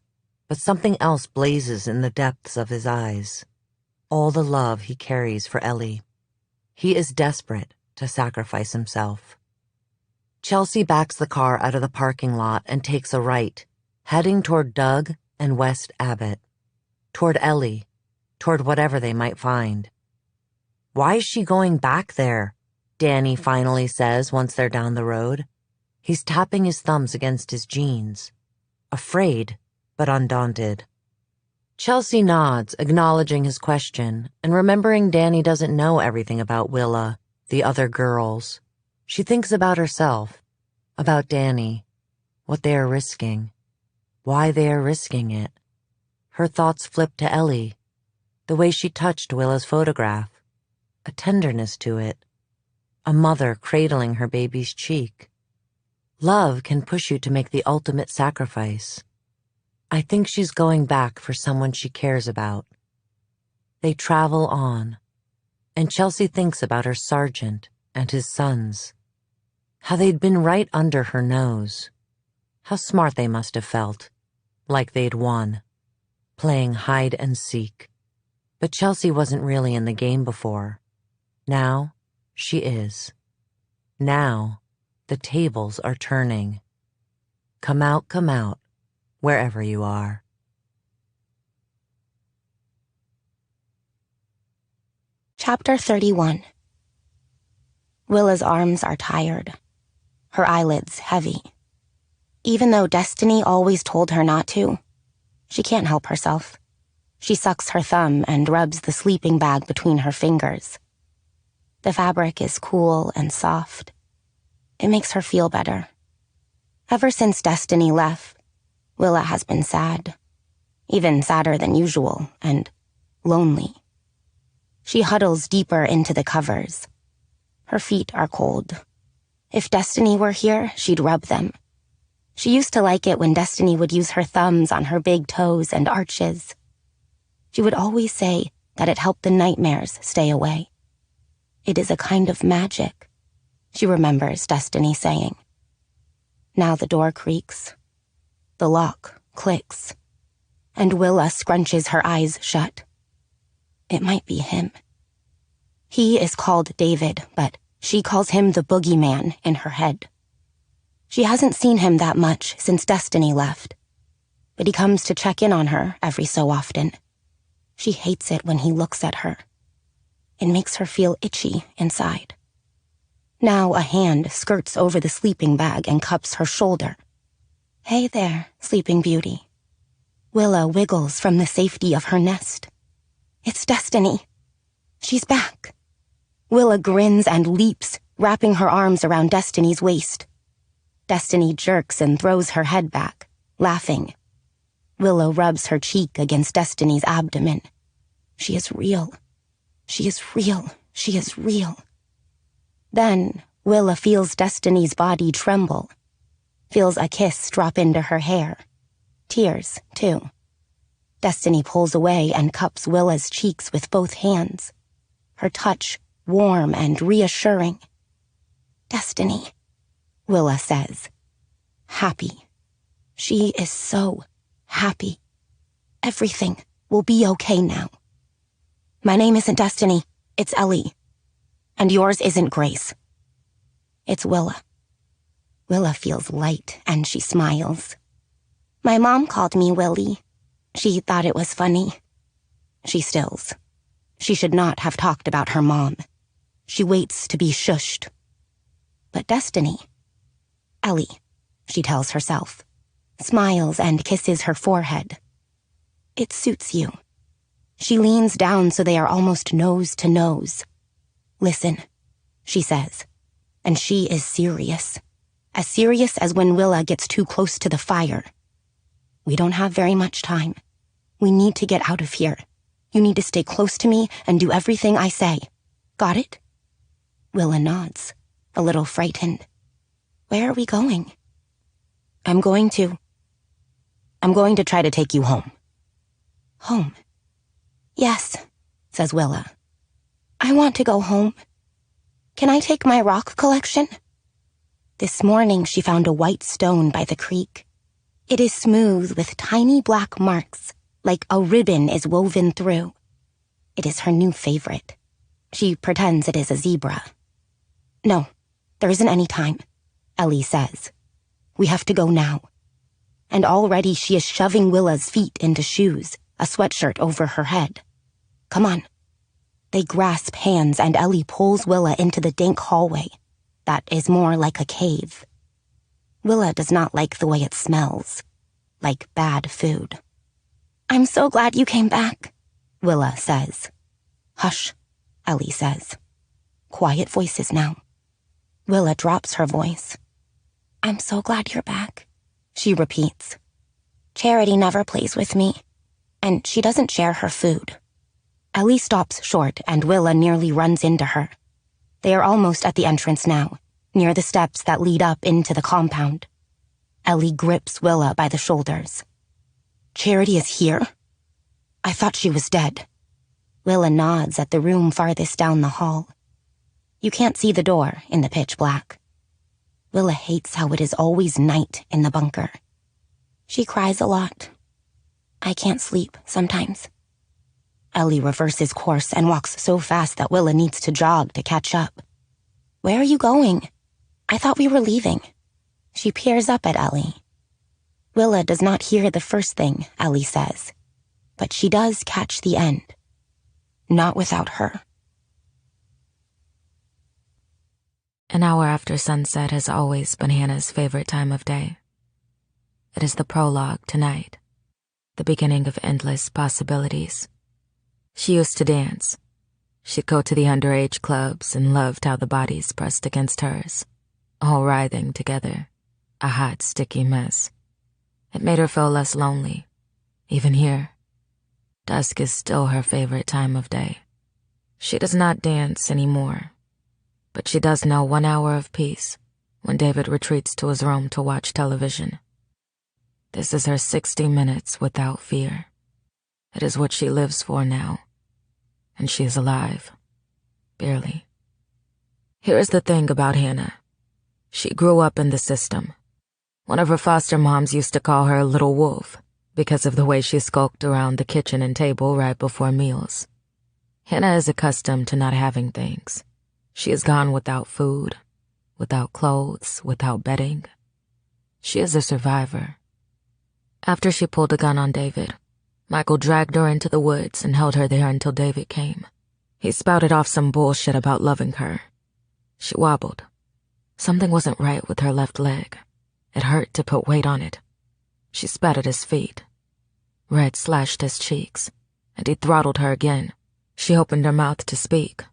but something else blazes in the depths of his eyes. All the love he carries for Ellie. He is desperate to sacrifice himself. Chelsea backs the car out of the parking lot and takes a right, heading toward Doug and West Abbott. Toward Ellie, toward whatever they might find. Why is she going back there? Danny finally says once they're down the road. He's tapping his thumbs against his jeans. Afraid, but undaunted. Chelsea nods, acknowledging his question, and remembering Danny doesn't know everything about Willa, the other girls. She thinks about herself, about Danny, what they are risking, why they are risking it. Her thoughts flip to Ellie, the way she touched Willa's photograph, a tenderness to it, a mother cradling her baby's cheek. Love can push you to make the ultimate sacrifice. I think she's going back for someone she cares about. They travel on, and Chelsea thinks about her sergeant and his sons. How they'd been right under her nose. How smart they must have felt, like they'd won, playing hide and seek. But Chelsea wasn't really in the game before. Now, she is. Now, the tables are turning. Come out, wherever you are. Chapter 31. Willa's arms are tired, her eyelids heavy. Even though Destiny always told her not to, she can't help herself. She sucks her thumb and rubs the sleeping bag between her fingers. The fabric is cool and soft. It makes her feel better. Ever since Destiny left, Willa has been sad, even sadder than usual, and lonely. She huddles deeper into the covers. Her feet are cold. If Destiny were here, she'd rub them. She used to like it when Destiny would use her thumbs on her big toes and arches. She would always say that it helped the nightmares stay away. It is a kind of magic, she remembers Destiny saying. Now the door creaks. The lock clicks. And Willa scrunches her eyes shut. It might be him. He is called David, but she calls him the boogeyman in her head. She hasn't seen him that much since Destiny left, but he comes to check in on her every so often. She hates it when he looks at her. It makes her feel itchy inside. Now a hand skirts over the sleeping bag and cups her shoulder, Hey there, Sleeping Beauty. Willa wiggles from the safety of her nest. It's Destiny. She's back. Willa grins and leaps, wrapping her arms around Destiny's waist. Destiny jerks and throws her head back, laughing. Willa rubs her cheek against Destiny's abdomen. She is real. She is real. She is real. Then, Willa feels Destiny's body tremble. Feels a kiss drop into her hair. Tears, too. Destiny pulls away and cups Willa's cheeks with both hands. Her touch, warm and reassuring. Destiny, Willa says. Happy. She is so happy. Everything will be okay now. My name isn't Destiny, it's Ellie. And yours isn't Grace. It's Willa. Willa feels light and she smiles. My mom called me Willie. She thought it was funny. She stills. She should not have talked about her mom. She waits to be shushed. But Destiny, Ellie, she tells herself, smiles and kisses her forehead. It suits you. She leans down so they are almost nose to nose. Listen, she says, and she is serious. As serious as when Willa gets too close to the fire. We don't have very much time. We need to get out of here. You need to stay close to me and do everything I say. Got it? Willa nods, a little frightened. Where are we going? I'm going to try to take you home. Home? Yes, says Willa. I want to go home. Can I take my rock collection? This morning she found a white stone by the creek. It is smooth with tiny black marks, like a ribbon is woven through. It is her new favorite. She pretends it is a zebra. No, there isn't any time, Ellie says. We have to go now. And already she is shoving Willa's feet into shoes, a sweatshirt over her head. Come on. They grasp hands and Ellie pulls Willa into the dank hallway. That is more like a cave. Willa does not like the way it smells. Like bad food. I'm so glad you came back, Willa says. Hush, Ellie says. Quiet voices now. Willa drops her voice. I'm so glad you're back, she repeats. Charity never plays with me, and she doesn't share her food. Ellie stops short and Willa nearly runs into her. They are almost at the entrance now, near the steps that lead up into the compound. Ellie grips Willa by the shoulders. Charity is here? I thought she was dead. Willa nods at the room farthest down the hall. You can't see the door in the pitch black. Willa hates how it is always night in the bunker. She cries a lot. I can't sleep sometimes. Ellie reverses course and walks so fast that Willa needs to jog to catch up. Where are you going? I thought we were leaving. She peers up at Ellie. Willa does not hear the first thing Ellie says, but she does catch the end. Not without her. An hour after sunset has always been Hannah's favorite time of day. It is the prologue tonight, the beginning of endless possibilities. She used to dance. She'd go to the underage clubs and loved how the bodies pressed against hers, all writhing together, a hot, sticky mess. It made her feel less lonely, even here. Dusk is still her favorite time of day. She does not dance anymore, but she does know 1 hour of peace when David retreats to his room to watch television. This is her 60 minutes without fear. It is what she lives for now. And she is alive. Barely. Here is the thing about Hannah. She grew up in the system. One of her foster moms used to call her Little Wolf because of the way she skulked around the kitchen and table right before meals. Hannah is accustomed to not having things. She has gone without food, without clothes, without bedding. She is a survivor. After she pulled a gun on David, Michael dragged her into the woods and held her there until David came. He spouted off some bullshit about loving her. She wobbled. Something wasn't right with her left leg. It hurt to put weight on it, She spat at his feet. Red slashed his cheeks, and he throttled her again. She opened her mouth to speak.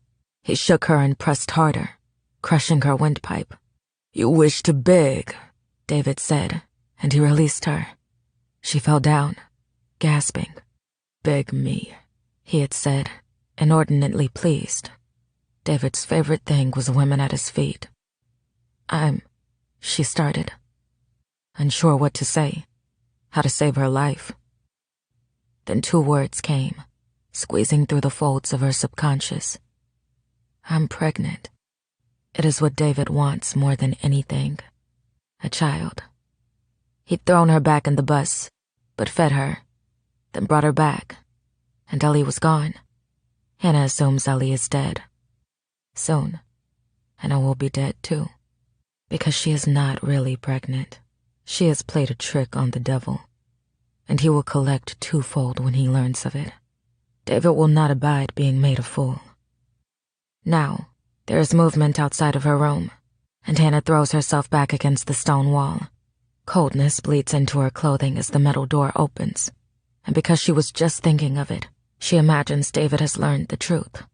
He shook her and pressed harder, crushing her windpipe. "You wish to beg," David said, and he released her. She fell down, gasping. "Beg me," he had said, inordinately pleased. David's favorite thing was women at his feet. She started, unsure what to say, how to save her life. Then 2 words came, squeezing through the folds of her subconscious. "I'm pregnant." It is what David wants more than anything. A child. He'd thrown her back in the bus, but fed her, then brought her back, and Ellie was gone. Hannah assumes Ellie is dead. Soon, Hannah will be dead too, because she is not really pregnant. She has played a trick on the devil, and he will collect twofold when he learns of it. David will not abide being made a fool. Now, there is movement outside of her room, and Hannah throws herself back against the stone wall. Coldness bleeds into her clothing as the metal door opens, and because she was just thinking of it, she imagines David has learned the truth,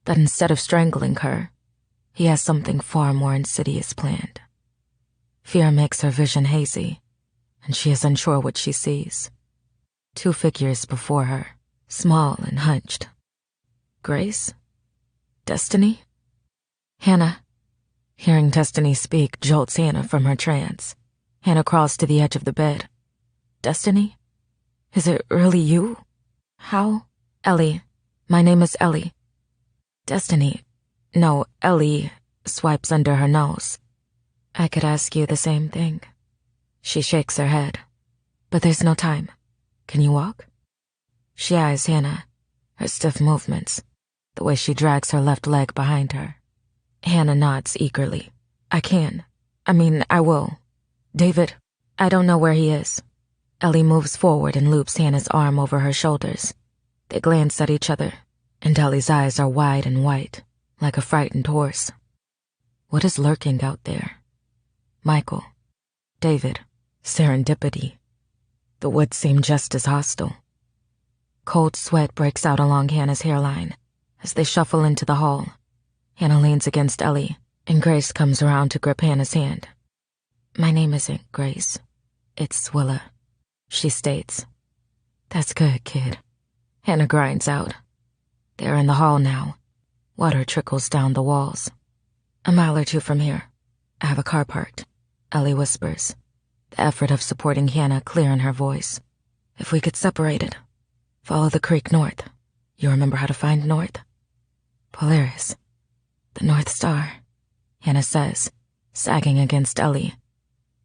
that instead of strangling her, he has something far more insidious planned. Fear makes her vision hazy, and she is unsure what she sees. 2 figures before her, small and hunched. Grace? Destiny? Hannah. Hearing Destiny speak jolts Hannah from her trance. Hannah crawls to the edge of the bed. Destiny? Is it really you? How? Ellie. My name is Ellie. Destiny. No, Ellie swipes under her nose. I could ask you the same thing. She shakes her head. But there's no time. Can you walk? She eyes Hannah, her stiff movements, the way she drags her left leg behind her. Hannah nods eagerly. I will. David, I don't know where he is. Ellie moves forward and loops Hannah's arm over her shoulders. They glance at each other, and Ellie's eyes are wide and white, like a frightened horse. What is lurking out there? Michael, David, serendipity. The woods seem just as hostile. Cold sweat breaks out along Hannah's hairline as they shuffle into the hall. Hannah leans against Ellie, and Grace comes around to grip Hannah's hand. My name isn't Grace. It's Willa, she states. That's good, kid. Hannah grinds out. They're in the hall now. Water trickles down the walls. A mile or 2 from here. I have a car parked, Ellie whispers, the effort of supporting Hannah clear in her voice. If we could separate it. Follow the creek north. You remember how to find north? Polaris. The North Star, Hannah says, sagging against Ellie.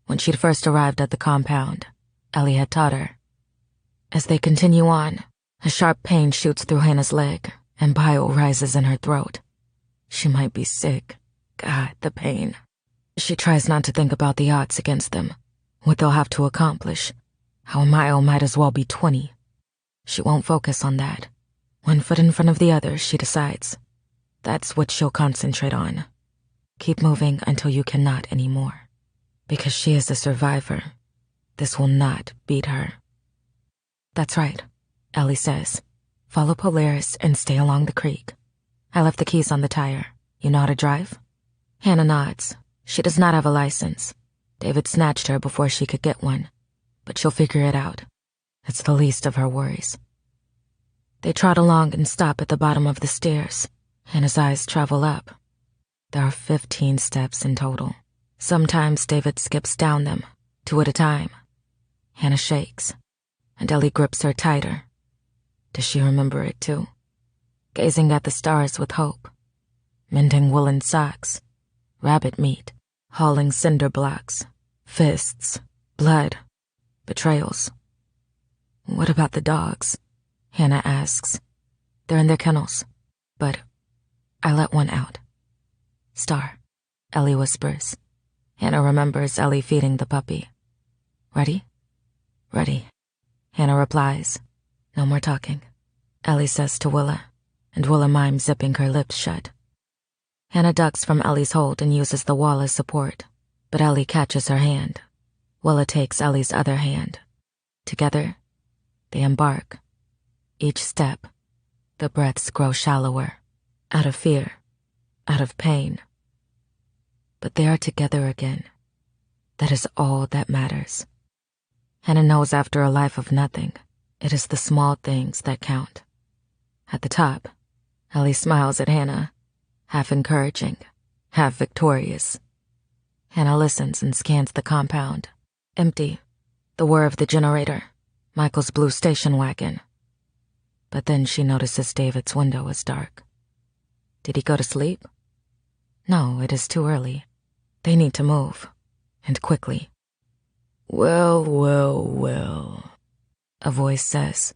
When she'd first arrived at the compound, Ellie had taught her. As they continue on, a sharp pain shoots through Hannah's leg, and bile rises in her throat. She might be sick. God, the pain. She tries not to think about the odds against them, what they'll have to accomplish, how a mile might as well be 20. She won't focus on that. One foot in front of the other, she decides. That's what she'll concentrate on. Keep moving until you cannot anymore. Because she is a survivor, this will not beat her. That's right, Ellie says. Follow Polaris and stay along the creek. I left the keys on the tire. You know how to drive? Hannah nods. She does not have a license. David snatched her before she could get one. But she'll figure it out. It's the least of her worries. They trot along and stop at the bottom of the stairs. Hannah's eyes travel up. There are 15 steps in total. Sometimes David skips down them, 2 at a time. Hannah shakes, and Ellie grips her tighter. Does she remember it too? Gazing at the stars with hope. Mending woolen socks. Rabbit meat. Hauling cinder blocks. Fists. Blood. Betrayals. What about the dogs? Hannah asks. They're in their kennels, but I let one out. Star, Ellie whispers. Hannah remembers Ellie feeding the puppy. Ready? Ready, Hannah replies. No more talking, Ellie says to Willa, and Willa mimes zipping her lips shut. Hannah ducks from Ellie's hold and uses the wall as support, but Ellie catches her hand. Willa takes Ellie's other hand, Together, they embark. Each step, the breaths grow shallower, out of fear, out of pain. But they are together again. That is all that matters. Hannah knows after a life of nothing, it is the small things that count. At the top, Ellie smiles at Hannah, half encouraging, half victorious. Hannah listens and scans the compound. Empty. The whir of the generator. Michael's blue station wagon. But then she notices David's window is dark. Did he go to sleep? No, it is too early. They need to move. And quickly. Well, well, well, a voice says.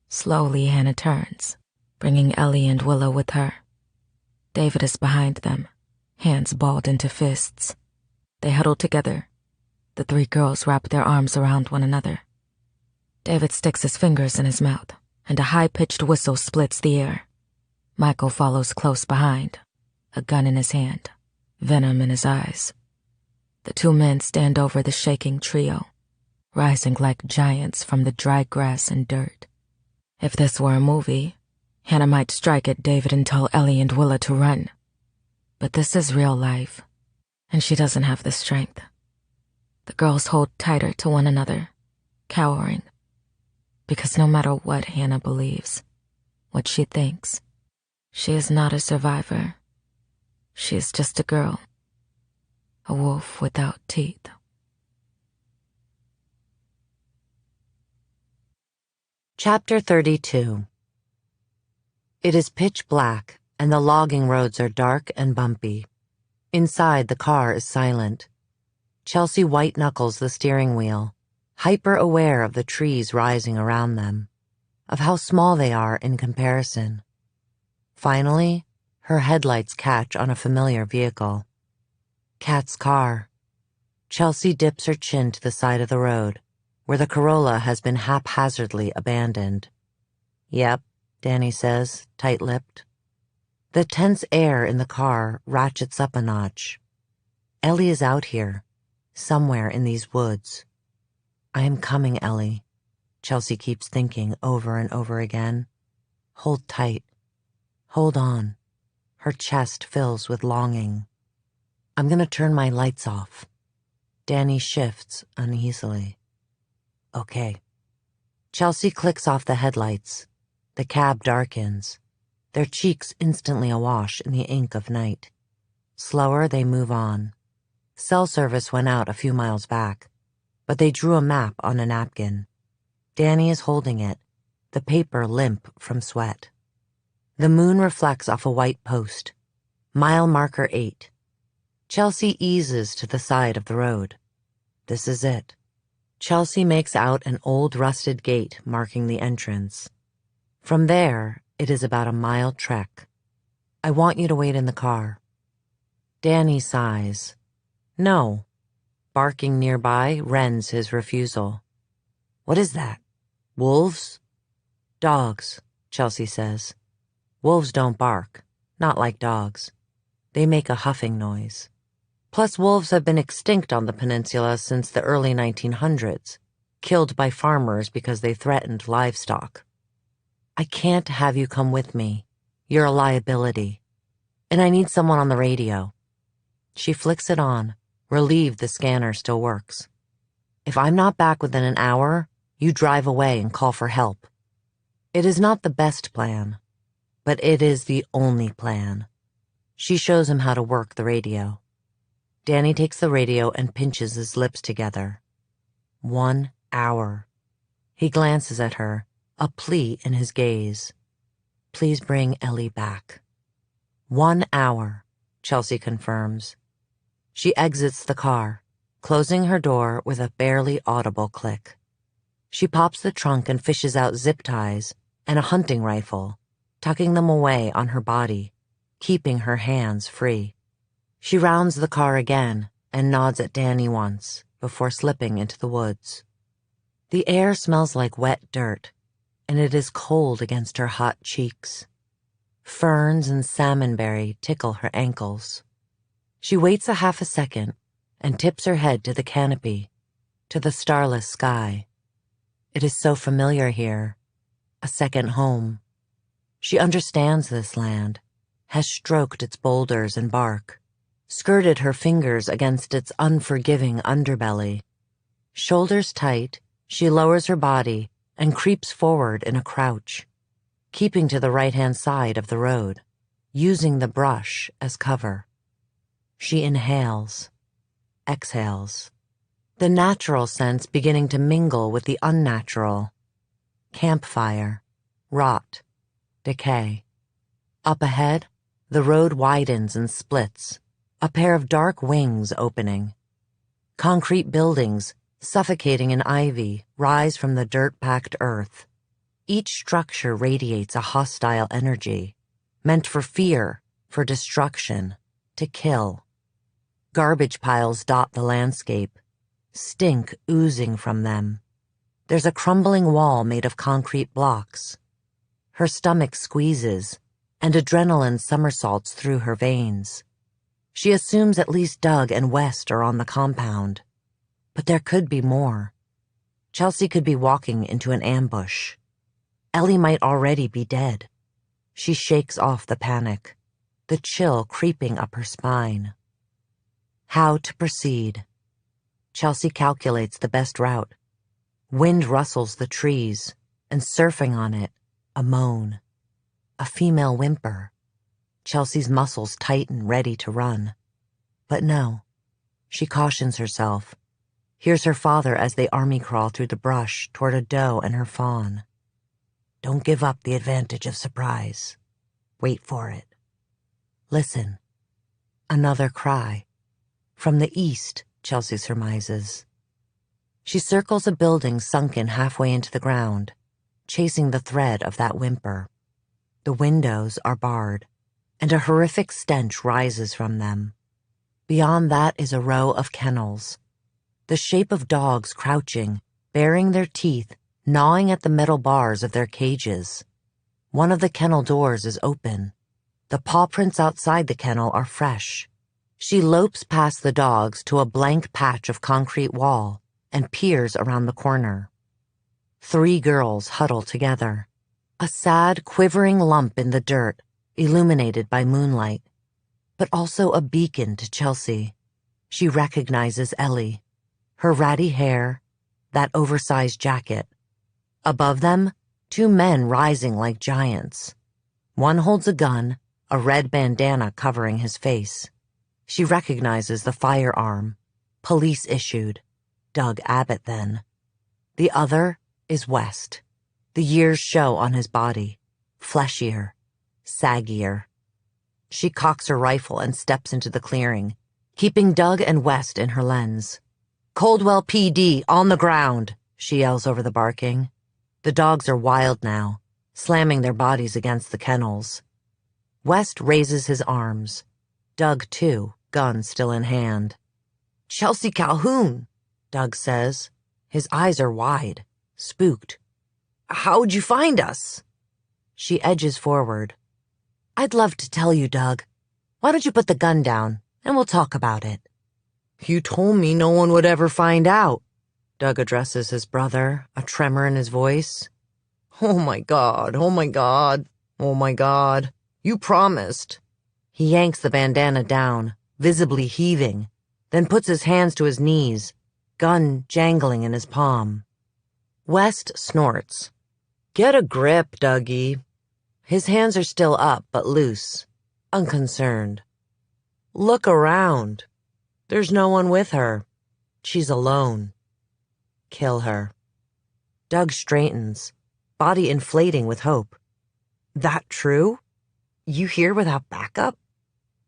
Slowly, Hannah turns, bringing Ellie and Willow with her. David is behind them, hands balled into fists. They huddle together. The three girls wrap their arms around one another. David sticks his fingers in his mouth, and a high-pitched whistle splits the air. Michael follows close behind, a gun in his hand, venom in his eyes. The two men stand over the shaking trio, rising like giants from the dry grass and dirt. If this were a movie, Hannah might strike at David and tell Ellie and Willa to run. But this is real life, and she doesn't have the strength. The girls hold tighter to one another, cowering. Because no matter what Hannah believes, what she thinks, she is not a survivor. She is just a girl. A wolf without teeth. Chapter 32. It is pitch black, and the logging roads are dark and bumpy. Inside, the car is silent. Chelsea white-knuckles the steering wheel, hyper-aware of the trees rising around them, of how small they are in comparison. Finally, her headlights catch on a familiar vehicle. Kat's car. Chelsea dips her chin to the side of the road, where the Corolla has been haphazardly abandoned. Yep, Danny says, tight-lipped. The tense air in the car ratchets up a notch. Ellie is out here, somewhere in these woods. I am coming, Ellie, Chelsea keeps thinking over and over again. Hold tight. Hold on. Her chest fills with longing. I'm gonna turn my lights off. Danny shifts uneasily. Okay. Chelsea clicks off the headlights. The cab darkens, their cheeks instantly awash in the ink of night. Slower, they move on. Cell service went out a few miles back, but they drew a map on a napkin. Danny is holding it, the paper limp from sweat. The moon reflects off a white post. Mile marker 8. Chelsea eases to the side of the road. This is it. Chelsea makes out an old rusted gate marking the entrance. From there, it is about a mile trek. I want you to wait in the car. Danny sighs. No. Barking nearby rends his refusal. What is that? Wolves? Dogs, Chelsea says. Wolves don't bark, not like dogs. They make a huffing noise. Plus, wolves have been extinct on the peninsula since the early 1900s, killed by farmers because they threatened livestock. I can't have you come with me. You're a liability. And I need someone on the radio. She flicks it on, relieved the scanner still works. If I'm not back within an hour, you drive away and call for help. It is not the best plan, but it is the only plan. She shows him how to work the radio. Danny takes the radio and pinches his lips together. 1 hour. He glances at her, a plea in his gaze. Please bring Ellie back. 1 hour, Chelsea confirms. She exits the car, closing her door with a barely audible click. She pops the trunk and fishes out zip ties and a hunting rifle, tucking them away on her body, keeping her hands free. She rounds the car again and nods at Danny once before slipping into the woods. The air smells like wet dirt, and it is cold against her hot cheeks. Ferns and salmonberry tickle her ankles. She waits a half a second and tips her head to the canopy, to the starless sky. It is so familiar here, a second home. She understands this land, has stroked its boulders and bark, skirted her fingers against its unforgiving underbelly. Shoulders tight, she lowers her body and creeps forward in a crouch, keeping to the right-hand side of the road, using the brush as cover. She inhales, exhales, the natural sense beginning to mingle with the unnatural. Campfire, rot, decay. Up ahead, the road widens and splits, a pair of dark wings opening. Concrete buildings, suffocating in ivy, rise from the dirt-packed earth. Each structure radiates a hostile energy, meant for fear, for destruction, to kill. Garbage piles dot the landscape, stink oozing from them. There's a crumbling wall made of concrete blocks. Her stomach squeezes, and adrenaline somersaults through her veins. She assumes at least Doug and West are on the compound. But there could be more. Chelsea could be walking into an ambush. Ellie might already be dead. She shakes off the panic, the chill creeping up her spine. How to proceed? Chelsea calculates the best route. Wind rustles the trees, and surfing on it, a moan. A female whimper. Chelsea's muscles tighten, ready to run. But no. She cautions herself. Hears her father as they army crawl through the brush toward a doe and her fawn. Don't give up the advantage of surprise. Wait for it. Listen. Another cry. From the east, Chelsea surmises. She circles a building sunken halfway into the ground, chasing the thread of that whimper. The windows are barred, and a horrific stench rises from them. Beyond that is a row of kennels, the shape of dogs crouching, baring their teeth, gnawing at the metal bars of their cages. One of the kennel doors is open. The paw prints outside the kennel are fresh. She lopes past the dogs to a blank patch of concrete wall and peers around the corner. 3 girls huddle together, a sad, quivering lump in the dirt, illuminated by moonlight, but also a beacon to Chelsea. She recognizes Ellie. Her ratty hair, that oversized jacket. Above them, 2 men rising like giants. One holds a gun, a red bandana covering his face. She recognizes the firearm, police issued, Doug Abbott then. The other is West. The years show on his body, fleshier, saggier. She cocks her rifle and steps into the clearing, keeping Doug and West in her lens. Coldwell PD, on the ground, she yells over the barking. The dogs are wild now, slamming their bodies against the kennels. West raises his arms. Doug, too, gun still in hand. Chelsea Calhoun, Doug says. His eyes are wide, spooked. How'd you find us? She edges forward. I'd love to tell you, Doug. Why don't you put the gun down, and we'll talk about it. You told me no one would ever find out. Doug addresses his brother, a tremor in his voice. Oh my God, oh my God, oh my God. You promised. He yanks the bandana down, visibly heaving, then puts his hands to his knees, gun jangling in his palm. West snorts. Get a grip, Dougie. His hands are still up, but loose, unconcerned. Look around. There's no one with her. She's alone. Kill her. Doug straightens, body inflating with hope. That true? You here without backup?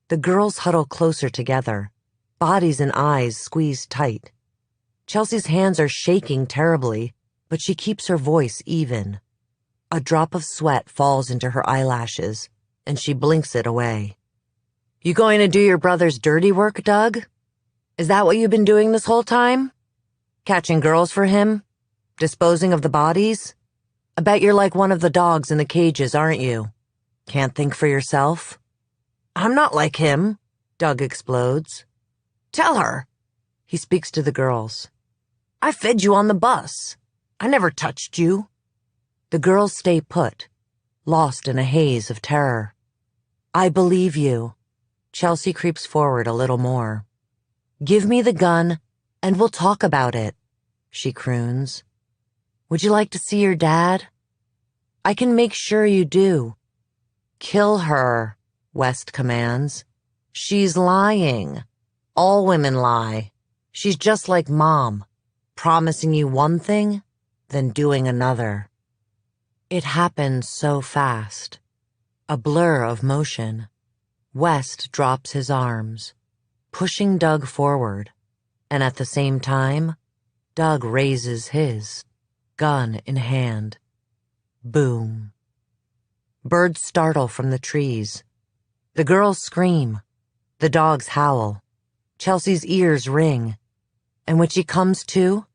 The girls huddle closer together, bodies and eyes squeezed tight. Chelsea's hands are shaking terribly, but she keeps her voice even. A drop of sweat falls into her eyelashes, and she blinks it away. You going to do your brother's dirty work, Doug? Is that what you've been doing this whole time? Catching girls for him? Disposing of the bodies? I bet you're like one of the dogs in the cages, aren't you? Can't think for yourself? I'm not like him, Doug explodes. Tell her. He speaks to the girls. I fed you on the bus. I never touched you. The girls stay put, lost in a haze of terror. I believe you. Chelsea creeps forward a little more. Give me the gun, and we'll talk about it, she croons. Would you like to see your dad? I can make sure you do. Kill her, West commands. She's lying. All women lie. She's just like Mom, promising you one thing, then doing another. It happens so fast. A blur of motion. West drops his arms, pushing Doug forward, and at the same time, Doug raises his, gun in hand. Boom. Birds startle from the trees. The girls scream. The dogs howl. Chelsea's ears ring. And when she comes to,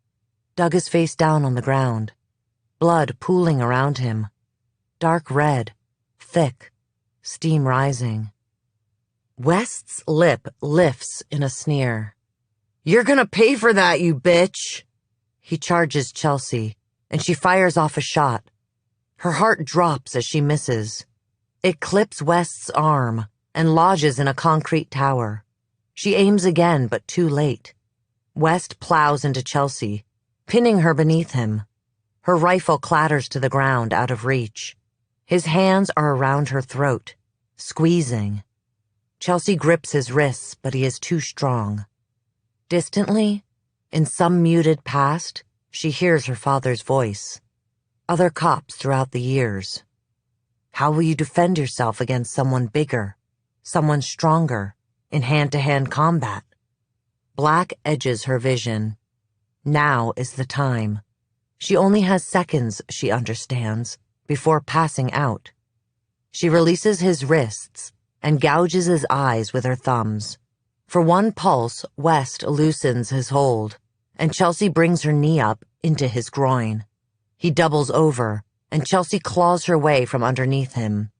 Doug is face down on the ground, blood pooling around him. Dark red, thick, steam rising. West's lip lifts in a sneer. You're gonna pay for that, you bitch! He charges Chelsea, and she fires off a shot. Her heart drops as she misses. It clips West's arm and lodges in a concrete tower. She aims again, but too late. West plows into Chelsea, pinning her beneath him. Her rifle clatters to the ground out of reach. His hands are around her throat, squeezing. Chelsea grips his wrists, but he is too strong. Distantly, in some muted past, she hears her father's voice. Other cops throughout the years. How will you defend yourself against someone bigger, someone stronger, in hand-to-hand combat? Black edges her vision. Now is the time. She only has seconds, she understands, before passing out. She releases his wrists and gouges his eyes with her thumbs. For one pulse, West loosens his hold, and Chelsea brings her knee up into his groin. He doubles over, and Chelsea claws her way from underneath him.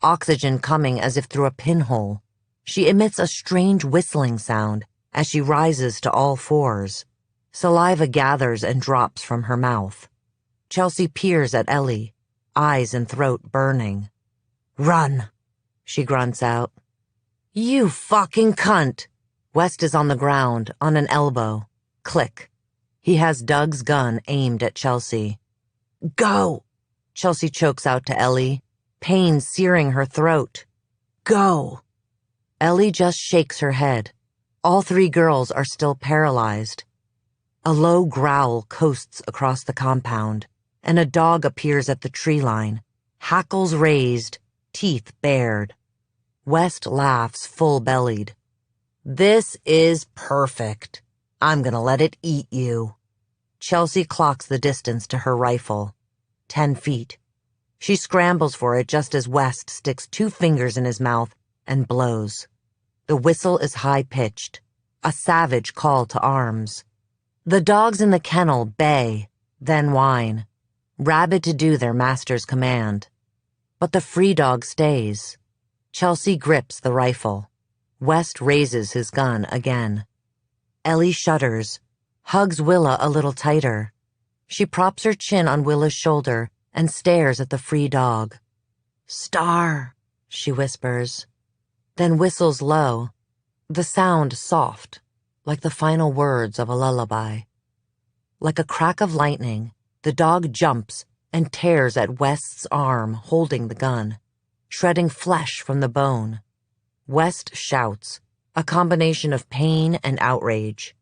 Oxygen coming as if through a pinhole. She emits a strange whistling sound as she rises to all fours. Saliva gathers and drops from her mouth. Chelsea peers at Ellie, eyes and throat burning. Run, she grunts out. You fucking cunt! West is on the ground, on an elbow. Click. He has Doug's gun aimed at Chelsea. Go! Chelsea chokes out to Ellie, pain searing her throat. Go! Ellie just shakes her head. All three girls are still paralyzed. A low growl coasts across the compound, and a dog appears at the tree line, hackles raised, teeth bared. West laughs full-bellied. This is perfect. I'm gonna let it eat you. Chelsea clocks the distance to her rifle. 10 feet. She scrambles for it just as West sticks 2 fingers in his mouth and blows. The whistle is high-pitched, a savage call to arms. The dogs in the kennel bay, then whine, rabid to do their master's command. But the free dog stays. Chelsea grips the rifle. West raises his gun again. Ellie shudders, hugs Willa a little tighter. She props her chin on Willa's shoulder and stares at the free dog. Star, she whispers, then whistles low, the sound soft, like the final words of a lullaby. Like a crack of lightning, the dog jumps and tears at West's arm holding the gun, shredding flesh from the bone. West shouts, a combination of pain and outrage.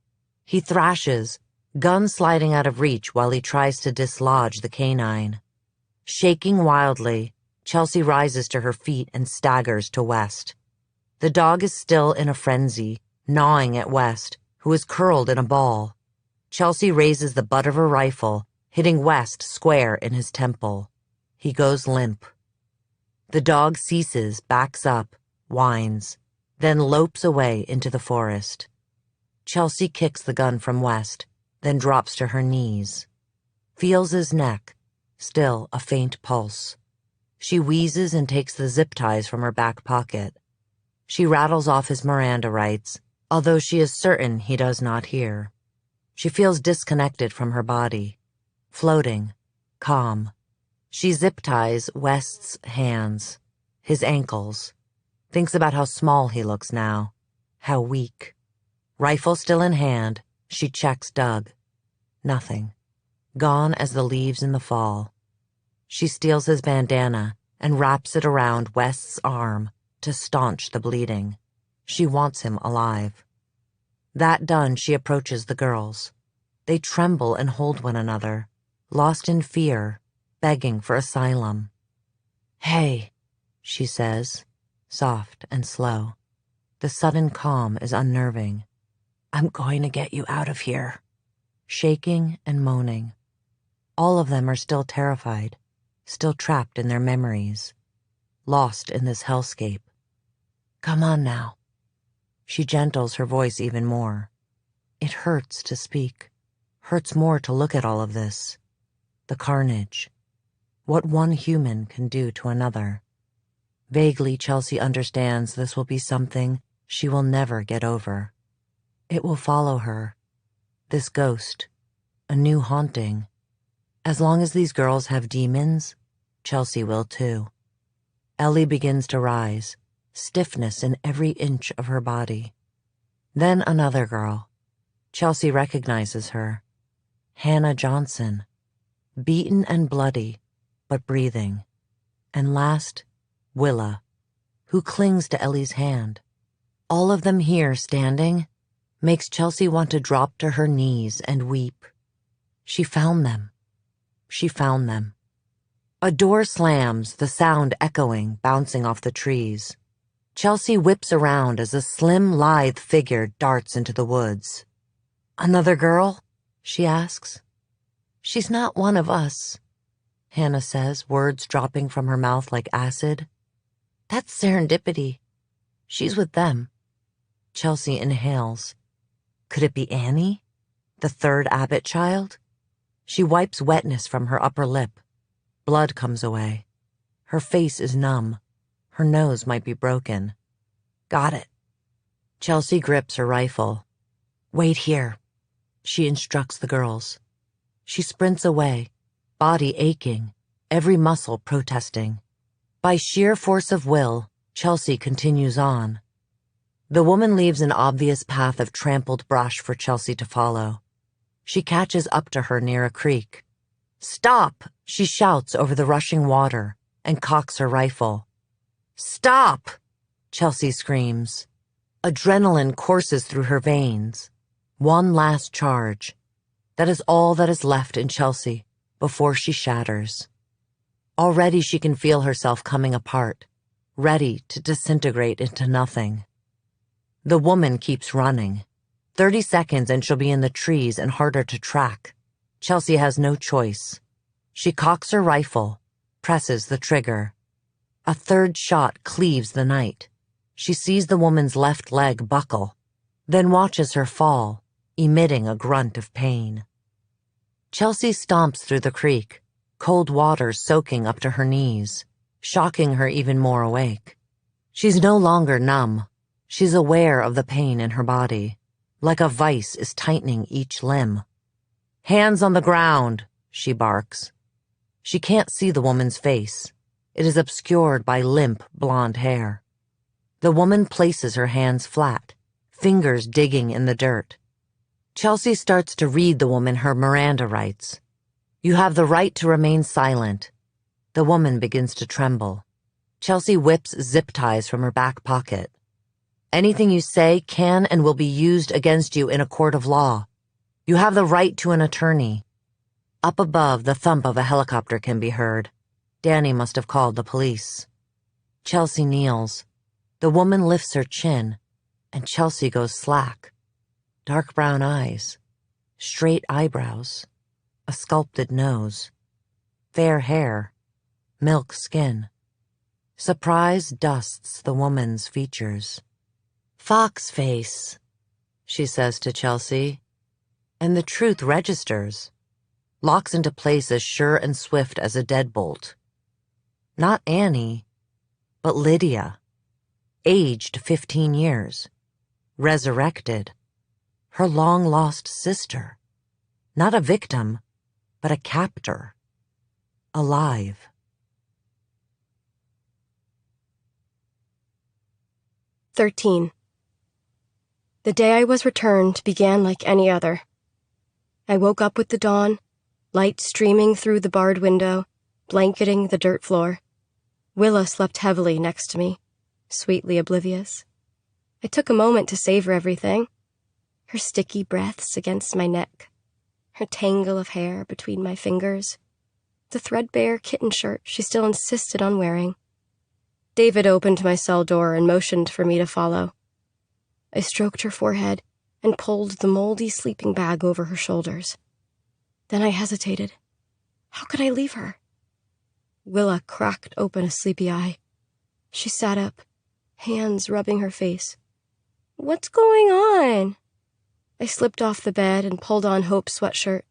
He thrashes, gun sliding out of reach while he tries to dislodge the canine. Shaking wildly, Chelsea rises to her feet and staggers to West. The dog is still in a frenzy, gnawing at West, who is curled in a ball. Chelsea raises the butt of her rifle, hitting West square in his temple. He goes limp. The dog ceases, backs up, whines, then lopes away into the forest. Chelsea kicks the gun from West, then drops to her knees. Feels his neck, still a faint pulse. She wheezes and takes the zip ties from her back pocket. She rattles off his Miranda rights, although she is certain he does not hear. She feels disconnected from her body. floating, calm. She zip-ties West's hands, his ankles, thinks about how small he looks now, how weak. Rifle still in hand, she checks Doug. Nothing. Gone as the leaves in the fall. She steals his bandana and wraps it around West's arm to staunch the bleeding. She wants him alive. That done, she approaches the girls. They tremble and hold one another, lost in fear, begging for asylum. "Hey," she says, soft and slow. The sudden calm is unnerving. "I'm going to get you out of here." Shaking and moaning. All of them are still terrified, still trapped in their memories, lost in this hellscape. "Come on now." She gentles her voice even more. It hurts to speak, hurts more to look at all of this. The carnage. What one human can do to another. Vaguely, Chelsea understands this will be something she will never get over. It will follow her. This ghost. A new haunting. As long as these girls have demons, Chelsea will too. Ellie begins to rise, stiffness in every inch of her body. Then another girl. Chelsea recognizes her. Hannah Johnson. Beaten and bloody, but breathing. And last, Willa, who clings to Ellie's hand. All of them here standing makes Chelsea want to drop to her knees and weep. She found them. She found them. A door slams, the sound echoing, bouncing off the trees. Chelsea whips around as a slim, lithe figure darts into the woods. "Another girl?" she asks. "She's not one of us," Hannah says, words dropping from her mouth like acid. "That's serendipity. She's with them." Chelsea inhales. Could it be Annie? The third Abbott child? She wipes wetness from her upper lip. Blood comes away. Her face is numb. Her nose might be broken. Got it. Chelsea grips her rifle. "Wait here," she instructs the girls. She sprints away, body aching, every muscle protesting. By sheer force of will, Chelsea continues on. The woman leaves an obvious path of trampled brush for Chelsea to follow. She catches up to her near a creek. "Stop!" she shouts over the rushing water and cocks her rifle. "Stop!" Chelsea screams. Adrenaline courses through her veins. One last charge. That is all that is left in Chelsea before she shatters. Already she can feel herself coming apart, ready to disintegrate into nothing. The woman keeps running. 30 seconds and she'll be in the trees and harder to track. Chelsea has no choice. She cocks her rifle, presses the trigger. A third shot cleaves the night. She sees the woman's left leg buckle, then watches her fall, emitting a grunt of pain. Chelsea stomps through the creek, cold water soaking up to her knees, shocking her even more awake. She's no longer numb. She's aware of the pain in her body, like a vice is tightening each limb. "Hands on the ground," she barks. She can't see the woman's face. It is obscured by limp, blonde hair. The woman places her hands flat, fingers digging in the dirt. Chelsea starts to read the woman her Miranda rights. "You have the right to remain silent." The woman begins to tremble. Chelsea whips zip ties from her back pocket. "Anything you say can and will be used against you in a court of law. You have the right to an attorney." Up above, the thump of a helicopter can be heard. Danny must have called the police. Chelsea kneels. The woman lifts her chin, and Chelsea goes slack. Dark brown eyes, straight eyebrows, a sculpted nose, fair hair, milk skin. Surprise dusts the woman's features. "Fox face," she says to Chelsea, and the truth registers, locks into place as sure and swift as a deadbolt. Not Annie, but Lydia, aged 15 years, resurrected, her long-lost sister, not a victim, but a captor. Alive. "13. The day I was returned began like any other. I woke up with the dawn, light streaming through the barred window, blanketing the dirt floor. Willa slept heavily next to me, sweetly oblivious. I took a moment to savor everything. Her sticky breaths against my neck, her tangle of hair between my fingers, the threadbare kitten shirt she still insisted on wearing. David opened my cell door and motioned for me to follow. I stroked her forehead and pulled the moldy sleeping bag over her shoulders. Then I hesitated. How could I leave her? Willa cracked open a sleepy eye. She sat up, hands rubbing her face. What's going on? I slipped off the bed and pulled on Hope's sweatshirt.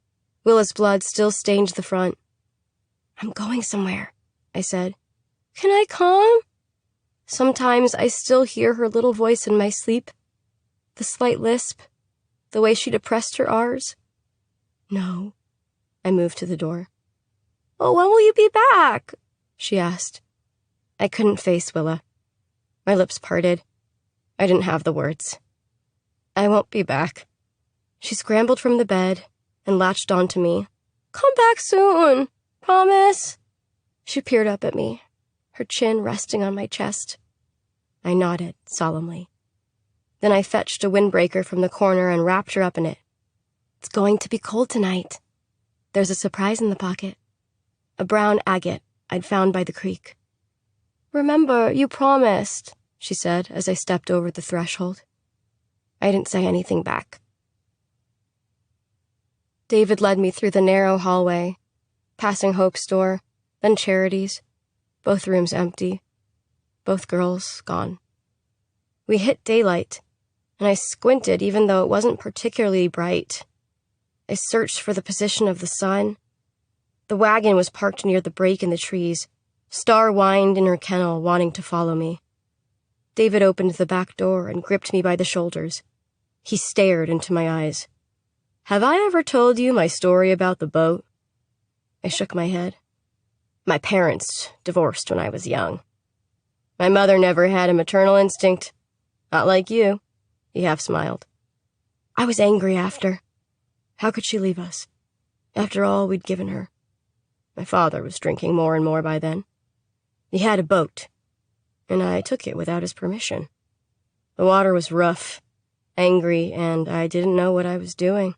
Willa's blood still stained the front. I'm going somewhere, I said. Can I come? Sometimes I still hear her little voice in my sleep. The slight lisp, the way she depressed her R's. No. I moved to the door. Oh, when will you be back? She asked. I couldn't face Willa. My lips parted. I didn't have the words. I won't be back. She scrambled from the bed and latched onto me. Come back soon. Promise? She peered up at me, her chin resting on my chest. I nodded solemnly. Then I fetched a windbreaker from the corner and wrapped her up in it. It's going to be cold tonight. There's a surprise in the pocket. A brown agate I'd found by the creek. Remember, you promised, she said as I stepped over the threshold. I didn't say anything back. David led me through the narrow hallway, passing Hope's door, then Charity's, both rooms empty, both girls gone. We hit daylight, and I squinted even though it wasn't particularly bright. I searched for the position of the sun. The wagon was parked near the break in the trees. Star whined in her kennel, wanting to follow me. David opened the back door and gripped me by the shoulders. He stared into my eyes. Have I ever told you my story about the boat? I shook my head. My parents divorced when I was young. My mother never had a maternal instinct. Not like you. He half smiled. I was angry after. How could she leave us? After all we'd given her. My father was drinking more and more by then. He had a boat, and I took it without his permission. The water was rough, angry, and I didn't know what I was doing.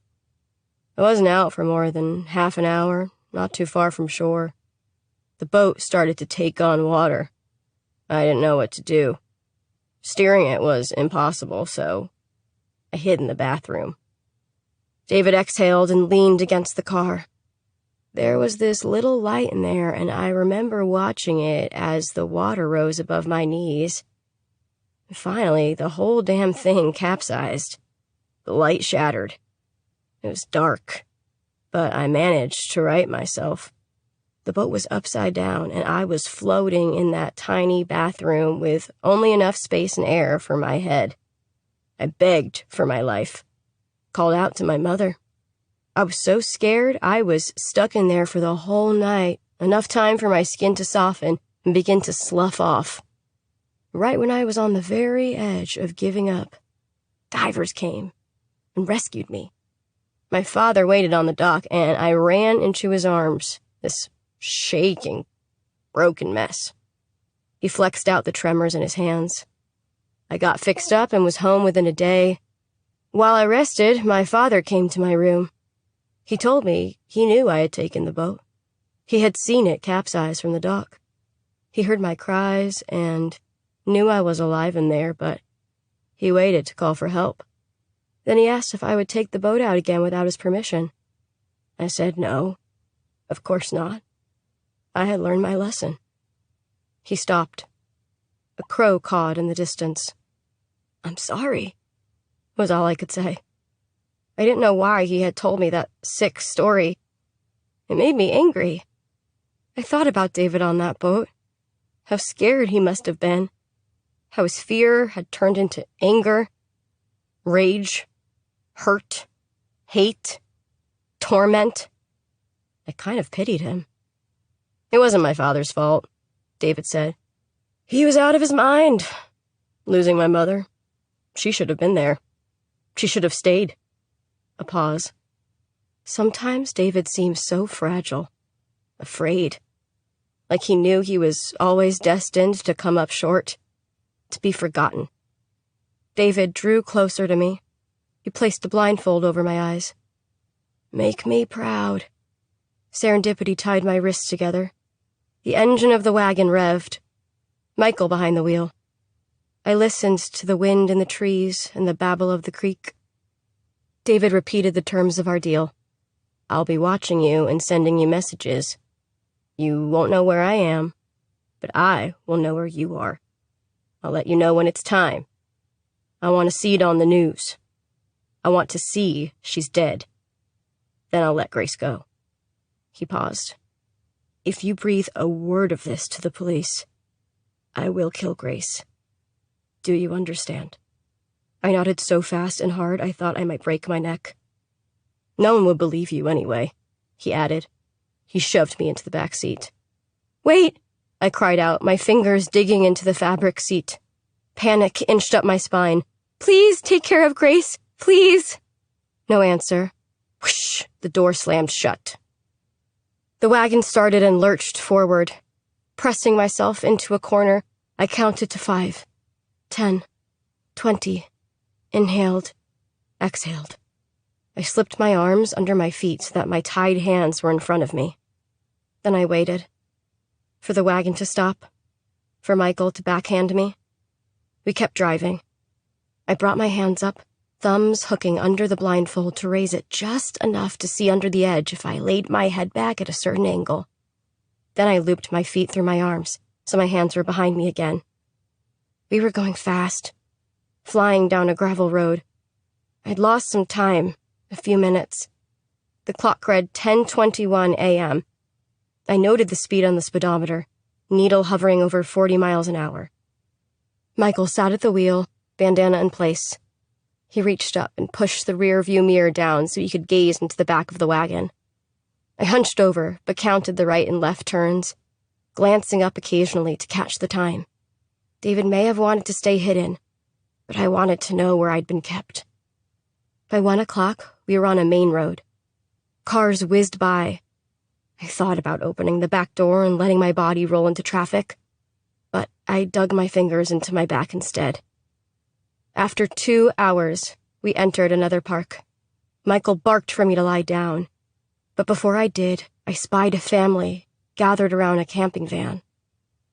I wasn't out for more than half an hour, not too far from shore. The boat started to take on water. I didn't know what to do. Steering it was impossible, so I hid in the bathroom. David exhaled and leaned against the car. There was this little light in there, and I remember watching it as the water rose above my knees. And finally, the whole damn thing capsized. The light shattered. It was dark, but I managed to right myself. The boat was upside down, and I was floating in that tiny bathroom with only enough space and air for my head. I begged for my life, called out to my mother. I was so scared I was stuck in there for the whole night, enough time for my skin to soften and begin to slough off. Right when I was on the very edge of giving up, divers came and rescued me. My father waited on the dock, and I ran into his arms, this shaking, broken mess. He flexed out the tremors in his hands. I got fixed up and was home within a day. While I rested, my father came to my room. He told me he knew I had taken the boat. He had seen it capsize from the dock. He heard my cries and knew I was alive in there, but he waited to call for help. Then he asked if I would take the boat out again without his permission. I said no, of course not. I had learned my lesson. He stopped. A crow cawed in the distance. I'm sorry, was all I could say. I didn't know why he had told me that sick story. It made me angry. I thought about David on that boat. How scared he must have been. How his fear had turned into anger, rage, hurt, hate, torment. I kind of pitied him. "It wasn't my father's fault," David said. "He was out of his mind. Losing my mother. She should have been there. She should have stayed." A pause. Sometimes David seemed so fragile, afraid, like he knew he was always destined to come up short, to be forgotten. David drew closer to me. He placed a blindfold over my eyes. "Make me proud." Serendipity tied my wrists together. The engine of the wagon revved. Michael behind the wheel. I listened to the wind in the trees and the babble of the creek. David repeated the terms of our deal. "I'll be watching you and sending you messages. You won't know where I am, but I will know where you are. I'll let you know when it's time. I want to see it on the news. I want to see she's dead. Then I'll let Grace go." He paused. "If you breathe a word of this to the police, I will kill Grace. Do you understand?" I nodded so fast and hard I thought I might break my neck. "No one would believe you anyway," he added. He shoved me into the back seat. "Wait!" I cried out, my fingers digging into the fabric seat. Panic inched up my spine. "Please take care of Grace, please!" No answer. Whoosh! The door slammed shut. The wagon started and lurched forward. Pressing myself into a corner, I counted to 5, 10, 20, inhaled, exhaled. I slipped my arms under my feet so that my tied hands were in front of me. Then I waited. For the wagon to stop. For Michael to backhand me. We kept driving. I brought my hands up, thumbs hooking under the blindfold to raise it just enough to see under the edge if I laid my head back at a certain angle. Then I looped my feet through my arms, so my hands were behind me again. We were going fast, flying down a gravel road. I'd lost some time, a few minutes. The clock read 10:21 a.m. I noted the speed on the speedometer, needle hovering over 40 miles an hour. Michael sat at the wheel, bandana in place. He reached up and pushed the rear-view mirror down so he could gaze into the back of the wagon. I hunched over, but counted the right and left turns, glancing up occasionally to catch the time. David may have wanted to stay hidden, but I wanted to know where I'd been kept. By 1 o'clock, we were on a main road. Cars whizzed by. I thought about opening the back door and letting my body roll into traffic, but I dug my fingers into my back instead. After 2 hours, we entered another park. Michael barked for me to lie down, but before I did, I spied a family gathered around a camping van.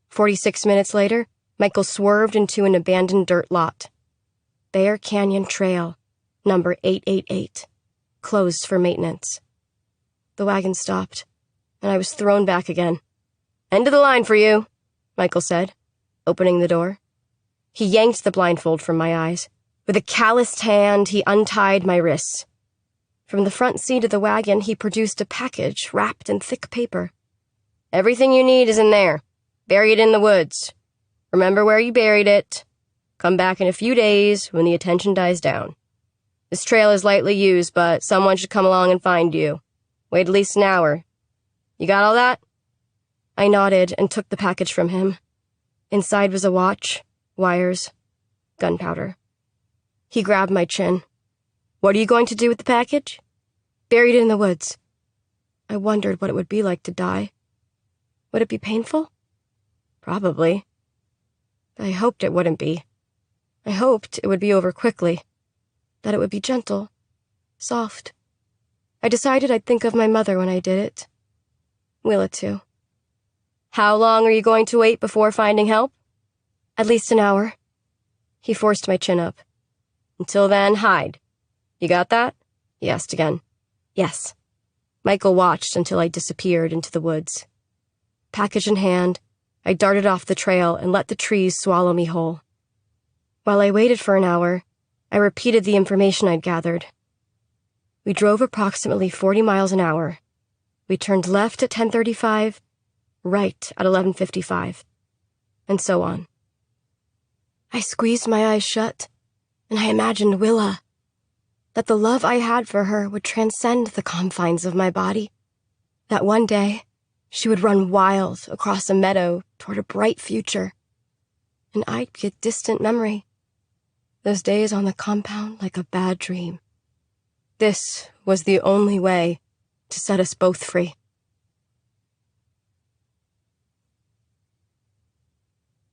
46 minutes later, Michael swerved into an abandoned dirt lot. Bear Canyon Trail, number 888, closed for maintenance. The wagon stopped, and I was thrown back again. "End of the line for you," Michael said, opening the door. He yanked the blindfold from my eyes. With a calloused hand, he untied my wrists. From the front seat of the wagon, he produced a package wrapped in thick paper. "Everything you need is in there. Bury it in the woods. Remember where you buried it. Come back in a few days when the attention dies down. This trail is lightly used, but someone should come along and find you. Wait at least an hour. You got all that?" I nodded and took the package from him. Inside was a watch, wires, gunpowder. He grabbed my chin. "What are you going to do with the package?" "Buried it in the woods." I wondered what it would be like to die. Would it be painful? Probably. I hoped it wouldn't be. I hoped it would be over quickly, that it would be gentle, soft. I decided I'd think of my mother when I did it. Willa too. "How long are you going to wait before finding help?" "At least an hour." He forced my chin up. "Until then, hide. You got that?" he asked again. "Yes." Michael watched until I disappeared into the woods. Package in hand, I darted off the trail and let the trees swallow me whole. While I waited for an hour, I repeated the information I'd gathered. We drove approximately 40 miles an hour. We turned left at 10:35, right at 11:55, and so on. I squeezed my eyes shut, and I imagined Willa, that the love I had for her would transcend the confines of my body, That one day, she would run wild across a meadow toward a bright future, and I'd be a distant memory. Those days on the compound like a bad dream. This was the only way to set us both free.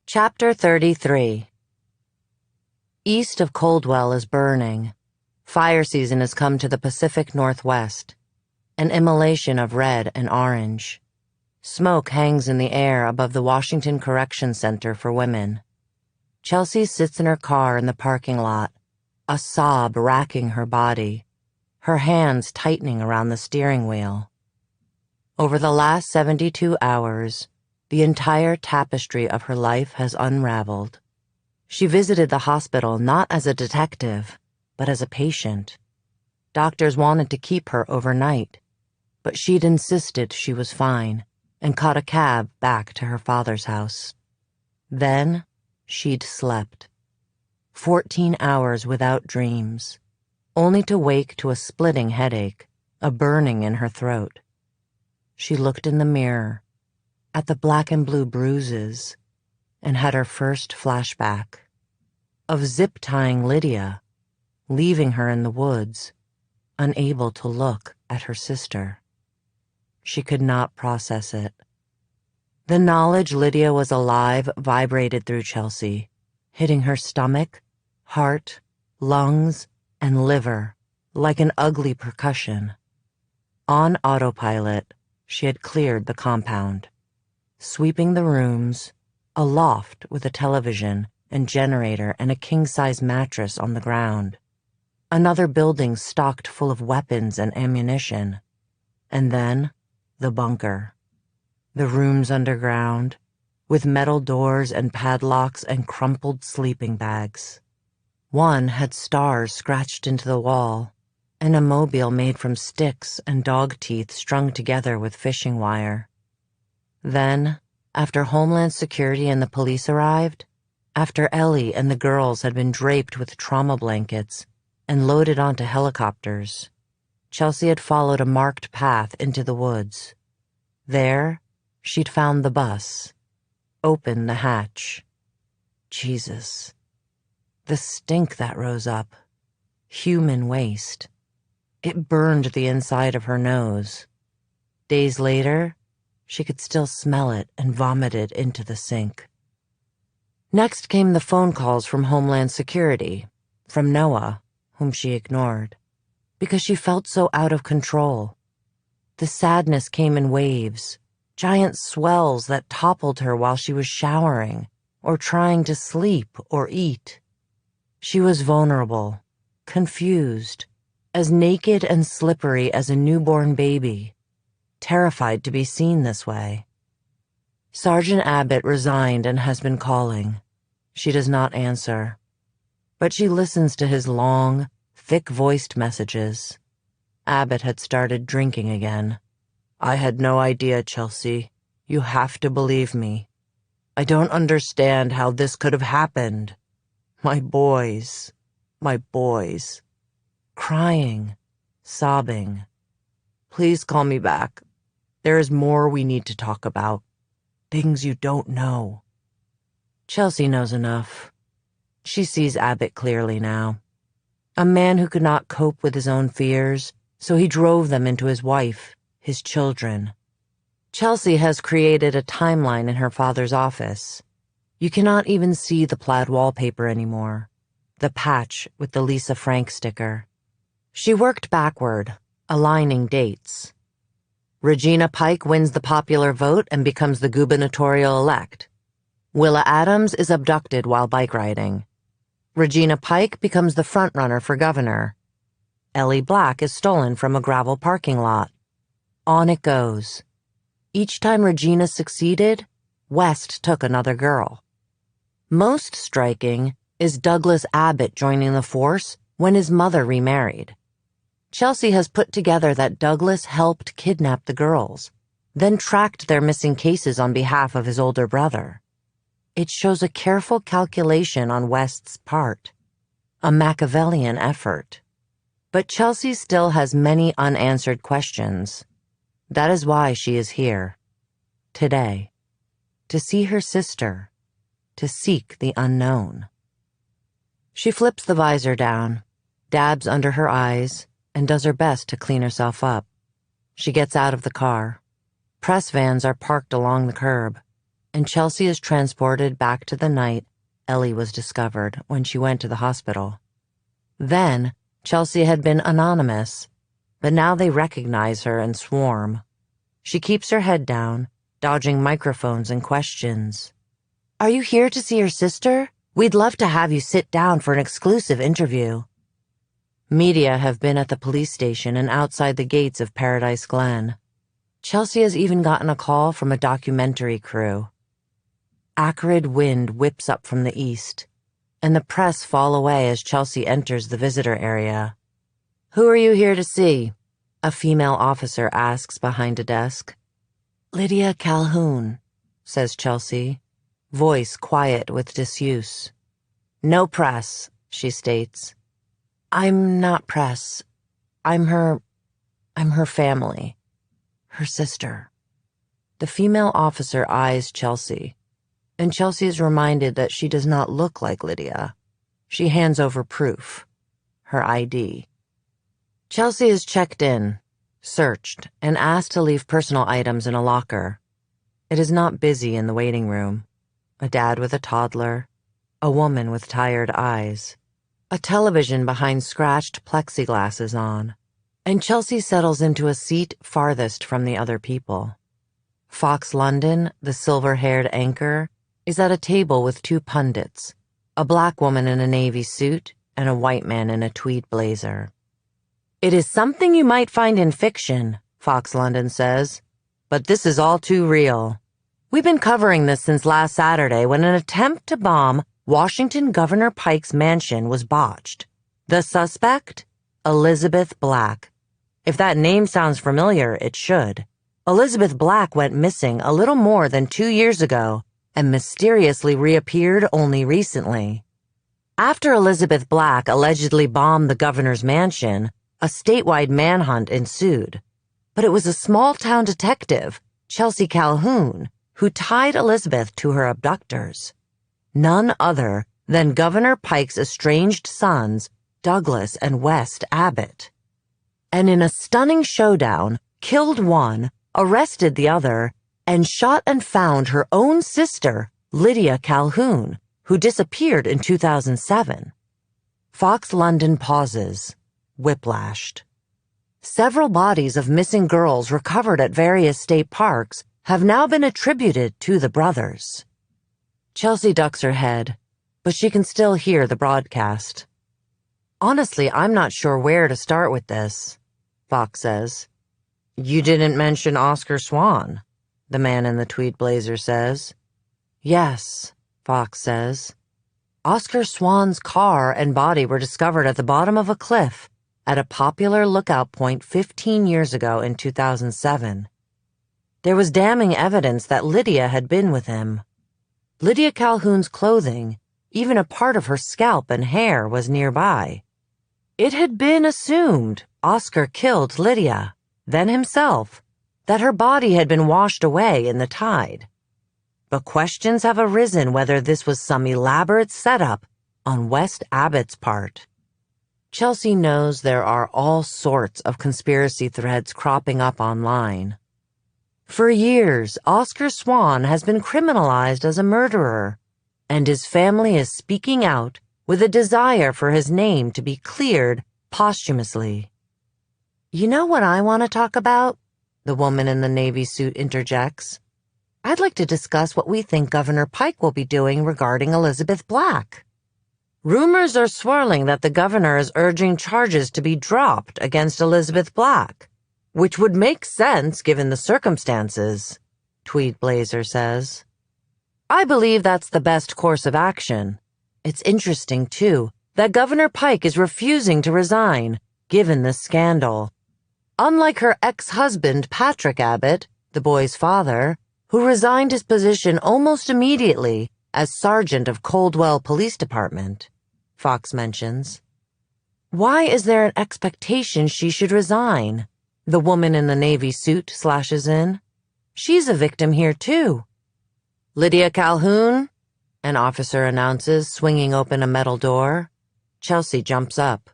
Chapter 33. East of Coldwell is burning. Fire season has come to the Pacific Northwest. An immolation of red and orange. Smoke hangs in the air above the Washington Correction Center for Women. Chelsea sits in her car in the parking lot, a sob racking her body, her hands tightening around the steering wheel. Over the last 72 hours, the entire tapestry of her life has unraveled. She visited the hospital not as a detective, but as a patient. Doctors wanted to keep her overnight, but she'd insisted she was fine and caught a cab back to her father's house. Then she'd slept. 14 hours without dreams, only to wake to a splitting headache, a burning in her throat. She looked in the mirror, at the black and blue bruises, and had her first flashback of zip-tying Lydia, leaving her in the woods, unable to look at her sister. She could not process it. The knowledge Lydia was alive vibrated through Chelsea, hitting her stomach, heart, lungs, and liver like an ugly percussion. On autopilot, she had cleared the compound, sweeping the rooms, a loft with a television and generator and a king-size mattress on the ground, another building stocked full of weapons and ammunition, and then the bunker. The rooms underground, with metal doors and padlocks and crumpled sleeping bags. One had stars scratched into the wall, and a mobile made from sticks and dog teeth strung together with fishing wire. Then, after Homeland Security and the police arrived, after Ellie and the girls had been draped with trauma blankets and loaded onto helicopters, Chelsea had followed a marked path into the woods. There, she'd found the bus, opened the hatch. Jesus. The stink that rose up. Human waste. It burned the inside of her nose. Days later, she could still smell it and vomit it into the sink. Next came the phone calls from Homeland Security, from Noah, whom she ignored, because she felt so out of control. The sadness came in waves, giant swells that toppled her while she was showering, or trying to sleep or eat. She was vulnerable, confused, as naked and slippery as a newborn baby, terrified to be seen this way. Sergeant Abbott resigned and has been calling. She does not answer, but she listens to his long, thick-voiced messages. Abbott had started drinking again. I had no idea, Chelsea. You have to believe me. I don't understand how this could have happened. My boys. Crying, sobbing. Please call me back. There is more we need to talk about. Things you don't know. Chelsea knows enough. She sees Abbott clearly now. A man who could not cope with his own fears, so he drove them into his wife, his children. Chelsea has created a timeline in her father's office. You cannot even see the plaid wallpaper anymore, the patch with the Lisa Frank sticker. She worked backward, aligning dates. Regina Pike wins the popular vote and becomes the gubernatorial-elect. Willa Adams is abducted while bike riding. Regina Pike becomes the frontrunner for governor. Ellie Black is stolen from a gravel parking lot. On it goes. Each time Regina succeeded, West took another girl. Most striking is Douglas Abbott joining the force when his mother remarried. Chelsea has put together that Douglas helped kidnap the girls, then tracked their missing cases on behalf of his older brother. It shows a careful calculation on West's part, a Machiavellian effort. But Chelsea still has many unanswered questions. That is why she is here. Today. To see her sister. To seek the unknown. She flips the visor down, dabs under her eyes, and does her best to clean herself up. She gets out of the car. Press vans are parked along the curb, and Chelsea is transported back to the night Ellie was discovered when she went to the hospital. Then, Chelsea had been anonymous, but now they recognize her and swarm. She keeps her head down, dodging microphones and questions. "Are you here to see your sister? We'd love to have you sit down for an exclusive interview." Media have been at the police station and outside the gates of Paradise Glen. Chelsea has even gotten a call from a documentary crew. Acrid wind whips up from the east, and the press fall away as Chelsea enters the visitor area. "Who are you here to see?" a female officer asks behind a desk. "Lydia Calhoun," says Chelsea, voice quiet with disuse. "No press," she states. "I'm not press. I'm her family. Her sister." The female officer eyes Chelsea, and Chelsea is reminded that she does not look like Lydia. She hands over proof, her ID. Chelsea is checked in, searched, and asked to leave personal items in a locker. It is not busy in the waiting room. A dad with a toddler, a woman with tired eyes, a television behind scratched plexiglass is on, and Chelsea settles into a seat farthest from the other people. Fox London, the silver-haired anchor, is at a table with two pundits, a black woman in a navy suit and a white man in a tweed blazer. "It is something you might find in fiction," Fox London says, "but this is all too real. We've been covering this since last Saturday when an attempt to bomb Washington Governor Pike's mansion was botched. The suspect? Elizabeth Black. If that name sounds familiar, it should. Elizabeth Black went missing a little more than 2 years ago and mysteriously reappeared only recently. After Elizabeth Black allegedly bombed the governor's mansion, a statewide manhunt ensued. But it was a small-town detective, Chelsea Calhoun, who tied Elizabeth to her abductors. None other than Governor Pike's estranged sons, Douglas and West Abbott. And in a stunning showdown, killed one, arrested the other, and shot and found her own sister, Lydia Calhoun, who disappeared in 2007. Fox London pauses, whiplashed. Several bodies of missing girls recovered at various state parks have now been attributed to the brothers. Chelsea ducks her head, but she can still hear the broadcast. "Honestly, I'm not sure where to start with this," Fox says. "You didn't mention Oscar Swan," the man in the tweed blazer says. "Yes," Fox says. Oscar Swan's car and body were discovered at the bottom of a cliff at a popular lookout point 15 years ago in 2007. There was damning evidence that Lydia had been with him. Lydia Calhoun's clothing, even a part of her scalp and hair, was nearby. It had been assumed Oscar killed Lydia, then himself, that her body had been washed away in the tide. But questions have arisen whether this was some elaborate setup on West Abbott's part. Chelsea knows there are all sorts of conspiracy threads cropping up online. For years, Oscar Swan has been criminalized as a murderer, and his family is speaking out with a desire for his name to be cleared posthumously. "You know what I want to talk about?" the woman in the navy suit interjects. "I'd like to discuss what we think Governor Pike will be doing regarding Elizabeth Black. Rumors are swirling that the governor is urging charges to be dropped against Elizabeth Black, which would make sense given the circumstances," Tweed Blazer says. "I believe that's the best course of action. It's interesting, too, that Governor Pike is refusing to resign, given this scandal. Unlike her ex-husband, Patrick Abbott, the boy's father, who resigned his position almost immediately as sergeant of Coldwell Police Department," Fox mentions. "Why is there an expectation she should resign? The woman in the navy suit slashes in. She's a victim here, too. Lydia Calhoun, an officer announces, swinging open a metal door. Chelsea jumps up.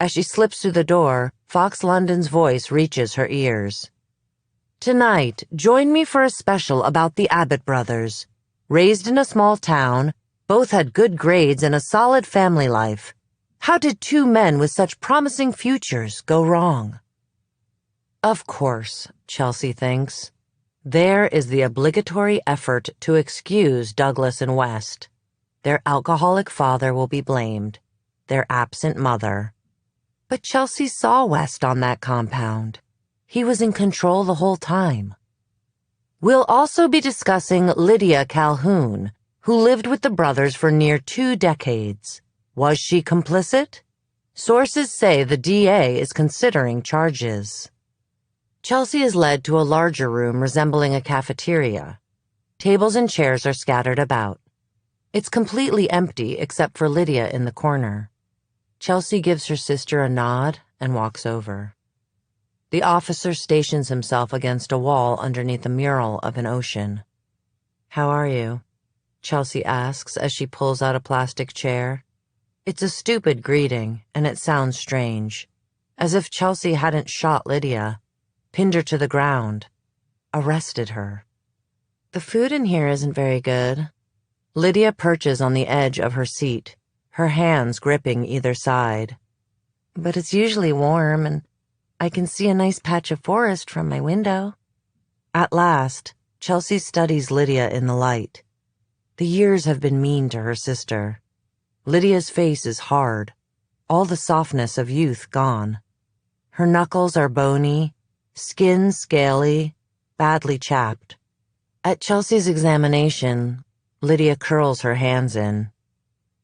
As she slips through the door, Fox London's voice reaches her ears. Tonight, join me for a special about the Abbott brothers. Raised in a small town, both had good grades and a solid family life. How did two men with such promising futures go wrong? Of course, Chelsea thinks. There is the obligatory effort to excuse Douglas and West. Their alcoholic father will be blamed. Their absent mother. But Chelsea saw West on that compound. He was in control the whole time. We'll also be discussing Lydia Calhoun, who lived with the brothers for near 2 decades. Was she complicit? Sources say the DA is considering charges. Chelsea is led to a larger room resembling a cafeteria. Tables and chairs are scattered about. It's completely empty except for Lydia in the corner. Chelsea gives her sister a nod and walks over. The officer stations himself against a wall underneath a mural of an ocean. How are you? Chelsea asks as she pulls out a plastic chair. It's a stupid greeting, and it sounds strange. As if Chelsea hadn't shot Lydia, pinned her to the ground, arrested her. The food in here isn't very good. Lydia perches on the edge of her seat, her hands gripping either side. But it's usually warm, and I can see a nice patch of forest from my window. At last, Chelsea studies Lydia in the light. The years have been mean to her sister. Lydia's face is hard, all the softness of youth gone. Her knuckles are bony, skin scaly, badly chapped. At Chelsea's examination, Lydia curls her hands in.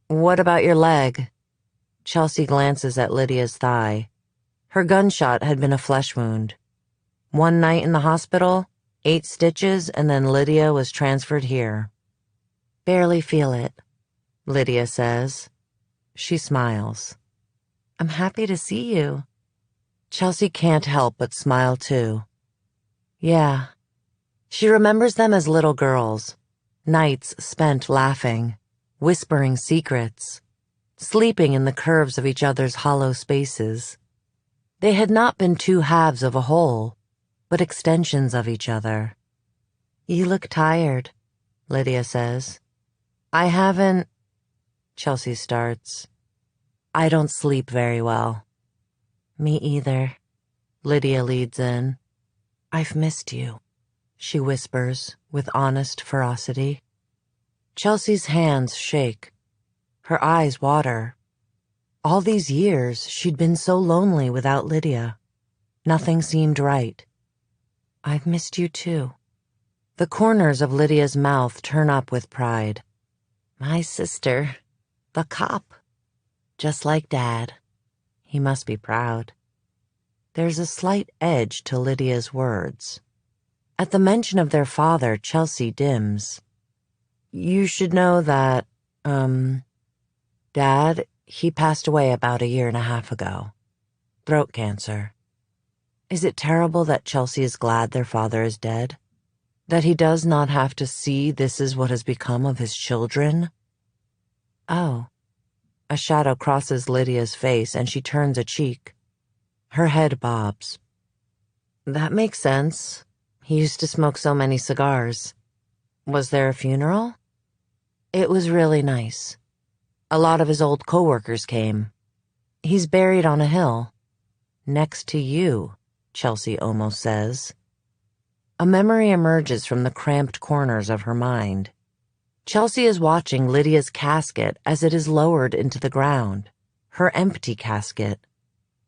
What about your leg? Chelsea glances at Lydia's thigh. Her gunshot had been a flesh wound. 1 night in the hospital, 8 stitches, and then Lydia was transferred here. Barely feel it, Lydia says. She smiles. I'm happy to see you. Chelsea can't help but smile too. Yeah. She remembers them as little girls, nights spent laughing, whispering secrets, sleeping in the curves of each other's hollow spaces. They had not been 2 halves of a whole, but extensions of each other. You look tired, Lydia says. I haven't... Chelsea starts. I don't sleep very well. Me either, Lydia leads in. I've missed you, she whispers with honest ferocity. Chelsea's hands shake. Her eyes water. All these years, she'd been so lonely without Lydia. Nothing seemed right. I've missed you too. The corners of Lydia's mouth turn up with pride. My sister, the cop. Just like Dad. He must be proud. There's a slight edge to Lydia's words. At the mention of their father, Chelsea dims. You should know that, Dad, he passed away about 1.5 years ago. Throat cancer. Is it terrible that Chelsea is glad their father is dead? That he does not have to see this is what has become of his children? Oh. A shadow crosses Lydia's face and she turns a cheek. Her head bobs. That makes sense. He used to smoke so many cigars. Was there a funeral? It was really nice. A lot of his old coworkers came. He's buried on a hill. Next to you, Chelsea almost says. A memory emerges from the cramped corners of her mind. Chelsea is watching Lydia's casket as it is lowered into the ground. Her empty casket.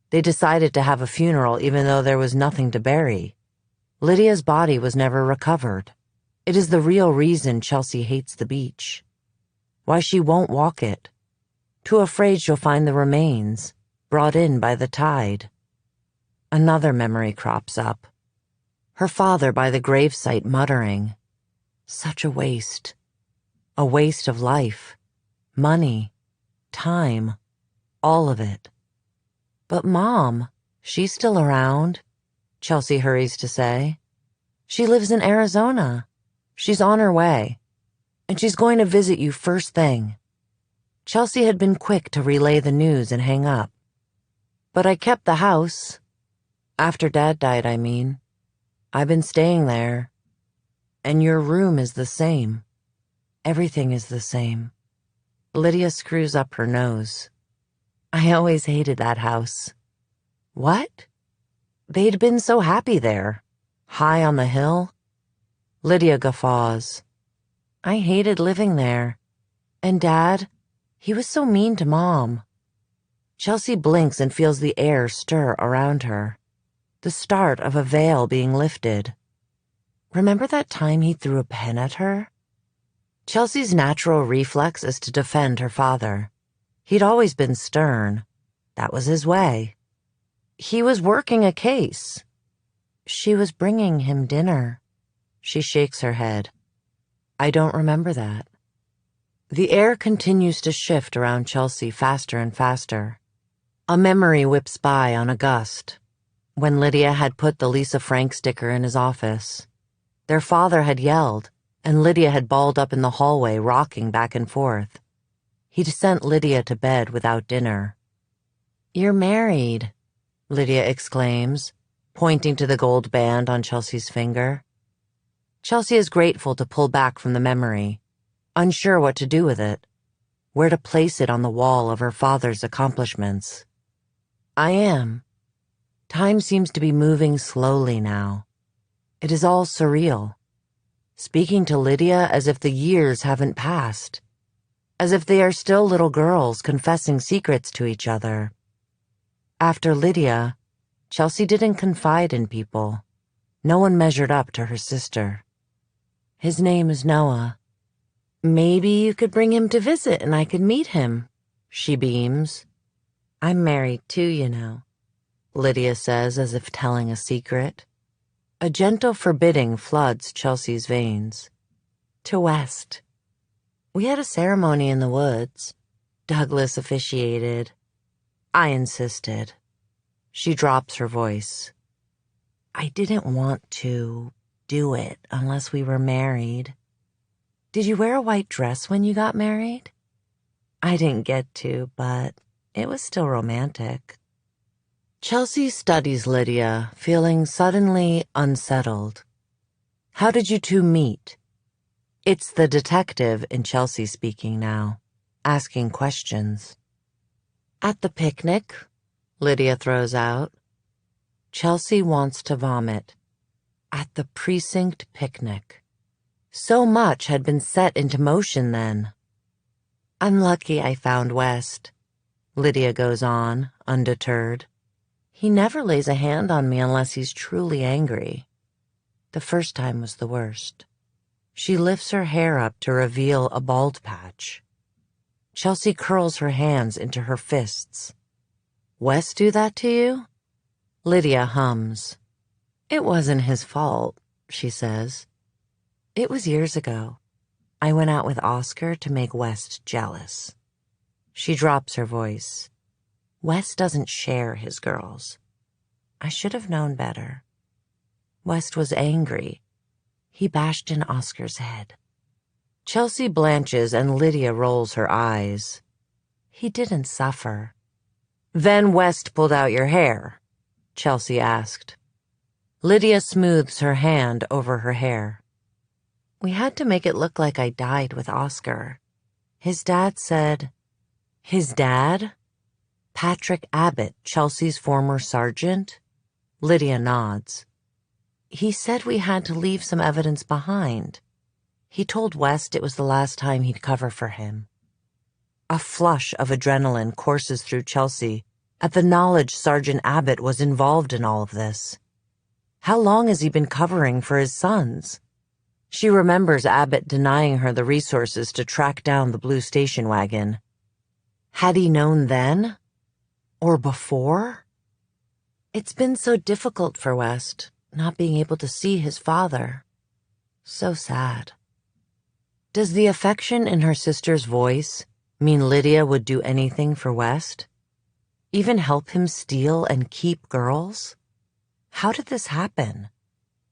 They decided to have a funeral even though there was nothing to bury. Lydia's body was never recovered. It is the real reason Chelsea hates the beach. Why she won't walk it. Too afraid she'll find the remains, brought in by the tide. Another memory crops up. Her father by the gravesite muttering, such a waste. A waste of life, money, time, all of it. But Mom, she's still around. Chelsea hurries to say. She lives in Arizona. She's on her way. And she's going to visit you first thing. Chelsea had been quick to relay the news and hang up. But I kept the house. After Dad died, I mean. I've been staying there. And your room is the same. Everything is the same. Lydia screws up her nose. I always hated that house. What? They'd been so happy there. High on the hill. Lydia guffaws. I hated living there. And Dad, he was so mean to Mom. Chelsea blinks and feels the air stir around her. The start of a veil being lifted. Remember that time he threw a pen at her? Chelsea's natural reflex is to defend her father. He'd always been stern. That was his way. He was working a case. She was bringing him dinner. She shakes her head. I don't remember that. The air continues to shift around Chelsea faster and faster. A memory whips by on a gust. When Lydia had put the Lisa Frank sticker in his office. Their father had yelled, and Lydia had balled up in the hallway, rocking back and forth. He'd sent Lydia to bed without dinner. You're married, Lydia exclaims, pointing to the gold band on Chelsea's finger. Chelsea is grateful to pull back from the memory, unsure what to do with it, where to place it on the wall of her father's accomplishments. I am. Time seems to be moving slowly now. It is all surreal. Speaking to Lydia as if the years haven't passed. As if they are still little girls confessing secrets to each other. After Lydia, Chelsea didn't confide in people. No one measured up to her sister. His name is Noah. Maybe you could bring him to visit and I could meet him, she beams. I'm married too, you know, Lydia says as if telling a secret. A gentle forbidding floods Chelsea's veins. To West. We had a ceremony in the woods. Douglas officiated. I insisted. She drops her voice. I didn't want to do it unless we were married. Did you wear a white dress when you got married? I didn't get to, but it was still romantic. Chelsea studies Lydia, feeling suddenly unsettled. How did you two meet? It's the detective in Chelsea speaking now, asking questions. At the picnic, Lydia throws out. Chelsea wants to vomit. At the precinct picnic. So much had been set into motion then. I'm lucky I found West, Lydia goes on, undeterred. He never lays a hand on me unless he's truly angry. The first time was the worst. She lifts her hair up to reveal a bald patch. Chelsea curls her hands into her fists. Wes do that to you? Lydia hums. It wasn't his fault, she says. It was years ago. I went out with Oscar to make West jealous. She drops her voice. West doesn't share his girls. I should have known better. West was angry. He bashed in Oscar's head. Chelsea blanches and Lydia rolls her eyes. He didn't suffer. Then West pulled out your hair, Chelsea asked. Lydia smooths her hand over her hair. We had to make it look like I died with Oscar. His dad said... His dad? Patrick Abbott, Chelsea's former sergeant? Lydia nods. He said we had to leave some evidence behind. He told West it was the last time he'd cover for him. A flush of adrenaline courses through Chelsea at the knowledge Sergeant Abbott was involved in all of this. How long has he been covering for his sons? She remembers Abbott denying her the resources to track down the blue station wagon. Had he known then? Or before? It's been so difficult for West, not being able to see his father. So sad. Does the affection in her sister's voice mean Lydia would do anything for West? Even help him steal and keep girls? How did this happen?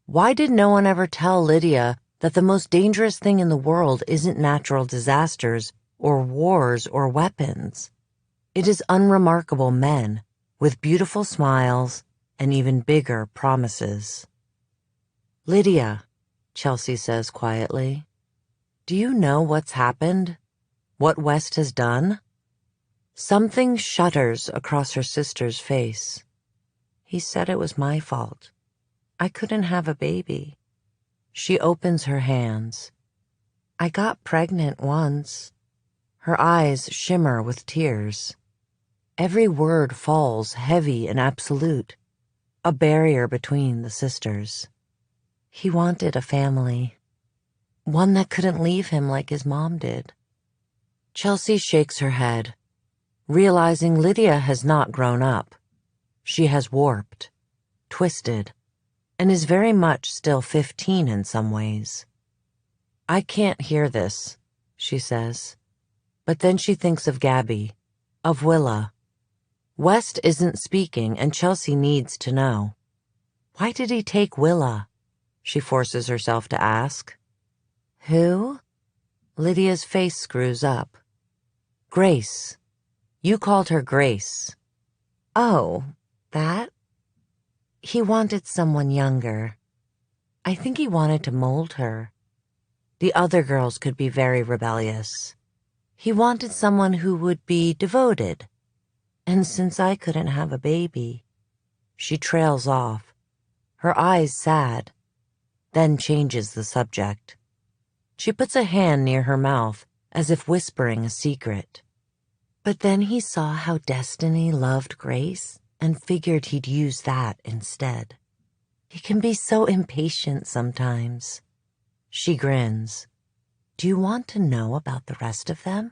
Why did no one ever tell Lydia that the most dangerous thing in the world isn't natural disasters or wars or weapons? It is unremarkable men with beautiful smiles and even bigger promises. Lydia, Chelsea says quietly, do you know what's happened? What West has done? Something shudders across her sister's face. He said it was my fault. I couldn't have a baby. She opens her hands. I got pregnant once. Her eyes shimmer with tears. Every word falls heavy and absolute, a barrier between the sisters. He wanted a family, one that couldn't leave him like his mom did. Chelsea shakes her head, realizing Lydia has not grown up. She has warped, twisted, and is very much still 15 in some ways. I can't hear this, she says. But then she thinks of Gabby, of Willa. West isn't speaking, and Chelsea needs to know. Why did he take Willa? She forces herself to ask. Who? Lydia's face screws up. Grace. You called her Grace. Oh, that? He wanted someone younger. I think he wanted to mold her. The other girls could be very rebellious. He wanted someone who would be devoted. And since I couldn't have a baby, she trails off, her eyes sad, then changes the subject. She puts a hand near her mouth as if whispering a secret. But then he saw how Destiny loved Grace and figured he'd use that instead. He can be so impatient sometimes. She grins. Do you want to know about the rest of them?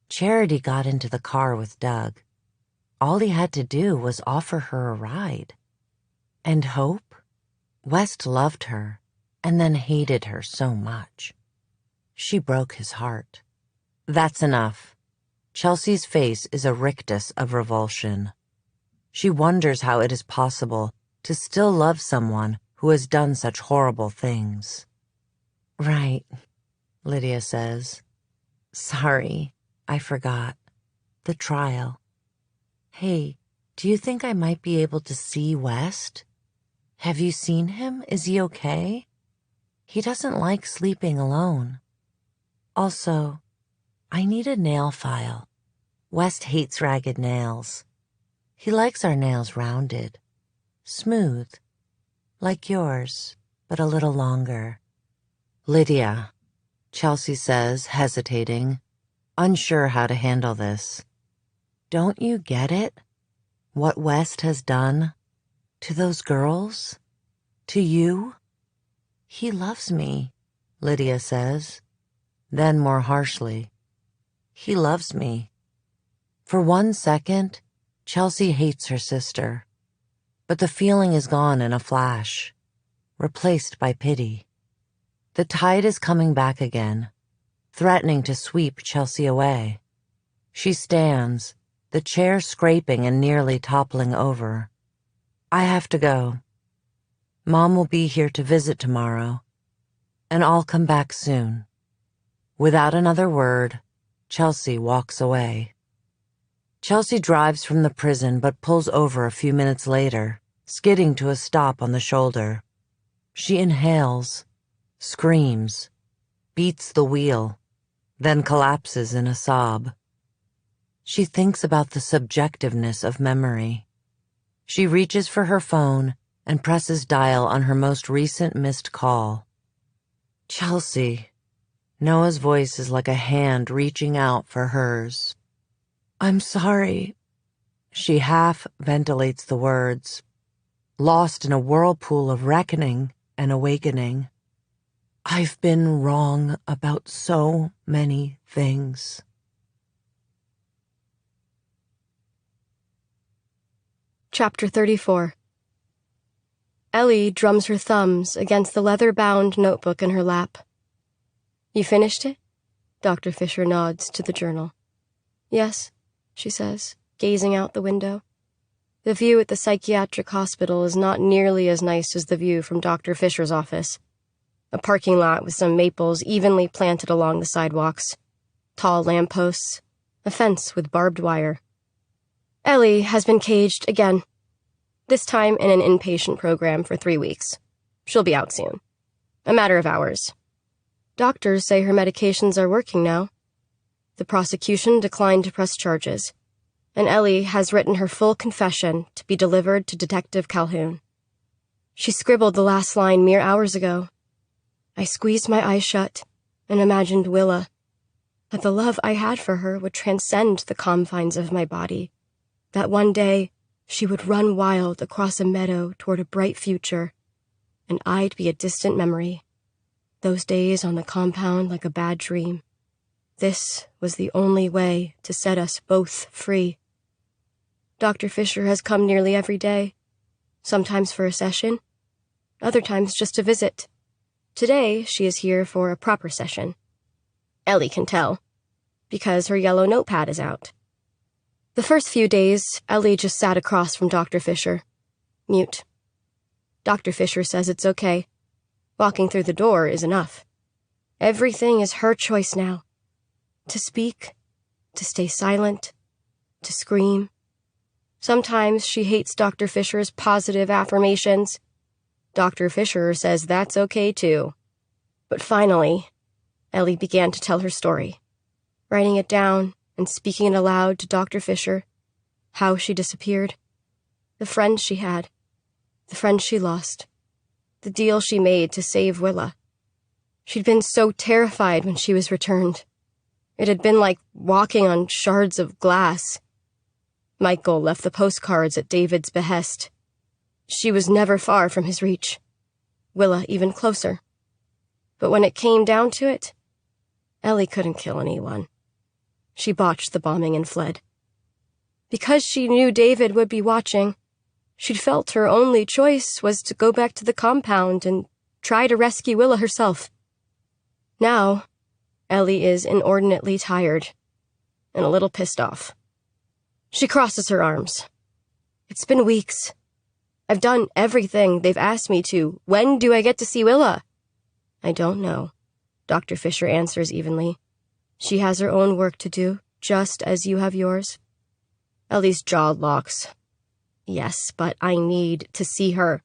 Charity got into the car with Doug. All he had to do was offer her a ride. And Hope? West loved her, and then hated her so much. She broke his heart. That's enough. Chelsea's face is a rictus of revulsion. She wonders how it is possible to still love someone who has done such horrible things. Right, Lydia says. Sorry, I forgot. The trial. Hey, do you think I might be able to see West? Have you seen him? Is he okay? He doesn't like sleeping alone. Also, I need a nail file. West hates ragged nails. He likes our nails rounded, smooth, like yours, but a little longer. Lydia, Chelsea says, hesitating, unsure how to handle this. Don't you get it? What West has done? To those girls? To you? He loves me, Lydia says. Then more harshly, he loves me. For 1 second, Chelsea hates her sister. But the feeling is gone in a flash, replaced by pity. The tide is coming back again, threatening to sweep Chelsea away. She stands, the chair scraping and nearly toppling over. I have to go. Mom will be here to visit tomorrow, and I'll come back soon. Without another word, Chelsea walks away. Chelsea drives from the prison but pulls over a few minutes later, skidding to a stop on the shoulder. She inhales, screams, beats the wheel, then collapses in a sob. She thinks about the subjectiveness of memory. She reaches for her phone and presses dial on her most recent missed call. Chelsea. Noah's voice is like a hand reaching out for hers. I'm sorry. She half ventilates the words, lost in a whirlpool of reckoning and awakening. I've been wrong about so many things. Chapter 34. Ellie drums her thumbs against the leather-bound notebook in her lap. You finished it? Dr. Fisher nods to the journal. Yes, she says, gazing out the window. The view at the psychiatric hospital is not nearly as nice as the view from Dr. Fisher's office. A parking lot with some maples evenly planted along the sidewalks, tall lampposts, a fence with barbed wire. Ellie has been caged again, this time in an inpatient program for 3 weeks. She'll be out soon. A matter of hours. Doctors say her medications are working now. The prosecution declined to press charges, and Ellie has written her full confession to be delivered to Detective Calhoun. She scribbled the last line mere hours ago. I squeezed my eyes shut and imagined Willa, that the love I had for her would transcend the confines of my body, that one day she would run wild across a meadow toward a bright future, and I'd be a distant memory. Those days on the compound like a bad dream. This was the only way to set us both free. Dr. Fisher has come nearly every day, sometimes for a session, other times just to visit. Today, she is here for a proper session. Ellie can tell, because her yellow notepad is out. The first few days, Ellie just sat across from Dr. Fisher, mute. Dr. Fisher says it's okay. Walking through the door is enough. Everything is her choice now. To speak, to stay silent, to scream. Sometimes she hates Dr. Fisher's positive affirmations. Dr. Fisher says that's okay too. But finally, Ellie began to tell her story, writing it down and speaking it aloud to Dr. Fisher, how she disappeared, the friends she had, the friends she lost, the deal she made to save Willa. She'd been so terrified when she was returned. It had been like walking on shards of glass. Michael left the postcards at David's behest. She was never far from his reach. Willa even closer. But when it came down to it, Ellie couldn't kill anyone. She botched the bombing and fled. Because she knew David would be watching, she'd felt her only choice was to go back to the compound and try to rescue Willa herself. Now, Ellie is inordinately tired and a little pissed off. She crosses her arms. It's been weeks. I've done everything they've asked me to. When do I get to see Willa? I don't know, Dr. Fisher answers evenly. She has her own work to do, just as you have yours. Ellie's jaw locks. Yes, but I need to see her.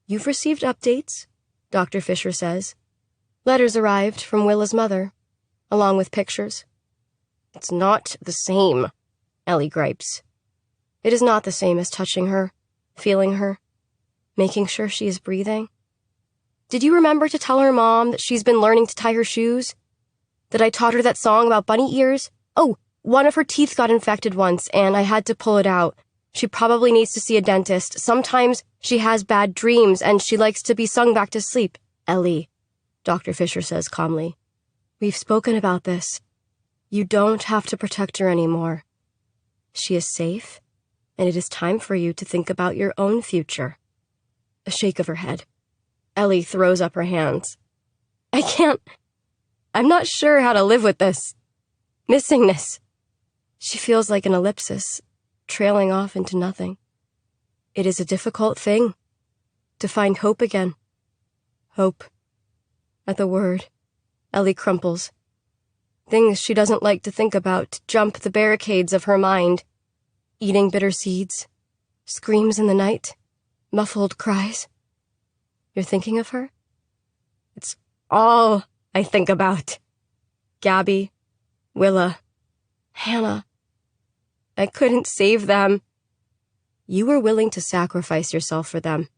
You've received updates, Dr. Fisher says. Letters arrived from Willa's mother, along with pictures. It's not the same, Ellie gripes. It is not the same as touching her, feeling her, making sure she is breathing. Did you remember to tell her mom that she's been learning to tie her shoes? That I taught her that song about bunny ears? Oh, one of her teeth got infected once, and I had to pull it out. She probably needs to see a dentist. Sometimes she has bad dreams, and she likes to be sung back to sleep. Ellie, Dr. Fisher says calmly. We've spoken about this. You don't have to protect her anymore. She is safe, and it is time for you to think about your own future. A shake of her head. Ellie throws up her hands. I can't. I'm not sure how to live with this. Missing this. She feels like an ellipsis, trailing off into nothing. It is a difficult thing to find hope again. Hope. At the word, Ellie crumples. Things she doesn't like to think about jump the barricades of her mind. Eating bitter seeds, screams in the night, muffled cries. You're thinking of her? It's all I think about. Gabby, Willa, Hannah. I couldn't save them. You were willing to sacrifice yourself for them.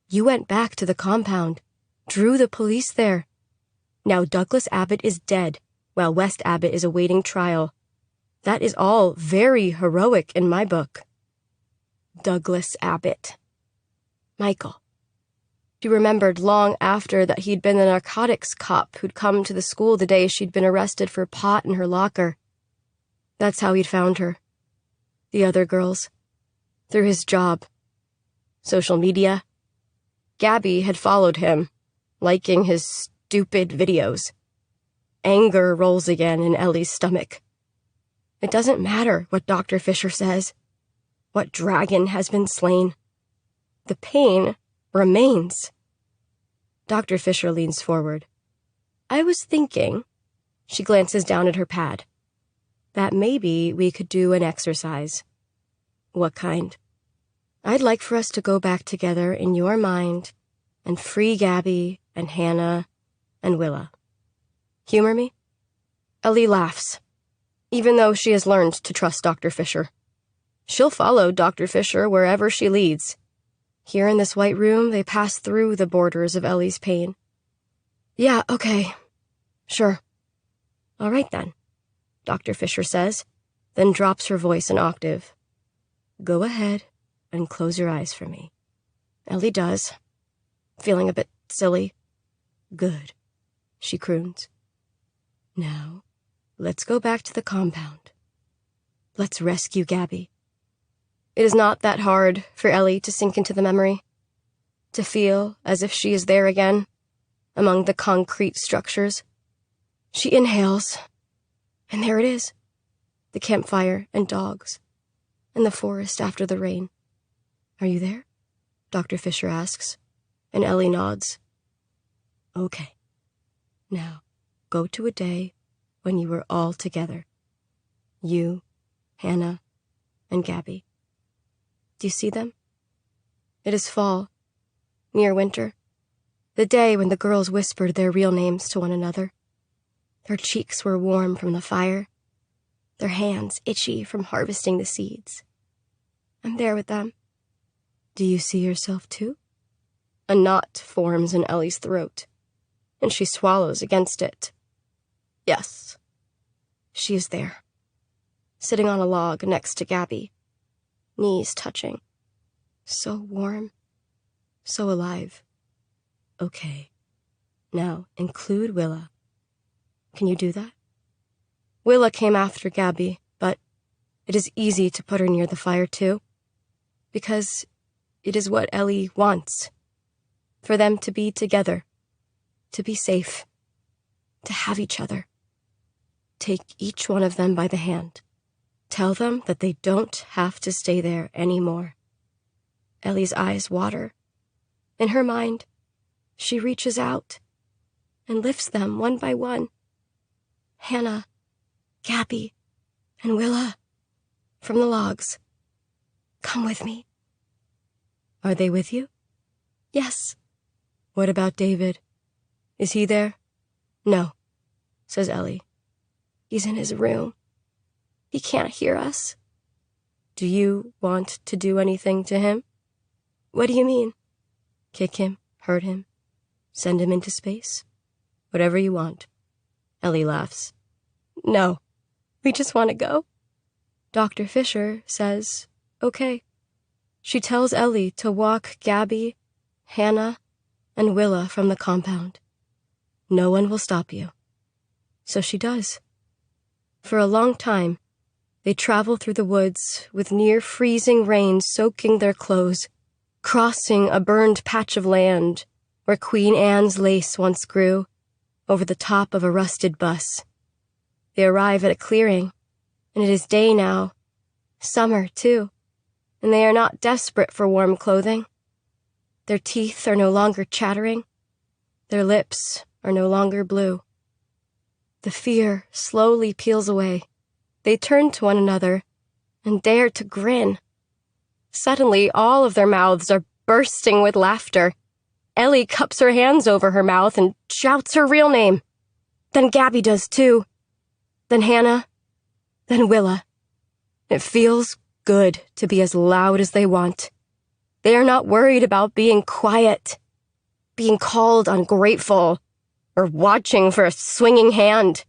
You went back to the compound, drew the police there. Now Douglas Abbott is dead, while West Abbott is awaiting trial. That is all very heroic in my book. Douglas Abbott. Michael. She remembered long after that he'd been the narcotics cop who'd come to the school the day she'd been arrested for pot in her locker. That's how he'd found her. The other girls. Through his job. Social media. Gabby had followed him, liking his stupid videos. Anger rolls again in Ellie's stomach. It doesn't matter what Dr. Fisher says. What dragon has been slain? The pain remains. Dr. Fisher leans forward. I was thinking, she glances down at her pad, that maybe we could do an exercise. What kind? I'd like for us to go back together in your mind and free Gabby and Hannah and Willa. Humor me? Ellie laughs, even though she has learned to trust Dr. Fisher. She'll follow Dr. Fisher wherever she leads. Here in this white room, they pass through the borders of Ellie's pain. Yeah, okay. Sure. All right then, Dr. Fisher says, then drops her voice an octave. Go ahead and close your eyes for me. Ellie does, feeling a bit silly. Good, she croons. Now, let's go back to the compound. Let's rescue Gabby. It is not that hard for Ellie to sink into the memory, to feel as if she is there again, among the concrete structures. She inhales, and there it is, the campfire and dogs, and the forest after the rain. Are you there? Dr. Fisher asks, and Ellie nods. Okay. Now, go to a day when you were all together. You, Hannah, and Gabby. Do you see them? It is fall, near winter, the day when the girls whispered their real names to one another. Their cheeks were warm from the fire, their hands itchy from harvesting the seeds. I'm there with them. Do you see yourself too? A knot forms in Ellie's throat, and she swallows against it. Yes, she is there, sitting on a log next to Gabby, knees touching. So warm, so alive. Okay, now include Willa. Can you do that? Willa came after Gabby, but it is easy to put her near the fire too, because it is what Ellie wants. For them to be together, to be safe, to have each other. Take each one of them by the hand. Tell them that they don't have to stay there anymore. Ellie's eyes water. In her mind, she reaches out and lifts them one by one. Hannah, Gabby, and Willa, from the logs. Come with me. Are they with you? Yes. What about David? Is he there? No, says Ellie. He's in his room. He can't hear us. Do you want to do anything to him? What do you mean? Kick him, hurt him, send him into space? Whatever you want. Ellie laughs. No, we just want to go. Dr. Fisher says, okay. She tells Ellie to walk Gabby, Hannah, and Willa from the compound. No one will stop you. So she does. For a long time, they travel through the woods with near-freezing rain soaking their clothes, crossing a burned patch of land where Queen Anne's lace once grew, over the top of a rusted bus. They arrive at a clearing, and it is day now, summer too, and they are not desperate for warm clothing. Their teeth are no longer chattering. Their lips are no longer blue. The fear slowly peels away. They turn to one another and dare to grin. Suddenly, all of their mouths are bursting with laughter. Ellie cups her hands over her mouth and shouts her real name. Then Gabby does too. Then Hannah. Then Willa. It feels good to be as loud as they want. They are not worried about being quiet, being called ungrateful, or watching for a swinging hand.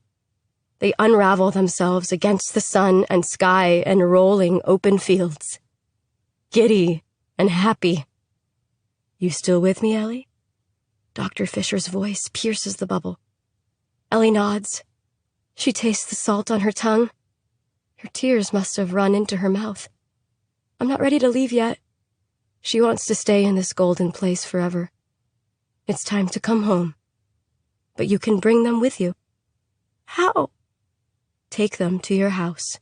They unravel themselves against the sun and sky and rolling open fields. Giddy and happy. You still with me, Ellie? Dr. Fisher's voice pierces the bubble. Ellie nods. She tastes the salt on her tongue. Her tears must have run into her mouth. I'm not ready to leave yet. She wants to stay in this golden place forever. It's time to come home. But you can bring them with you. How? Take them to your house.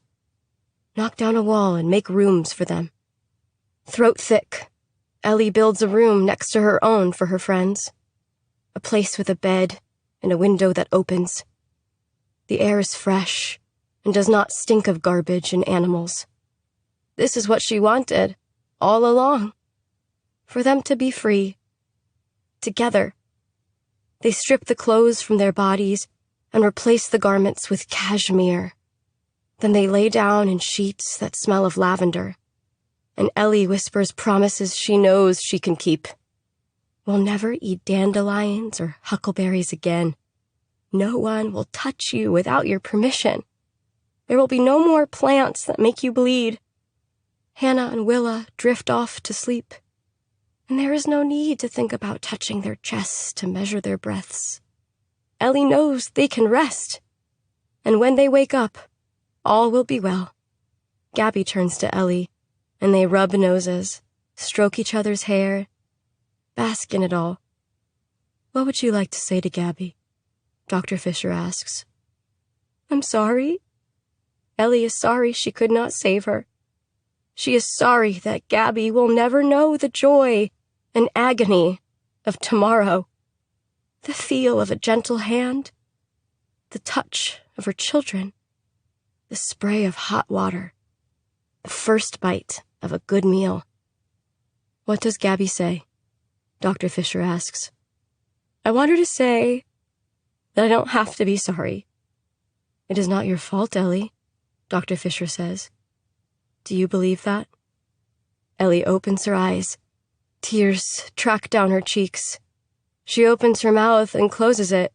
Knock down a wall and make rooms for them. Throat thick, Ellie builds a room next to her own for her friends. A place with a bed and a window that opens. The air is fresh and does not stink of garbage and animals. This is what she wanted, all along. For them to be free. Together. They strip the clothes from their bodies and replace the garments with cashmere. Then they lay down in sheets that smell of lavender. And Ellie whispers promises she knows she can keep. We'll never eat dandelions or huckleberries again. No one will touch you without your permission. There will be no more plants that make you bleed. Hannah and Willa drift off to sleep. And there is no need to think about touching their chests to measure their breaths. Ellie knows they can rest. And when they wake up, all will be well. Gabby turns to Ellie, and they rub noses, stroke each other's hair, bask in it all. What would you like to say to Gabby? Dr. Fisher asks. I'm sorry. Ellie is sorry she could not save her. She is sorry that Gabby will never know the joy and agony of tomorrow. The feel of a gentle hand, the touch of her children, the spray of hot water, the first bite of a good meal. What does Gabby say? Dr. Fisher asks. I want her to say that I don't have to be sorry. It is not your fault, Ellie, Dr. Fisher says. Do you believe that? Ellie opens her eyes. Tears track down her cheeks. She opens her mouth and closes it.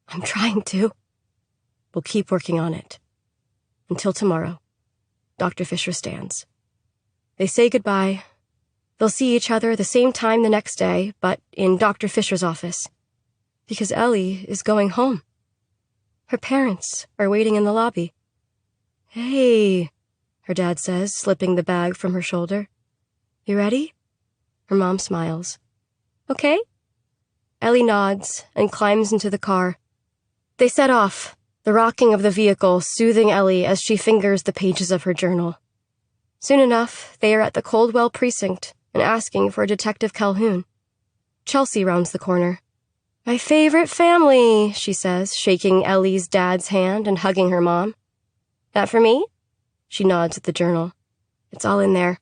I'm trying to. We'll keep working on it. Until tomorrow. Dr. Fisher stands. They say goodbye. They'll see each other the same time the next day, but in Dr. Fisher's office. Because Ellie is going home. Her parents are waiting in the lobby. Hey, her dad says, slipping the bag from her shoulder. You ready? Her mom smiles. Okay. Ellie nods and climbs into the car. They set off, the rocking of the vehicle soothing Ellie as she fingers the pages of her journal. Soon enough, they are at the Coldwell precinct and asking for Detective Calhoun. Chelsea rounds the corner. My favorite family, she says, shaking Ellie's dad's hand and hugging her mom. That for me? She nods at the journal. It's all in there.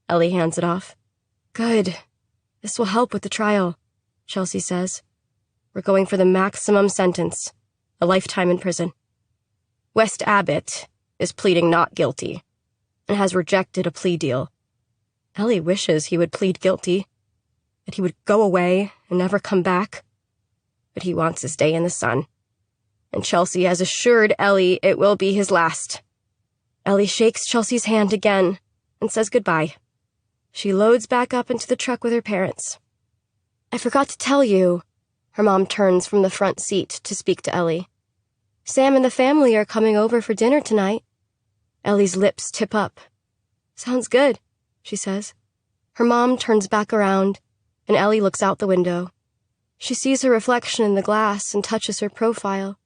Ellie hands it off. Good. This will help with the trial, Chelsea says. We're going for the maximum sentence, a lifetime in prison. West Abbott is pleading not guilty and has rejected a plea deal. Ellie wishes he would plead guilty, that he would go away and never come back. But he wants his day in the sun. And Chelsea has assured Ellie it will be his last. Ellie shakes Chelsea's hand again and says goodbye. She loads back up into the truck with her parents. I forgot to tell you. Her mom turns from the front seat to speak to Ellie. Sam and the family are coming over for dinner tonight. Ellie's lips tip up. Sounds good, she says. Her mom turns back around, and Ellie looks out the window. She sees her reflection in the glass and touches her profile,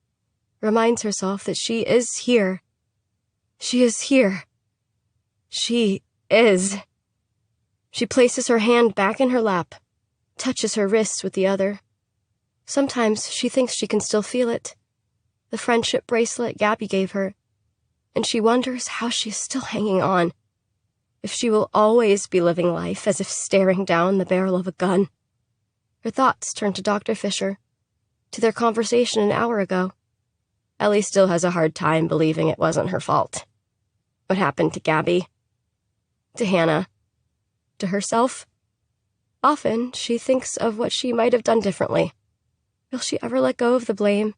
reminds herself that she is here. She is here. She is. She places her hand back in her lap, touches her wrist with the other. Sometimes she thinks she can still feel it, the friendship bracelet Gabby gave her, and she wonders how she is still hanging on, if she will always be living life as if staring down the barrel of a gun. Her thoughts turn to Dr. Fisher, to their conversation an hour ago. Ellie still has a hard time believing it wasn't her fault. What happened to Gabby? To Hannah? To herself? Often she thinks of what she might have done differently. Will she ever let go of the blame?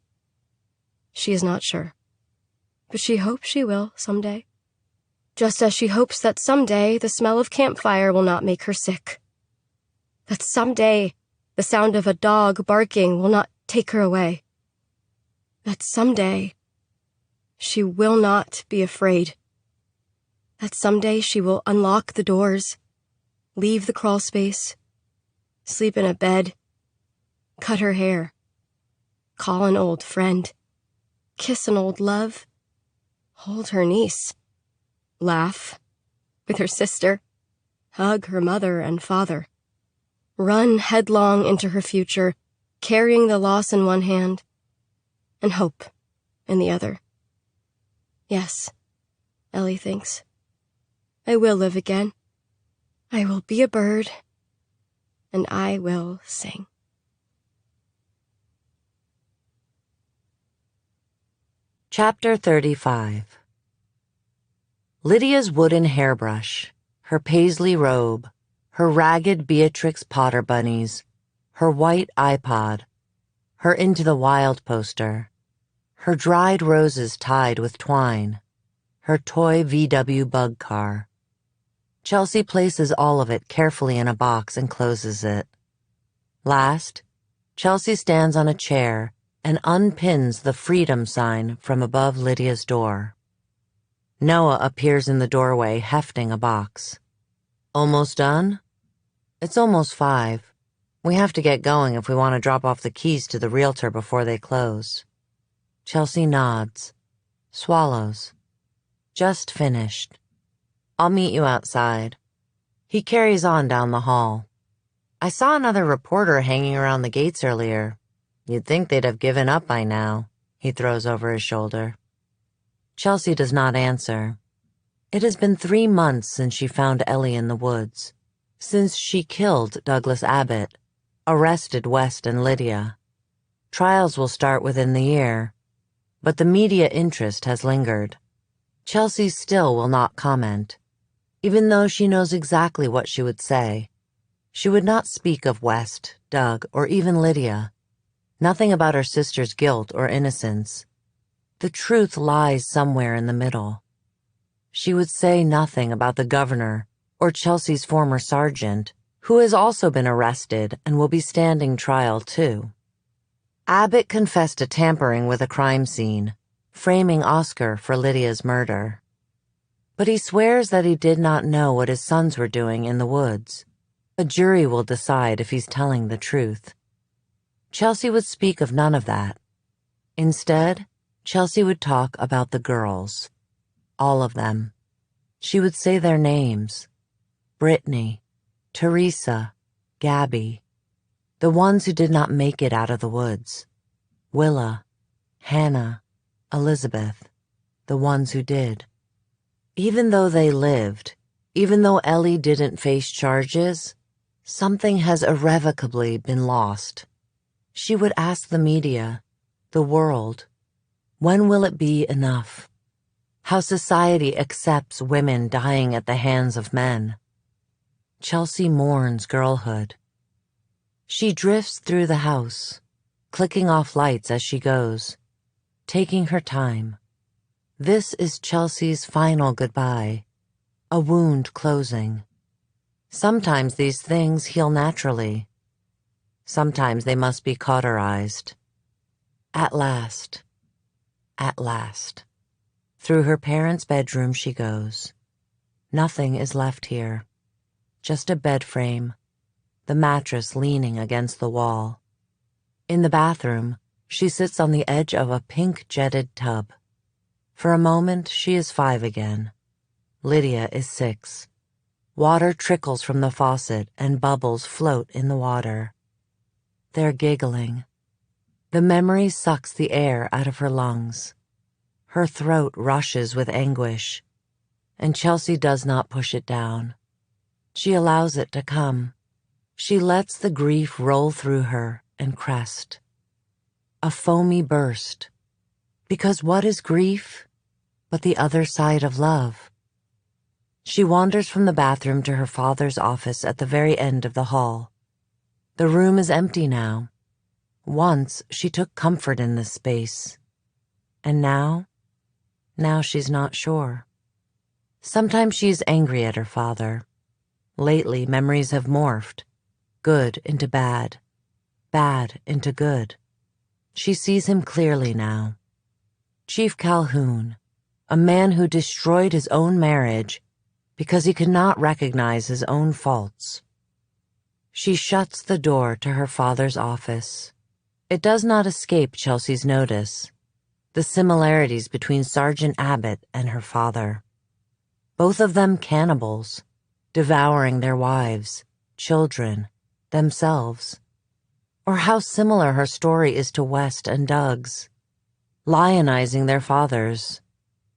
She is not sure. But she hopes she will someday. Just as she hopes that someday the smell of campfire will not make her sick. That someday the sound of a dog barking will not take her away. That someday she will not be afraid. That someday she will unlock the doors, leave the crawl space, sleep in a bed, cut her hair, call an old friend, kiss an old love, hold her niece, laugh with her sister, hug her mother and father, run headlong into her future, carrying the loss in one hand and hope in the other. Yes, Ellie thinks, I will live again. I will be a bird, and I will sing. Chapter 35. Lydia's wooden hairbrush, her paisley robe, her ragged Beatrix Potter bunnies, her white iPod, her Into the Wild poster, her dried roses tied with twine, her toy VW bug car. Chelsea places all of it carefully in a box and closes it. Last, Chelsea stands on a chair and unpins the freedom sign from above Lydia's door. Noah appears in the doorway, hefting a box. Almost done? It's almost 5. We have to get going if we want to drop off the keys to the realtor before they close. Chelsea nods, swallows. Just finished. I'll meet you outside. He carries on down the hall. I saw another reporter hanging around the gates earlier. You'd think they'd have given up by now, he throws over his shoulder. Chelsea does not answer. It has been 3 months since she found Ellie in the woods, since she killed Douglas Abbott, arrested West and Lydia. Trials will start within the year, but the media interest has lingered. Chelsea still will not comment, even though she knows exactly what she would say. She would not speak of West, Doug, or even Lydia. Nothing about her sister's guilt or innocence. The truth lies somewhere in the middle. She would say nothing about the governor or Chelsea's former sergeant, who has also been arrested and will be standing trial too. Abbott confessed to tampering with a crime scene, framing Oscar for Lydia's murder. But he swears that he did not know what his sons were doing in the woods. A jury will decide if he's telling the truth. Chelsea would speak of none of that. Instead, Chelsea would talk about the girls. All of them. She would say their names. Brittany, Teresa, Gabby. The ones who did not make it out of the woods. Willa, Hannah, Elizabeth. The ones who did. Even though they lived, even though Ellie didn't face charges, something has irrevocably been lost. She would ask the media, the world, when will it be enough? How society accepts women dying at the hands of men. Chelsea mourns girlhood. She drifts through the house, clicking off lights as she goes, taking her time. This is Chelsea's final goodbye, a wound closing. Sometimes these things heal naturally. Sometimes they must be cauterized. At last. At last. Through her parents' bedroom she goes. Nothing is left here. Just a bed frame, the mattress leaning against the wall. In the bathroom, she sits on the edge of a pink jetted tub. For a moment, she is 5 again. Lydia is 6. Water trickles from the faucet and bubbles float in the water. They're giggling. The memory sucks the air out of her lungs. Her throat rushes with anguish, and Chelsea does not push it down. She allows it to come. She lets the grief roll through her and crest. A foamy burst. Because what is grief but the other side of love? She wanders from the bathroom to her father's office at the very end of the hall. The room is empty now. Once she took comfort in this space. And now she's not sure. Sometimes she is angry at her father. Lately, memories have morphed. Good into bad. Bad into good. She sees him clearly now. Chief Calhoun, a man who destroyed his own marriage because he could not recognize his own faults. She shuts the door to her father's office. It does not escape Chelsea's notice. The similarities between Sergeant Abbott and her father. Both of them cannibals, devouring their wives, children, themselves. Or how similar her story is to West and Doug's, lionizing their fathers,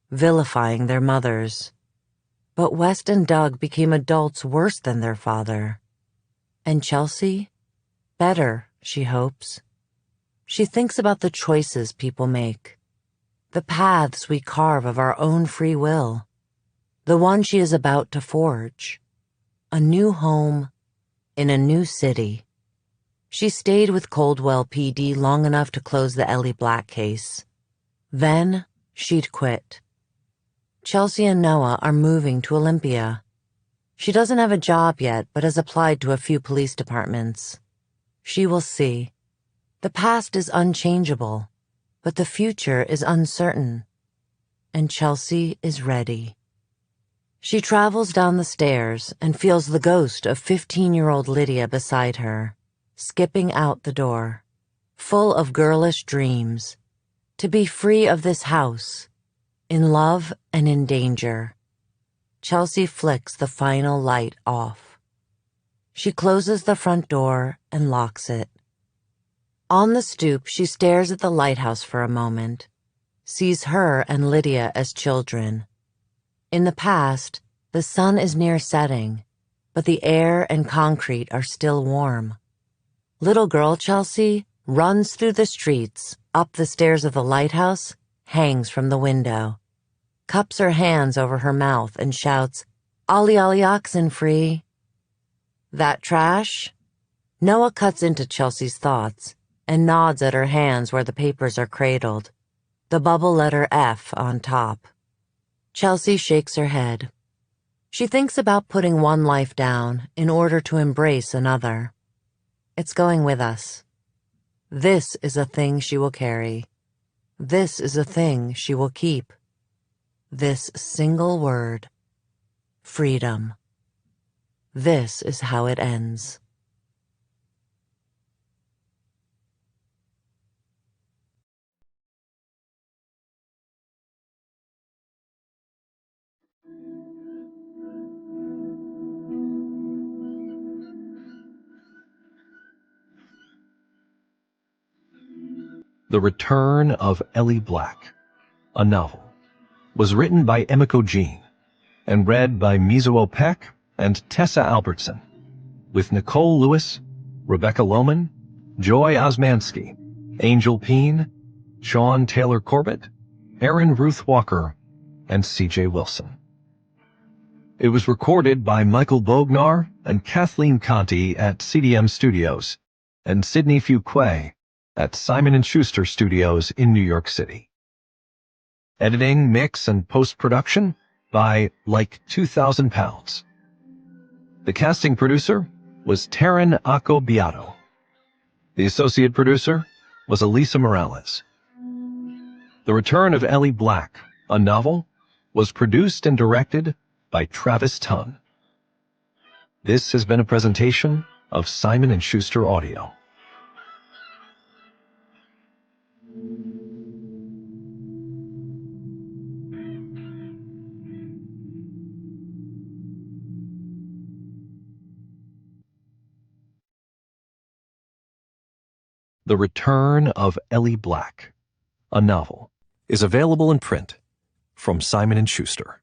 vilifying their mothers. But West and Doug became adults worse than their father. And Chelsea? Better, she hopes. She thinks about the choices people make, the paths we carve of our own free will, the one she is about to forge. A new home in a new city. She stayed with Coldwell PD long enough to close the Ellie Black case. Then she'd quit. Chelsea and Noah are moving to Olympia. She doesn't have a job yet, but has applied to a few police departments. She will see. The past is unchangeable, but the future is uncertain. And Chelsea is ready. She travels down the stairs and feels the ghost of 15-year-old Lydia beside her, skipping out the door, full of girlish dreams, to be free of this house, in love and in danger. Chelsea flicks the final light off. She closes the front door and locks it. On the stoop, she stares at the lighthouse for a moment, sees her and Lydia as children. In the past, the sun is near setting, but the air and concrete are still warm. Little girl Chelsea runs through the streets, up the stairs of the lighthouse, hangs from the window, cups her hands over her mouth and shouts, "Ollie Ollie oxen free." That trash? Noah cuts into Chelsea's thoughts and nods at her hands where the papers are cradled, the bubble letter F on top. Chelsea shakes her head. She thinks about putting one life down in order to embrace another. It's going with us. This is a thing she will carry. This is a thing she will keep. This single word, freedom. This is how it ends. The Return of Ellie Black, a novel, was written by Emiko Jean and read by Mizuho Peck and Tessa Albertson, with Nicole Lewis, Rebecca Lohman, Joy Osmansky, Angel Peen, Sean Taylor Corbett, Erin Ruth Walker, and C.J. Wilson. It was recorded by Michael Bognar and Kathleen Conti at CDM Studios and Sidney Fuqua at Simon & Schuster Studios in New York City. Editing, mix, and post-production by Like 2,000 Pounds. The casting producer was Taryn Acco Beato. The associate producer was Elisa Morales. The Return of Ellie Black, a novel, was produced and directed by Travis Tunn. This has been a presentation of Simon & Schuster Audio. The Return of Ellie Black, a novel, is available in print from Simon & Schuster.